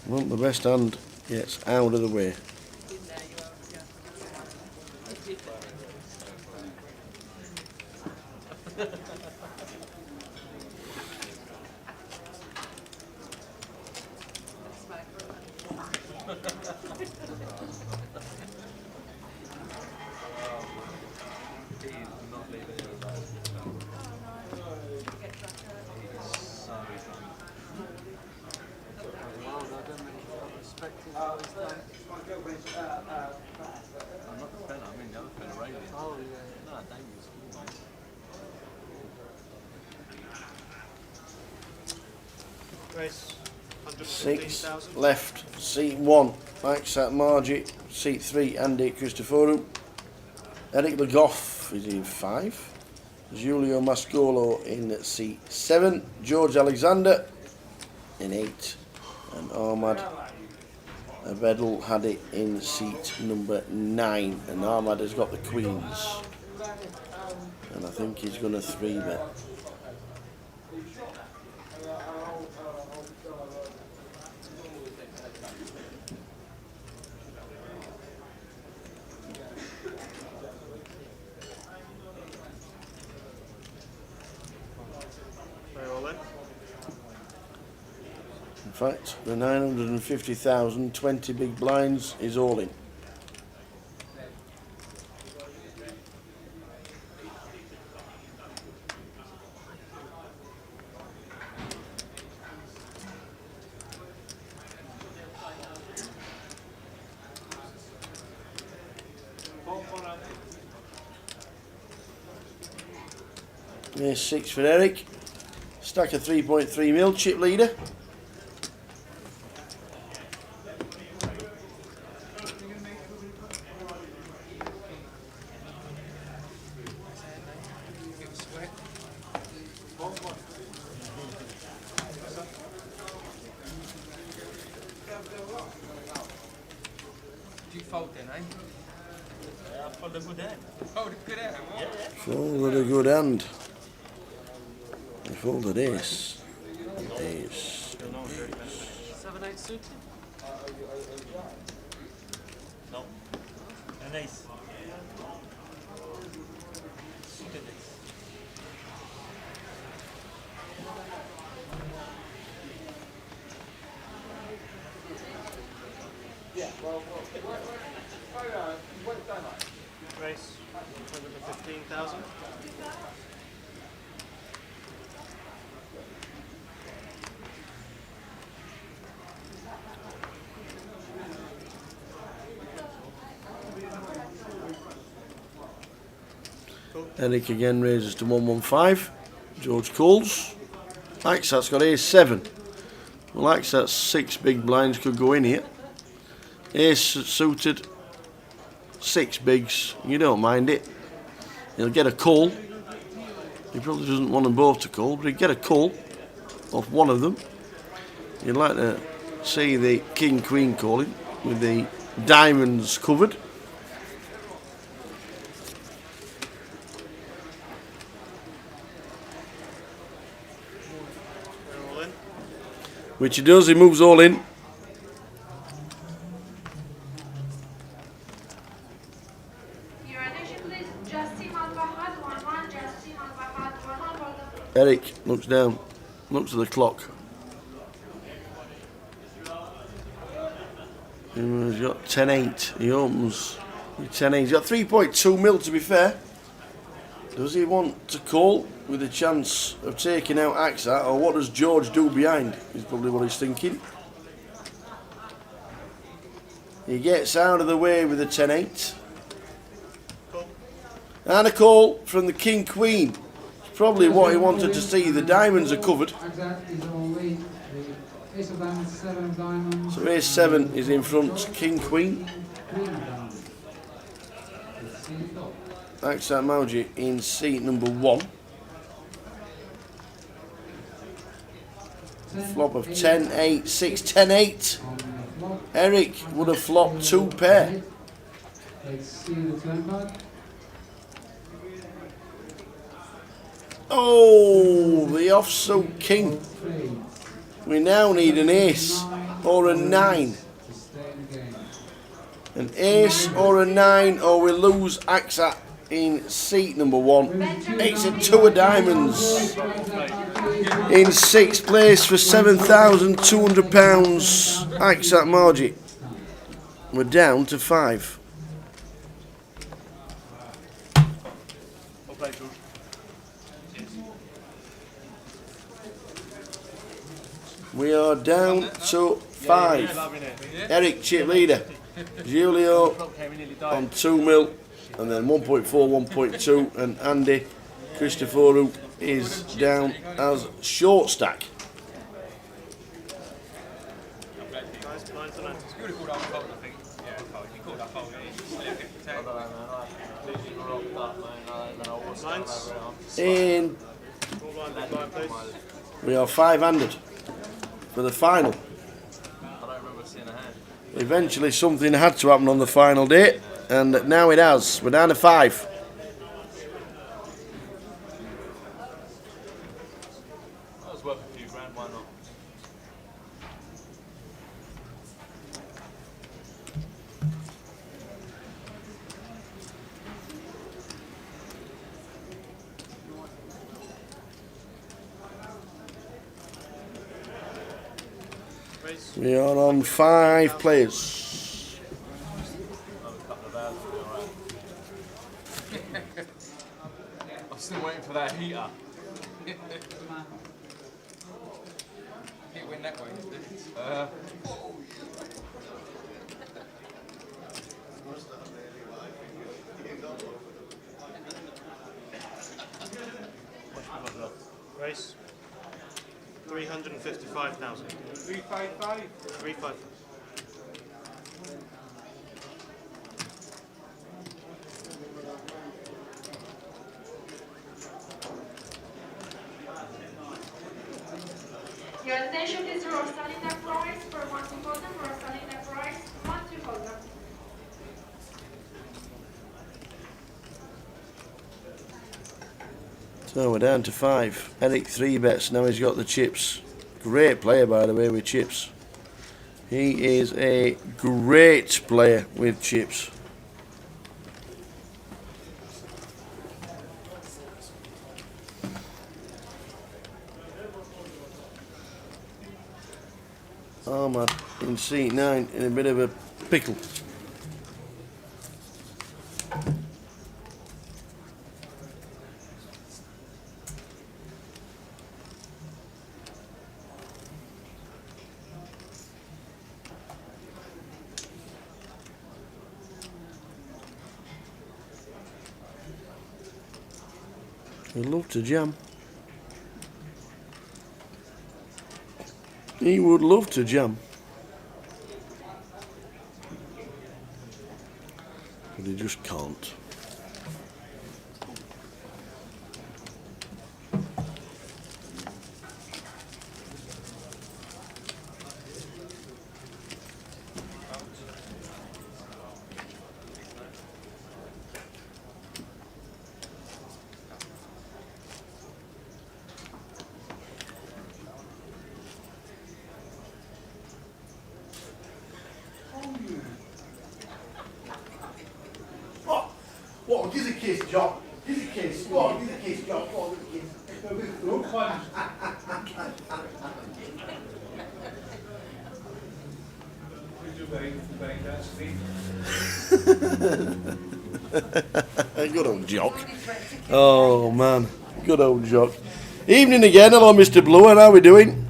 Speaker 5: Well, the best hand gets out of the way.
Speaker 7: Race
Speaker 5: 6
Speaker 7: 115,000.
Speaker 5: left. Seat 1, Max at Margie. Seat 3, Andy Cristoforu. Eric Le Goff is in 5. Julio Mascolo in seat 7. George Alexander in 8. And Ahmad Abedul had it in seat number 9. And Ahmad has got the queens. And I think he's going to 3-bet.
Speaker 7: Very well then.
Speaker 5: fact, the 950,000, 20 big blinds is all in. Here's 6 for Eric. Stack of 3.3 mil, chip leader.
Speaker 15: You fold then, eh?
Speaker 8: Yeah, for the good end.
Speaker 15: Fold a good hand.
Speaker 8: Yeah.
Speaker 5: Folded a good hand. He folded ace. Ace.
Speaker 8: 7-8 suited? No. An ace. Suited ace.
Speaker 7: Race 115,000.
Speaker 5: Eric again raises to 115. George calls. Axat's got ace 7. Well, Axat's 6 big blinds could go in here. Ace suited, 6 bigs. You don't mind it. He'll get a call. He probably doesn't want them both to call, but he'll get a call off one of them. You'd like to see the king queen calling with the diamonds covered.
Speaker 7: All in.
Speaker 5: Which he does, he moves all in.
Speaker 13: Your attention please, Justin Al-Fahad, 1-1, Justin Al-Fahad, 1-1.
Speaker 5: Eric looks down, looks at the clock. He's got 10-8. He opens with 10-8. He's got 3.2 mil to be fair. Does he want to call with a chance of taking out Axat, or what does George do behind? Is probably what he's thinking. He gets out of the way with a 10-8. And a call from the king queen. It's probably what he wanted to see. The diamonds are covered. So ace 7 is in front, king queen. Axat Mauji in seat number 1. Flop of 10, 8, 6, 10, 8. Eric would have flopped 2 pair. Oh, the offsuit king. We now need an ace or a 9. An ace or a 9, or we lose Axat in seat number 1. It's a 2 of diamonds in 6th place for £7,200. Axat Margie. We're down to 5. We are down to 5. Eric, chip leader. Julio on 2 mil, and then 1.4, 1.2, and Andy Christoforou is down as short stack. And we are 5-handed for the final. Eventually something had to happen on the final day, and now it has. We're down to 5.
Speaker 8: That was worth a few grand, why not?
Speaker 5: We are on 5 players.
Speaker 8: I'm still waiting for that heater.
Speaker 4: Can't win that way.
Speaker 7: Race. 355,000.
Speaker 4: 355.
Speaker 7: 355.
Speaker 13: Your attention please, we're selling that price for 1,000. We're selling that price 1,000.
Speaker 5: So we're down to 5. Eric 3 bets. Now he's got the chips. Great player, by the way, with chips. He is a great player with chips. Ahmad in seat 9 in a bit of a pickle. He'd love to jam. He would love to jam. But he just can't.
Speaker 10: What? Give us a kiss, Jock. Give us a kiss. Go on, give us a kiss, Jock. Go on, give us a kiss.
Speaker 5: Good old Jock. Oh man, good old Jock. Evening again. Hello, Mr. Blue. How are we doing?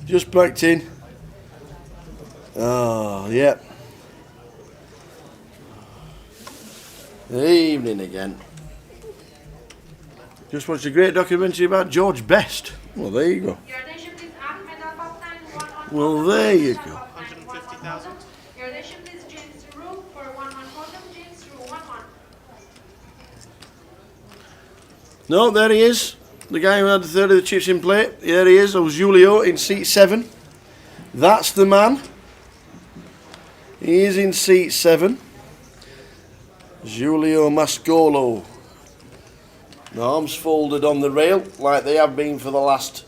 Speaker 5: Just backed in. Oh, yeah. Evening again. Just watched a great documentary about George Best. Well, there you go.
Speaker 13: Your attention please, Ahmed Al-Fattan,
Speaker 5: Well, there you go.
Speaker 7: 150,000.
Speaker 13: Your attention please, James Rue for 1-1 podium. James Rue 1-1.
Speaker 5: No, there he is. The guy who had the third of the chips in play. There he is. That was Julio in seat 7. That's the man. He is in seat 7. Julio Mascolo. The arms folded on the rail like they have been for the last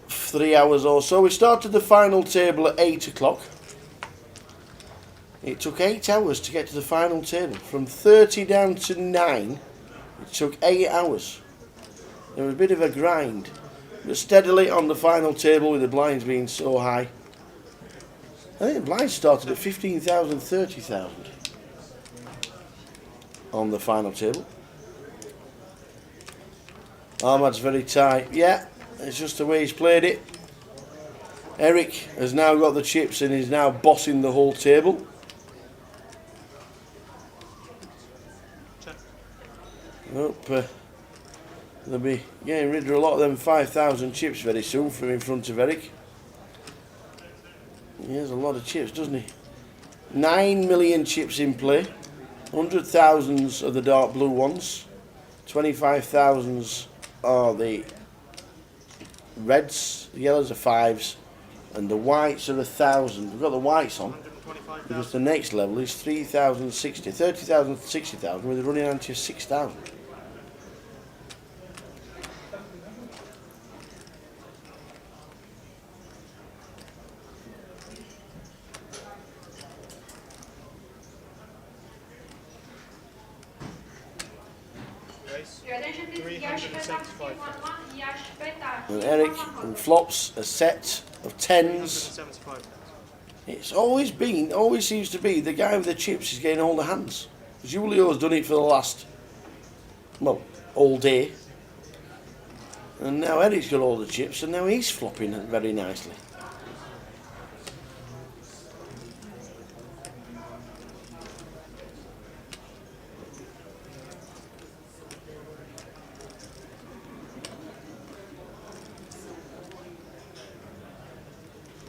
Speaker 5: 3 hours or so. We started the final table at 8 o'clock. It took 8 hours to get to the final table. From 30 down to 9, it took 8 hours. It was a bit of a grind, but steadily on the final table with the blinds being so high. I think the blinds started at 15,000, 30,000 on the final table. Ahmad's very tight. Yeah, it's just the way he's played it. Eric has now got the chips and is now bossing the whole table. Nope, they'll be getting rid of a lot of them 5,000 chips very soon from in front of Eric. He has a lot of chips, doesn't he? 9 million chips in play. 100,000 are the dark blue ones. 25,000 are the reds. The yellows are 5s. And the whites are 1,000. We've got the whites on. Because the next level is 3,060. 30,000, 60,000 with a running ante of 6,000.
Speaker 13: Your attention please, Yash Vedam 1-1.
Speaker 5: And Eric, who flops a set of 10s. It's always seems to be the guy with the chips is getting all the hands. Julio's done it for the last, well, all day. And now Eric's got all the chips and now he's flopping very nicely.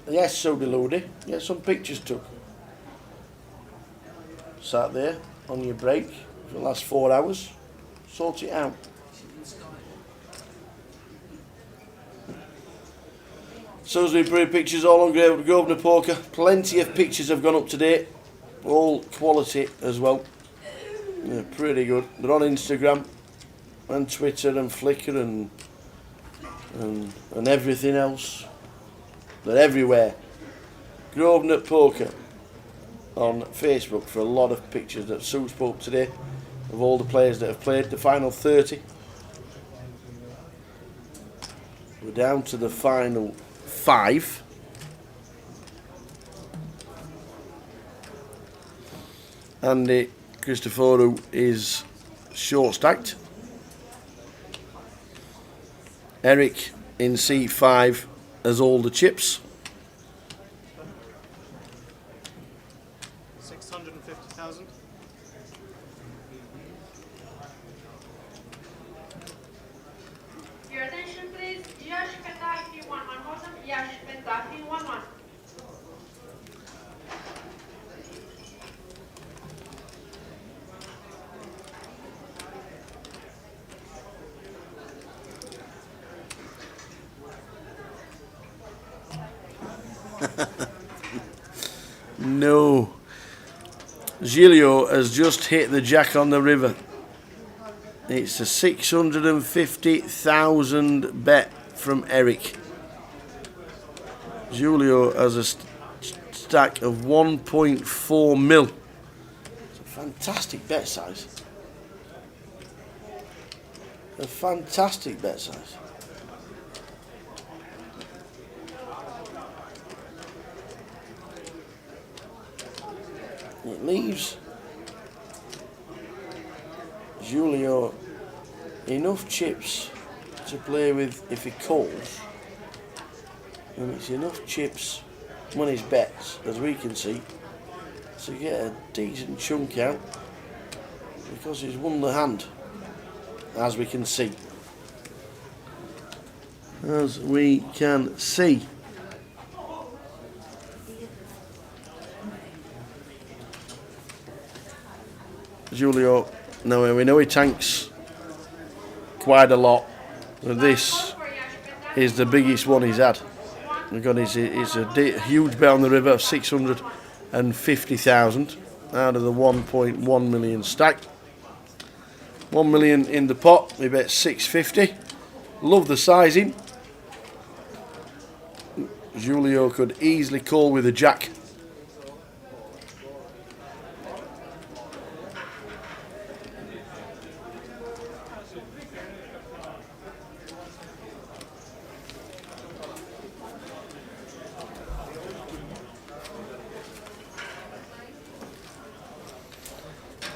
Speaker 5: Yes, so deluded. Get some pictures took. Sat there on your break for the last 4 hours. Sort it out. Salisbury pictures all on Grosvenor Poker. Plenty of pictures have gone up to date. All quality as well. Yeah, pretty good. They're on Instagram and Twitter and Flickr and everything else. They're everywhere. Grosvenor Poker on Facebook for a lot of pictures that Sue spoke today of all the players that have played the final 30. We're down to the final 5. Andy Christoforou is short stacked. Eric in C5 has all the chips.
Speaker 7: 650,000.
Speaker 13: Your attention please, GUKPT 1-1, GUKPT 1-1.
Speaker 5: No. Giulio has just hit the jack on the river. It's a 650,000 bet from Eric. Giulio has a stack of 1.4 mil. It's a fantastic bet size. A fantastic bet size. It leaves Giulio enough chips to play with if he calls, and it's enough chips when he's bets, as we can see, to get a decent chunk out because he's won the hand, as we can see. As we can see. Giulio, now we know he tanks quite a lot, and this is the biggest one he's had. It's a huge bet on the river of 650,000 out of the 1.1 million stack. 1 million in the pot, we bet 650. Love the sizing. Giulio could easily call with a jack.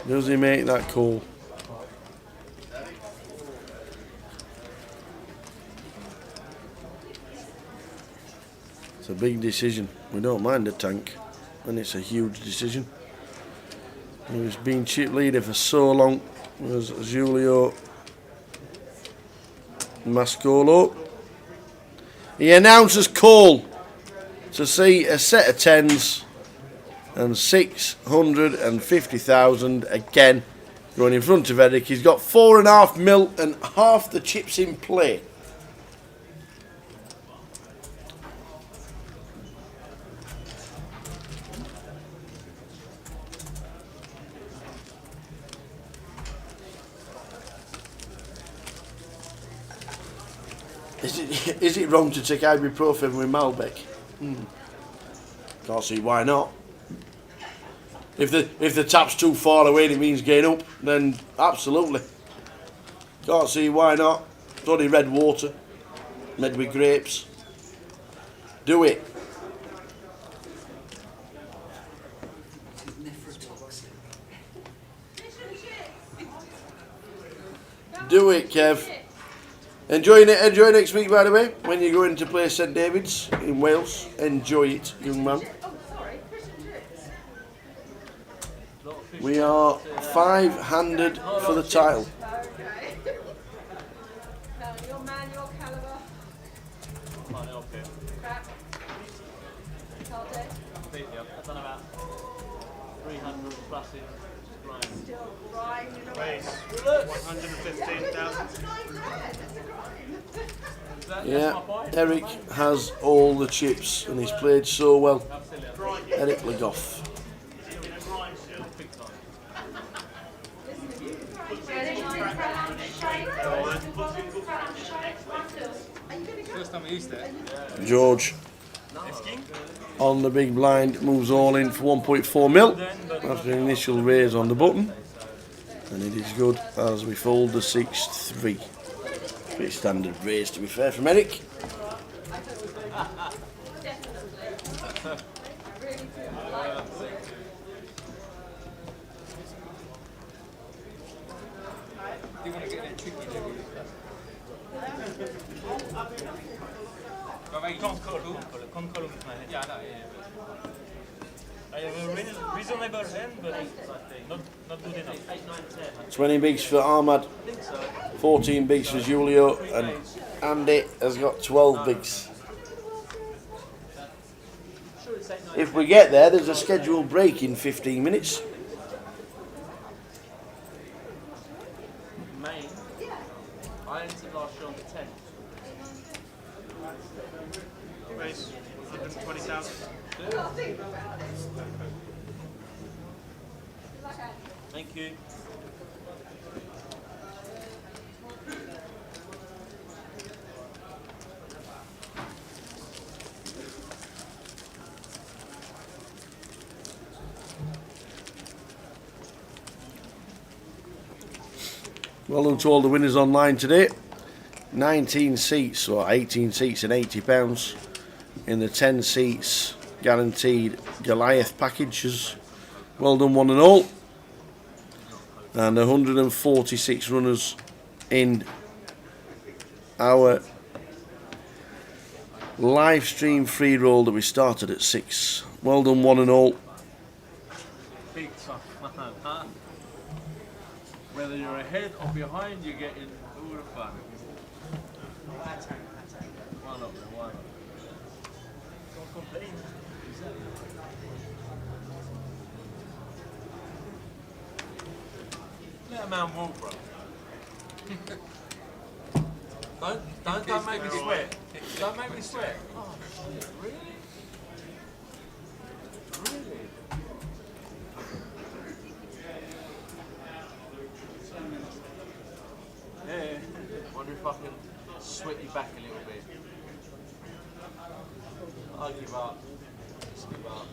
Speaker 5: Does he make that call? It's a big decision. We don't mind a tank, and it's a huge decision. He was being chip leader for so long. It was Giulio Mascolo. He announces call to see a set of 10s. And 650,000 again going in front of Eric. He's got 4.5 mil and half the chips in play. Is it wrong to take ibuprofen with Malbec? Can't see why not. If the tap's too far away and it means getting up, then absolutely. Can't see why not. It's only red water, made with grapes. Do it. Do it, Kev. Enjoy next week, by the way, when you're going to play St David's in Wales. Enjoy it, young man. We are 5-handed for the title.
Speaker 12: Your man, your caliber.
Speaker 8: Completely. I've done about 300 plus in grind.
Speaker 12: Still grind.
Speaker 7: Raise 115,000.
Speaker 5: Yeah, Eric has all the chips and he's played so well. Eric Legoff.
Speaker 14: First time I used it.
Speaker 5: George on the big blind moves all in for 1.4 mil after an initial raise on the button, and it is good as we fold the 6-3. Pretty standard raise, to be fair, from Eric.
Speaker 14: You want to get that tricky,
Speaker 15: Yeah, I know, I have a reasonable hand, but not good enough.
Speaker 5: 20 bigs for Ahmad, 14 bigs for Julio, and Andy has got 12 bigs. If we get there, there's a scheduled break in 15 minutes.
Speaker 8: Main. I entered last year on the 10th.
Speaker 7: Raise 120,000.
Speaker 8: Thank you.
Speaker 5: Well done to all the winners online today. 19 seats, or 18 seats and £80 in the 10 seats guaranteed Goliath packages. Well done one and all. And 146 runners in our live stream free roll that we started at 6. Well done one and all.
Speaker 8: Big tough man, huh? Whether you're ahead or behind, you're getting all the fun. One up there, one up. Don't complain. Let a man walk, bro. Don't make me sweat. Don't make me sweat. Oh, shit, really? Really? Yeah. Wonder if I can sweat you back a little bit. I'll give up. Just give up.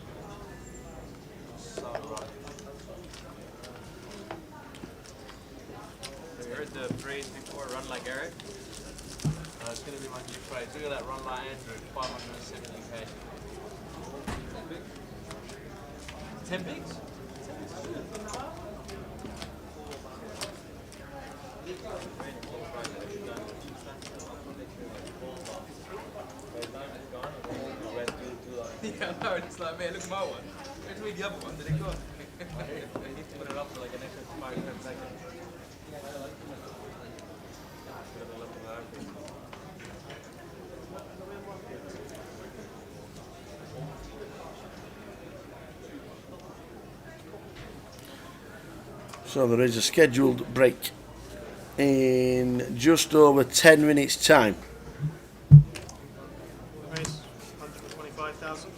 Speaker 8: So right.
Speaker 15: Have you heard the phrase before, run like Eric?
Speaker 8: It's going to be my new phrase. Look at that run like Andrew, 570k. 10 bigs?
Speaker 15: Yeah, no, it's like, man, look at my one. Where's the other one? Did it go? I need to put it up for like an extra 5-10 seconds.
Speaker 5: So there is a scheduled break in just over 10 minutes time.
Speaker 7: Raise 125,000.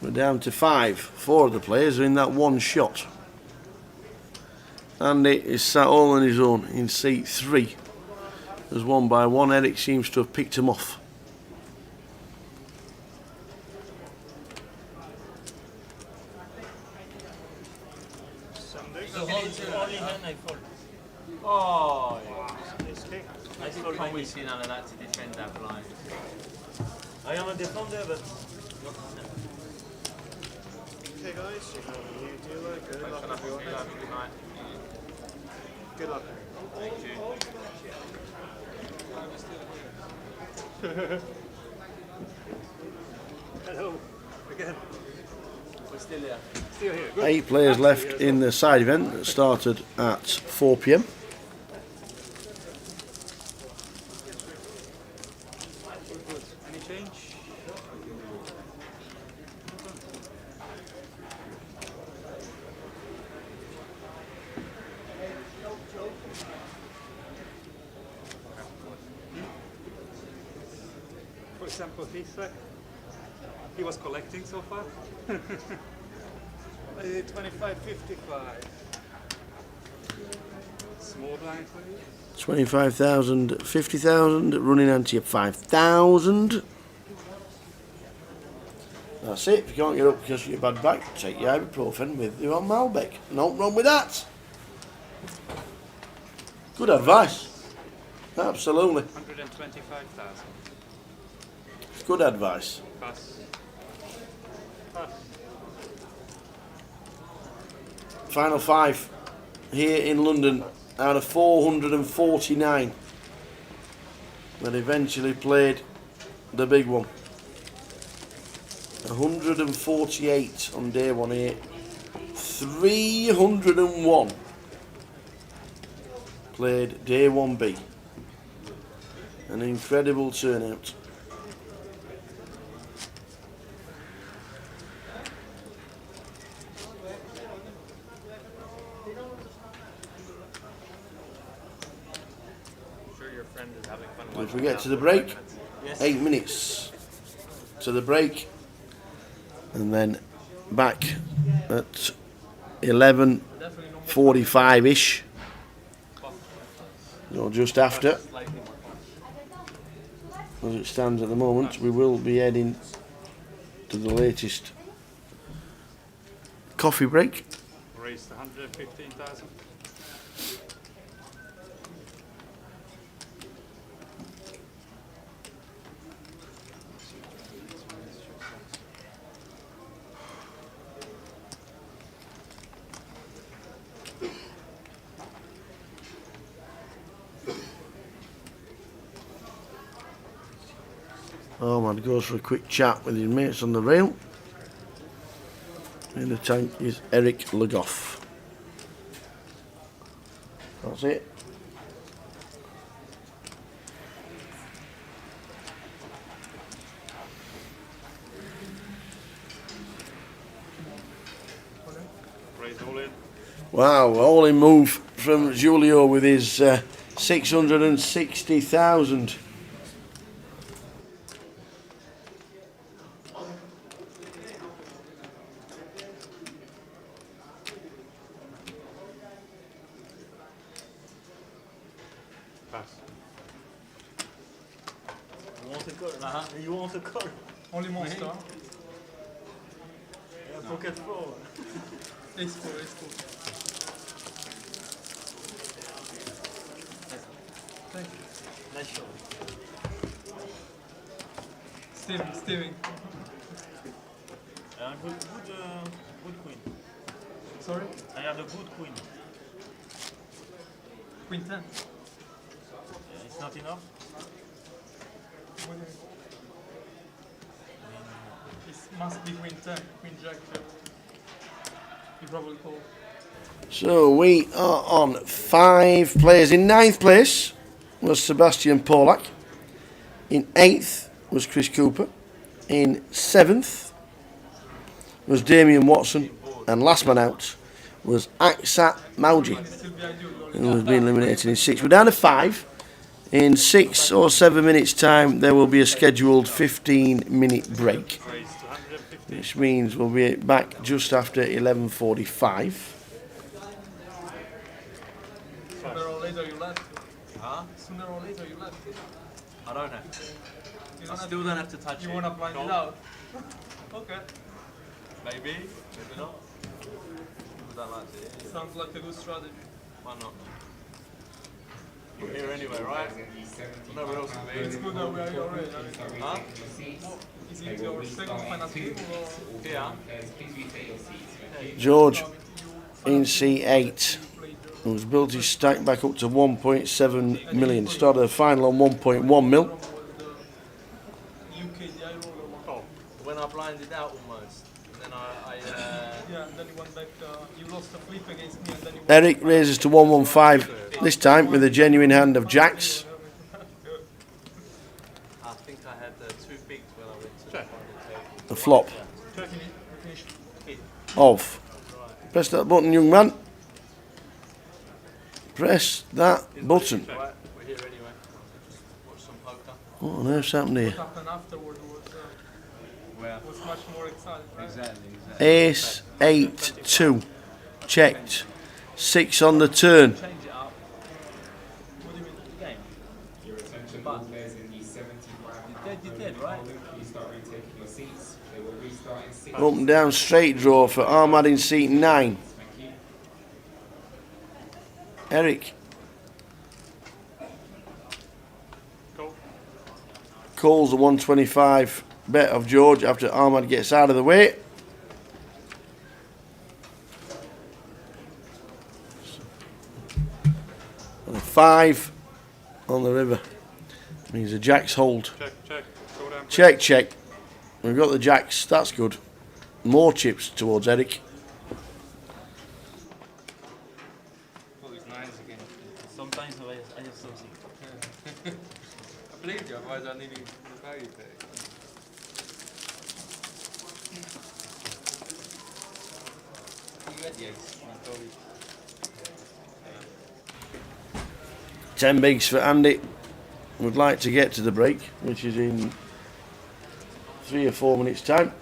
Speaker 5: We're down to 5. 4 of the players are in that one shot. Andy is sat all on his own in seat 3. As one by one, Eric seems to have picked him off.
Speaker 15: Only hand I fold.
Speaker 8: Oh,
Speaker 7: Ace king.
Speaker 8: defend that blind. I am a defender, but not
Speaker 7: Okay, guys, you have a new dealer. Good luck. Good luck.
Speaker 8: Thank you.
Speaker 7: Hello. Again.
Speaker 8: We're still here.
Speaker 7: Still here. Good.
Speaker 5: 8 players left in the side event that started at 4 p.m.
Speaker 3: Any change? For example, he was collecting so far. 25.55. Small blind for you.
Speaker 5: 25,000, 50,000, running ante at 5,000. That's it. If you can't get up because of your bad back, take your ibuprofen with you on Malbec. No wrong with that. Good advice. Absolutely.
Speaker 3: 125,000.
Speaker 5: Good advice.
Speaker 3: Pass.
Speaker 5: Final 5 here in London out of 449 that eventually played the big one. 148 on day 1 here. 301 played day 1B. An incredible turnout. If we get to the break, 8 minutes to the break, and then back at 11:45-ish, or just after, as it stands at the moment. We will be heading to the latest coffee break.
Speaker 3: Raised 115,000.
Speaker 5: Oh man, goes for a quick chat with his mates on the rail. In the tank is Eric Legoff. That's it. Wow, all in move from Julio with his 660,000.
Speaker 8: You want a call?
Speaker 14: Only monster.
Speaker 8: Yeah, pocket 4.
Speaker 14: Ace 4, ace 4. Thank you.
Speaker 8: Nice shot.
Speaker 14: Steaming.
Speaker 8: Good queen.
Speaker 14: Sorry?
Speaker 8: I have a good queen.
Speaker 14: Queen 10.
Speaker 8: Yeah, it's not enough?
Speaker 14: It must be Queen 10, Queen Jack. You probably call.
Speaker 5: So we are on 5 players. In 9th place was Sebastian Polak. In 8th was Chris Cooper. In 7th was Damien Watson. And last man out was Aksat Mauji, who has been eliminated in 6th. We're down to 5. In 6 or 7 minutes time there will be a scheduled 15-minute break, which means we'll be back just after 11:45.
Speaker 14: Sooner or later you left.
Speaker 8: Huh?
Speaker 14: Sooner or later you left.
Speaker 8: I don't have to. I still don't have to touch it.
Speaker 14: You want to blind it out? Okay.
Speaker 8: Maybe not. People don't like it.
Speaker 14: Sounds like a good strategy.
Speaker 8: Why not?
Speaker 15: We're here anyway, right? Nowhere else to be.
Speaker 14: It's good that we are here already.
Speaker 15: Huh?
Speaker 14: Is it your second final team or?
Speaker 15: Yeah.
Speaker 5: George in C8, who's built his stack back up to 1.7 million. Started the final on 1.1 mil.
Speaker 15: Oh, when I blinded out almost. And then
Speaker 14: yeah, and then you went back, you lost a flip against me and then you
Speaker 5: Eric raises to 115, this time with a genuine hand of jacks.
Speaker 15: I think I had 2 bigs when I went to the final table.
Speaker 5: A flop of. Press that button, young man. Press that button.
Speaker 15: Right, we're here anyway. Just watch some poker.
Speaker 5: What on earth's happened here?
Speaker 14: what happened afterward was much more exciting. Right?
Speaker 8: Exactly.
Speaker 5: Ace 8-2. Checked. 6 on the turn.
Speaker 15: Change it up. What do you mean, the game?
Speaker 11: Your attention players in the 75.
Speaker 15: You did, right?
Speaker 11: Please start retaking your seats. They will restart in 6.
Speaker 5: Up and down straight draw for Ahmad in seat 9.
Speaker 11: Thank you.
Speaker 5: Eric.
Speaker 3: Go.
Speaker 5: Calls the 125 bet of George after Ahmad gets out of the way. And a 5 on the river. Means the jacks hold.
Speaker 3: Check, check. Showdown.
Speaker 5: Check, check. We've got the jacks. That's good. More chips towards Eric.
Speaker 15: All these 9s again. Sometimes I just don't see. I believe you, otherwise I need the value pay. You had the ace. I told you.
Speaker 5: 10 bigs for Andy. Would like to get to the break, which is in 3 or 4 minutes time.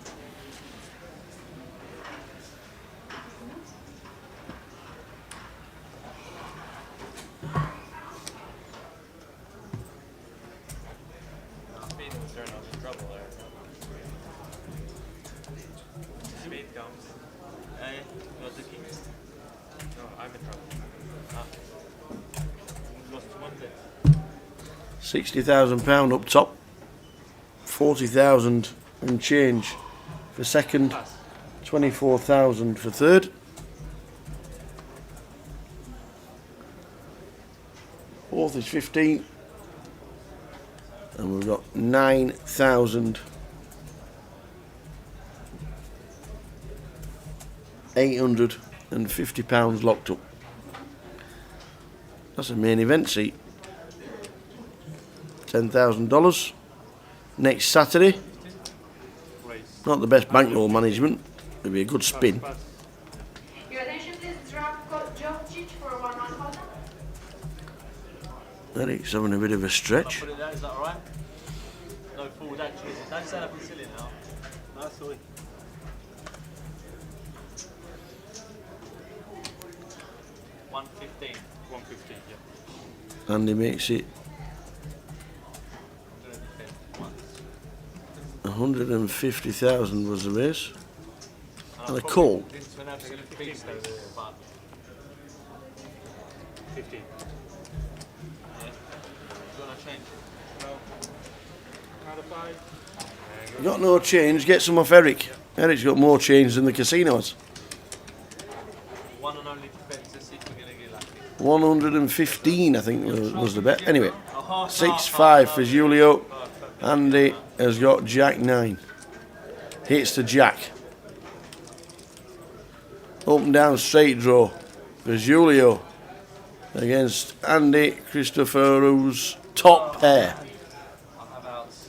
Speaker 15: Speed was turn off in trouble there. Speed comes. Hey, what's the key? No, I'm in trouble. Lost 1 bit.
Speaker 5: £60,000 up top, 40,000 and change for second, 24,000 for third. Fourth is 15, and we've got £9,850 locked up. That's a main event seat. $10,000 next Saturday. Not the best bankroll management. It'll be a good spin.
Speaker 13: Your attention please, Djokovic for 1-1
Speaker 5: Eric's having a bit of a stretch.
Speaker 15: Put it down, is that alright? No forward action. Don't stand up and silly now. No, sorry. $115. Yeah.
Speaker 5: Andy makes it 150,000 was the race. And a call.
Speaker 3: 15.
Speaker 5: Got no change, get some off Eric. Eric's got more change than the casinos.
Speaker 15: One and only defence to see if we're going to get lucky.
Speaker 5: 115 I think was the bet. Anyway, 6-5 for Julio. Andy has got Jack 9. Hits the Jack. Up and down straight draw for Julio against Andy Christopherou's top pair.
Speaker 15: I have outs.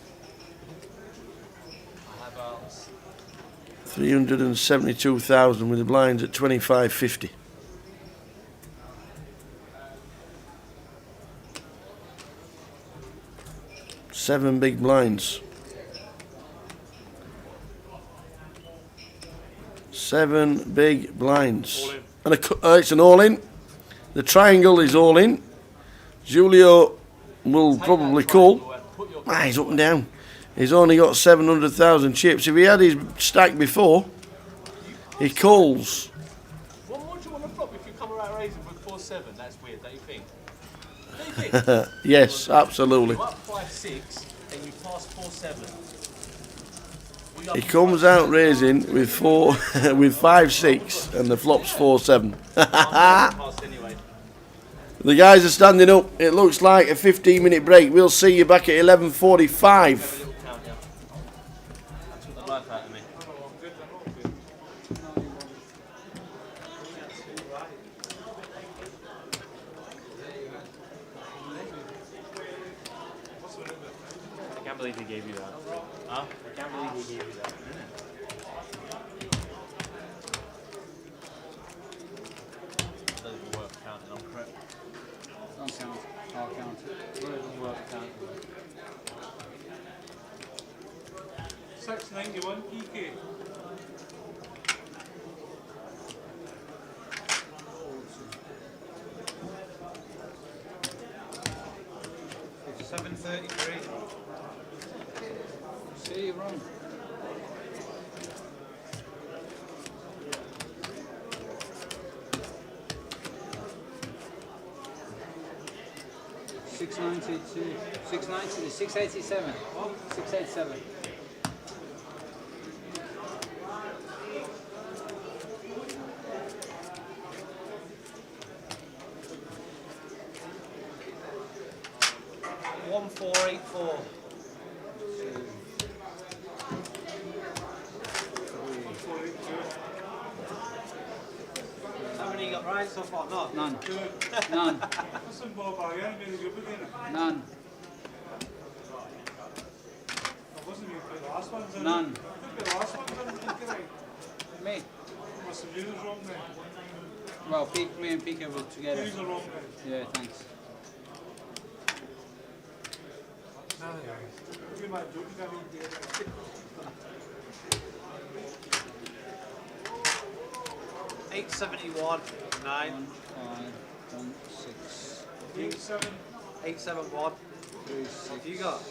Speaker 5: 372,000 with the blinds at 25.50. Seven big blinds. 7 big blinds. And it's an all-in. The triangle is all in. Julio will probably call. He's up and down. He's only got 700,000 chips. If he had his stack before, he calls.
Speaker 15: What more do you want to flop if you come around raising with 4-7? That's weird, don't you think?
Speaker 5: Yes, absolutely.
Speaker 8: You're up 5-6 and you pass 4-7.
Speaker 5: He comes out raising with 5-6 and the flop's 4-7. The guys are standing up. It looks like a 15-minute break. We'll see you back at 11:45.
Speaker 15: I can't believe he gave you that. Huh? I can't believe he gave you that. Doesn't even work counting on prep.
Speaker 4: Don't count. I'll count.
Speaker 15: Doesn't work counting.
Speaker 14: 691 PK.
Speaker 4: It's 7:33. See, you're wrong. $692. 690. 687. 687.
Speaker 17: $1,484. How many you got right so far? No.
Speaker 4: None. None.
Speaker 14: Listen, Bob, I am really good again.
Speaker 4: None.
Speaker 14: I wasn't even put the last ones in.
Speaker 4: None.
Speaker 14: I put the last ones in, correct?
Speaker 4: Me.
Speaker 14: Must have used wrong then.
Speaker 4: Well, me and Pika were together.
Speaker 14: Use the wrong then.
Speaker 4: Yeah, thanks.
Speaker 14: You might joke, you can't even do it.
Speaker 17: 871, 9.
Speaker 4: 1, 5, 1, 6.
Speaker 14: 87.
Speaker 17: 871.
Speaker 4: 3, 6.
Speaker 17: What have you got?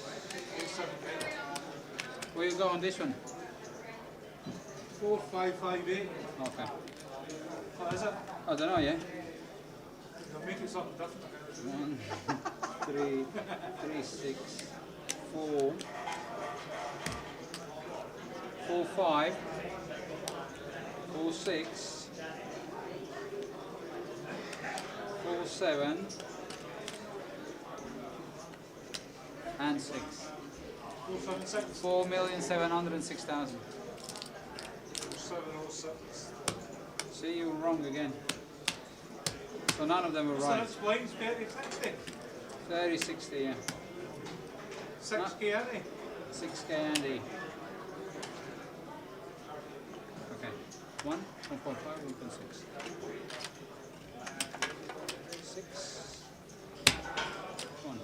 Speaker 14: 87.
Speaker 4: Where you go on this one?
Speaker 14: 4558.
Speaker 4: Okay.
Speaker 14: What is it?
Speaker 4: I don't know, yeah.
Speaker 14: You'll make it something different.
Speaker 4: 1, 3, 3, 6, 4, 4, 5, 4, 6, 4, 7, and 6.
Speaker 14: 476.
Speaker 4: 4,706,000.
Speaker 14: 706.
Speaker 4: See, you were wrong again. So none of them were
Speaker 14: So
Speaker 4: right.
Speaker 14: that's blinds 3060.
Speaker 4: 30, 60, yeah.
Speaker 14: 6K, Andy.
Speaker 4: 6K Andy. Okay. 1, 1.5, 1.6. 6, 1.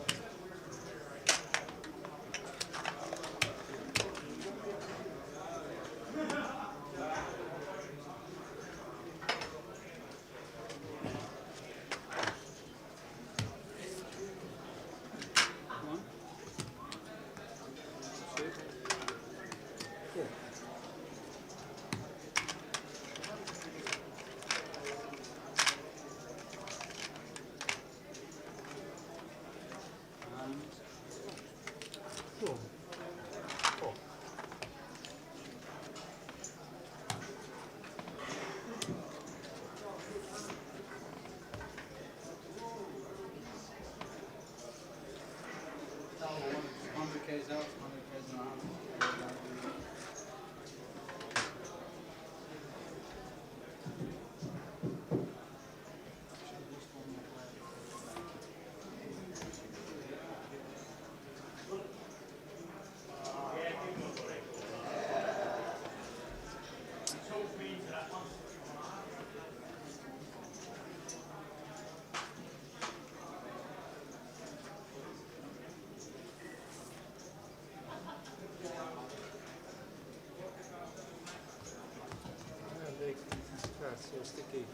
Speaker 14: That's so sticky.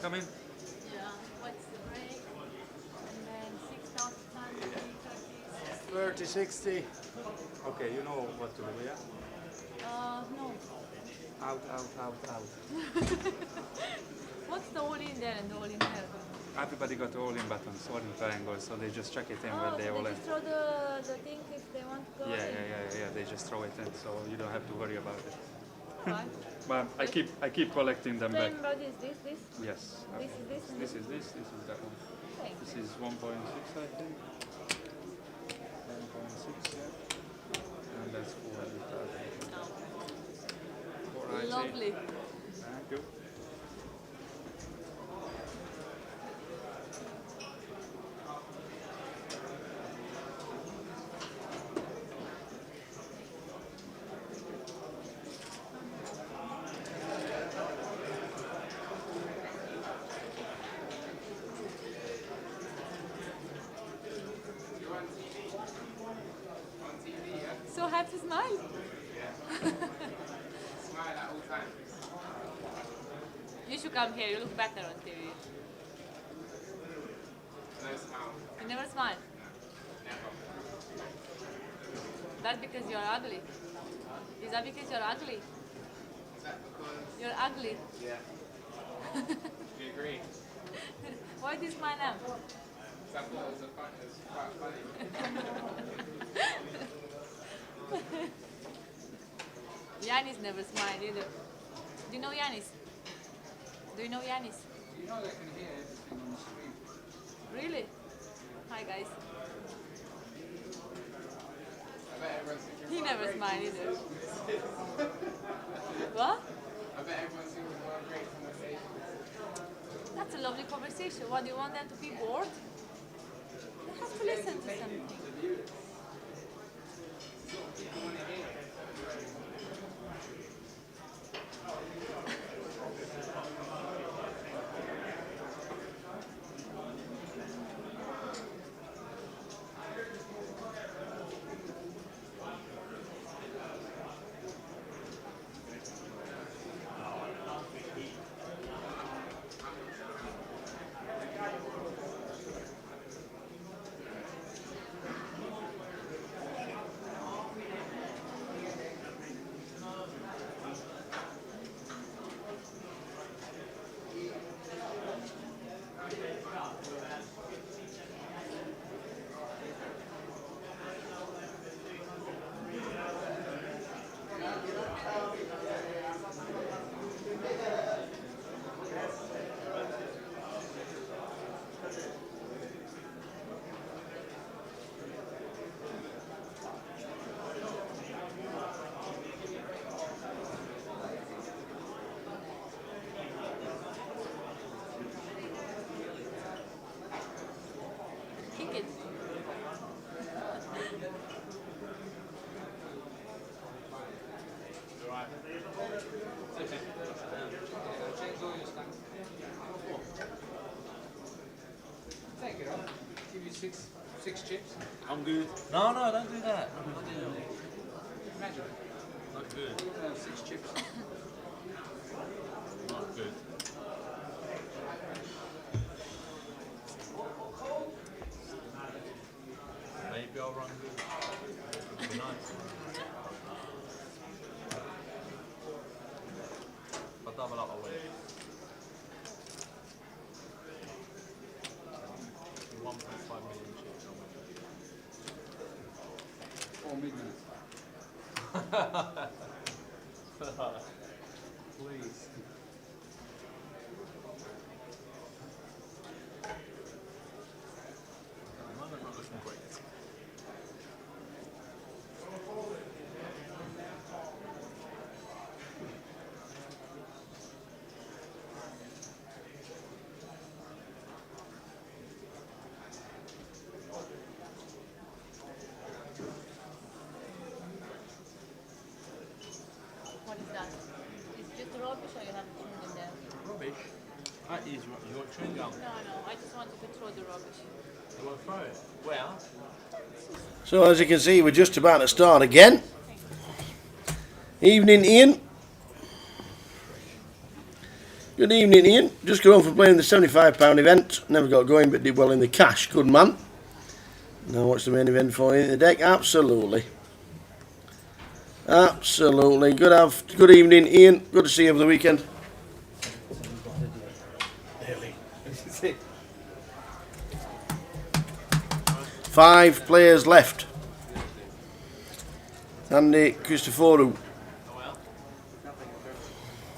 Speaker 3: Come in.
Speaker 21: Yeah. What's the break? And then 6,930.
Speaker 7: 30, 60.
Speaker 3: Okay, you know what to do, yeah?
Speaker 21: No.
Speaker 3: Out, out, out, out.
Speaker 21: What's the all in there and the all in there?
Speaker 3: Everybody got all in buttons, all in triangles, so they just check it in
Speaker 21: Oh,
Speaker 3: when they
Speaker 21: so
Speaker 3: all
Speaker 21: they
Speaker 3: in.
Speaker 21: just throw the thing if they want to go
Speaker 3: Yeah,
Speaker 21: in?
Speaker 3: yeah, they just throw it in, so you don't have to worry about it.
Speaker 21: Right.
Speaker 3: But I keep collecting them back.
Speaker 21: Same about this.
Speaker 3: Yes.
Speaker 21: This is this and
Speaker 3: This is this is that one.
Speaker 21: Thank
Speaker 3: This is 1.6, I think. 1.6, yeah. And that's 400,000.
Speaker 21: Lovely.
Speaker 3: Thank you.
Speaker 21: So happy smile.
Speaker 11: Smile at all times.
Speaker 21: You should come here. You look better on TV.
Speaker 11: No smile.
Speaker 21: You never smile.
Speaker 11: Never.
Speaker 21: That's because you're ugly. Is that because you're ugly?
Speaker 11: Is that because?
Speaker 21: You're ugly.
Speaker 11: Yeah. We agree.
Speaker 21: Why do you smile now?
Speaker 11: Because I thought it was quite funny.
Speaker 21: Yanis never smile either. Do you know Yanis? Do you know Yanis?
Speaker 4: You know they can hear everything on the screen.
Speaker 21: Really? Hi guys.
Speaker 11: I bet everyone's thinking.
Speaker 21: He never
Speaker 11: great
Speaker 21: smiled either.
Speaker 11: conversation.
Speaker 21: What?
Speaker 11: I bet everyone's thinking what a great conversation.
Speaker 21: That's a lovely conversation. What, do you want them to be bored? They have to listen to something. Kick it.
Speaker 4: Take it off. Give you six chips.
Speaker 8: I'm good. No, don't do that.
Speaker 4: Imagine.
Speaker 8: Not good.
Speaker 4: 6 chips.
Speaker 8: Not good. Maybe I'll run good. It'd be nice. I'll double up my weight. 1.5 million chips.
Speaker 4: 4 midnight.
Speaker 8: Please. Mine are not looking great.
Speaker 21: What is that? It's just rubbish or you have it tuned in there?
Speaker 8: Rubbish? That is rubbish. You want chewing gum?
Speaker 21: No, I just wanted to throw the rubbish.
Speaker 8: You want to throw it? Where?
Speaker 5: So as you can see, we're just about to start again. Evening, Ian. Good evening, Ian. Just got home from playing the £75 event. Never got going, but did well in the cash. Good man. Now watch the main event for you in the deck. Absolutely. Absolutely. Good evening, Ian. Good to see you over the weekend. 5 players left. Andy Christoforou.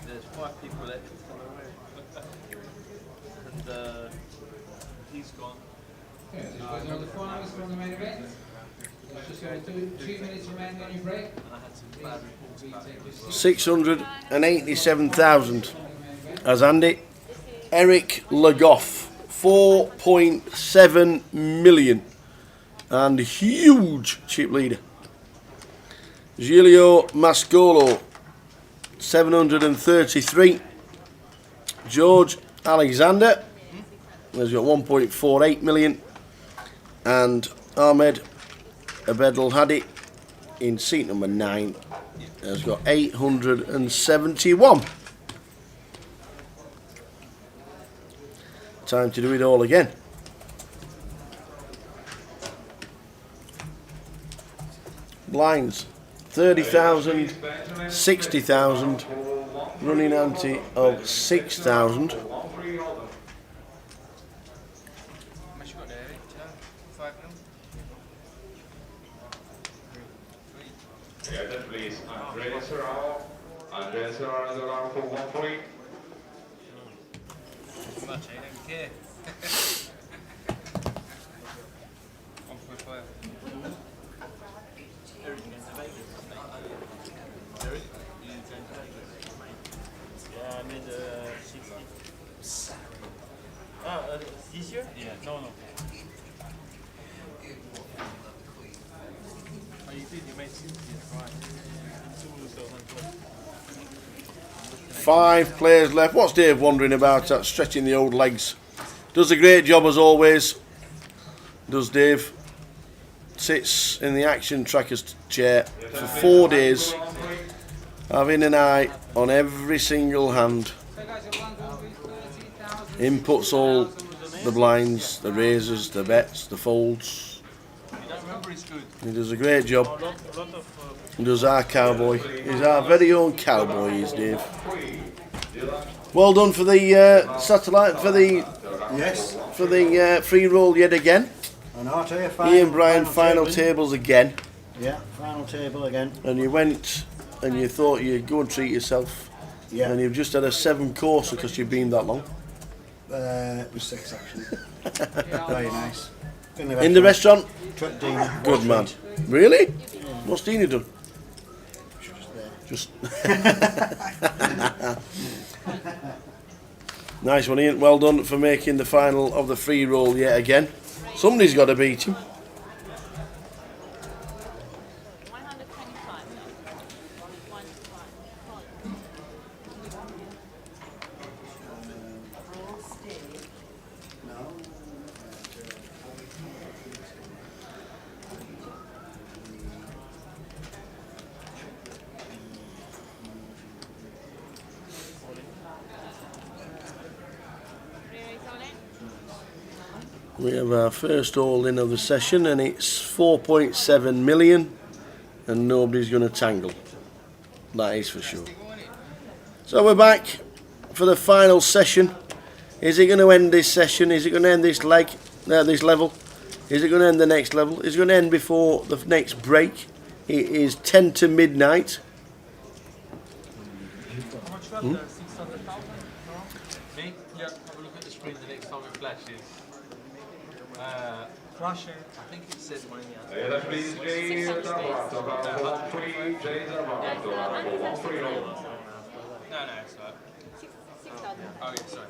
Speaker 15: There's 5 people left. And he's gone.
Speaker 4: Okay, so you know the finalists from the main event. There's just going to be 2 minutes remaining on your break.
Speaker 15: And I had some bad reports back.
Speaker 5: 687,000 as Andy. Eric Legoff, 4.7 million. And huge chip leader. Giulio Mascolo, 733. George Alexander has got 1.48 million. And Ahmed Abedel Hadi in seat number 9 has got 871. Time to do it all again. Blinds, 30,000, 60,000, running ante of 6,000.
Speaker 11: Yeah, then please, Andrea Serrano. Andrea Serrano is around for 1-3.
Speaker 15: Much, I don't care. 1.5. Eric against Vegas. Eric? You didn't send Vegas. Yeah, I made 60. This year? Yeah. No. Oh, you did? You made 60? Yeah, right.
Speaker 5: 5 players left. What's Dave wondering about? That stretching the old legs. Does a great job as always. Does Dave. Sits in the action tracker's chair for 4 days, having an eye on every single hand. Inputs all the blinds, the raises, the bets, the folds. He does a great job. He does our cowboy. He's our very own cowboy, is Dave. Well done for the satellite, for the free roll yet again.
Speaker 1: And I'll tell you,
Speaker 5: Ian Bryan, final tables again.
Speaker 1: Yeah, final table again.
Speaker 5: And you went and you thought you'd go and treat yourself.
Speaker 1: Yeah.
Speaker 5: And you've just had a 7-course because you've been that long.
Speaker 1: It was 6 actually. Very nice.
Speaker 5: In the restaurant?
Speaker 1: Took Dina.
Speaker 5: Good man. Really?
Speaker 1: Yeah.
Speaker 5: What's Dina done?
Speaker 1: Just
Speaker 5: Nice one, Ian. Well done for making the final of the free roll yet again. Somebody's got to beat him. We have our first all-in of the session and it's 4.7 million and nobody's going to tangle. That is for sure. So we're back for the final session. Is it going to end this session? Is it going to end this leg, this level? Is it going to end the next level? Is it going to end before the next break? It is 10 to midnight.
Speaker 15: Me? Yeah, have a look at the screen the next time it flashes. Flashing. I think it says money out.
Speaker 11: Yeah, that's please, Jay Zarabato, around for 1-3. Jay Zarabato, around for 1-3.
Speaker 15: No, it's right. 6,000. Oh, yeah, sorry.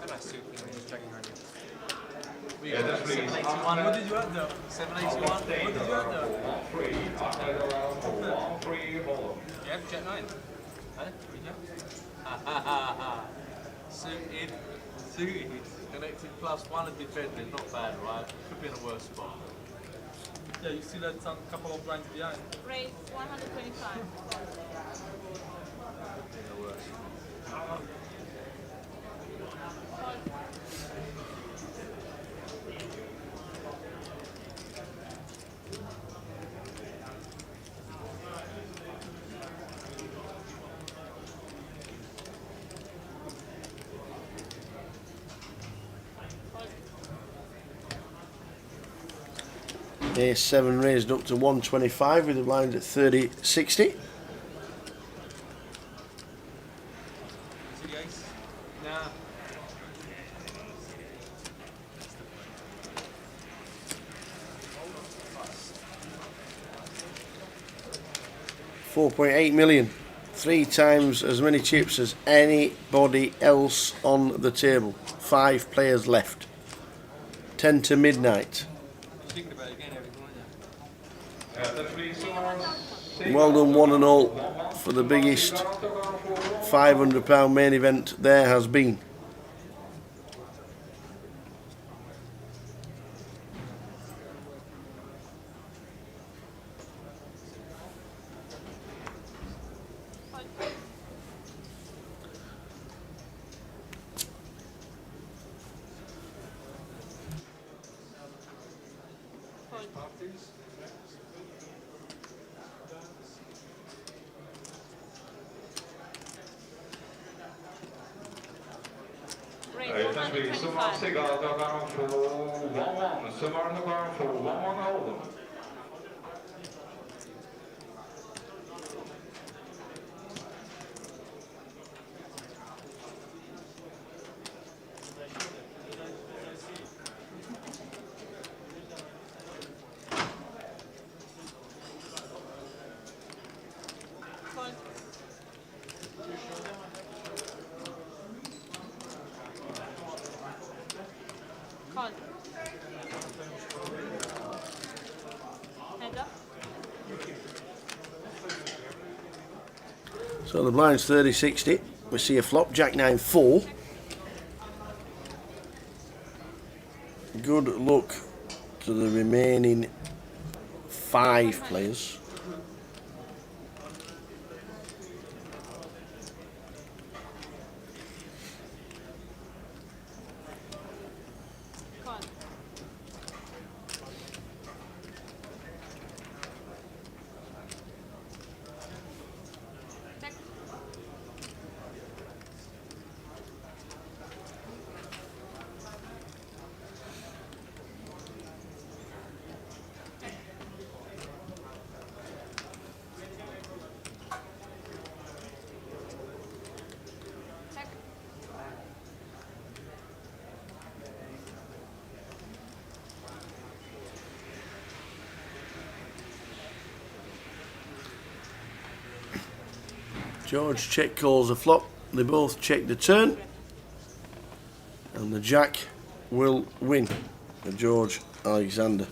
Speaker 15: And I soup and just checking around you.
Speaker 11: Yeah, that's please.
Speaker 15: 781. What did you have though? 781. What did you have though?
Speaker 11: 1-3. Ahmed around for 1-3. Hold on.
Speaker 15: Yeah, jet 9. Huh? Suited. Connected +1 and defending. Not bad, right? Could be in a worse spot. Yeah, you see that a couple of blinds behind.
Speaker 21: Raise 125.
Speaker 15: Could be in a worse spot.
Speaker 5: Ace 7 raised up to 125 with the blinds at 30-60.
Speaker 15: Nah.
Speaker 5: 4.8 million. 3 times as many chips as anybody else on the table. 5 players left. 10 to midnight. Well done one and all for the biggest £500 main event there has been. So the blind's 30-60. We see a flop, Jack 9-4. Good luck to the remaining 5 players. George check calls a flop. They both check the turn. And the Jack will win for George Alexander.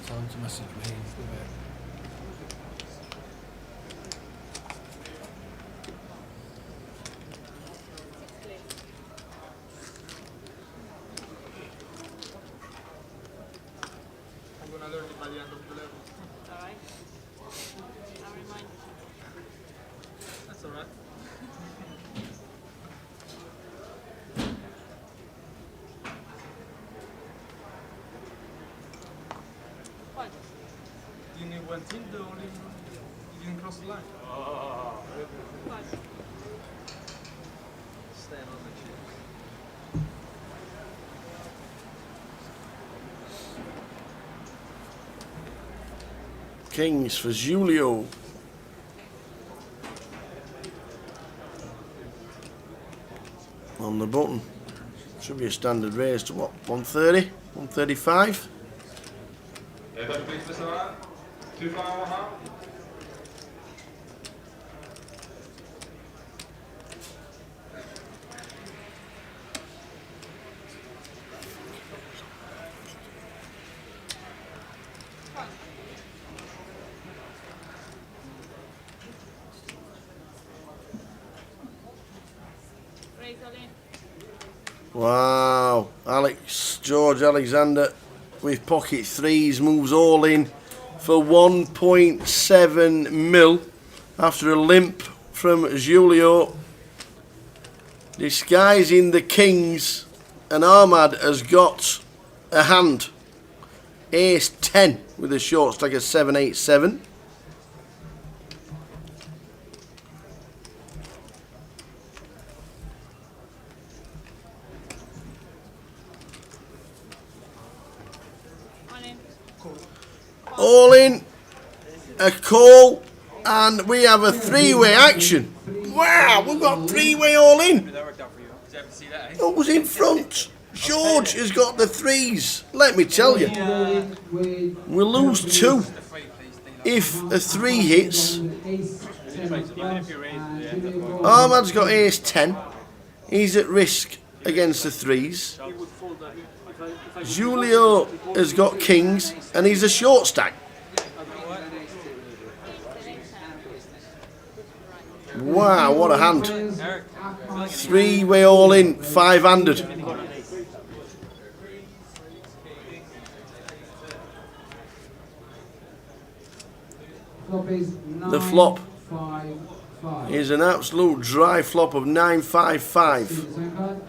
Speaker 9: Time to message me.
Speaker 14: I'm gonna learn it by the end of the level.
Speaker 21: Alright. I'll remind you.
Speaker 14: That's alright.
Speaker 21: What?
Speaker 14: You only went in the only you didn't cross the line.
Speaker 21: What?
Speaker 17: Stand on the chip.
Speaker 5: Kings for Julio. On the button. Should be a standard raise to what? 130? 135?
Speaker 21: Raise all in.
Speaker 5: Wow, George Alexander with pocket threes moves all in for 1.7 mil after a limp from Julio, disguising the Kings And Ahmad has got a hand. Ace 10 with a short stack of 787. All in, a call, and we have a three-way action. Wow, we've got three-way all in. Who's in front? George has got the threes. Let me tell you, we'll lose two if a three hits. Ahmad's got ace 10. He's at risk against the threes. Julio has got kings, and he's a short stack. Wow, what a hand. Three-way all in, 5-handed. The flop is an absolute dry flop of 9-5-5.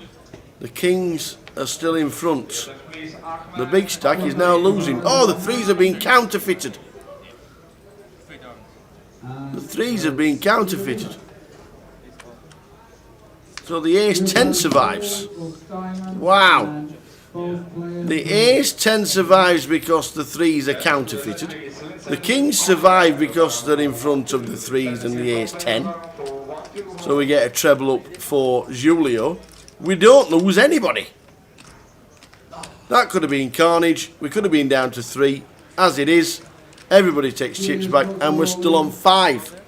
Speaker 5: The kings are still in front. The big stack is now losing. Oh, the threes have been counterfeited. The threes have been counterfeited. So the ace 10 survives. Wow. The ace 10 survives because the threes are counterfeited. The kings survive because they're in front of the threes and the ace 10. So we get a treble up for Julio. We don't lose anybody. That could have been carnage. We could have been down to 3. As it is, everybody takes chips back and we're still on 5.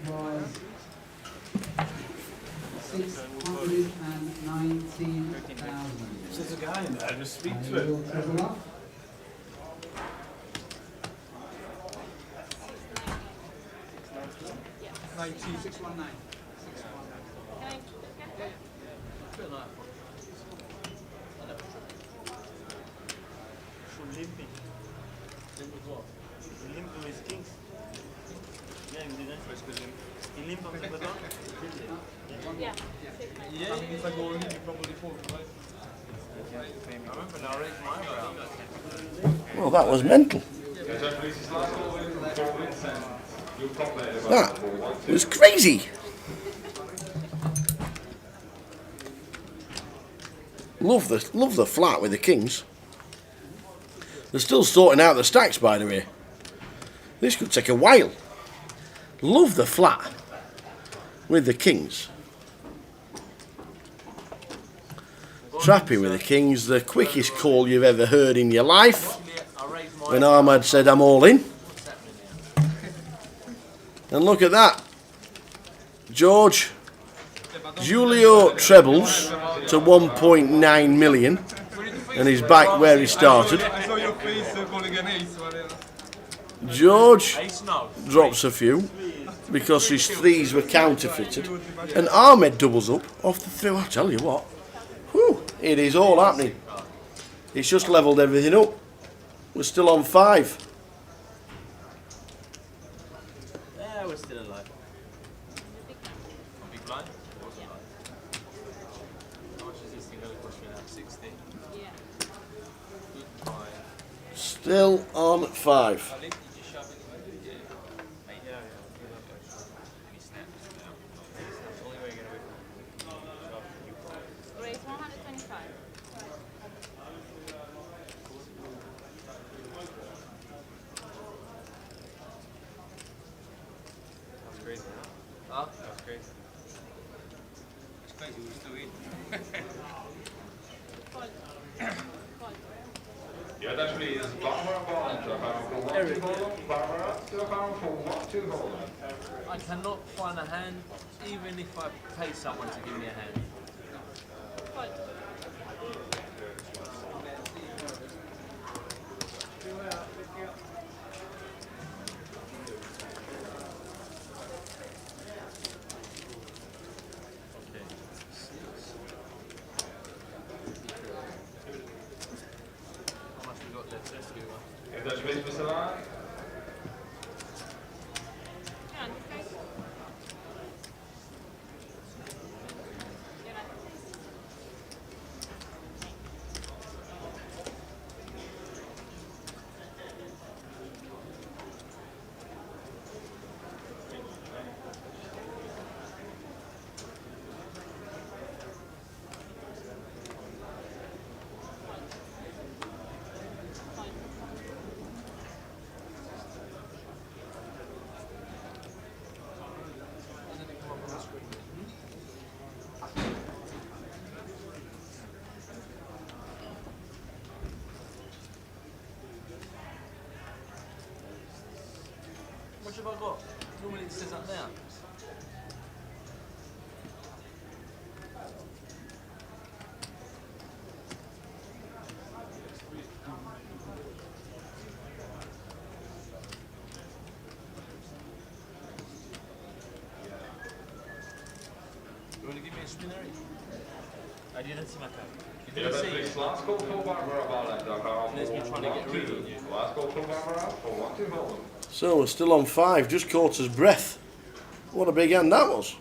Speaker 19: There's a guy in there, just speak to him.
Speaker 4: 619.
Speaker 14: Yeah, if I go in, you probably fall, right?
Speaker 5: Well, that was mental. That was crazy. Love the flat with the kings. They're still sorting out the stacks, by the way. This could take a while. Love the flat with the kings. Trapping with the kings, the quickest call you've ever heard in your life. When Ahmad said, I'm all in. And look at that. George, Julio trebles to 1.9 million. And he's back where he started. George drops a few because his threes were counterfeited. And Ahmed doubles up off the through. I tell you what. Whew, it is all happening. It's just levelled everything up. We're still on 5.
Speaker 15: Yeah, we're still alive. Big blind? Yeah. How much is this thing going to cost me now? 60? Yeah.
Speaker 5: Still on 5.
Speaker 15: I cannot find a hand, even if I pay someone to give me a hand. How much we got left? Let's do one.
Speaker 11: If that's space, Mr. Line.
Speaker 8: much have I got? Normally it says up there. You want to give me a spinner? I didn't see my card. You didn't see it.
Speaker 11: Last call for Barbara
Speaker 8: Unless we're trying to get rid of you.
Speaker 11: Last call for Barbara for 1-2 hold.
Speaker 5: So we're still on 5, just caught us breath. What a big hand that was.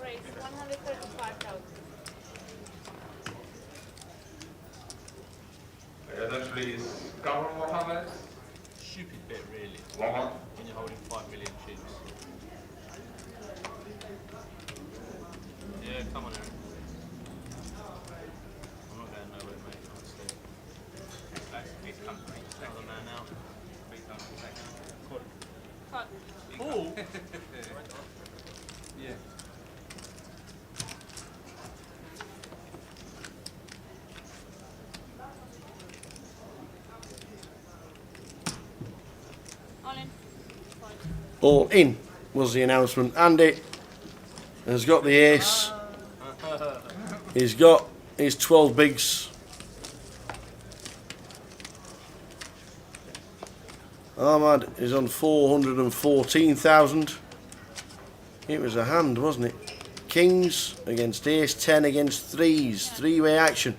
Speaker 21: Great, 135,000.
Speaker 11: Then please, Cameron Mohammed.
Speaker 8: Stupid bet, really.
Speaker 11: One more.
Speaker 8: When you're holding 5 million chips. Yeah, come on, Aaron. I'm not going nowhere, mate, honestly. He's come another man out.
Speaker 21: Cut.
Speaker 8: Oh!
Speaker 4: Yeah.
Speaker 21: All in.
Speaker 5: All in was the announcement. Andy has got the ace. He's got his 12 bigs. Ahmad is on 414,000. It was a hand, wasn't it? Kings against ace 10 against threes. Three-way action.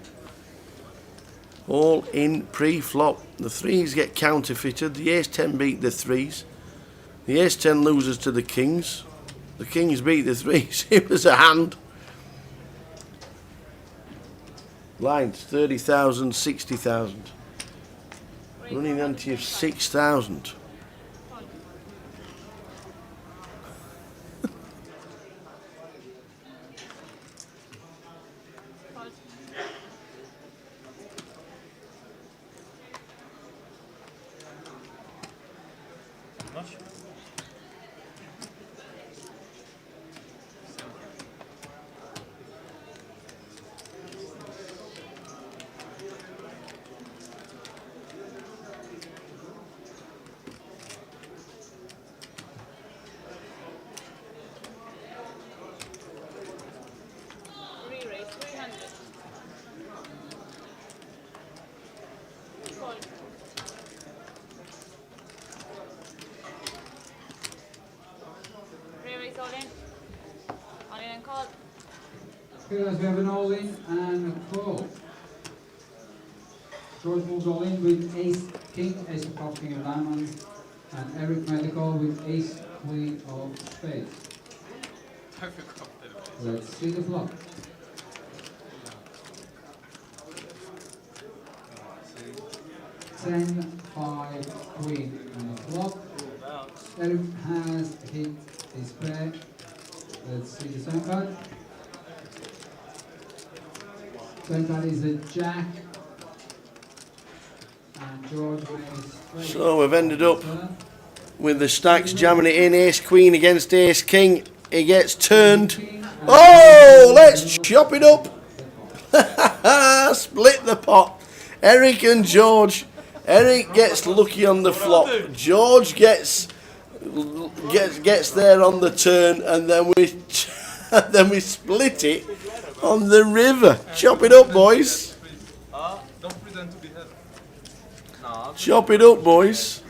Speaker 5: All in pre-flop. The threes get counterfeited. The ace 10 beat the threes. The ace 10 loses to the kings. The kings beat the threes. It was a hand. Lines 30,000, 60,000. Running ante of 6,000.
Speaker 8: Much?
Speaker 21: Re-raise, 300. Call. Re-raise all in. All in and call.
Speaker 4: Okay, guys, we have an all in and a call. George moves all in with ace king, ace of clubs, king of diamonds, and Eric made the call with ace queen of spades. Let's see the flop. Ten, 5, queen on the flop. Eric has hit his pair. Let's see the second card. Second card is a jack. And George made straight.
Speaker 5: So we've ended up with the stacks jamming it in. Ace queen against ace king. It gets turned. Oh, let's chop it up. Split the pot. Eric and George. Eric gets lucky on the flop. George gets there on the turn, and then we split it on the river. Chop it up, boys.
Speaker 8: Don't pretend to be heavy.
Speaker 5: Chop it up, boys.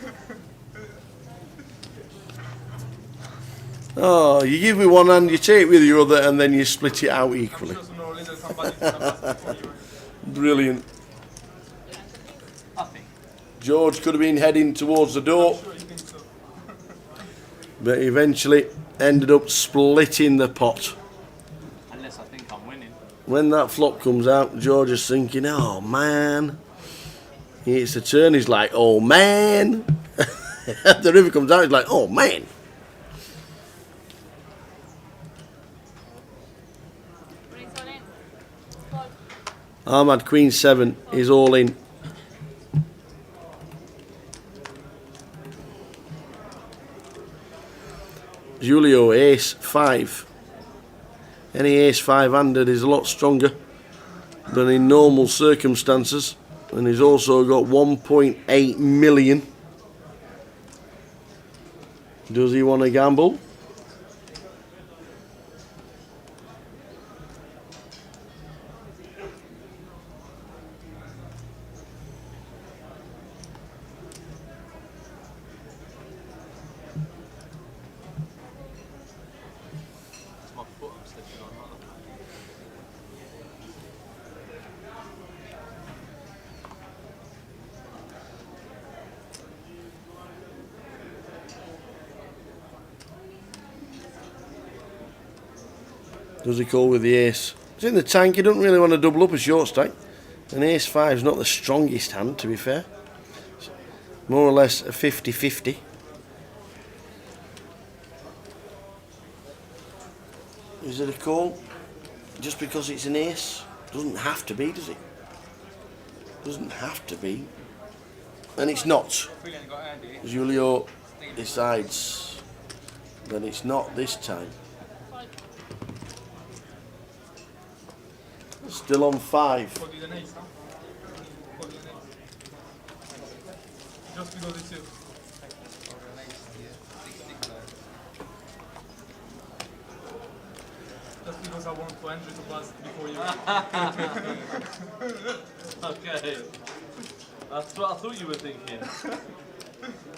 Speaker 5: Oh, you give with one hand, you take with the other, and then you split it out equally. Brilliant. George could have been heading towards the door, but eventually ended up splitting the pot.
Speaker 8: Unless I think I'm winning.
Speaker 5: When that flop comes out, George is thinking, oh man. He hits the turn, he's like, oh man. The river comes out, he's like, oh man. Ahmad Queen 7 is all in. Julio Ace 5. Any Ace 5-handed is a lot stronger than in normal circumstances. And he's also got 1.8 million. Does he want to gamble?
Speaker 8: It's my foot I'm stepping on, not the
Speaker 5: Does he call with the ace? He's in the tank, he doesn't really want to double up a short stack. An ace 5 is not the strongest hand, to be fair. It's more or less a 50-50. Is it a call? Just because it's an ace? Doesn't have to be, does it? Doesn't have to be. And it's not. Julio decides that it's not this time. Still on 5.
Speaker 14: Just because it's you. Just because I want to enter the bus before you.
Speaker 8: Okay. That's what I thought you were thinking.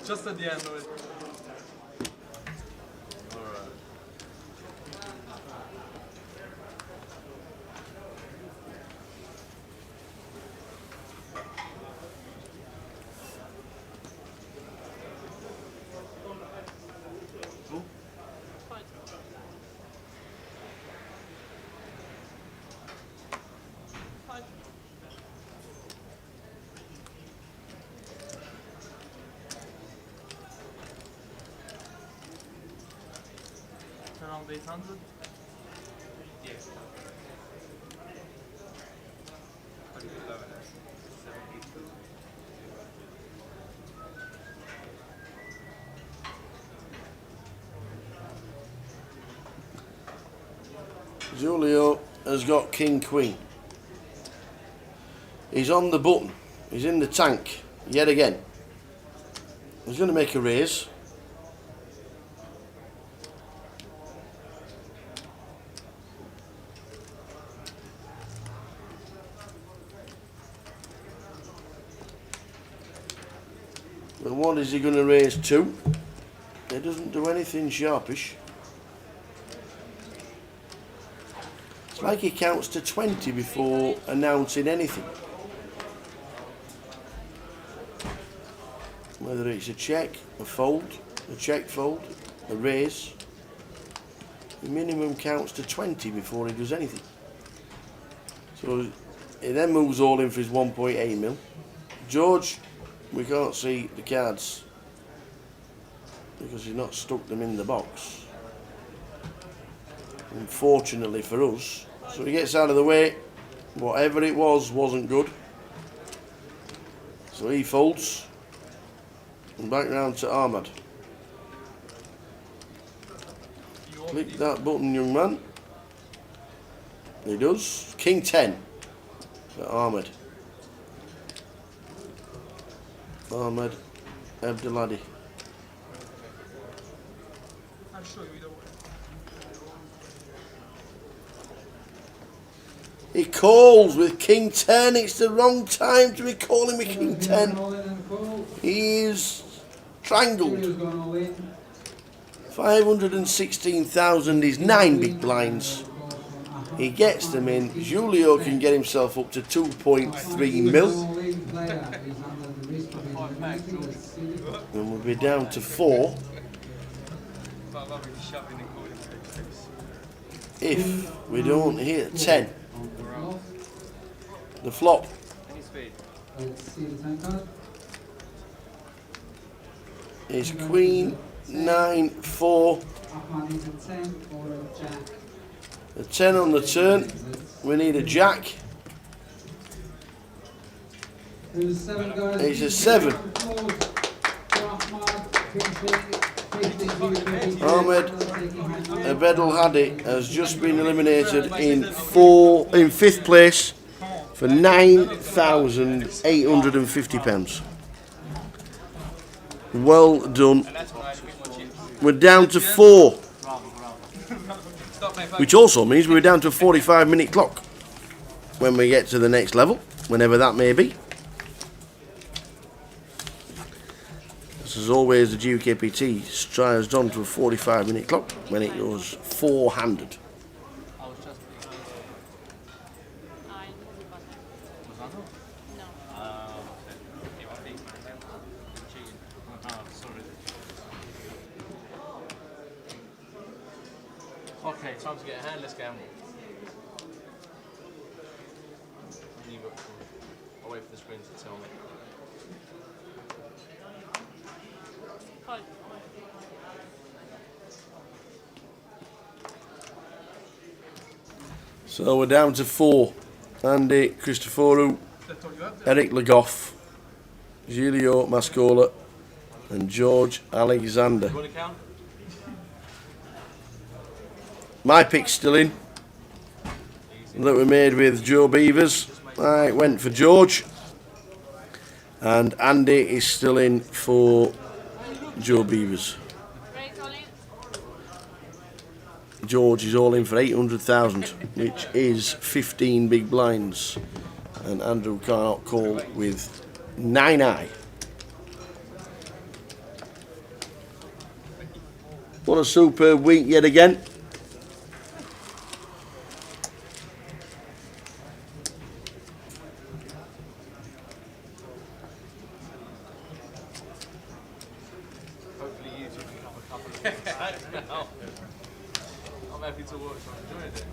Speaker 14: Just at the end of it.
Speaker 8: Alright.
Speaker 14: Around 800? Yeah.
Speaker 5: Julio has got King Queen. He's on the button. He's in the tank yet again. He's going to make a raise. But what is he going to raise to? He doesn't do anything sharpish. It's like he counts to 20 before announcing anything. Whether it's a check, a fold, a check fold, a raise. The minimum counts to 20 before he does anything. So he then moves all in for his 1.8 mil. George, we can't see the cards because he's not stuck them in the box. Unfortunately for us. So he gets out of the way. Whatever it was wasn't good. So he folds. And back round to Ahmed. Click that button, young man. He does. King 10 for Ahmed. Ahmed Abdelhadi.
Speaker 14: I'll show you the way.
Speaker 5: He calls with King 10. It's the wrong time to be calling with King 10. He's strangled. 516,000 is 9 big blinds. He gets them in. Julio can get himself up to 2.3 mil. And we'll be down to 4. If we don't hit 10. The flop is Queen 9 4. A 10 on the turn. We need a jack. It's a 7. Ahmed Abdelhadi has just been eliminated in 5th place for £9,850. Well done. We're down to 4, which also means we're down to a 45-minute clock when we get to the next level, whenever that may be. As always, the GUKPT strives on to a 45-minute clock when it goes four-handed.
Speaker 15: Okay, time to get a hand. Let's gamble. I'll wait for the screen to tell me.
Speaker 5: So we're down to 4. Andy Cristoforu, Eric Legoff, Giulio Mascola and George Alexander. My pick's still in, that we made with Joe Beavers. I went for George, and Andy is still in for Joe Beavers. George is all in for 800,000, which is 15 big blinds, and Andrew cannot call with 9-eye. What a superb week yet again.
Speaker 15: Hopefully you two pick up a couple of I'm happy to watch. I'm enjoying it.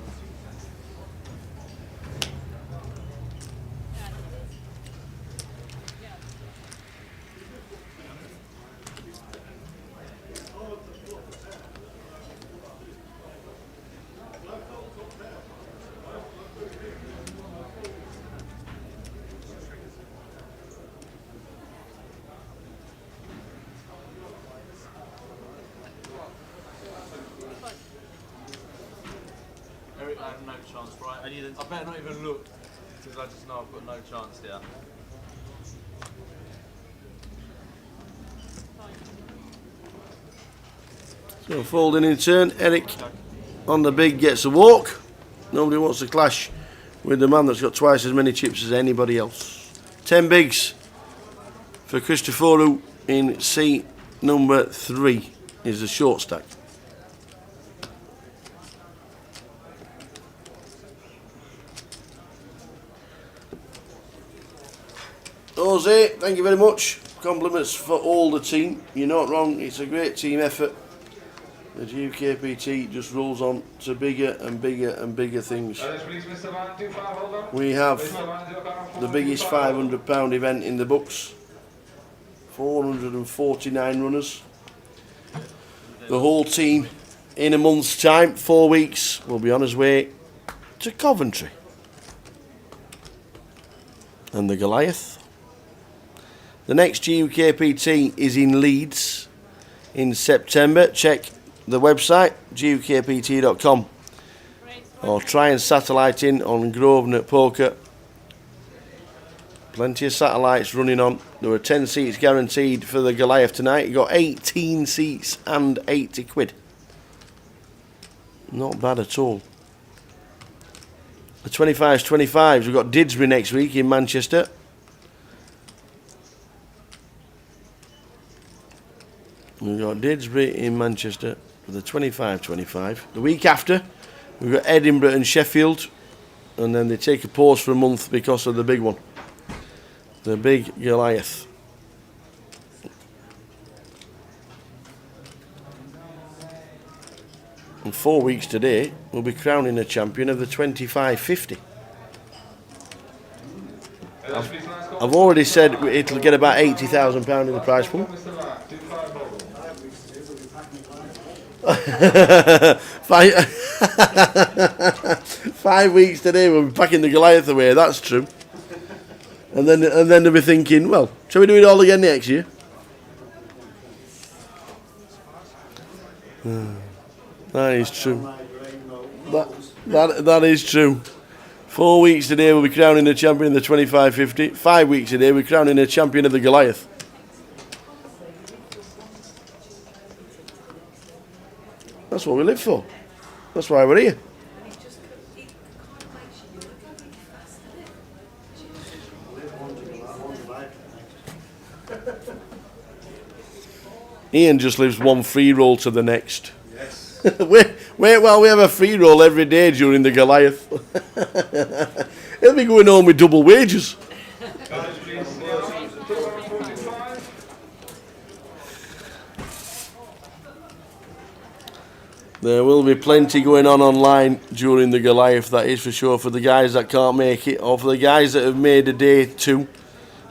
Speaker 15: Eric, I have no chance, right? I better not even look, because I just know I've got no chance there.
Speaker 5: So folding in turn, Eric on the big gets a walk. Nobody wants to clash with the man that's got twice as many chips as anybody else. 10 bigs for Cristoforu in seat number 3 is the short stack. Jose, thank you very much. Compliments for all the team. You're not wrong, it's a great team effort. The GUKPT just rolls on to bigger and bigger and bigger things. We have the biggest £500 event in the books. 449 runners. The whole team in a month's time, 4 weeks, will be on his way to Coventry. And the Goliath. The next GUKPT is in Leeds in September. Check the website, gukpt.com, or try and satellite in on Grosvenor Poker. Plenty of satellites running on. There were 10 seats guaranteed for the Goliath tonight. You got 18 seats and 80 quid. Not bad at all. The 25s. We've got Didsbury next week in Manchester. We've got Didsbury in Manchester for the 25. The week after, we've got Edinburgh and Sheffield, and then they take a pause for a month because of the big one, the big Goliath. In 4 weeks today, we'll be crowning a champion of the 25-50. I've already said it'll get about £80,000 in the prize pool. 5 weeks today we'll be packing the Goliath away, that's true. And then they'll be thinking, well, shall we do it all again next year? That is true. That is true. 4 weeks today we'll be crowning the champion of the 25-50. 5 weeks today we're crowning the champion of the Goliath. That's what we live for. That's why we're here. Ian just lives one free roll to the next.
Speaker 1: Yes.
Speaker 5: wait while we have a free roll every day during the Goliath. He'll be going home with double wages. There will be plenty going on online during the Goliath, that is for sure, for the guys that can't make it, or for the guys that have made a day 2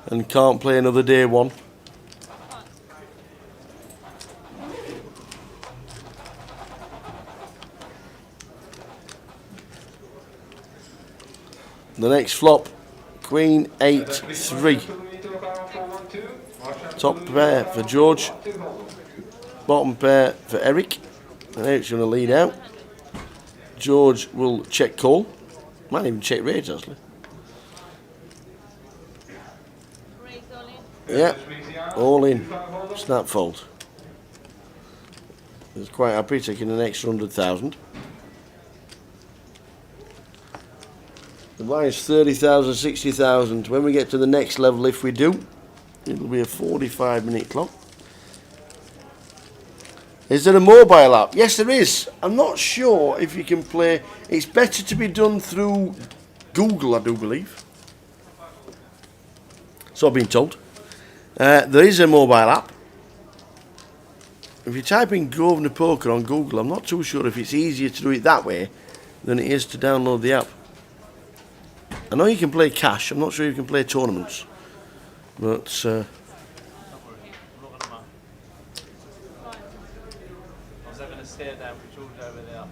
Speaker 5: and can't play another day 1. The next flop, Queen 8-3. Top pair for George, bottom pair for Eric. And Eric's going to lead out. George will check call. Might even check raise actually. Yeah, all in. Snap fold. He's quite happy taking an extra 100,000. The blinds 30,000, 60,000. When we get to the next level, if we do, it'll be a 45-minute clock. Is there a mobile app? Yes, there is. I'm not sure if you can play. It's better to be done through Google, I do believe. So I've been told. There is a mobile app. If you type in Grosvenor Poker on Google, I'm not too sure if it's easier to do it that way than it is to download the app. I know you can play cash. I'm not sure you can play tournaments. But...
Speaker 15: I was having a stare down with George over there.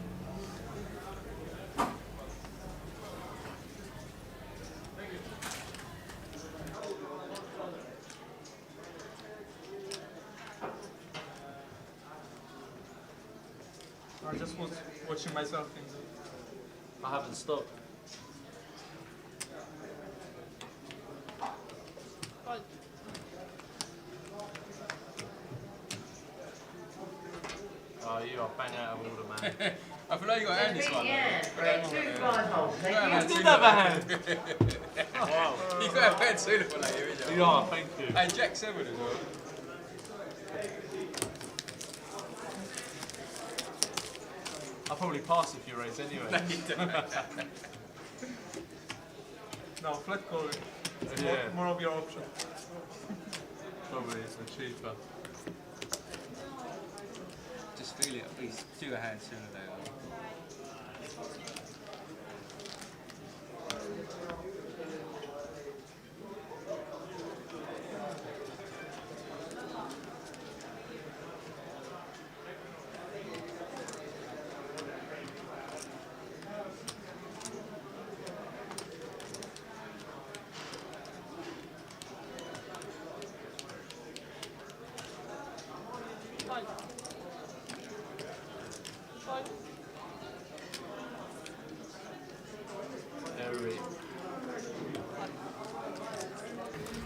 Speaker 14: I just was watching myself in the...
Speaker 15: I haven't stopped. Oh, you are bang out of order, man.
Speaker 14: I feel like you got to earn this one.
Speaker 15: Yeah,
Speaker 14: You
Speaker 15: did have a hand.
Speaker 14: Wow. You got to have a hand sooner for later, isn't you?
Speaker 15: Yeah, thank you.
Speaker 14: And Jack 7 as well.
Speaker 15: I'll probably pass if you raise anyway.
Speaker 14: No, you don't. No, flat calling. It's more of your option.
Speaker 15: Probably it's the cheaper.
Speaker 4: Just feel it, please. Do a hand sooner than later.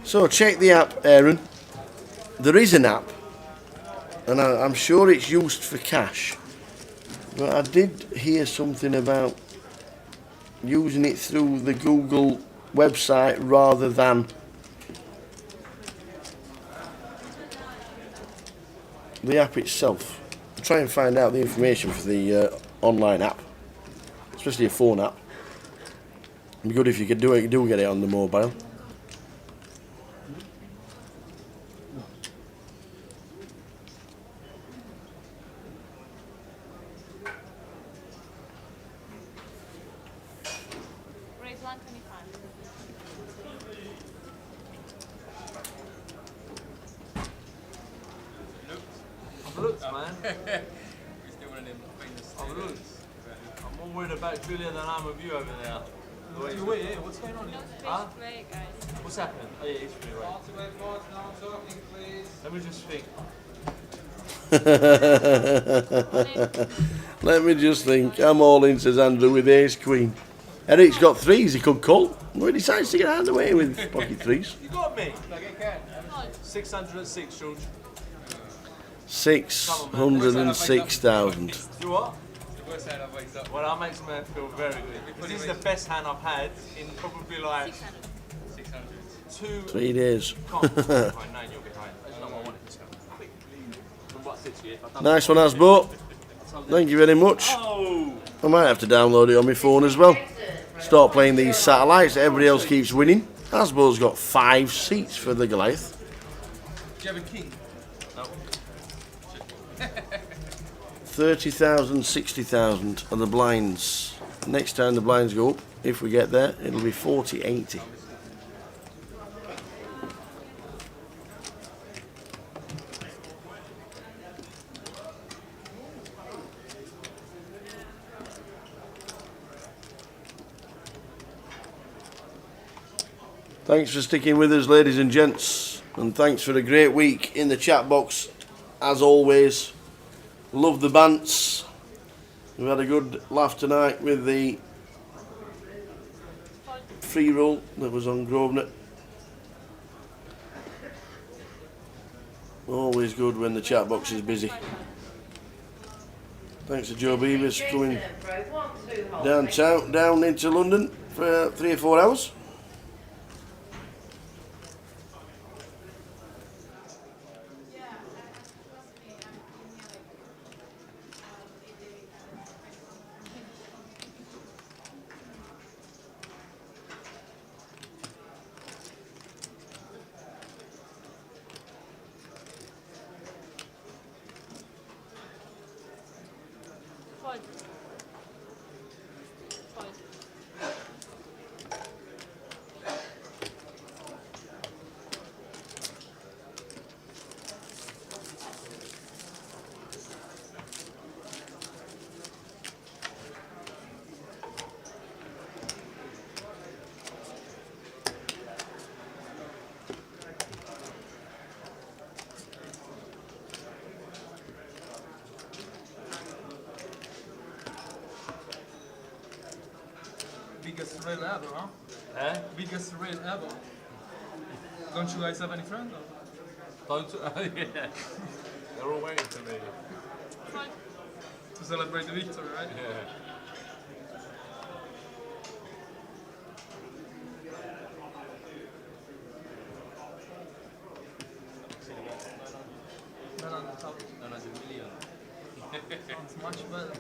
Speaker 5: So check the app, Aaron. There is an app, and I'm sure it's used for cash. But I did hear something about using it through the Google website rather than the app itself. I'll try and find out the information for the online app, especially a phone app. It'd be good if you could do get it on the mobile.
Speaker 21: Raise 125.
Speaker 15: I've looked, man. I've looked. I'm more worried about Julia than I'm with you over there.
Speaker 14: Wait, what's going on?
Speaker 15: Huh?
Speaker 21: Great, guys.
Speaker 15: What's happening? Oh yeah, it's free, right? Let me just think.
Speaker 5: Let me just think. I'm all in, says Andrew, with ace queen. Eric's got threes he could call. Well, he decides to get out of the way with pocket threes.
Speaker 8: You got me. 606, George.
Speaker 5: 606,000.
Speaker 8: You what? Well, that makes me feel very good. Because this is the best hand I've had in probably like 600.
Speaker 5: 3 days. Nice one, Asbo. Thank you very much. I might have to download it on my phone as well. Start playing these satellites. Everybody else keeps winning. Asbo's got 5 seats for the Goliath.
Speaker 14: Do you have a king?
Speaker 8: No.
Speaker 5: 30,000, 60,000 are the blinds. Next time the blinds go up, if we get there, it'll be 40, 80. Thanks for sticking with us, ladies and gents, and thanks for a great week in the chat box, as always. Love the bants. We've had a good laugh tonight with the free roll that was on Grosvenor. Always good when the chat box is busy. Thanks to Joe Beavers coming downtown, down into London for 3 or 4 hours.
Speaker 14: Biggest rail ever, huh?
Speaker 8: Eh?
Speaker 14: Biggest rail ever. Don't you guys have any friends?
Speaker 8: Don't. Yeah. They're all waiting for me.
Speaker 14: To celebrate the victory, right?
Speaker 8: Yeah.
Speaker 14: No, no, top.
Speaker 8: No, that's a million.
Speaker 14: Sounds much better.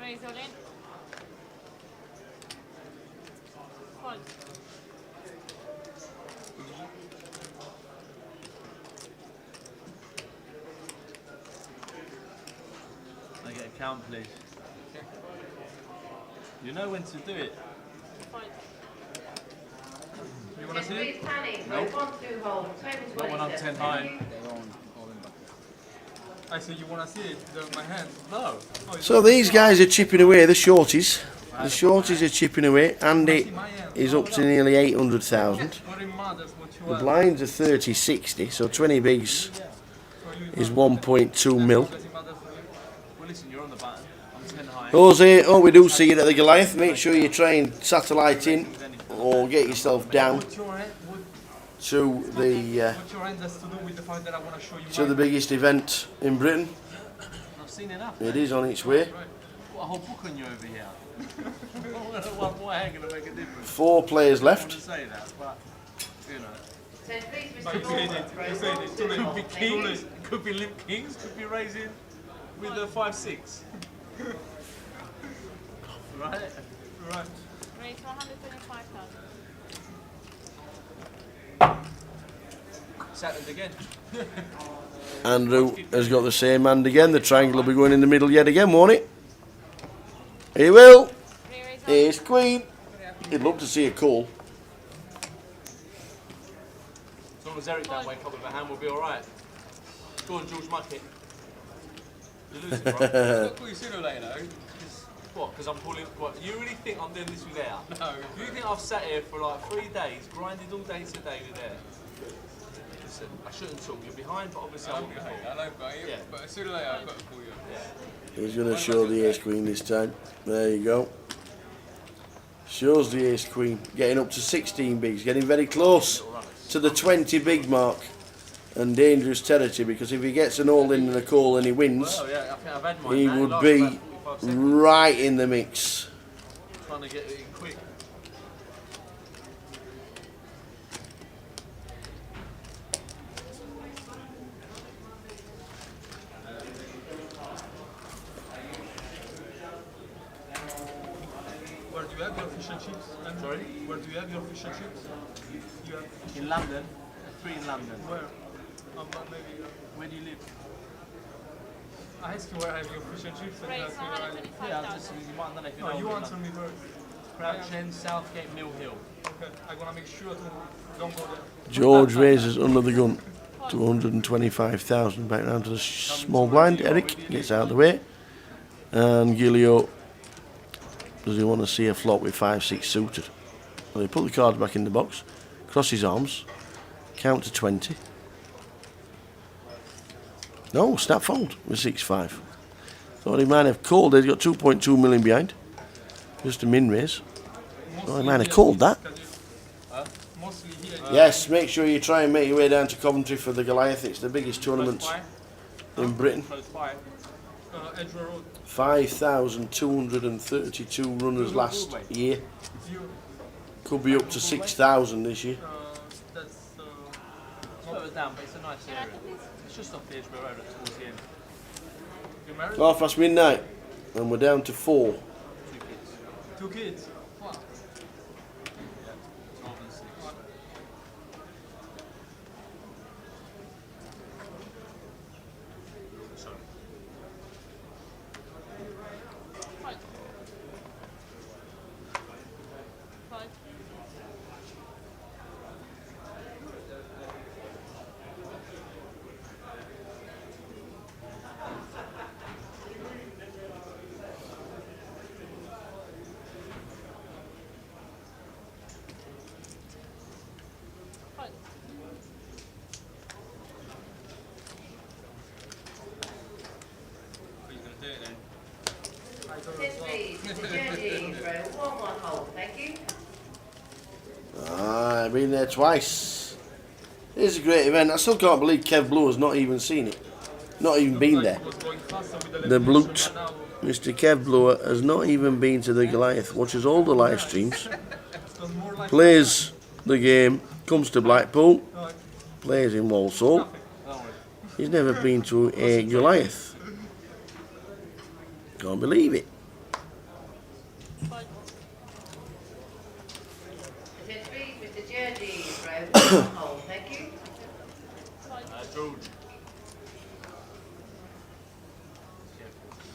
Speaker 21: Raise all in. Fold.
Speaker 8: I get a count, please. You know when to do it.
Speaker 14: You want to see it?
Speaker 8: Nope. Not when I'm 10 high.
Speaker 14: I say you want to see it with my hand?
Speaker 8: No.
Speaker 5: So these guys are chipping away, the shorties. The shorties are chipping away. Andy is up to nearly 800,000. The blinds are 30-60, so 20 bigs is 1.2 mil.
Speaker 8: Well, listen, you're on the button. I'm 10 high.
Speaker 5: Jose, oh, we do see you at the Goliath. Make sure you try and satellite in or get yourself down to the biggest event in Britain.
Speaker 8: I've seen enough.
Speaker 5: It is on its way.
Speaker 8: What a whole book on you over here. One more hand gonna make a difference.
Speaker 5: 4 players left.
Speaker 8: I wouldn't say that, but you know.
Speaker 14: Could
Speaker 8: be kings, could be limp kings, could be raising with a 5-6. Right?
Speaker 14: Right.
Speaker 21: Raise 125,000.
Speaker 8: Saturn's again.
Speaker 5: Andrew has got the same hand again. The triangle will be going in the middle yet again, won't it? He will. Ace Queen. He'd love to see a call.
Speaker 8: As long as Eric don't wake up with a hand, we'll be alright. Go on, George Muckett. You're losing, bro.
Speaker 14: What you sooner or later,
Speaker 8: What? Because I'm pulling. What? You really think I'm doing this without? No. You think I've sat here for like 3 days, grinded all day today with air? Listen, I shouldn't talk. You're behind, but obviously I'm behind.
Speaker 14: I know, but sooner or later I've got to call you.
Speaker 8: Yeah.
Speaker 5: He's going to show the ace queen this time. There you go. Shows the ace queen. Getting up to 16 bigs. Getting very close to the 20 big mark. And dangerous territory, because if he gets an all-in and a call and he wins,
Speaker 8: Well, yeah, I think I've had mine,
Speaker 5: he
Speaker 8: man.
Speaker 5: would
Speaker 8: Last
Speaker 5: be
Speaker 8: about 45 seconds.
Speaker 5: right in the mix.
Speaker 8: Trying to get it in quick.
Speaker 14: Where do you have your fish and chips?
Speaker 8: Sorry?
Speaker 14: Where do you have your fish and chips? You have fish
Speaker 15: In London, 3 in London.
Speaker 14: Where? Maybe.
Speaker 15: Where do you live?
Speaker 14: I asked you where I have your fish and chips.
Speaker 21: Right,
Speaker 14: And
Speaker 21: so 125,000.
Speaker 15: Yeah, just, you might not know if you
Speaker 14: no,
Speaker 15: know.
Speaker 14: you
Speaker 15: where
Speaker 14: answer me first.
Speaker 15: Crouch End, Southgate, Mill Hill.
Speaker 14: Okay, I'm gonna make sure to don't go there.
Speaker 5: George raises under the gun to 125,000. Back down to the small blind. Eric gets out of the way. And Gilio, does he want to see a flop with 5-6 suited? Well, he put the cards back in the box, cross his arms, count to 20. No, snap fold with 6-5. Thought he might have called it. He's got 2.2 million behind. Just a min raise. Thought he might have called that. Yes, make sure you try and make your way down to Coventry for the Goliath. It's the biggest tournament in Britain. 5,232 runners last year. Could be up to 6,000 this year.
Speaker 15: It's further down, but it's a nice area. It's just off the Edgware Road towards the end. You married?
Speaker 5: midnight, and we're down to 4.
Speaker 14: 2 kids. Wow.
Speaker 5: I've been there twice. It's a great event. I still can't believe Kev Blue has not even seen it. Not even been there. The Blute, Mr. Kev Blue, has not even been to the Goliath. Watches all the live streams. Plays the game. Comes to Blackpool. Plays in Walsall. He's never been to a Goliath. Can't believe it.
Speaker 12: Thank you.
Speaker 8: George.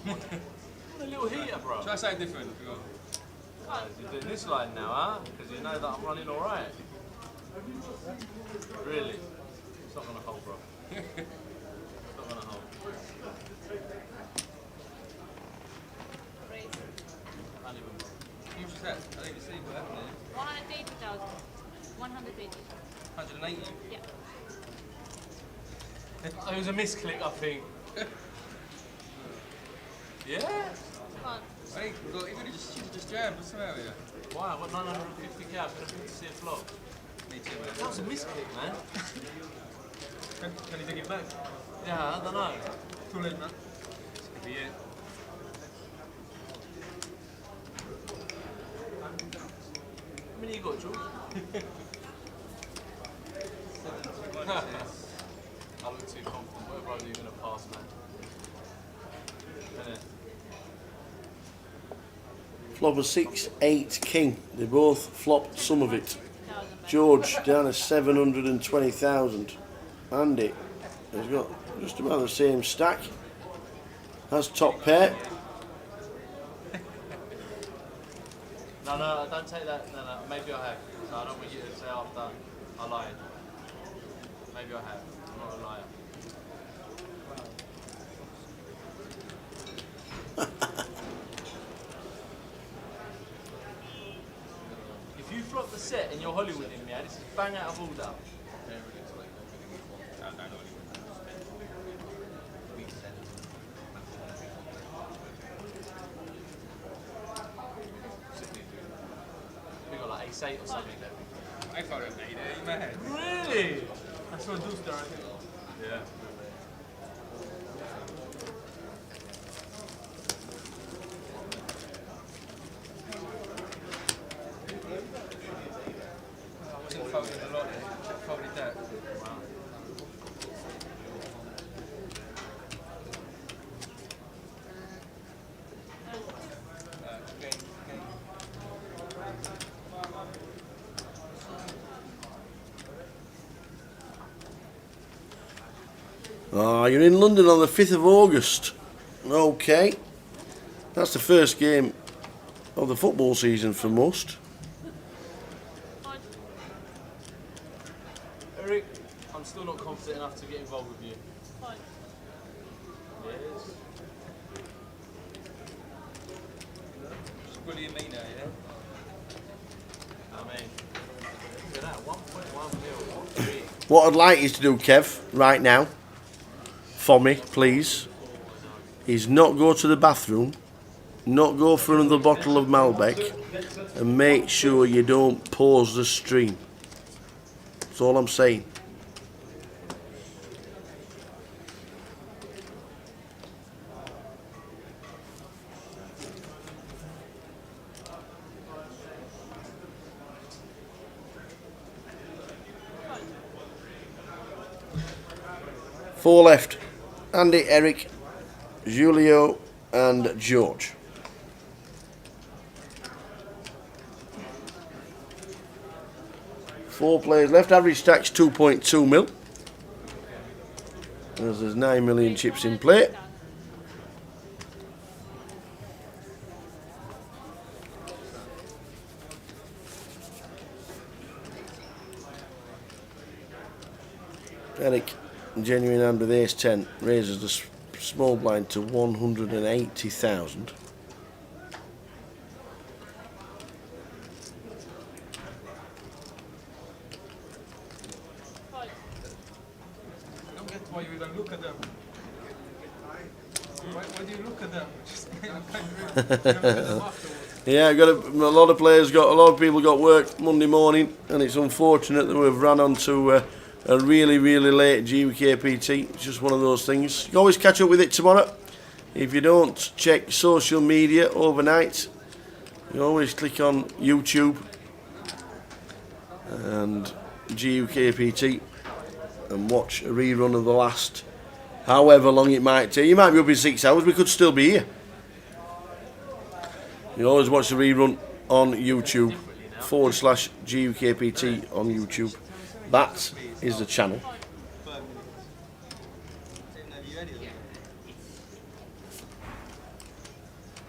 Speaker 8: A little heater, bro.
Speaker 14: Try something different.
Speaker 8: You're doing this line now, huh? Because you know that I'm running alright. Really? It's not going to hold, bro. It's not going to hold. Can't even, bro.
Speaker 14: You just had, I didn't see what happened there.
Speaker 21: 180,000. 180.
Speaker 14: 180?
Speaker 21: Yeah.
Speaker 8: It was a misclick, I think. Yeah?
Speaker 14: Hey, look, you just jammed. What's the matter with you?
Speaker 8: Why? I've got 950k. I'm going to see a flop.
Speaker 14: Me too, man.
Speaker 8: That was a misclick, man.
Speaker 14: Can you take it back?
Speaker 8: Yeah, I don't know.
Speaker 14: Too late, man. This could be it.
Speaker 8: How many you got, George? I look too confident. Whatever I do, you're going to pass, man. Innit?
Speaker 5: Flop a 6-8 king. They both flopped some of it. George down to 720,000. Andy has got just about the same stack. Has top pair.
Speaker 8: No, don't take that. No, maybe I have. So I don't want you to say after I lied. Maybe I have. I'm not a liar.
Speaker 15: the set and you're Hollywood in me, this is bang out of order. We got like ace-8 or something there.
Speaker 14: I thought it made it in my head.
Speaker 15: Really?
Speaker 14: I saw Deuce there, I think.
Speaker 15: Yeah.
Speaker 14: I wasn't folding a lot, I folded that. Wow.
Speaker 5: Ah, you're in London on the 5th of August. Okay. That's the first game of the football season for most.
Speaker 15: Eric, I'm still not confident enough to get involved with you. Fine. Yes.
Speaker 14: Just bullying me now, yeah?
Speaker 15: I mean, look at that, 1.1 mil.
Speaker 5: What I'd like you to do, Kev, right now, for me, please, is not go to the bathroom, not go for another bottle of Malbec, and make sure you don't pause the stream. That's all I'm saying. Four left. Andy, Eric, Julio and George. Four players left. Average stack's 2.2 mil. As there's 9 million chips in play. Eric, genuine hand with ace 10, raises the small blind to 180,000.
Speaker 14: I don't get why you even look at them. Why do you look at them? Just
Speaker 5: Yeah, a lot of people got work Monday morning, and it's unfortunate that we've run onto a really, really late GUKPT. It's just one of those things. You can always catch up with it tomorrow. If you don't check social media overnight, you always click on YouTube and GUKPT and watch a rerun of the last however long it might take. You might be up in 6 hours, we could still be here. You always watch the rerun on YouTube, /GUKPT on YouTube. That is the channel.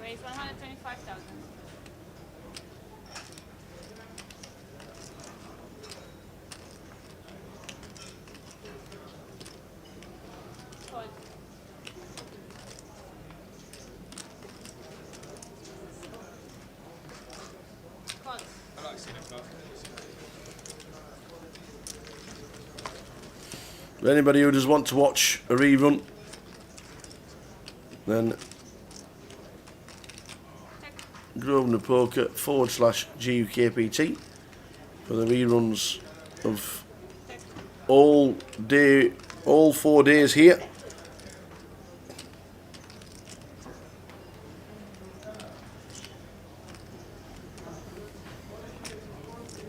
Speaker 21: Raise 125,000. Fold. Call.
Speaker 14: I like seeing it close.
Speaker 5: For anybody who does want to watch a rerun, then Grosvenor Poker /GUKPT for the reruns of all 4 days here.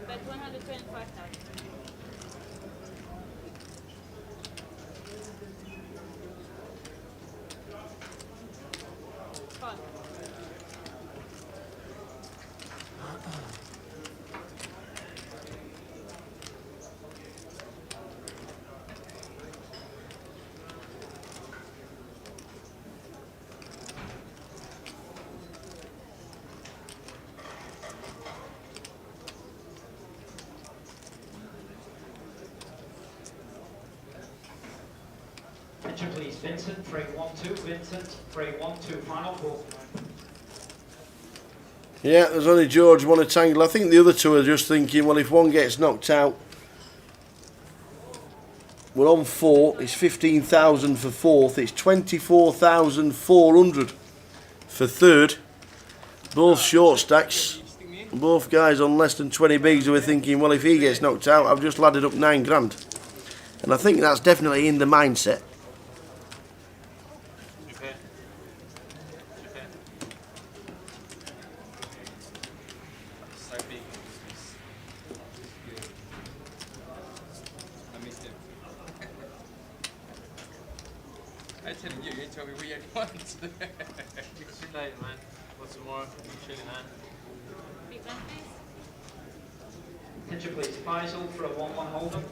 Speaker 21: Bet 125,000. Call.
Speaker 16: Attention please, Vincent, frame 1-2, Vincent, frame 1-2, final call.
Speaker 5: Yeah, there's only George won a tangle. I think the other two are just thinking, well, if one gets knocked out, we're on 4. It's 15,000 for 4th. It's 24,400 for 3rd. Both short stacks. Both guys on less than 20 bigs who are thinking, well, if he gets knocked out, I've just ladded up 9 grand. And I think that's definitely in the mindset.
Speaker 15: I told you, you told me we had one. Good night, man. What's some more? Chilling, man.
Speaker 21: Big blind, please.
Speaker 11: Attention please, Faisal for a 1-1 holder.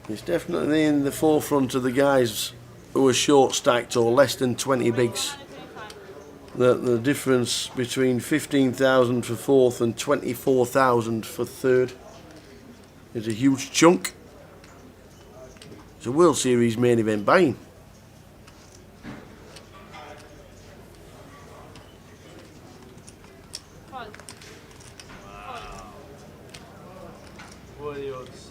Speaker 5: It's definitely in the forefront of the guys who are short stacked or less than 20 bigs. The difference between 15,000 for 4th and 24,000 for 3rd is a huge chunk. It's a World Series main event buying.
Speaker 15: What are the odds?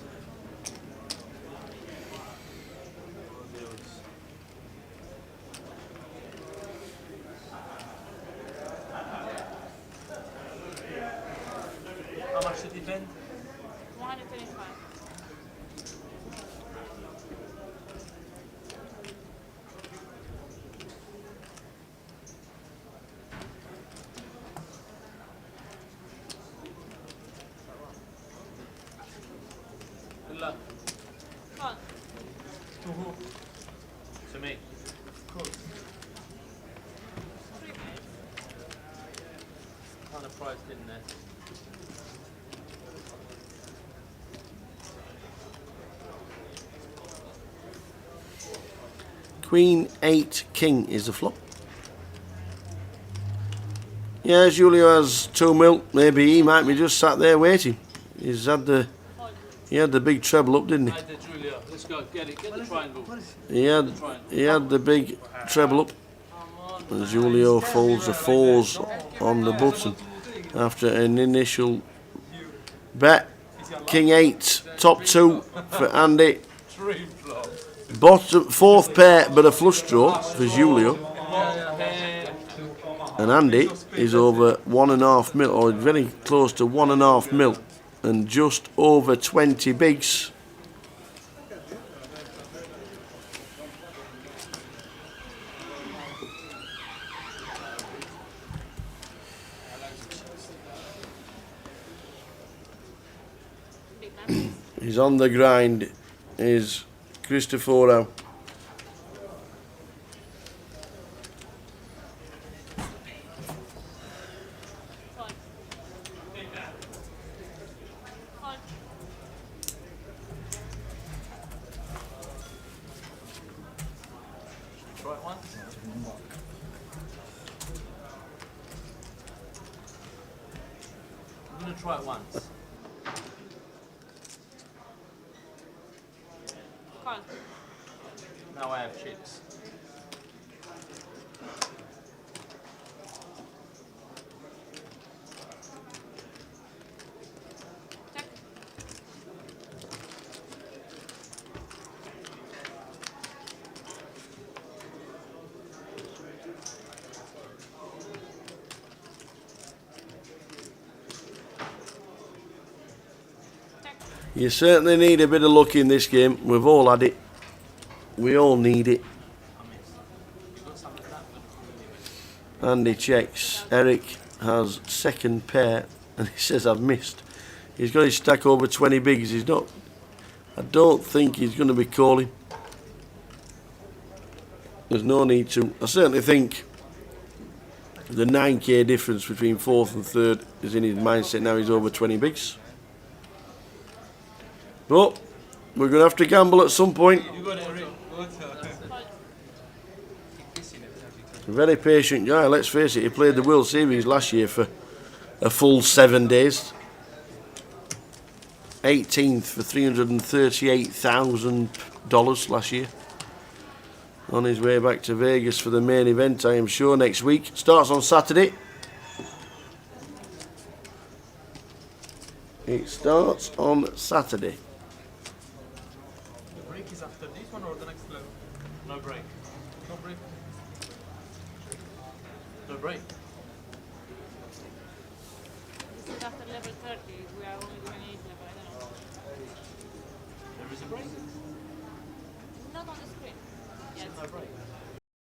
Speaker 15: How much did it depend?
Speaker 21: 125.
Speaker 15: Good luck.
Speaker 21: What?
Speaker 15: To who? To me. Cool. Kind of price, didn't they?
Speaker 5: Queen 8 King is the flop. Yeah, Julio has 2 mil. Maybe he might be just sat there waiting. He had the big treble up, didn't he?
Speaker 15: Right there, Julia. Let's go. Get it. Get the triangle.
Speaker 5: He had the big treble up. And Julio folds the 4s on the button after an initial bet. King 8, top 2 for Andy. Bottom 4th pair, but a flush draw for Julio. And Andy is over 1.5 mil, or very close to 1.5 mil, and just over 20 bigs. He's on the grind, is Cristoforo.
Speaker 15: Try it once. I'm going to try it once.
Speaker 21: Come on.
Speaker 15: Now I have chips.
Speaker 5: You certainly need a bit of luck in this game. We've all had it. We all need it. Andy checks. Eric has 2nd pair and he says I've missed. He's got his stack over 20 bigs. He's not. I don't think he's going to be calling. There's no need to. I certainly think the 9k difference between 4th and 3rd is in his mindset now. He's over 20 bigs. But we're going to have to gamble at some point. A very patient guy, let's face it. He played the World Series last year for a full 7 days. 18th for $338,000 last year. on his way back to Vegas for the main event, I am sure, next week. Starts on Saturday. It starts on Saturday.
Speaker 14: The break is after this one or the next level?
Speaker 15: No break.
Speaker 14: No break.
Speaker 15: No break.
Speaker 21: This is after level 30. We are only doing 8 level. I don't know.
Speaker 15: There is a break.
Speaker 21: Not on the screen. Yes.
Speaker 15: No break.